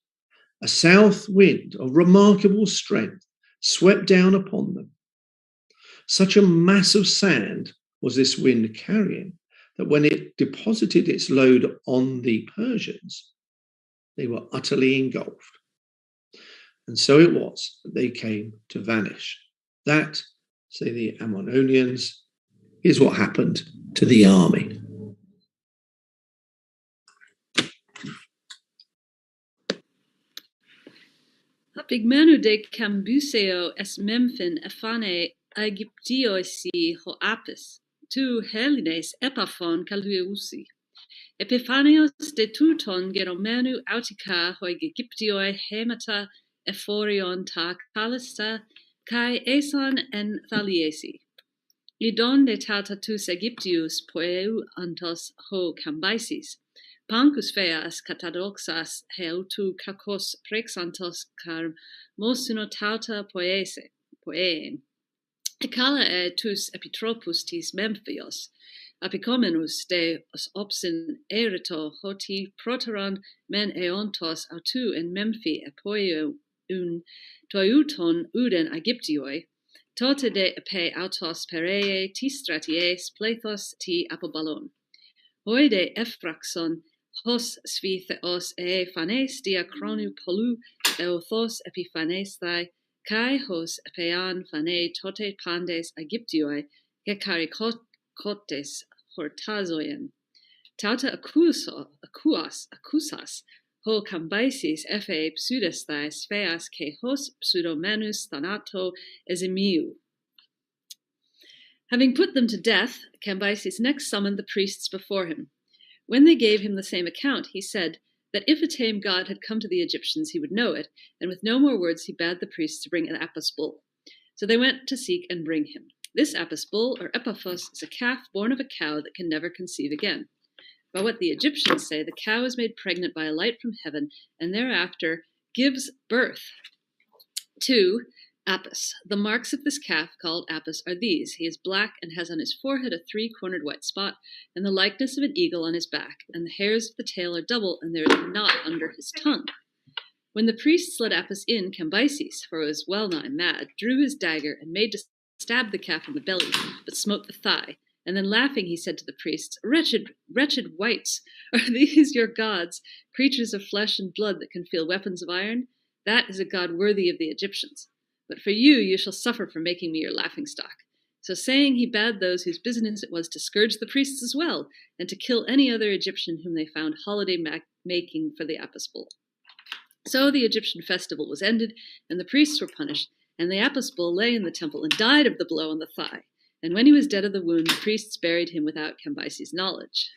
a south wind of remarkable strength swept down upon them. Such a mass of sand was this wind carrying that when it deposited its load on the Persians, they were utterly engulfed. And so it was that they came to vanish. That, say the Ammonians, is what happened to the army. Apigmenu de Cambuseo es Memphin ephane Aegyptioisi ho apis, tu Helines epaphon calueusi. Epiphanios de tuton geromenu autica hoi Egyptioi hemata ephorion ta calista kai eson en thaliesi. Idon de tatatus Egyptius poeu antos ho Cambyses. Pancus feas catadoxas heautu kakos prexantos car mosuno tauta poeen. Ecala tus epitropus tis Memphios, apicomenus de opsin erito hoti proteron men eontos autu in Memphi epoiu un toiuton uden Egyptioi, tote de epe autos peree ti straties plethos ti apobalon. Oide ephraxon hos sphitheos phanes diachronu polu eothos epiphanesthai, kai hos epean phane tote pandes Egyptioi gecarikotes hortazoien. Tauta acusas ho Cambyses efe pseudesthai spheas ke hos pseudomenus thanato esimiu. Having put them to death, Cambyses next summoned the priests before him. When they gave him the same account, he said that if a tame god had come to the Egyptians, he would know it, and with no more words he bade the priests to bring an Apis bull. So they went to seek and bring him. This Apis bull, or Epaphos, is a calf born of a cow that can never conceive again. By what the Egyptians say, the cow is made pregnant by a light from heaven, and thereafter gives birth to Apis. The marks of this calf, called Apis, are these. He is black and has on his forehead a 3-cornered white spot, and the likeness of an eagle on his back, and the hairs of the tail are double, and there is a knot under his tongue. When the priests led Apis in, Cambyses, for he was well-nigh mad, drew his dagger and made to stab the calf in the belly, but smote the thigh. And then laughing, he said to the priests, "Wretched wights, are these your gods, creatures of flesh and blood that can feel weapons of iron? That is a god worthy of the Egyptians. But for you shall suffer for making me your laughingstock." So saying, he bade those whose business it was to scourge the priests as well, and to kill any other Egyptian whom they found holiday making for the Apis bull. So the Egyptian festival was ended, and the priests were punished, and the Apis bull lay in the temple and died of the blow on the thigh. And when he was dead of the wound, the priests buried him without Cambyses' knowledge.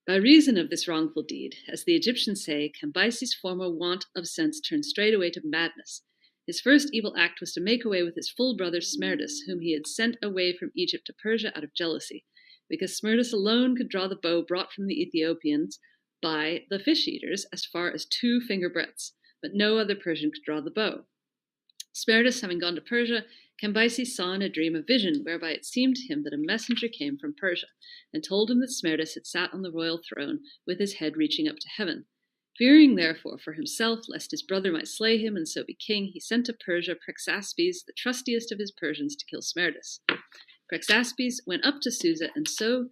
By reason of this wrongful deed, as the Egyptians say, Cambyses' former want of sense turned straightway to madness. His first evil act was to make away with his full brother Smerdis, whom he had sent away from Egypt to Persia out of jealousy, because Smerdis alone could draw the bow brought from the Ethiopians by the fish-eaters as far as 2 finger breadths, but no other Persian could draw the bow. Smerdis having gone to Persia, Cambyses saw in a dream a vision whereby it seemed to him that a messenger came from Persia, and told him that Smerdis had sat on the royal throne with his head reaching up to heaven. Fearing, therefore, for himself, lest his brother might slay him and so be king, he sent to Persia Prexaspes, the trustiest of his Persians, to kill Smerdis. Praxaspes went up to Susa, and some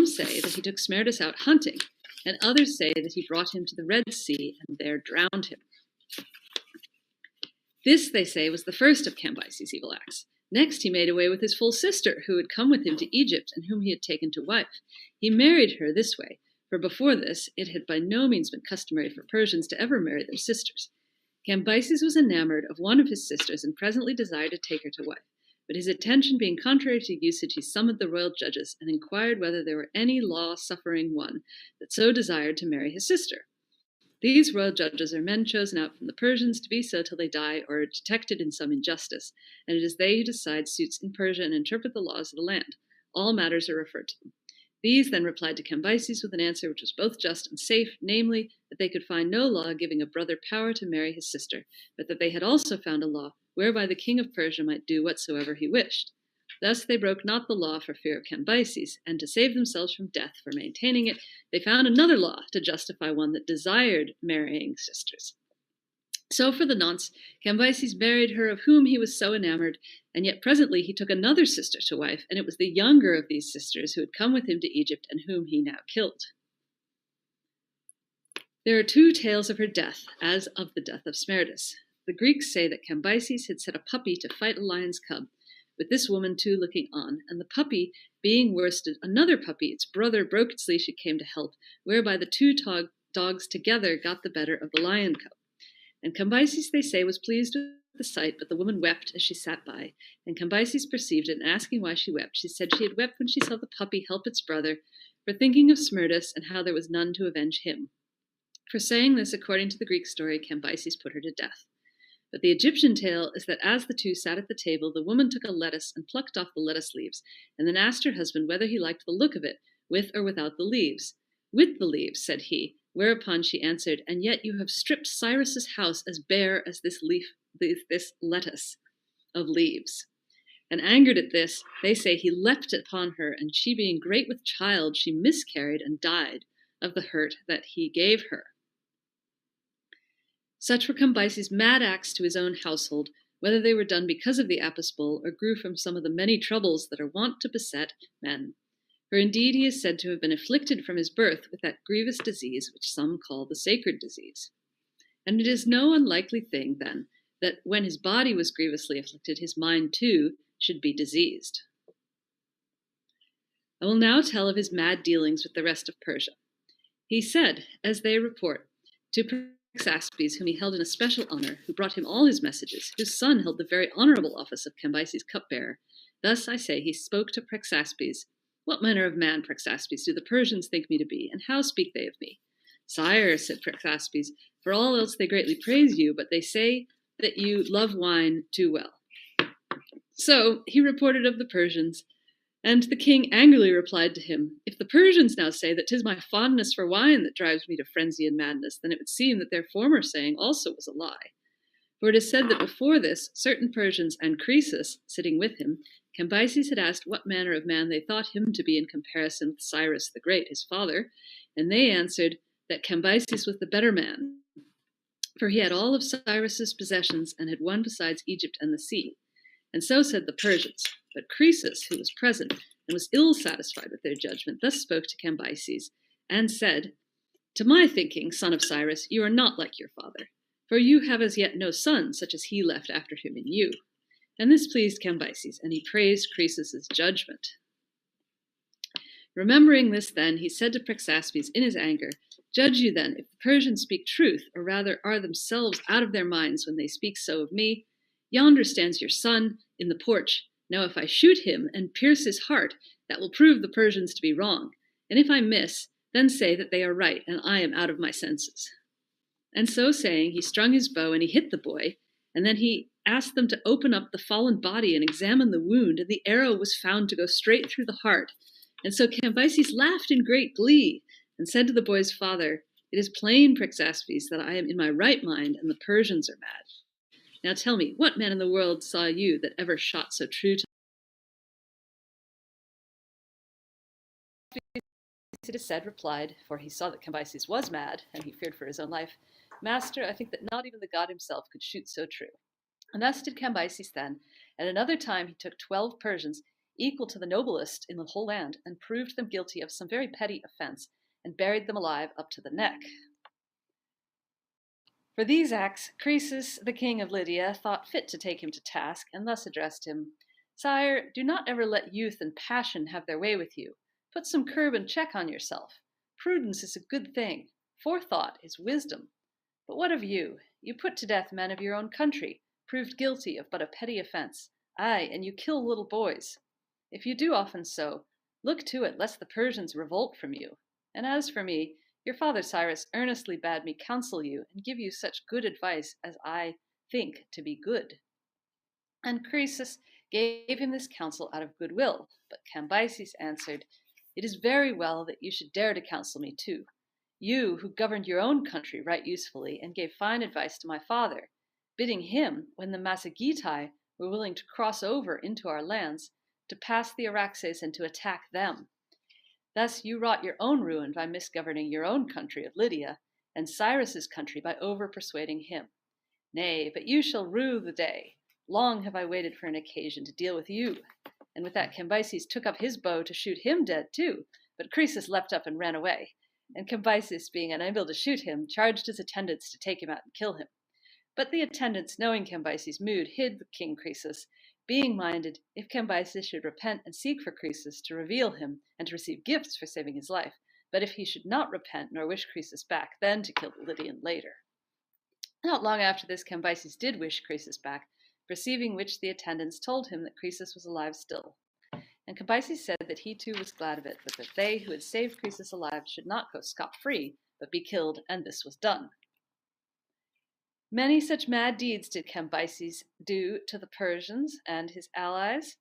say that he took Smerdis out hunting, and others say that he brought him to the Red Sea and there drowned him. This, they say, was the first of Cambyses' evil acts. Next, he made away with his full sister, who had come with him to Egypt and whom he had taken to wife. He married her this way, for before this it had by no means been customary for Persians to ever marry their sisters. Cambyses was enamored of one of his sisters and presently desired to take her to wife. But his attention being contrary to usage, he summoned the royal judges and inquired whether there were any law-suffering one that so desired to marry his sister. These royal judges are men chosen out from the Persians to be so till they die or are detected in some injustice, and it is they who decide suits in Persia and interpret the laws of the land. All matters are referred to them. These then replied to Cambyses with an answer which was both just and safe, namely, that they could find no law giving a brother power to marry his sister, but that they had also found a law whereby the king of Persia might do whatsoever he wished. Thus they broke not the law for fear of Cambyses, and to save themselves from death for maintaining it, they found another law to justify one that desired marrying sisters. So for the nonce, Cambyses married her of whom he was so enamored, and yet presently he took another sister to wife, and it was the younger of these sisters who had come with him to Egypt and whom he now killed. There are two tales of her death, as of the death of Smerdis. The Greeks say that Cambyses had set a puppy to fight a lion's cub, with this woman too looking on, and the puppy, being worsted another puppy, its brother broke its leash and came to help, whereby the two dogs together got the better of the lion cub. And Cambyses, they say, was pleased with the sight, but the woman wept as she sat by, and Cambyses perceived it, and asking why she wept, she said she had wept when she saw the puppy help its brother, for thinking of Smerdis and how there was none to avenge him. For saying this, according to the Greek story, Cambyses put her to death. But the Egyptian tale is that as the two sat at the table, the woman took a lettuce and plucked off the lettuce leaves, and then asked her husband whether he liked the look of it, with or without the leaves. With the leaves, said he, whereupon she answered, and yet you have stripped Cyrus's house as bare as this lettuce of leaves. And angered at this, they say he leapt upon her, and she being great with child, she miscarried and died of the hurt that he gave her. Such were Cambyses' mad acts to his own household, whether they were done because of the Apis bull or grew from some of the many troubles that are wont to beset men. For indeed he is said to have been afflicted from his birth with that grievous disease which some call the sacred disease. And it is no unlikely thing, then, that when his body was grievously afflicted, his mind too should be diseased. I will now tell of his mad dealings with the rest of Persia. He said, as they report, to Praxaspes, whom he held in especial honor, who brought him all his messages, whose son held the very honorable office of Cambyses' cupbearer. Thus, I say, he spoke to Praxaspes, what manner of man, Praxaspes, do the Persians think me to be, and how speak they of me? Sire, said Praxaspes, for all else they greatly praise you, but they say that you love wine too well. So he reported of the Persians, and the king angrily replied to him, if the Persians now say that 'tis my fondness for wine that drives me to frenzy and madness, then it would seem that their former saying also was a lie. For it is said that before this, certain Persians and Croesus, sitting with him, Cambyses had asked what manner of man they thought him to be in comparison with Cyrus the Great, his father, and they answered that Cambyses was the better man, for he had all of Cyrus's possessions and had won besides Egypt and the sea. And so said the Persians. But Croesus, who was present and was ill satisfied with their judgment, thus spoke to Cambyses and said, to my thinking, son of Cyrus, you are not like your father, for you have as yet no son such as he left after him in you. And this pleased Cambyses, and he praised Croesus's judgment. Remembering this then, he said to Praxaspes in his anger, judge you then if the Persians speak truth, or rather are themselves out of their minds when they speak so of me. Yonder stands your son in the porch. Now if I shoot him and pierce his heart, that will prove the Persians to be wrong. And if I miss, then say that they are right, and I am out of my senses. And so saying, he strung his bow and he hit the boy, and then he asked them to open up the fallen body and examine the wound, and the arrow was found to go straight through the heart. And so Cambyses laughed in great glee, and said to the boy's father, it is plain, Praxaspes, that I am in my right mind, and the Persians are mad. Now tell me, what man in the world saw you that ever shot so true to it is said, replied, for he saw that Cambyses was mad, and he feared for his own life, Master, I think that not even the god himself could shoot so true. And thus did Cambyses then. At another time he took 12 Persians, equal to the noblest in the whole land, and proved them guilty of some very petty offense, and buried them alive up to the neck. For these acts, Croesus, the king of Lydia, thought fit to take him to task, and thus addressed him: "Sire, do not ever let youth and passion have their way with you. Put some curb and check on yourself. Prudence is a good thing. Forethought is wisdom. But what of you? You put to death men of your own country, proved guilty of but a petty offense. Aye, and you kill little boys. If you do often so, look to it lest the Persians revolt from you. And as for me, your father Cyrus earnestly bade me counsel you and give you such good advice as I think to be good." And Croesus gave him this counsel out of goodwill, but Cambyses answered, "It is very well that you should dare to counsel me too. You, who governed your own country right usefully and gave fine advice to my father, bidding him, when the Massagetæ were willing to cross over into our lands, to pass the Araxes and to attack them. Thus you wrought your own ruin by misgoverning your own country of Lydia, and Cyrus's country by over-persuading him. Nay, but you shall rue the day. Long have I waited for an occasion to deal with you." And with that Cambyses took up his bow to shoot him dead too, but Croesus leapt up and ran away. And Cambyses, being unable to shoot him, charged his attendants to take him out and kill him. But the attendants, knowing Cambyses' mood, hid the king Croesus, being minded, if Cambyses should repent and seek for Croesus, to reveal him and to receive gifts for saving his life, but if he should not repent nor wish Croesus back, then to kill the Lydian later. Not long after this, Cambyses did wish Croesus back, perceiving which the attendants told him that Croesus was alive still. And Cambyses said that he too was glad of it, but that they who had saved Croesus alive should not go scot-free, but be killed, and this was done. Many such mad deeds did Cambyses do to the Persians and his allies,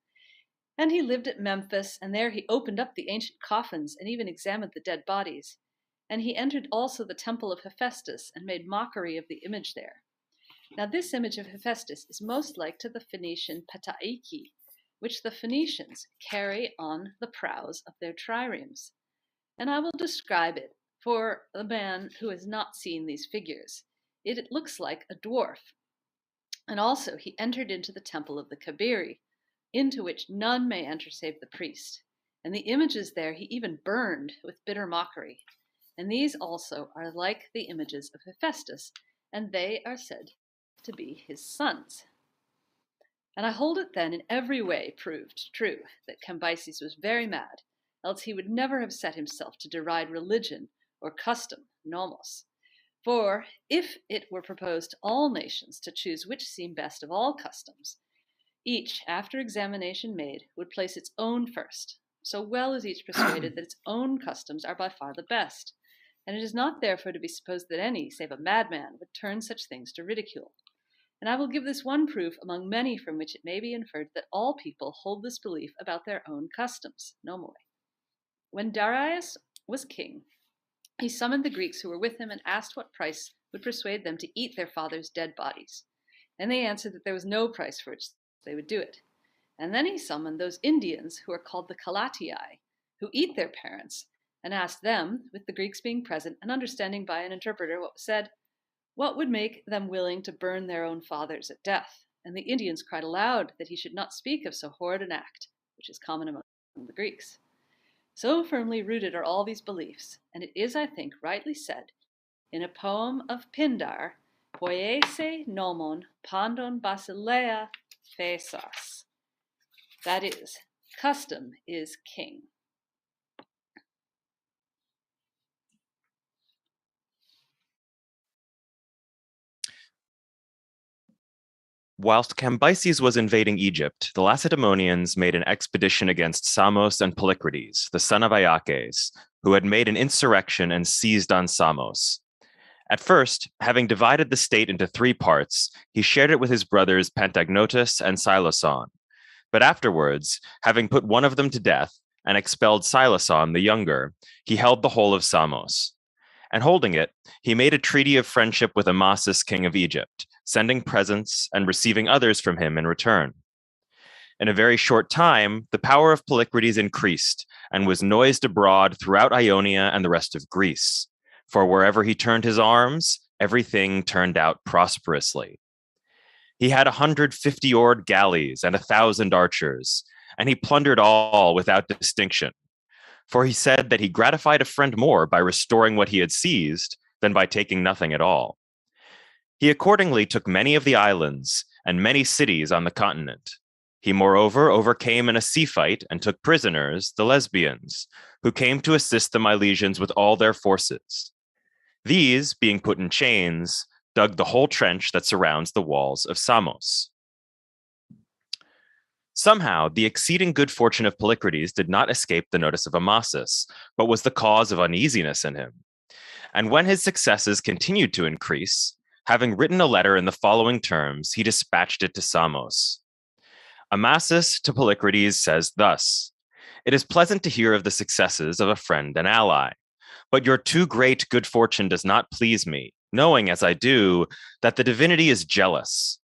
and he lived at Memphis, and there he opened up the ancient coffins and even examined the dead bodies. And he entered also the temple of Hephaestus and made mockery of the image there. Now this image of Hephaestus is most like to the Phoenician petaiki, which the Phoenicians carry on the prows of their triremes. And I will describe it for the man who has not seen these figures. It looks like a dwarf. And also he entered into the temple of the Kabiri, into which none may enter save the priest. And the images there he even burned with bitter mockery. And these also are like the images of Hephaestus, and they are said to be his sons. And I hold it then in every way proved true that Cambyses was very mad, else he would never have set himself to deride religion or custom, nomos. For if it were proposed to all nations to choose which seem best of all customs, each, after examination made, would place its own first, so well is each persuaded that its own customs are by far the best. And it is not therefore to be supposed that any, save a madman, would turn such things to ridicule. And I will give this one proof among many from which it may be inferred that all people hold this belief about their own customs, nomoi. When Darius was king, he summoned the Greeks who were with him and asked what price would persuade them to eat their fathers' dead bodies. And they answered that there was no price for which they would do it. And then he summoned those Indians who are called the Calatii, who eat their parents, and asked them, with the Greeks being present and understanding by an interpreter what was said, what would make them willing to burn their own fathers at death. And the Indians cried aloud that he should not speak of so horrid an act, which is common among the Greeks. So firmly rooted are all these beliefs, and it is, I think, rightly said in a poem of Pindar, Poiese nomon pandon basileia thesos. That is, custom is king. Whilst Cambyses was invading Egypt, the Lacedaemonians made an expedition against Samos and Polycrates, the son of Iacches, who had made an insurrection and seized on Samos. At first, having divided the state into 3 parts, he shared it with his brothers Pantagnotus and Siloson. But afterwards, having put one of them to death and expelled Siloson the younger, he held the whole of Samos. And holding it, he made a treaty of friendship with Amasis, king of Egypt, sending presents and receiving others from him in return. In a very short time, the power of Polycrates increased and was noised abroad throughout Ionia and the rest of Greece. For wherever he turned his arms, everything turned out prosperously. He had 150 oared galleys and 1,000 archers, and he plundered all without distinction. For he said that he gratified a friend more by restoring what he had seized than by taking nothing at all. He accordingly took many of the islands and many cities on the continent. He moreover overcame in a sea fight and took prisoners the Lesbians, who came to assist the Milesians with all their forces. These, being put in chains, dug the whole trench that surrounds the walls of Samos. Somehow, the exceeding good fortune of Polycrates did not escape the notice of Amasis, but was the cause of uneasiness in him. And when his successes continued to increase, having written a letter in the following terms, he dispatched it to Samos. Amasis to Polycrates says thus: "It is pleasant to hear of the successes of a friend and ally, but your too great good fortune does not please me, knowing, as I do, that the divinity is jealous.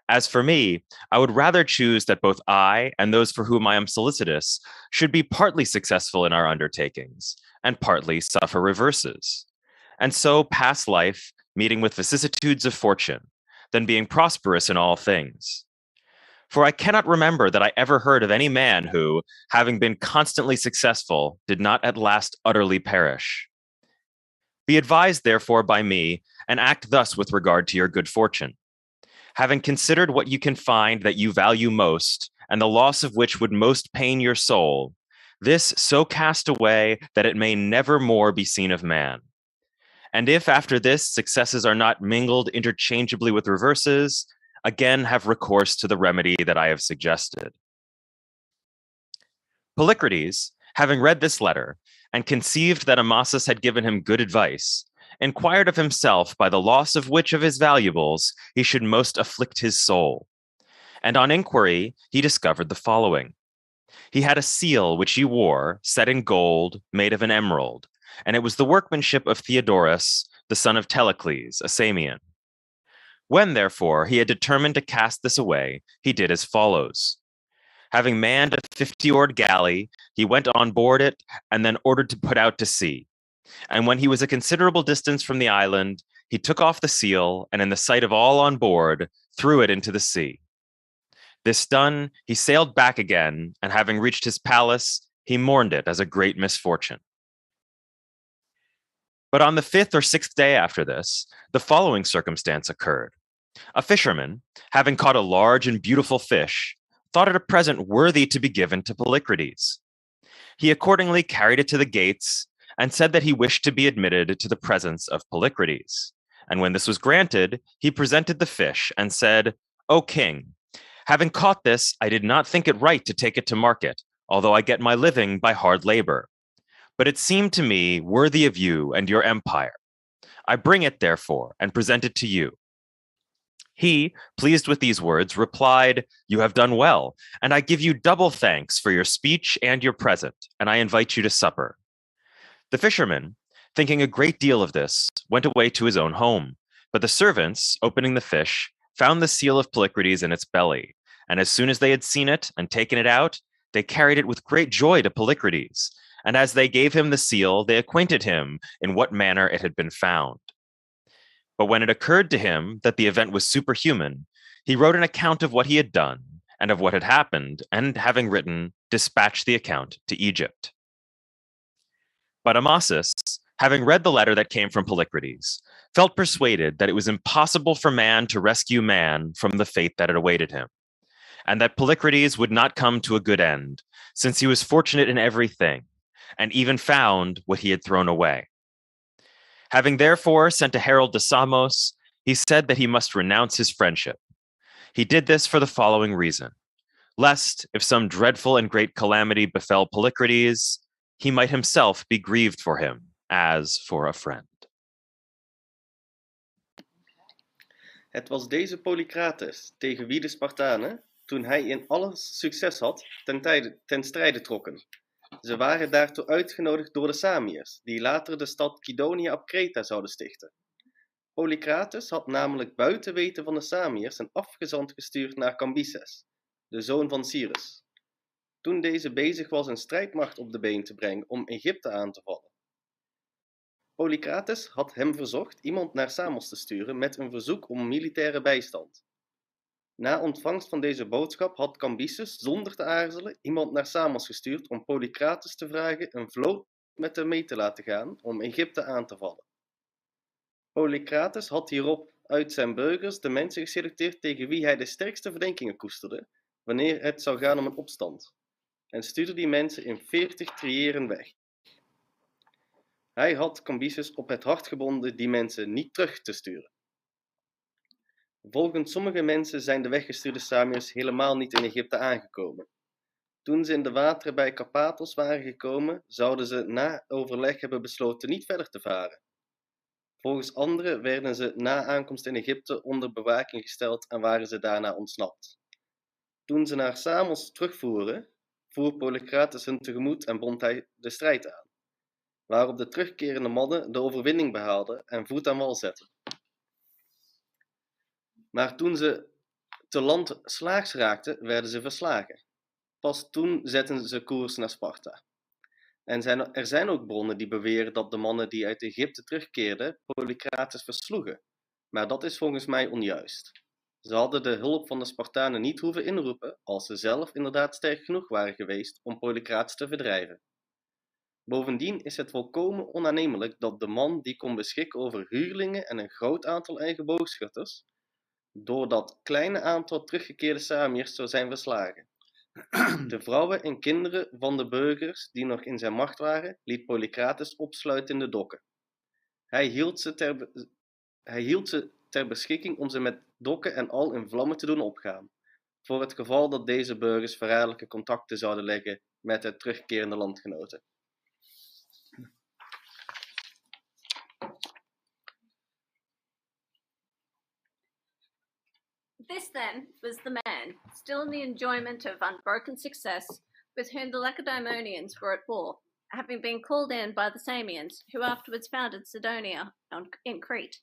As for me, I would rather choose that both I and those for whom I am solicitous should be partly successful in our undertakings, and partly suffer reverses, and so pass life meeting with vicissitudes of fortune, than being prosperous in all things. For I cannot remember that I ever heard of any man who, having been constantly successful, did not at last utterly perish. Be advised, therefore, by me, and act thus with regard to your good fortune. Having considered what you can find that you value most, and the loss of which would most pain your soul, this so cast away that it may never more be seen of man. And if after this successes are not mingled interchangeably with reverses, again have recourse to the remedy that I have suggested." Polycrates, having read this letter, and conceived that Amasis had given him good advice, inquired of himself by the loss of which of his valuables he should most afflict his soul. And on inquiry, he discovered the following. He had a seal which he wore, set in gold, made of an emerald, and it was the workmanship of Theodorus, the son of Telecles, a Samian. When, therefore, he had determined to cast this away, he did as follows. Having manned a 50-oared galley, he went on board it, and then ordered to put out to sea. And when he was a considerable distance from the island, he took off the seal, and in the sight of all on board, threw it into the sea. This done, he sailed back again, and having reached his palace, he mourned it as a great misfortune. But on the 5th or 6th day after this, the following circumstance occurred. A fisherman, having caught a large and beautiful fish, thought it a present worthy to be given to Polycrates. He accordingly carried it to the gates, and said that he wished to be admitted to the presence of Polycrates. And when this was granted, he presented the fish and said, "O king, having caught this, I did not think it right to take it to market, although I get my living by hard labor. But it seemed to me worthy of you and your empire. I bring it, therefore, and present it to you." He, pleased with these words, replied, "You have done well, and I give you double thanks for your speech and your present, and I invite you to supper." The fisherman, thinking a great deal of this, went away to his own home. But the servants, opening the fish, found the seal of Polycrates in its belly, and as soon as they had seen it and taken it out, they carried it with great joy to Polycrates, and as they gave him the seal, they acquainted him in what manner it had been found. But when it occurred to him that the event was superhuman, he wrote an account of what he had done and of what had happened, and having written, dispatched the account to Egypt. But Amasis, having read the letter that came from Polycrates, felt persuaded that it was impossible for man to rescue man from the fate that had awaited him, and that Polycrates would not come to a good end, since he was fortunate in everything, and even found what he had thrown away. Having therefore sent a herald to Samos, he said that he must renounce his friendship. He did this for the following reason, lest, if some dreadful and great calamity befell Polycrates, he might himself be grieved for him, as for a friend. Het was deze Polycrates, tegen wie de Spartanen, toen hij in alles succes had, ten strijde trokken. Ze waren daartoe uitgenodigd door de Samiërs, die later de stad Kydonia op Kreta zouden stichten. Polycrates had namelijk buiten weten van de Samiërs een afgezant gestuurd naar Cambyses, de zoon van Cyrus, toen deze bezig was een strijdmacht op de been te brengen om Egypte aan te vallen. Polycrates had hem verzocht iemand naar Samos te sturen met een verzoek om militaire bijstand. Na ontvangst van deze boodschap had Cambyses zonder te aarzelen iemand naar Samos gestuurd om Polycrates te vragen een vloot met hem mee te laten gaan om Egypte aan te vallen. Polycrates had hierop uit zijn burgers de mensen geselecteerd tegen wie hij de sterkste verdenkingen koesterde wanneer het zou gaan om een opstand, en stuurde die mensen in 40 triëren weg. Hij had Cambyses op het hart gebonden die mensen niet terug te sturen. Volgens sommige mensen zijn de weggestuurde Samiërs helemaal niet in Egypte aangekomen. Toen ze in de wateren bij Karpathos waren gekomen, zouden ze na overleg hebben besloten niet verder te varen. Volgens anderen werden ze na aankomst in Egypte onder bewaking gesteld en waren ze daarna ontsnapt. Toen ze naar Samos terugvoeren, voer Polycrates hun tegemoet en bond hij de strijd aan, waarop de terugkerende mannen de overwinning behaalden en voet aan wal zetten. Maar toen ze te land slaags raakten, werden ze verslagen. Pas toen zetten ze koers naar Sparta. En er zijn ook bronnen die beweren dat de mannen die uit Egypte terugkeerden Polycrates versloegen. Maar dat is volgens mij onjuist. Ze hadden de hulp van de Spartanen niet hoeven inroepen als ze zelf inderdaad sterk genoeg waren geweest om Polycrates te verdrijven. Bovendien is het volkomen onaannemelijk dat de man die kon beschikken over huurlingen en een groot aantal eigen boogschutters, door dat kleine aantal teruggekeerde Samiërs zou zijn verslagen. De vrouwen en kinderen van de burgers die nog in zijn macht waren, liet Polycrates opsluiten in de dokken. Hij hield ze ter beschikking om ze met dokken en al in vlammen te doen opgaan, voor het geval dat deze burgers verraderlijke contacten zouden leggen met de terugkerende landgenoten. This, then, was the man, still in the enjoyment of unbroken success, with whom the Lacedaemonians were at war, having been called in by the Samians, who afterwards founded Cydonia in Crete.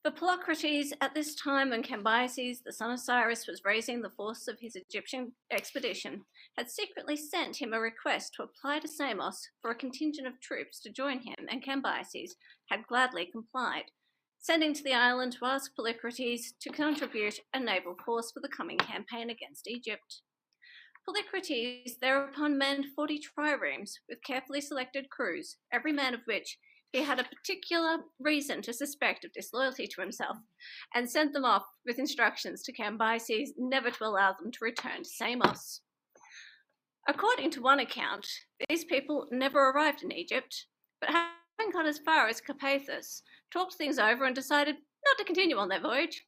For Philocrates, at this time when Cambyses, the son of Cyrus, was raising the force of his Egyptian expedition, had secretly sent him a request to apply to Samos for a contingent of troops to join him, and Cambyses had gladly complied, sending to the island to ask Philocrates to contribute a naval force for the coming campaign against Egypt. Philocrates thereupon manned 40 triremes with carefully selected crews, every man of which he had a particular reason to suspect of disloyalty to himself, and sent them off with instructions to Cambyses never to allow them to return to Samos. According to one account, these people never arrived in Egypt, but having got as far as Carpathos, talked things over and decided not to continue on their voyage.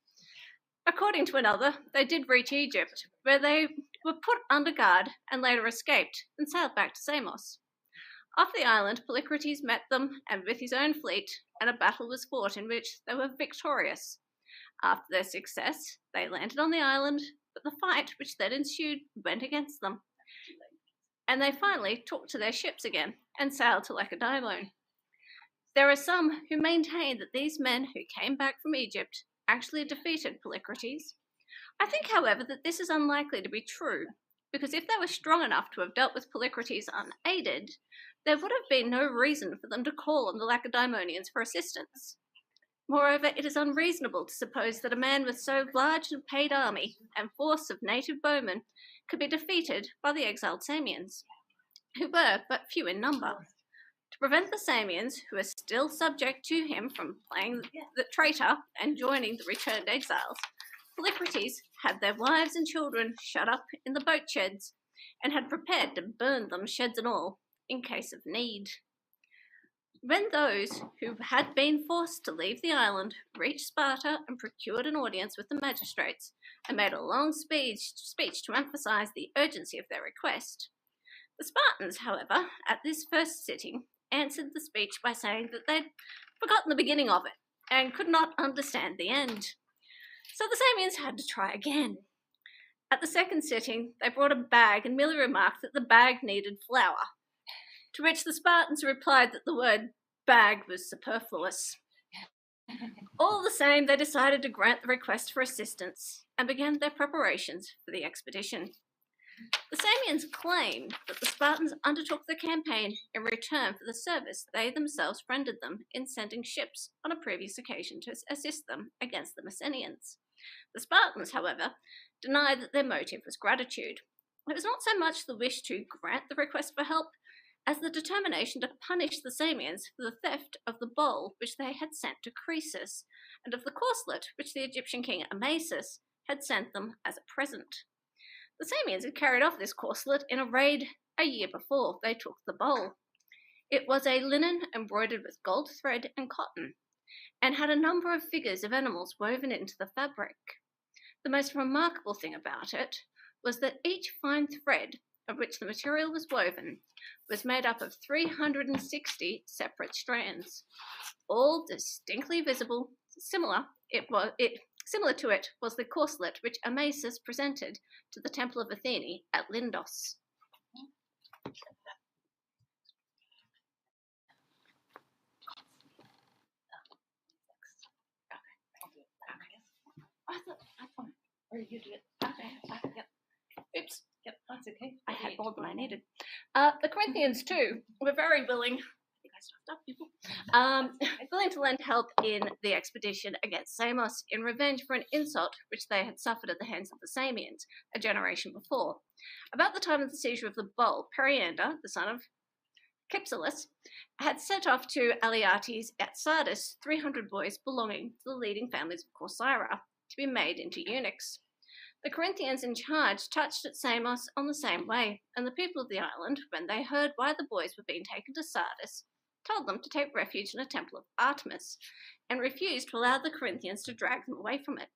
According to another, they did reach Egypt, where they were put under guard and later escaped and sailed back to Samos. Off the island, Philocrates met them and with his own fleet, and a battle was fought in which they were victorious. After their success, they landed on the island, but the fight which then ensued went against them, and they finally took to their ships again and sailed to Lacedaemon. There are some who maintain that these men who came back from Egypt actually defeated Philocrates. I think, however, that this is unlikely to be true, because if they were strong enough to have dealt with Philocrates unaided, there would have been no reason for them to call on the Lacedaemonians for assistance. Moreover, it is unreasonable to suppose that a man with so large a paid army and force of native bowmen could be defeated by the exiled Samians, who were but few in number. To prevent the Samians, who are still subject to him, from playing the traitor and joining the returned exiles, Philocrates had their wives and children shut up in the boat sheds and had prepared to burn them, sheds and all, in case of need. When those who had been forced to leave the island reached Sparta and procured an audience with the magistrates and made a long speech to emphasize the urgency of their request, the Spartans, however, at this first sitting, answered the speech by saying that they'd forgotten the beginning of it and could not understand the end. So the Samians had to try again. At the second sitting, they brought a bag and merely remarked that the bag needed flour, to which the Spartans replied that the word bag was superfluous. All the same, they decided to grant the request for assistance and began their preparations for the expedition. The Samians claimed that the Spartans undertook the campaign in return for the service they themselves rendered them in sending ships on a previous occasion to assist them against the Messenians. The Spartans, however, denied that their motive was gratitude. It was not so much the wish to grant the request for help as the determination to punish the Samians for the theft of the bowl which they had sent to Croesus, and of the corslet which the Egyptian king Amasis had sent them as a present. The Samians had carried off this corslet in a raid a year before they took the bowl. It was a linen embroidered with gold thread and cotton, and had a number of figures of animals woven into the fabric. The most remarkable thing about it was that each fine thread of which the material was woven was made up of 360 separate strands, all distinctly visible. Similar to it was the corslet which Amasis presented to the Temple of Athene at Lindos. You did it. Okay. Yep. Oops. Yep, that's okay. I had more than I needed. The Corinthians, too, were very willing. I think I stuffed up people. Willing to lend help in the expedition against Samos in revenge for an insult which they had suffered at the hands of the Samians a generation before. About the time of the seizure of the bowl, Periander, the son of Cypselus, had sent off to Aliates at Sardis 300 boys belonging to the leading families of Corcyra to be made into eunuchs. The Corinthians in charge touched at Samos on the same way, and the people of the island, when they heard why the boys were being taken to Sardis, told them to take refuge in a temple of Artemis, and refused to allow the Corinthians to drag them away from it.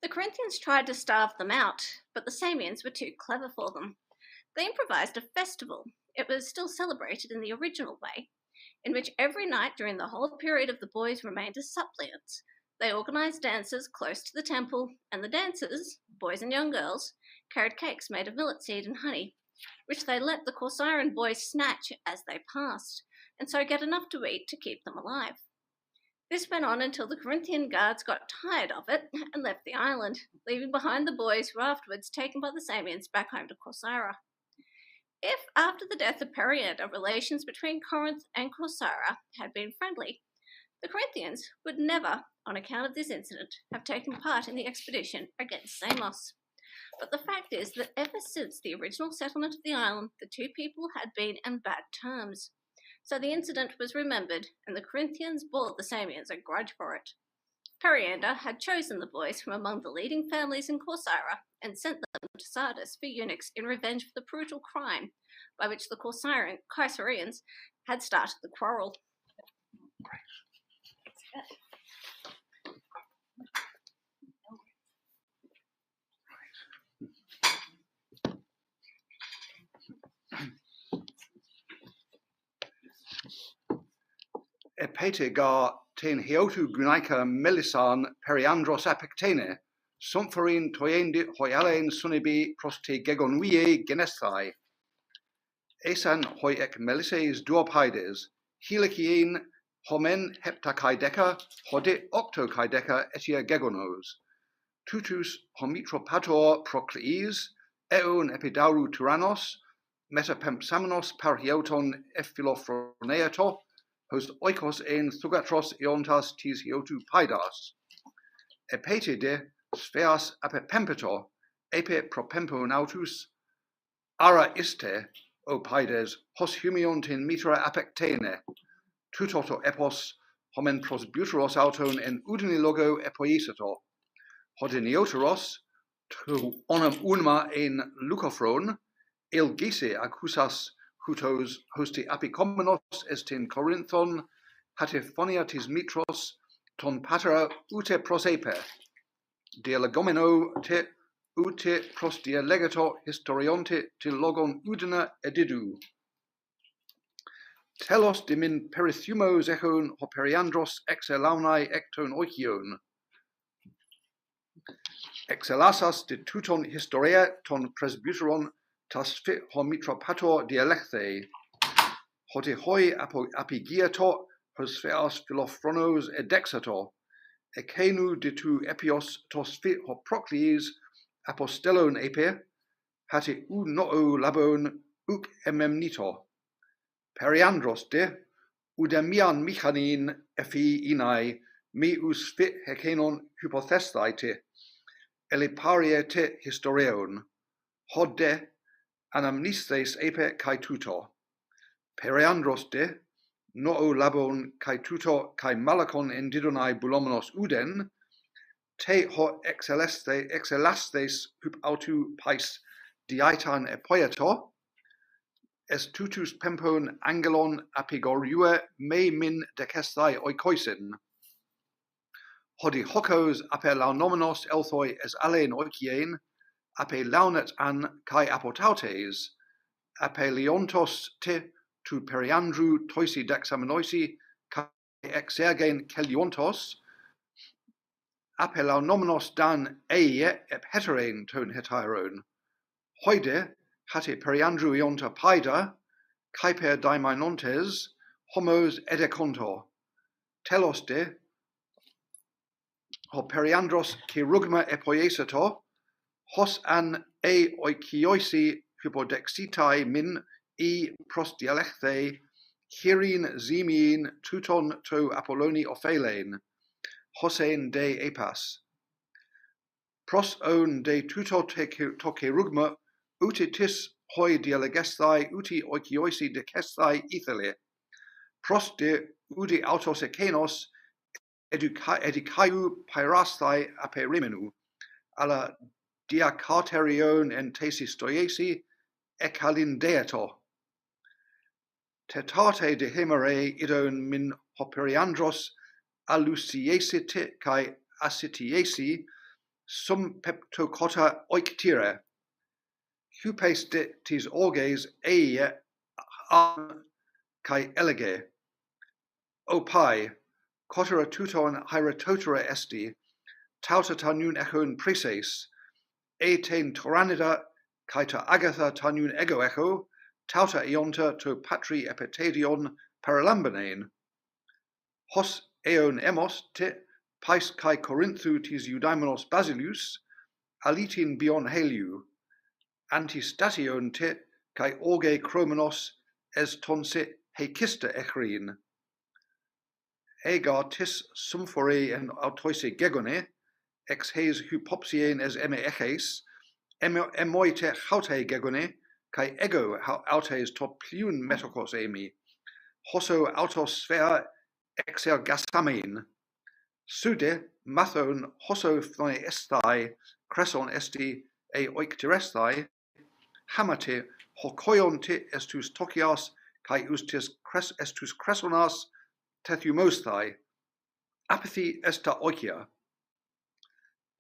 The Corinthians tried to starve them out, but the Samians were too clever for them. They improvised a festival. It was still celebrated in the original way, in which every night during the whole period of the boys remained as suppliants. They organised dances close to the temple, and the dancers, boys and young girls, carried cakes made of millet seed and honey, which they let the Corcyran boys snatch as they passed, and so get enough to eat to keep them alive. This went on until the Corinthian guards got tired of it and left the island, leaving behind the boys who were afterwards taken by the Samians back home to Corcyra. If, after the death of Periander, relations between Corinth and Corcyra had been friendly, the Corinthians would never, on account of this incident, have taken part in the expedition against Samos. But the fact is that ever since the original settlement of the island, the two people had been in bad terms. So the incident was remembered, and the Corinthians bore the Samians a grudge for it. Periander had chosen the boys from among the leading families in Corcyra and sent them to Sardis for eunuchs in revenge for the brutal crime by which the Caesarians had started the quarrel. Epete ten heotu gunaika melisan periandros apectene, sumphorin toiendi hoialein sunibi proste gegonuie genesthai. Esan hoi ek melises duopaides, helikien homen heptakaideca, hode octokaideca etia gegonos. Tutus homitropator procleis, eon epidauru tyrannos, metapempsamenos parhioton ephilophroneato, host oikos en thugatros iontas tis hiotu paidas. Epete de spheas apepempeto, epe propempo nautus, ara iste, o paides, hos humiontin mitra apectene, tutoto epos, homen prosbuteros auton en udinilogo epoisato, hodinioteros, tu onum unma en lucophron, ilgise accusas hutos hosti apicomenos estin Corinthon, hatephonia tis mitros, ton patera ute prosepe, dialegomeno te ute pros dialegato historionte til logon udina edidu. Telos dimin perithumos echon ho periandros exelaunai ecton oikion. Exelasas de tuton historia ton presbyteron tas fit ho mitropator dialecthei, hote hoi apigiato hos feas philophronos edexato, ekenu de tu epios tos fit ho proclies apostellon epe, hate u noo labon uc ememnito. Periandros de, udemian mechanin efi inai, mi us fit hekenon hypothestai te, eliparie te historieon, hodde anamnistes epe kai tuto, periandros de, noo labon kai tuto kai malakon endidonai bulomenos uden, te ho exelastes hup autu pais diaitan epoieto, es tutus pempon angelon apigoriue me min decestai oikoisin. Hodi hokos ape launomenos elthoi es alein oikien, ape launet an kai apotautes, ape leontos te tu periandru toisi dexaminoisi kai exergen keliontos, ape launomenos dan eie ep heterein ton heteron. Hoide hate periandru ionta paida, kai per daiminontes, homos edeconto, telos de, ho periandros chirugma epoiesato, hos an e oikioisi hypodexitai min e prosdialecthe, chirin zimien tuton to Apolloni ophelein, hosein de epas. Pros on de tuto to chirugma, utitis hoi dialegesthai uti oikioisi decesthai ethele, pros de udi autos ekenos edicaiu pyrasthai aperimenu, alla diacarterion en tesis stoiesi ecalindeato. Tetate de hemere idon min hoperiandros aluciesite kai acitiesi sum peptocota oictire, hupes de tis orges eie an kai elege. O pai, cotera tuton hierototera esti, tauta tanun echon preses, ten torannida kai ta agatha tanun ego echo, tauta ionta to patri epitedion paralambanein. Hos eon emos te pais kai Corinthu tis eudaimenos basilius, alitin bion heliu, antistation te kai orge chromenos es tonse heikista echrin. Egar tis sumphore en autoise gegone, ex heis hypopsien es eme eches, emoite haute gegone, kai ego autes to pliun metokos emi, hoso autos sphere exergasamein. Sude mathon hoso phone estai, cresson esti e oicterestai, hamate hokoion te estus tokias, kai ustis estus cressonas tethumosthai, apathy esta oikia.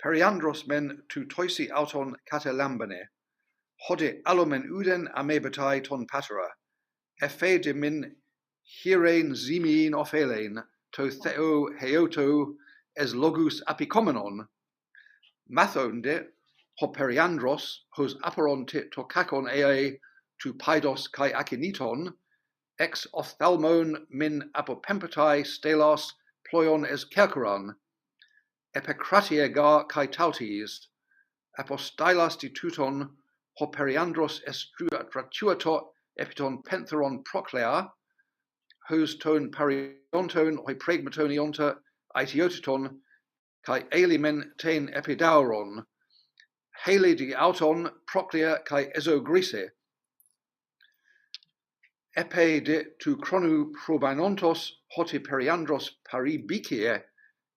Periandros men tu toisi auton catalambane, hode allomen uden amebatai ton patera, effe de min hirein zimien ophelein, to theo heoto es logus apicomenon, mathonde ho periandros hos aperon te tokakon eae tu paidos kai akiniton, ex ophthalmon min apopempetai stelos ploion es kerkuran, epicratie gar kai tautis, apostylas dituton ho periandros estratuator epiton pentheron proclea, hos ton parionton hoi pregmatonionta aetiotiton, kai alimen ten epidauron, hele di auton proclea kai esogrise, epe de tu chronu probinontos hoti periandros paribicie,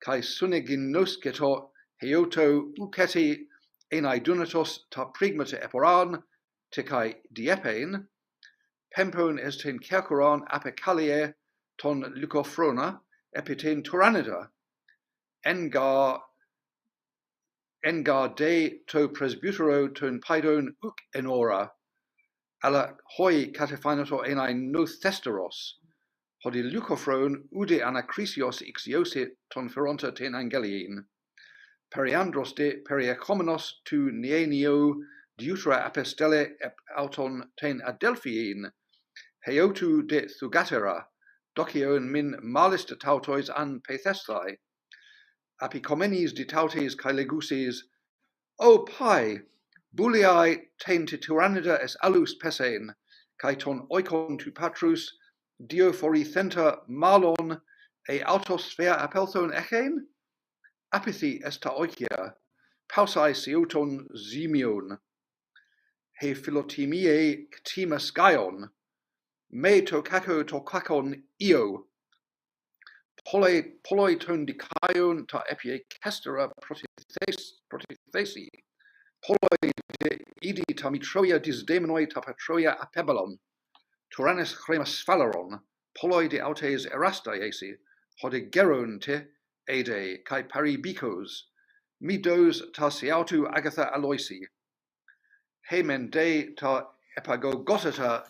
kai suneginoscheto heoto uketi enai dunatos ta prigmata eporan, te kai diepein, pempon estin kerkuran apecalie ton leucophrona, epiten turannida, engar de to presbytero ton paidon uk enora, alla hoi catephanato enai nothesteros, hodi leucophron ude anacrisios ixiosit ton feronta ten angelien, periandros de periecomenos tu nienio diutra apestele ep auton ten adelphien, heotu de thugatera, docion min malis de tautois an pethestai, apicomenes de tautes kai leguses, o pai, buliae ten tyrannida es alus pesein, kai ton oikon tu patrus, diophorithenta malon autosphere apelthon echein? Apathy esta oikia, pausai seuton zimion, he philotimiae ctima skyon, me to kako to kakon io, poloi ton dikaion ta epie kestera protithesi, poloi de idi ta mitroia dis demonoi ta patroia apebelon, Tyrannus chremas phaleron, poloi de autes erasta esi, hode geron te, ede, kai paribikos, mi dos ta siautu agatha aloisi. Hemen de ta epagogotata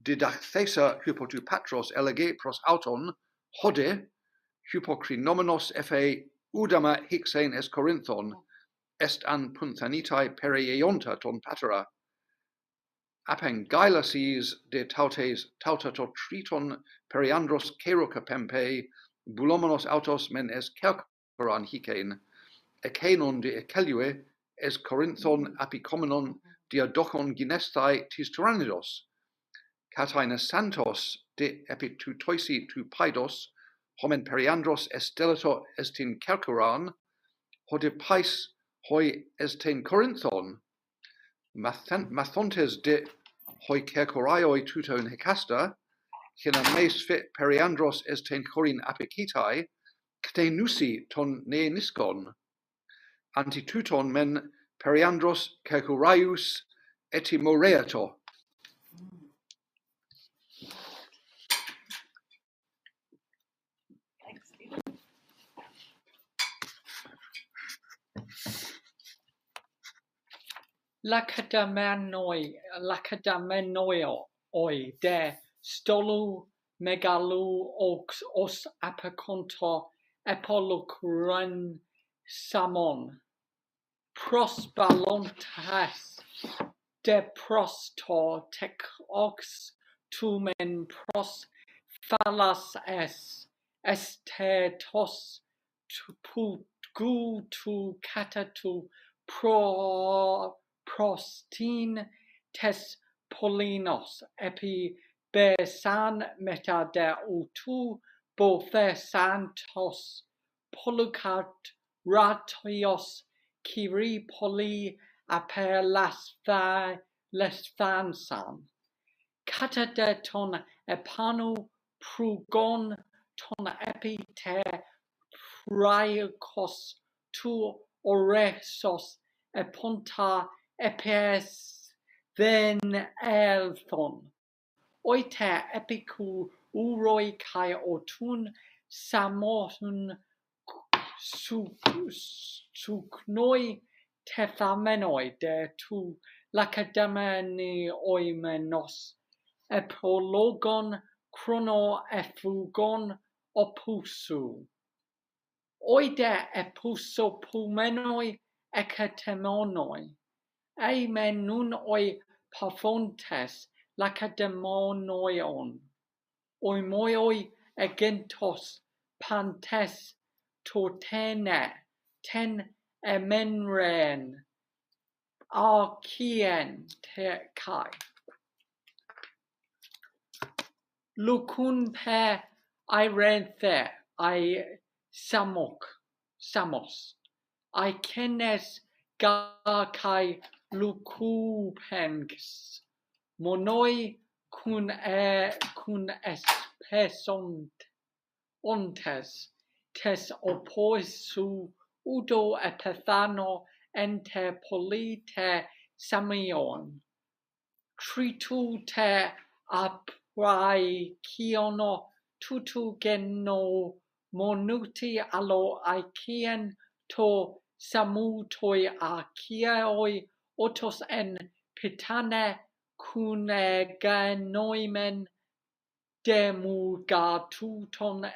didachthesa hypotupatros elege pros auton, hode, hypocrinomenos efe udama hixen es Corinthon, est an punthanitai perieonta ton patera, apengailases de tautes tautato triton periandros keroka pempe, bulomenos autos men es kelkoran hikein, ekenon de ekelue es Corinthon apicomenon diadochon ginestai tis tyrannidos, kataina santos de epitutoisi tu paidos, homen periandros estelato estin kelkoran, hode pais hoi estin Corinthon, mathontes de hoi kerkoraioi tuton hecasta, hina meis fit periandros estin chorin apicitai, ctenusi ton ne niskon, antituton men periandros kerkoraius etimoreato. Lacedamenoi de stolu megalu os apaconto epolucran samon prosbalontas de prosto tecox tumen pros phalas estetos tu tu catatu prostin tes polinos epi besan meta de utu bothesantos polucat ratios kiri poli lesfansan kata ton epanu prugon ton epi te priakos tu oresos eponta epes then elthon oite epiku uroi kai otun samotun suknoi tethamenoi de tu lacedemeni oimenos epologon chrono ephugon opusu oide epusopumenoi ekatemonoi Amen nun oi paphontes lacedemonoion oimoioi egentos pantes totene ten emenren archien te kai lukun pe irenthe I samos I kenes ga kai lukupengs monoi kun espesont ontes tes opoisu udo epethano ente polite samion tritu te aprai kiono tutu geno monuti alo aikien to samutoi akioi otos en pitane kuneganoimen demugatuton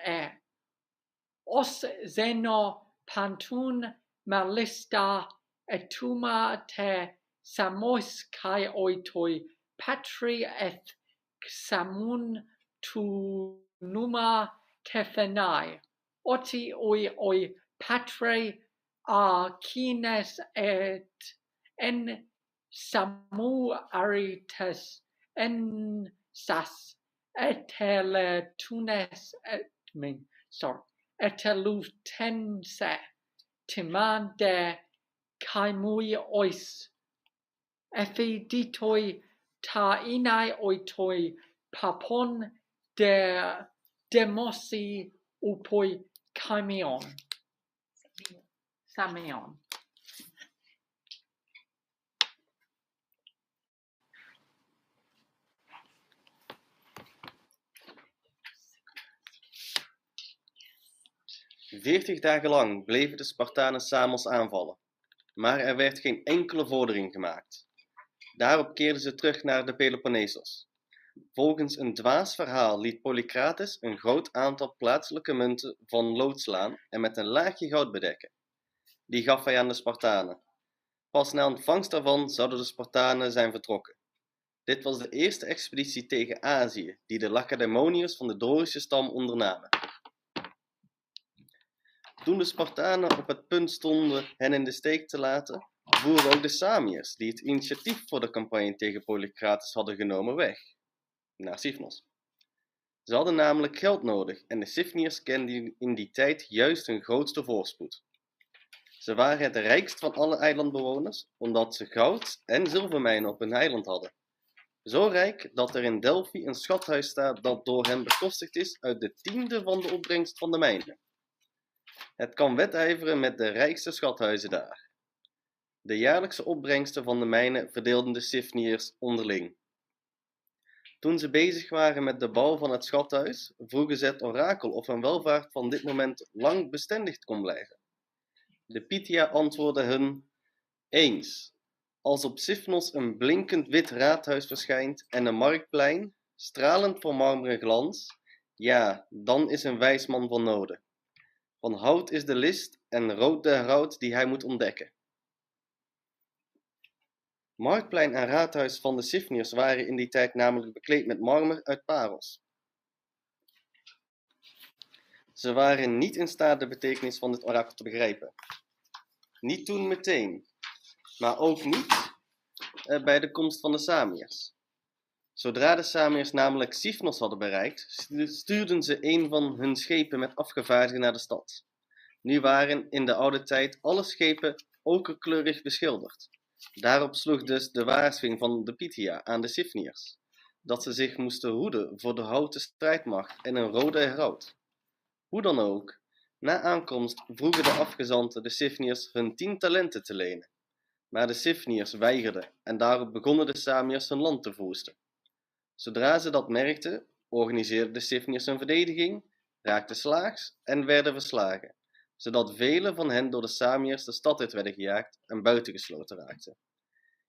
os zeno pantun malista etuma te samos kai oitoi patri et samun tu numa kefenai oti oi patre kines et en samu arites en sas etele tunes et min etelutense timan de kaimui ois ephiditoi ta inai oitoi papon de demosi upoi kaimion. Samion. Veertig dagen lang bleven de Spartanen Samos aanvallen, maar er werd geen enkele vordering gemaakt. Daarop keerden ze terug naar de Peloponnesos. Volgens een dwaas verhaal liet Polycrates een groot aantal plaatselijke munten van lood slaan en met een laagje goud bedekken. Die gaf hij aan de Spartanen. Pas na ontvangst daarvan zouden de Spartanen zijn vertrokken. Dit was de eerste expeditie tegen Azië die de Lacedaemoniërs van de Dorische stam ondernamen. Toen de Spartanen op het punt stonden hen in de steek te laten, voeren ook de Samiërs, die het initiatief voor de campagne tegen Polycrates hadden genomen, weg naar Sifnos. Ze hadden namelijk geld nodig en de Sifniërs kenden in die tijd juist hun grootste voorspoed. Ze waren het rijkst van alle eilandbewoners, omdat ze goud- en zilvermijnen op hun eiland hadden. Zo rijk dat er in Delphi een schathuis staat dat door hen bekostigd is uit de 10e van de opbrengst van de mijnen. Het kan wedijveren met de rijkste schathuizen daar. De jaarlijkse opbrengsten van de mijnen verdeelden de Sifniërs onderling. Toen ze bezig waren met de bouw van het schathuis, vroegen ze het orakel of hun welvaart van dit moment lang bestendig kon blijven. De Pythia antwoordde hun: eens, als op Sifnos een blinkend wit raadhuis verschijnt en een marktplein, stralend van marmeren glans, ja, dan is een wijs man van noden. Van hout is de list en rood de heraut die hij moet ontdekken. Marktplein en raadhuis van de Sifniërs waren in die tijd namelijk bekleed met marmer uit Paros. Ze waren niet in staat de betekenis van dit orakel te begrijpen. Niet toen meteen, maar ook niet bij de komst van de Samiërs. Zodra de Samiërs namelijk Sifnos hadden bereikt, stuurden ze een van hun schepen met afgevaardigden naar de stad. Nu waren in de oude tijd alle schepen okerkleurig beschilderd. Daarop sloeg dus de waarschuwing van de Pythia aan de Sifniërs, dat ze zich moesten hoeden voor de houten strijdmacht en een rode heraut. Hoe dan ook, na aankomst vroegen de afgezanten de Sifniërs hun 10 talenten te lenen. Maar de Sifniërs weigerden en daarop begonnen de Samiërs hun land te verwoesten. Zodra ze dat merkten, organiseerden de Sifniërs hun verdediging, raakten slaags en werden verslagen, zodat velen van hen door de Samiërs de stad uit werden gejaagd en buitengesloten raakten.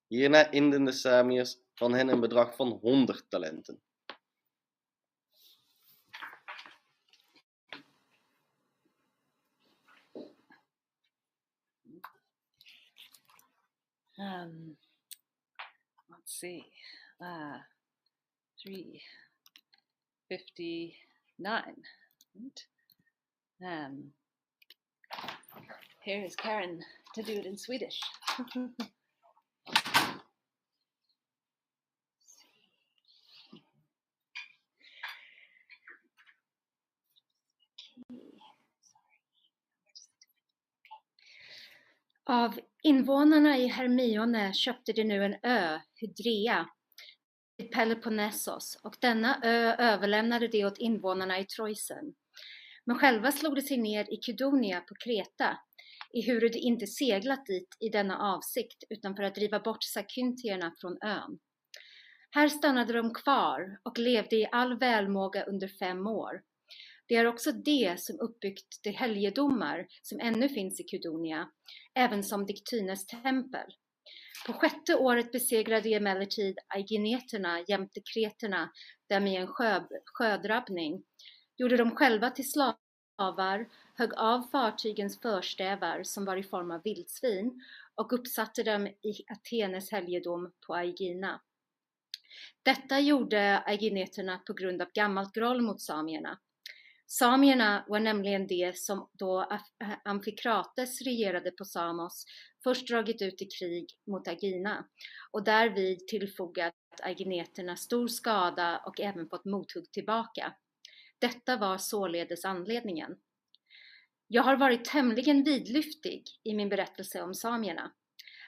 Hierna inden de Samiërs van hen een bedrag van 100 talenten. Let's see. 359. Here is Karen to do it in Swedish. Av invånarna i Hermione köpte de nu en ö, Hydrea, vid Peloponnesos, och denna ö överlämnade de åt invånarna i Troisen. Men själva slog de sig ner i Kydonia på Kreta, ehuru de inte seglat dit i denna avsikt utan för att driva bort sakyntierna från ön. Här stannade de kvar och levde i all välmåga under 5 år. Det är också det som uppbyggt de helgedomar som ännu finns i Kydonia, även som Diktynes tempel. På 6:e året besegrade emellertid aigineterna jämte kreterna dem i en sjödrabbning, gjorde de själva till slavar, högg av fartygens förstävar som var i form av vildsvin och uppsatte dem i Athenes helgedom på Aegina. Detta gjorde aigineterna på grund av gammalt groll mot samierna. Samierna var nämligen det som då Amfikrates regerade på Samos först dragit ut i krig mot Aegina och därvid tillfogat aigineterna stor skada och även fått mothugg tillbaka. Detta var således anledningen. Jag har varit tämligen vidlyftig i min berättelse om samierna,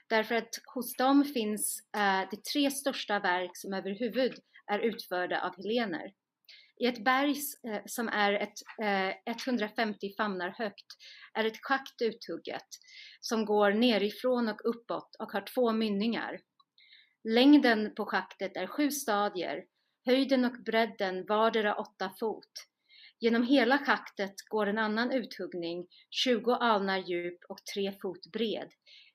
därför att hos dem finns de 3 största verk som överhuvud är utförda av helener. I ett berg som är 150 famnar högt är ett schakt uthugget som går nerifrån och uppåt och har 2 mynningar. Längden på schaktet är 7 stadier, höjden och bredden vardera 8 fot. Genom hela schaktet går en annan uthuggning 20 alnar djup och 3 fot bred,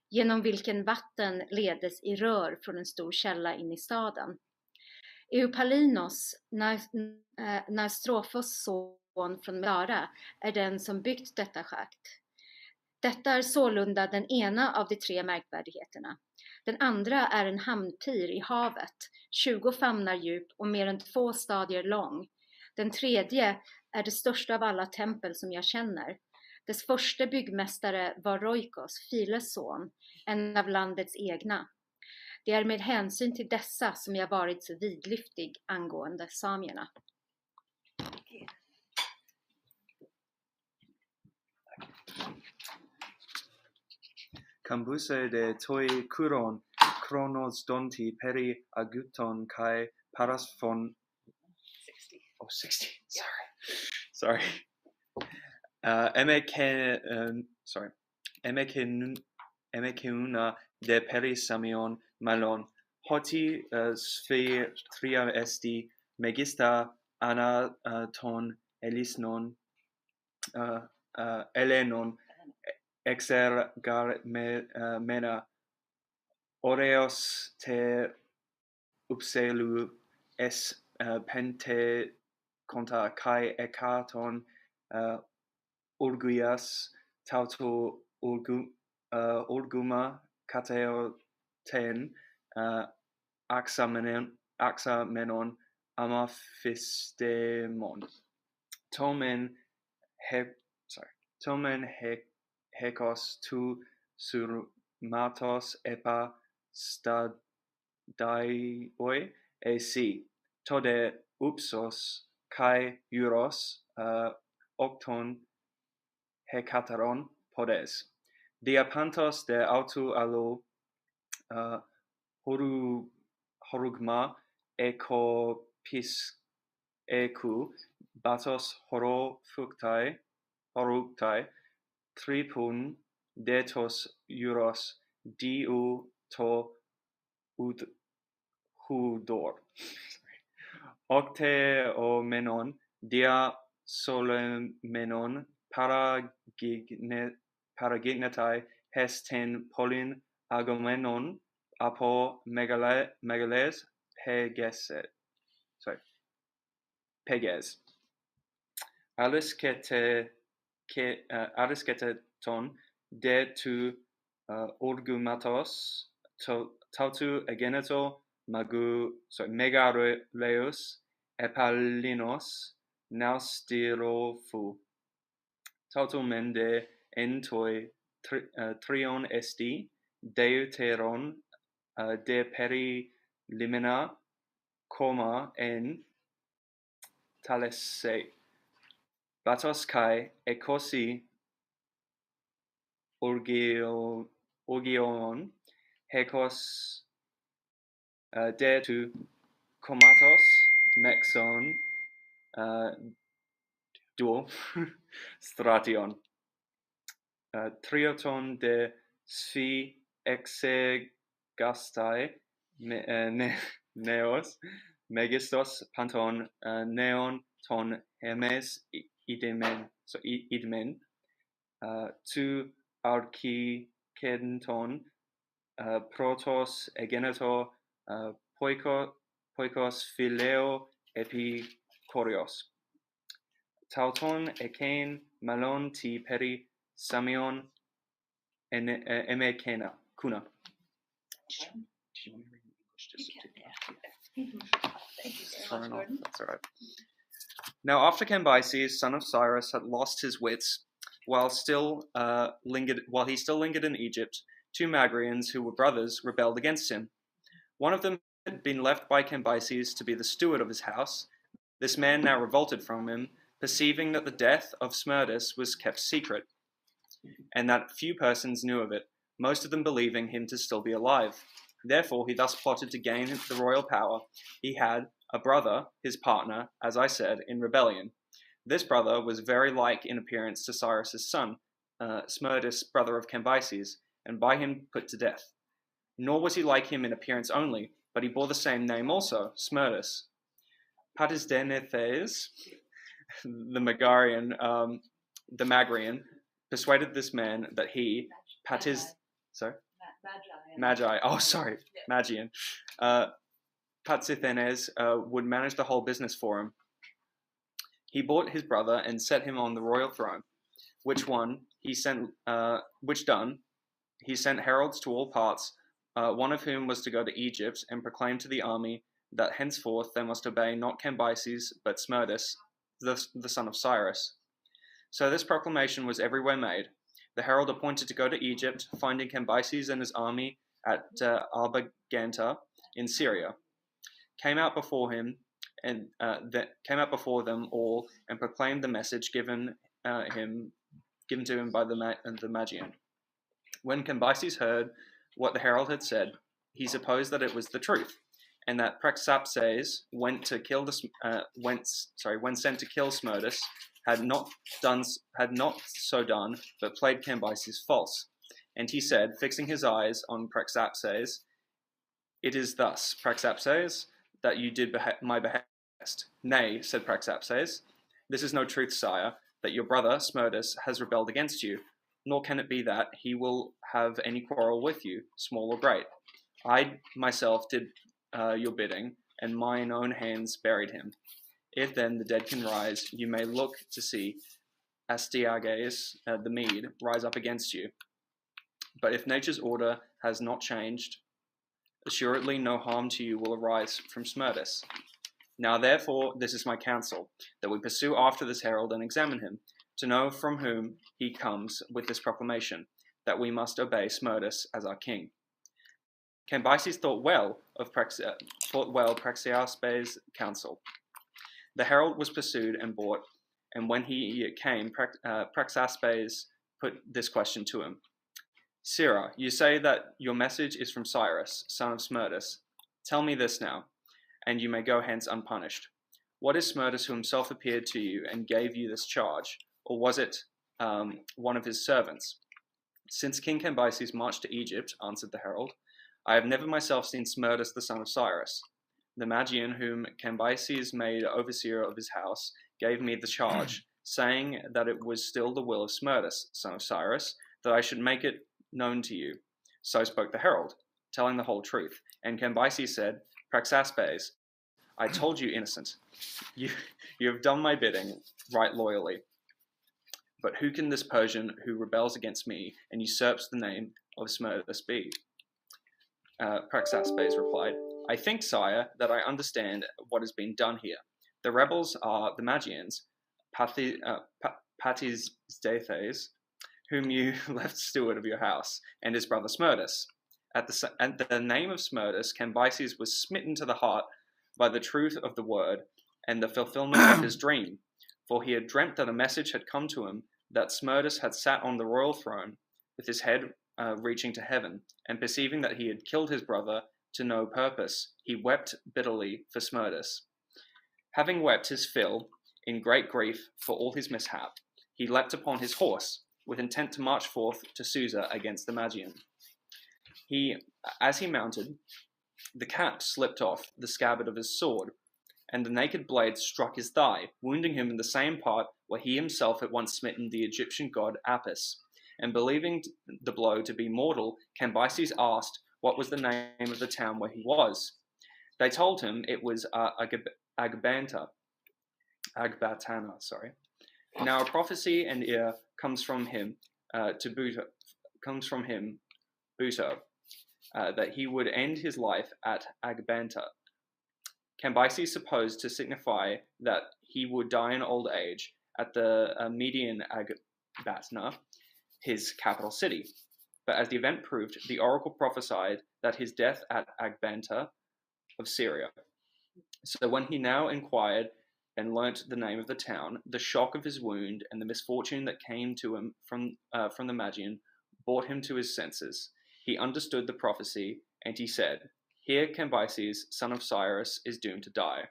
genom vilken vatten ledes i rör från en stor källa in i staden. Eupalinos, Nastrofos son från Megara, är den som byggt detta schakt. Detta är sålunda den ena av de 3 märkvärdigheterna. Den andra är en hamnpir i havet, 20 famnar djup och mer än 2 stadier lång. Den tredje är det största av alla tempel som jag känner. Dess första byggmästare var Roikos, Files son, en av landets egna. Det är med hänsyn till dessa som jag varit så vidlyftig angående samierna. Cambuse de toi kuron, chronos donti peri aguton kai parasphon. 60. Sorry. Emekeuna de peri samion malon. Hoti spheria esti megista anaton elisnon elenon exergar mena oreos te upselu es pente conta kai ekaton urguias tauto urguma kateo ten axamenon amaphistemon tomen hekos tu surmatos epa stadioi esi tode upsos kai euros octon hekataron podes diapantos de autu alo horugma eku batos horufuktai tripun detos euros diu to hudor octe o menon dia solemenon paragignetai hesten polin agomenon apo megales peges ariskete de tu urgumatos tautu egeneto megareus epalinos naustirofu tautu mende entoi trion esti deuteron de peri limina coma en talese batos kai ecosi urgion hekos de tu comatos mexon duo stration trioton de sphi exegastai neos megistos panton neon ton hemes idmen tu archikenton protos egeneto poikos phileo epikorios tauton eken malon ti peri samion emekena kuna. That's all right. Now, after Cambyses, son of Cyrus, had lost his wits while he still lingered in Egypt, 2 Magrians who were brothers rebelled against him. One of them had been left by Cambyses to be the steward of his house. This man now revolted from him, perceiving that the death of Smerdis was kept secret, and that few persons knew of it, most of them believing him to still be alive. Therefore, he thus plotted to gain the royal power. He had a brother, his partner, as I said, in rebellion. This brother was very like in appearance to Cyrus's son, Smerdis, brother of Cambyses, and by him put to death. Nor was he like him in appearance only, but he bore the same name also, Smerdis. Patisdenethes, the Magrian, persuaded this man that he, Magian, Patisthenes, would manage the whole business for him. He bought his brother and set him on the royal throne, which done, he sent heralds to all parts, one of whom was to go to Egypt and proclaim to the army that henceforth they must obey not Cambyses, but Smerdis, the son of Cyrus. So this proclamation was everywhere made. The herald appointed to go to Egypt, finding Cambyses and his army at Arboganta in Syria, came out before them all and proclaimed the message given to him by the Magian. When Cambyses heard what the herald had said, he supposed that it was the truth, and that Prosopitis, when sent to kill Smerdis, had not so done, but played Cambyses false. And he said, fixing his eyes on Prosopitis, "It is thus, Prosopitis, that you did my behest." "Nay," said Prosopitis, "this is no truth, sire, that your brother Smerdis has rebelled against you, nor can it be that he will have any quarrel with you, small or great. I myself did your bidding, and mine own hands buried him. If then the dead can rise, you may look to see Astyages, the Mede, rise up against you. But if nature's order has not changed, assuredly no harm to you will arise from Smerdis. Now therefore this is my counsel, that we pursue after this herald and examine him, to know from whom he comes with this proclamation, that we must obey Smerdis as our king." Cambyses thought well Praxeaspes' counsel. The herald was pursued and brought, and when he came, Praxeaspes put this question to him: "Sirrah, you say that your message is from Cyrus, son of Smerdis. Tell me this now, and you may go hence unpunished. What is Smerdis who himself appeared to you and gave you this charge, or was it one of his servants?" "Since King Cambyses marched to Egypt," answered the herald, "I have never myself seen Smerdis the son of Cyrus. The Magian whom Cambyses made overseer of his house gave me the charge, saying that it was still the will of Smerdis, son of Cyrus, that I should make it known to you. So spoke the herald, telling the whole truth. And Cambyses said, 'Praxeaspes, I told you, innocent. You have done my bidding right loyally. But who can this Persian who rebels against me and usurps the name of Smerdis be?' Praxeaspes replied, 'I think, sire, that I understand what has been done here. The rebels are the Magians, Patisdetes, whom you left steward of your house, and his brother Smerdis. At the name of Smerdis, Cambyses was smitten to the heart by the truth of the word and the fulfillment of his dream, for he had dreamt that a message had come to him that Smerdis had sat on the royal throne with his head reaching to heaven, and perceiving that he had killed his brother to no purpose, he wept bitterly for Smerdis. Having wept his fill, in great grief for all his mishap, he leapt upon his horse, with intent to march forth to Susa against the Magian. As he mounted, the cap slipped off the scabbard of his sword, and the naked blade struck his thigh, wounding him in the same part where he himself had once smitten the Egyptian god Apis. And believing the blow to be mortal, Cambyses asked what was the name of the town where he was. They told him it was Agbatana. Now a prophecy and ear comes from him Buto, that he would end his life at Agbanta. Cambyses supposed to signify that he would die in old age at the Median Agbatna, his capital city. But as the event proved, the oracle prophesied that his death at Agbanta of Syria. So when he now inquired and learnt the name of the town, the shock of his wound and the misfortune that came to him from the Magian brought him to his senses. He understood the prophecy, and he said, "Here Cambyses, son of Cyrus, is doomed to die."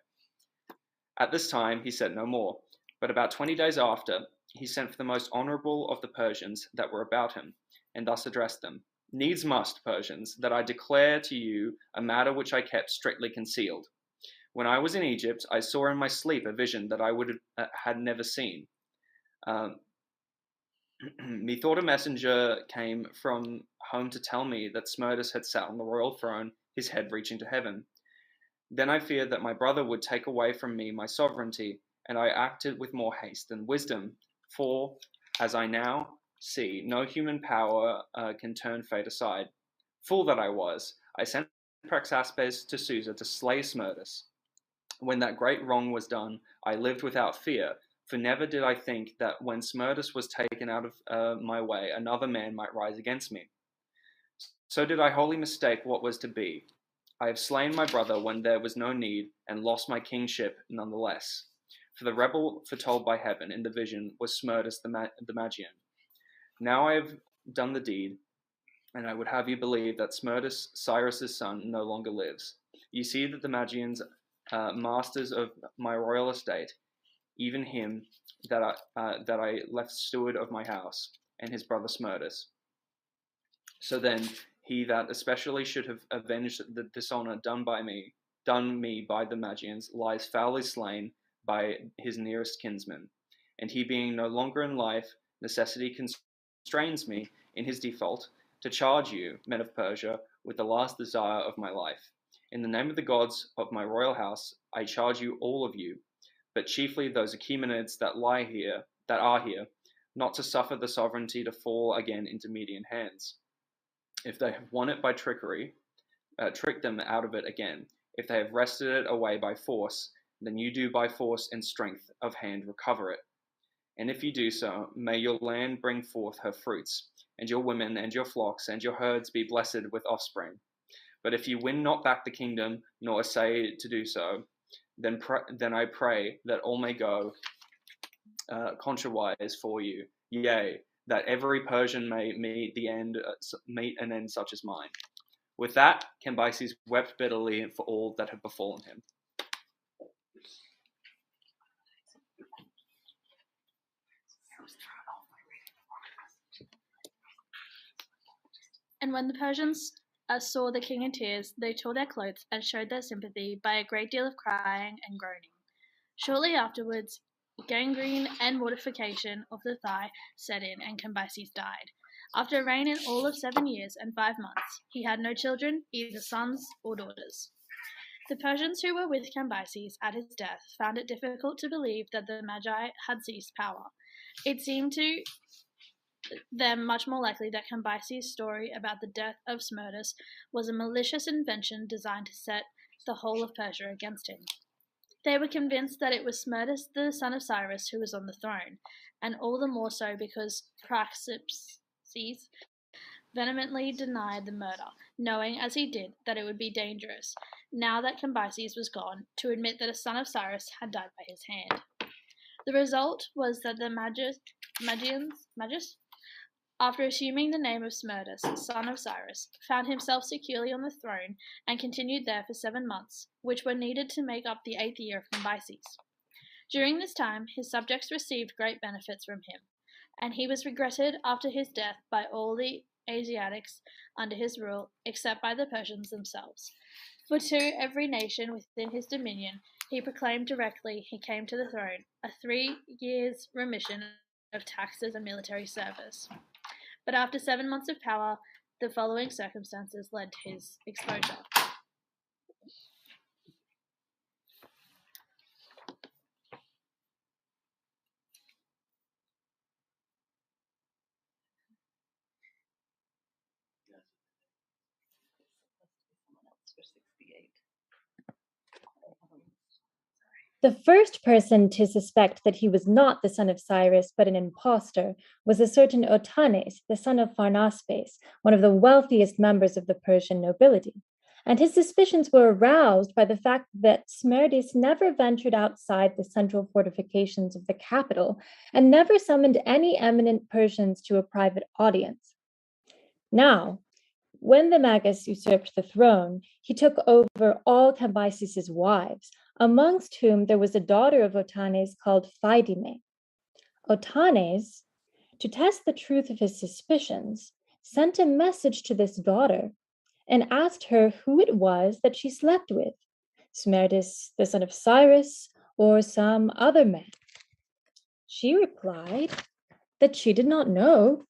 At this time he said no more, but about 20 days after, he sent for the most honourable of the Persians that were about him, and thus addressed them. "Needs must, Persians, that I declare to you a matter which I kept strictly concealed. When I was in Egypt, I saw in my sleep a vision that I had never seen. Methought a messenger came from home to tell me that Smerdis had sat on the royal throne, his head reaching to heaven. Then I feared that my brother would take away from me my sovereignty, and I acted with more haste than wisdom, for, as I now see, no human power can turn fate aside. Fool that I was, I sent Praxaspes to Susa to slay Smerdis. When that great wrong was done, I lived without fear, for never did I think that when Smerdis was taken out of my way, another man might rise against me. So did I wholly mistake what was to be. I have slain my brother when there was no need, and lost my kingship nonetheless. For the rebel foretold by heaven in the vision was Smerdis the Magian. Now I have done the deed, and I would have you believe that Smerdis, Cyrus's son, no longer lives. You see that the Magians, masters of my royal estate, even him that I left steward of my house, and his brother Smerdis. So then, he that especially should have avenged the dishonor done me by the Magians, lies foully slain by his nearest kinsman. And he being no longer in life, necessity constrains me, in his default, to charge you, men of Persia, with the last desire of my life. In the name of the gods of my royal house, I charge you, all of you, but chiefly those Achaemenids that are here, not to suffer the sovereignty to fall again into Median hands. If they have won it by trickery, trick them out of it again. If they have wrested it away by force, then you do by force and strength of hand recover it. And if you do so, may your land bring forth her fruits, and your women and your flocks and your herds be blessed with offspring. But if you win not back the kingdom, nor essay to do so, then I pray that all may go contrawise for you, yea, that every Persian may meet an end such as mine." With that, Cambyses wept bitterly for all that had befallen him. And when the Persians saw the king in tears, they tore their clothes and showed their sympathy by a great deal of crying and groaning. Shortly afterwards, gangrene and mortification of the thigh set in, and Cambyses died. After a reign in all of 7 years and 5 months, he had no children, either sons or daughters. The Persians who were with Cambyses at his death found it difficult to believe that the Magi had seized power. It seemed to them much more likely that Cambyses' story about the death of Smerdis was a malicious invention designed to set the whole of Persia against him. They were convinced that it was Smerdis, the son of Cyrus, who was on the throne, and all the more so because Prosopitis vehemently denied the murder, knowing as he did that it would be dangerous, now that Cambyses was gone, to admit that a son of Cyrus had died by his hand. The result was that the Magians, after assuming the name of Smerdis, son of Cyrus, found himself securely on the throne and continued there for 7 months, which were needed to make up the 8th year of Cambyses. During this time, his subjects received great benefits from him, and he was regretted after his death by all the Asiatics under his rule, except by the Persians themselves. For to every nation within his dominion he proclaimed directly he came to the throne a 3 years' remission of taxes and military service. But after 7 months of power, the following circumstances led to his exposure. The first person to suspect that he was not the son of Cyrus, but an impostor, was a certain Ottanes, the son of Pharnaspes, one of the wealthiest members of the Persian nobility. and his suspicions were aroused by the fact that Smerdis never ventured outside the central fortifications of the capital and never summoned any eminent Persians to a private audience. Now, when the Magus usurped the throne, he took over all Cambyses' wives, amongst whom there was a daughter of Otanes called Phaidime. Otanes, to test the truth of his suspicions, sent a message to this daughter and asked her who it was that she slept with, Smerdis, the son of Cyrus, or some other man. She replied that she did not know.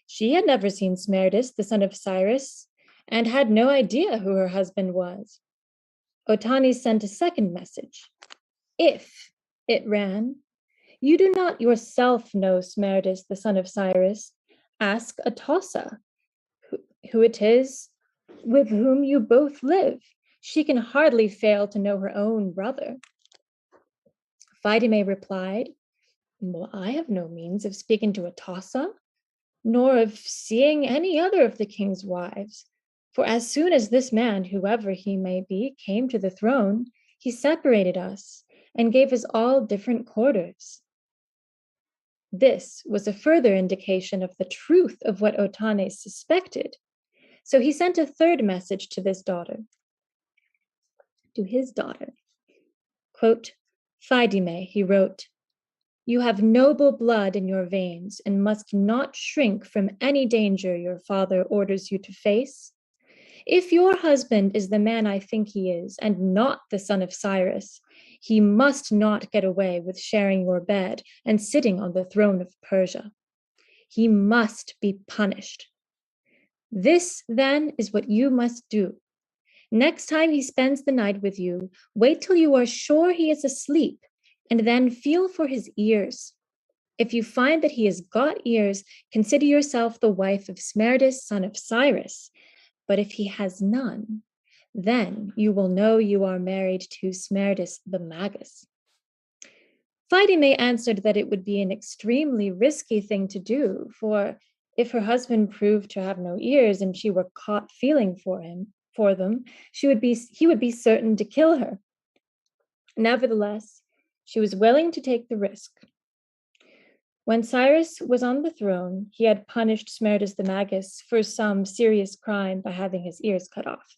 She had never seen Smerdis, the son of Cyrus, and had no idea who her husband was. Otanes sent a second message. If, it ran, you do not yourself know Smerdis, the son of Cyrus, ask Atossa, who it is with whom you both live. She can hardly fail to know her own brother. Phaidime replied, well, I have no means of speaking to Atossa, nor of seeing any other of the king's wives. For as soon as this man, whoever he may be, came to the throne, he separated us and gave us all different quarters. This was a further indication of the truth of what Otanes suspected. So he sent a third message to his daughter. Quote, Phaidime, he wrote, you have noble blood in your veins and must not shrink from any danger your father orders you to face. If your husband is the man I think he is, and not the son of Cyrus, he must not get away with sharing your bed and sitting on the throne of Persia. He must be punished. This, then, is what you must do. Next time he spends the night with you, wait till you are sure he is asleep, and then feel for his ears. If you find that he has got ears, consider yourself the wife of Smerdis, son of Cyrus. But if he has none, then you will know you are married to Smerdis the Magus. Phaidime answered that it would be an extremely risky thing to do, for if her husband proved to have no ears and she were caught feeling for them, he would be certain to kill her. Nevertheless, she was willing to take the risk. When Cyrus was on the throne, he had punished Smerdis the Magus for some serious crime by having his ears cut off.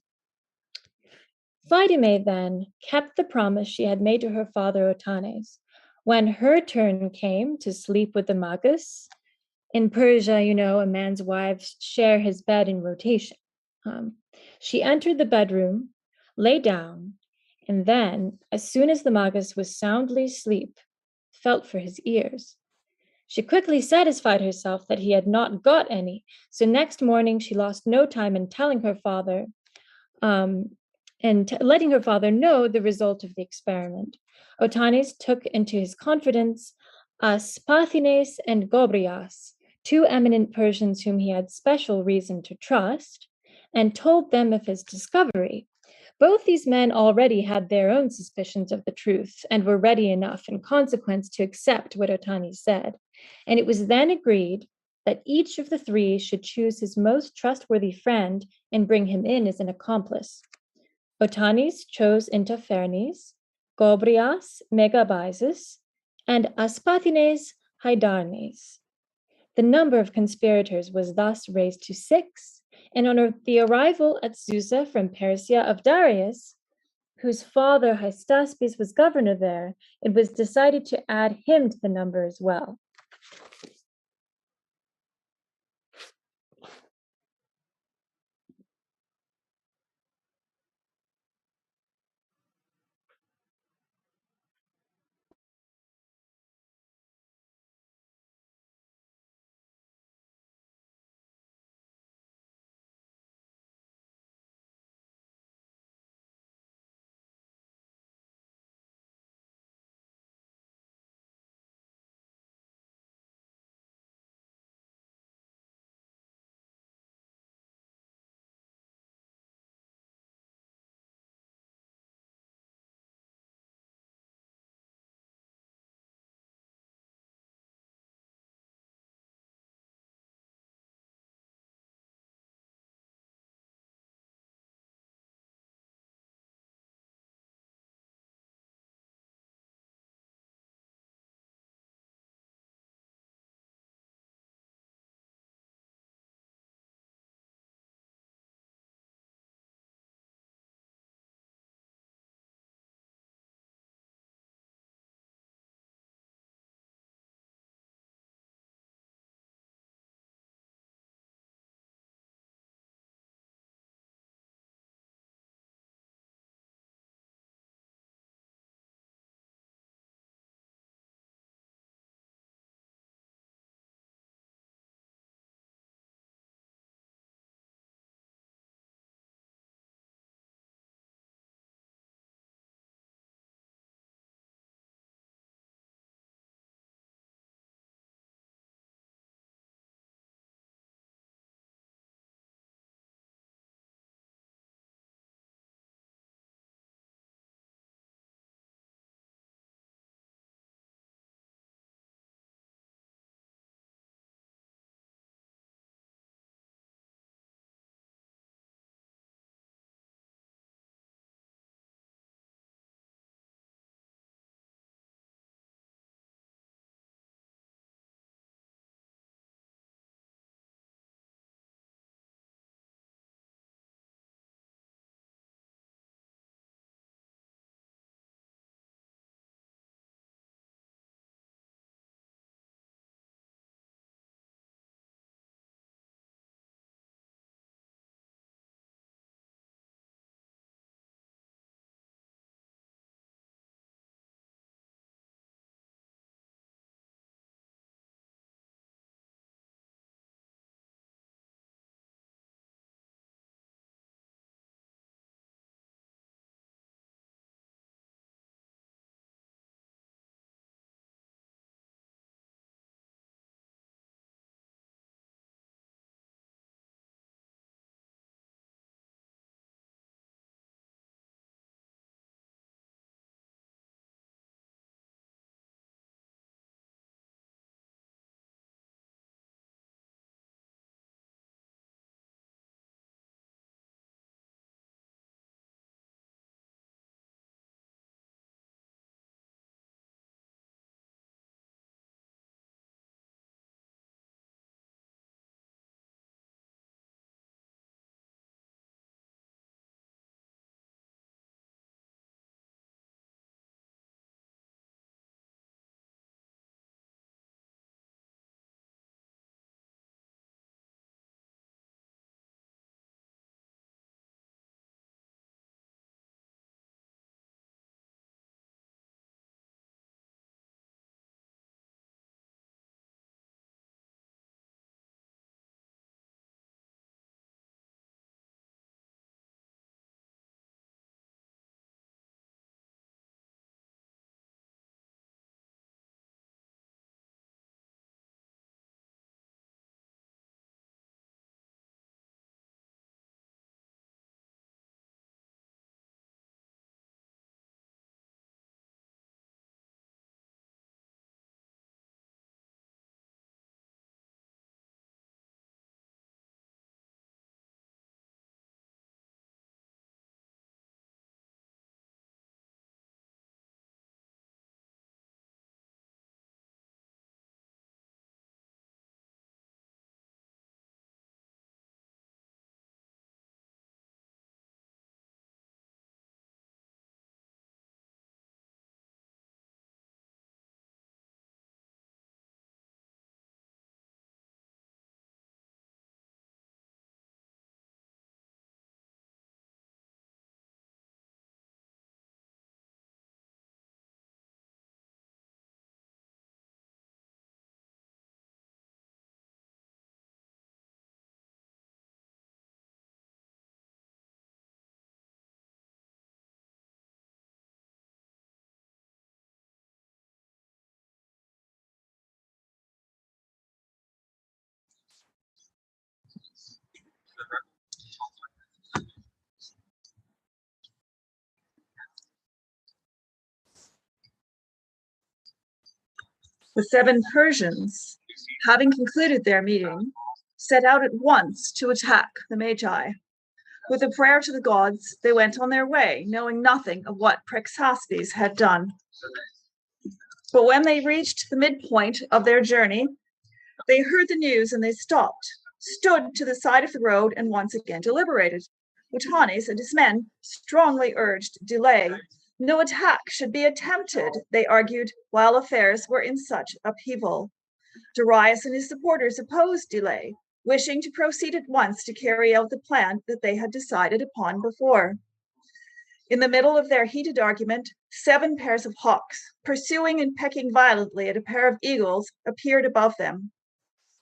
Phaidime then kept the promise she had made to her father Otanes. When her turn came to sleep with the Magus, in Persia, a man's wives share his bed in rotation. She entered the bedroom, lay down, and then, as soon as the Magus was soundly asleep, felt for his ears. She quickly satisfied herself that he had not got any, so next morning she lost no time in telling her father letting her father know the result of the experiment. Otanes took into his confidence Aspathines and Gobrias, two eminent Persians whom he had special reason to trust, and told them of his discovery. Both these men already had their own suspicions of the truth and were ready enough in consequence to accept what Otanes said. And it was then agreed that each of the three should choose his most trustworthy friend and bring him in as an accomplice. Otanes chose Intophernes, Gobrias Megabyzus, and Aspathines Hydarnes. The number of conspirators was thus raised to 6, and on the arrival at Susa from Persia of Darius, whose father Hystaspes was governor there, it was decided to add him to the number as well. The 7 Persians, having concluded their meeting, set out at once to attack the Magi. With a prayer to the gods, they went on their way, knowing nothing of what Prosopitis had done. But when they reached the midpoint of their journey, they heard the news and they stopped, stood to the side of the road, and once again deliberated. Otters and his men strongly urged delay. No attack should be attempted, they argued, while affairs were in such upheaval. Darius and his supporters opposed delay, wishing to proceed at once to carry out the plan that they had decided upon before. In the middle of their heated argument, 7 pairs of hawks, pursuing and pecking violently at a pair of eagles, appeared above them.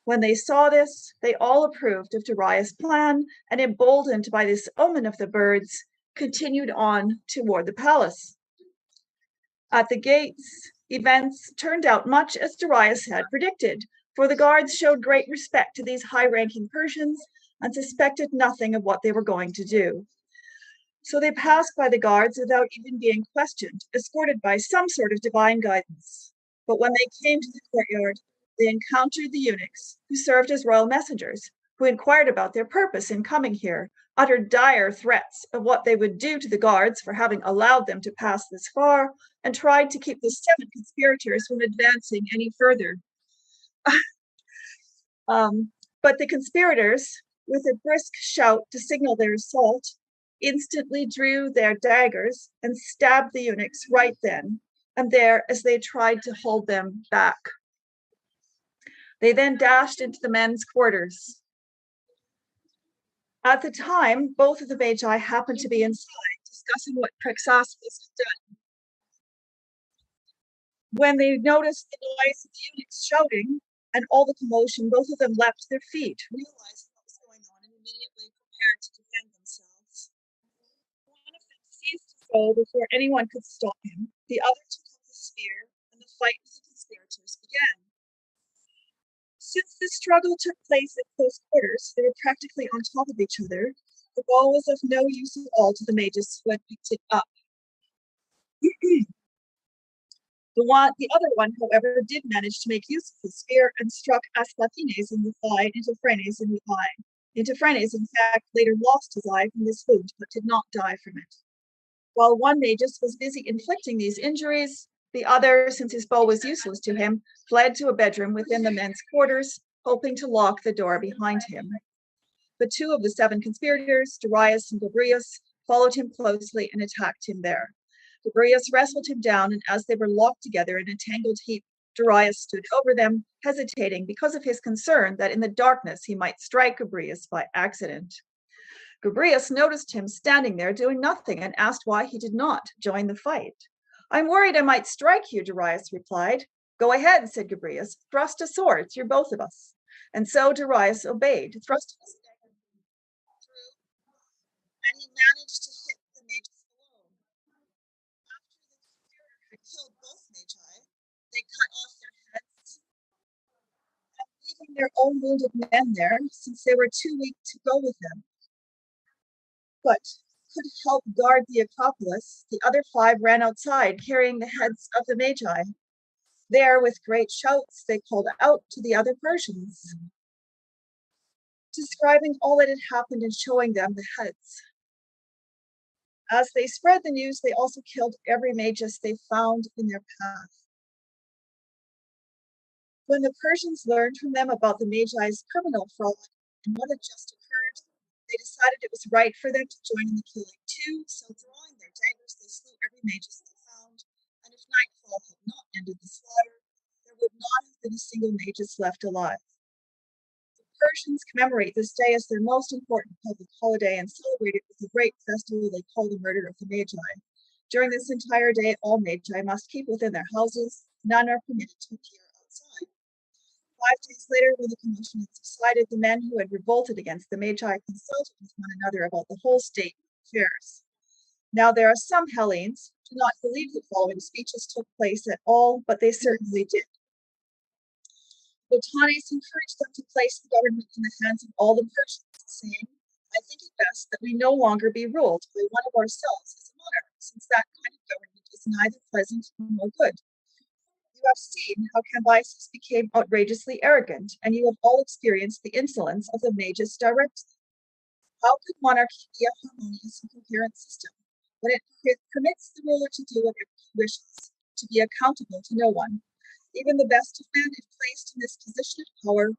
When they saw this, they all approved of Darius' plan, and emboldened by this omen of the birds, continued on toward the palace. At the gates, events turned out much as Darius had predicted, for the guards showed great respect to these high-ranking Persians and suspected nothing of what they were going to do. So they passed by the guards without even being questioned, escorted by some sort of divine guidance. But when they came to the courtyard, they encountered the eunuchs, who served as royal messengers, who inquired about their purpose in coming here, uttered dire threats of what they would do to the guards for having allowed them to pass this far, and tried to keep the 7 conspirators from advancing any further. But the conspirators, with a brisk shout to signal their assault, instantly drew their daggers and stabbed the eunuchs right then and there as they tried to hold them back. They then dashed into the men's quarters. At the time, both of the Magi happened to be inside, discussing what Prosopitis had done. When they noticed the noise of the eunuchs shouting and all the commotion, both of them leapt to their feet, realizing what was going on, and immediately prepared to defend themselves. One of them seized his bow before anyone could stop him. The other took up his spear, and the fight with the conspirators began. Since the struggle took place at close quarters, they were practically on top of each other. The bow was of no use at all to the mages who had picked it up. The other one, however, did manage to make use of his spear and struck Asclepines in the thigh, and Interphrenes in the eye. Interphrenes, in fact, later lost his eye from this wound, but did not die from it. While one magus was busy inflicting these injuries, the other, since his bow was useless to him, fled to a bedroom within the men's quarters, hoping to lock the door behind him. But 2 of the 7 conspirators, Darius and Gobryas, followed him closely and attacked him there. Gobryas wrestled him down, and as they were locked together in a tangled heap, Darius stood over them, hesitating because of his concern that in the darkness he might strike Gobryas by accident. Gobryas noticed him standing there doing nothing and asked why he did not join the fight. "I'm worried I might strike you," Darius replied. "Go ahead," said Gobryas. "Thrust a sword through both of us." And so Darius obeyed, thrusting his dagger through, and he managed to hit the mages below. After the conspirator had killed both magi, they cut off their heads, and leaving their own wounded men there, since they were too weak to go with them, but could help guard the Acropolis, the other 5 ran outside, carrying the heads of the Magi. There, with great shouts, they called out to the other Persians, describing all that had happened and showing them the heads. As they spread the news, they also killed every magus they found in their path. When the Persians learned from them about the Magi's criminal fraud and what had just occurred, they decided it was right for them to join in the killing too, so drawing their daggers, they slew every magus they found, and if nightfall had not ended the slaughter, there would not have been a single magus left alive. The Persians commemorate this day as their most important public holiday and celebrate it with a great festival they call the Murder of the Magi. During this entire day, all Magi must keep within their houses. None are permitted to appear outside. 5 days later, when the commotion had subsided, the men who had revolted against the Magi consulted with one another about the whole state of affairs. Now, there are some Hellenes who do not believe the following speeches took place at all, but they certainly did. Otters encouraged them to place the government in the hands of all the Persians, saying, I think it best that we no longer be ruled by one of ourselves as a monarch, since that kind of government is neither pleasant nor good. You have seen how Cambyses became outrageously arrogant, and you have all experienced the insolence of the magus directly. How could monarchy be a harmonious and coherent system when it permits the ruler to do whatever he wishes, to be accountable to no one? Even the best of men, if placed in this position of power,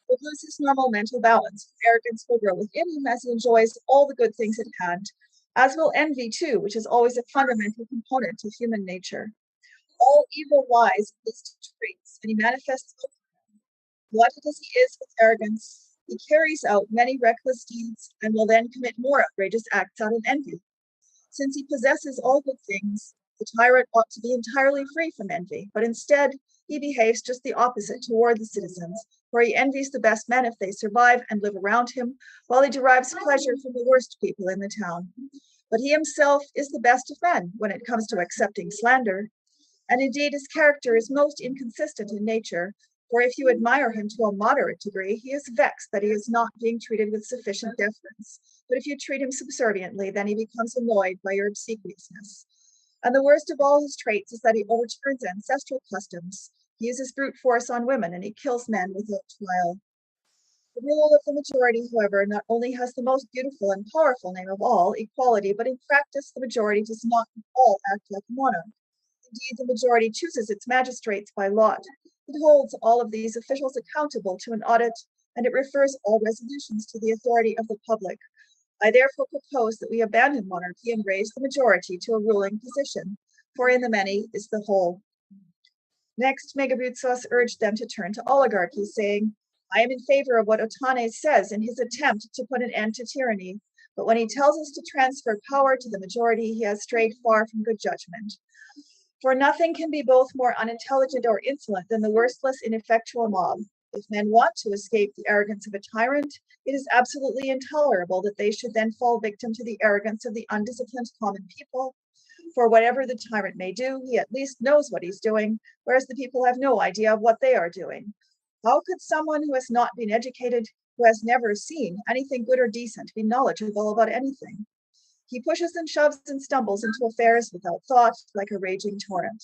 will lose his normal mental balance. Arrogance will grow within him as he enjoys all the good things at hand, as will envy too, which is always a fundamental component of human nature. All evil lies in these two traits, and he manifests both of them. Glutted as he is with arrogance, he carries out many reckless deeds and will then commit more outrageous acts out of envy. Since he possesses all good things, the tyrant ought to be entirely free from envy, but instead he behaves just the opposite toward the citizens, for he envies the best men if they survive and live around him, while he derives pleasure from the worst people in the town. But he himself is the best of men when it comes to accepting slander, and indeed his character is most inconsistent in nature, for if you admire him to a moderate degree, he is vexed that he is not being treated with sufficient deference. But if you treat him subserviently, then he becomes annoyed by your obsequiousness. And the worst of all his traits is that he overturns ancestral customs. He uses brute force on women, and he kills men without trial. The rule of the majority, however, not only has the most beautiful and powerful name of all, equality, but in practice the majority does not at all act like a monarch. Indeed, the majority chooses its magistrates by lot. It holds all of these officials accountable to an audit, and it refers all resolutions to the authority of the public. I therefore propose that we abandon monarchy and raise the majority to a ruling position, for in the many is the whole. Next, Megabutzos urged them to turn to oligarchy, saying, I am in favor of what Ottanes says in his attempt to put an end to tyranny, but when he tells us to transfer power to the majority, he has strayed far from good judgment. For nothing can be both more unintelligent or insolent than the worthless, ineffectual mob. If men want to escape the arrogance of a tyrant, it is absolutely intolerable that they should then fall victim to the arrogance of the undisciplined common people. For whatever the tyrant may do, he at least knows what he's doing, whereas the people have no idea of what they are doing. How could someone who has not been educated, who has never seen anything good or decent, be knowledgeable about anything? He pushes and shoves and stumbles into affairs without thought, like a raging torrent.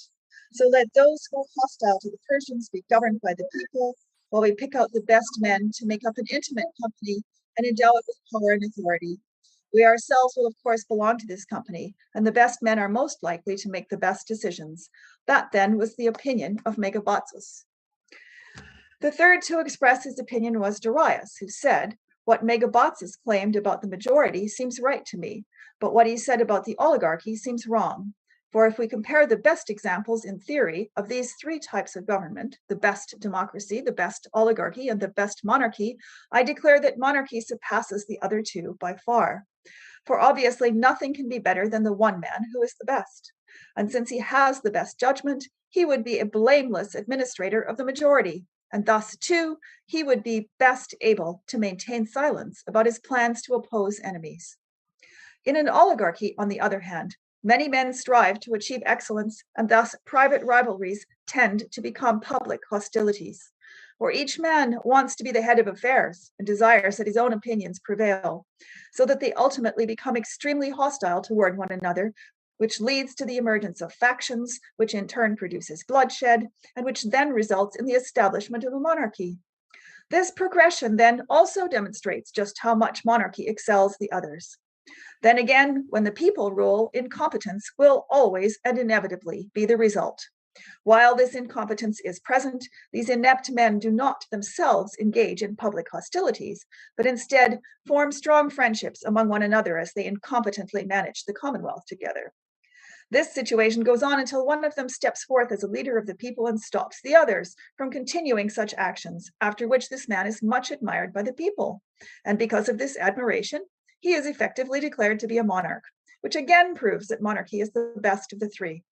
So let those who are hostile to the Persians be governed by the people, while we pick out the best men to make up an intimate company and endow it with power and authority. We ourselves will, of course, belong to this company, and the best men are most likely to make the best decisions. That, then, was the opinion of Megabutzos. The third to express his opinion was Darius, who said, what Megabutzos claimed about the majority seems right to me, but what he said about the oligarchy seems wrong. For if we compare the best examples in theory of these three types of government, the best democracy, the best oligarchy, and the best monarchy, I declare that monarchy surpasses the other two by far. For obviously nothing can be better than the one man who is the best. And since he has the best judgment, he would be a blameless administrator of the majority. And thus, too, he would be best able to maintain silence about his plans to oppose enemies. In an oligarchy, on the other hand, many men strive to achieve excellence, and thus private rivalries tend to become public hostilities. For each man wants to be the head of affairs and desires that his own opinions prevail, so that they ultimately become extremely hostile toward one another, which leads to the emergence of factions, which in turn produces bloodshed, and which then results in the establishment of a monarchy. This progression then also demonstrates just how much monarchy excels the others. Then again, when the people rule, incompetence will always and inevitably be the result. While this incompetence is present, these inept men do not themselves engage in public hostilities, but instead form strong friendships among one another as they incompetently manage the commonwealth together. This situation goes on until one of them steps forth as a leader of the people and stops the others from continuing such actions, after which this man is much admired by the people. And because of this admiration, he is effectively declared to be a monarch, which again proves that monarchy is the best of the three.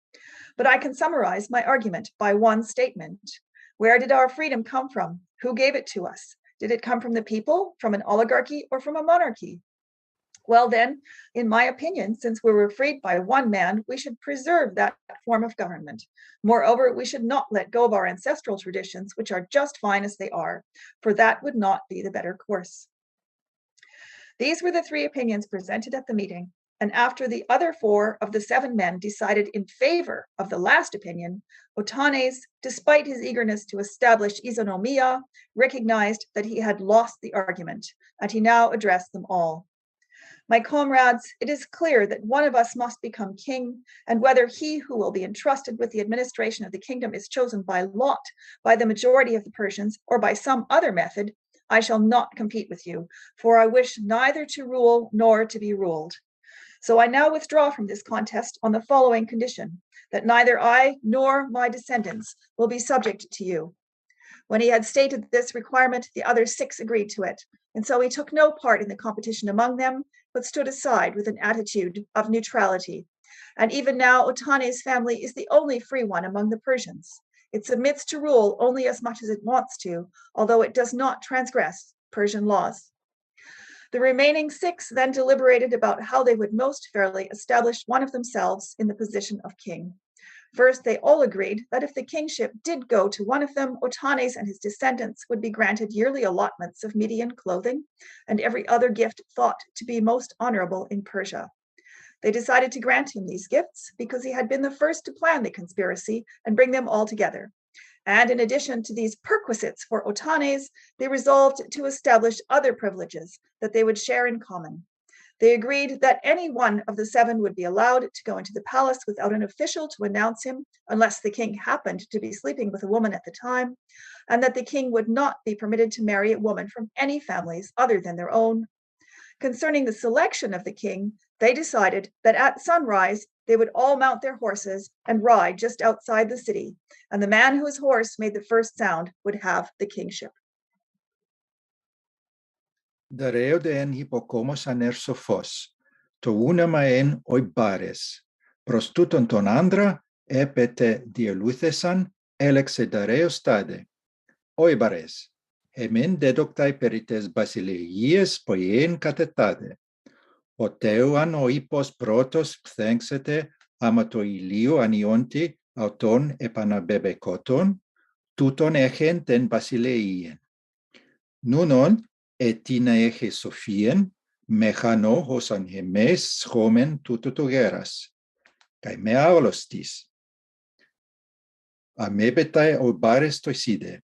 But I can summarize my argument by one statement. Where did our freedom come from? Who gave it to us? Did it come from the people, from an oligarchy, or from a monarchy? Well then, in my opinion, since we were freed by one man, we should preserve that form of government. Moreover, we should not let go of our ancestral traditions, which are just fine as they are, for that would not be the better course. These were the 3 opinions presented at the meeting, and after the other 4 of the 7 men decided in favor of the last opinion, Otanes, despite his eagerness to establish isonomia, recognized that he had lost the argument, and he now addressed them all. My comrades, it is clear that one of us must become king, and whether he who will be entrusted with the administration of the kingdom is chosen by lot by the majority of the Persians or by some other method, I shall not compete with you, for I wish neither to rule nor to be ruled. So I now withdraw from this contest on the following condition, that neither I nor my descendants will be subject to you. When he had stated this requirement, the other 6 agreed to it, and so he took no part in the competition among them, but stood aside with an attitude of neutrality. And even now, Otanes' family is the only free one among the Persians. It submits to rule only as much as it wants to, although it does not transgress Persian laws. The remaining 6 then deliberated about how they would most fairly establish one of themselves in the position of king. First, they all agreed that if the kingship did go to one of them, Otanes and his descendants would be granted yearly allotments of Median clothing and every other gift thought to be most honorable in Persia. They decided to grant him these gifts because he had been the first to plan the conspiracy and bring them all together. And in addition to these perquisites for Otanes, they resolved to establish other privileges that they would share in common. They agreed that any one of the 7 would be allowed to go into the palace without an official to announce him, unless the king happened to be sleeping with a woman at the time, and that the king would not be permitted to marry a woman from any families other than their own. Concerning the selection of the king, they decided that at sunrise they would all mount their horses and ride just outside the city, and the man whose horse made the first sound would have the kingship. Dareo en Hippocomos anersofos, to unama en oibares, prostuton ton andra, epete dieluthesan, elexe dareo stade. Oibares, hemen dedoctai perites basileies poien catetade. Oteuan oipos protos pthenxete amato ilio anionti auton epanabebekoton, tuton echen ten basileien. Nunon, etina eche Sophien, mechano hosan hemes homen tutotogeras, kai me aulostis. Amebetai obares toiside,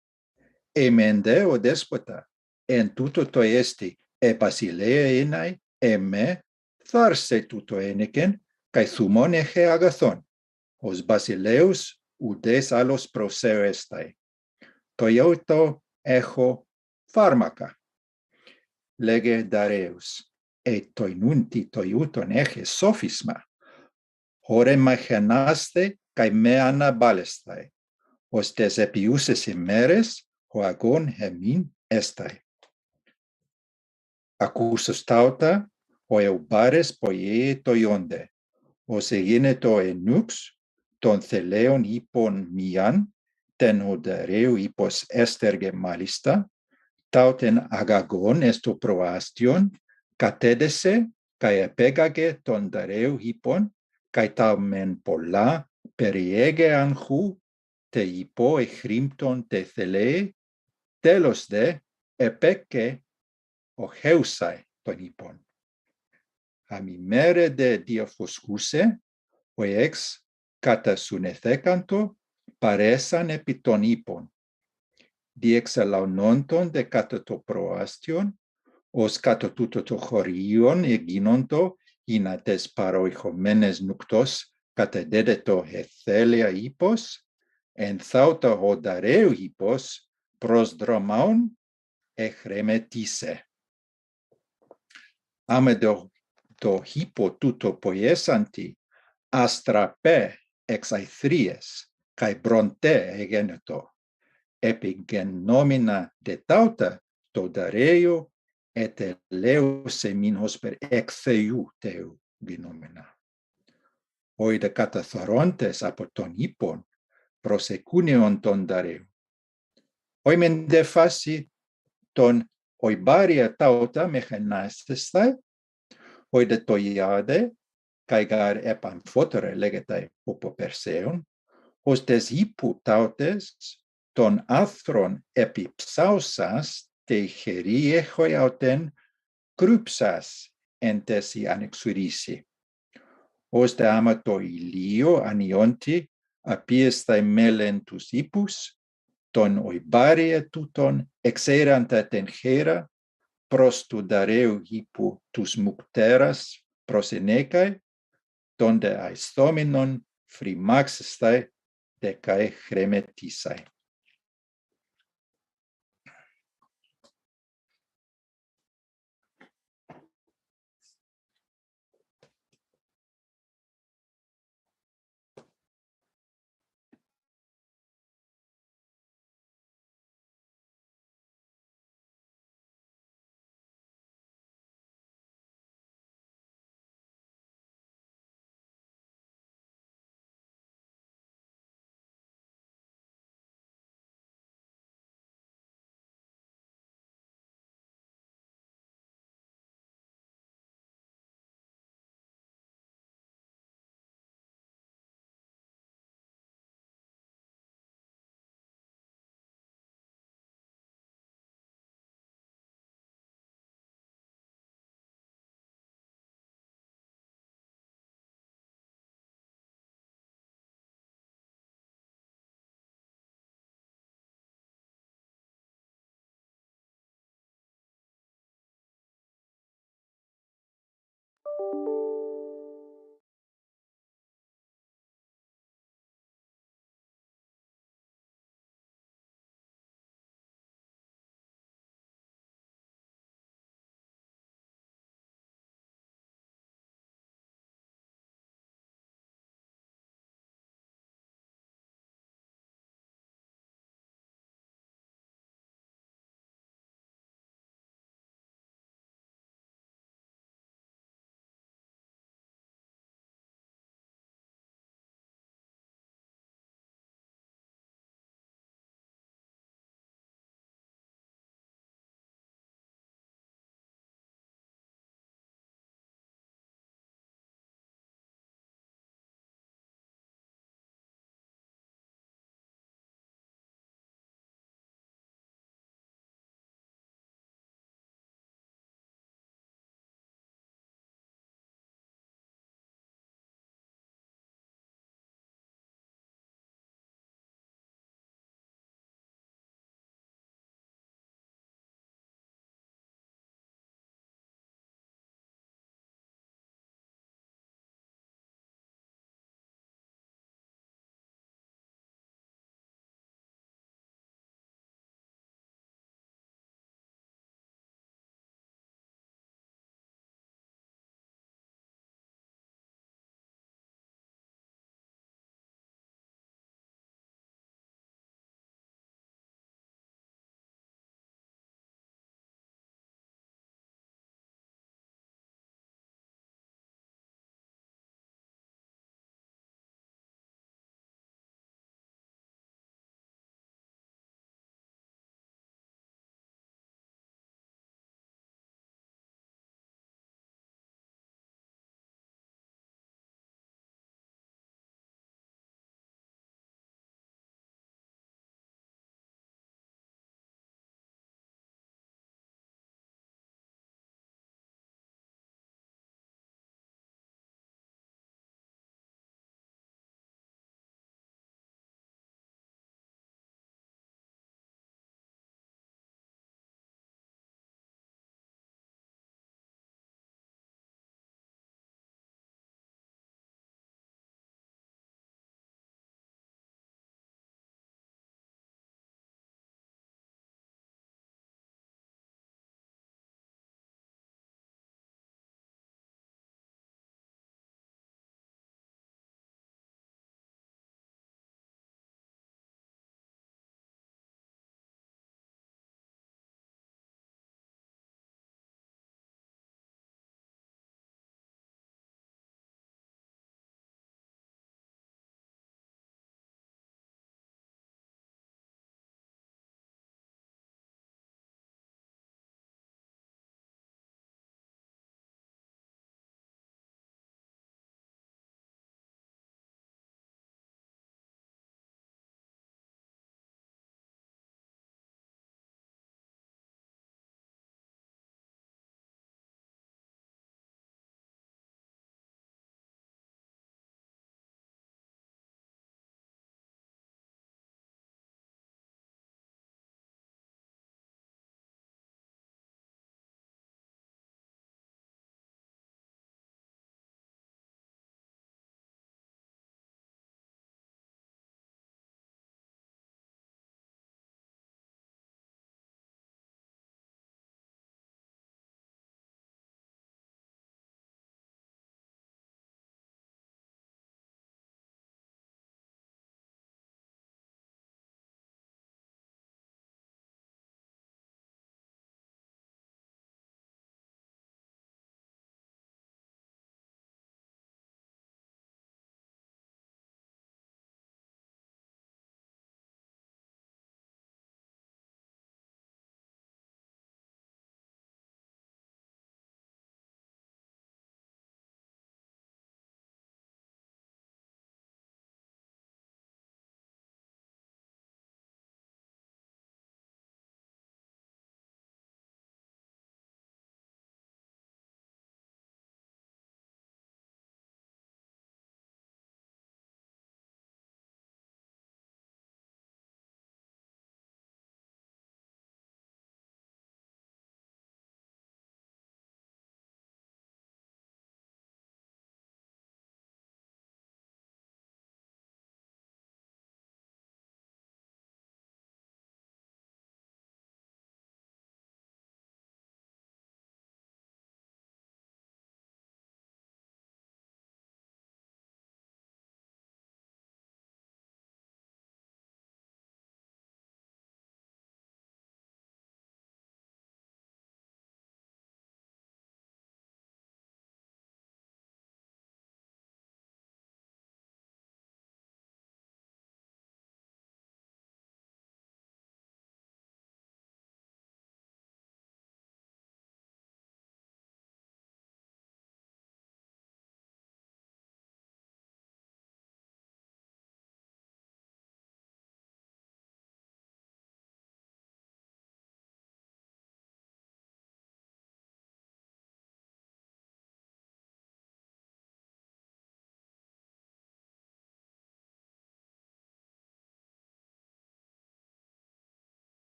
emende o despota, en tuto toesti, e basilea enai, eme, tharse tuto eneken, kai thumon eche agathon, os basileus udes alos proserestai. Toioto echo pharmaca. Lege Dareus, et toinunti toiuton eche sophisma, hore machenaste kai me anabalestai, os des epiuses imeres, hoagon hemin estai. Accusus tauta, hoeubares poie toionde, os egine to enux, ton theleon hippon mian, ten hodareu hippos esterge malista, tauten agagon esto proastion, catedese, cae epegage ton dareu hippon, cae tamen polla periege anhu, te hippo echrimton te thelei, telos de epeke o heusai ton hippon. Amimere de diafoscuse, oex catasunethecanto, paresan epiton hippon. Diex launonton de catatoproastion, os catatutochorion eginonto, inates paroichomenes nuctos, catededeto hethelia hippos, en thauta hodareu hippos, prosdromaun echremetise. Amedo to hippo tuto poiesanti, astrape ex aethries, cae bronte egeneto, epigenomina de tauta to dareo et leu semin hosper extheu teu genomina. Oide catathorontes apoton hippon, prosecunion ton dareo. Oimen de fasi ton oibaria tauta mechanastestai, oide toiade, caigar epam fotere legetai hopoperseon, hostes hippu tautes, ton athron epipsausas te gerie hoiauten crypsas entesi anexurisi. Os de amato ilio anionti apiestai melentus ipus, ton oibarie tuton exerant atengera, prostudareu hippo tus mucteras prosenecae, donde aestominon frimaxestai decae chremetisae.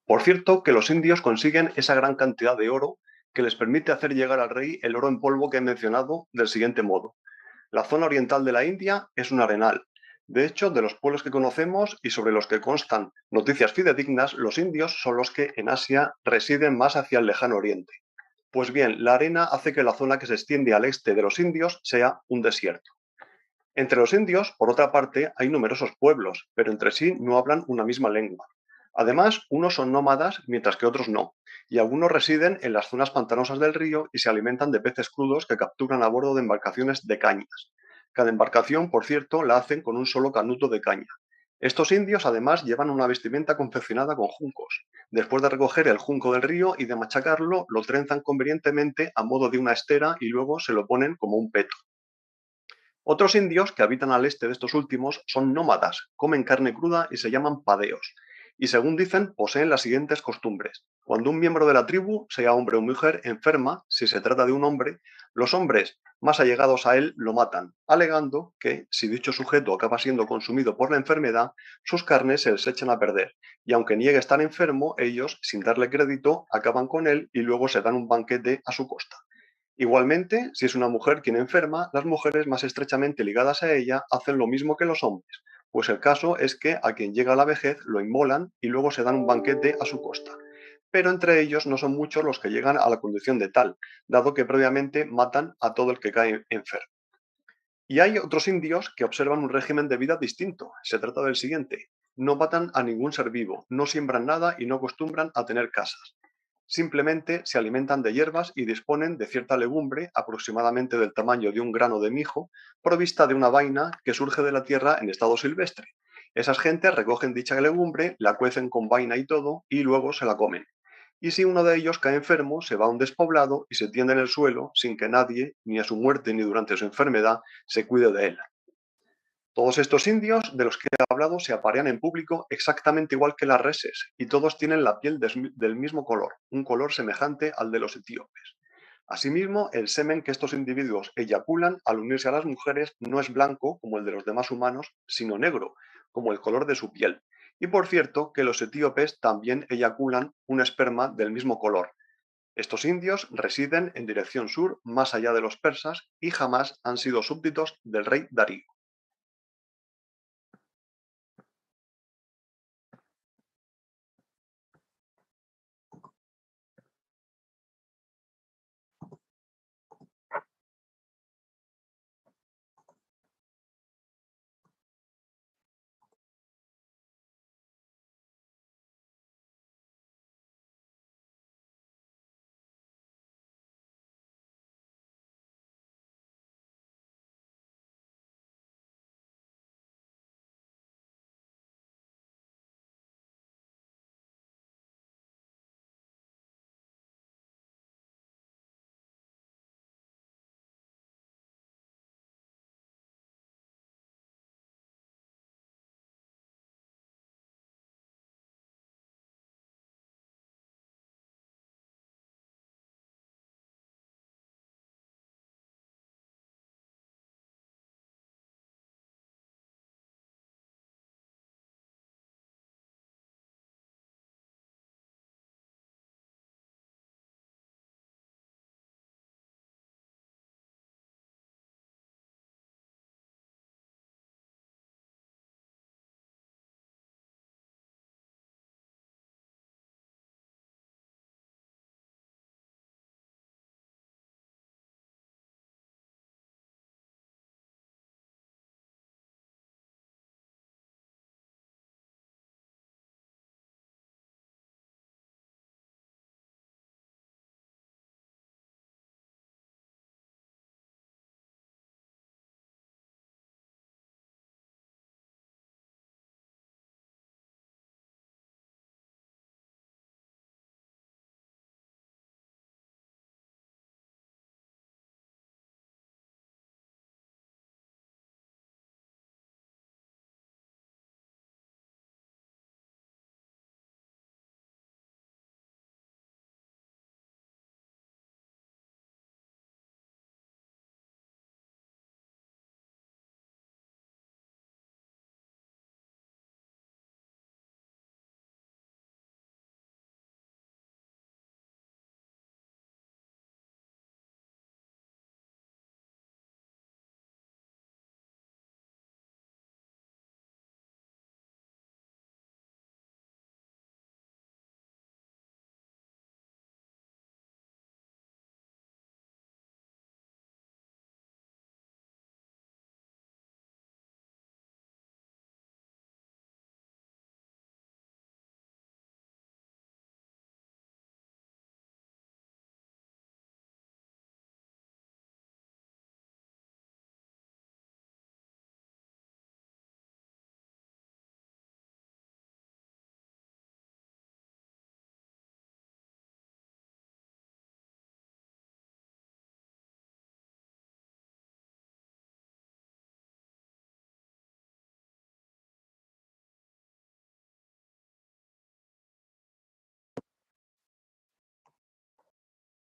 Por cierto, que los indios consiguen esa gran cantidad de oro que les permite hacer llegar al rey el oro en polvo que he mencionado del siguiente modo. La zona oriental de la India es un arenal. De hecho, de los pueblos que conocemos y sobre los que constan noticias fidedignas, los indios son los que en Asia residen más hacia el lejano oriente. Pues bien, la arena hace que la zona que se extiende al este de los indios sea un desierto. Entre los indios, por otra parte, hay numerosos pueblos, pero entre sí no hablan una misma lengua. Además, unos son nómadas mientras que otros no, y algunos residen en las zonas pantanosas del río y se alimentan de peces crudos que capturan a bordo de embarcaciones de cañas. Cada embarcación, por cierto, la hacen con un solo canuto de caña. Estos indios además llevan una vestimenta confeccionada con juncos. Después de recoger el junco del río y de machacarlo, lo trenzan convenientemente a modo de una estera y luego se lo ponen como un peto. Otros indios que habitan al este de estos últimos son nómadas, comen carne cruda y se llaman padeos. Y según dicen, poseen las siguientes costumbres. Cuando un miembro de la tribu, sea hombre o mujer, enferma, si se trata de un hombre, los hombres más allegados a él lo matan, alegando que, si dicho sujeto acaba siendo consumido por la enfermedad, sus carnes se les echan a perder, y aunque niegue estar enfermo, ellos, sin darle crédito, acaban con él y luego se dan un banquete a su costa. Igualmente, si es una mujer quien enferma, las mujeres más estrechamente ligadas a ella hacen lo mismo que los hombres, pues el caso es que a quien llega a la vejez lo inmolan y luego se dan un banquete a su costa. Pero entre ellos no son muchos los que llegan a la condición de tal, dado que previamente matan a todo el que cae enfermo. Y hay otros indios que observan un régimen de vida distinto. Se trata del siguiente: no matan a ningún ser vivo, no siembran nada y no acostumbran a tener casas. Simplemente se alimentan de hierbas y disponen de cierta legumbre, aproximadamente del tamaño de un grano de mijo, provista de una vaina que surge de la tierra en estado silvestre. Esas gentes recogen dicha legumbre, la cuecen con vaina y todo, y luego se la comen. Y si uno de ellos cae enfermo, se va a un despoblado y se tiende en el suelo sin que nadie, ni a su muerte ni durante su enfermedad, se cuide de él. Todos estos indios de los que he hablado se aparean en público exactamente igual que las reses, y todos tienen la piel del mismo color, un color semejante al de los etíopes. Asimismo, el semen que estos individuos eyaculan al unirse a las mujeres no es blanco como el de los demás humanos, sino negro, como el color de su piel. Y por cierto, que los etíopes también eyaculan un esperma del mismo color. Estos indios residen en dirección sur, más allá de los persas, y jamás han sido súbditos del rey Darío.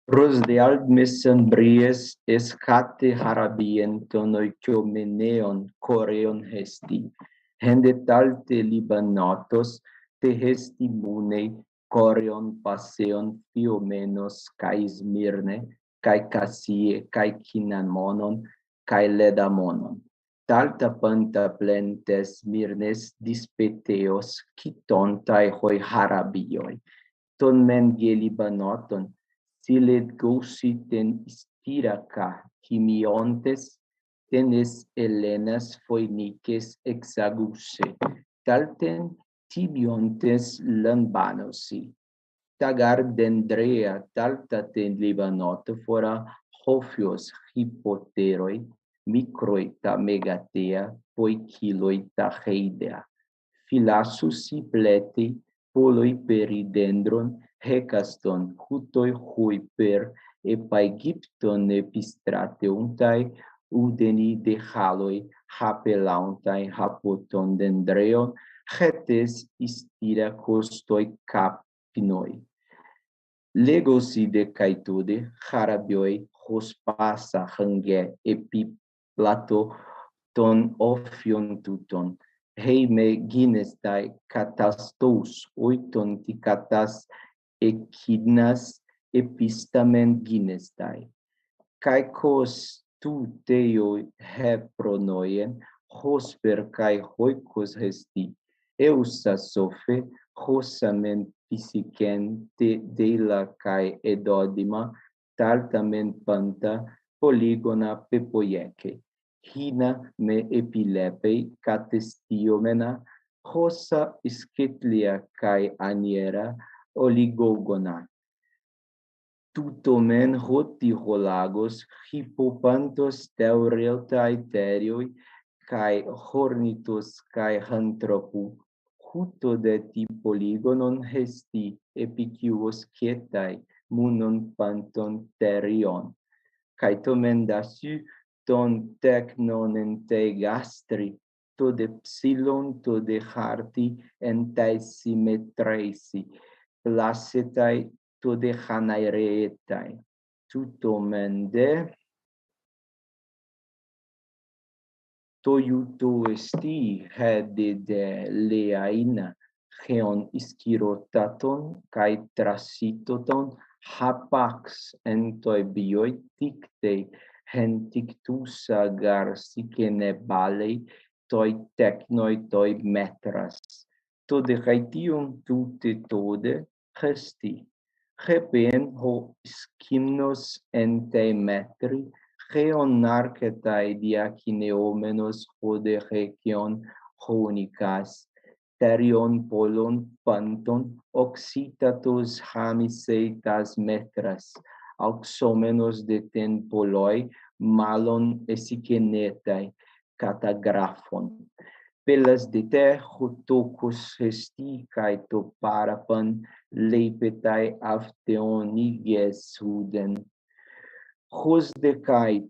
Pros de aldmessen bries escate harabienton oikomeneon coreon hesti, hendetalte libanatos te hesti munei coreon paseon fiomenos kai smirne, kai cassie, kai kinamonon, kai ledamonon. Talta panta plentes mirnes dispeteos, kitontai hoi harabioi, ton men gelibanoton, silet gositen istiraca, kimiontes, tenes helenas foiniques exaguse, talten tibiontes lambanosi. Tagar dendrea talta ten libanoto fora hofios hippoteroi, microita megatea, poikiloita heidea. Filassusi pleti, poloi peridendron, hecaston, hutoi hui per, epaegypton epistrateuntai, udeni de haloi, hapelauntai, hapoton dendreon, hetes istira costoi capinoi. Legosi de caitude, harabioi, hospasa, hange, epiplato, ton ophion tuton, heime ginestai katastos, oiton tikatas echidnas epistamen ginestai. Kaikos tu teo hepronoien, hosper kai hoikos hesti, eusa sofe, hosamen pisiken de la kai edodima, taltamen panta, polygona pepoieke. Hina me epilepei catestiomena, hossa scitlia kai aniera oligogona. Tutomen hoti holagos, hippopantos teurelta eterioi, kai hornitos kai hantropu, huto de ti polygonon hesti, epicius quietai, munon panton terion. Kai tomen dasu, ton teknon ente gastri, to de psilon, to de harti, entai simetreisi, placetai, to de hanaireetai, tutomen de toiuto esti hede de leaina, geon iskirotaton, kai trasitoton, hapax entoi bioitictei, hentictusa gar sicene balei, toi technoi toi metras. Tode haitium tute tode, gesti. Gepen ho skimnos ente metri, geon narcetai diakineomenos hode recion honicas, terion polon panton, oxitatus hamiseitas metras, auxomenos de ten poloi, malon esicenetai, catagraphon. Pelas de te, hutocus hesti, kai to parapan, leipetai afteoniges huden. Hos de kai,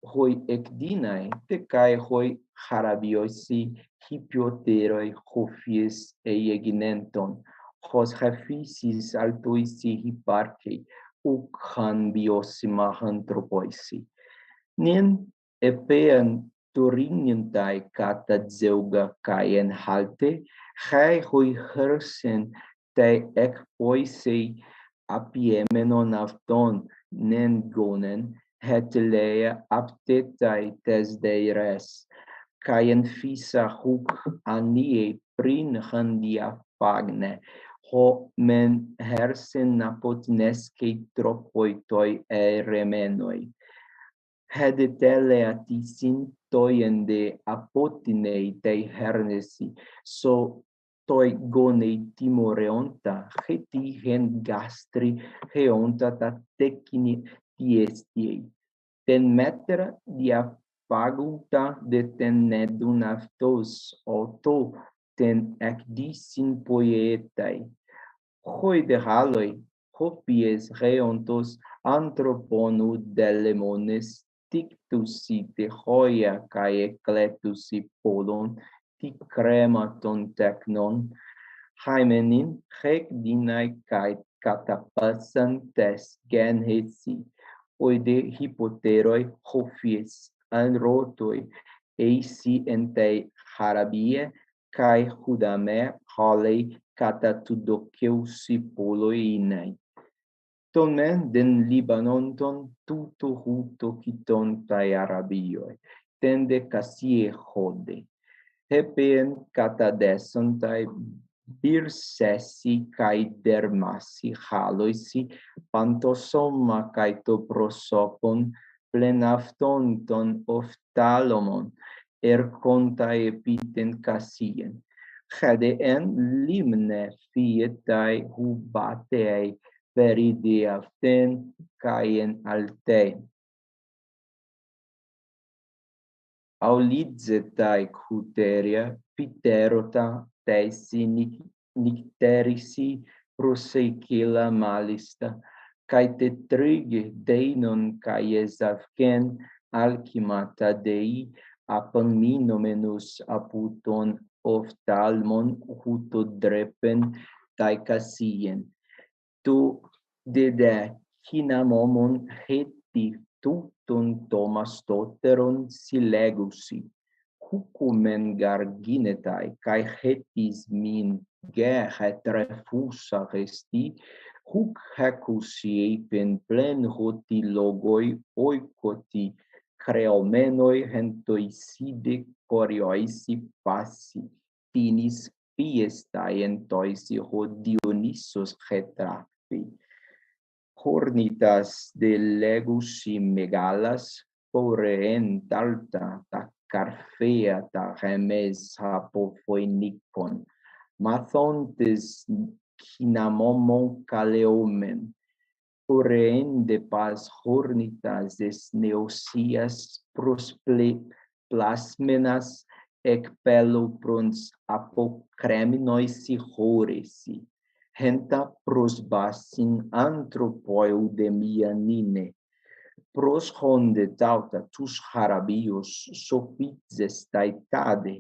hoi ecdinae, te kai hoi harabiosi, hipioteroi, hofies eieginenton, hos hefisis altoisi hiparchei, uchan biosima anthropoisi. Nien epean turinientai kata zeuga kai en halte, hai hoi hersen te ekpoisei apiemenon afton nen gonen, hetelea aptetai tes deires, kai en fisa huk anie prin handia fagne, ho men hersen napotnesque tropoi toi remenoi. Hedetele atisin toiende apotinei tei hernesi, so toi gonei timoreonta, heti hen gastri heonta ta tekini tiestiei. Ten metra dia faculta de ten nedun aftos, auto ten ecdisin poietai. Hoi de haloi, hopies reontos anthroponu delemones, tictusi de hoia cae ecletusi polon, tic crematon technon, haimenin hec dinae cae catapassantes genhesi, oide hypoteroi hofies anrotoi, eisi entei harabie, kai hudame holei catatudokeusi poloinei. Tomen den Libanonton tuto huto kiton tai arabioi, tende casie hode. Hepen catadesontai birsesi kai dermasi haloisi, pantosoma kai to prosopon, plenaftonton oftalomon, ercontai epiten casien. Hedeen limne fietai hubatei peridiaften caien altein. Aulidzetai cuteria, piterota, teisi nicterisi, proseicila malista, cae tetrige deinon caesavken alchimata dei, apaminomenus aputon oftalmon hutodrepen tae casien. Tu dede hinamomon heti tuton tomastoteron silegusi, hucumen garginetai, cae hetis min gehet refusa resti, huc hecusi eipen plen hoti logoi oikoti, creomenoi hentoiside corioisi passi, tinis fiestae entoisi ho Dionysos retracti. Hornitas de legusi megalas, poreen talta ta carfea ta remes apophoinikon, mathontes kinamomon caleomen, poreen de pas hornitas es neosias plasmenas ec peloprons apocreminoisi horesi, henta prosbasin anthropoeudemianine, pros honde tauta tus harabios sopitzes taitade,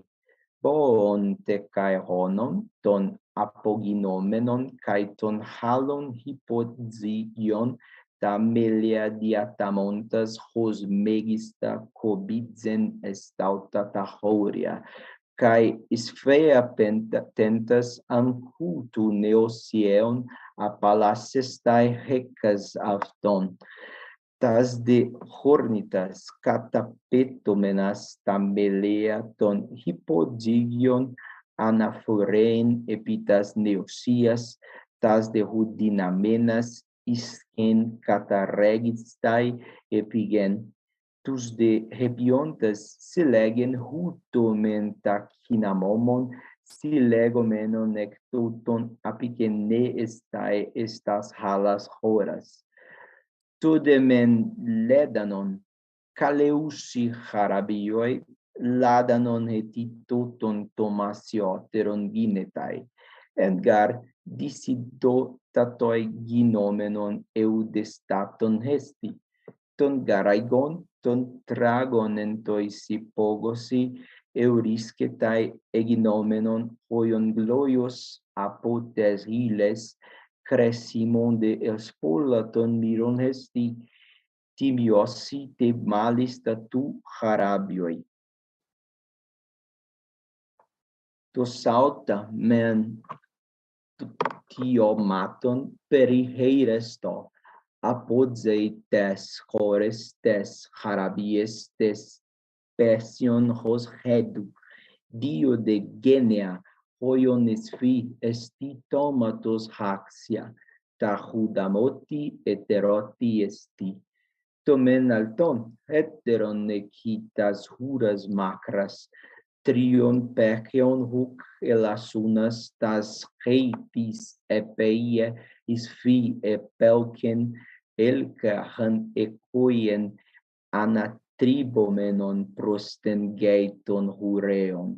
bon te cae honon ton apoginomenon cae ton halon hypodzion ta melia diatamontas hos megista cobitzen estauta tahoria, cae isfea tentas ancutu neosieon apalassestai hecas afton, tas de hornitas catapetomenas tamelea ton hypodigion anaphorein epitas neosias, tas de hudinamenas isken cataregistai epigen, tus de hebiontas silegen hutomen tacinamomon, silegomenon ectuton apicene estae estas halas horas. Tudemen ledanon, caleusi harabioi, ladanon hetituton tomasioteron ginetai, engar disidotatoi ginomenon eudestaton hesti, ton garaigon, ton tragon entoisi pogosi, euriscetai eginomenon hoion gloios apotes hiles, crescimon de espolaton miron hesti, timiosi te malista tu harabioi. To salta men tiomaton periheiresto, apodzei tes chores tes harabies tes persion hos hedu, dio de genea, hoionis fi esti tomatos haxia, ta hudamoti eteroti esti. Tomen alton, heteron necitas huras macras, trion perceon huc elasunas tas heitis epeie isfi epelken elcahan ecoien anatribomenon prostengeiton hureon.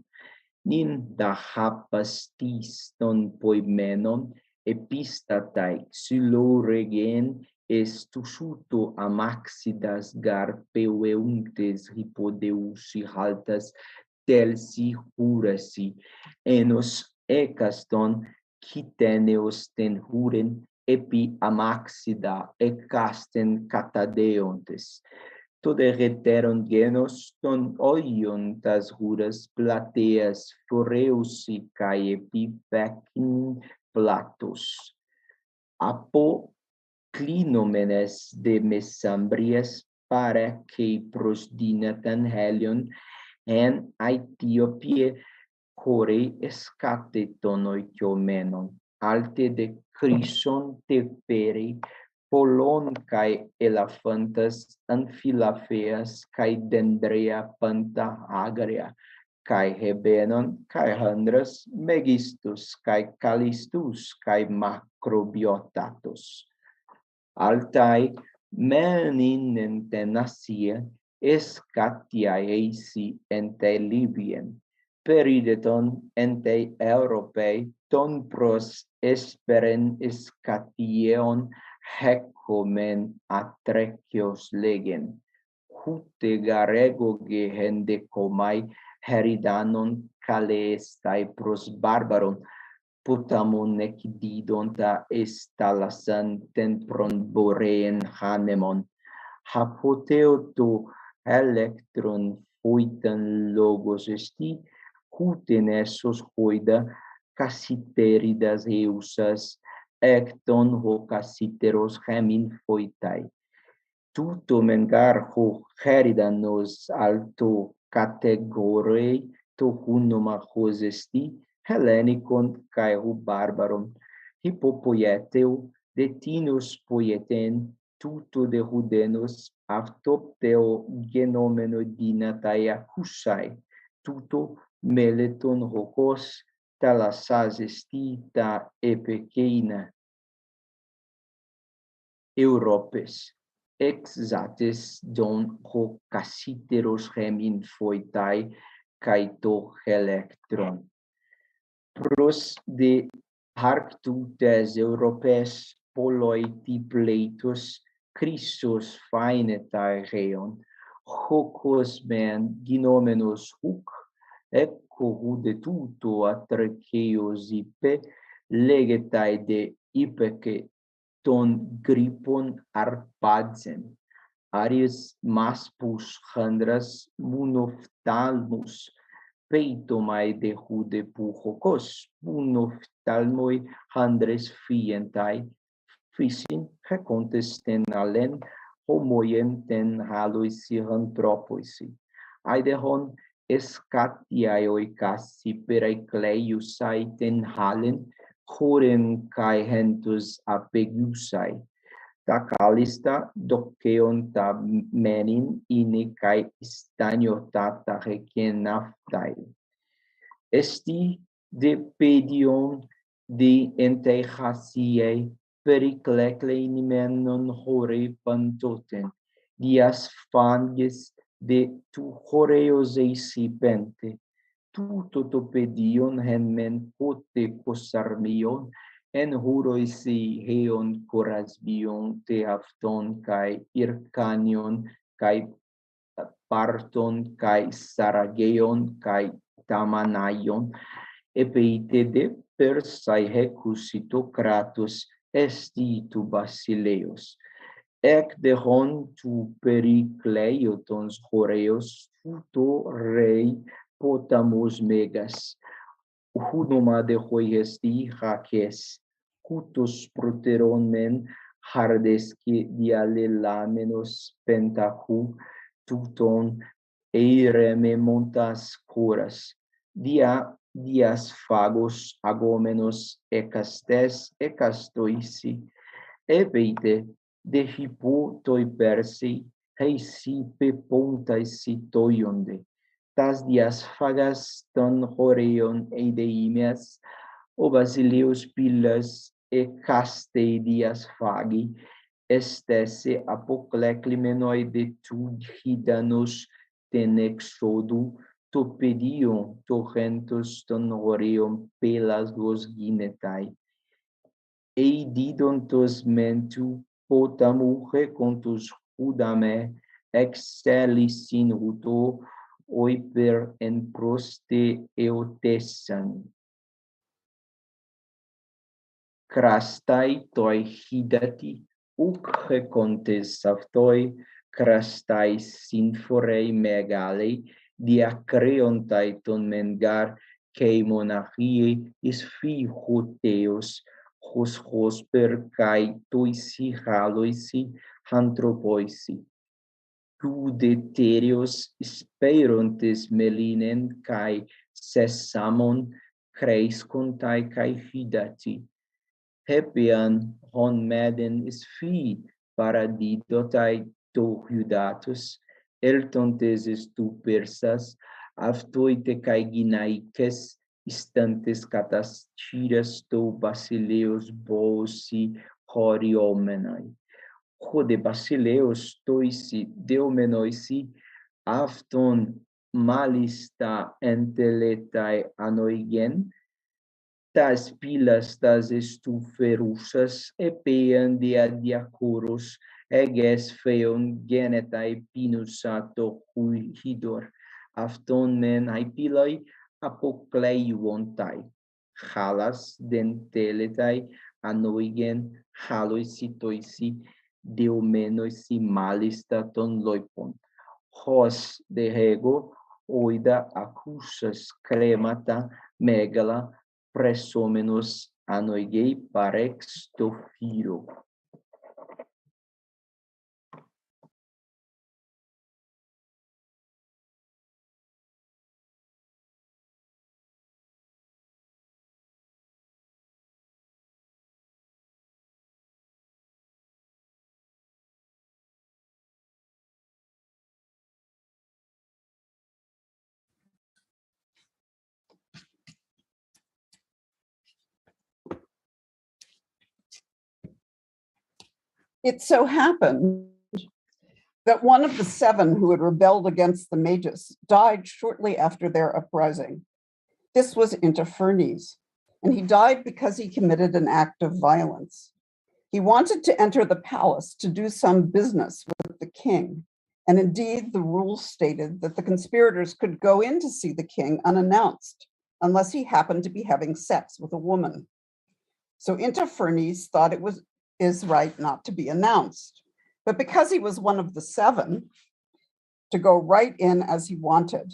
Nin da hapastis ton poimenon epistatai xyloregen estusuto amaxidas garpeueuntes hipodeusi haltas telsi hurasi, enos ecaston quiteneos ten huren epi amaxida e casten catadeontes. Tode reteron genos ton oion tas ruras plateas foreusi cae epipecin platos. Apo clinomenes de Messambrias pare que prosdinatan helion en Aethiopie core escate tonoikiomenon, alte de crison teperi, polon cae elefantas anfilafeas cae dendrea panta agria, cae hebenon, cae handras, megistus, cae calistus, cae macrobiotatus. Altae menin tenacia escatiae eisi ente Libien, perideton ente Europei ton pros esperen escatieon hecomen atrecios legen, hute garego gehende comai heridanon caleestae pros barbaron, putamon nec didonta estalasan tempron boreen hanemon, hapoteo to electron foitan logos esti, huten essos hoida cassiteridas eusas, ecton ho cassiteros hemin foitai. Tuto mengar ho heridanos alto categorei to hunoma hos esti, Hellenicon cae hu barbaron, hippopoieteu, detinus poieten, tuto de hudenos, aftopteo genomeno dinatae accusai, tuto meleton hocos, talasas estita epeceina. Europes, exates don ho cassiteros hemin foitai, cae to electron. Pros de harctutes Europes poloiti pleitos Christos fainetae reon, hocos men ginomenos huc, ecco hude tuto atreceos ipe, legetae de ipece ton gripon arpadsen, Aries maspus handras munoftalmus, peitomai de hude puhocos, munoftalmoi handres fientai, fisin recontesten alen, homoien ten haloisi anthropoisi. Aidehon escatiae oicassi perecleiusai ten halen, horen cae hentus apegiusai. Ta calista doceon ta menin ine cae staniotata recenaftai. Esti de pedion de enteichasiae periclecle inimenon hore pantoten, dias fanges de tu horeos eisi pente, tuto to pedion hemen pote cosarmion, en huroisi heon corasbion te afton cae ircanion cae parton cae sarageon cae tamanaion, epeite de persae hecusito kratos estitu basileos. Ec dehon tu pericleiotons horeos tuto rei potamus megas, hunoma de hoi esti haces, cutus proteron men hardesque dialelamenos pentahu tuton eireme montas curas, dias fagos agomenos ecastes ecastoisi, epeite de hippo toi persi, heisi pepontaisi toionde, tas dias fagas ton horeion eideimeas, o basileus pillas e castei dias fagi, estesse apocleclimenoi de tud hidanos ten exodu, to pedion torrentos ton horeion pelas dos ginetai. Eididontos mentu potamu recontus hudame excellis in huto oiper en proste eotessan. krastai toi hidati, ukhe contes saftoi, krastai sinforei megalei, diacreontai ton mengar, kei monachie is fihoteos, hosper kai toisi haloisi, anthropoisi. Tu deterios speirontes melinen kai sessamon crescontai kai hidati. Hepian hon meden is fi paradidotai to Herodotus, eltontes tu persas, aftoite kai ginaikes, istantes catastiras to basileus bosi horiomenai. Hode basileus toisi deomenoisi, afton malista enteletai anoigen, tas pilas tas estuferusas epean diacoros, eges feon genetai pinusato huidor, afton men aipiloi apocleiuontai, halas denteletai anoigen haloisitoisi, deomenoisi malista ton loipon, hos de rego oida acusas cremata megala presomenos anoigei parex tofiro. It so happened that one of the 7 who had rebelled against the magus died shortly after their uprising. This was Interfernes, and he died because he committed an act of violence. He wanted to enter the palace to do some business with the king, and indeed the rules stated that the conspirators could go in to see the king unannounced, unless he happened to be having sex with a woman. So Interfernes thought it is right not to be announced. But because he was one of the 7, to go right in as he wanted.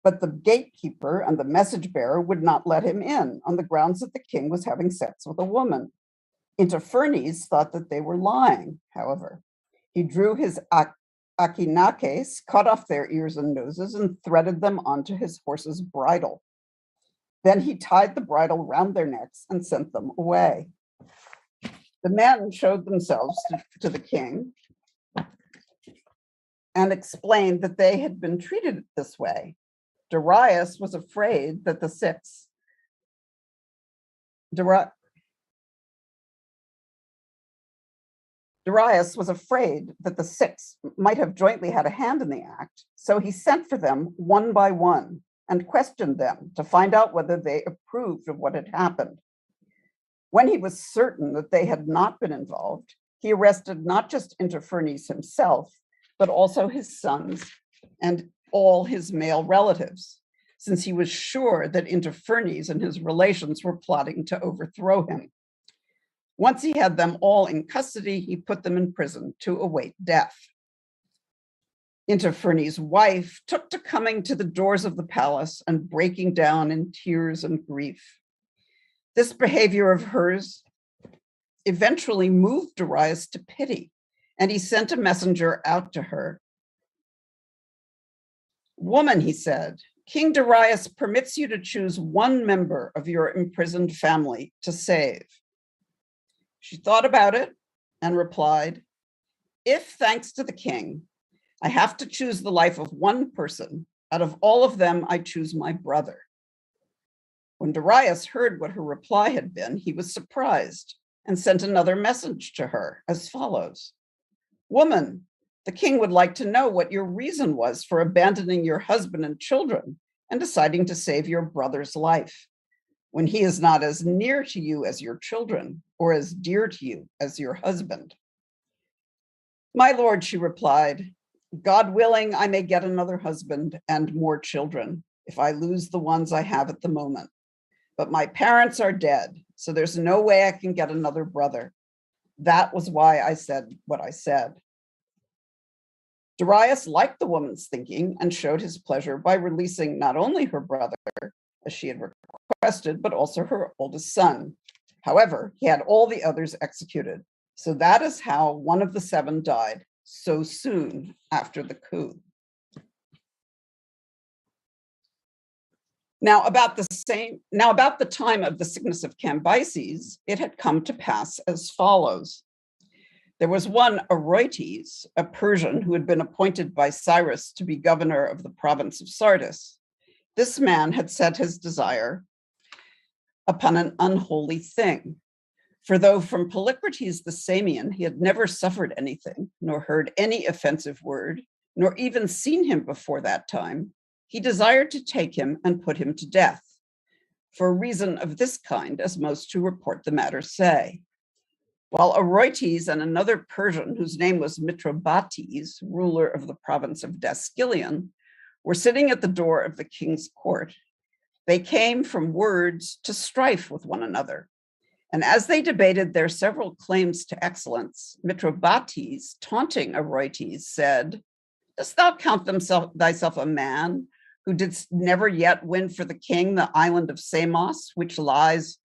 But the gatekeeper and the message bearer would not let him in on the grounds that the king was having sex with a woman. Interfernes thought that they were lying, however. He drew his akinakes, cut off their ears and noses, and threaded them onto his horse's bridle. Then he tied the bridle round their necks and sent them away. The men showed themselves to the king and explained that they had been treated this way. Darius was afraid that the 6 might have jointly had a hand in the act, so he sent for them one by one and questioned them to find out whether they approved of what had happened. When he was certain that they had not been involved, he arrested not just Interfernes himself, but also his sons and all his male relatives, since he was sure that Interfernes and his relations were plotting to overthrow him. Once he had them all in custody, he put them in prison to await death. Interfernes' wife took to coming to the doors of the palace and breaking down in tears and grief. This behavior of hers eventually moved Darius to pity, and he sent a messenger out to her. "Woman," he said, "King Darius permits you to choose one member of your imprisoned family to save." She thought about it and replied, "If, thanks to the king, I have to choose the life of one person, out of all of them, I choose my brother." When Darius heard what her reply had been, he was surprised and sent another message to her as follows: "Woman, the king would like to know what your reason was for abandoning your husband and children and deciding to save your brother's life, when he is not as near to you as your children or as dear to you as your husband." "My lord," she replied, "God willing, I may get another husband and more children if I lose the ones I have at the moment. But my parents are dead, so there's no way I can get another brother. That was why I said what I said. Darius liked the woman's thinking and showed his pleasure by releasing not only her brother, as she had requested, but also her oldest son. However, he had all the others executed. So that is how one of the 7 died so soon after the coup. Now, about the time of the sickness of Cambyses, it had come to pass as follows. There was one Herodotus, a Persian who had been appointed by Cyrus to be governor of the province of Sardis. This man had set his desire upon an unholy thing. For though from Polycrates the Samian he had never suffered anything, nor heard any offensive word, nor even seen him before that time, he desired to take him and put him to death, for a reason of this kind, as most who report the matter say. While Herodotus and another Persian, whose name was Mithridates, ruler of the province of Daskylion, were sitting at the door of the king's court, they came from words to strife with one another. And as they debated their several claims to excellence, Mithridates, taunting Herodotus, said, "Dost thou count thyself a man who didst never yet win for the king the island of Samos, which lies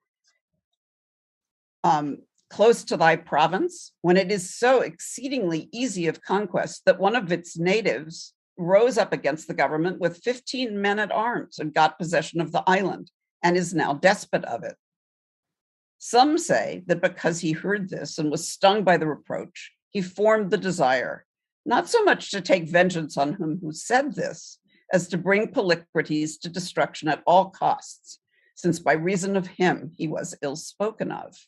close to thy province, when it is so exceedingly easy of conquest that one of its natives rose up against the government with 15 men at arms and got possession of the island and is now despot of it?" Some say that because he heard this and was stung by the reproach, he formed the desire, not so much to take vengeance on him who said this, as to bring Polycrates to destruction at all costs, since by reason of him he was ill spoken of.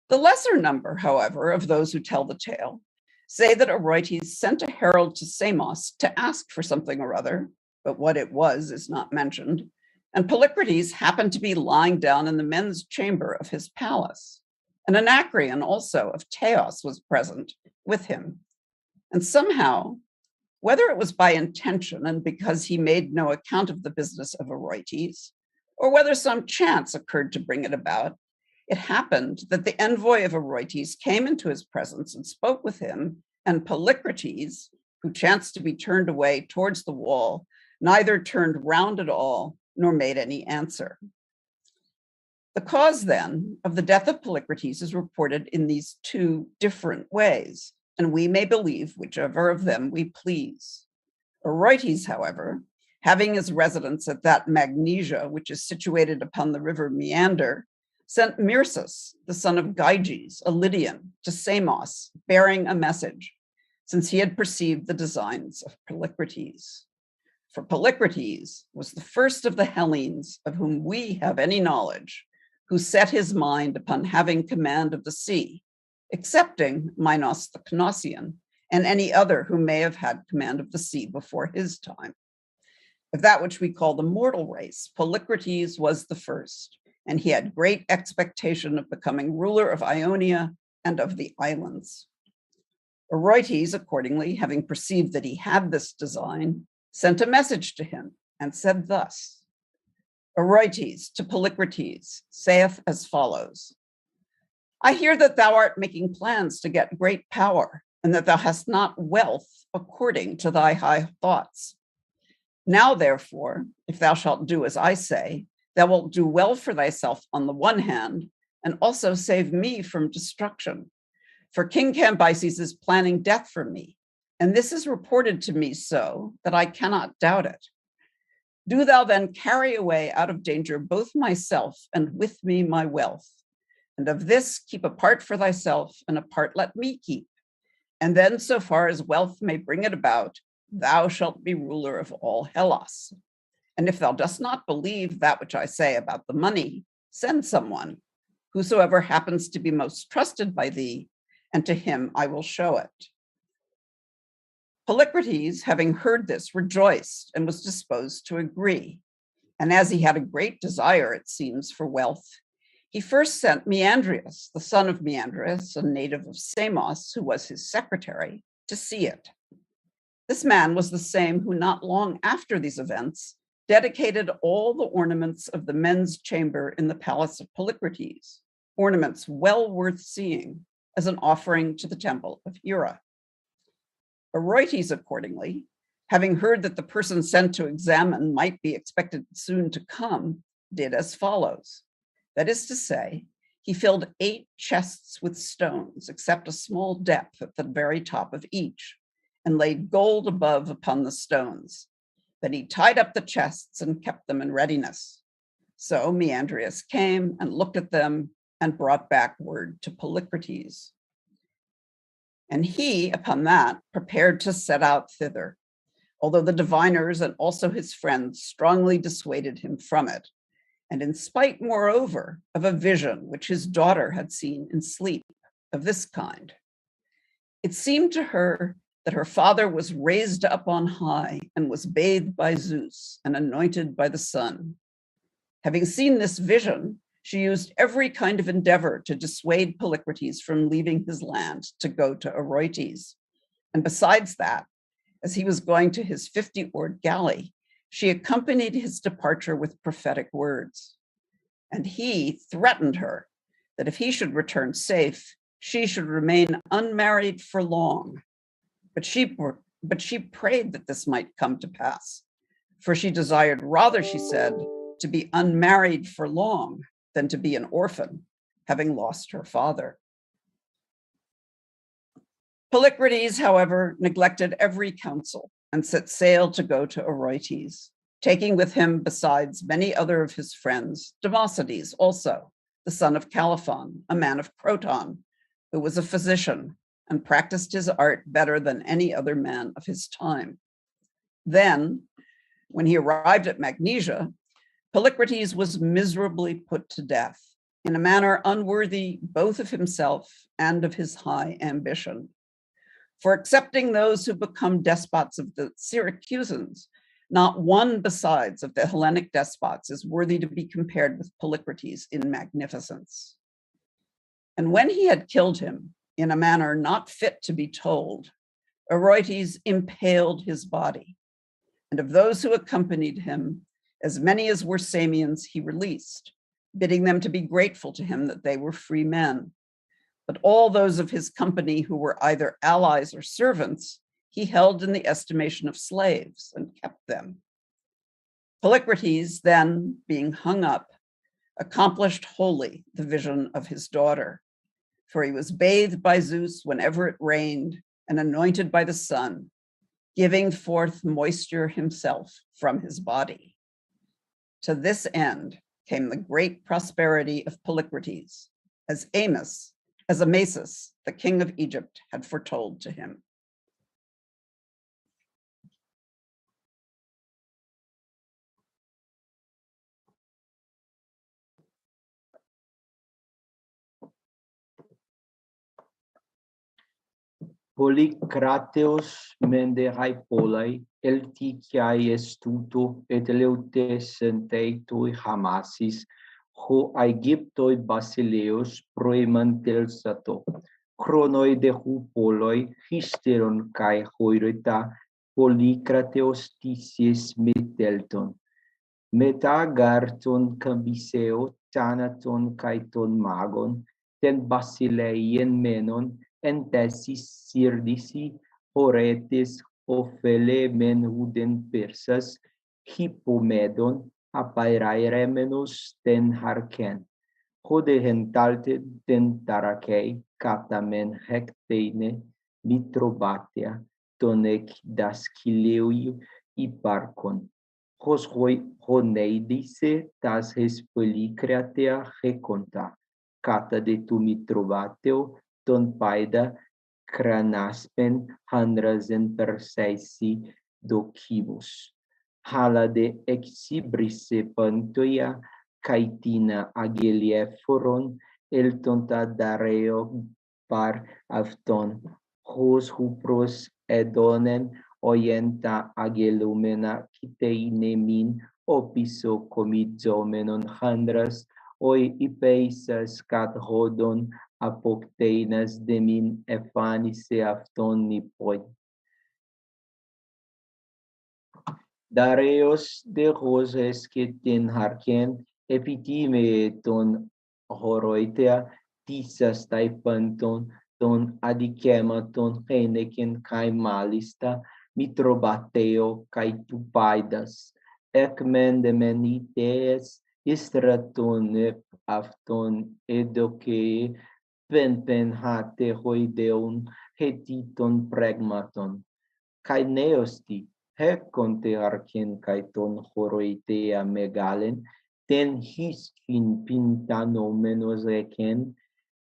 The lesser number, however, of those who tell the tale say that Herodotus sent a herald to Samos to ask for something or other, but what it was is not mentioned, and Polycrates happened to be lying down in the men's chamber of his palace. An Anacreon also of Teos was present with him. And somehow, whether it was by intention and because he made no account of the business of Herodotus, or whether some chance occurred to bring it about, it happened that the envoy of Herodotus came into his presence and spoke with him, and Polycrates, who chanced to be turned away towards the wall, neither turned round at all, nor made any answer. The cause, then, of the death of Polycrates is reported in these 2 different ways, and we may believe whichever of them we please. Herodotus, however, having his residence at that Magnesia, which is situated upon the river Meander, sent Myrsus, the son of Gyges, a Lydian, to Samos, bearing a message, since he had perceived the designs of Polycrates. For Polycrates was the first of the Hellenes of whom we have any knowledge, who set his mind upon having command of the sea, excepting Minos the Cnossian, and any other who may have had command of the sea before his time. Of that which we call the mortal race, Polycrates was the first, and he had great expectation of becoming ruler of Ionia and of the islands. Herodotus, accordingly, having perceived that he had this design, sent a message to him and said thus: Herodotus to Polycrates saith as follows: I hear that thou art making plans to get great power, and that thou hast not wealth according to thy high thoughts. Now, therefore, if thou shalt do as I say, thou wilt do well for thyself on the one hand, and also save me from destruction. For King Cambyses is planning death for me, and this is reported to me so that I cannot doubt it. Do thou then carry away out of danger both myself and with me my wealth, and of this keep a part for thyself, and a part let me keep. And then, so far as wealth may bring it about, thou shalt be ruler of all Hellas. And if thou dost not believe that which I say about the money, send someone, whosoever happens to be most trusted by thee, and to him I will show it. Polycrates, having heard this, rejoiced and was disposed to agree. And as he had a great desire, it seems, for wealth, he first sent Meandrius, the son of Meandrius, a native of Samos, who was his secretary, to see it. This man was the same who not long after these events dedicated all the ornaments of the men's chamber in the palace of Polycrates, ornaments well worth seeing, as an offering to the temple of Hera. Oroetes, accordingly, having heard that the person sent to examine might be expected soon to come, did as follows. That is to say, he filled 8 chests with stones, except a small depth at the very top of each, and laid gold above upon the stones. Then he tied up the chests and kept them in readiness. So Meandrius came and looked at them and brought back word to Polycrates. And he, upon that, prepared to set out thither, although the diviners and also his friends strongly dissuaded him from it, and in spite, moreover, of a vision which his daughter had seen in sleep of this kind. It seemed to her that her father was raised up on high and was bathed by Zeus and anointed by the sun. Having seen this vision, she used every kind of endeavor to dissuade Polycrates from leaving his land to go to Oroetes. And besides that, as he was going to his 50-oared galley, she accompanied his departure with prophetic words. And he threatened her that if he should return safe, she should remain unmarried for long. But she prayed that this might come to pass, for she desired rather, she said, to be unmarried for long than to be an orphan, having lost her father. Polycrates, however, neglected every counsel and set sail to go to Oroetes, taking with him, besides many other of his friends, Democedes also, the son of Caliphon, a man of Croton, who was a physician and practiced his art better than any other man of his time. Then, when he arrived at Magnesia, Polycrates was miserably put to death in a manner unworthy both of himself and of his high ambition. For excepting those who become despots of the Syracusans, not one besides of the Hellenic despots is worthy to be compared with Polycrates in magnificence. And when he had killed him in a manner not fit to be told, Oroetes impaled his body. And of those who accompanied him, as many as were Samians he released, bidding them to be grateful to him that they were free men. But all those of his company who were either allies or servants, he held in the estimation of slaves and kept them. Polycrates then, being hung up, accomplished wholly the vision of his daughter, for he was bathed by Zeus whenever it rained and anointed by the sun, giving forth moisture himself from his body. To this end came the great prosperity of Polycrates, as Amasis, the king of Egypt, had foretold to him. Polycrateos mendehai polai, elticiai estuto, et eleutesentei hamasis, ho Aegyptoi basileos proemantelsato, chronoi de poloi, hysteron kai hoireta, Polycrateos tisis metelton. Metagarton cambiseo, tanaton kaiton magon, ten basileien menon, entesis sirdisi, horetes, ophele menhuden persas, hippomedon, apairaeremenos ten harken, hodehentalte ten tarakei, katamen hecteine, mitrobatia, tonek dascileui iparkon. Hos honeidise tas hes polycratea heconta, kata de tu mitrobateo, ton paida cranaspen handrasen perseisi docibus. Hala de exibrise pantoia, caitina agelieforon, eltonta dareo par afton, hos hupros edonen, oyenta agelumena kiteinemin, opiso comizomenon handras, oi ipeisas cat hodon, apokteinas demin ephanise afton nipoi. Dareios de Roses Kitin Harken, Epitime ton Horoitea, Tisas Taipanton, ton Adikematon, Henekin Kai Malista, Mitrobateo Kai Tupaidas, Ekmendemenites, Istraton Afton Edoke, Pen hate hoideon, hetiton pragmaton, kai neosti, heconte arcen kai ton horoitea megalen, ten hiskin pintanomenos ecen,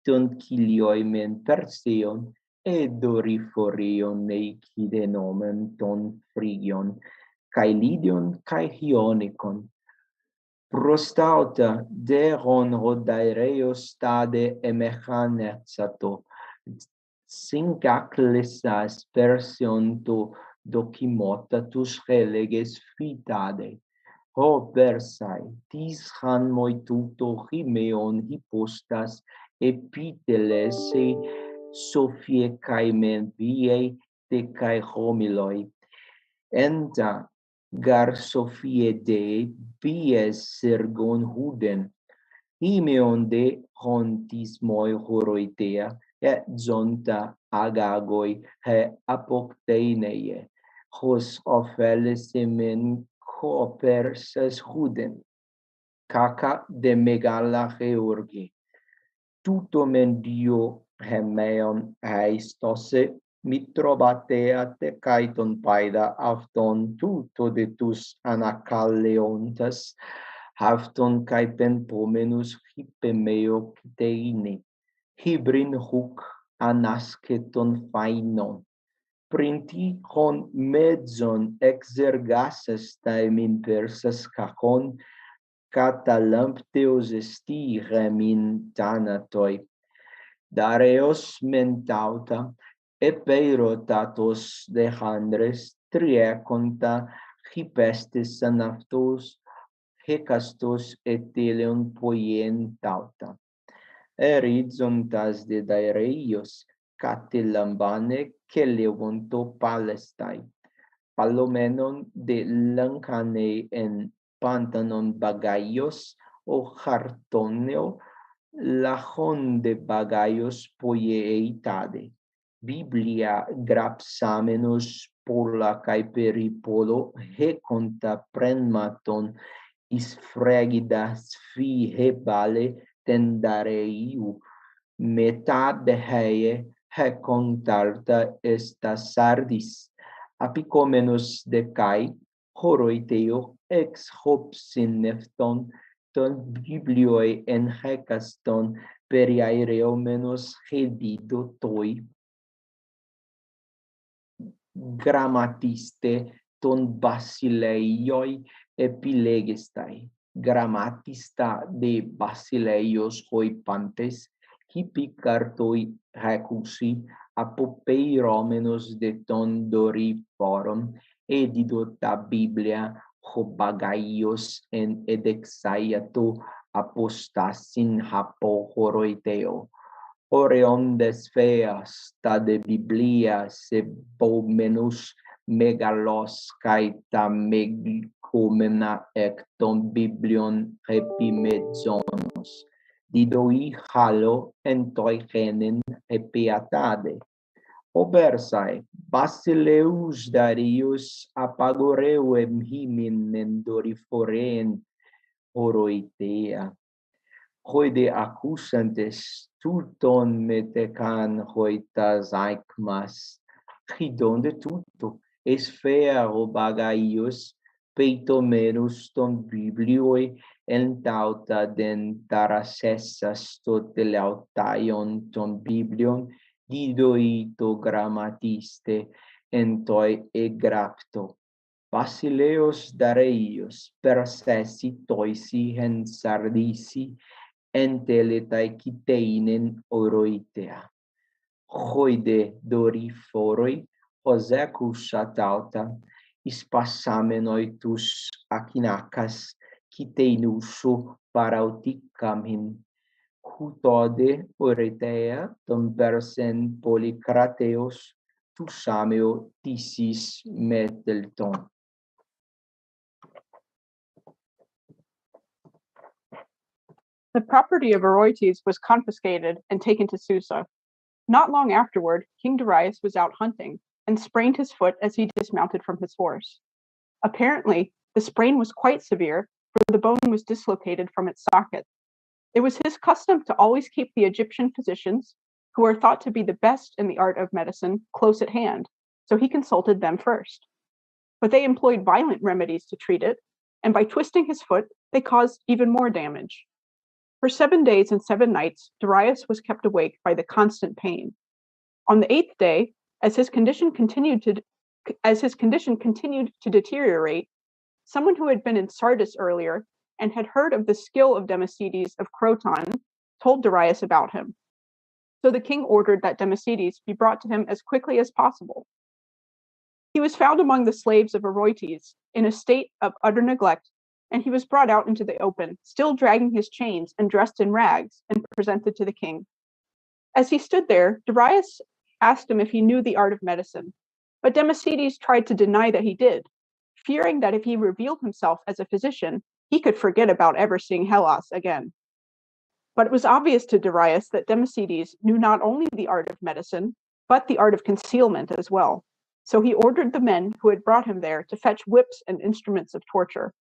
ton kilioi men perseon, edoriforion neikidenomen ton frigion, kai lidion kai hionicon, Prostauta deron rodaireos stade emechanetsato, syncaclesas persionto docimotatus releges fitade. Ho versai, tis han moituto himeon hypostas epiteles sophie caimen viei te cae homiloi. Enta gar sophie de bies sergon huden, himeon de hontis moi horoitea, et zonta agagoi he apokteineie, hos opheles semen cooperses huden, caca de megala georgi, tuto mendio hemeon haistose, mitrobatea te kaiton paida afton tuto de tus anacaleontas, hafton kaipen pomenus hippemeo kteini, hibrin huc anasketon fainon, printi hon medzon exergasas taemin persas cacon, catalampteos esti remin tanatoi, Dareios mentauta, epeirotatos dehandres, trieconta, hipestis anaftos, hecastos eteleon poientauta. Erizontas de Dareios, catilambane, celevonto palestai, palomenon de lancane en pantanon bagaios, o hartoneo, lachon de bagaios poieitade. Biblia grapsamenos pola cae peripolo heconta prenmaton isfregidas fi hebale tendareiu, metade heie hecontarta estas sardis, apicomenos decai, horoiteo ex hopsin nefton, ton biblioi en hecaston periaereomenos hedido toi, grammatiste ton basileioi epilegestai, grammatista de basileios hoi pantes, hippicartoi hecusi, apopeiromenos de ton doriforum, edidota Biblia, hobagaios en edexaiato apostasin hapo horoiteo. Oreondes feas ta de Biblia sebomenus megalos caeta megicomena ecton biblion epimedzonos. Didoi halo entoi genen epiatade. Obersai, Basileus Darius apagoreuem himin endoriforen horoitea. Hoide accusantes tuton metecan hoitas aikmas, ridonde tuto, esfero bagaius, peitomerus ton biblioi, entauta den tarasessas toteleautaion ton biblion, didoito grammatiste, entoi egrapto. Basileos Dareios, persessi toisi hen sardisi, enteletai kiteinen oroitea. Hoide doriforoi, hosecus atauta, ispasamenoi tus akinacas, kiteinusu parauticamhin, hutode oretea, tom persen polycrateos, tusameo tisis metelton. The property of Oroetes was confiscated and taken to Susa. Not long afterward, King Darius was out hunting and sprained his foot as he dismounted from his horse. Apparently, the sprain was quite severe, for the bone was dislocated from its socket. It was his custom to always keep the Egyptian physicians, who are thought to be the best in the art of medicine, close at hand, so he consulted them first. But they employed violent remedies to treat it, and by twisting his foot, they caused even more damage. For 7 days and 7 nights, Darius was kept awake by the constant pain. On the 8th day, as his condition continued to deteriorate, someone who had been in Sardis earlier and had heard of the skill of Democedes of Croton told Darius about him. So the king ordered that Democedes be brought to him as quickly as possible. He was found among the slaves of Oroetes in a state of utter neglect, and he was brought out into the open, still dragging his chains and dressed in rags, and presented to the king. As he stood there, Darius asked him if he knew the art of medicine, but Democedes tried to deny that he did, fearing that if he revealed himself as a physician, he could forget about ever seeing Hellas again. But it was obvious to Darius that Democedes knew not only the art of medicine, but the art of concealment as well. So he ordered the men who had brought him there to fetch whips and instruments of torture.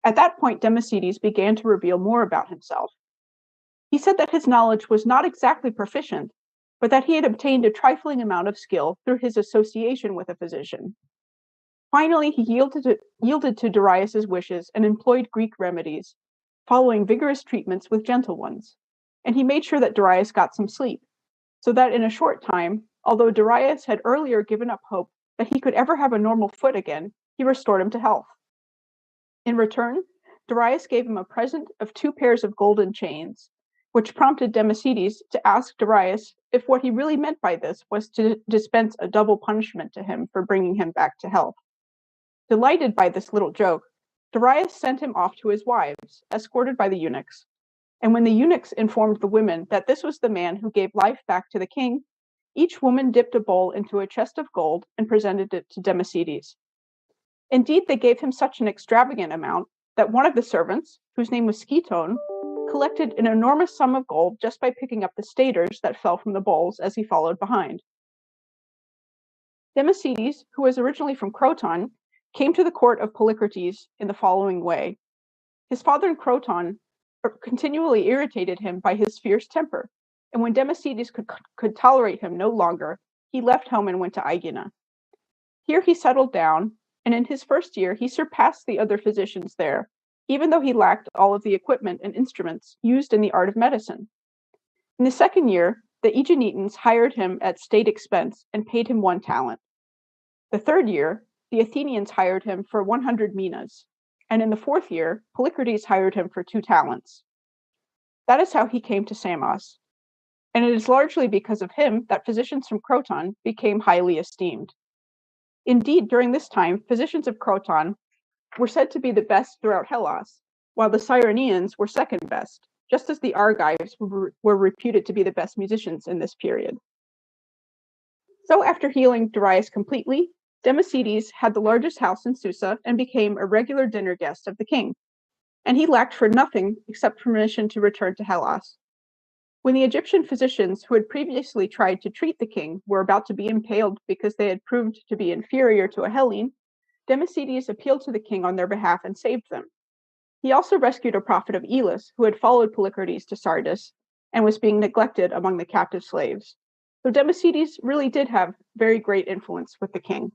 At that point, Democedes began to reveal more about himself. He said that his knowledge was not exactly proficient, but that he had obtained a trifling amount of skill through his association with a physician. Finally, he yielded to Darius's wishes and employed Greek remedies, following vigorous treatments with gentle ones. And he made sure that Darius got some sleep, so that in a short time, although Darius had earlier given up hope that he could ever have a normal foot again, he restored him to health. In return, Darius gave him a present of 2 pairs of golden chains, which prompted Democedes to ask Darius if what he really meant by this was to dispense a double punishment to him for bringing him back to health. Delighted by this little joke, Darius sent him off to his wives, escorted by the eunuchs. And when the eunuchs informed the women that this was the man who gave life back to the king, each woman dipped a bowl into a chest of gold and presented it to Democedes. Indeed, they gave him such an extravagant amount that one of the servants, whose name was Sketon, collected an enormous sum of gold just by picking up the staters that fell from the bowls as he followed behind. Democedes, who was originally from Croton, came to the court of Polycrates in the following way. His father in Croton continually irritated him by his fierce temper, and when Democedes could tolerate him no longer, he left home and went to Aegina. Here he settled down, and in his first year he surpassed the other physicians there, even though he lacked all of the equipment and instruments used in the art of medicine. In the second year, the Aeginetans hired him at state expense and paid him 1 talent. The third year, the Athenians hired him for 100 minas, and in the 4th year, Polycrates hired him for 2 talents. That is how he came to Samos, and it is largely because of him that physicians from Croton became highly esteemed. Indeed, during this time, physicians of Croton were said to be the best throughout Hellas, while the Cyrenians were second best, just as the Argives were reputed to be the best musicians in this period. So after healing Darius completely, Democedes had the largest house in Susa and became a regular dinner guest of the king, and he lacked for nothing except permission to return to Hellas. When the Egyptian physicians who had previously tried to treat the king were about to be impaled because they had proved to be inferior to a Hellene, Democedes appealed to the king on their behalf and saved them. He also rescued a prophet of Elis who had followed Polycrates to Sardis and was being neglected among the captive slaves. So Democedes really did have very great influence with the king.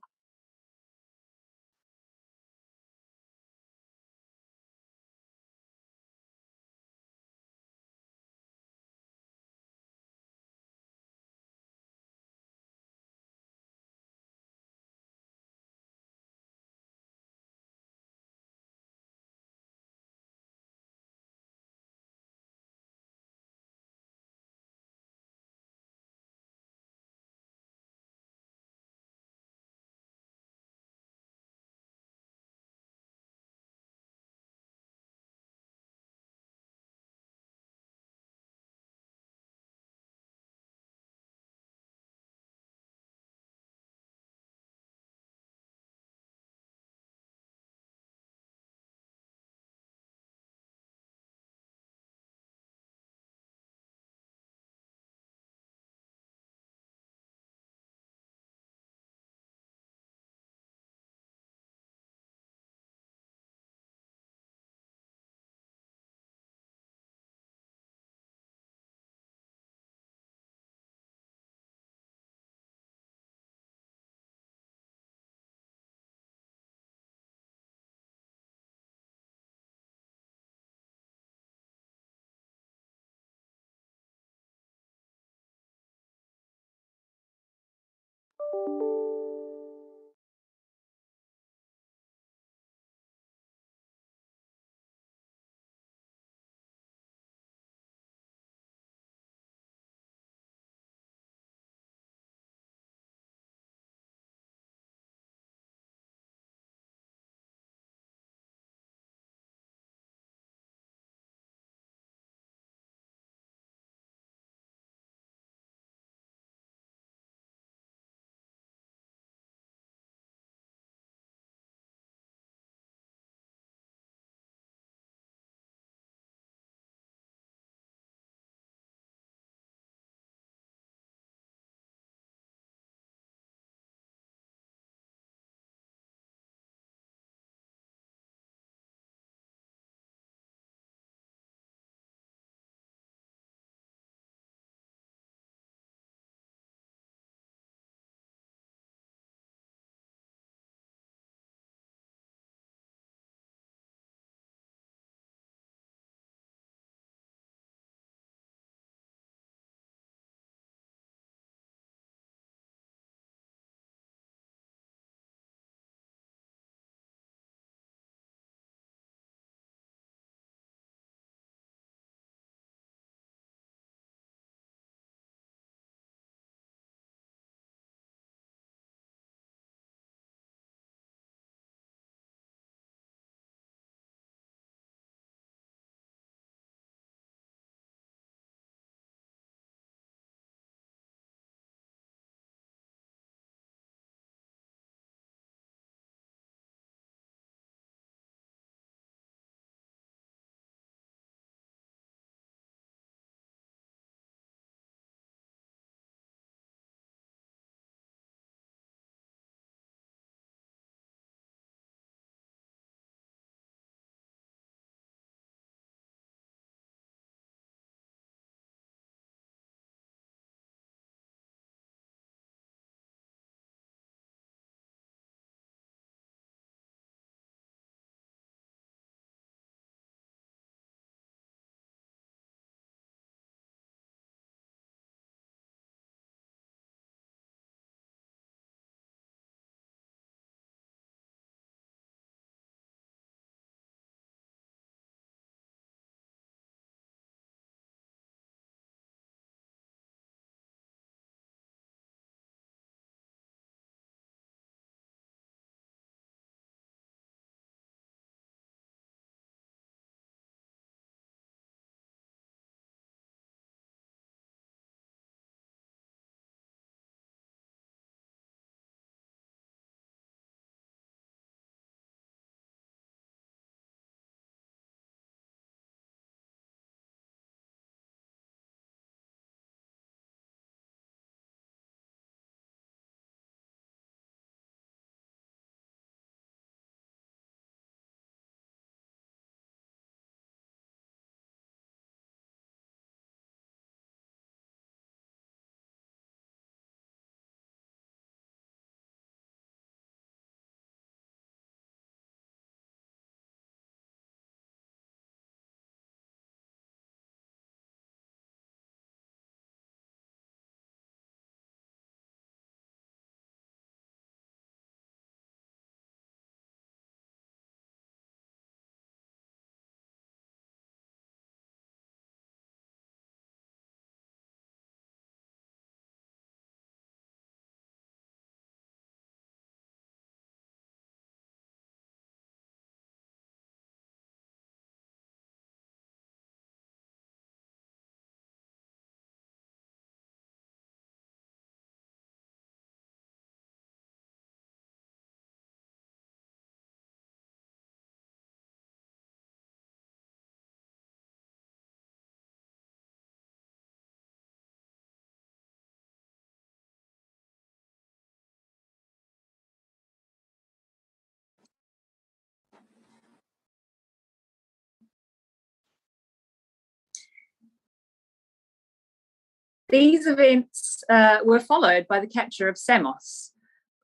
These events were followed by the capture of Samos,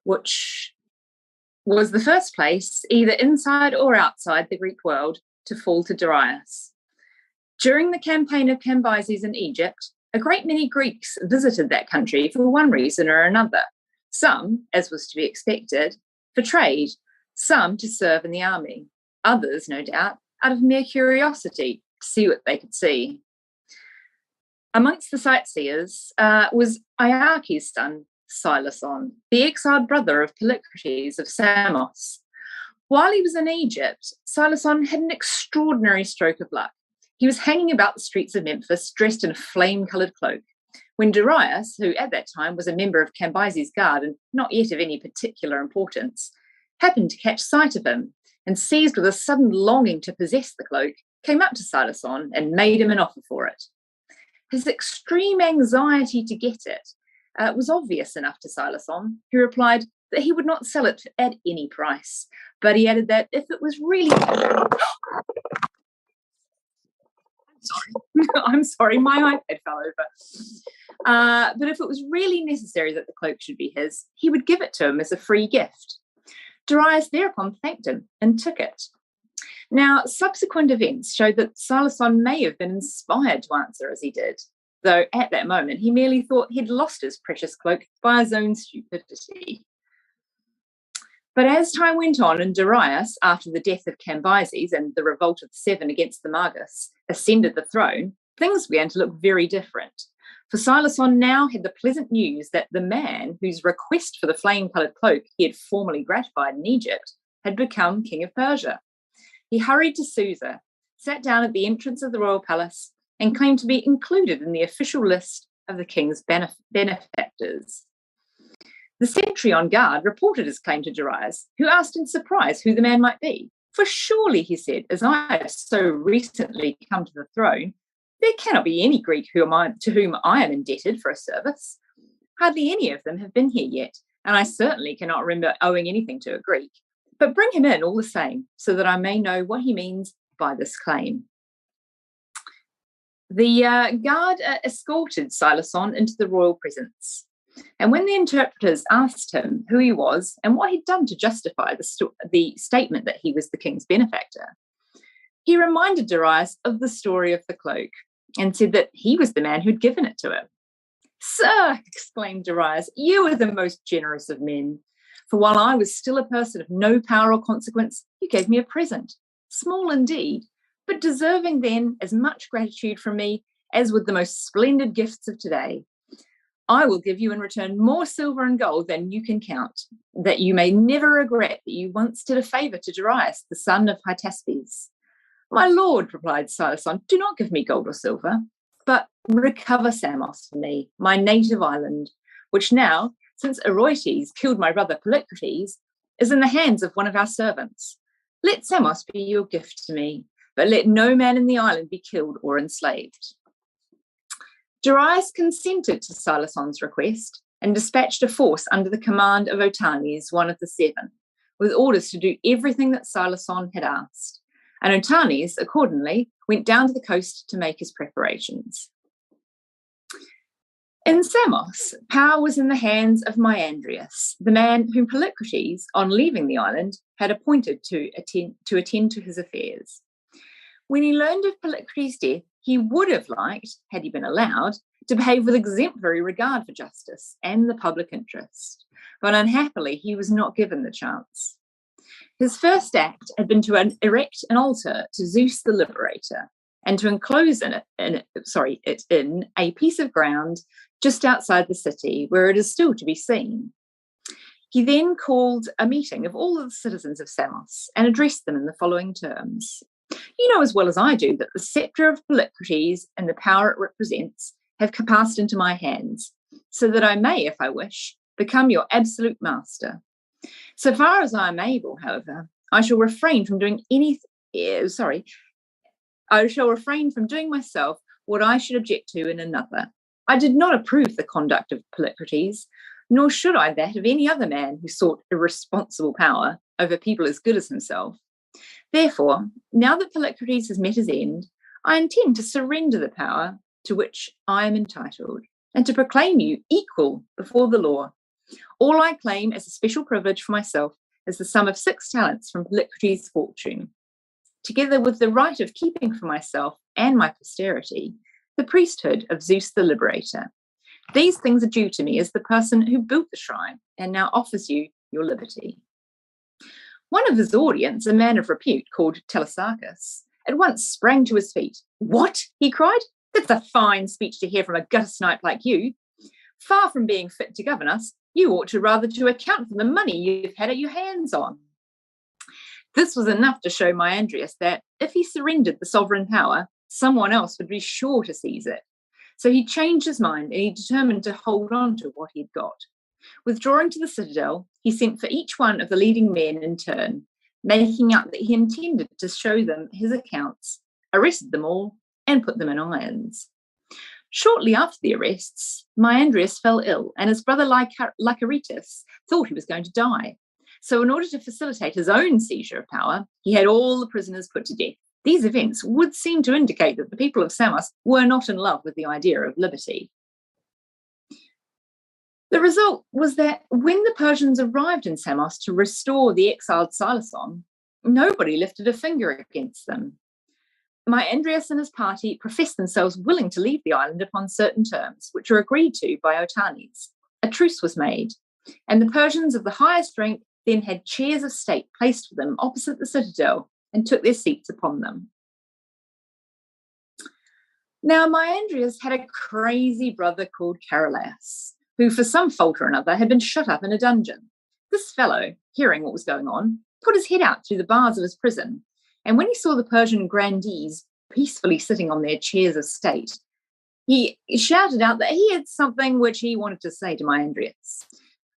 which was the first place, either inside or outside the Greek world, to fall to Darius. During the campaign of Cambyses in Egypt, a great many Greeks visited that country for one reason or another. Some, as was to be expected, for trade, some to serve in the army, others, no doubt, out of mere curiosity to see what they could see. Amongst the sightseers was Iarche's son, Silason, the exiled brother of Polycrates of Samos. While he was in Egypt, Silason had an extraordinary stroke of luck. He was hanging about the streets of Memphis dressed in a flame-coloured cloak, when Darius, who at that time was a member of Cambyses' guard and not yet of any particular importance, happened to catch sight of him and, seized with a sudden longing to possess the cloak, came up to Silason and made him an offer for it. His extreme anxiety to get it was obvious enough to Silason, who replied that he would not sell it at any price, but he added that if it was really... I'm sorry, my iPad fell over. But if it was really necessary that the cloak should be his, he would give it to him as a free gift. Darius thereupon thanked him and took it. Now, subsequent events showed that Silason may have been inspired to answer as he did, though at that moment he merely thought he'd lost his precious cloak by his own stupidity. But as time went on and Darius, after the death of Cambyses and the revolt of the Seven against the Magus, ascended the throne, things began to look very different. For Silason now had the pleasant news that the man whose request for the flame-coloured cloak he had formerly gratified in Egypt had become king of Persia. He hurried to Susa, sat down at the entrance of the royal palace, and claimed to be included in the official list of the king's benefactors. The sentry on guard reported his claim to Darius, who asked in surprise who the man might be. For surely, he said, as I have so recently come to the throne, there cannot be any Greek to whom I am indebted for a service. Hardly any of them have been here yet, and I certainly cannot remember owing anything to a Greek. But bring him in all the same, so that I may know what he means by this claim. The guard escorted Silason into the royal presence. And when the interpreters asked him who he was and what he'd done to justify the statement that he was the king's benefactor, he reminded Darius of the story of the cloak and said that he was the man who'd given it to him. "Sir," exclaimed Darius, "you are the most generous of men. For while I was still a person of no power or consequence, you gave me a present, small indeed, but deserving then as much gratitude from me as would the most splendid gifts of today. I will give you in return more silver and gold than you can count, that you may never regret that you once did a favour to Darius, the son of Hippopotamus." "My lord," replied Silason, "do not give me gold or silver, but recover Samos for me, my native island, which now, since Herodotus killed my brother Polycrates, is in the hands of one of our servants. Let Samos be your gift to me, but let no man in the island be killed or enslaved." Darius consented to Silason's request and dispatched a force under the command of Otanes, one of the seven, with orders to do everything that Silason had asked. And Otanes, accordingly, went down to the coast to make his preparations. In Samos, power was in the hands of Myandrius, the man whom Polycrates, on leaving the island, had appointed to attend to his affairs. When he learned of Polycrates' death, he would have liked, had he been allowed, to behave with exemplary regard for justice and the public interest, but unhappily he was not given the chance. His first act had been to erect an altar to Zeus the Liberator and to enclose it in a piece of ground just outside the city where it is still to be seen. He then called a meeting of all of the citizens of Samos and addressed them in the following terms. "You know as well as I do that the sceptre of Polycrates and the power it represents have passed into my hands, so that I may, if I wish, become your absolute master. So far as I am able, however, I shall refrain from doing myself what I should object to in another. I did not approve the conduct of Polycrates, nor should I that of any other man who sought irresponsible power over people as good as himself. Therefore, now that Polycrates has met his end, I intend to surrender the power to which I am entitled, and to proclaim you equal before the law. All I claim as a special privilege for myself is the sum of 6 talents from Polycrates' fortune, together with the right of keeping for myself and my posterity the priesthood of Zeus the Liberator. These things are due to me as the person who built the shrine and now offers you your liberty. One of his audience, a man of repute called Telesarchus, at once sprang to his feet. "What?" he cried. "That's a fine speech to hear from a gutter snipe like you. Far from being fit to govern us, you ought to rather to account for the money you've had at your hands on." This was enough to show Maiandrius that if he surrendered the sovereign power, someone else would be sure to seize it. So he changed his mind and he determined to hold on to what he'd got. Withdrawing to the citadel, he sent for each one of the leading men in turn, making out that he intended to show them his accounts, arrested them all, and put them in irons. Shortly after the arrests, Maiandrius fell ill, and his brother Lycaritus thought he was going to die. So in order to facilitate his own seizure of power, he had all the prisoners put to death. These events would seem to indicate that the people of Samos were not in love with the idea of liberty. The result was that when the Persians arrived in Samos to restore the exiled Silason, nobody lifted a finger against them. Maiandrius and his party professed themselves willing to leave the island upon certain terms, which were agreed to by Otanes. A truce was made, and the Persians of the highest rank then had chairs of state placed for them opposite the citadel and took their seats upon them. Now, Maiandrius had a crazy brother called Caramayus, who for some fault or another had been shut up in a dungeon. This fellow, hearing what was going on, put his head out through the bars of his prison, and when he saw the Persian grandees peacefully sitting on their chairs of state, he shouted out that he had something which he wanted to say to Maiandrius.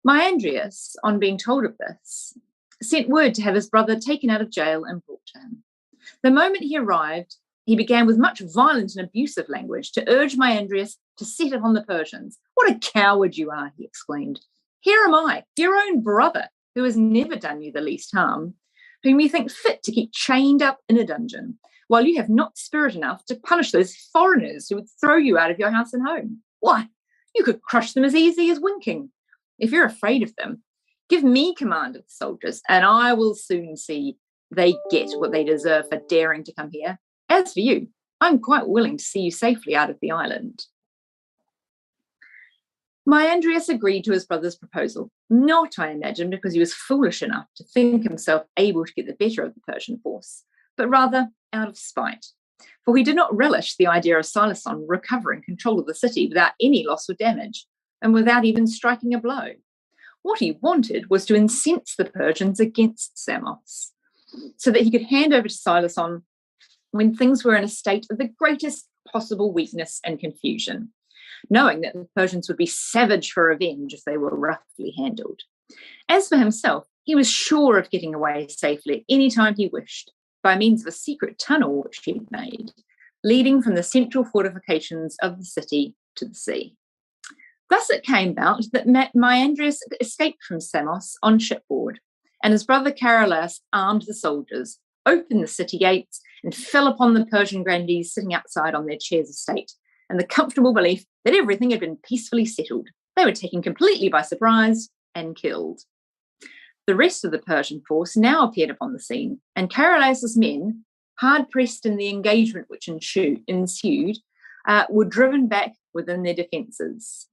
Maiandrius, on being told of this, sent word to have his brother taken out of jail and brought to him. The moment he arrived, he began with much violent and abusive language to urge Maiandrius to set upon the Persians. "What a coward you are," he exclaimed. "Here am I, your own brother, who has never done you the least harm, whom you think fit to keep chained up in a dungeon, while you have not spirit enough to punish those foreigners who would throw you out of your house and home. Why, you could crush them as easy as winking. If you're afraid of them, give me command of the soldiers, and I will soon see they get what they deserve for daring to come here. As for you, I'm quite willing to see you safely out of the island." Maiandrius agreed to his brother's proposal, not, I imagine, because he was foolish enough to think himself able to get the better of the Persian force, but rather out of spite, for he did not relish the idea of Silason recovering control of the city without any loss or damage, and without even striking a blow. What he wanted was to incense the Persians against Samos, so that he could hand over to Silason when things were in a state of the greatest possible weakness and confusion, knowing that the Persians would be savage for revenge if they were roughly handled. As for himself, he was sure of getting away safely any time he wished, by means of a secret tunnel which he had made, leading from the central fortifications of the city to the sea. Thus it came about that Maiandrius escaped from Samos on shipboard, and his brother Caramayus armed the soldiers, opened the city gates, and fell upon the Persian grandees sitting outside on their chairs of state, and the comfortable belief that everything had been peacefully settled. They were taken completely by surprise and killed. The rest of the Persian force now appeared upon the scene, and Caramayus's men, hard-pressed in the engagement which ensued, were driven back within their defences.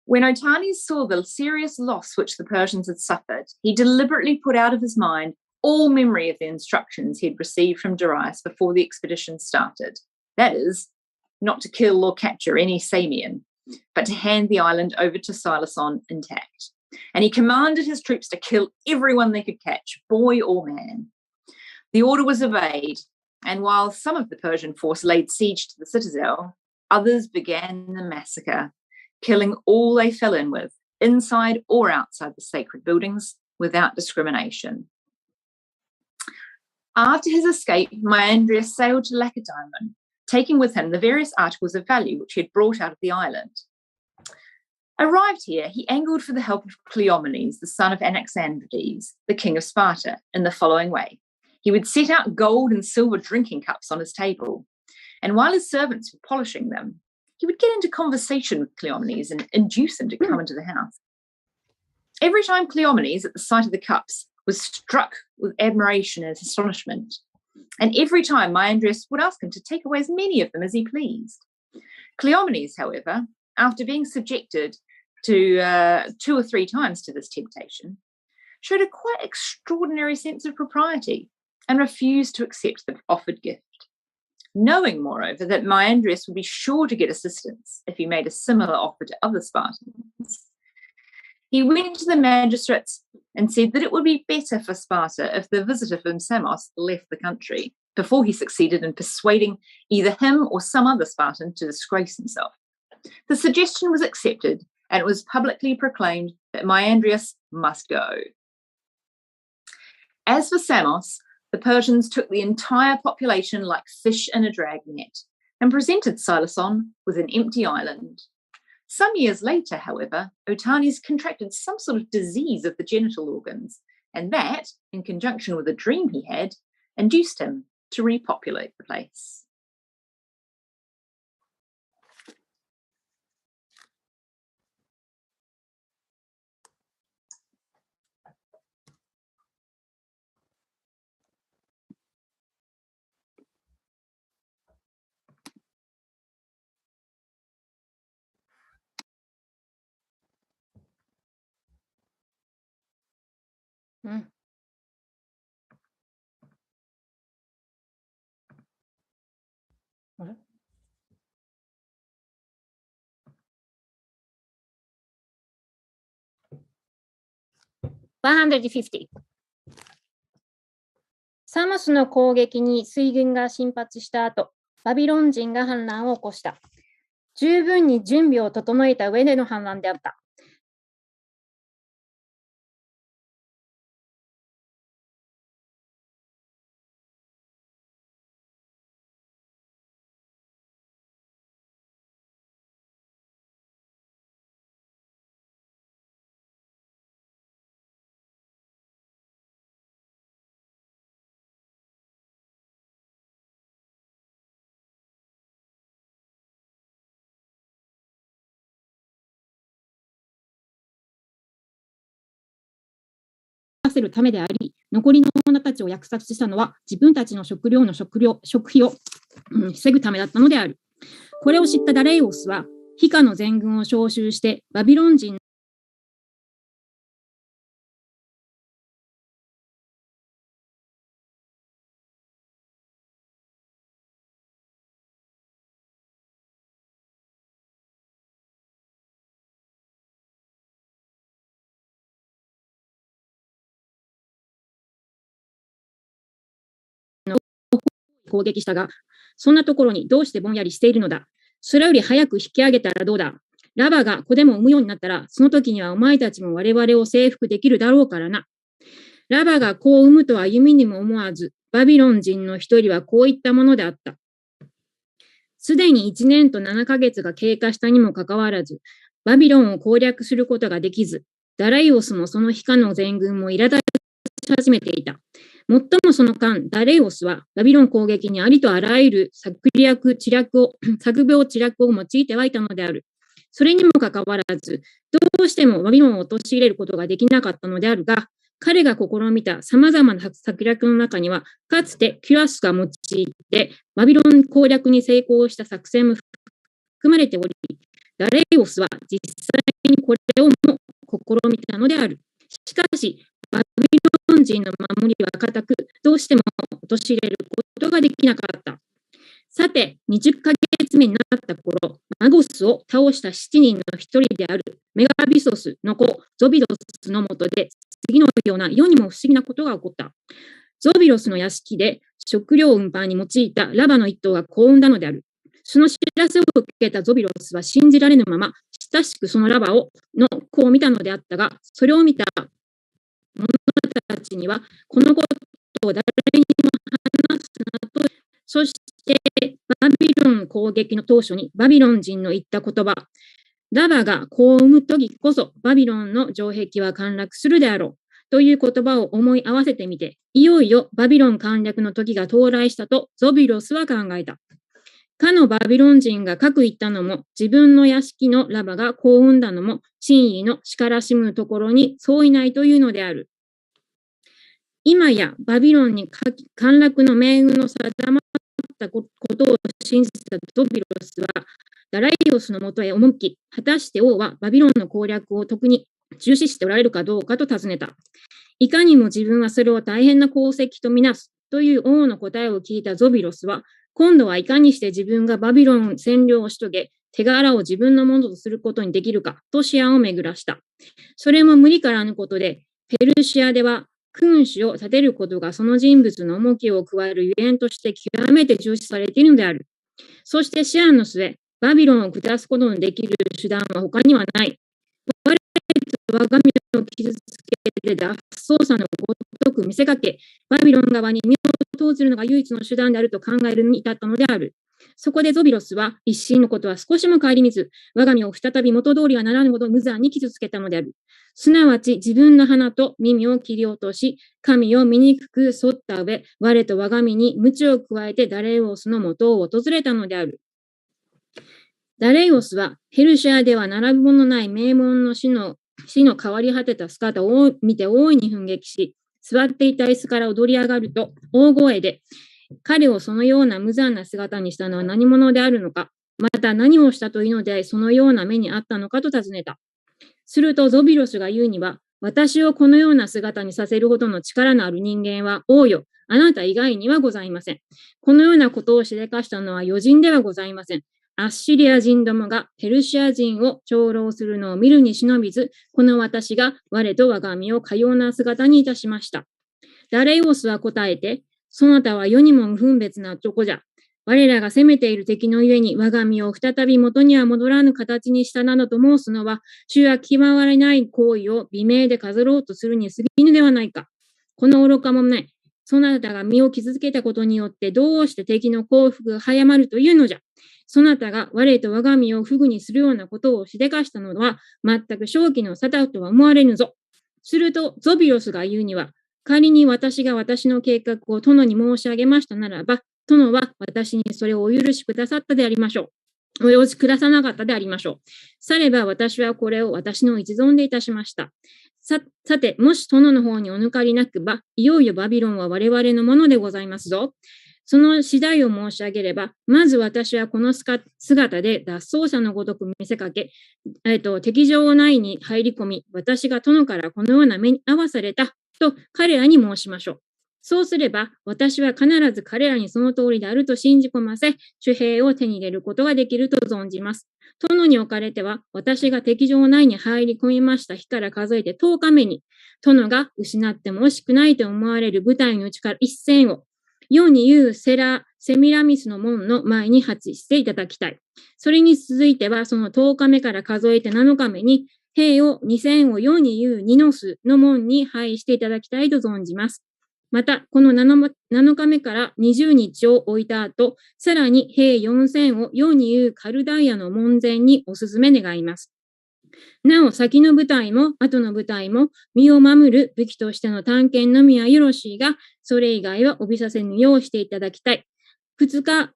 When Otanes saw the serious loss which the Persians had suffered, he deliberately put out of his mind all memory of the instructions he had received from Darius before the expedition started. That is, not to kill or capture any Samian, but to hand the island over to Silason intact. And he commanded his troops to kill everyone they could catch, boy or man. The order was obeyed, and while some of the Persian force laid siege to the citadel, others began the massacre, killing all they fell in with, inside or outside the sacred buildings, without discrimination. After his escape, Maiandrius sailed to Lacedaemon, taking with him the various articles of value which he had brought out of the island. Arrived here, he angled for the help of Cleomenes, the son of Anaxandrides, the king of Sparta, in the following way. He would set out gold and silver drinking cups on his table, and while his servants were polishing them, he would get into conversation with Cleomenes and induce him to come into the house. Every time Cleomenes, at the sight of the cups, was struck with admiration and astonishment, and every time Maiandrius would ask him to take away as many of them as he pleased. Cleomenes, however, after being subjected to 2 or 3 times to this temptation, showed a quite extraordinary sense of propriety and refused to accept the offered gift, knowing, moreover, that Maiandrius would be sure to get assistance if he made a similar offer to other Spartans. He went to the magistrates and said that it would be better for Sparta if the visitor from Samos left the country, before he succeeded in persuading either him or some other Spartan to disgrace himself. The suggestion was accepted, and it was publicly proclaimed that Maiandrius must go. As for Samos, the Persians took the entire population like fish in a dragnet and presented Siloson with an empty island. Some years later, however, Otanes contracted some sort of disease of the genital organs, and that, in conjunction with a dream he had, induced him to repopulate the place. What?150. サモスの攻撃に水軍が進発した後、バビロン人が反乱を起こした。十分に準備を整えた上での反乱であった。せるためであり、残りの女たちを虐殺したのは自分たちの食費を防ぐためだったのである。これを知ったダレイオスは、非下の全軍を召集してバビロン人攻撃したが、そんなところにどうしてぼんやりしているのだ。それより早く引き上げたらどうだ。ラバが子でも産むようになったら、その時にはお前たちも我々を征服できるだろうからな。ラバが子を産むとは夢にも思わず、バビロン人の一人はこういったものであった。すでに1年と7ヶ月が経過したにもかかわらず、バビロンを攻略することができず、ダライオスもその非下の全軍も苛立ち始めていた。もっともその間、ダレイオスはバビロン攻撃にありとあらゆる策病知略を用いてはいたのである。それにもかかわらず、どうしてもバビロンを陥れることができなかったのであるが、彼が試みた様々な策略の中には、かつてキュラスが用いてバビロン攻略に成功した作戦も含まれており、ダレイオスは実際にこれをも試みたのである。しかし、バビロン人の守りは固く、どうしても陥れることができなかった。さて、20ヶ月目になった頃、マゴスを倒した7人の一人であるメガビソスの子、ゾビロスのもとで、次のような世にも不思議なことが起こった。ゾビロスの屋敷で食料運搬に用いたラバの一頭が子を産んだのである。その知らせを受けたゾビロスは信じられぬまま、親しくそのラバの子を見たのであったが、それを見た者たちには、このことを誰にも話すなと、そしてバビロン攻撃の当初にバビロン人の言った言葉、ラバが子を産むときこそバビロンの城壁は陥落するであろうという言葉を思い合わせてみて、いよいよバビロン陥落の時が到来したとゾビロスは考えた。かのバビロン人がかく言ったのも、自分の屋敷のラバが子を産んだのも、真意のしからしむところに相違ないというのである。今やバビロンに陥落の命運の定まったことを信じたゾビロスは、ダライオスのもとへ赴き、果たして王はバビロンの攻略を特に重視しておられるかどうかと尋ねた。いかにも自分はそれを大変な功績とみなすという王の答えを聞いたゾビロスは、今度はいかにして自分がバビロン占領をし遂げ、手柄を自分のものとすることにできるかと思案を巡らした。それも無理からぬことで、ペルシアでは君主を立てることがその人物の重きを加えるゆえんとして極めて重視されているのである。そして思案の末、バビロンを下すことのできる手段は他にはない。我が身を傷つけて脱走者のごとく見せかけ、バビロン側に身を投じるのが唯一の手段であると考えるに至ったのである。そこでゾビロスは一心のことは少しも顧みず、我が身を再び元通りはならぬほど無残に傷つけたのである。すなわち自分の鼻と耳を切り落とし、神を醜く剃った上、我と我が身に鞭を加えてダレイオスの元を訪れたのである。ダレイオスはペルシアでは並ぶものない名門の死の変わり果てた姿を見て大いに奮撃し、座っていた椅子から踊り上がると大声で、彼をそのような無残な姿にしたのは何者であるのか、また何をしたというのでそのような目にあったのかと尋ねた。するとゾビロスが言うには、私をこのような姿にさせるほどの力のある人間は王よ、あなた以外にはございません。このようなことをしでかしたのは余人ではございません。アッシリア人どもがペルシア人を長老するのを見るに忍びず、この私が我と我が身をかような姿にいたしました。ダレイオスは答えて、そなたは世にも無分別な男じゃ。我らが攻めている敵のゆえに我が身を再び元には戻らぬ形にしたなどと申すのは、主は気まわれない行為を美名で飾ろうとするに過ぎぬではないか。この愚かもない。そなたが身を傷つけたことによってどうして敵の幸福が早まるというのじゃ。そなたが我と我が身を不具にするようなことをしでかしたのは全く正気の沙汰とは思われぬぞ。するとゾビロスが言うには、仮に私が私の計画を殿に申し上げましたならば、殿は私にそれをお許しくださったでありましょう。お許しくださなかったでありましょう。されば私はこれを私の一存でいたしました。さて、もし殿の方にお抜かりなくば、いよいよバビロンは我々のものでございますぞ。その次第を申し上げれば、まず私はこの姿で脱走者のごとく見せかけ、敵場内に入り込み、私が殿からこのような目に遭わされたと彼らに申しましょう。そうすれば、私は必ず彼らにその通りであると信じ込ませ、主兵を手に入れることができると存じます。殿におかれては、私が敵場内に入り込みました日から数えて10日目に、殿が失っても惜しくないと思われる部隊のうちから一戦を、世に言うセミラミスの門の前に発していただきたい。それに続いては、その10日目から数えて7日目に、兵を2000を世に言うニノスの門に配していただきたいと存じます。また、この7日目から20日を置いた後、さらに兵4000を世に言うカルダイアの門前にお勧め願います。なお、先の部隊も後の部隊も身を守る武器としての探検のみはよろしいが、それ以外は帯させぬようしていただきたい。20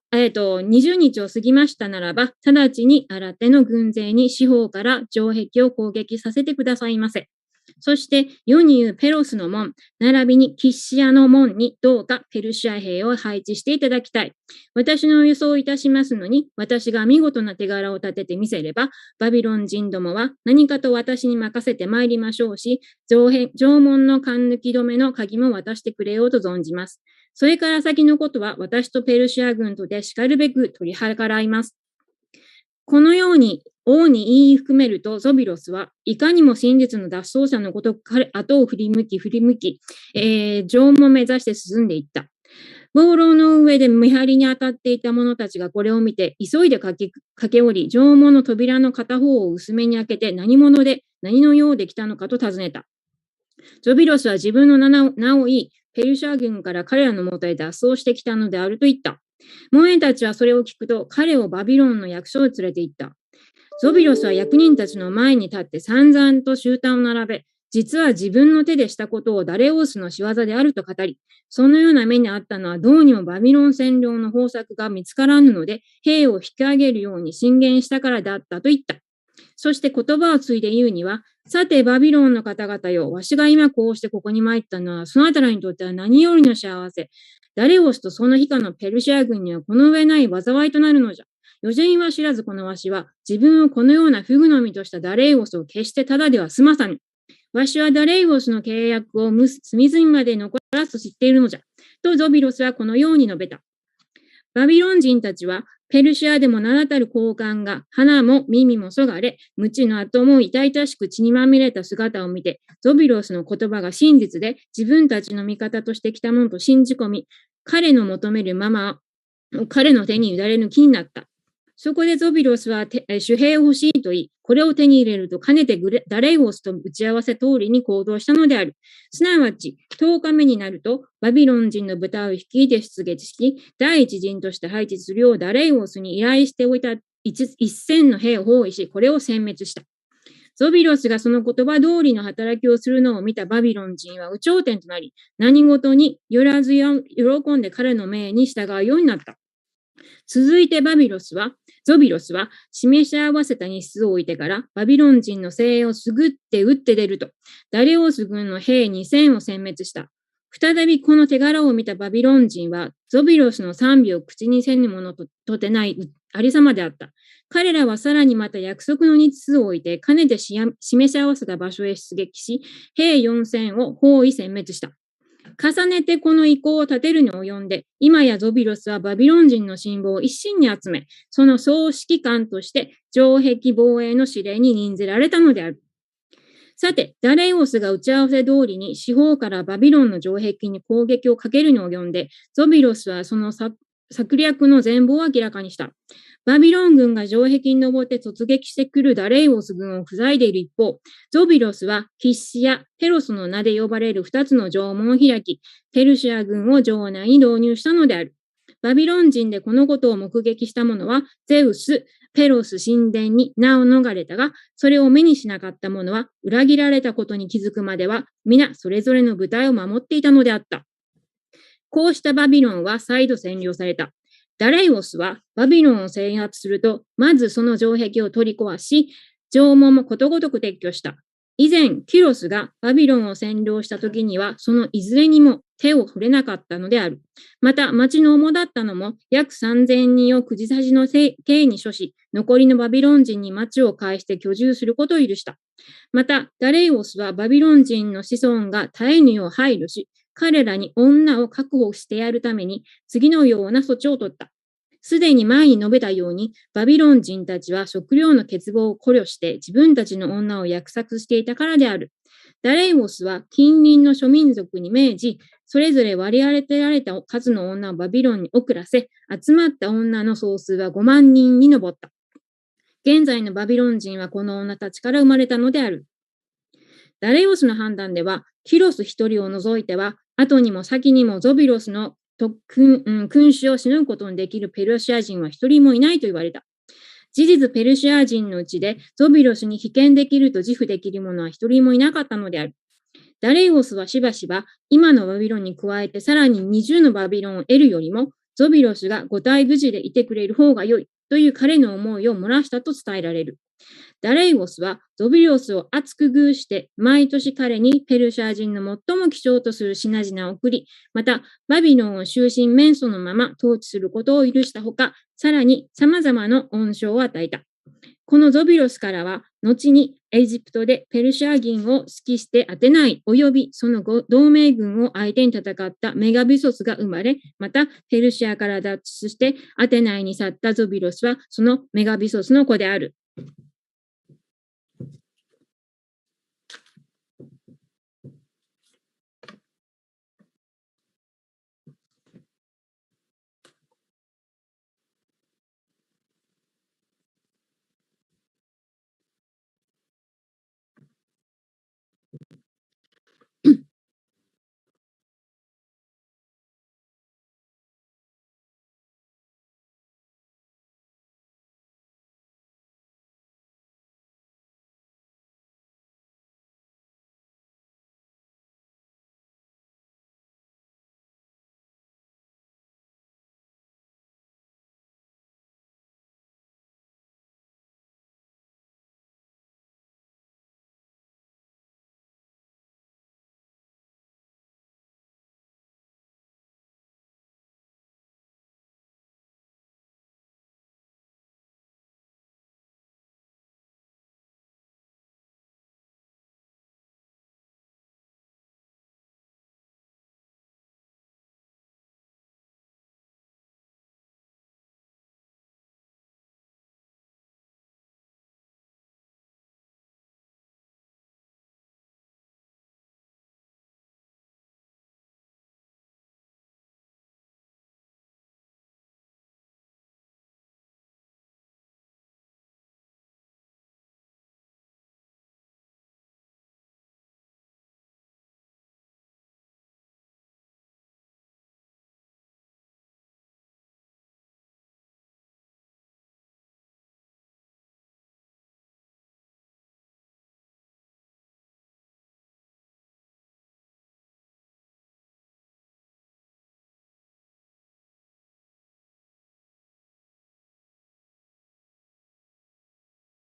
日を過ぎましたならば、直ちに新手の軍勢に四方から城壁を攻撃させてくださいませ。そして、世に言うペロスの門、並びにキッシアの門にどうかペルシア兵を配置していただきたい。私の予想いたしますのに、私が見事な手柄を立ててみせれば、バビロン人どもは何かと私に任せて参りましょうし、城門の勘抜き止めの鍵も渡してくれようと存じます。それから先のことは私とペルシア軍とでしかるべく取り払います。このように王に言い含めると、ゾビロスはいかにも真実の脱走者のごとく後を振り向き、城門を目指して進んでいった。防牢の上で見張りに当たっていた者たちがこれを見て、急いで駆け下り、城門の扉の片方を薄めに開けて、何者で何の用で来たのかと尋ねた。ゾビロスは自分の名を言い、ペルシャ軍から彼らのもとへ脱走してきたのであると言った。門員たちはそれを聞くと、彼をバビロンの役所へ連れて行った。ゾビロスは役人たちの前に立って散々と集団を並べ、実は自分の手でしたことをダレオースの仕業であると語り、そのような目にあったのはどうにもバビロン占領の方策が見つからぬので、兵を引き上げるように進言したからだったと言った。そして言葉を継いで言うには、さてバビロンの方々よ、わしが今こうしてここに参ったのは、そなたらにとっては何よりの幸せ。ダレオスとその以下のペルシア軍にはこの上ない災いとなるのじゃ。余人は知らずこのわしは、自分をこのようなフグの実としたダレイオスを決してただでは済まさぬ。わしはダレイオスの契約を隅々まで残らすと知っているのじゃ。とゾビロスはこのように述べた。バビロン人たちは、ペルシアでも名だたる高官が鼻も耳もそがれ、鞭の跡も痛々しく血にまみれた姿を見て、ゾビロスの言葉が真実で自分たちの味方としてきたものと信じ込み、彼の求めるままを彼の手に委ねる気になった。そこでゾビロスは手兵を欲しいと言い、これを手に入れるとかねてダレイオスと打ち合わせ通りに行動したのである。すなわち、10日目になると、バビロン人の豚を率いて出撃し、第一陣として配置するようダレイオスに依頼しておいた1000の兵を包囲し、これを殲滅した。ゾビロスがその言葉通りの働きをするのを見たバビロン人は有頂天となり、何事によらず喜んで彼の命に従うようになった。続いてゾビロスは示し合わせた日数を置いてからバビロン人の精鋭をすぐって打って出ると、ダレオス軍の兵2000を殲滅した。再びこの手柄を見たバビロン人はゾビロスの賛美を口にせぬものとてないありさまであった。彼らはさらにまた約束の日数を置いて、かねて示し合わせた場所へ出撃し、兵4000を包囲殲滅した。重ねてこの意向を立てるに及んで、今やゾビロスはバビロン人の信望を一身に集め、その総指揮官として城壁防衛の指令に任ぜられたのである。さて、ダレイオスが打ち合わせ通りに四方からバビロンの城壁に攻撃をかけるに及んで、ゾビロスはその策略の全貌を明らかにした。バビロン軍が城壁に登って突撃してくるダレイオス軍を不在でいる一方、ゾビロスはキッシやヘロスの名で呼ばれる2つの城門を開き、ペルシア軍を城内に導入したのである。バビロン人でこのことを目撃した者は、ゼウス、ペロス神殿に名を逃れたが、それを目にしなかった者は、裏切られたことに気づくまでは、皆それぞれの部隊を守っていたのであった。こうしたバビロンは再度占領された。ダレイオスはバビロンを制圧すると、まずその城壁を取り壊し、城門もことごとく撤去した。以前、キュロスがバビロンを占領した時には、そのいずれにも手を触れなかったのである。また、町の主だったのも、約3000人をくじさじの刑に処し、残りのバビロン人に町を介して居住することを許した。また、ダレイオスはバビロン人の子孫が絶えぬよう配慮し、彼らに女を確保してやるために次のような措置を取った。すでに前に述べたように、バビロン人たちは食料の欠乏を考慮して自分たちの女を約束していたからである。ダレイオスは近隣の諸民族に命じ、それぞれ割り当てられた数の女をバビロンに送らせ、集まった女の総数は5万人に上った。現在のバビロン人はこの女たちから生まれたのである。ダレイオスの判断では、キュロス一人を除いては、後にも先にもゾビロスの君主をしのぐことのできるペルシア人は一人もいないと言われた。事実、ペルシア人のうちでゾビロスに被験できると自負できる者は一人もいなかったのである。ダレイオスはしばしば今のバビロンに加えてさらに20のバビロンを得るよりも、ゾビロスが五体無事でいてくれる方が良いという彼の思いを漏らしたと伝えられる。ダレイオスはゾビロスを厚く遇して毎年彼にペルシャ人の最も貴重とする品々を送り、またバビロンを終身免訴のまま統治することを許したほか、さらに様々な恩賞を与えた。このゾビロスからは後にエジプトでペルシャ軍を指揮してアテナイ及びその同盟軍を相手に戦ったメガビソスが生まれ、またペルシアから脱出してアテナイに去ったゾビロスはそのメガビソスの子である。